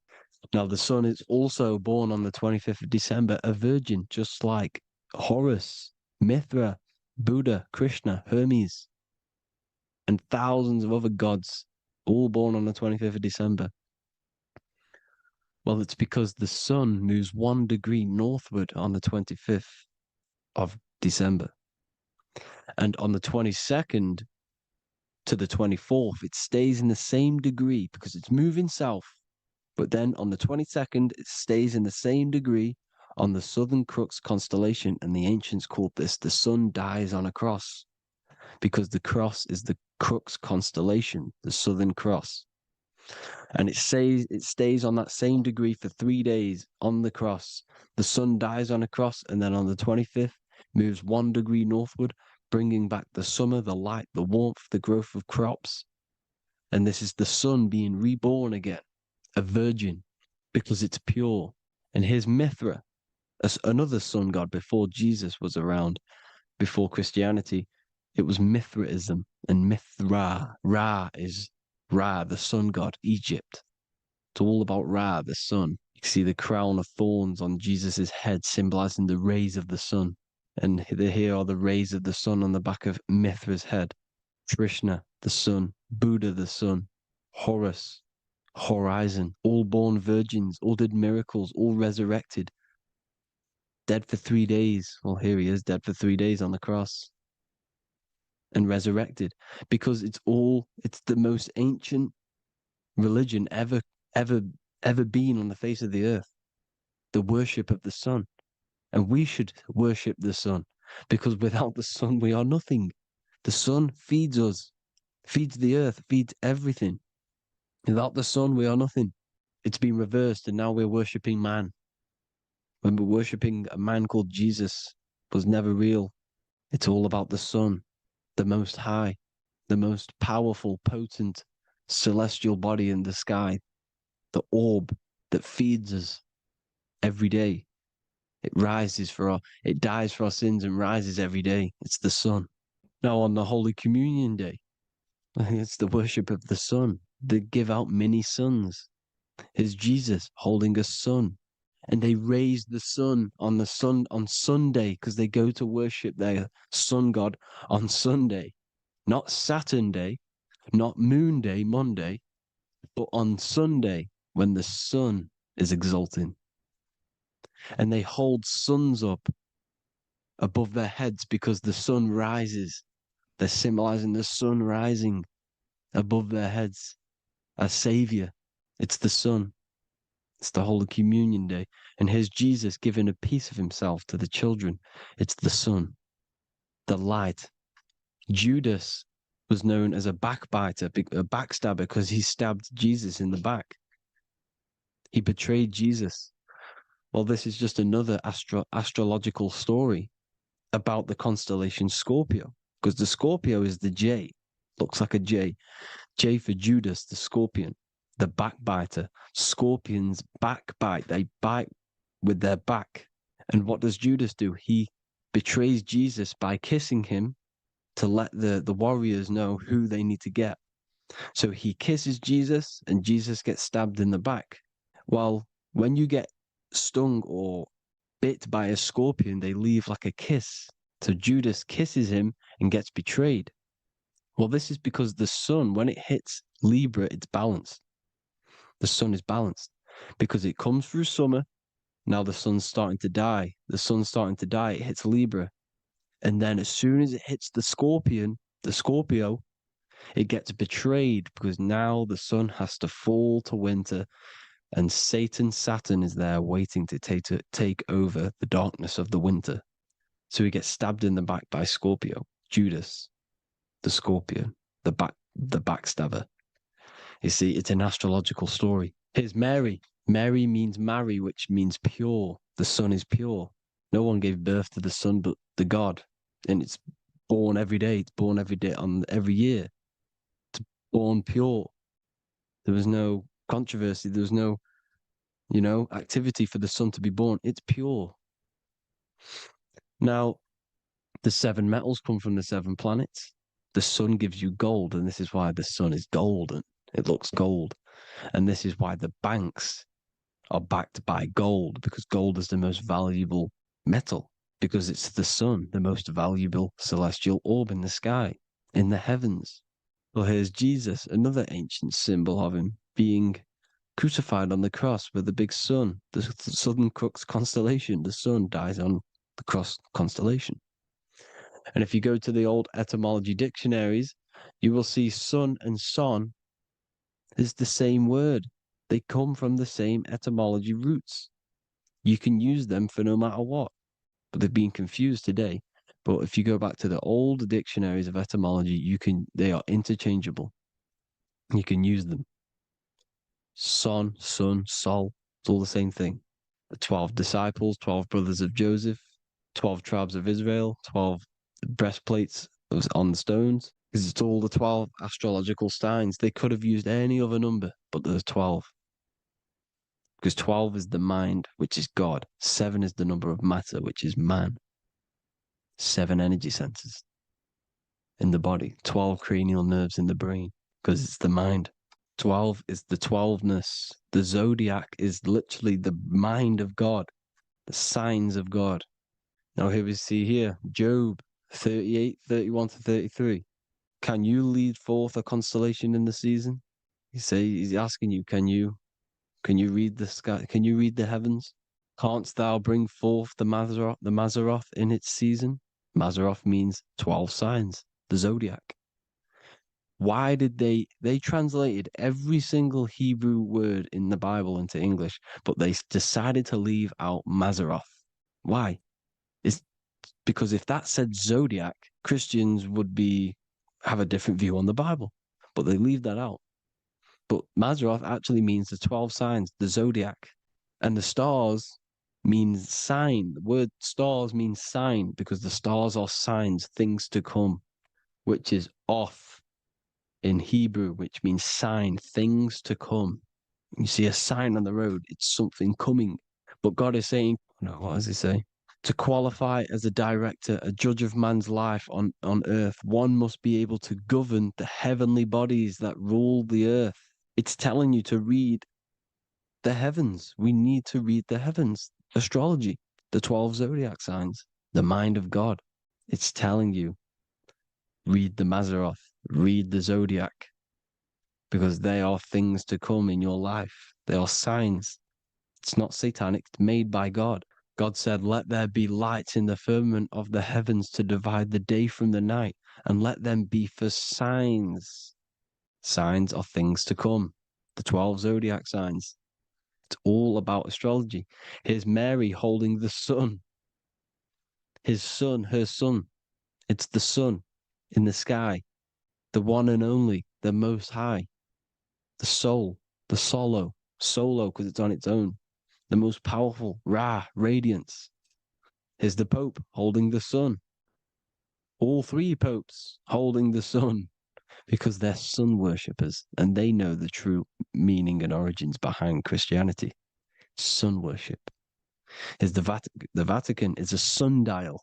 Now, the Son is also born on the 25th of December, a virgin, just like Horus, Mithra, Buddha, Krishna, Hermes, and thousands of other gods, all born on the 25th of December. Well, it's because the sun moves 1 degree northward on the 25th of December. And on the 22nd to the 24th, it stays in the same degree because it's moving south. But then on the 22nd, it stays in the same degree on the Southern Crux constellation. And the ancients called this the sun dies on a cross, because the cross is the Crux constellation, the Southern Cross. And it stays on that same degree for 3 days on the cross. The sun dies on a cross, and then on the 25th, moves 1 degree northward, bringing back the summer, the light, the warmth, the growth of crops. And this is the sun being reborn again, a virgin, because it's pure. And here's Mithra, another sun god before Jesus was around, before Christianity. It was Mithraism, and Mithra, Ra is Ra, the sun god, Egypt. It's all about Ra, the sun. You can see the crown of thorns on Jesus' head, symbolizing the rays of the sun. And here are the rays of the sun on the back of Mithra's head. Krishna, the sun. Buddha, the sun. Horus, horizon. All born virgins, all did miracles, all resurrected. Dead for 3 days. Well, here he is, dead for 3 days on the cross. And resurrected, because it's the most ancient religion ever been on the face of the earth, the worship of the sun. And we should worship the sun, because without the sun we are nothing. The sun feeds us, feeds the earth, feeds everything. Without the sun we are nothing. It's been reversed, and now we're worshipping man. When we're worshipping a man called Jesus, was never real. It's all about the sun, the most high, the most powerful, potent, celestial body in the sky, the orb that feeds us every day. It dies for our sins and rises every day. It's the sun. Now on the Holy Communion Day, it's the worship of the sun. They give out many suns. Here's Jesus holding a sun. And they raise the sun on Sunday, because they go to worship their sun god on Sunday. Not Saturn Day, not Moon Day, Monday, but on Sunday when the sun is exalting. And they hold suns up above their heads because the sun rises. They're symbolizing the sun rising above their heads as Savior. It's the sun. It's the Holy Communion Day. And here's Jesus giving a piece of himself to the children. It's the sun, the light. Judas was known as a backbiter, a backstabber, because he stabbed Jesus in the back. He betrayed Jesus. Well, this is just another astrological story about the constellation Scorpio, because the Scorpio is the J, looks like a J. J for Judas, the scorpion, the backbiter. Scorpions backbite. They bite with their back. And what does Judas do? He betrays Jesus by kissing him to let the warriors know who they need to get. So he kisses Jesus and Jesus gets stabbed in the back. Well, when you get stung or bit by a scorpion, they leave like a kiss. So Judas kisses him and gets betrayed. Well, this is because the sun, when it hits Libra, it's balanced. The sun is balanced because it comes through summer. Now the sun's starting to die. The sun's starting to die. It hits Libra. And then as soon as it hits the scorpion, the Scorpio, it gets betrayed because now the sun has to fall to winter and Saturn is there waiting to take over the darkness of the winter. So he gets stabbed in the back by Scorpio, Judas, the scorpion, the backstabber. You see, it's an astrological story. Here's Mary. Mary means marry, which means pure. The sun is pure. No one gave birth to the sun but the God. And it's born every day. It's born every day on every year. It's born pure. There was no controversy. There was no, activity for the sun to be born. It's pure. Now, the 7 metals come from the 7 planets. The sun gives you gold, and this is why the sun is golden. It looks gold. And this is why the banks are backed by gold, because gold is the most valuable metal, because it's the sun, the most valuable celestial orb in the sky, in the heavens. Well, here's Jesus, another ancient symbol of him being crucified on the cross with the big sun, the Southern Crux constellation. The sun dies on the cross constellation. And if you go to the old etymology dictionaries, you will see sun and son is the same word. They come from the same etymology roots. You can use them for no matter what, but they've been confused today. But if you go back to the old dictionaries of etymology, they are interchangeable. You can use them. Son, sun, sol, it's all the same thing. The 12 disciples, 12 brothers of Joseph, 12 tribes of Israel, 12 breastplates on the stones, because it's all the 12 astrological signs. They could have used any other number, but there's 12. Because 12 is the mind, which is God. 7 is the number of matter, which is man. 7 energy centers in the body. 12 cranial nerves in the brain, because it's the mind. 12 is the 12ness. The zodiac is literally the mind of God, the signs of God. Now here we see here, Job 38, 31 to 33. Can you lead forth a constellation in the season? He's asking you, can you read the sky? Can you read the heavens? Canst thou bring forth the Mazzaroth in its season? Mazzaroth means 12 signs, the zodiac. Why did they translated every single Hebrew word in the Bible into English, but they decided to leave out Mazzaroth? Why? It's because if that said zodiac, Christians would have a different view on the Bible, but they leave that out. But Mazzaroth actually means the 12 signs, the zodiac, and the stars means sign. The word stars means sign because the stars are signs, things to come, which is off in Hebrew, which means sign, things to come. You see a sign on the road, it's something coming. But God is saying, no, what does he say? To qualify as a director, a judge of man's life on earth, one must be able to govern the heavenly bodies that rule the earth. It's telling you to read the heavens. We need to read the heavens. Astrology, the 12 zodiac signs, the mind of God. It's telling you, read the Mazzaroth, read the zodiac, because they are things to come in your life. They are signs. It's not satanic, it's made by God. God said, let there be lights in the firmament of the heavens to divide the day from the night, and let them be for signs. Signs are things to come. The 12 zodiac signs. It's all about astrology. Here's Mary holding the sun. His son, her son. It's the sun in the sky. The one and only, the most high. The soul, the solo because it's on its own. The most powerful, Ra, radiance. Here's the Pope holding the sun. All 3 popes holding the sun, because they're sun worshippers and they know the true meaning and origins behind Christianity. Sun worship. The Vatican is a sundial.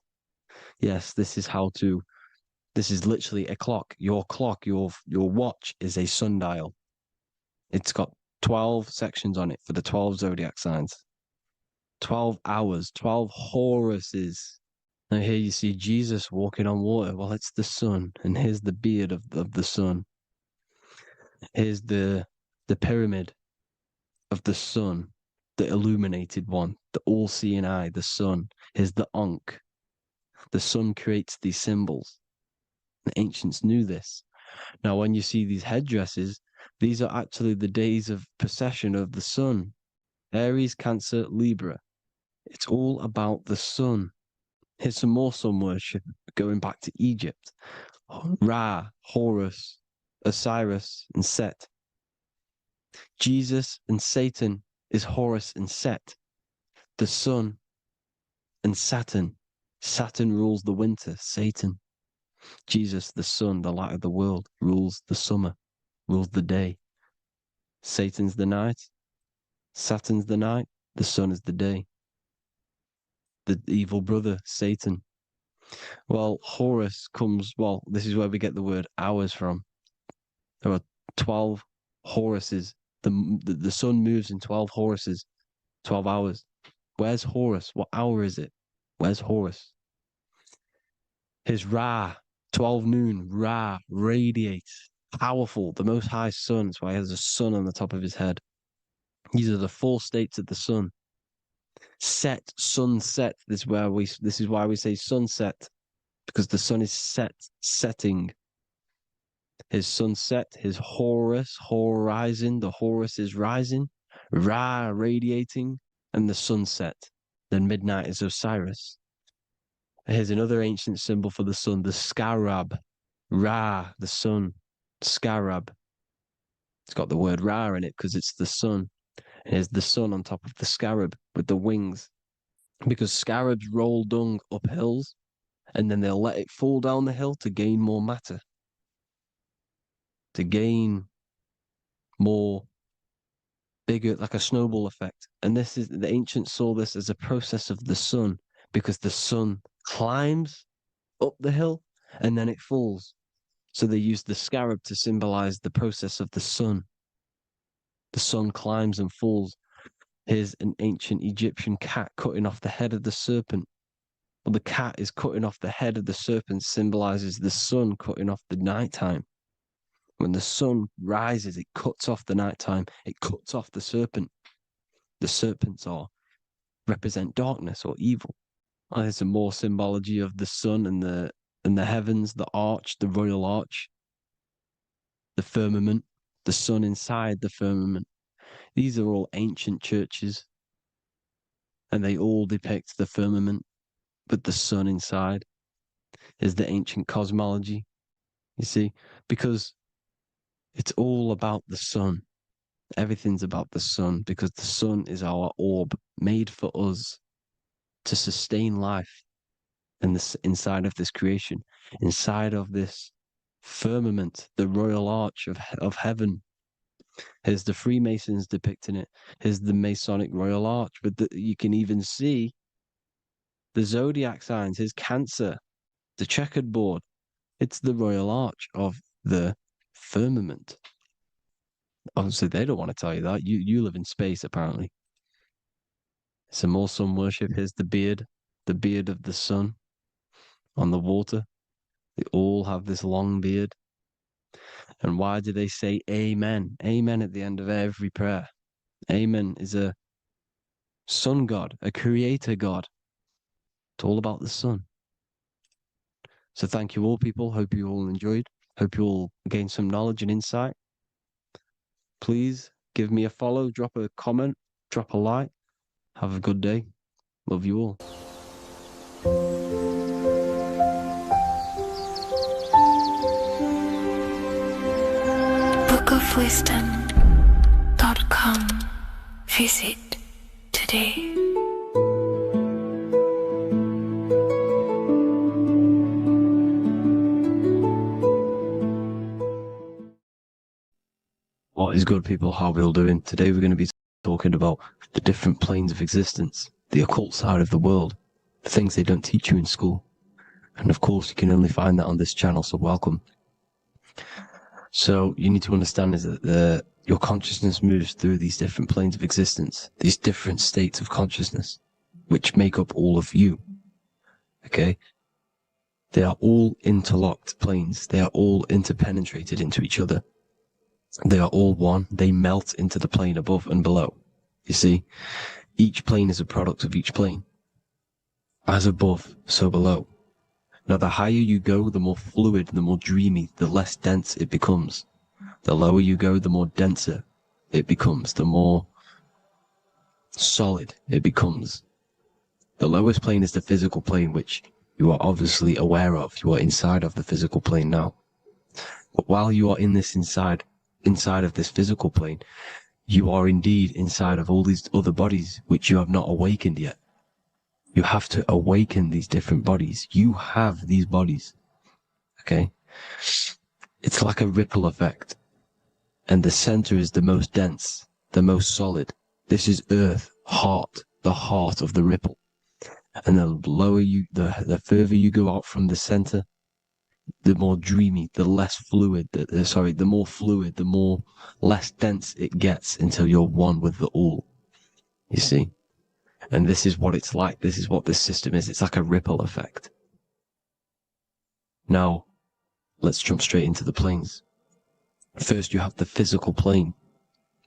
Yes, this is literally a clock. Your watch is a sundial. It's got 12 sections on it for the 12 zodiac signs. 12 hours, 12 Horuses. Now here you see Jesus walking on water. Well, it's the sun, and here's the beard of the sun. Here's the pyramid of the sun, the illuminated one, the all-seeing eye, the sun. Here's the Ankh. The sun creates these symbols. The ancients knew this. Now, when you see these headdresses, these are actually the days of procession of the sun. Aries, Cancer, Libra. It's all about the sun. Here's some more sun worship going back to Egypt. Ra, Horus, Osiris, and Set. Jesus and Satan is Horus and Set. The sun and Saturn. Saturn rules the winter, Satan. Jesus, the sun, the light of the world, rules the summer, rules the day. Satan's the night, Saturn's the night, the sun is the day. The evil brother, Satan. Well, Horus comes, this is where we get the word hours from. There are 12 Horuses. The sun moves in 12 Horuses, 12 hours. Where's Horus? What hour is it? Where's Horus? His Ra, 12 noon, Ra, radiates, powerful, the most high sun. That's why he has a sun on the top of his head. These are the 4 states of the sun. Set, sunset. This is why we say sunset, because the sun is setting. His sunset, his Horus, horizon, the Horus is rising, Ra radiating, and the sunset. Then midnight is Osiris. Here's another ancient symbol for the sun, the scarab. Ra, the sun, scarab. It's got the word Ra in it because it's the sun. And here's the sun on top of the scarab with the wings. Because scarabs roll dung up hills, and then they'll let it fall down the hill to gain more matter. To gain more bigger, like a snowball effect. And the ancients saw this as a process of the sun, because the sun climbs up the hill and then it falls. So they used the scarab to symbolize the process of the sun. The sun climbs and falls. Here's an ancient Egyptian cat cutting off the head of the serpent. Well, the cat is cutting off the head of the serpent, symbolizes the sun cutting off the nighttime. When the sun rises, it cuts off the nighttime. It cuts off the serpent. The serpents represent darkness or evil. Oh, there's some more symbology of the sun and the heavens, the arch, the royal arch, the firmament, the sun inside the firmament. These are all ancient churches, and they all depict the firmament, but the sun inside is the ancient cosmology. You see, because it's all about the sun. Everything's about the sun, because the sun is our orb made for us to sustain life inside of this creation, inside of this firmament, the royal arch of heaven. Here's the Freemasons depicting it. Here's the Masonic royal arch. But you can even see the zodiac signs. Here's Cancer, the checkered board. It's the royal arch of the firmament. Obviously, they don't want to tell you that. You live in space, apparently. Some more sun worship. Here's the beard of the sun on the water. They all have this long beard. And why do they say amen? Amen at the end of every prayer. Amen is a sun god, a creator god. It's all about the sun. So thank you all, people. Hope you all enjoyed. Hope you all gained some knowledge and insight. Please give me a follow, drop a comment, drop a like. Have a good day. Love you all. bookofwisdom.com. Visit today. What is good, people? How we all doing? Today we're going to be talking about the different planes of existence, the occult side of the world, the things they don't teach you in school. And of course, you can only find that on this channel, so welcome. So you need to understand is that your consciousness moves through these different planes of existence, these different states of consciousness, which make up all of you. Okay? They are all interlocked planes. They are all interpenetrated into each other. They are all one. They melt into the plane above and below. You see, each plane is a product of each plane. As above, so below. Now, the higher you go, the more fluid, the more dreamy, the less dense it becomes. The lower you go, the more denser it becomes, the more solid it becomes. The lowest plane is the physical plane, which you are obviously aware of. You are inside of the physical plane now. But while you are in this inside of this physical plane, you are indeed inside of all these other bodies which you have not awakened yet. You have to awaken these different bodies. You have these bodies. Okay? It's like a ripple effect. And the center is the most dense, the most solid. This is Earth, heart, the heart of the ripple. And the lower you, the further you go out from the center, the more dreamy, the less fluid, the more fluid, the more less dense it gets until you're one with the all. You see? And this is what it's like. This is what this system is. It's like a ripple effect. Now, let's jump straight into the planes. First, you have the physical plane,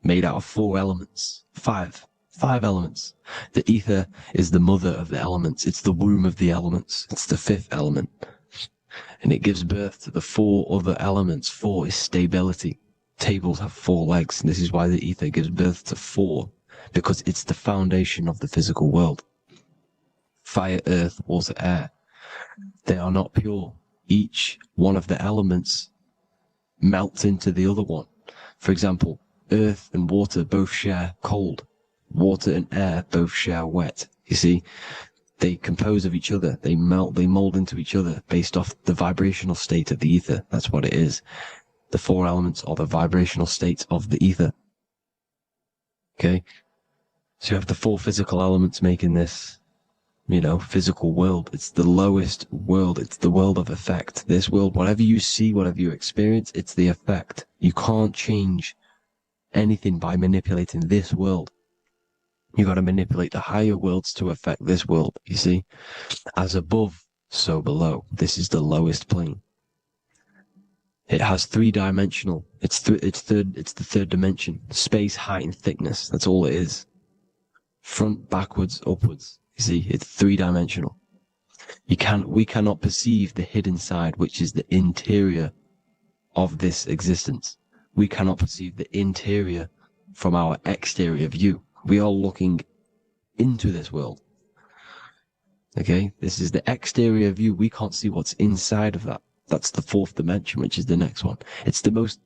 made out of 4 elements. 5 elements. The ether is the mother of the elements. It's the womb of the elements. It's the 5th element. And it gives birth to the 4 other elements. 4 is stability. Tables have 4 legs, and this is why the ether gives birth to 4, because it's the foundation of the physical world. Fire, earth, water, air. They are not pure. Each one of the elements melts into the other one. For example, earth and water both share cold. Water and air both share wet. You see? They compose of each other. They melt, they mold into each other based off the vibrational state of the ether. That's what it is. The 4 elements are the vibrational states of the ether. Okay? So you have the 4 physical elements making this, physical world. It's the lowest world. It's the world of effect. This world, whatever you see, whatever you experience, it's the effect. You can't change anything by manipulating this world. You got to manipulate the higher worlds to affect this world, you see? As above, so below. This is the lowest plane. It has 3-dimensional. It's the 3rd dimension. Space, height, and thickness. That's all it is. Front, backwards, upwards. You see, it's 3-dimensional. We cannot perceive the hidden side, which is the interior of this existence. We cannot perceive the interior from our exterior view. We are looking into this world. Okay? This is the exterior view. We can't see what's inside of that. That's the 4th dimension, which is the next one. It's the most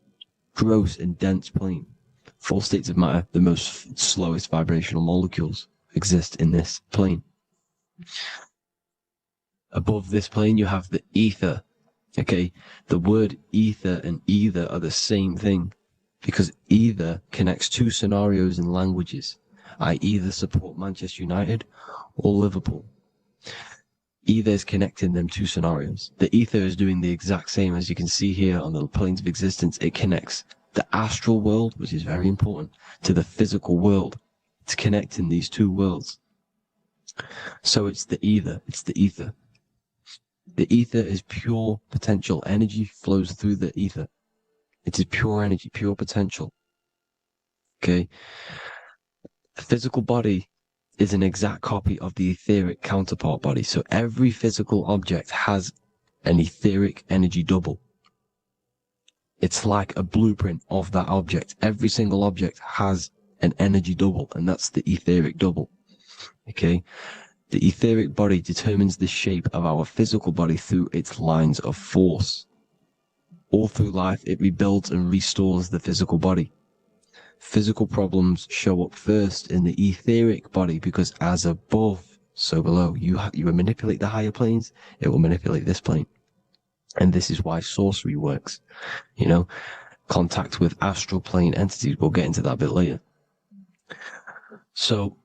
gross and dense plane. 4 states of matter, the most slowest vibrational molecules exist in this plane. Above this plane, you have the ether. Okay? The word ether and either are the same thing, because either connects 2 scenarios in languages. I either support Manchester United or Liverpool. Either is connecting them 2 scenarios. The ether is doing the exact same, as you can see here on the planes of existence. It connects the astral world, which is very important, to the physical world. It's connecting these 2 worlds. So it's the ether. It's the ether. The ether is pure potential. Energy flows through the ether. It is pure energy, pure potential. Okay? The physical body is an exact copy of the etheric counterpart body. So every physical object has an etheric energy double. It's like a blueprint of that object. Every single object has an energy double, and that's the etheric double. Okay? The etheric body determines the shape of our physical body through its lines of force. All through life, it rebuilds and restores the physical body. Physical problems show up first in the etheric body, because as above, so below. You will manipulate the higher planes, it will manipulate this plane. And this is why sorcery works. contact with astral plane entities. We'll get into that a bit later. So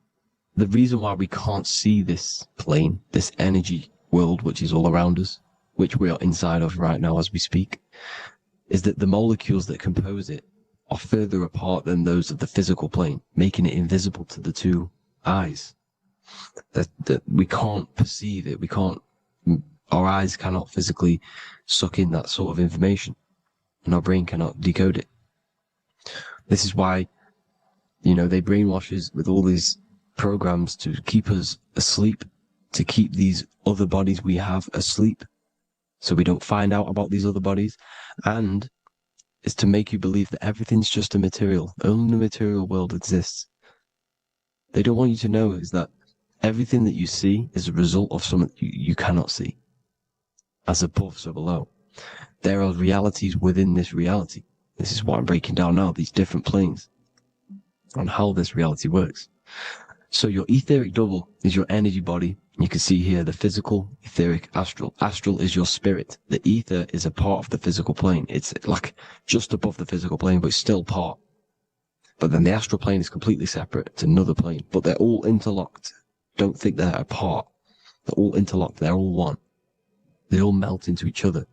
the reason why we can't see this plane, this energy world, which is all around us, which we are inside of right now as we speak, is that the molecules that compose it are further apart than those of the physical plane, making it invisible to the two eyes. That we can't perceive it. Our eyes cannot physically suck in that sort of information, and our brain cannot decode it. This is why, they brainwash us with all these programs to keep us asleep, to keep these other bodies we have asleep, so we don't find out about these other bodies, and is to make you believe that everything's just a material. Only the material world exists. They don't want you to know is that everything that you see is a result of something you cannot see. As above, so below. There are realities within this reality. This is what I'm breaking down now, these different planes, on how this reality works. So your etheric double is your energy body. You can see here the physical, etheric, astral. Astral is your spirit. The ether is a part of the physical plane. It's like just above the physical plane, but it's still part. But then the astral plane is completely separate. It's another plane, but they're all interlocked. Don't think they're apart. They're all interlocked. They're all one. They all melt into each other.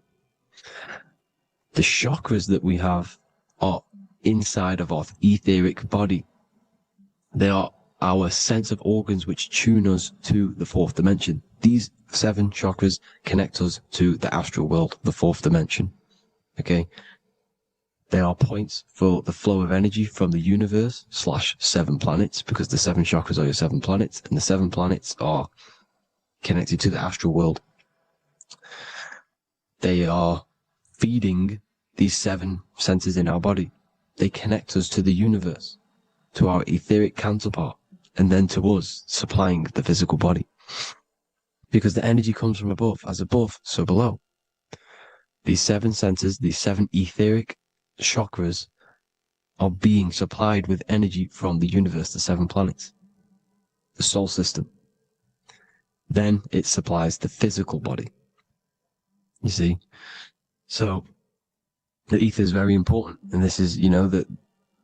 The chakras that we have are inside of our etheric body. They are our sense of organs which tune us to the fourth dimension. These 7 chakras connect us to the astral world, the fourth dimension. Okay? They are points for the flow of energy from the universe / 7 planets, because the 7 chakras are your 7 planets, and the 7 planets are connected to the astral world. They are feeding these 7 senses in our body. They connect us to the universe, to our etheric counterpart, and then to us, supplying the physical body. Because the energy comes from above. As above, so below. These 7 senses, these 7 etheric chakras, are being supplied with energy from the universe, the 7 planets, the solar system. Then it supplies the physical body. You see? So, the ether is very important. And this is, that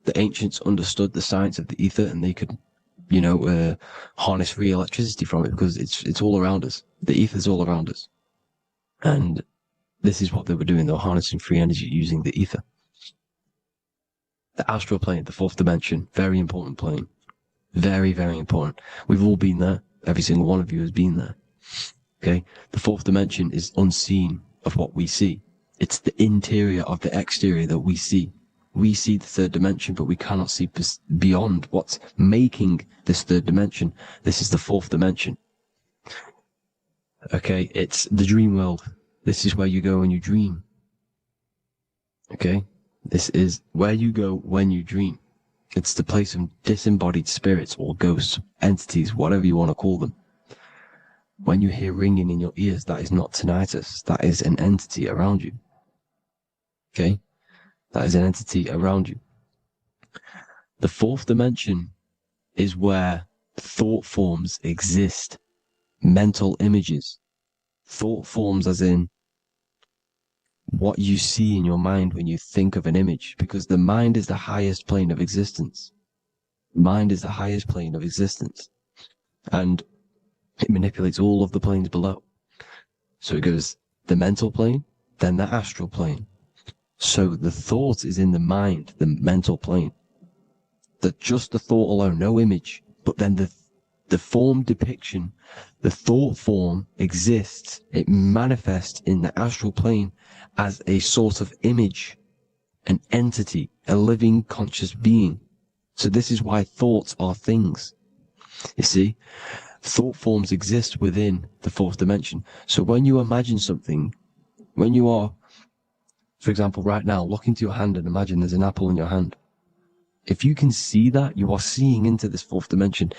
the ancients understood the science of the ether, and they could, harness free electricity from it, because it's all around us. The ether is all around us. And this is what they were doing. They were harnessing free energy using the ether. The astral plane, the fourth dimension, very important plane. Very, very important. We've all been there. Every single one of you has been there. Okay? The fourth dimension is unseen of what we see. It's the interior of the exterior that we see. We see the third dimension, but we cannot see beyond what's making this third dimension. This is the fourth dimension. Okay? It's the dream world. This is where you go when you dream. Okay? This is where you go when you dream. It's the place of disembodied spirits or ghosts, entities, whatever you want to call them. When you hear ringing in your ears, that is not tinnitus. That is an entity around you. Okay? That is an entity around you. The fourth dimension is where thought forms exist. Mental images. Thought forms as in what you see in your mind when you think of an image, because the mind is the highest plane of existence. Mind is the highest plane of existence. And it manipulates all of the planes below. So it goes the mental plane, then the astral plane. So the thought is in the mind, the mental plane. That just the thought alone, no image, but then the form depiction, the thought form exists. It manifests in the astral plane as a sort of image, an entity, a living conscious being. So this is why thoughts are things. You see, thought forms exist within the fourth dimension. So when you imagine something, when you are, for example, right now, look into your hand and imagine there's an apple in your hand. If you can see that, you are seeing into this fourth dimension.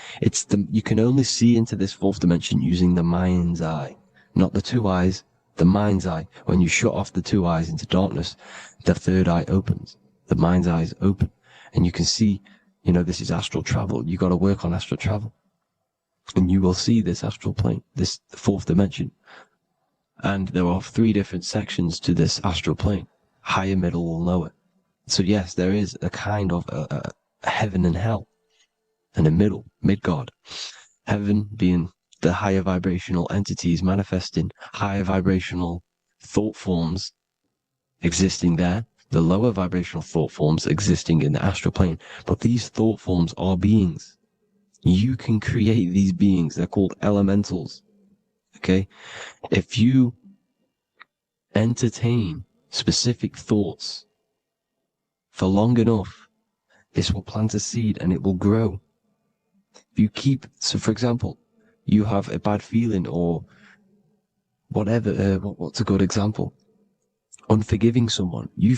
You can only see into this fourth dimension using the mind's eye, not the 2 eyes, the mind's eye. When you shut off the 2 eyes into darkness, the third eye opens. The mind's eye is open. And you can see, this is astral travel. You got to work on astral travel. And you will see this astral plane, this fourth dimension. And there are 3 different sections to this astral plane. Higher, middle, or lower. So yes, there is a kind of a heaven and hell, and a mid-god. Heaven being the higher vibrational entities manifesting higher vibrational thought forms existing there, the lower vibrational thought forms existing in the astral plane. But these thought forms are beings. You can create these beings. They're called elementals. Okay? If you entertain specific thoughts for long enough, this will plant a seed and it will grow. If you keep, so for example, you have a bad feeling or whatever, what's a good example? Unforgiving someone. You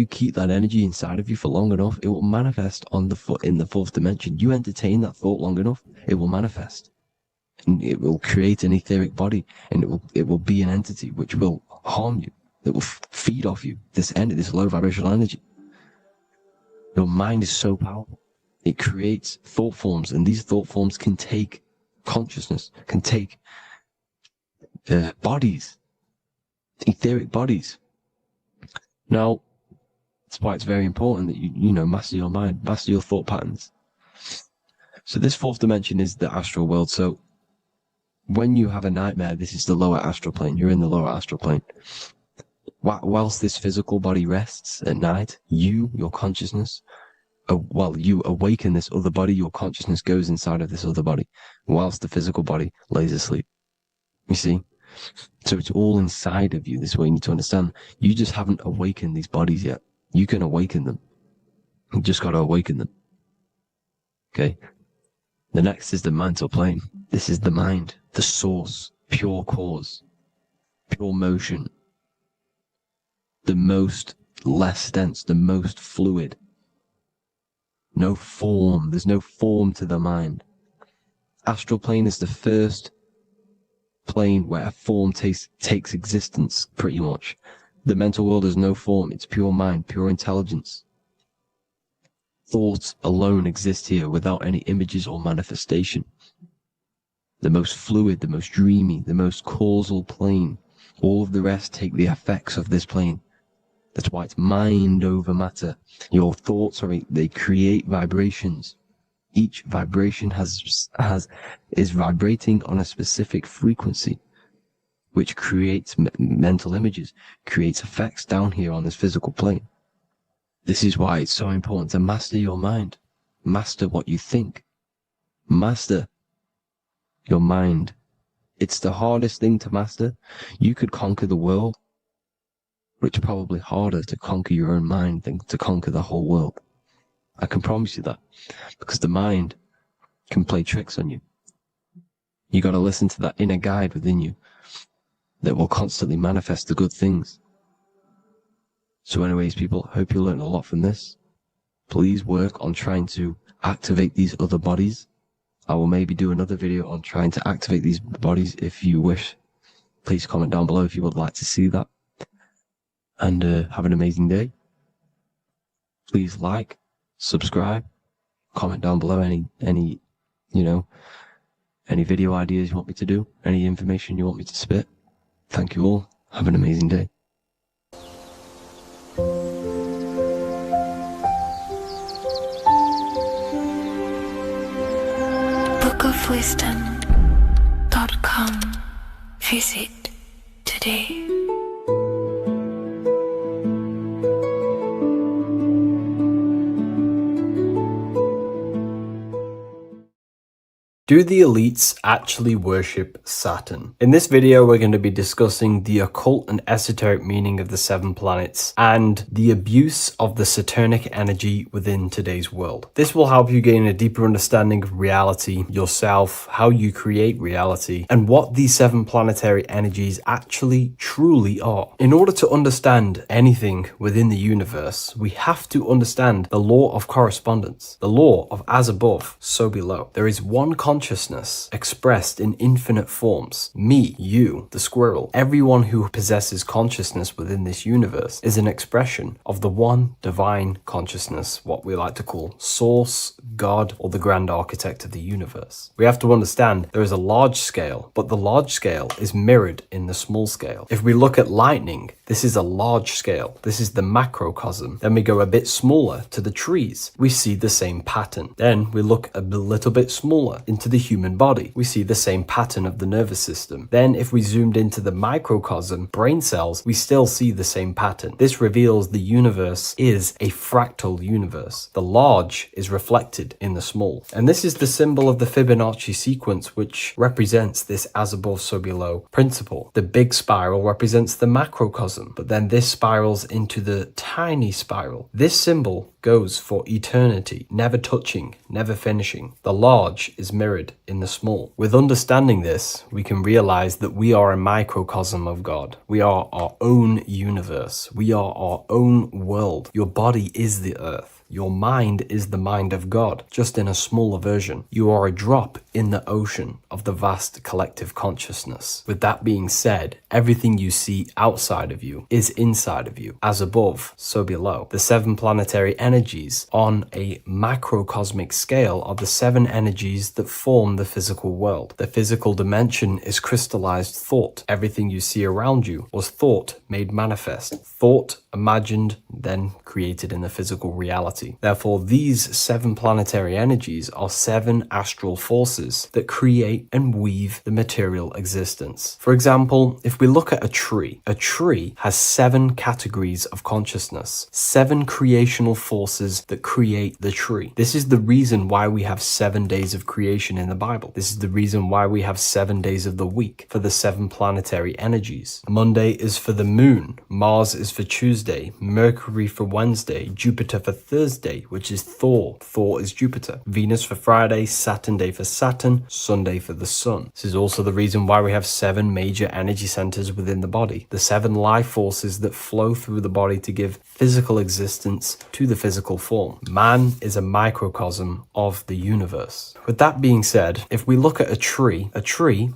keep that energy inside of you for long enough, it will manifest on in the fourth dimension. You entertain that thought long enough, it will manifest. And it will create an etheric body, and it will be an entity which will harm you. It will feed off you. This low vibrational energy. Your mind is so powerful. It creates thought forms, and these thought forms can take consciousness, can take bodies, etheric bodies. Now, that's why it's very important that you master your mind, master your thought patterns. So this fourth dimension is the astral world. So when you have a nightmare, this is the lower astral plane. You're in the lower astral plane. Whilst this physical body rests at night, your consciousness, you awaken this other body, your consciousness goes inside of this other body, whilst the physical body lays asleep. You see? So it's all inside of you. This is what you need to understand. You just haven't awakened these bodies yet. You can awaken them. You just got to awaken them. Okay? The next is the mental plane. This is the mind, the source, pure cause, pure motion, the most less dense, the most fluid. No form. There's no form to the mind. Astral plane is the first plane where a form takes existence, pretty much. The mental world has no form. It's pure mind, pure intelligence. Thoughts alone exist here without any images or manifestation. The most fluid, the most dreamy, the most causal plane. All of the rest take the effects of this plane. That's why it's mind over matter. Your thoughts they create vibrations. Each vibration is vibrating on a specific frequency, which creates mental images, creates effects down here on this physical plane. This is why it's so important to master your mind. Master what you think. Master your mind. It's the hardest thing to master. You could conquer the world, but it's probably harder to conquer your own mind than to conquer the whole world. I can promise you that, because the mind can play tricks on you. You got to listen to that inner guide within you that will constantly manifest the good things. So anyways, people, hope you learned a lot from this. Please work on trying to activate these other bodies. I will maybe do another video on trying to activate these bodies if you wish. Please comment down below if you would like to see that. And have an amazing day. Please like, subscribe, comment down below any video ideas you want me to do, any information you want me to spit. Thank you all. Have an amazing day. bookofwisdom.com. Visit today. Do the elites actually worship Saturn? In this video, we're going to be discussing the occult and esoteric meaning of the 7 planets and the abuse of the Saturnic energy within today's world. This will help you gain a deeper understanding of reality, yourself, how you create reality, and what these 7 planetary energies actually truly are. In order to understand anything within the universe, we have to understand the law of correspondence, the law of as above, so below. There is one concept consciousness expressed in infinite forms. Me, you, the squirrel, everyone who possesses consciousness within this universe is an expression of the one divine consciousness, what we like to call Source, God, or the grand architect of the universe. We have to understand there is a large scale, but the large scale is mirrored in the small scale. If we look at lightning, this is a large scale. This is the macrocosm. Then we go a bit smaller to the trees. We see the same pattern. Then we look a little bit smaller into the human body. We see the same pattern of the nervous system. Then if we zoomed into the microcosm, brain cells, we still see the same pattern. This reveals the universe is a fractal universe. The large is reflected in the small. And this is the symbol of the Fibonacci sequence, which represents this as above, so below principle. The big spiral represents the macrocosm, but then this spirals into the tiny spiral. This symbol goes for eternity, never touching, never finishing. The large is mirrored in the small. With understanding this, we can realize that we are a microcosm of God. We are our own universe. We are our own world. Your body is the earth. Your mind is the mind of God, just in a smaller version. You are a drop in the ocean of the vast collective consciousness. With that being said, everything you see outside of you is inside of you. As above, so below. The 7 planetary energies on a macrocosmic scale are the 7 energies that form the physical world. The physical dimension is crystallized thought. Everything you see around you was thought made manifest. Thought imagined, then created in the physical reality. Therefore, these 7 planetary energies are 7 astral forces that create and weave the material existence. For example, if we look at a tree has 7 categories of consciousness, 7 creational forces that create the tree. This is the reason why we have 7 days of creation in the Bible. This is the reason why we have 7 days of the week for the 7 planetary energies. Monday is for the moon, Mars is for Tuesday, Mercury for Wednesday, Jupiter for Thursday, which is Thor. Thor is Jupiter. Venus for Friday, Saturn day for Saturn, Sunday for the sun. This is also the reason why we have 7 major energy centers within the body. The 7 life forces that flow through the body to give physical existence to the physical form. Man is a microcosm of the universe. With that being said, if we look at a tree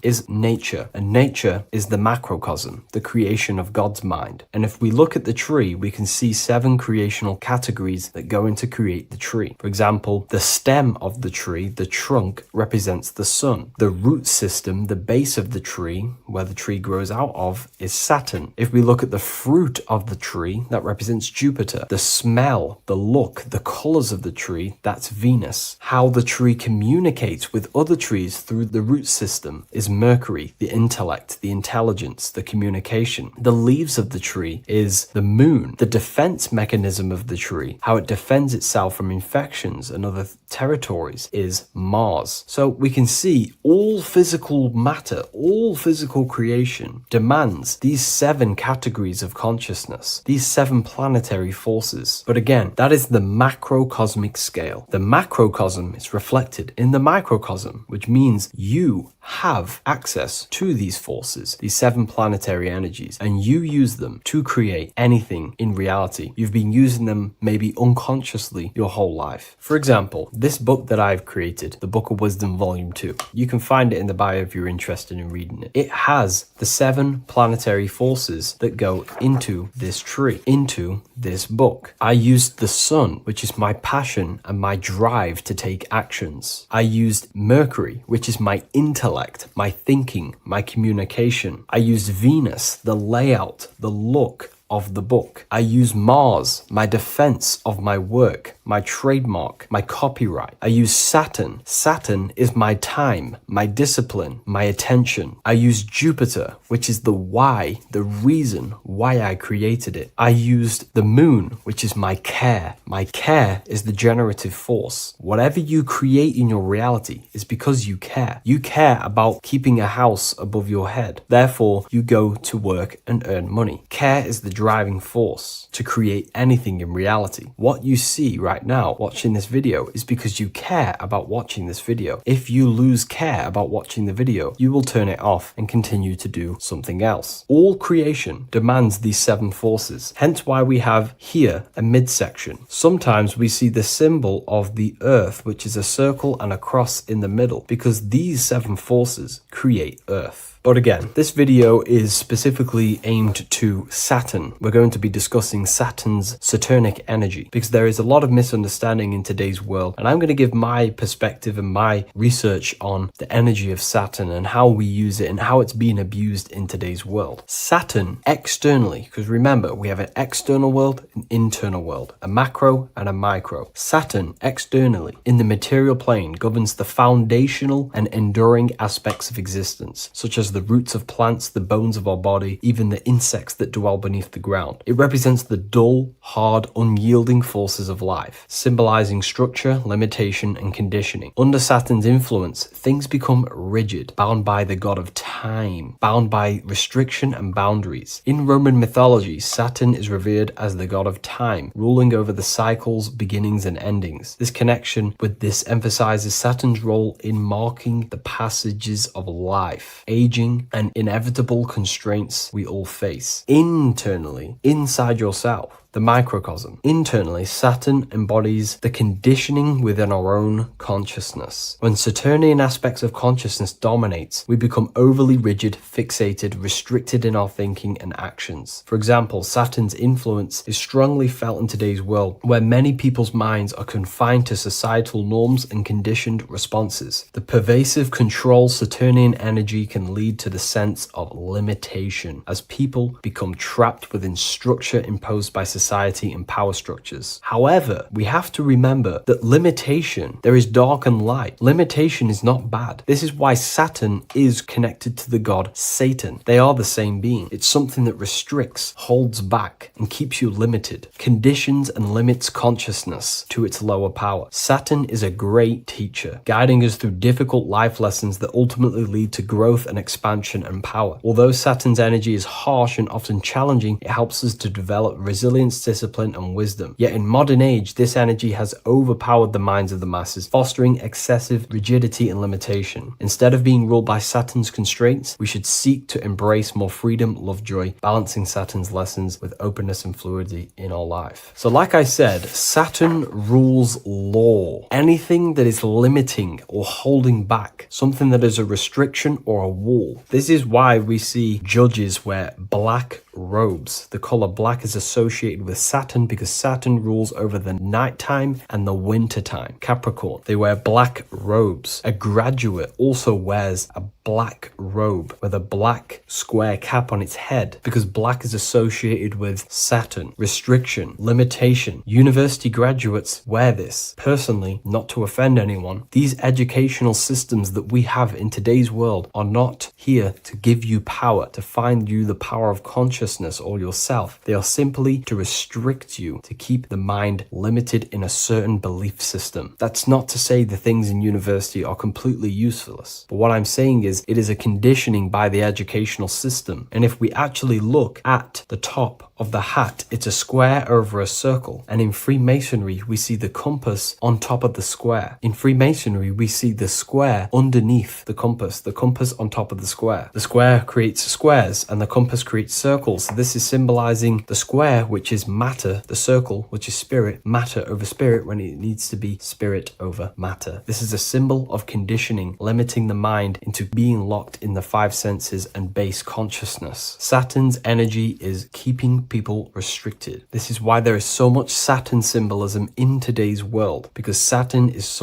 is nature, and nature is the macrocosm, the creation of God's mind. And if we look at the tree, we can see 7 creational categories that go into create the tree. For example, the stem of the tree, the trunk, represents the sun. The root system, the base of the tree, where the tree grows out of, is Saturn. If we look at the fruit of the tree, that represents Jupiter. The smell, the look, the colors of the tree, that's Venus. How the tree communicates with other trees through the root system is Mercury, the intellect, the intelligence, the communication. The leaves of the tree is the moon. The defense mechanism of the tree, how it defends itself from infections and other territories, is Mars. So we can see all physical matter, all physical creation demands these 7 categories of consciousness, these 7 planetary forces. But again, that is the macrocosmic scale. The macrocosm is reflected in the microcosm, which means you have access to these forces, these 7 planetary energies, and you use them to create anything in reality. You've been using them maybe unconsciously your whole life. For example, this book that I've created, the Book of Wisdom Volume 2, you can find it in the bio if you're interested in reading it. It has the 7 planetary forces that go into this tree, into this book. I used the sun, which is my passion and my drive to take actions. I used Mercury, which is my intellect, my thinking, my communication. I used Venus, the layout, the look of the book. I use Mars, my defense of my work, my trademark, my copyright. I use Saturn. Saturn is my time, my discipline, my attention. I use Jupiter, which is the why, the reason why I created it. I used the moon, which is my care. My care is the generative force. Whatever you create in your reality is because you care. You care about keeping a house above your head. Therefore, you go to work and earn money. Care is the driving force to create anything in reality. What you see right now watching this video is because you care about watching this video. If you lose care about watching the video, you will turn it off and continue to do something else. All creation demands these 7 forces, hence why we have here a midsection. Sometimes we see the symbol of the earth, which is a circle and a cross in the middle, because these 7 forces create earth. But again, this video is specifically aimed to Saturn. We're going to be discussing Saturn's Saturnic energy because there is a lot of misunderstanding in today's world. And I'm going to give my perspective and my research on the energy of Saturn and how we use it and how it's being abused in today's world. Saturn externally, because remember, we have an external world, an internal world, a macro and a micro. Saturn externally in the material plane governs the foundational and enduring aspects of existence, such as the roots of plants, the bones of our body, even the insects that dwell beneath the ground. It represents the dull, hard, unyielding forces of life, symbolizing structure, limitation, and conditioning. Under Saturn's influence, things become rigid, bound by the god of time, bound by restriction and boundaries. In Roman mythology, Saturn is revered as the god of time, ruling over the cycles, beginnings, and endings. This connection with this emphasizes Saturn's role in marking the passages of life, aging, and inevitable constraints we all face. Internally, inside yourself, the microcosm. Internally, Saturn embodies the conditioning within our own consciousness. When Saturnian aspects of consciousness dominates, we become overly rigid, fixated, restricted in our thinking and actions. For example, Saturn's influence is strongly felt in today's world, where many people's minds are confined to societal norms and conditioned responses. The pervasive control Saturnian energy can lead to the sense of limitation, as people become trapped within structure imposed by society and power structures. However, we have to remember that limitation, there is dark and light. Limitation is not bad. This is why Saturn is connected to the god Satan. They are the same being. It's something that restricts, holds back, and keeps you limited, conditions and limits consciousness to its lower power. Saturn is a great teacher, guiding us through difficult life lessons that ultimately lead to growth and expansion and power. Although Saturn's energy is harsh and often challenging, it helps us to develop resilience, discipline, and wisdom. Yet in modern age, this energy has overpowered the minds of the masses, fostering excessive rigidity and limitation. Instead of being ruled by Saturn's constraints, we should seek to embrace more freedom, love, joy, balancing Saturn's lessons with openness and fluidity in our life. So like I said, Saturn rules law. Anything that is limiting or holding back, something that is a restriction or a wall. This is why we see judges wear black robes. The color black is associated with Saturn because Saturn rules over the nighttime and the winter time. Capricorn, they wear black robes. A graduate also wears a black robe with a black square cap on its head because black is associated with Saturn, restriction, limitation. University graduates wear this. Personally, not to offend anyone, these educational systems that we have in today's world are not here to give you power, to find you the power of consciousness or yourself. They are simply to restrict you, to keep the mind limited in a certain belief system. That's not to say the things in university are completely useless, but what I'm saying is it is a conditioning by the educational system. And if we actually look at the top of the hat, it's a square over a circle. And in Freemasonry, we see the compass on top of the square. In Freemasonry, we see the square underneath the compass on top of the square. The square creates squares and the compass creates circles. So this is symbolizing the square, which is matter, the circle, which is spirit, matter over spirit when it needs to be spirit over matter. This is a symbol of conditioning, limiting the mind into being locked in the 5 senses and base consciousness. Saturn's energy is keeping people restricted. This is why there is so much Saturn symbolism in today's world, because Saturn is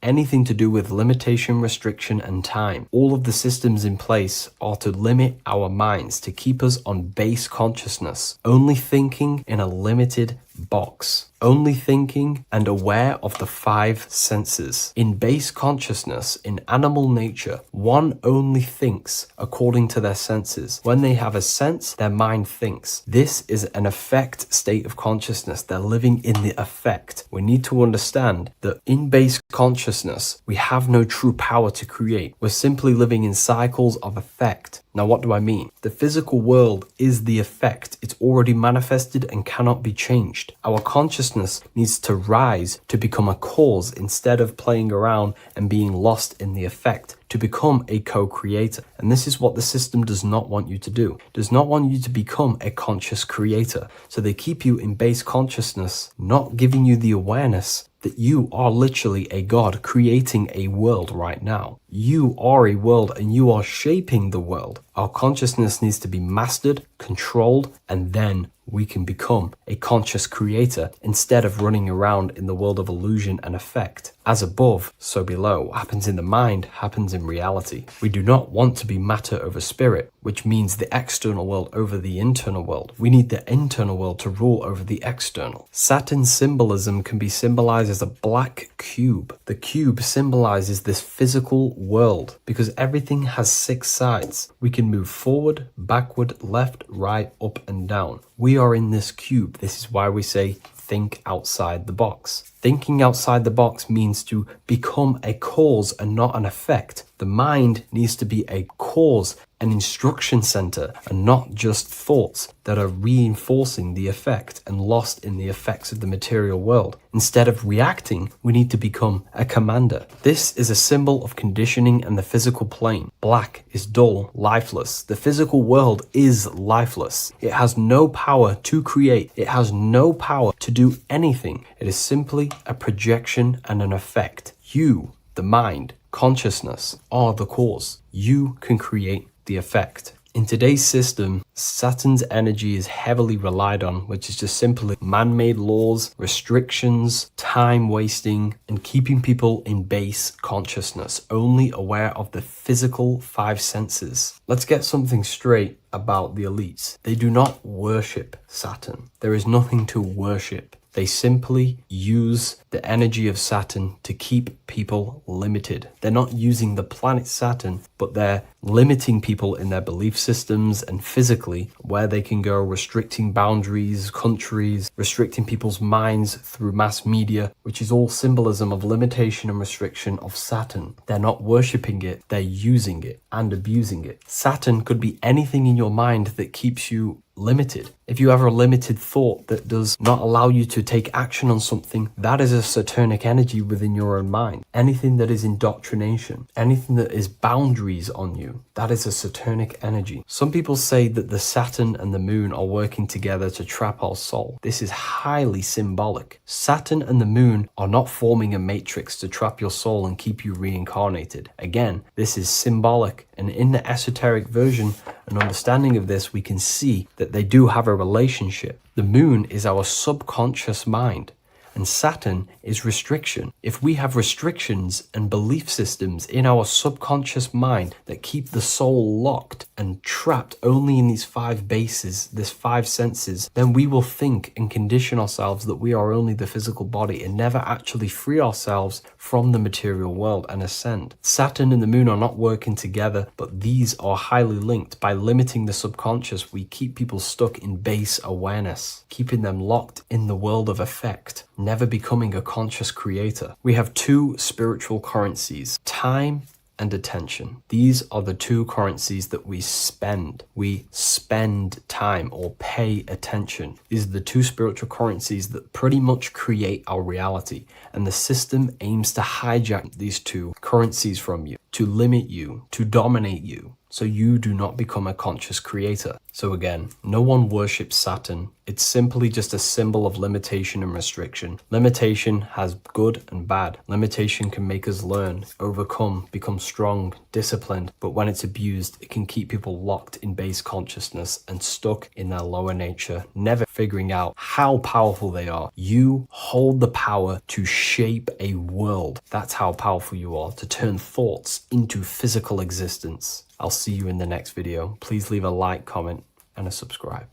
anything to do with limitation, restriction, and time. All of the systems in place are to limit our minds, to keep us on base consciousness, only thinking in a limited box, only thinking and aware of the five senses. In base consciousness, in animal nature, one only thinks according to their senses. When they have a sense, their mind thinks. This is an affect state of consciousness. They're living in the affect. We need to understand that in base consciousness, we have no true power to create. We're simply living in cycles of affect. Now, what do I mean? The physical world is the effect. It's already manifested and cannot be changed. Our consciousness needs to rise to become a cause instead of playing around and being lost in the effect, to become a co-creator. And this is what the system does not want you to do. It does not want you to become a conscious creator. So they keep you in base consciousness, not giving you the awareness that you are literally a god creating a world right now. You are a world and you are shaping the world. Our consciousness needs to be mastered, controlled, and then we can become a conscious creator instead of running around in the world of illusion and effect. As above, so below. What happens in the mind happens in reality. We do not want to be matter over spirit, which means the external world over the internal world. We need the internal world to rule over the external. Saturn symbolism can be symbolized as a black cube. The cube symbolizes this physical world because everything has 6 sides. We can move forward, backward, left, right, up, and down. We are in this cube. This is why we say think outside the box. Thinking outside the box means to become a cause and not an effect. The mind needs to be a cause, an instruction center, and not just thoughts that are reinforcing the effect and lost in the effects of the material world. Instead of reacting, we need to become a commander. This is a symbol of conditioning and the physical plane. Black is dull, lifeless. The physical world is lifeless. It has no power to create. It has no power to do anything. It is simply a projection and an effect. You, the mind, consciousness, are the cause. You can create the effect. In today's system, Saturn's energy is heavily relied on, which is just simply man-made laws, restrictions, time wasting, and keeping people in base consciousness, only aware of the physical 5 senses. Let's get something straight about the elites. They do not worship Saturn. There is nothing to worship. They simply use the energy of Saturn to keep people limited. They're not using the planet Saturn, but they're limiting people in their belief systems and physically where they can go, restricting boundaries, countries, restricting people's minds through mass media, which is all symbolism of limitation and restriction of Saturn. They're not worshipping it, they're using it and abusing it. Saturn could be anything in your mind that keeps you limited. If you have a limited thought that does not allow you to take action on something, that is a Saturnic energy within your own mind. Anything that is indoctrination, anything that is boundaries on you, that is a Saturnic energy. Some people say that the Saturn and the moon are working together to trap our soul. This is highly symbolic. Saturn and the moon are not forming a matrix to trap your soul and keep you reincarnated. Again, this is symbolic, and in the esoteric version and understanding of this, we can see that they do have a relationship. The moon is our subconscious mind, and Saturn is restriction. If we have restrictions and belief systems in our subconscious mind that keep the soul locked and trapped only in these 5 bases, these 5 senses, then we will think and condition ourselves that we are only the physical body and never actually free ourselves from the material world and ascend. Saturn and the moon are not working together, but these are highly linked. By limiting the subconscious, we keep people stuck in base awareness, keeping them locked in the world of effect, never becoming a conscious creator. We have 2 spiritual currencies, time and attention. These are the 2 currencies that we spend. We spend time or pay attention. These are the 2 spiritual currencies that pretty much create our reality. And the system aims to hijack these 2 currencies from you, to limit you, to dominate you, so you do not become a conscious creator. So again, no one worships Saturn. It's simply just a symbol of limitation and restriction. Limitation has good and bad. Limitation can make us learn, overcome, become strong, disciplined. But when it's abused, it can keep people locked in base consciousness and stuck in their lower nature, never figuring out how powerful they are. You hold the power to shape a world. That's how powerful you are, to turn thoughts into physical existence. I'll see you in the next video. Please leave a like, comment, and a subscribe.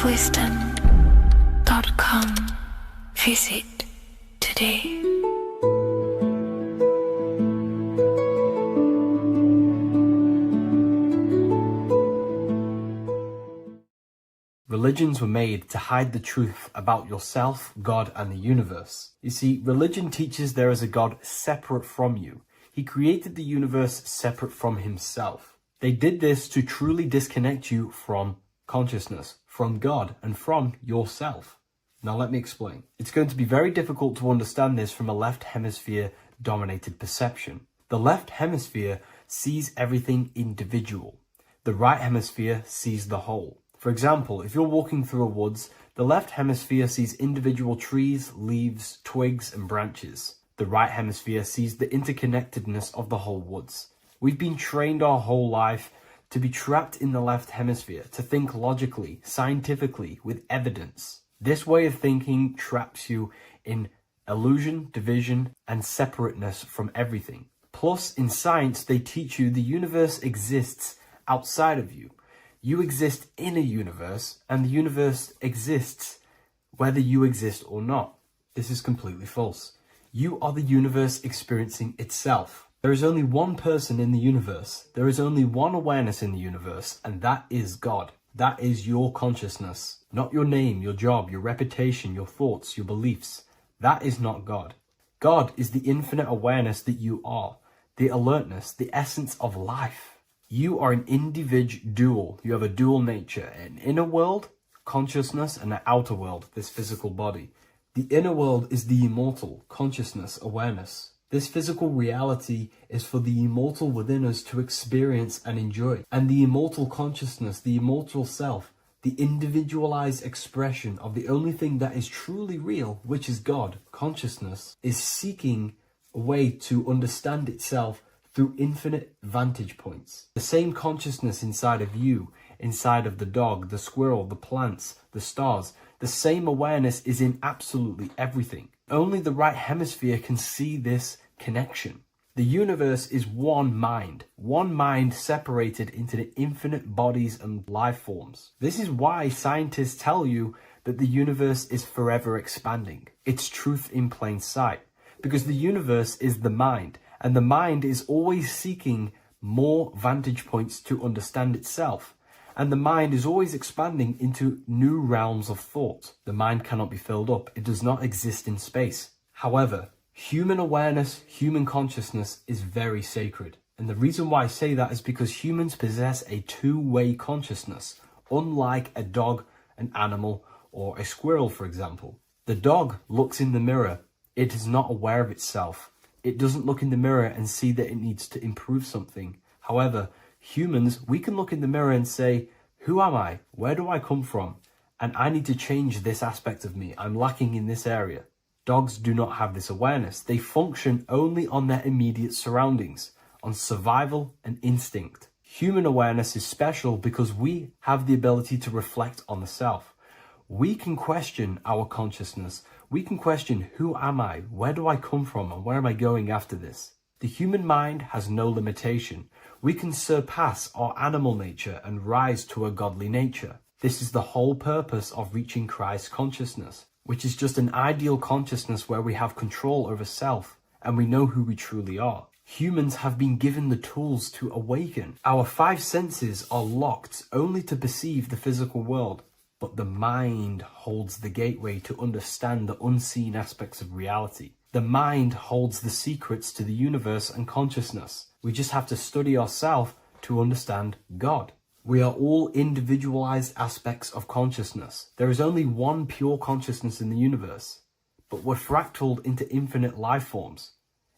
emblemsofwisdom.com. Visit today. Religions were made to hide the truth about yourself, God, and the universe. You see, religion teaches there is a God separate from you. He created the universe separate from himself. They did this to truly disconnect you from consciousness, from God, and from yourself. Now let me explain. It's going to be very difficult to understand this from a left hemisphere dominated perception. The left hemisphere sees everything individual. The right hemisphere sees the whole. For example, if you're walking through a woods, the left hemisphere sees individual trees, leaves, twigs, and branches. The right hemisphere sees the interconnectedness of the whole woods. We've been trained our whole life to be trapped in the left hemisphere, to think logically, scientifically, with evidence. This way of thinking traps you in illusion, division, and separateness from everything. Plus, in science, they teach you the universe exists outside of you. You exist in a universe, and the universe exists whether you exist or not. This is completely false. You are the universe experiencing itself. There is only one person in the universe. There is only one awareness in the universe, and that is God. That is your consciousness. Not your name, your job, your reputation, your thoughts, your beliefs. That is not God. God is the infinite awareness that you are, the alertness, the essence of life. You are an individual. You have a dual nature, an inner world, consciousness, and an outer world, this physical body. The inner world is the immortal, consciousness, awareness. This physical reality is for the immortal within us to experience and enjoy. And the immortal consciousness, the immortal self, the individualized expression of the only thing that is truly real, which is God, consciousness, is seeking a way to understand itself through infinite vantage points. The same consciousness inside of you, inside of the dog, the squirrel, the plants, the stars, the same awareness is in absolutely everything. Only the right hemisphere can see this connection. The universe is one mind separated into the infinite bodies and life forms. This is why scientists tell you that the universe is forever expanding. It's truth in plain sight, because the universe is the mind. And the mind is always seeking more vantage points to understand itself. And the mind is always expanding into new realms of thought. The mind cannot be filled up. It does not exist in space. However, human awareness, human consciousness is very sacred. And the reason why I say that is because humans possess a two-way consciousness, unlike a dog, an animal, or a squirrel, for example. The dog looks in the mirror. It is not aware of itself. It doesn't look in the mirror and see that it needs to improve something. However, humans, we can look in the mirror and say, who am I? Where do I come from? And I need to change this aspect of me. I'm lacking in this area. Dogs do not have this awareness. They function only on their immediate surroundings, on survival and instinct. Human awareness is special because we have the ability to reflect on the self. We can question our consciousness. We can question, who am I? Where do I come from? And where am I going after this? The human mind has no limitation. We can surpass our animal nature and rise to a godly nature. This is the whole purpose of reaching Christ consciousness, which is just an ideal consciousness where we have control over self and we know who we truly are. Humans have been given the tools to awaken. Our five senses are locked only to perceive the physical world. But the mind holds the gateway to understand the unseen aspects of reality. The mind holds the secrets to the universe and consciousness. We just have to study ourselves to understand God. We are all individualized aspects of consciousness. There is only one pure consciousness in the universe, but we're fractaled into infinite life forms,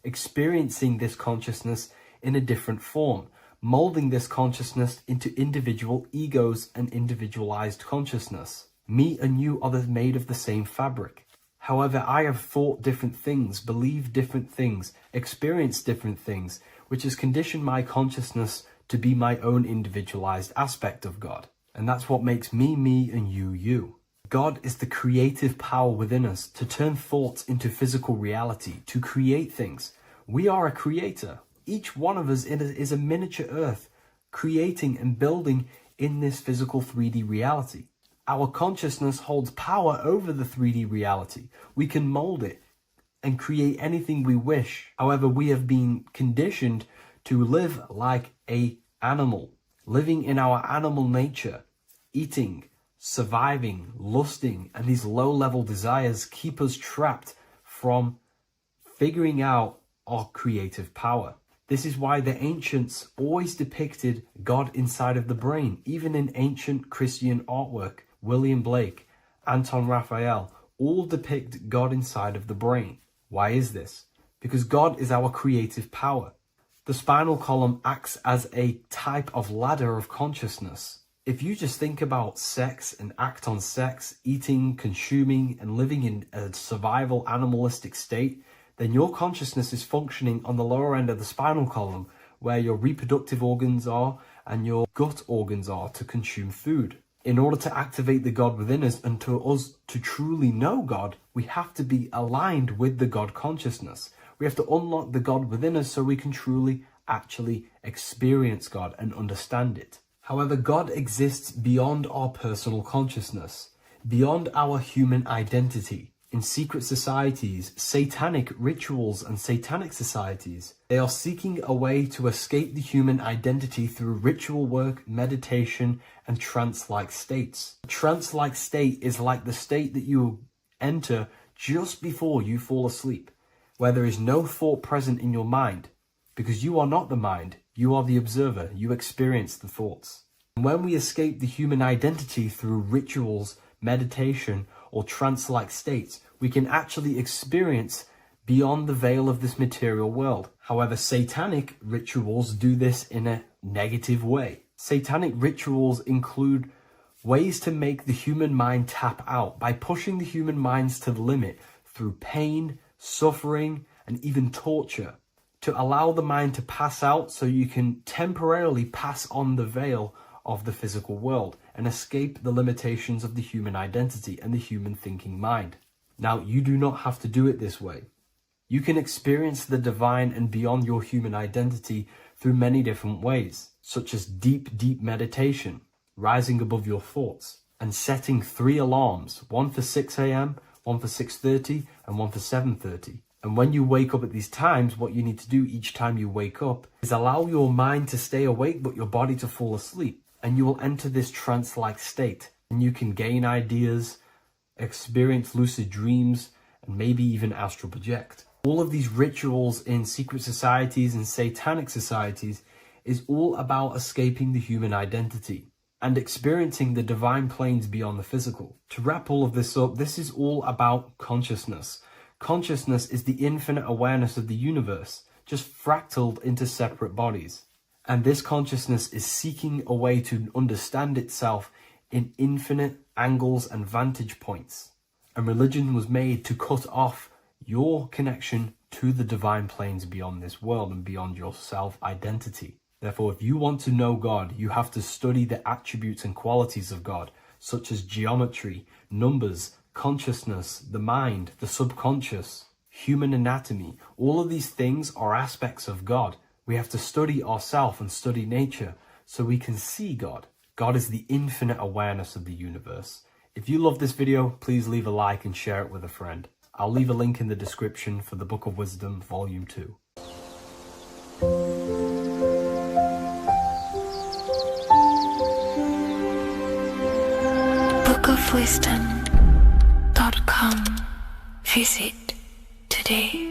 experiencing this consciousness in a different form, molding this consciousness into individual egos and individualized consciousness. Me and you are made of the same fabric. However, I have thought different things, believed different things, experienced different things, which has conditioned my consciousness to be my own individualized aspect of God. And that's what makes me, me, and you, you. God is the creative power within us to turn thoughts into physical reality, to create things. We are a creator. Each one of us is a miniature earth, creating and building in this physical 3D reality. Our consciousness holds power over the 3D reality. We can mold it and create anything we wish. However, we have been conditioned to live like an animal, living in our animal nature, eating, surviving, lusting, and these low-level desires keep us trapped from figuring out our creative power. This is why the ancients always depicted God inside of the brain. Even in ancient Christian artwork, William Blake, Anton Raphael, all depict God inside of the brain. Why is this? Because God is our creative power. The spinal column acts as a type of ladder of consciousness. If you just think about sex and act on sex, eating, consuming, and living in a survival animalistic state, then your consciousness is functioning on the lower end of the spinal column, where your reproductive organs are and your gut organs are to consume food. In order to activate the God within us and to us to truly know God, we have to be aligned with the God consciousness. We have to unlock the God within us so we can truly actually experience God and understand it. However, God exists beyond our personal consciousness, beyond our human identity. In secret societies, satanic rituals and satanic societies, they are seeking a way to escape the human identity through ritual work, meditation, and trance-like states. A trance-like state is like the state that you enter just before you fall asleep, where there is no thought present in your mind, because you are not the mind, you are the observer, you experience the thoughts. And when we escape the human identity through rituals, meditation, or trance-like states, we can actually experience beyond the veil of this material world. However, satanic rituals do this in a negative way. Satanic rituals include ways to make the human mind tap out by pushing the human minds to the limit through pain, suffering, and even torture, to allow the mind to pass out so you can temporarily pass on the veil of the physical world and escape the limitations of the human identity and the human thinking mind. Now, you do not have to do it this way. You can experience the divine and beyond your human identity through many different ways, such as deep, deep meditation, rising above your thoughts, and setting 3 alarms, one for 6 a.m., one for 6:30, and one for 7:30. And when you wake up at these times, what you need to do each time you wake up is allow your mind to stay awake but your body to fall asleep. And you will enter this trance-like state. And you can gain ideas, experience lucid dreams, and maybe even astral project. All of these rituals in secret societies and satanic societies is all about escaping the human identity and experiencing the divine planes beyond the physical. To wrap all of this up, this is all about consciousness. Consciousness is the infinite awareness of the universe, just fractaled into separate bodies. And this consciousness is seeking a way to understand itself in infinite angles and vantage points. And religion was made to cut off your connection to the divine planes beyond this world and beyond your self-identity. Therefore, if you want to know God, you have to study the attributes and qualities of God, such as geometry, numbers, consciousness, the mind, the subconscious, human anatomy. All of these things are aspects of God. We have to study ourselves and study nature so we can see God. God is the infinite awareness of the universe. If you love this video, please leave a like and share it with a friend. I'll leave a link in the description for the Book of Wisdom, Volume 2. bookofwisdom.com. Visit today.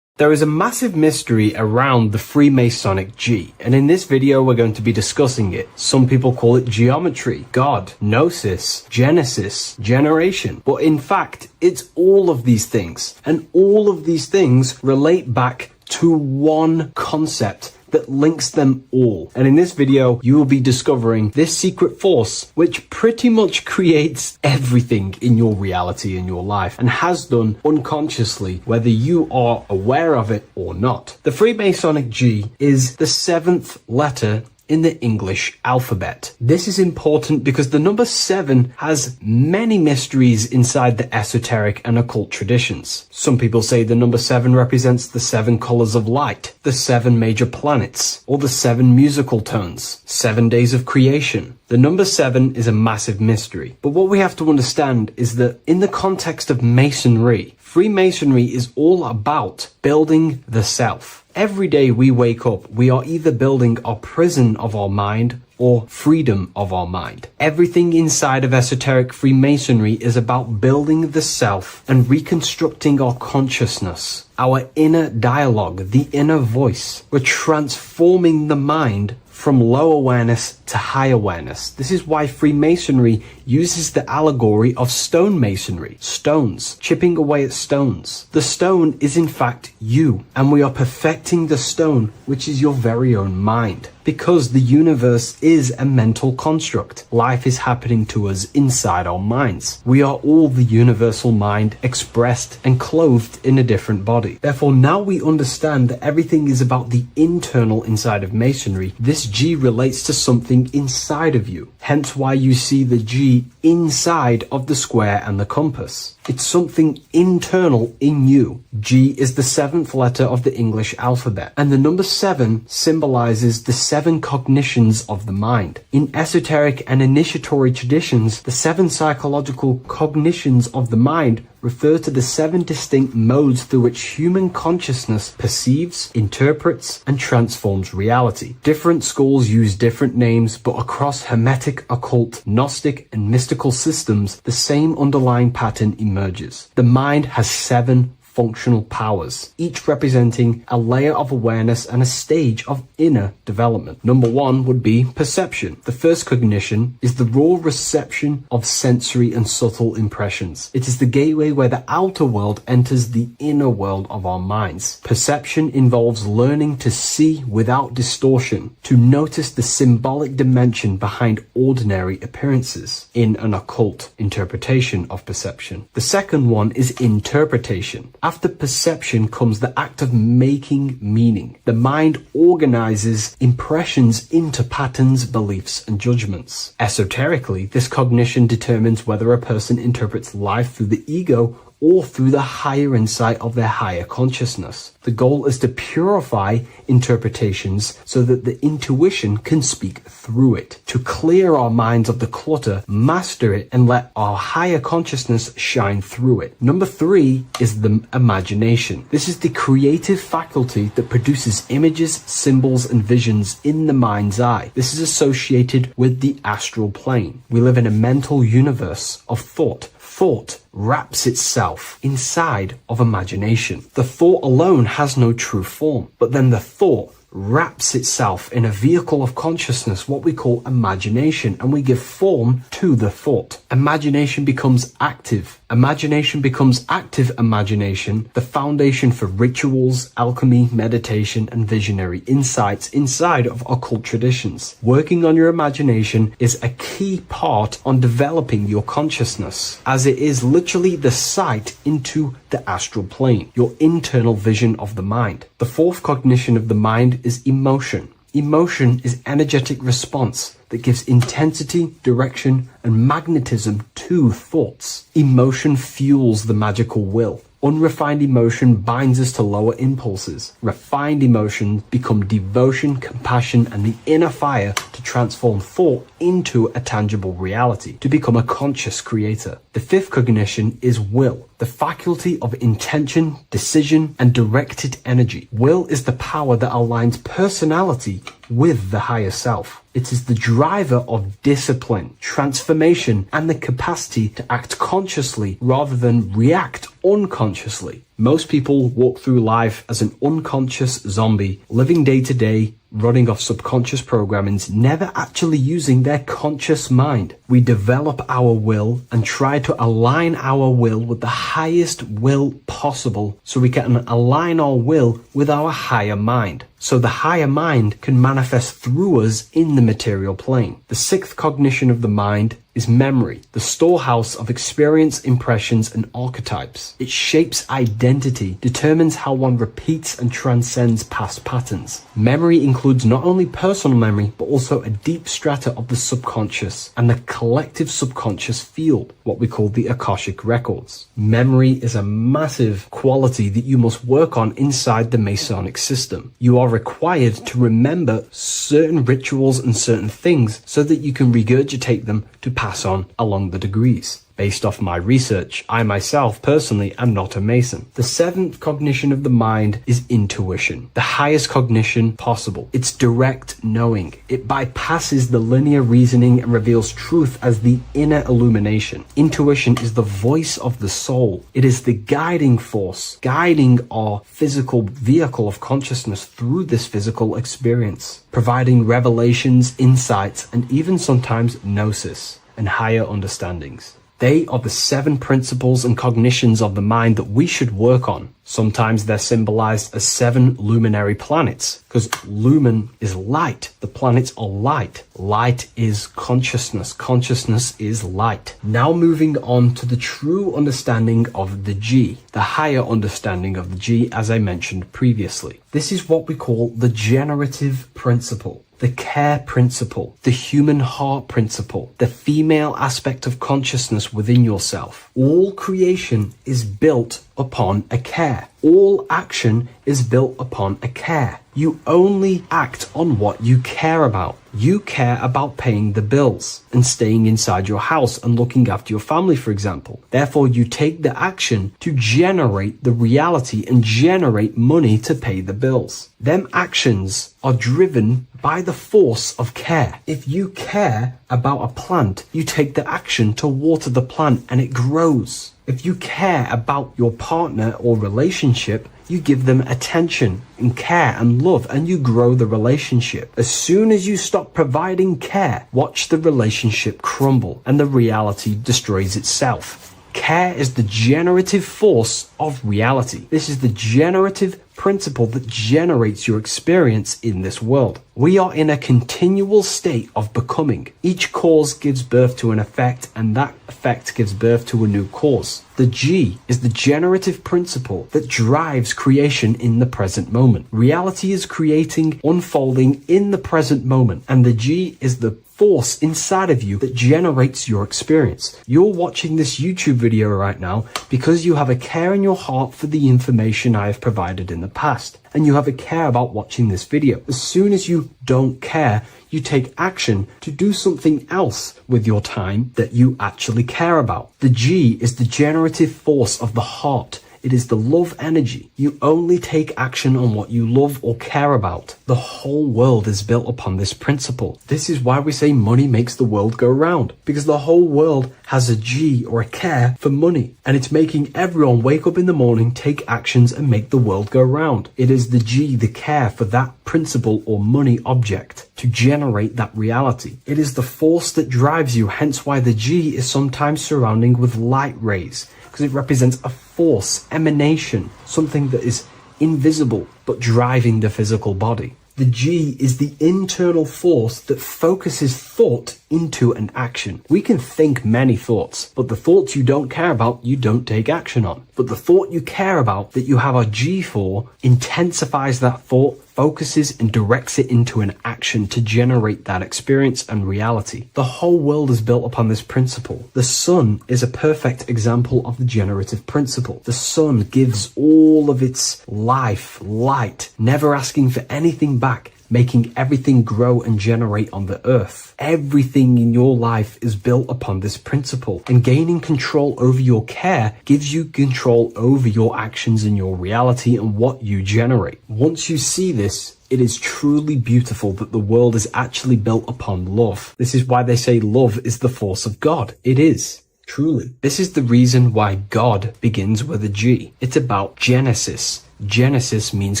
There is a massive mystery around the Freemasonic G, and in this video we're going to be discussing it. Some people call it geometry, God, gnosis, genesis, generation, but in fact it's all of these things, and all of these things relate back to one concept that links them all. And in this video, you will be discovering this secret force, which pretty much creates everything in your reality, in your life, and has done unconsciously, whether you are aware of it or not. The Freemasonic G is the 7th letter in the English alphabet. This is important because the number 7 has many mysteries inside the esoteric and occult traditions. Some people say the number 7 represents the 7 colors of light, the 7 major planets, or the 7 musical tones, 7 days of creation. The number 7 is a massive mystery. But what we have to understand is that in the context of Masonry, Freemasonry is all about building the self. Every day we wake up, we are either building our prison of our mind or freedom of our mind. Everything inside of esoteric Freemasonry is about building the self and reconstructing our consciousness, our inner dialogue, the inner voice. We're transforming the mind from low awareness to high awareness. This is why Freemasonry uses the allegory of stone masonry, stones, chipping away at stones. The stone is in fact you, and we are perfecting the stone, which is your very own mind. Because the universe is a mental construct. Life is happening to us inside our minds. We are all the universal mind expressed and clothed in a different body. Therefore, now we understand that everything is about the internal inside of Masonry. This G relates to something inside of you. Hence why you see the G inside of the square and the compass. It's something internal in you. G is the 7th letter of the English alphabet, and the number 7 symbolizes the 7 cognitions of the mind. In esoteric and initiatory traditions, the 7 psychological cognitions of the mind refer to the 7 distinct modes through which human consciousness perceives, interprets, and transforms reality. Different schools use different names, but across Hermetic, occult, Gnostic, and mystical systems, the same underlying pattern emerges. The mind has 7 functional powers, each representing a layer of awareness and a stage of inner development. Number 1 would be perception. The first cognition is the raw reception of sensory and subtle impressions. It is the gateway where the outer world enters the inner world of our minds. Perception involves learning to see without distortion, to notice the symbolic dimension behind ordinary appearances in an occult interpretation of perception. The second one is interpretation. After perception comes the act of making meaning. The mind organizes impressions into patterns, beliefs, and judgments. Esoterically, this cognition determines whether a person interprets life through the ego or through the higher insight of their higher consciousness. The goal is to purify interpretations so that the intuition can speak through it, to clear our minds of the clutter, master it, and let our higher consciousness shine through it. Number 3 is the imagination. This is the creative faculty that produces images, symbols, and visions in the mind's eye. This is associated with the astral plane. We live in a mental universe of thought. Thought wraps itself inside of imagination. The thought alone has no true form, but then the thought wraps itself in a vehicle of consciousness, what we call imagination, and we give form to the thought. Imagination becomes active. Imagination becomes active imagination, the foundation for rituals, alchemy, meditation, and visionary insights inside of occult traditions. Working on your imagination is a key part on developing your consciousness, as it is literally the sight into the astral plane, your internal vision of the mind. The fourth cognition of the mind is emotion. Emotion is energetic response that gives intensity, direction, and magnetism to thoughts. Emotion fuels the magical will. Unrefined emotion binds us to lower impulses. Refined emotions become devotion, compassion, and the inner fire to transform thought into a tangible reality, to become a conscious creator. The fifth cognition is will, the faculty of intention, decision, and directed energy. Will is the power that aligns personality with the higher self. It is the driver of discipline, transformation, and the capacity to act consciously rather than react unconsciously. Most people walk through life as an unconscious zombie, living day to day, running off subconscious programmings, never actually using their conscious mind. We develop our will and try to align our will with the highest will possible so we can align our will with our higher mind. so the higher mind can manifest through us in the material plane. The sixth cognition of the mind is memory, the storehouse of experience, impressions, and archetypes. It shapes identity, determines how one repeats and transcends past patterns. Memory includes not only personal memory, but also a deep strata of the subconscious and the collective subconscious field, what we call the Akashic records. Memory is a massive quality that you must work on inside the Masonic system. You are required to remember certain rituals and certain things so that you can regurgitate them to pass on along the degrees. Based off my research, I myself personally am not a Mason. The seventh cognition of the mind is intuition, the highest cognition possible. It's direct knowing. It bypasses the linear reasoning and reveals truth as the inner illumination. Intuition is the voice of the soul. It is the guiding force, guiding our physical vehicle of consciousness through this physical experience, providing revelations, insights, and even sometimes gnosis and higher understandings. They are the seven principles and cognitions of the mind that we should work on. Sometimes they're symbolized as seven luminary planets, because lumen is light. The planets are light. Light is consciousness. Consciousness is light. Now moving on to the true understanding of the G, the higher understanding of the G, as I mentioned previously. This is what we call the generative principle, the care principle, the human heart principle, the female aspect of consciousness within yourself. All creation is built upon a care. All action is built upon a care. You only act on what you care about. You care about paying the bills and staying inside your house and looking after your family, for example. Therefore, you take the action to generate the reality and generate money to pay the bills. Them actions are driven by the force of care. If you care about a plant, you take the action to water the plant and it grows. If you care about your partner or relationship, you give them attention and care and love, and you grow the relationship. As soon as you stop providing care, watch the relationship crumble and the reality destroys itself. Care is the generative force of reality. This is the generative principle that generates your experience in this world. We are in a continual state of becoming. Each cause gives birth to an effect, and that effect gives birth to a new cause. The G is the generative principle that drives creation in the present moment. Reality is creating, unfolding in the present moment, and the G is the force inside of you that generates your experience. You're watching this YouTube video right now because you have a care in your heart for the information I have provided in the past, and you have a care about watching this video. As soon as you don't care, you take action to do something else with your time that you actually care about. The G is the generative force of the heart. It is the love energy. You only take action on what you love or care about. The whole world is built upon this principle. This is why we say money makes the world go round, because the whole world has a G or a care for money, and it's making everyone wake up in the morning, take actions, and make the world go round. It is the G, the care for that principle or money object to generate that reality. It is the force that drives you, hence why the G is sometimes surrounding with light rays, because it represents a force, emanation, something that is invisible but driving the physical body. The G is the internal force that focuses thought into an action. We can think many thoughts, but the thoughts you don't care about, you don't take action on. But the thought you care about, that you have a G for, intensifies that thought, focuses and directs it into an action to generate that experience and reality. The whole world is built upon this principle. The sun is a perfect example of the generative principle. The sun gives all of its life, light, never asking for anything back, making everything grow and generate on the earth. Everything in your life is built upon this principle, and gaining control over your care gives you control over your actions and your reality and what you generate. Once you see this, it is truly beautiful that the world is actually built upon love. This is why they say love is the force of God. It is. Truly. This is the reason why God begins with a G. It's about Genesis. Genesis means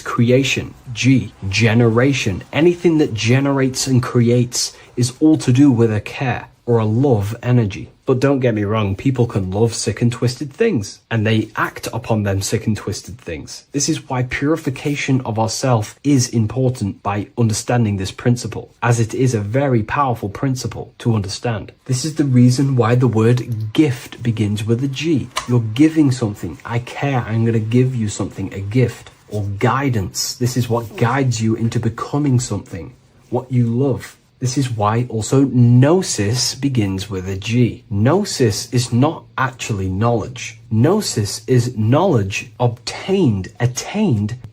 creation. G, generation. Anything that generates and creates is all to do with a care. or a love energy. But don't get me wrong, people can love sick and twisted things, and they act upon them sick and twisted things. This is why purification of ourself is important by understanding this principle, as it is a very powerful principle to understand. This is the reason why the word gift begins with a G. You're giving something. I care, I'm going to give you something, a gift. Or guidance. This is what guides you into becoming something, what you love. This is why also gnosis begins with a G. Gnosis is not actually knowledge. Gnosis is knowledge attained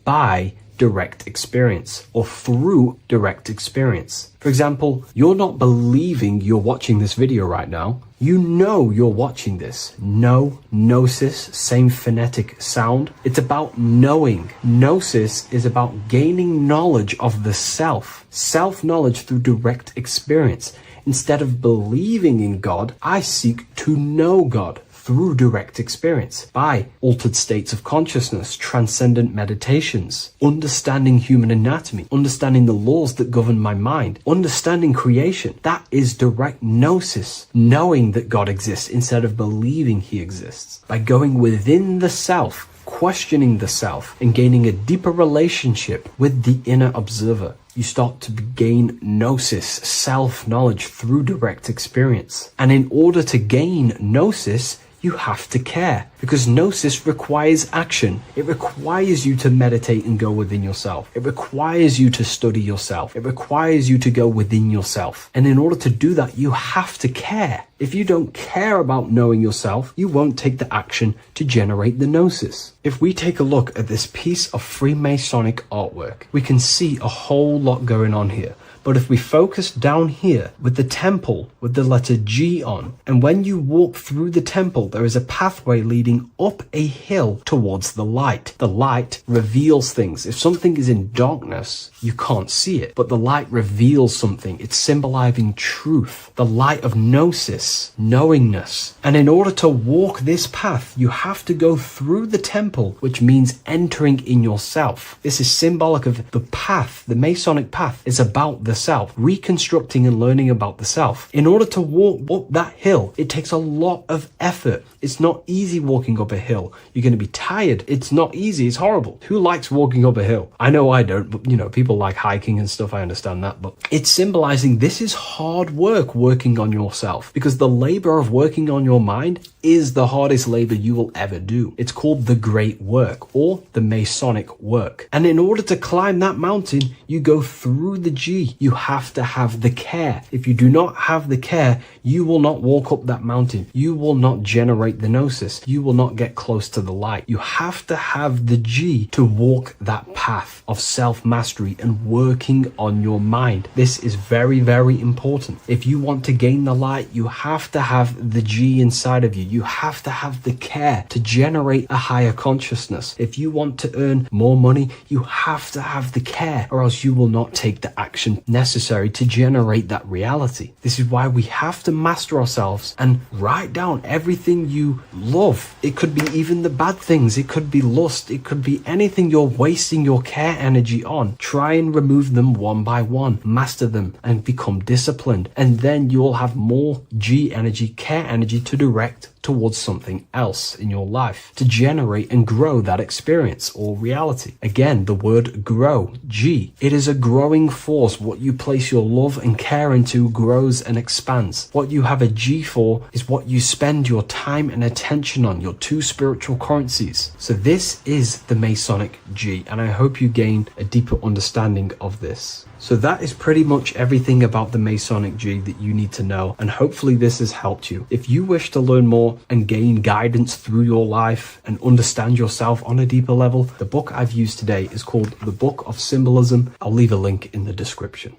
by direct experience or through direct experience. For example, you're not believing you're watching this video right now. You know you're watching this. Know, gnosis, same phonetic sound. It's about knowing. Gnosis is about gaining knowledge of the self. Self-knowledge through direct experience. Instead of believing in God, I seek to know God through direct experience, by altered states of consciousness, transcendent meditations, understanding human anatomy, understanding the laws that govern my mind, understanding creation. That is direct gnosis, knowing that God exists instead of believing he exists. By going within the self, questioning the self, and gaining a deeper relationship with the inner observer, you start to gain gnosis, self-knowledge through direct experience. And in order to gain gnosis, you have to care, because gnosis requires action. It requires you to meditate and go within yourself. It requires you to study yourself. It requires you to go within yourself. And in order to do that, you have to care. If you don't care about knowing yourself, you won't take the action to generate the gnosis. If we take a look at this piece of Freemasonic artwork, we can see a whole lot going on here. But if we focus down here with the temple with the letter G on, and when you walk through the temple, there is a pathway leading up a hill towards the light. The light reveals things. If something is in darkness, you can't see it, but the light reveals something. It's symbolizing truth, the light of gnosis, knowingness. And in order to walk this path, you have to go through the temple, which means entering in yourself. This is symbolic of the path. The Masonic path is about the self, reconstructing and learning about the self. In order to walk up that hill, it takes a lot of effort. It's not easy walking up a hill. You're going to be tired. It's not easy. It's horrible. Who likes walking up a hill? I know I don't, but people like hiking and stuff. I understand that, but it's symbolizing this is hard work, working on yourself, because the labor of working on your mind is the hardest labor you will ever do. It's called the great work or the Masonic work. And in order to climb that mountain, you go through the G. You have to have the care. If you do not have the care, you will not walk up that mountain. You will not generate the gnosis. You will not get close to the light. You have to have the G to walk that path of self-mastery and working on your mind. This is very, very important. If you want to gain the light, you have to have the G inside of you. You have to have the care to generate a higher consciousness. If you want to earn more money, you have to have the care, or else you will not take the action necessary to generate that reality. This is why we have to master ourselves and write down everything you love. It could be even the bad things. It could be lust. It could be anything you're wasting your care energy on. Try and remove them one by one. Master them and become disciplined. And then you will have more G energy, care energy to direct towards something else in your life to generate and grow that experience or reality. Again, the word grow, G. It is a growing force. What you place your love and care into grows and expands. What you have a G for is what you spend your time and attention on, your two spiritual currencies. So this is the Masonic G, and I hope you gain a deeper understanding of this. So that is pretty much everything about the Masonic G that you need to know, and hopefully this has helped you. If you wish to learn more and gain guidance through your life and understand yourself on a deeper level, the book I've used today is called The Book of Symbolism. I'll leave a link in the description.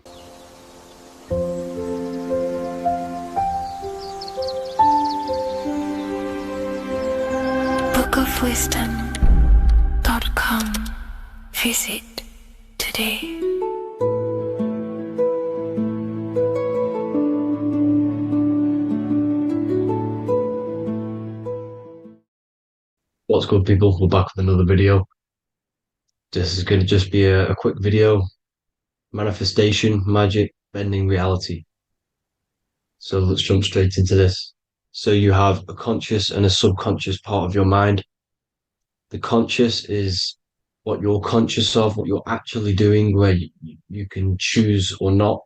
bookofwisdom.com. Visit today. What's good, people? We're back with another video. This is going to just be a quick video. Manifestation, magic, bending reality. So let's jump straight into this. So you have a conscious and a subconscious part of your mind. The conscious is what you're conscious of, what you're actually doing, where you can choose or not.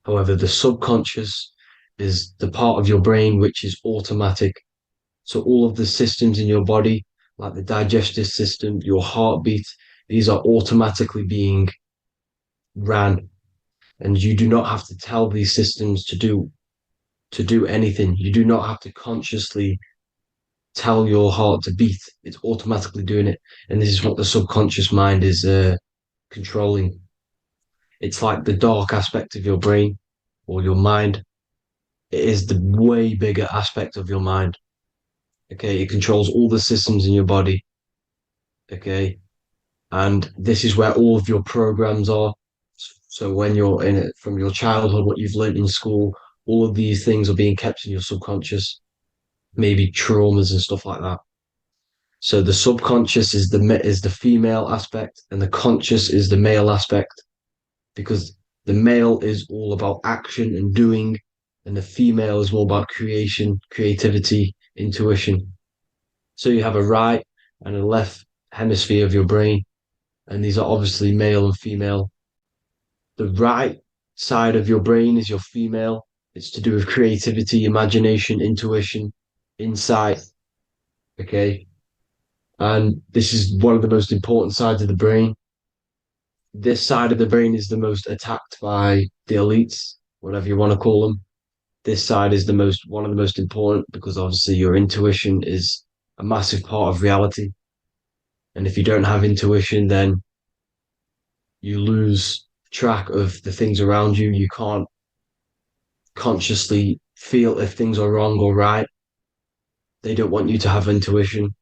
However, the subconscious is the part of your brain which is automatic. So all of the systems in your body, like the digestive system, your heartbeat, these are automatically being ran, and you do not have to tell these systems to do anything. You do not have to consciously tell your heart to beat. It's automatically doing it, and this is what the subconscious mind is controlling. It's like the dark aspect of your brain or your mind. It is the way bigger aspect of your mind. Okay, it controls all the systems in your body. Okay, and this is where all of your programs are. So when you're in it from your childhood, what you've learned in school, all of these things are being kept in your subconscious, maybe traumas and stuff like that. So the subconscious is the female aspect, and the conscious is the male aspect, because the male is all about action and doing, and the female is more about creation, creativity, intuition. So you have a right and a left hemisphere of your brain, and these are obviously male and female. The right side of your brain is your female. It's to do with creativity, imagination, intuition, insight. Okay. And this is one of the most important sides of the brain. This side of the brain is the most attacked by the elites, whatever you want to call them. This side is one of the most important, because obviously your intuition is a massive part of reality. And if you don't have intuition, then you lose track of the things around you. You can't consciously feel if things are wrong or right. They don't want you to have intuition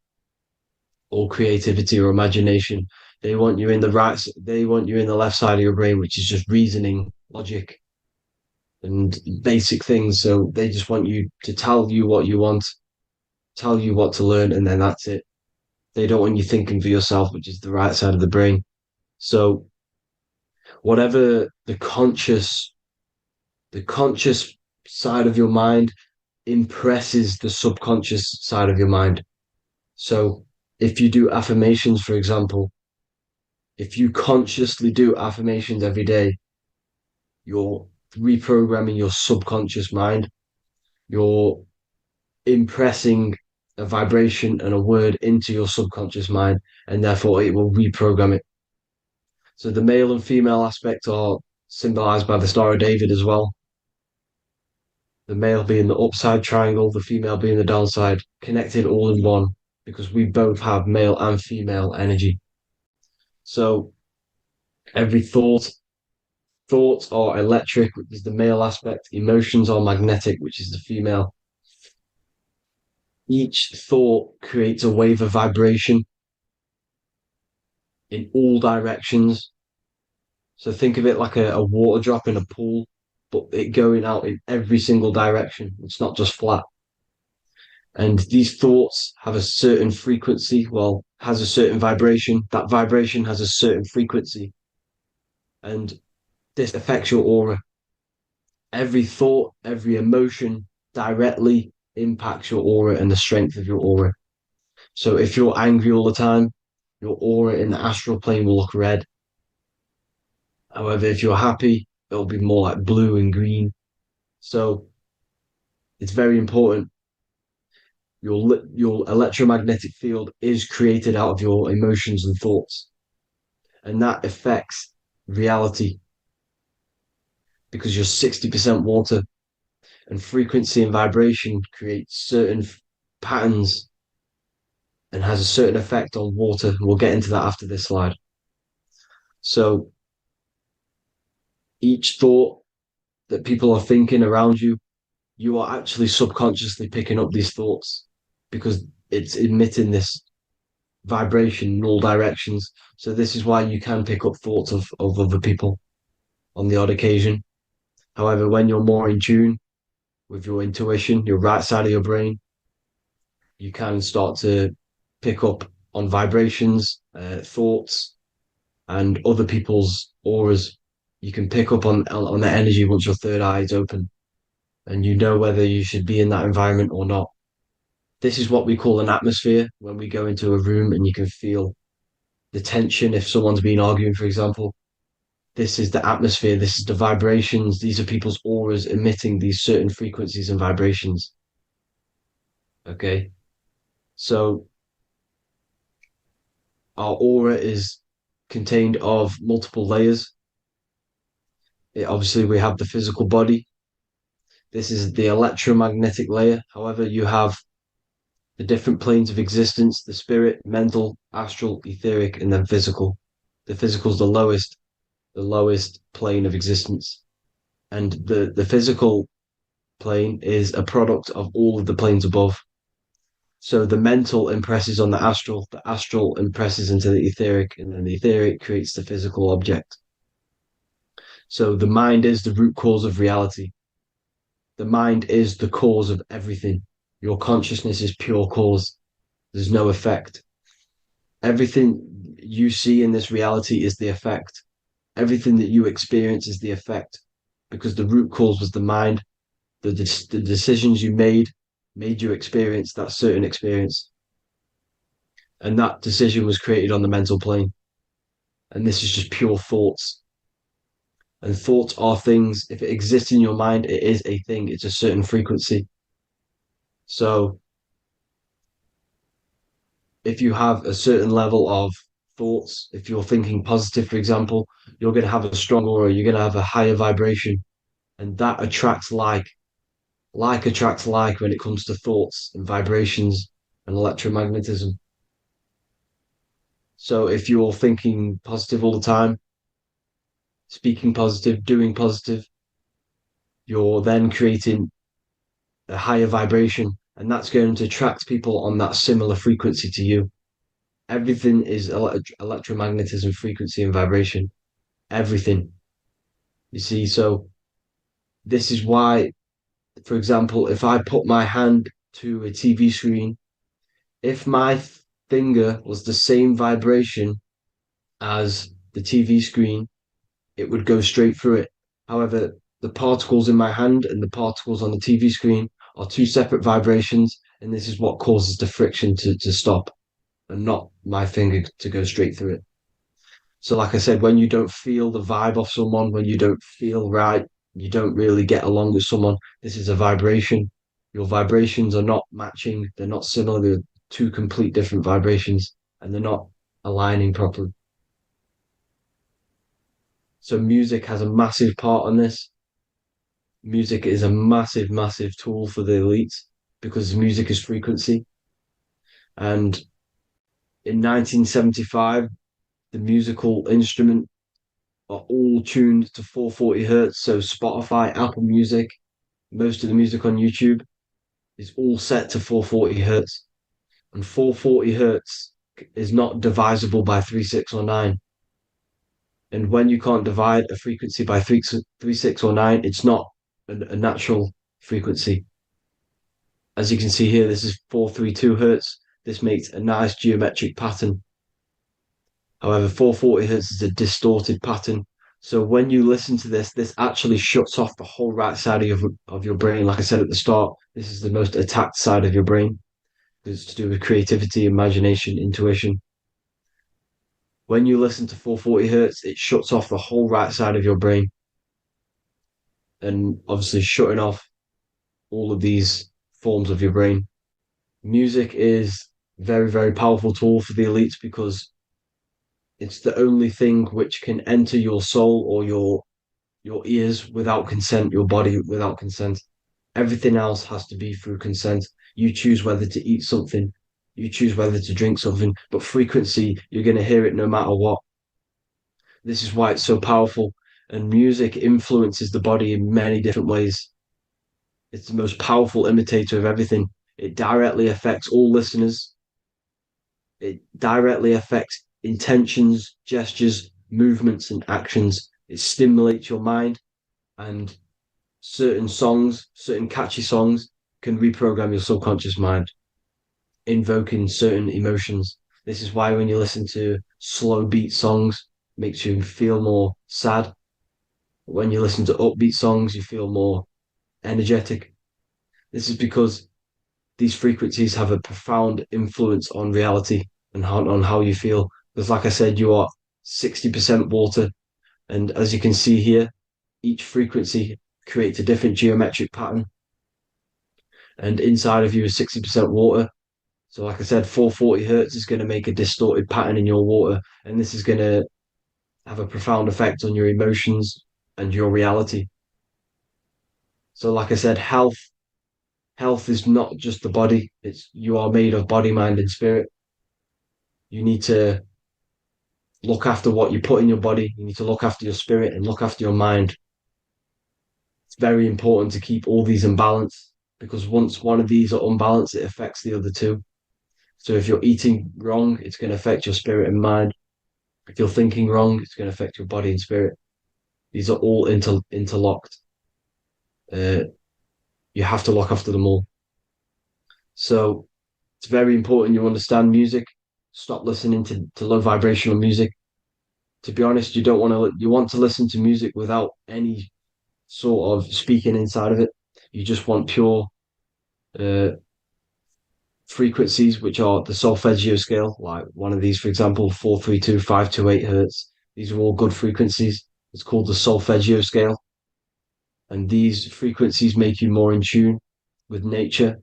or creativity or imagination. They want you in the left side of your brain, which is just reasoning, logic, and basic things. So they just want you to tell you what you want, tell you what to learn, and then that's it. They don't want you thinking for yourself, which is the right side of the brain. So whatever the conscious side of your mind impresses the subconscious side of your mind. So if you do affirmations, for example, if you consciously do affirmations every day, you're reprogramming your subconscious mind. You're impressing a vibration and a word into your subconscious mind, and therefore it will reprogram it. So the male and female aspect are symbolized by the Star of David as well. The male being the upside triangle, the female being the downside, connected all in one, because we both have male and female energy. So every thoughts are electric, which is the male aspect. Emotions are magnetic, which is the female. Each thought creates a wave of vibration in all directions. So think of it like a water drop in a pool, but it going out in every single direction. It's not just flat. And these thoughts have a certain frequency, has a certain vibration. That vibration has a certain frequency. And this affects your aura. Every thought, every emotion directly impacts your aura and the strength of your aura. So if you're angry all the time, your aura in the astral plane will look red. However, if you're happy, it'll be more like blue and green. So it's very important. Your electromagnetic field is created out of your emotions and thoughts, and that affects reality, because you're 60% water, and frequency and vibration creates certain patterns and has a certain effect on water. We'll get into that after this slide. So each thought that people are thinking around you, you are actually subconsciously picking up these thoughts, because it's emitting this vibration in all directions. So this is why you can pick up thoughts of other people on the odd occasion. However, when you're more in tune with your intuition, your right side of your brain, you can start to pick up on vibrations, thoughts, and other people's auras. You can pick up on the energy once your third eye is open. and you know whether you should be in that environment or not. This is what we call an atmosphere when we go into a room and you can feel the tension if someone's been arguing, for example. This is the atmosphere, this is the vibrations, these are people's auras emitting these certain frequencies and vibrations. Okay. So our aura is contained of multiple layers. Obviously, we have the physical body. This is the electromagnetic layer. However, you have the different planes of existence, the spirit, mental, astral, etheric, and then physical. The physical is the lowest plane of existence. And the physical plane is a product of all of the planes above. So the mental impresses on the astral impresses into the etheric, and then the etheric creates the physical object. So the mind is the root cause of reality. The mind is the cause of everything. Your consciousness is pure cause. There's no effect. Everything you see in this reality is the effect. Everything that you experience is the effect, because the root cause was the mind. The decisions you made you experience that certain experience. And that decision was created on the mental plane. And this is just pure thoughts. And thoughts are things. If it exists in your mind, it is a thing. It's a certain frequency. So if you have a certain level of thoughts, if you're thinking positive, for example, you're going to have a strong aura, you're going to have a higher vibration. And that attracts like. Like attracts like when it comes to thoughts and vibrations and electromagnetism. So if you're thinking positive all the time, speaking positive, doing positive, you're then creating a higher vibration, and that's going to attract people on that similar frequency to you. Everything is electromagnetism, frequency, and vibration. Everything. You see, so this is why, for example, if I put my hand to a TV screen, if my finger was the same vibration as the TV screen, it would go straight through it. However, the particles in my hand and the particles on the TV screen are two separate vibrations, and this is what causes the friction to stop and not my finger to go straight through it. So, like I said, when you don't feel the vibe of someone, when you don't feel right, you don't really get along with someone, this is a vibration. Your vibrations are not matching, they're not similar, they're two complete different vibrations, and they're not aligning properly. So music has a massive part on this. Music is a massive, massive tool for the elites because music is frequency. And in 1975, the musical instrument are all tuned to 440 hertz. So Spotify, Apple Music, most of the music on YouTube is all set to 440 hertz. And 440 hertz is not divisible by 3, 6, or 9. And when you can't divide a frequency by 3, 6, or 9, it's not a natural frequency. As you can see here, this is 432 hertz. This makes a nice geometric pattern. However, 440 hertz is a distorted pattern. So when you listen to this actually shuts off the whole right side of your brain. Like I said at the start, this is the most attacked side of your brain. It's to do with creativity, imagination, intuition. When you listen to 440 hertz, it shuts off the whole right side of your brain. And obviously shutting off all of these forms of your brain. Music is very, very powerful tool for the elites because it's the only thing which can enter your soul or your ears without consent, your body without consent. Everything else has to be through consent. You choose whether to eat something, you choose whether to drink something, but frequency, you're going to hear it no matter what. This is why it's so powerful. And music influences the body in many different ways. It's the most powerful imitator of everything. It directly affects all listeners. It directly affects intentions, gestures, movements, and actions. It stimulates your mind, and certain songs, certain catchy songs, can reprogram your subconscious mind, invoking certain emotions. This is why when you listen to slow beat songs, it makes you feel more sad. When you listen to upbeat songs, you feel more energetic. This is because these frequencies have a profound influence on reality and on how you feel. Because, like I said, you are 60% water. And as you can see here, each frequency creates a different geometric pattern. And inside of you is 60% water. So, like I said, 440 hertz is going to make a distorted pattern in your water. And this is going to have a profound effect on your emotions and your reality. So, like I said, health is not just the body. It's you are made of body, mind, and spirit. You need to look after what you put in your body. You need to look after your spirit and look after your mind. It's very important to keep all these in balance because once one of these are unbalanced, it affects the other two. So if you're eating wrong, it's going to affect your spirit and mind. If you're thinking wrong, it's going to affect your body and spirit. These are all interlocked. You have to look after them all. So it's very important you understand music. Stop listening to low vibrational music. To be honest, you want to listen to music without any sort of speaking inside of it. You just want pure uh, frequencies, which are the solfeggio scale, like one of these, for example, 432, 528 hertz. These are all good frequencies. It's called the solfeggio scale. And these frequencies make you more in tune with nature.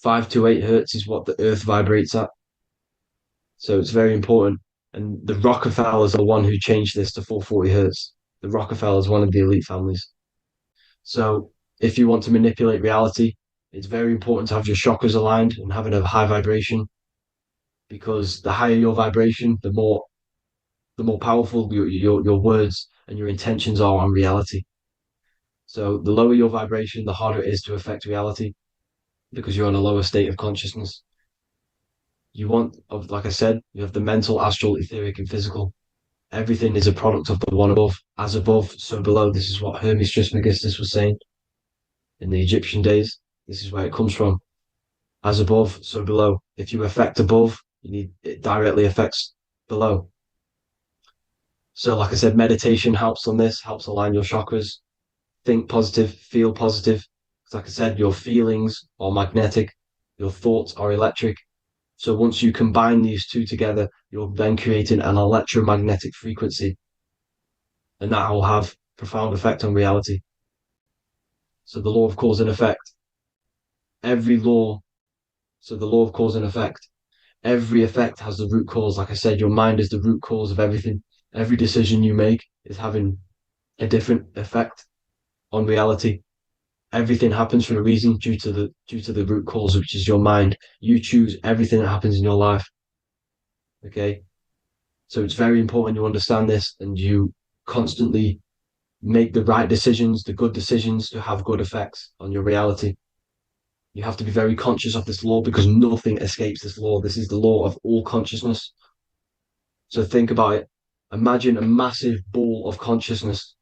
528 hertz is what the earth vibrates at. So it's very important. And the Rockefellers are the one who changed this to 440 hertz. The Rockefellers, one of the elite families. So if you want to manipulate reality, it's very important to have your chakras aligned and having a high vibration, because the higher your vibration, the more powerful your words and your intentions are on reality. So the lower your vibration, the harder it is to affect reality because you're on a lower state of consciousness. Like I said, you have the mental, astral, etheric, and physical. Everything is a product of the one above. As above, so below. This is what Hermes Trismegistus was saying in the Egyptian days. This is where it comes from. As above, so below. If you affect above, it directly affects below. So, like I said, meditation helps on this, helps align your chakras. Think positive, feel positive. Like I said, your feelings are magnetic, your thoughts are electric. So once you combine these two together, you're then creating an electromagnetic frequency, and that will have profound effect on reality. So the law of cause and effect. The law of cause and effect. Every effect has the root cause. Like I said, your mind is the root cause of everything. Every decision you make is having a different effect on reality. Everything happens for a reason due to the root cause, which is your mind. You choose everything that happens in your life. Okay. So it's very important you understand this and you constantly make the right decisions, the good decisions to have good effects on your reality. You have to be very conscious of this law because nothing escapes this law. This is the law of all consciousness. So think about it. Imagine a massive ball of consciousness.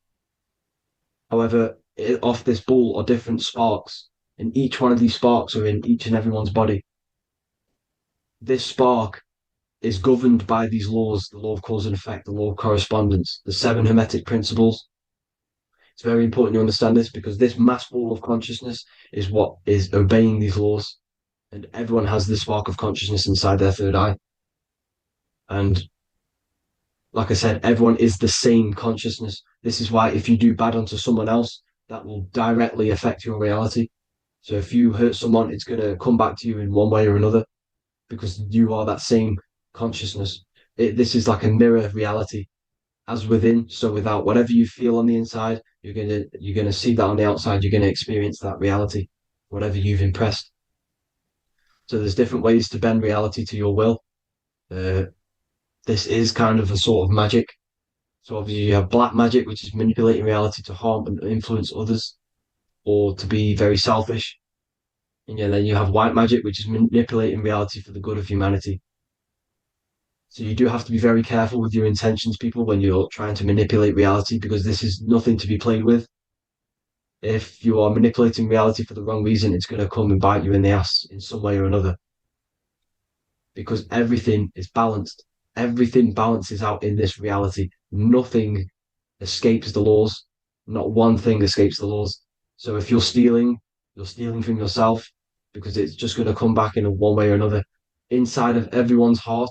However, off this ball are different sparks, and each one of these sparks are in each and everyone's body. This spark is governed by these laws, the law of cause and effect, the law of correspondence, the seven hermetic principles. It's very important you understand this because this mass ball of consciousness is what is obeying these laws, and everyone has this spark of consciousness inside their third eye. And like I said, everyone is the same consciousness. This is why if you do bad onto someone else, that will directly affect your reality. So if you hurt someone, it's going to come back to you in one way or another because you are that same consciousness. This is like a mirror reality. As within, so without. Whatever you feel on the inside, you're gonna see that on the outside. You're gonna experience that reality, whatever you've impressed. So there's different ways to bend reality to your will. This is kind of a sort of magic. So obviously you have black magic, which is manipulating reality to harm and influence others, or to be very selfish. And then you have white magic, which is manipulating reality for the good of humanity. So you do have to be very careful with your intentions, people, when you're trying to manipulate reality, because this is nothing to be played with. If you are manipulating reality for the wrong reason, it's going to come and bite you in the ass in some way or another. Because everything is balanced. Everything balances out in this reality. Nothing escapes the laws. Not one thing escapes the laws. So if you're stealing from yourself because it's just going to come back in one way or another. Inside of everyone's heart,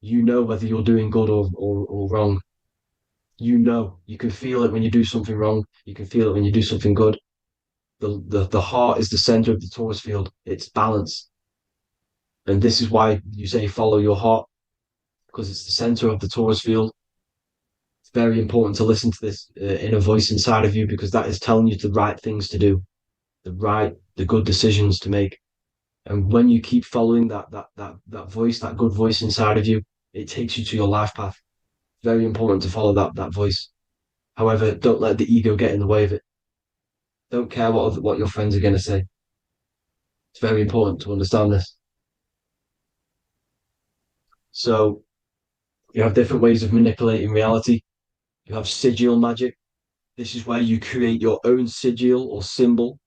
you know whether you're doing good or wrong. You know, you can feel it when you do something wrong. You can feel it when you do something good. The heart is the center of the torus field. It's balance. And this is why you say follow your heart, because it's the center of the torus field. It's very important to listen to this inner voice inside of you, because that is telling you the right things to do, the good decisions to make. And when you keep following that voice, that good voice inside of you, it takes you to your life path. Very important to follow that voice. However, don't let the ego get in the way of it. Don't care what your friends are going to say. It's very important to understand this. So you have different ways of manipulating reality. You have sigil magic. This is where you create your own sigil or symbol.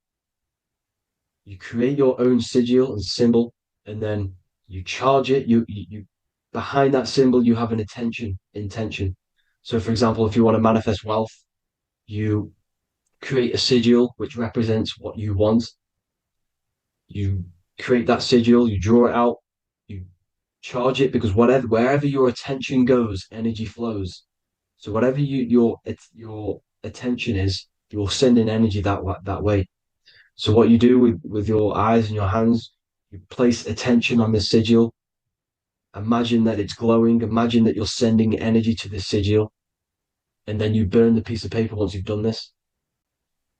You create your own sigil and symbol, and then you charge it. You behind that symbol, you have an intention. So, for example, if you want to manifest wealth, you create a sigil which represents what you want. You create that sigil, you draw it out, you charge it, because wherever your attention goes, energy flows. So whatever your attention is, you're sending energy that way. So what you do with your eyes and your hands, you place attention on the sigil. Imagine that it's glowing. Imagine that you're sending energy to the sigil, and then you burn the piece of paper once you've done this.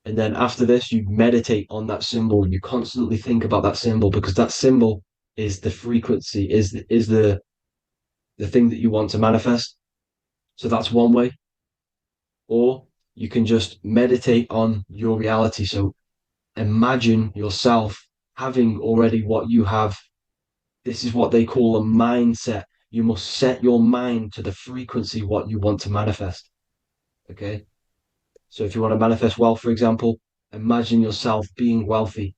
And then after this, you meditate on that symbol. You constantly think about that symbol, because that symbol is the frequency, is the thing that you want to manifest. So that's one way. Or you can just meditate on your reality. So imagine yourself having already what you have. This is what they call a mindset. You must set your mind to the frequency what you want to manifest. Okay. So if you want to manifest wealth, for example, imagine yourself being wealthy.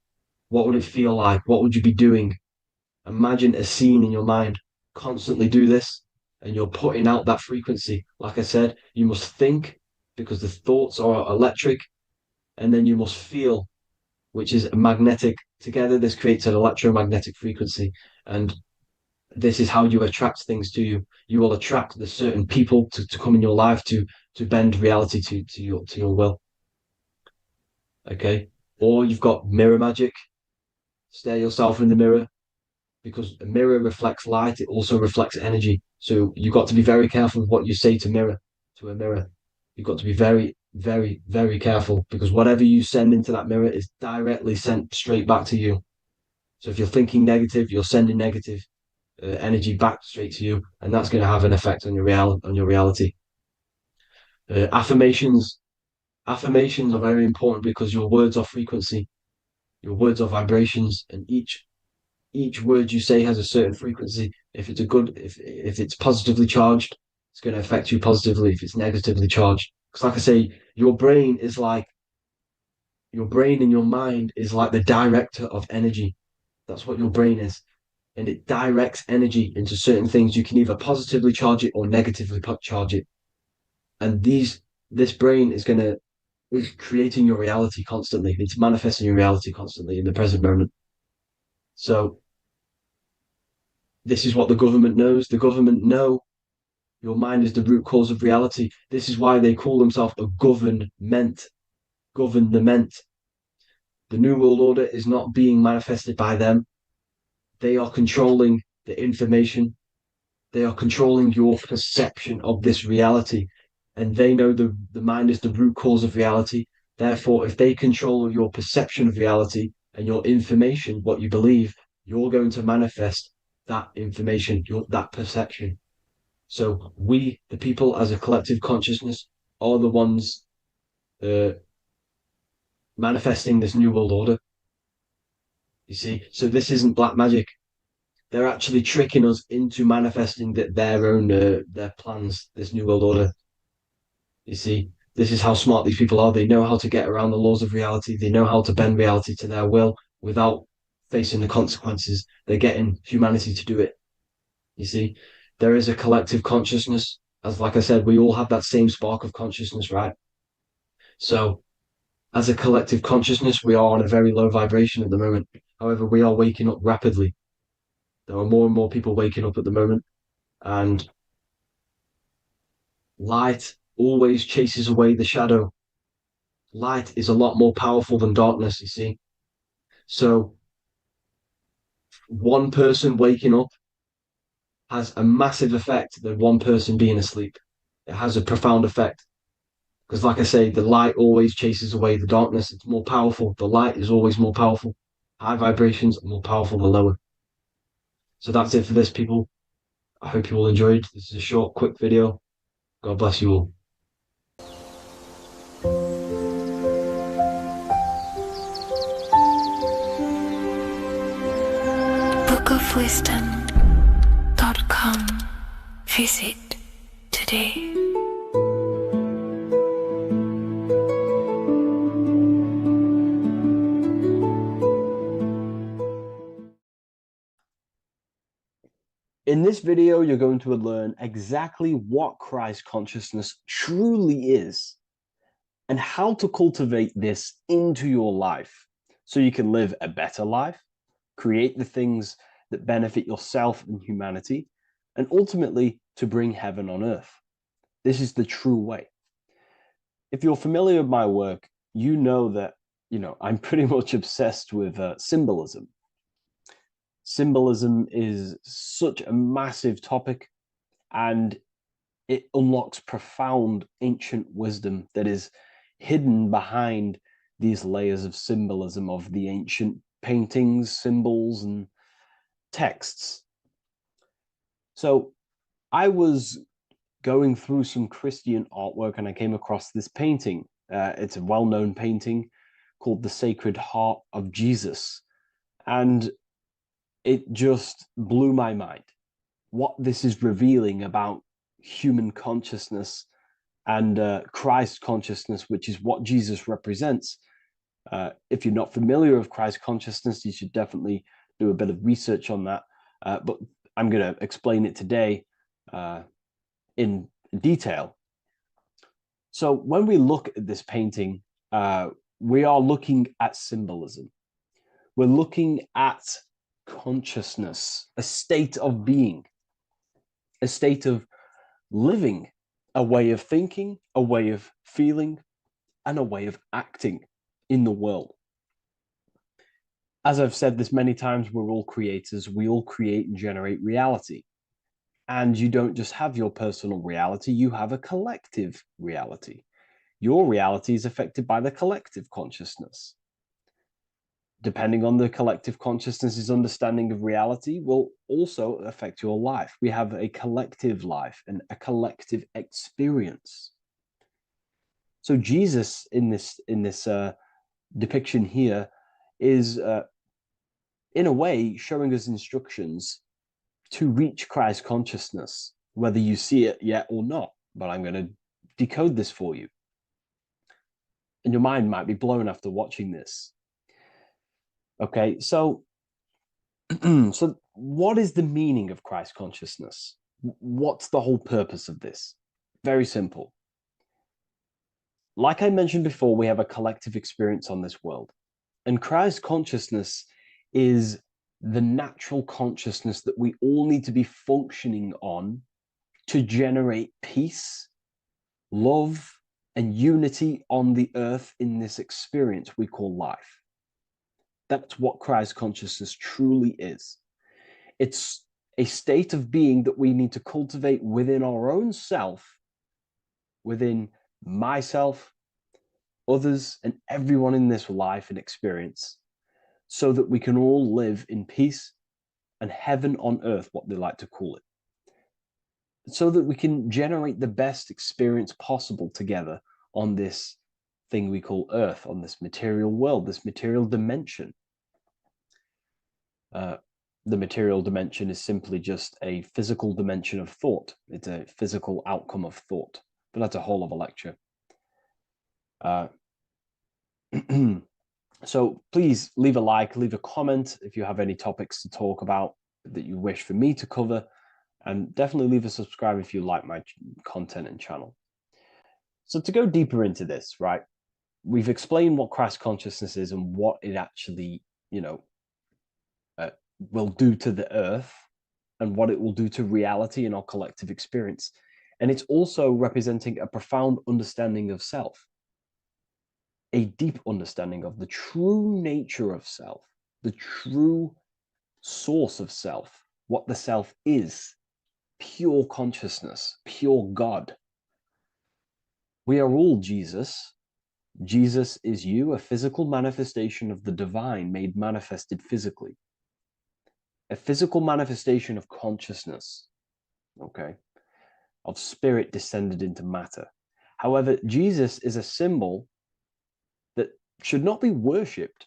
What would it feel like? What would you be doing? Imagine a scene in your mind. Constantly do this, and you're putting out that frequency. Like I said, you must think, because the thoughts are electric, and then you must feel, which is magnetic. Together, this creates an electromagnetic frequency, and this is how you attract things to you. You will attract the certain people to come in your life to bend reality to your will. Okay. Or you've got mirror magic. Stare yourself in the mirror, because a mirror reflects light. It also reflects energy. So you've got to be very careful with what you say to a mirror. You've got to be very, very, very careful, because whatever you send into that mirror is directly sent straight back to you. So if you're thinking negative, you're sending negative energy back straight to you, and that's going to have an effect on your reality. Affirmations are very important, because your words are frequency, your words are vibrations, and each word you say has a certain frequency. If it's positively charged, it's going to affect you positively. If it's negatively charged, because like I say, your brain and your mind is like the director of energy. That's what your brain is. And it directs energy into certain things. You can either positively charge it or negatively charge it. And this brain is creating your reality constantly. It's manifesting your reality constantly in the present moment. So this is what the government knows. The government know your mind is the root cause of reality. This is why they call themselves a government. Government. The New World Order is not being manifested by them. They are controlling the information. They are controlling your perception of this reality. And they know the mind is the root cause of reality. Therefore, if they control your perception of reality and your information, what you believe, you're going to manifest that information, that perception. So we, the people as a collective consciousness, are the ones manifesting this New World Order. You see, so this isn't black magic. They're actually tricking us into manifesting their own their plans, this New World Order. You see, this is how smart these people are. They know how to get around the laws of reality. They know how to bend reality to their will without facing the consequences. They're getting humanity to do it. You see, there is a collective consciousness. As like I said, we all have that same spark of consciousness, right? So As a collective consciousness, we are on a very low vibration at the moment. However, we are waking up rapidly. There are more and more people waking up at the moment, and light always chases away the shadow. Light is a lot more powerful than darkness, you see. So, one person waking up has a massive effect than one person being asleep. It has a profound effect. Because, like I say, the light always chases away the darkness. It's more powerful. The light is always more powerful. High vibrations are more powerful than lower. So that's it for this, people. I hope you all enjoyed. This is a short, quick video. God bless you all. bookofwisdom.com. Visit today. In this video, you're going to learn exactly what Christ consciousness truly is and how to cultivate this into your life so you can live a better life, create the things that benefit yourself and humanity, and ultimately to bring heaven on earth. This is the true way. If you're familiar with my work, you know that, I'm pretty much obsessed with symbolism. Symbolism is such a massive topic, and it unlocks profound ancient wisdom that is hidden behind these layers of symbolism of the ancient paintings, symbols, and texts. So I was going through some Christian artwork and I came across this painting. It's a well-known painting called The Sacred Heart of Jesus. And it just blew my mind. What this is revealing about human consciousness and Christ consciousness, which is what Jesus represents. If you're not familiar with Christ consciousness, you should definitely do a bit of research on that. But I'm going to explain it today in detail. So when we look at this painting, we are looking at symbolism. We're looking at consciousness, a state of being, a state of living, a way of thinking, a way of feeling, and a way of acting in the world. As I've said this many times, we're all creators. We all create and generate reality. And you don't just have your personal reality, you have a collective reality. Your reality is affected by the collective consciousness. Depending on the collective consciousness's understanding of reality will also affect your life. We have a collective life and a collective experience. So Jesus in this depiction here is in a way showing us instructions to reach Christ consciousness, whether you see it yet or not. But I'm going to decode this for you. And your mind might be blown after watching this. Okay, so so what is the meaning of Christ consciousness? What's the whole purpose of this? Very simple. Like I mentioned before, we have a collective experience on this world. And Christ consciousness is the natural consciousness that we all need to be functioning on to generate peace, love, and unity on the earth in this experience we call life. That's what Christ consciousness truly is. It's a state of being that we need to cultivate within our own self, within myself, others, and everyone in this life and experience, so that we can all live in peace and heaven on earth, what they like to call it, so that we can generate the best experience possible together on this thing we call earth, on this material world, this material dimension. The material dimension is simply just a physical dimension of thought. It's a physical outcome of thought, but that's a whole other lecture. So please leave a like, leave a comment if you have any topics to talk about that you wish for me to cover, and definitely leave a subscribe if you like my content and channel. So to go deeper into this, right, we've explained what Christ consciousness is and what it actually, will do to the earth and what it will do to reality and our collective experience. And it's also representing a profound understanding of self, a deep understanding of the true nature of self, the true source of self, what the self is, pure consciousness, pure God. We are all Jesus. Jesus is you, a physical manifestation of the divine made manifested physically. A physical manifestation of consciousness, okay, of spirit descended into matter. However, Jesus is a symbol that should not be worshipped,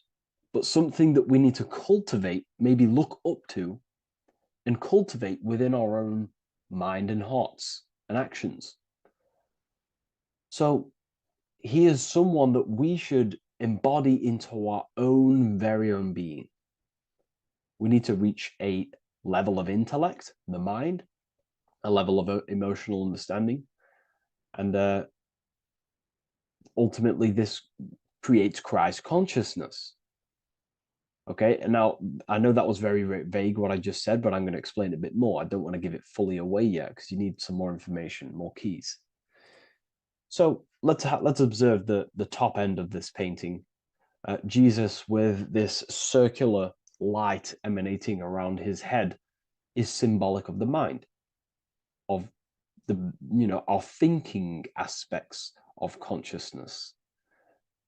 but something that we need to cultivate, maybe look up to, and cultivate within our own mind and hearts and actions. So he is someone that we should embody into our own very own being. We need to reach a level of intellect, the mind, a level of emotional understanding, and ultimately this creates Christ consciousness. Okay, and now I know that was very, very vague what I just said, but I'm going to explain a bit more. I don't want to give it fully away yet because you need some more information, more keys. So let's observe the top end of this painting. Jesus with this circular light emanating around his head is symbolic of the mind, of our thinking aspects of consciousness,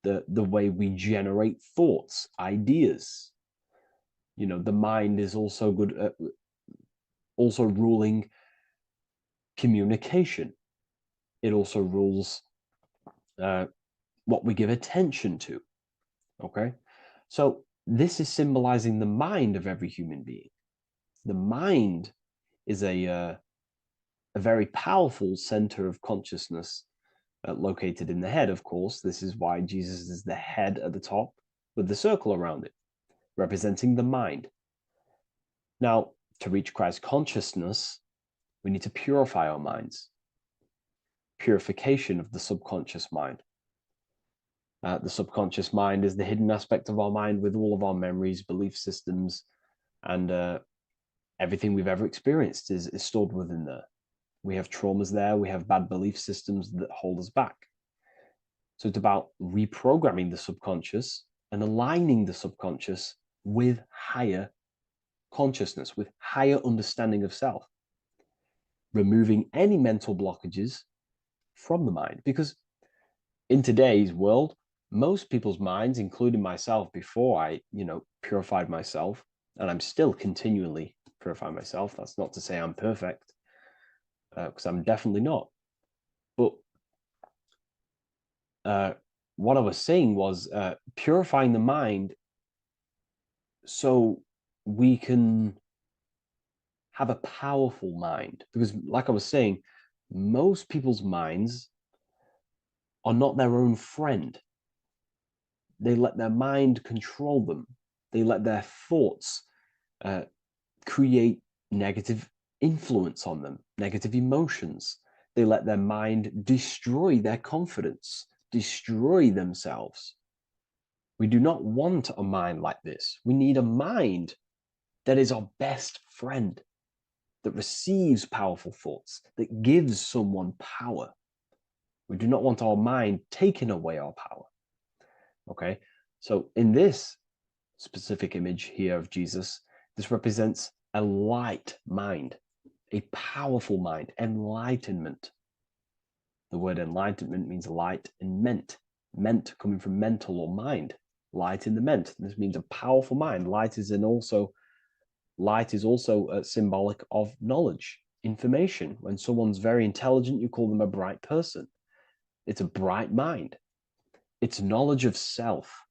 the way we generate thoughts, ideas. The mind is also good at also ruling communication. It also rules what we give attention to. Okay, so this is symbolizing the mind of every human being. The mind is a very powerful center of consciousness located in the head, of course. This is why Jesus is the head at the top with the circle around it, representing the mind. Now, to reach Christ consciousness, we need to purify our minds. Purification of the subconscious mind. The subconscious mind is the hidden aspect of our mind with all of our memories, belief systems, and everything we've ever experienced is stored within there. We have traumas there, we have bad belief systems that hold us back. So it's about reprogramming the subconscious and aligning the subconscious with higher consciousness, with higher understanding of self, removing any mental blockages from the mind. Because in today's world, most people's minds, including myself before I, purified myself, and I'm still continually purifying myself. That's not to say I'm perfect, because I'm definitely not. But what I was saying was purifying the mind so we can have a powerful mind. Because like I was saying, most people's minds are not their own friend. They let their mind control them. They let their thoughts create negative influence on them, negative emotions. They let their mind destroy their confidence, destroy themselves. We do not want a mind like this. We need a mind that is our best friend, that receives powerful thoughts, that gives someone power. We do not want our mind taking away our power. Okay, so in this specific image here of Jesus, this represents a light mind, a powerful mind, enlightenment. The word enlightenment means light and ment coming from mental or mind, light in the ment. This means a powerful mind. Light is also symbolic of knowledge, information. When someone's very intelligent, you call them a bright person. It's a bright mind. It's knowledge of self.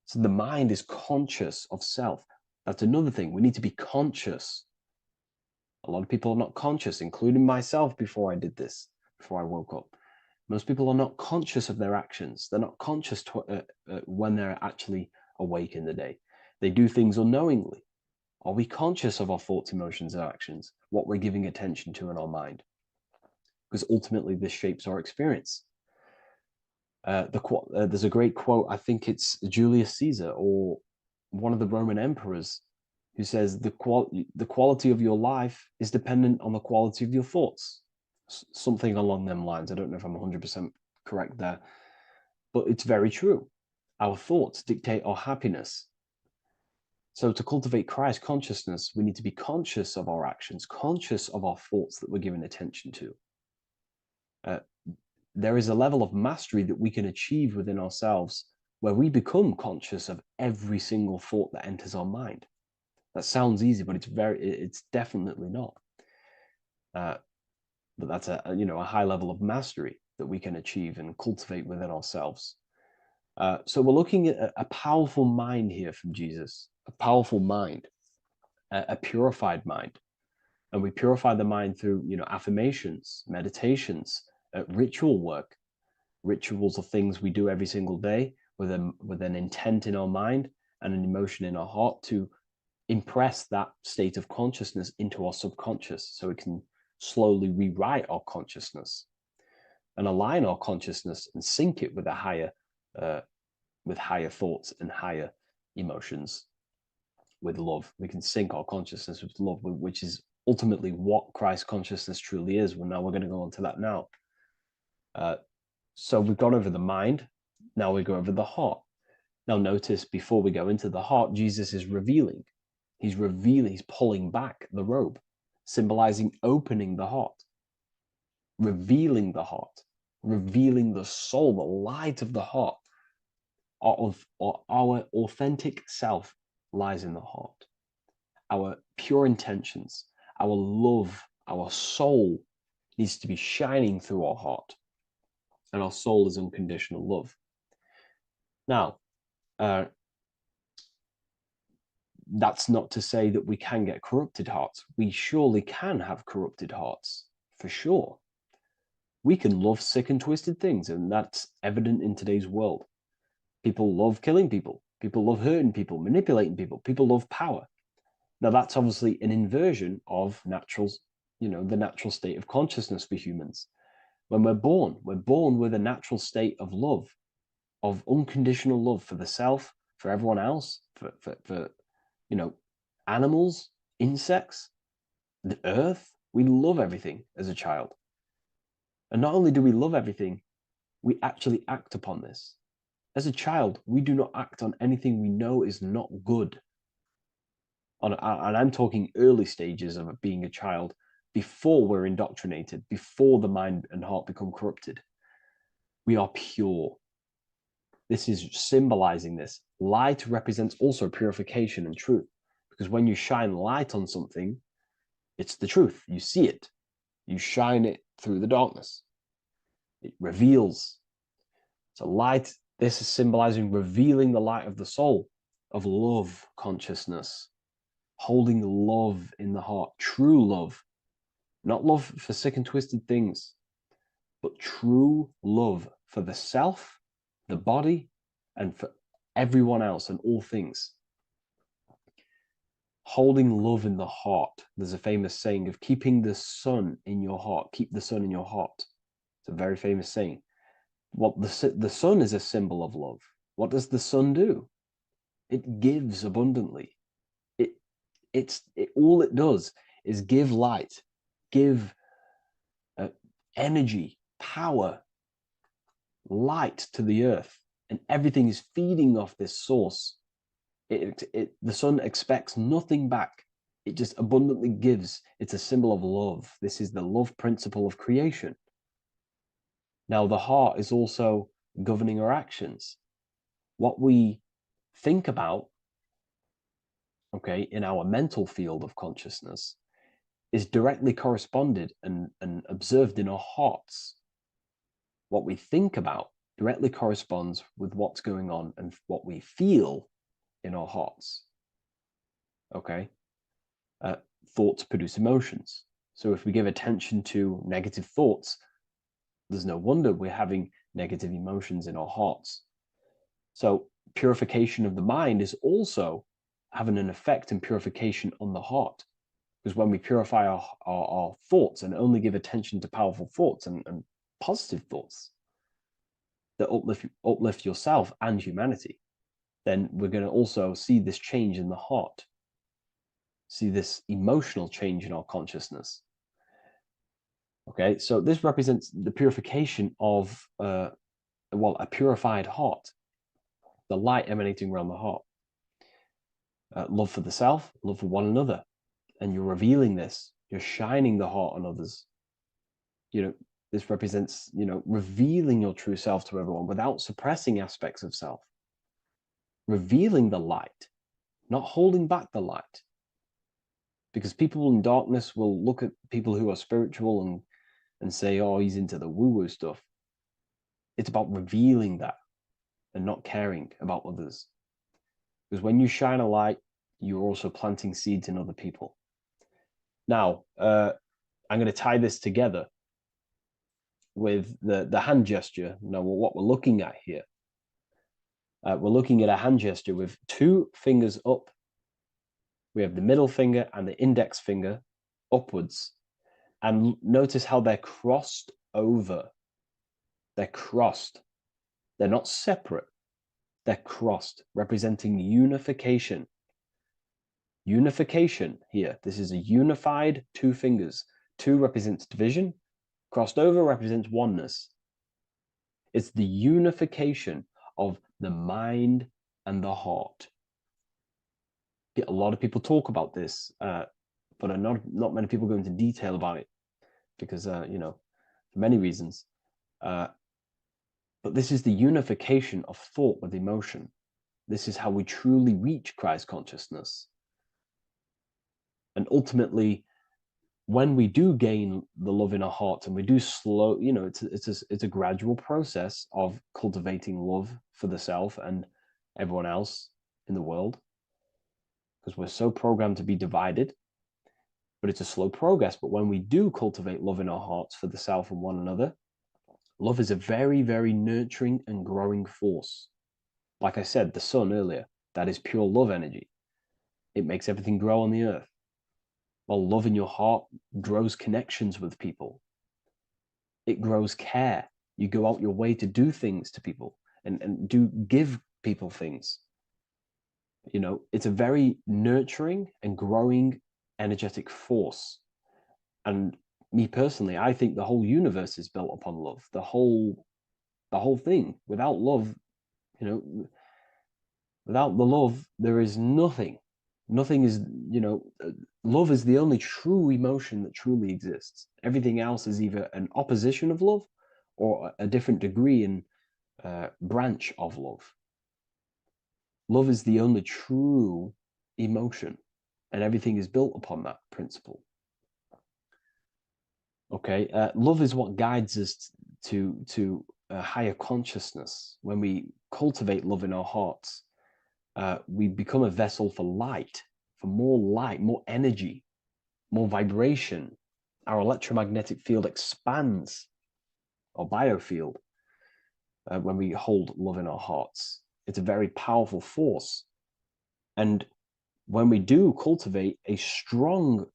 So the mind is conscious of self. That's another thing. We need to be conscious. A lot of people are not conscious, including myself before I did this, before I woke up. Most people are not conscious of their actions. They're not conscious when they're actually awake in the day. They do things unknowingly. Are we conscious of our thoughts, emotions, and actions, what we're giving attention to in our mind? Because ultimately this shapes our experience. There's a great quote, I think it's Julius Caesar or one of the Roman emperors, who says the quality of your life is dependent on the quality of your thoughts. Something along them lines. I don't know if I'm 100% correct there, but it's very true. Our thoughts dictate our happiness. So to cultivate Christ consciousness, we need to be conscious of our actions, conscious of our thoughts that we're giving attention to. There is a level of mastery that we can achieve within ourselves where we become conscious of every single thought that enters our mind. That sounds easy, but it's definitely not. But that's a high level of mastery that we can achieve and cultivate within ourselves. So we're looking at a powerful mind here from Jesus, a powerful mind, a purified mind. And we purify the mind through, affirmations, meditations, ritual work. Rituals are things we do every single day with an intent in our mind and an emotion in our heart to impress that state of consciousness into our subconscious, so it can slowly rewrite our consciousness and align our consciousness and sync it with higher thoughts and higher emotions with love. We can sync our consciousness with love, which is ultimately what Christ consciousness truly is. Well, now we're going to go on to that now. So we've gone over the mind. Now we go over the heart. Now notice, before we go into the heart, Jesus is revealing. He's pulling back the robe, symbolizing opening the heart, revealing the heart, revealing the soul, the light of the heart. Our authentic self lies in the heart. Our pure intentions, our love, our soul needs to be shining through our heart. And our soul is unconditional love. Now, that's not to say that we can get corrupted hearts. We surely can have corrupted hearts, for sure. We can love sick and twisted things, and that's evident in today's world. People love killing people. People love hurting people, manipulating people. People love power. Now, that's obviously an inversion of the natural state of consciousness for humans. When we're born with a natural state of love, of unconditional love for the self, for everyone else, for animals, insects, the earth. We love everything as a child. And not only do we love everything, we actually act upon this. As a child, we do not act on anything we know is not good. And I'm talking early stages of being a child, before we're indoctrinated, before the mind and heart become corrupted. We are pure. This is symbolizing this. Light represents also purification and truth, because when you shine light on something, it's the truth. You see it. You shine it through the darkness. It reveals. So light, this is symbolizing revealing the light of the soul, of love consciousness, holding love in the heart, true love, not love for sick and twisted things, but true love for the self, the body, and for everyone else and all things. Holding love in the heart. There's a famous saying of keeping the sun in your heart. Keep the sun in your heart. It's a very famous saying. The sun is a symbol of love. What does the sun do? It gives abundantly. All it does is give light, give energy, power, light to the earth, and everything is feeding off this source. The sun expects nothing back. It just abundantly gives. It's a symbol of love. This is the love principle of creation. Now, the heart is also governing our actions. What we think about, in our mental field of consciousness, is directly corresponded and observed in our hearts. What we think about directly corresponds with what's going on and what we feel in our hearts. Thoughts produce emotions. So if we give attention to negative thoughts, there's no wonder we're having negative emotions in our hearts. So purification of the mind is also having an effect in purification on the heart. Because when we purify our thoughts and only give attention to powerful thoughts and positive thoughts, that uplift yourself and humanity, then we're going to also see this change in the heart, see this emotional change in our consciousness. Okay, so this represents the purification of, a purified heart, the light emanating around the heart. Love for the self, love for one another. And you're revealing this, you're shining the heart on others. This represents, revealing your true self to everyone without suppressing aspects of self. Revealing the light, not holding back the light. Because people in darkness will look at people who are spiritual and say, oh, he's into the woo-woo stuff. It's about revealing that and not caring about others. Because when you shine a light, you're also planting seeds in other people. Now, I'm going to tie this together with the hand gesture. Now, what we're looking at here, we're looking at a hand gesture with 2 fingers up. We have the middle finger and the index finger upwards. And notice how they're crossed over. They're crossed. They're not separate. They're crossed, representing unification. Unification here. This is a unified 2 fingers. 2 represents division. Crossed over represents oneness. It's the unification of the mind and the heart. A lot of people talk about this, but not many people go into detail about it because, for many reasons. But this is the unification of thought with emotion. This is how we truly reach Christ consciousness. And ultimately, when we do gain the love in our hearts and we do slow, it's a gradual process of cultivating love for the self and everyone else in the world, because we're so programmed to be divided. But it's a slow progress. But when we do cultivate love in our hearts for the self and one another, love is a very, very nurturing and growing force. Like I said, the sun earlier, that is pure love energy. It makes everything grow on the earth. While love in your heart grows connections with people. It grows care. You go out your way to do things to people and give people things. It's a very nurturing and growing energetic force. And me personally, I think the whole universe is built upon love. The whole thing. Without love, without the love, there is nothing. Nothing is, love is the only true emotion that truly exists. Everything else is either an opposition of love or a different degree and branch of love. Love is the only true emotion, and everything is built upon that principle. Okay, love is what guides us to a higher consciousness. When we cultivate love in our hearts, we become a vessel for light, more energy, more vibration. Our electromagnetic field expands, or biofield, when we hold love in our hearts. It's a very powerful force. And when we do cultivate a strong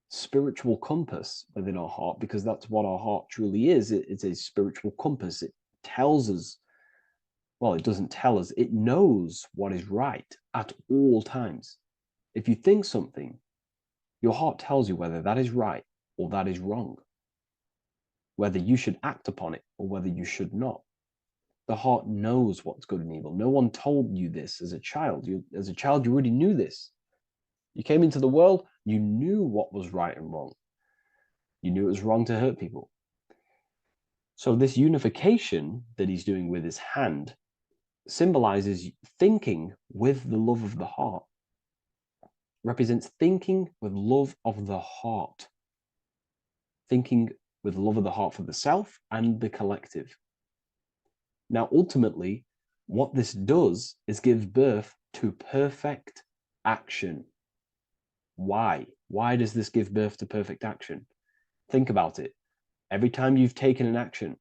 spiritual compass within our heart, because that's what our heart truly is, it's a spiritual compass. It tells us, well, it doesn't tell us, it knows what is right at all times. If you think something, your heart tells you whether that is right or that is wrong, whether you should act upon it or whether you should not. The heart knows what's good and evil. No one told you this as a child. As a child, you already knew this. You came into the world, you knew what was right and wrong. You knew it was wrong to hurt people. So this unification that he's doing with his hand symbolizes thinking with the love of the heart. Represents thinking with love of the heart. Thinking with love of the heart for the self and the collective. Now, ultimately, what this does is give birth to perfect action. Why? Why does this give birth to perfect action? Think about it. Every time you've taken an action,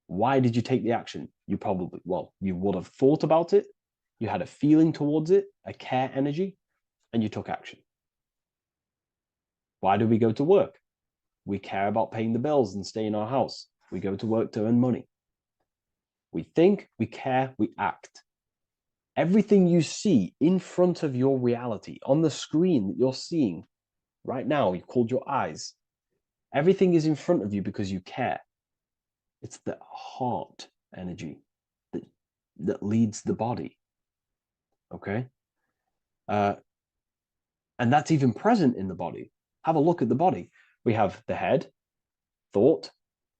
why did you take the action? You would have thought about it, you had a feeling towards it, a care energy, and you took action. Why do we go to work? We care about paying the bills and staying in our house. We go to work to earn money. We think, we care, we act. Everything you see in front of your reality, on the screen that you're seeing right now, you've called your eyes. Everything is in front of you because you care. It's the heart energy that leads the body. Okay? And that's even present in the body. Have a look at the body. We have the head, thought,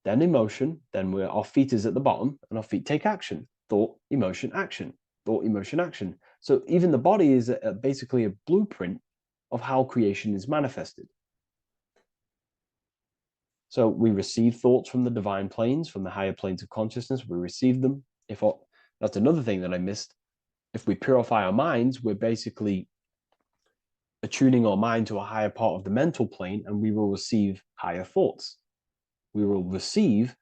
then emotion, then our feet is at the bottom, and our feet take action. Thought, emotion, action. Thought, emotion, action. So even the body is basically a blueprint of how creation is manifested. So we receive thoughts from the divine planes, from the higher planes of consciousness. We receive them. That's another thing that I missed. If we purify our minds, we're basically attuning our mind to a higher part of the mental plane, and we will receive higher thoughts. We will receive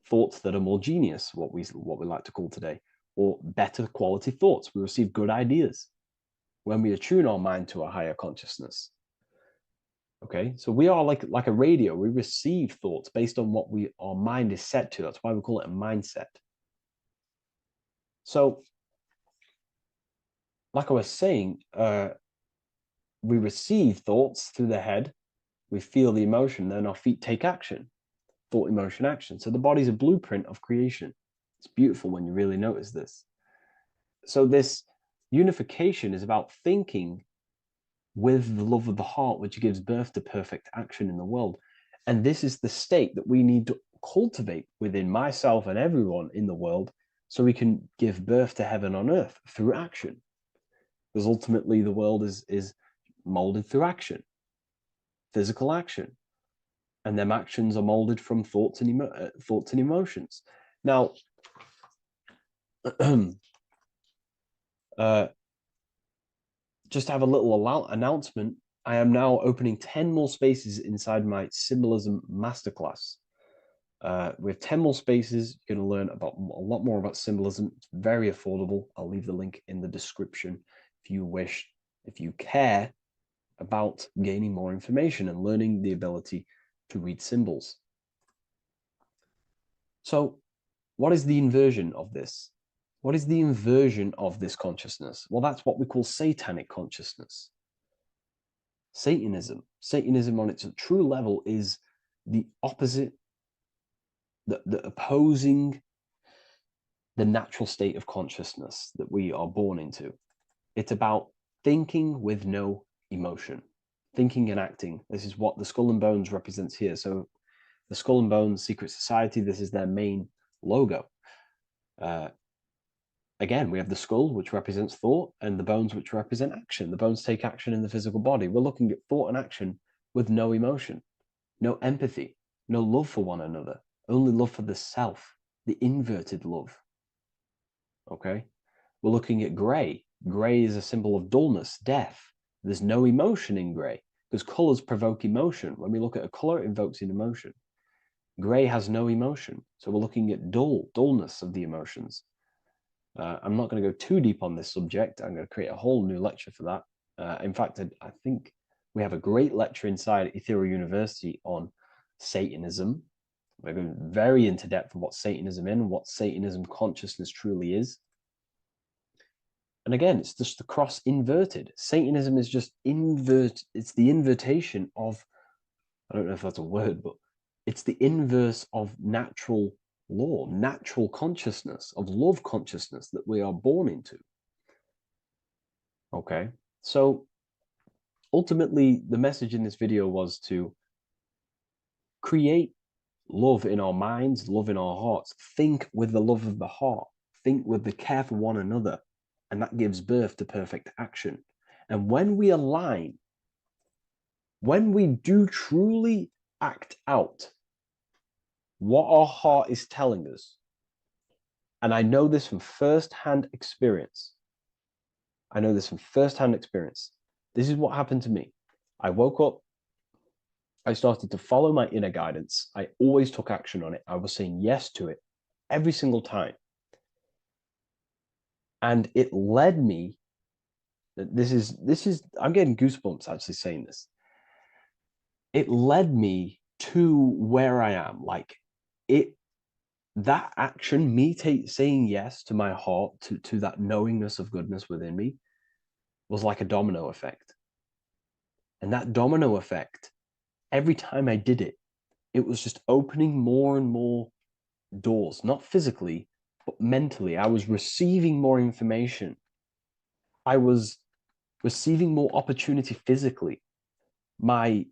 thoughts that are more genius, what we like to call today, or better quality thoughts. We receive good ideas when we attune our mind to a higher consciousness. Okay, so we are like a radio. We receive thoughts based on what our mind is set to. That's why we call it a mindset. So, like I was saying, we receive thoughts through the head. We feel the emotion, then our feet take action. Thought, emotion, action. So the body's a blueprint of creation. It's beautiful when you really notice this. So this unification is about thinking with the love of the heart, which gives birth to perfect action in the world. And this is the state that we need to cultivate within myself and everyone in the world so we can give birth to heaven on earth through action. Because ultimately the world is molded through action, physical action. And them actions are molded from thoughts and emotions. Now, just to have a little announcement, I am now opening 10 more spaces inside my symbolism masterclass. We have 10 more spaces. You're going to learn about a lot more about symbolism. It's very affordable. I'll leave the link in the description if you wish, if you care about gaining more information and learning the ability to read symbols. So what is the inversion of this? What is the inversion of this consciousness? Well, that's what we call satanic consciousness. Satanism. Satanism on its true level is the opposite, the opposing the natural state of consciousness that we are born into. It's about thinking with no emotion, thinking and acting. This is what the Skull and Bones represents here. So the Skull and Bones Secret Society, this is their main logo. Again, we have the skull, which represents thought, and the bones, which represent action. The bones take action in the physical body. We're looking at thought and action with no emotion, no empathy, no love for one another, only love for the self, the inverted love. Okay? We're looking at gray. Gray is a symbol of dullness, death. There's no emotion in gray because colors provoke emotion. When we look at a color, it invokes an emotion. Gray has no emotion. So we're looking at dullness of the emotions. I'm not going to go too deep on this subject. I'm going to create a whole new lecture for that. In fact, I think we have a great lecture inside Ethereal University on Satanism. We're going very into depth of what Satanism is and what Satanism consciousness truly is. And again, it's just the cross inverted. Satanism is just it's the invertation of, I don't know if that's a word, but it's the inverse of natural law, natural consciousness, of love consciousness that we are born into. Okay, so ultimately the message in this video was to create love in our minds, love in our hearts, think with the love of the heart, think with the care for one another, and that gives birth to perfect action. And when we align, when we do truly act out what our heart is telling us, and I know this from first-hand experience. This is what happened to me. I woke up, I started to follow my inner guidance. I always took action on it. I was saying yes to it every single time. And it led me, I'm getting goosebumps actually saying this. It led me to where I am. Like that action, me saying yes to my heart, to that knowingness of goodness within me, was like a domino effect. And that domino effect, every time I did it, it was just opening more and more doors, not physically, but mentally. I was receiving more information. I was receiving more opportunity physically. My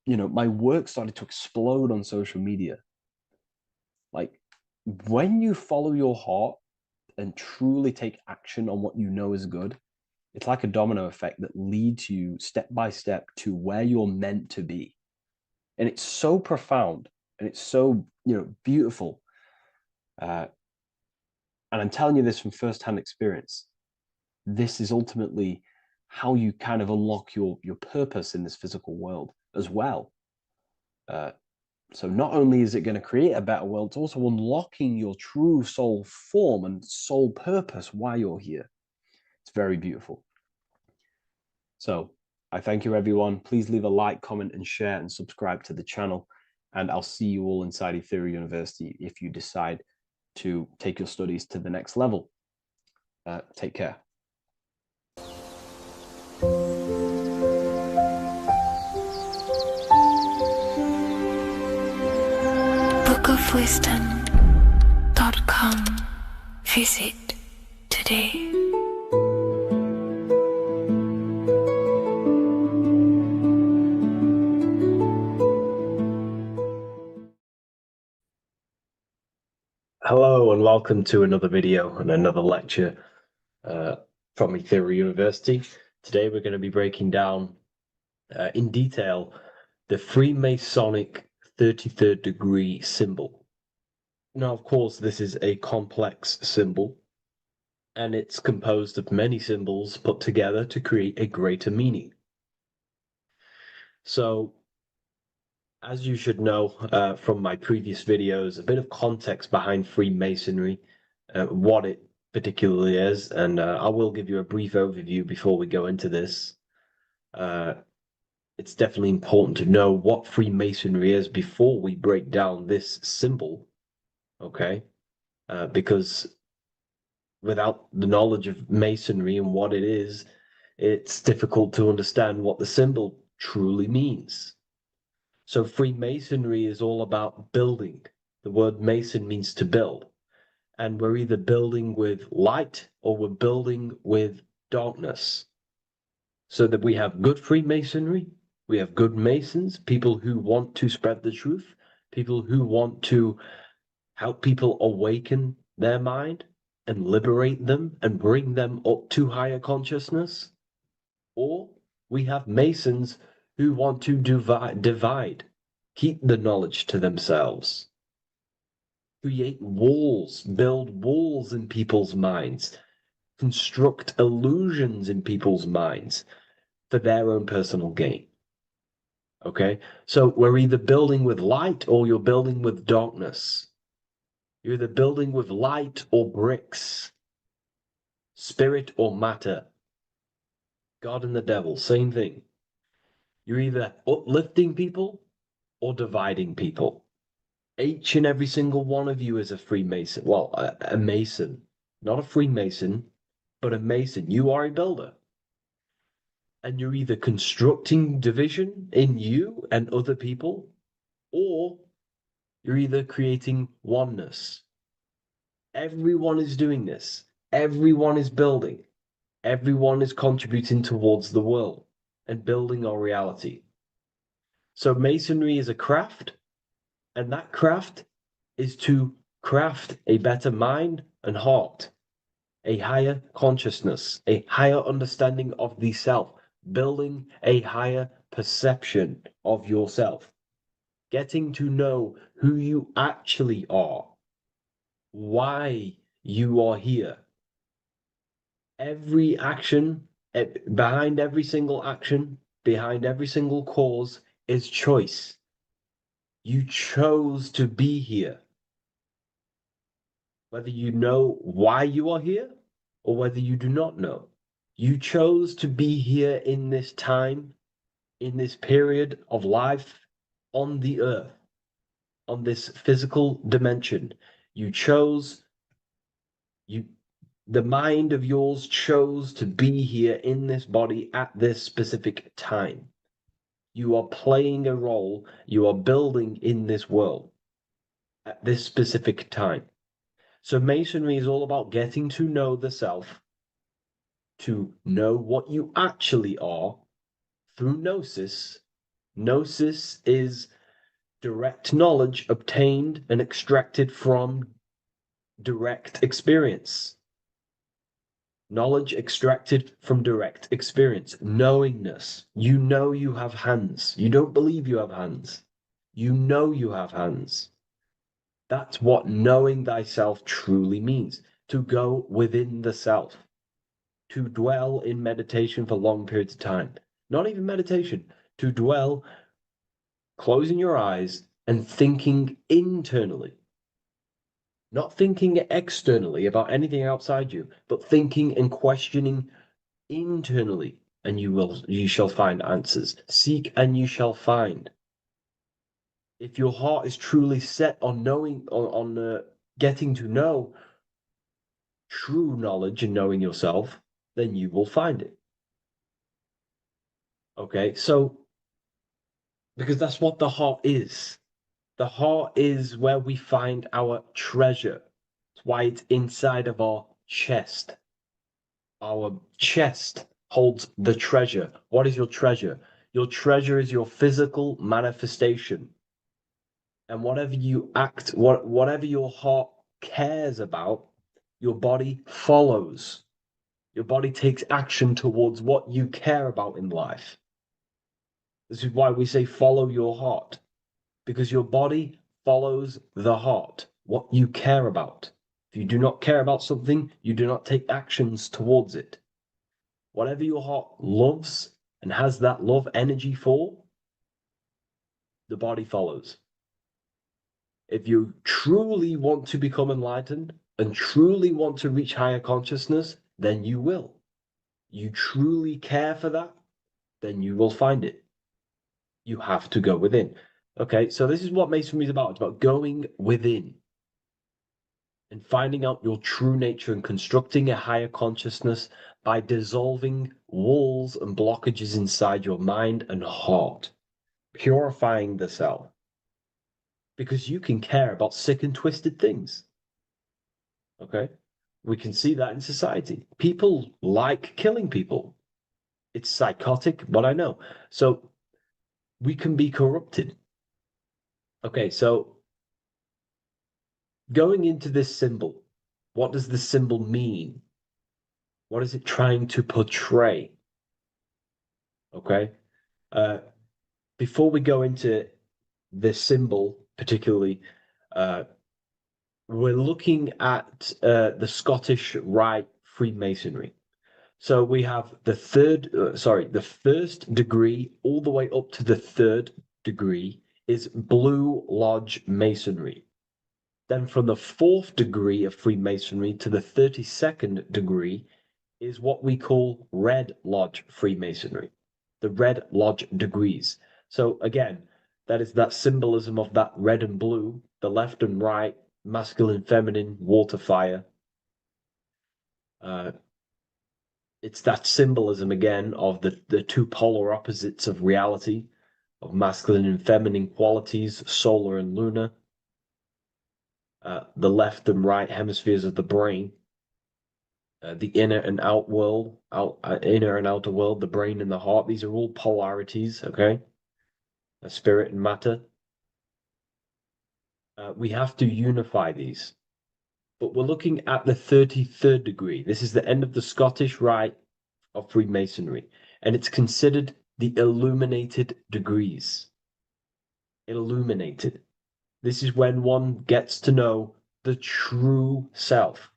work started to explode on social media. Like, when you follow your heart and truly take action on what you know is good, it's like a domino effect that leads you step by step to where you're meant to be. And it's so profound and it's so, beautiful. And I'm telling you this from firsthand experience. This is ultimately how you kind of unlock your purpose in this physical world as well. So not only is it going to create a better world, it's also unlocking your true soul form and soul purpose why you're here. It's very beautiful. So I thank you, everyone. Please leave a like, comment, and share, and subscribe to the channel. And I'll see you all inside Ethereum University if you decide to take your studies to the next level. Take care. bookofwisdom.com. Visit today. Hello and welcome to another video and another lecture from Ethereum University. Today we're going to be breaking down in detail the Freemasonic 33rd degree symbol. Now, of course, this is a complex symbol, and it's composed of many symbols put together to create a greater meaning. So, as you should know from my previous videos, a bit of context behind Freemasonry, what it particularly is, and I will give you a brief overview before we go into this. It's definitely important to know what Freemasonry is before we break down this symbol, okay? Because without the knowledge of Masonry and what it is, it's difficult to understand what the symbol truly means. So Freemasonry is all about building. The word Mason means to build. And we're either building with light or we're building with darkness. So that we have good Freemasonry, we have good Masons, people who want to spread the truth, people who want to help people awaken their mind and liberate them and bring them up to higher consciousness. Or we have Masons who want to divide, keep the knowledge to themselves, create walls, build walls in people's minds, construct illusions in people's minds for their own personal gain. Okay, so we're either building with light or you're building with darkness. You're either building with light or bricks, spirit or matter. God and the devil, same thing. You're either uplifting people or dividing people. Each and every single one of you is a Freemason. Well, a Mason. Not a Freemason, but a Mason. You are a builder. And you're either constructing division in you and other people, or you're either creating oneness. Everyone is doing this. Everyone is building. Everyone is contributing towards the world and building our reality. So Masonry is a craft, and that craft is to craft a better mind and heart, a higher consciousness, a higher understanding of the self, building a higher perception of yourself, getting to know who you actually are, why you are here. Every action, behind every single action, behind every single cause is choice. You chose to be here. Whether you know why you are here or whether you do not know, you chose to be here in this time, in this period of life on the earth, on this physical dimension. You chose, the mind of yours chose to be here in this body at this specific time. You are playing a role, you are building in this world at this specific time. So Masonry is all about getting to know the self, to know what you actually are through gnosis. Gnosis is direct knowledge obtained and extracted from direct experience. Knowledge extracted from direct experience. Knowingness. You know you have hands. You don't believe you have hands. You know you have hands. That's what knowing thyself truly means. To go within the self. To dwell in meditation for long periods of time. Not even meditation. To dwell, closing your eyes and thinking internally. Not thinking externally about anything outside you, but thinking and questioning internally, and you shall find answers. Seek and you shall find. If your heart is truly set on knowing, on getting to know true knowledge and knowing yourself, then you will find it. Okay, so because that's what the heart is. The heart is where we find our treasure. It's why it's inside of our chest. Our chest holds the treasure. What is your treasure? Your treasure is your physical manifestation. And whatever you act, whatever your heart cares about, your body follows. Your body takes action towards what you care about in life. This is why we say follow your heart, because your body follows the heart, what you care about. If you do not care about something, you do not take actions towards it. Whatever your heart loves and has that love energy for, the body follows. If you truly want to become enlightened and truly want to reach higher consciousness, then you will. You truly care for that, then you will find it. You have to go within. Okay, so this is what Masonry is about. It's about going within and finding out your true nature and constructing a higher consciousness by dissolving walls and blockages inside your mind and heart, purifying the self. Because you can care about sick and twisted things. Okay? We can see that in society. People like killing people. It's psychotic, but I know. So we can be corrupted. Okay, so going into this symbol, what does the symbol mean? What is it trying to portray? Okay? Before we go into this symbol, particularly, we're looking at the Scottish Rite Freemasonry. So we have the first degree all the way up to the third degree is Blue Lodge Masonry. Then from the fourth degree of Freemasonry to the 32nd degree is what we call Red Lodge Freemasonry, the Red Lodge degrees. So again, that is that symbolism of that red and blue, the left and right, masculine, feminine, water, fire. It's that symbolism again of the two polar opposites of reality, of masculine and feminine qualities, solar and lunar. The left and right hemispheres of the brain, the inner and out world, inner and outer world, the brain and the heart. These are all polarities, okay? Spirit and matter. We have to unify these. But we're looking at the 33rd degree. This is the end of the Scottish Rite of Freemasonry, and it's considered the illuminated degrees. Illuminated. This is when one gets to know the true self,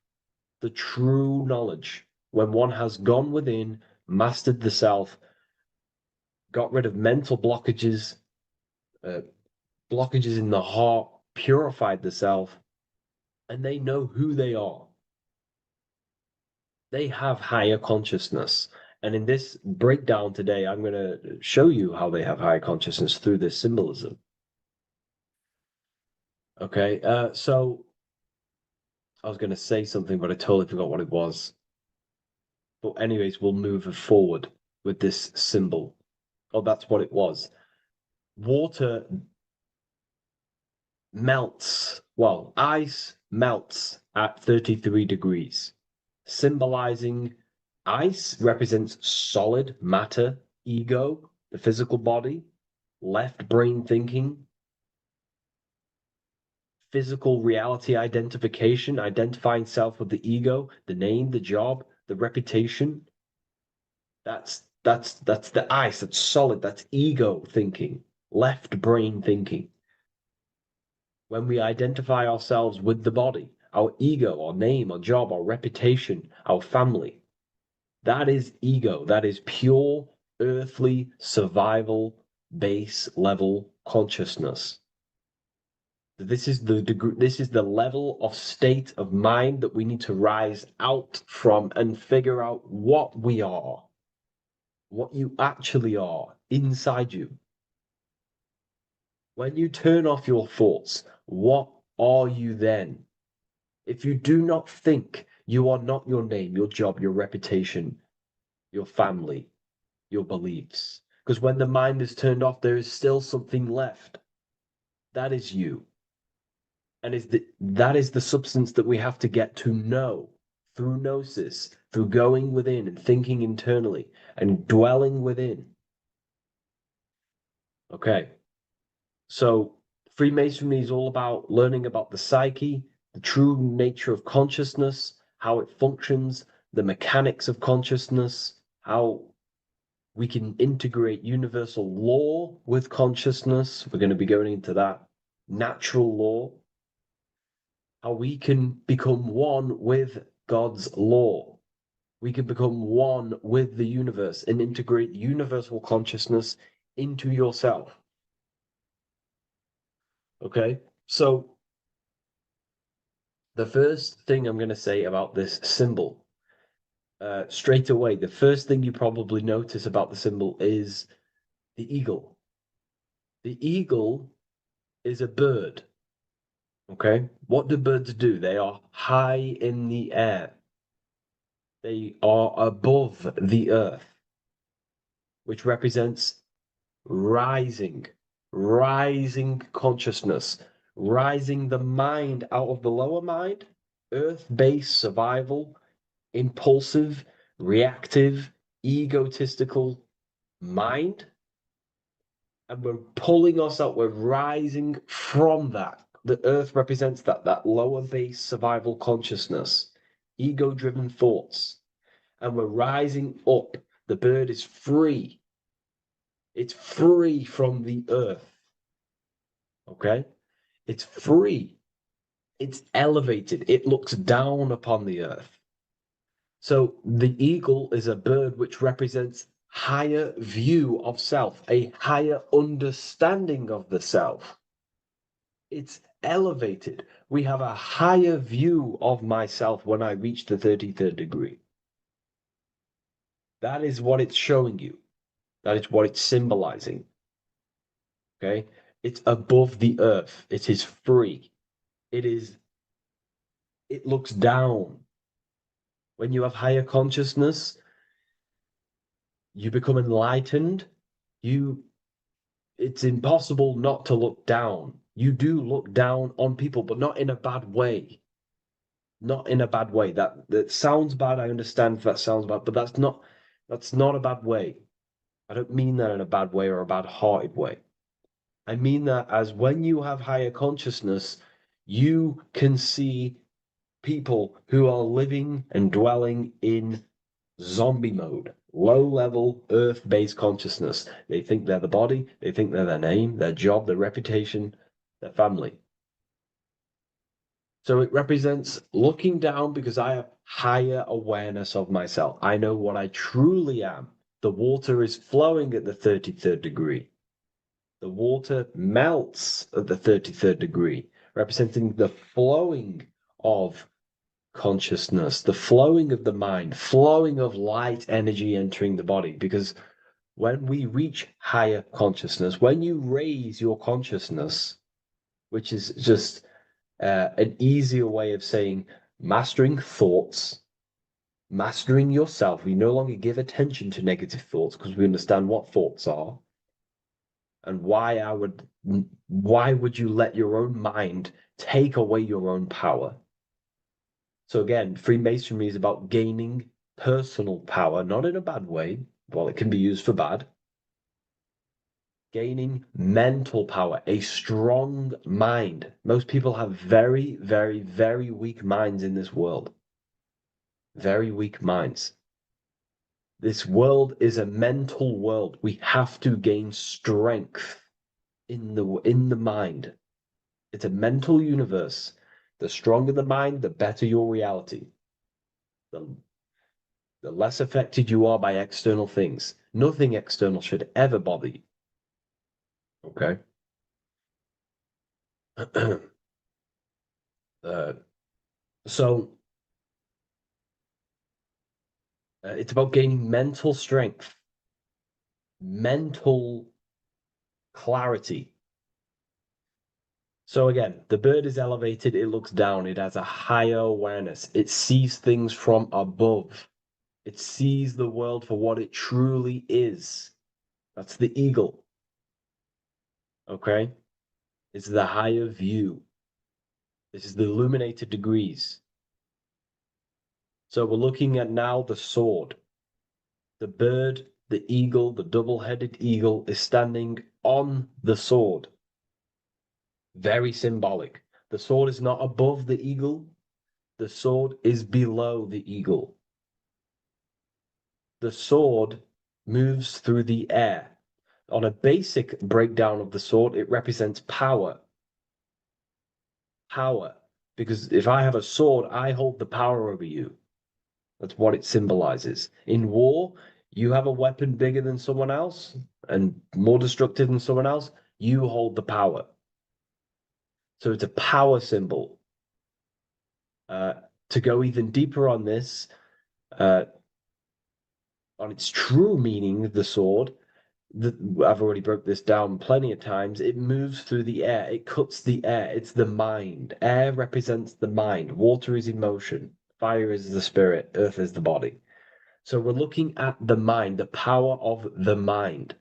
the true knowledge, when one has gone within, mastered the self, got rid of mental blockages, blockages in the heart, purified the self, and they know who they are. They have higher consciousness. And in this breakdown today, I'm going to show you how they have higher consciousness through this symbolism. Okay, so I was going to say something, but I totally forgot what it was. But anyways, we'll move forward with this symbol. Oh, that's what it was. Water melts. Well, ice melts at 33 degrees, symbolizing ice represents solid matter, ego, the physical body, left brain thinking, physical reality identification, identifying self with the ego, the name, the job, the reputation. That's the ice, that's solid, that's ego thinking, left brain thinking. When we identify ourselves with the body, our ego, our name, our job, our reputation, our family, that is ego. That is pure earthly survival base level consciousness. This is the degree, this is the level of state of mind that we need to rise out from and figure out what we are, what you actually are inside you. When you turn off your thoughts, what are you then? If you do not think, you are not your name, your job, your reputation, your family, your beliefs. Because when the mind is turned off, there is still something left. That is you. And that is the substance that we have to get to know through gnosis, through going within and thinking internally and dwelling within. Okay. So Freemasonry is all about learning about the psyche, the true nature of consciousness, how it functions, the mechanics of consciousness, how we can integrate universal law with consciousness. We're going to be going into that. Natural law, how we can become one with God's law. We can become one with the universe and integrate universal consciousness into yourself. Okay, so the first thing I'm going to say about this symbol, straight away, the first thing you probably notice about the symbol is the eagle. The eagle is a bird. Okay, what do birds do? They are high in the air. They are above the earth, which represents rising, rising consciousness, rising the mind out of the lower mind, earth-based survival, impulsive, reactive, egotistical mind. And we're pulling us up, we're rising from that. The earth represents that lower base survival consciousness, ego-driven thoughts. And we're rising up. The bird is free. It's free from the earth. Okay? It's free. It's elevated. It looks down upon the earth. So the eagle is a bird which represents higher view of self, a higher understanding of the self. It's elevated. We have a higher view of myself when I reach the 33rd degree. That is what it's showing you. That is what it's symbolizing. Okay? It's above the earth. It is free. It looks down. When you have higher consciousness, you become enlightened. It's impossible not to look down. You do look down on people, but not in a bad way. Not in a bad way. That sounds bad. I understand if that sounds bad, but that's not a bad way. I don't mean that in a bad way or a bad-hearted way. I mean that as when you have higher consciousness, you can see people who are living and dwelling in zombie mode, low level earth based consciousness. They think they're the body, they think they're their name, their job, their reputation, their family. So it represents looking down because I have higher awareness of myself. I know what I truly am. The water is flowing at the 33rd degree. The water melts at the 33rd degree, representing the flowing of consciousness, the flowing of the mind, flowing of light energy entering the body. Because when we reach higher consciousness, when you raise your consciousness, which is just an easier way of saying mastering thoughts, mastering yourself. We no longer give attention to negative thoughts because we understand what thoughts are and why would you let your own mind take away your own power? So again, Freemasonry is about gaining personal power, not in a bad way. Well, it can be used for bad. Gaining mental power, a strong mind. Most people have very, very, very weak minds in this world. Very weak minds. This world is a mental world. We have to gain strength in the mind. It's a mental universe. The stronger the mind, the better your reality. The less affected you are by external things. Nothing external should ever bother you. Okay? So it's about gaining mental strength, mental clarity. So again, the bird is elevated, it looks down, it has a higher awareness, it sees things from above, it sees the world for what it truly is. That's the eagle. Okay? It's the higher view. This is the illuminated degrees. So we're looking at now the sword. The bird, the eagle, the double-headed eagle is standing on the sword. Very symbolic. The sword is not above the eagle. The sword is below the eagle. The sword moves through the air. On a basic breakdown of the sword, it represents power. Power. Because if I have a sword, I hold the power over you. That's what it symbolizes. In war, you have a weapon bigger than someone else and more destructive than someone else, you hold the power. So it's a power symbol. To go even deeper on this, on its true meaning, the sword, I've already broke this down plenty of times. It moves through the air. It cuts the air. It's the mind. Air represents the mind. Water is emotion. Fire is the spirit. Earth is the body. So we're looking at the mind, the power of the mind.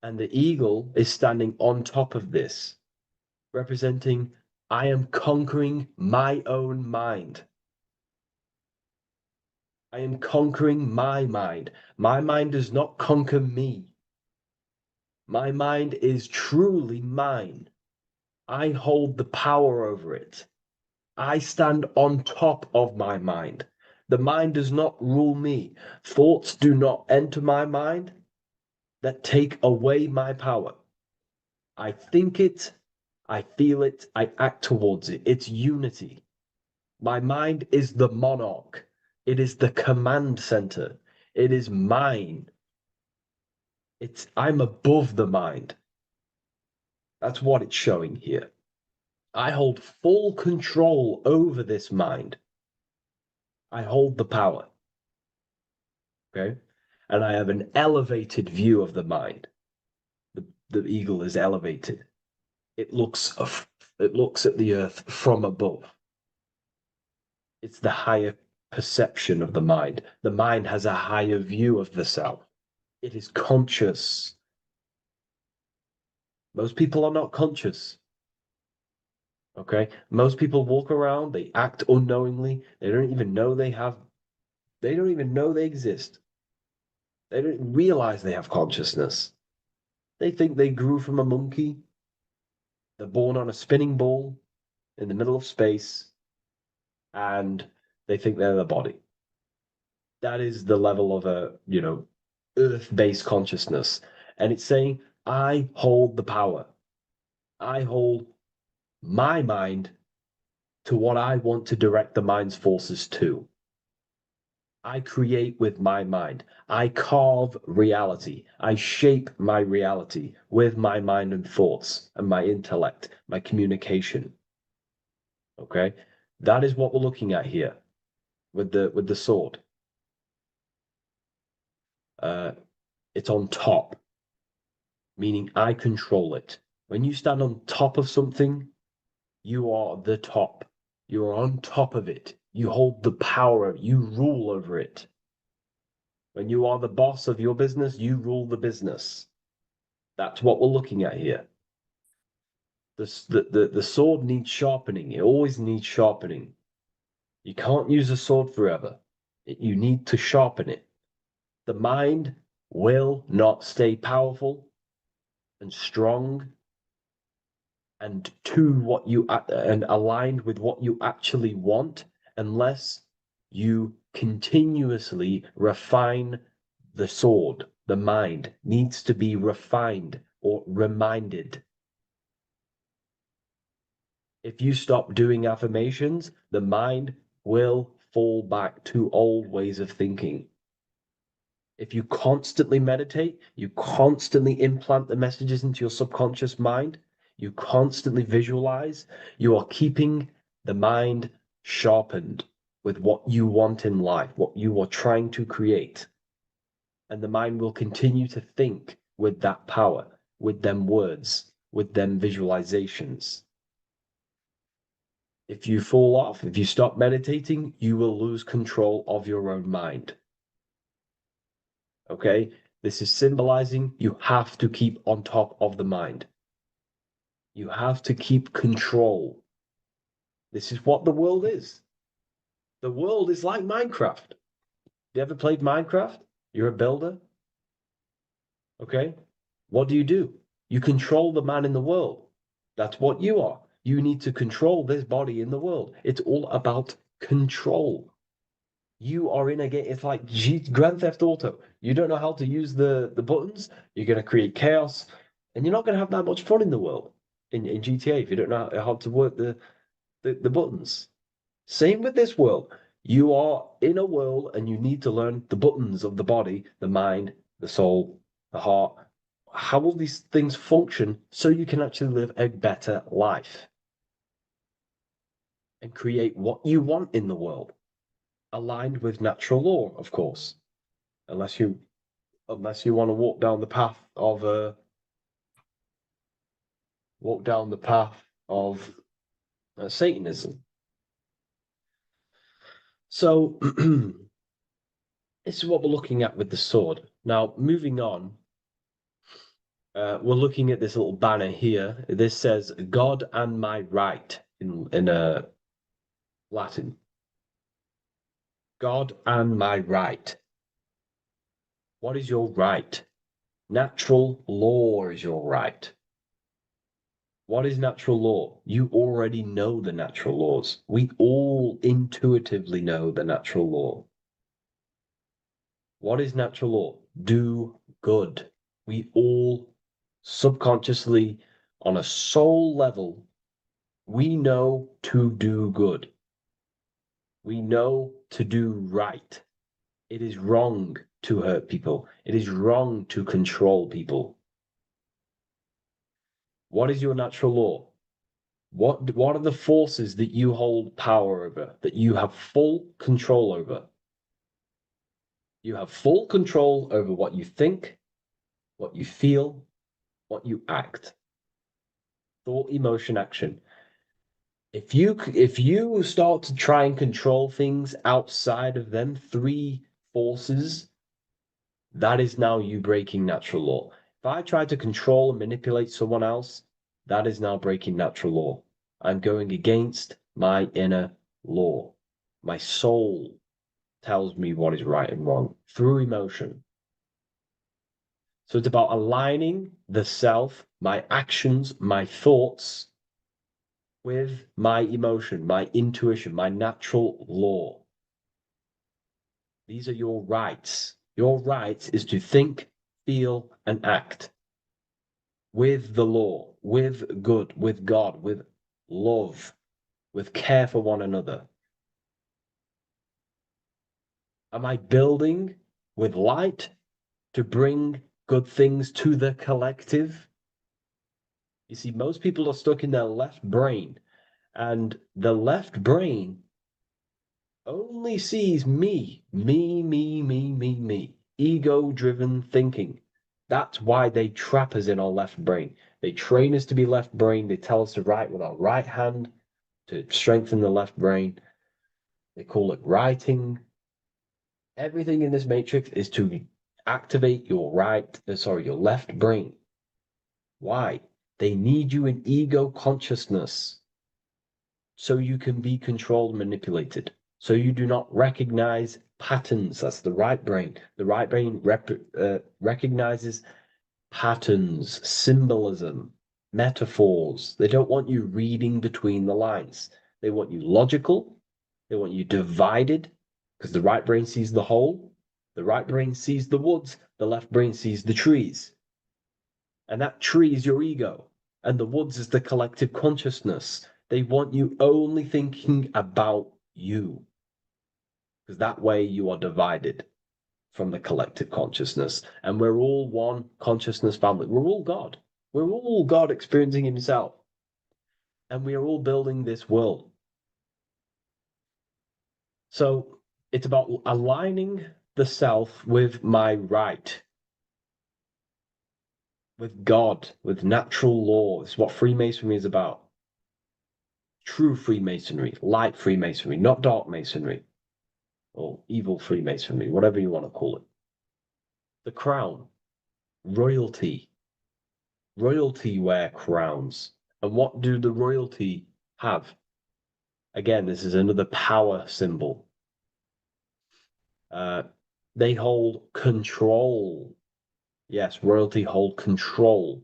And the eagle is standing on top of this, representing, I am conquering my own mind. I am conquering my mind. My mind does not conquer me. My mind is truly mine. I hold the power over it. I stand on top of my mind. The mind does not rule me. Thoughts do not enter my mind that take away my power. I think it, I feel it, I act towards it. It's unity. My mind is the monarch. It is the command center. It is mine. I'm above the mind. That's what it's showing here. I hold full control over this mind. I hold the power. Okay? And I have an elevated view of the mind. The eagle is elevated. It looks at the earth from above. It's the higher perception of the mind. The mind has a higher view of the self. It is conscious. Most people are not conscious. Okay? Most people walk around, they act unknowingly, they don't even know they don't even know they exist. They don't realize they have consciousness. They think they grew from a monkey. They're born on a spinning ball in the middle of space, and they think they're the body. That is the level of earth-based consciousness. And it's saying, I hold the power. I hold my mind to what I want to direct the mind's forces to. I create with my mind. I carve reality. I shape my reality with my mind and thoughts and my intellect, my communication. Okay? That is what we're looking at here with the sword. It's on top, meaning I control it. When you stand on top of something, you are the top. You are on top of it. You hold the power. You rule over it. When you are the boss of your business, you rule the business. That's what we're looking at here. The sword needs sharpening. It always needs sharpening. You can't use a sword forever. You need to sharpen it. The mind will not stay powerful and strong and and aligned with what you actually want unless you continuously refine the sword. The mind needs to be refined or reminded. If you stop doing affirmations, the mind will fall back to old ways of thinking. If you constantly meditate, you constantly implant the messages into your subconscious mind, you constantly visualize, you are keeping the mind sharpened with what you want in life, what you are trying to create. And the mind will continue to think with that power, with them words, with them visualizations. If you fall off, if you stop meditating, you will lose control of your own mind. Okay? This is symbolizing you have to keep on top of the mind. You have to keep control. This is what the world is. The world is like Minecraft. You ever played Minecraft? You're a builder. Okay? What do? You control the man in the world. That's what you are. You need to control this body in the world. It's all about control. You are in a game. It's like Grand Theft Auto. You don't know how to use the buttons. You're going to create chaos, and you're not going to have that much fun in the world in GTA if you don't know how to work the buttons. Same with this world. You are in a world, and you need to learn the buttons of the body, the mind, the soul, the heart. How will these things function so you can actually live a better life and create what you want in the world? Aligned with natural law, of course, unless you want to walk down the path of Satanism. So this is what we're looking at with the sword. Now, moving on, we're looking at this little banner here. This says "God and my right" in Latin. God and my right. What is your right? Natural law is your right. What is natural law? You already know the natural laws. We all intuitively know the natural law. What is natural law? Do good. We all subconsciously, on a soul level, we know to do good. We know to do right. It is wrong to hurt people. It is wrong to control people. What is your natural law? What are the forces that you hold power over, that you have full control over? You have full control over what you think, what you feel, what you act. Thought, emotion, action. If you start to try and control things outside of them three forces, that is now you breaking natural law. If I try to control and manipulate someone else, that is now breaking natural law. I'm going against my inner law. My soul tells me what is right and wrong through emotion. So it's about aligning the self, my actions, my thoughts with my emotion, my intuition, my natural law. These are your rights. Your right is to think, feel, and act with the law, with good, with God, with love, with care for one another. Am I building with light to bring good things to the collective? You see, most people are stuck in their left brain, and the left brain only sees me, me, ego-driven thinking. That's why they trap us in our left brain. They train us to be left brain. They tell us to write with our right hand, to strengthen the left brain. They call it writing. Everything in this matrix is to activate your your left brain. Why? They need you in ego consciousness so you can be controlled and manipulated. So you do not recognize patterns. That's the right brain. The right brain recognizes patterns, symbolism, metaphors. They don't want you reading between the lines. They want you logical. They want you divided, because the right brain sees the whole. The right brain sees the woods. The left brain sees the trees. And that tree is your ego. And the woods is the collective consciousness. They want you only thinking about you. Because that way you are divided from the collective consciousness. And we're all one consciousness family. We're all God. We're all God experiencing himself. And we are all building this world. So it's about aligning the self with my right, with God, with natural law. It's what Freemasonry is about. True Freemasonry, light Freemasonry, not dark Masonry, or evil Freemasonry, whatever you want to call it. The crown, royalty. Royalty wear crowns. And what do the royalty have? Again, this is another power symbol. They hold control. Yes, royalty hold control.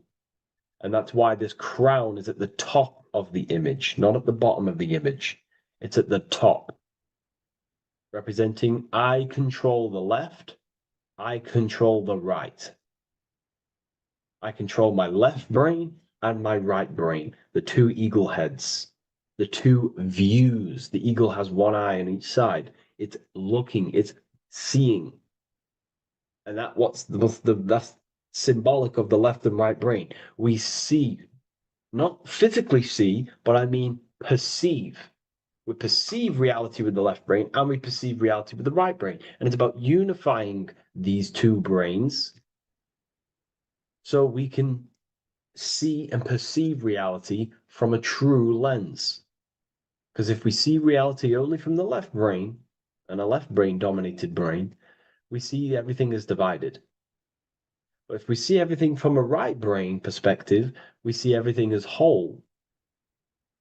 And that's why this crown is at the top of the image, not at the bottom of the image. It's at the top, representing I control the left, I control the right. I control my left brain and my right brain, the two eagle heads, the two views. The eagle has one eye on each side. It's looking, it's seeing. And that's symbolic of the left and right brain. We see, not physically see, but I mean perceive. We perceive reality with the left brain and we perceive reality with the right brain. And it's about unifying these two brains so we can see and perceive reality from a true lens. Because if we see reality only from the left brain, and a left brain dominated brain, we see everything as divided. But if we see everything from a right brain perspective, we see everything as whole.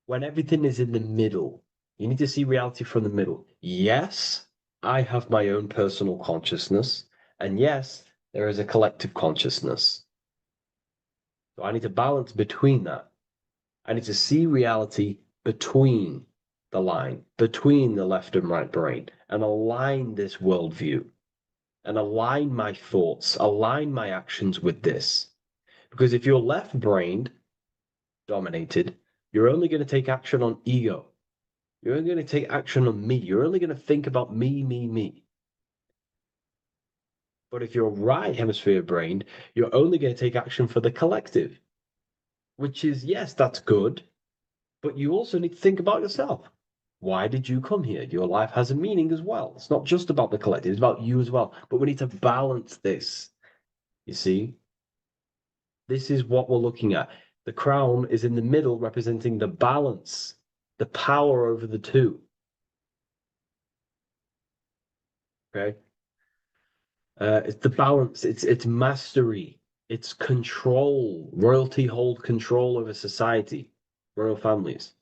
When everything is in the middle, you need to see reality from the middle. Yes, I have my own personal consciousness, and yes, there is a collective consciousness. So I need to balance between that. I need to see reality between the line, between the left and right brain, and align this worldview, and align my thoughts, align my actions with this. Because if you're left-brained dominated, you're only going to take action on ego. You're only going to take action on me. You're only going to think about me, me, me. But if you're right hemisphere brained, you're only going to take action for the collective, which is, yes, that's good, but you also need to think about yourself. Why did you come here? Your life has a meaning as well. It's not just about the collective, it's about you as well. But we need to balance this. You see? This is what we're looking at. The crown is in the middle, representing the balance, the power over the two. Okay? It's the balance, it's mastery, it's control. Royalty hold control over society, royal families.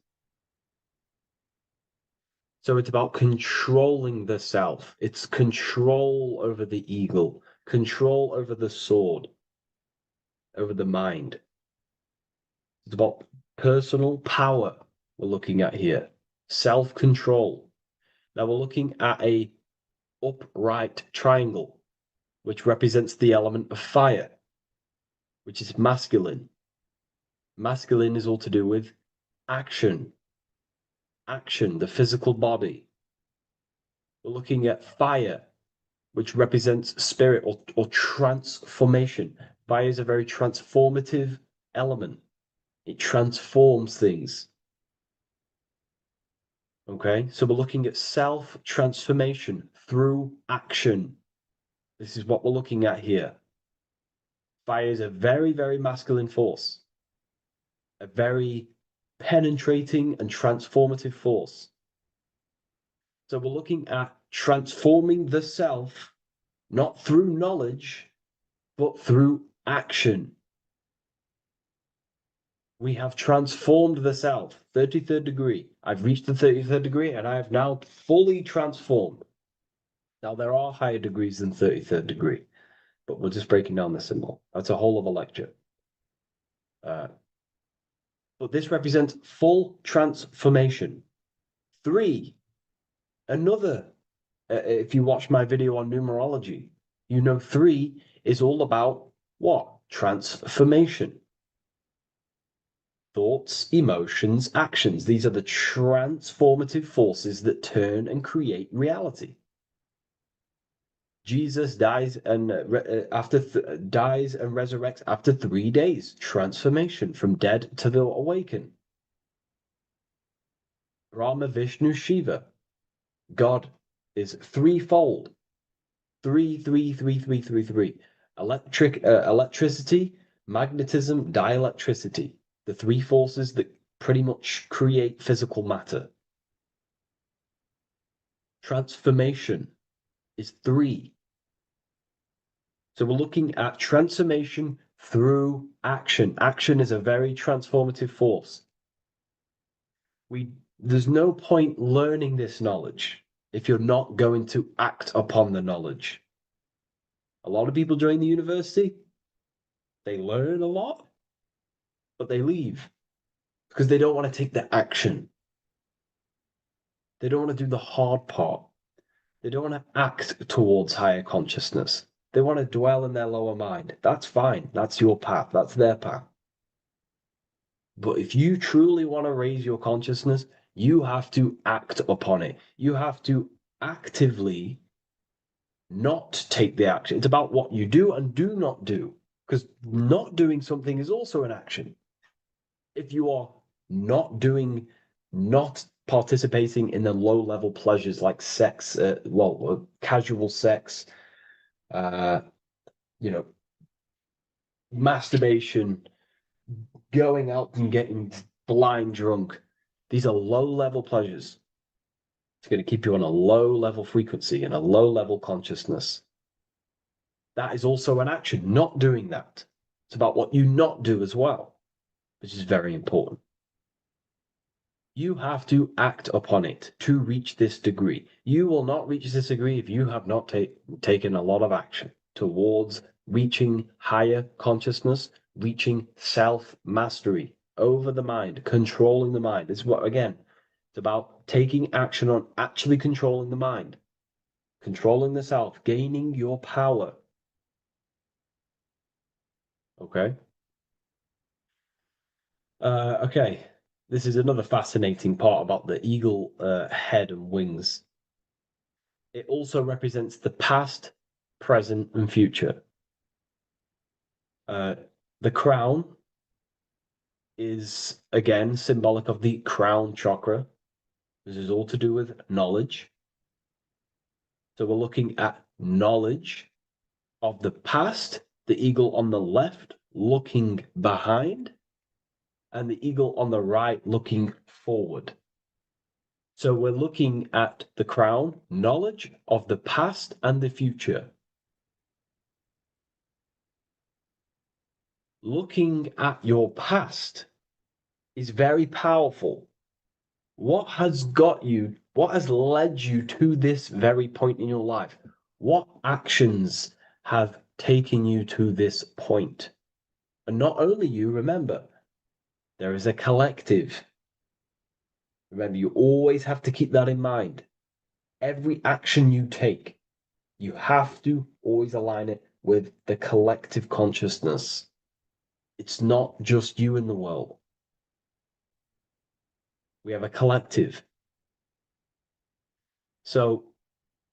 So it's about controlling the self. It's control over the eagle, control over the sword, over the mind. It's about personal power we're looking at here. Self-control. Now we're looking at a upright triangle, which represents the element of fire, which is masculine. Masculine is all to do with action. Action, the physical body. We're looking at fire, which represents spirit or transformation. Fire is a very transformative element. It transforms things. Okay, so we're looking at self-transformation through action. This is what we're looking at here. Fire is a very, very masculine force. A very penetrating and transformative force. So we're looking at transforming the self, not through knowledge, but through action. We have transformed the self. 33rd degree. I've reached the 33rd degree and I have now fully transformed. Now, there are higher degrees than 33rd degree, but we're just breaking down the symbol. That's a whole other lecture. But this represents full transformation. 3, another, if you watch my video on numerology, you know 3 is all about what? Transformation. Thoughts, emotions, actions. These are the transformative forces that turn and create reality. Jesus dies and dies and resurrects after 3 days. Transformation from dead to the awaken. Brahma, Vishnu, Shiva. God is threefold. 3, 3, 3, 3, 3, 3. Electricity, magnetism, dielectricity. The 3 forces that pretty much create physical matter. Transformation is 3. So we're looking at transformation through action. Action is a very transformative force. There's no point learning this knowledge if you're not going to act upon the knowledge. A lot of people join the university, they learn a lot, but they leave because they don't want to take the action. They don't want to do the hard part. They don't want to act towards higher consciousness. They want to dwell in their lower mind. That's fine. That's your path. That's their path. But if you truly want to raise your consciousness, you have to act upon it. You have to actively not take the action. It's about what you do and do not do, because not doing something is also an action. If you are not participating in the low level pleasures like sex, casual sex, masturbation, going out and getting blind drunk. These are low level pleasures. It's going to keep you on a low level frequency and a low level consciousness. That is also an action, not doing that. It's about what you not do as well, which is very important. You have to act upon it to reach this degree. You will not reach this degree if you have not taken a lot of action towards reaching higher consciousness, reaching self-mastery over the mind, controlling the mind. This is what, again, it's about taking action on actually controlling the mind, controlling the self, gaining your power. Okay? Okay. This is another fascinating part about the eagle head and wings. It also represents the past, present, and future. The crown is, again, symbolic of the crown chakra. This is all to do with knowledge. So we're looking at knowledge of the past, the eagle on the left looking behind, and the eagle on the right looking forward. So we're looking at the crown, knowledge of the past and the future. Looking at your past is very powerful. What has led you to this very point in your life? What actions have taken you to this point? And not only you, remember, there is a collective. Remember, you always have to keep that in mind. Every action you take, you have to always align it with the collective consciousness. It's not just you in the world. We have a collective. So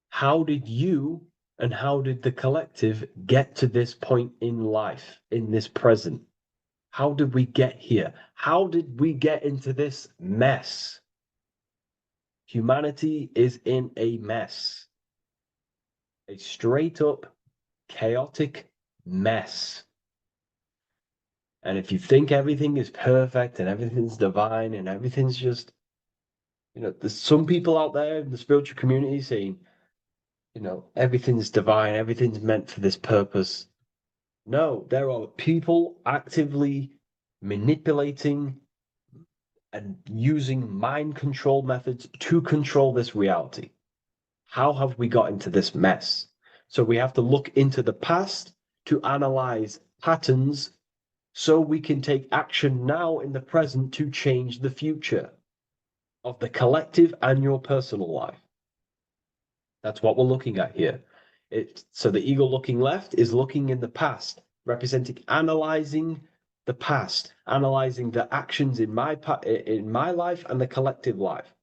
how did you and how did the collective get to this point in life, in this present? How did we get here? How did we get into this mess? Humanity is in a mess. A straight up chaotic mess. And if you think everything is perfect and everything's divine and everything's just, there's some people out there in the spiritual community saying, everything's divine, everything's meant for this purpose. No, there are people actively manipulating and using mind control methods to control this reality. How have we got into this mess? So we have to look into the past to analyze patterns so we can take action now in the present to change the future of the collective and your personal life. That's what we're looking at here. So the ego looking left is looking in the past, representing analyzing the past, analyzing the actions in my life and the collective life.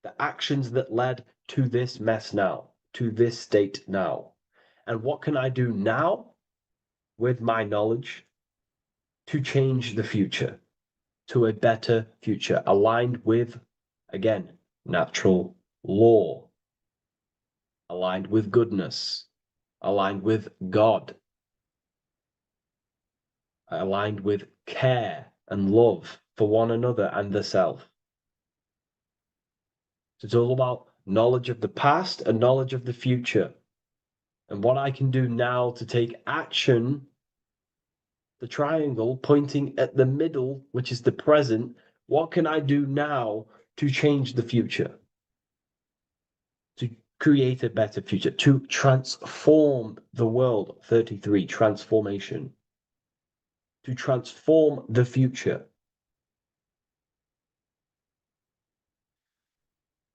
The actions that led to this mess now, to this state now. And what can I do now with my knowledge to change the future to a better future, aligned with, again, natural law, aligned with goodness, aligned with God, aligned with care and love for one another and the self. So it's all about knowledge of the past and knowledge of the future. And what I can do now to take action, the triangle pointing at the middle, which is the present, what can I do now to change the future? To create a better future, to transform the world. 33, transformation. To transform the future.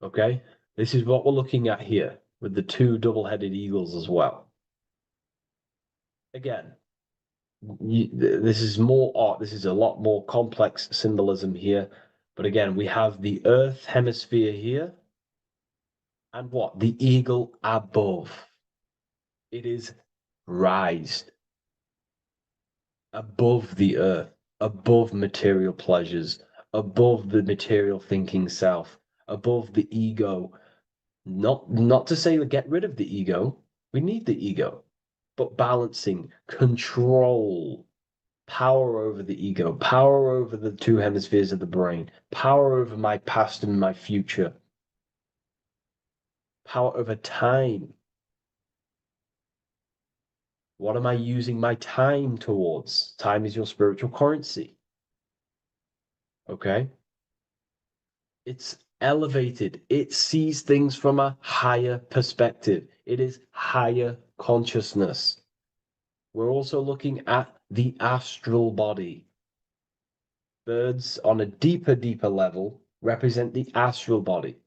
Okay, this is what we're looking at here with the two double-headed eagles as well. Again, this is more art. This is a lot more complex symbolism here. But again, we have the Earth hemisphere here. And what? The eagle above. It is raised above the earth, above material pleasures, above the material thinking self, above the ego. Not to say get rid of the ego. We need the ego, but balancing, control, power over the ego, power over the two hemispheres of the brain, power over my past and my future, power over time. What am I using my time towards? Time is your spiritual currency. Okay? It's elevated. It sees things from a higher perspective. It is higher consciousness. We're also looking at the astral body. Birds on a deeper level represent the astral body.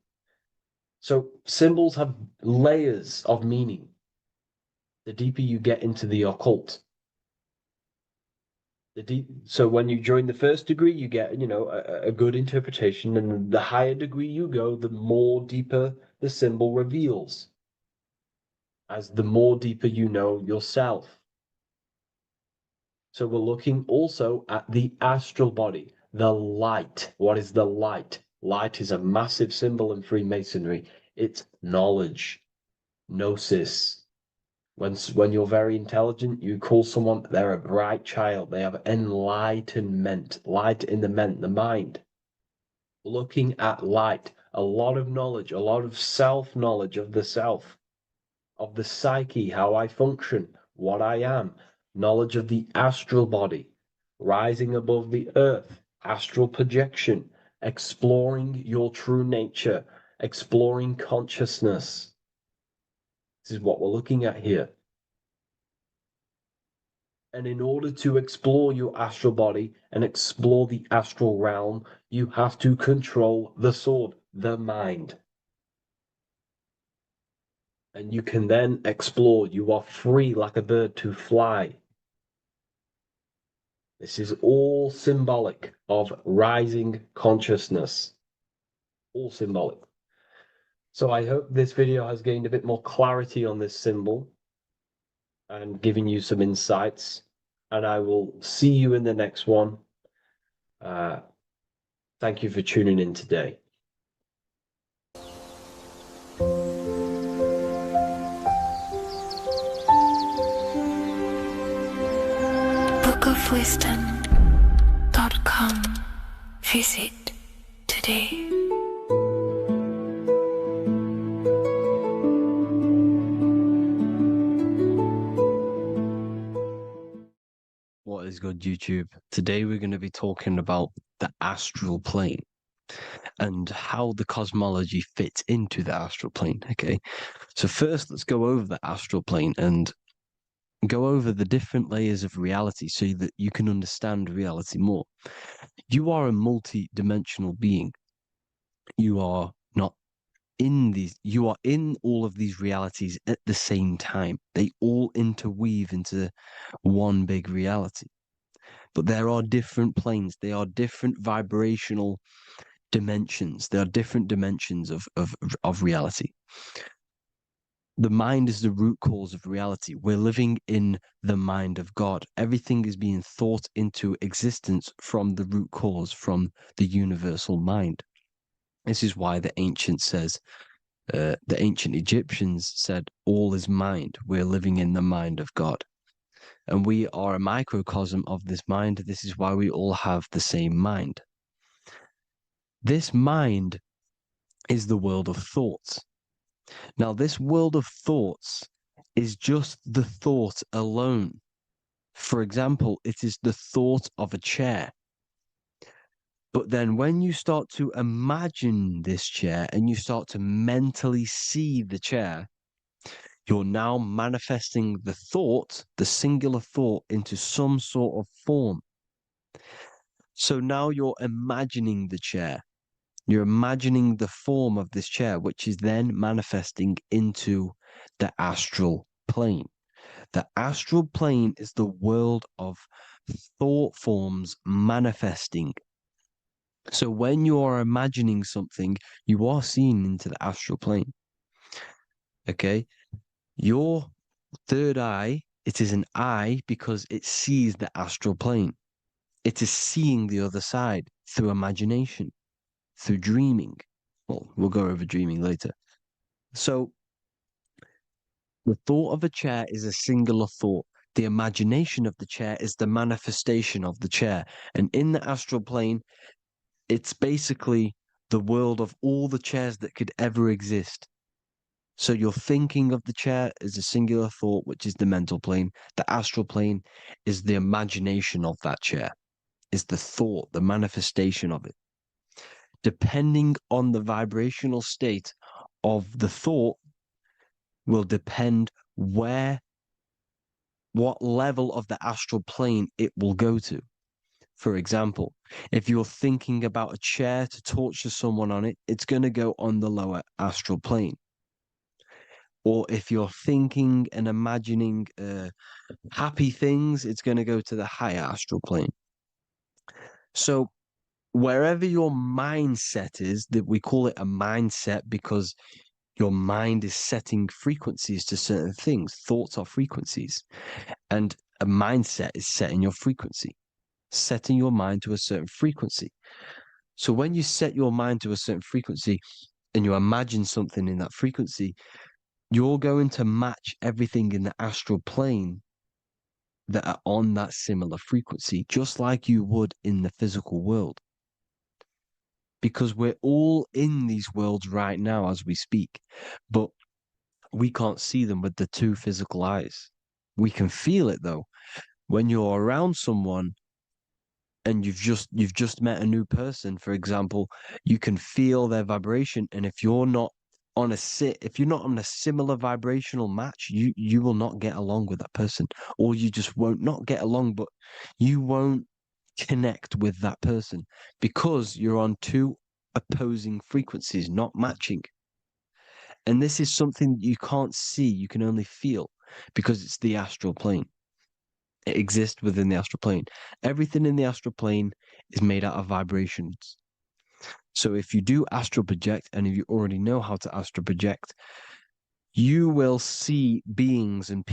So symbols have layers of meaning. The deeper you get into the occult. So when you join the first degree, you get, a good interpretation, and the higher degree you go, the more deeper the symbol reveals. As the more deeper you know yourself. So we're looking also at the astral body, the light. What is the light? Light is a massive symbol in Freemasonry. It's knowledge, gnosis. When you're very intelligent, you call someone, they're a bright child. They have enlightenment, light in the mind. Looking at light, a lot of knowledge, a lot of self-knowledge of the self, of the psyche, how I function, what I am, knowledge of the astral body, rising above the earth, astral projection, exploring your true nature, exploring consciousness. This is what we're looking at here. And in order to explore your astral body and explore the astral realm, you have to control the sword, the mind. And you can then explore. You are free like a bird to fly. This is all symbolic of rising consciousness. All symbolic. So I hope this video has gained a bit more clarity on this symbol and given you some insights. And I will see you in the next one. Thank you for tuning in today. bookofwisdom.com. Visit today. What is good, YouTube? Today we're going to be talking about the astral plane and how the cosmology fits into the astral plane. Okay, so first let's go over the astral plane and go over the different layers of reality so that you can understand reality more. You are a multi-dimensional being. You are not in these, you are in all of these realities at the same time. They all interweave into one big reality. But there are different planes. They are different vibrational dimensions. There are different dimensions of reality. The mind is the root cause of reality. We're living in the mind of God. Everything is being thought into existence from the root cause, from the universal mind. This is why the ancient Egyptians said, all is mind. We're living in the mind of God. And we are a microcosm of this mind. This is why we all have the same mind. This mind is the world of thoughts. Now, this world of thoughts is just the thought alone. For example, it is the thought of a chair. But then when you start to imagine this chair and you start to mentally see the chair, you're now manifesting the thought, the singular thought, into some sort of form. So now you're imagining the chair. You're imagining the form of this chair, which is then manifesting into the astral plane. The astral plane is the world of thought forms manifesting. So when you are imagining something, you are seeing into the astral plane. Okay? Your third eye, it is an eye because it sees the astral plane. It is seeing the other side through imagination, through dreaming. Well, we'll go over dreaming later. So the thought of a chair is a singular thought. The imagination of the chair is the manifestation of the chair. And in the astral plane, it's basically the world of all the chairs that could ever exist. So you're thinking of the chair as a singular thought, which is the mental plane. The astral plane is the imagination of that chair, is the thought, the manifestation of it. Depending on the vibrational state of the thought will depend what level of the astral plane it will go to. For example, if you're thinking about a chair to torture someone on it, it's going to go on the lower astral plane. Or if you're thinking and imagining happy things, it's going to go to the higher astral plane. So wherever your mindset is, that we call it a mindset because your mind is setting frequencies to certain things. Thoughts are frequencies. And a mindset is setting your frequency, setting your mind to a certain frequency. So when you set your mind to a certain frequency and you imagine something in that frequency, you're going to match everything in the astral plane that are on that similar frequency, just like you would in the physical world. Because we're all in these worlds right now as we speak, but we can't see them with the two physical eyes. We can feel it though. When you're around someone and you've just met a new person, for example, you can feel their vibration, and if you're not on a similar vibrational match, you will not get along with that person, or you just won't not get along, but you won't connect with that person because you're on two opposing frequencies, not matching. And this is something you can't see, you can only feel, because it's the astral plane. It exists within the astral plane. Everything in the astral plane is made out of vibrations. So if you do astral project, and if you already know how to astral project, you will see beings and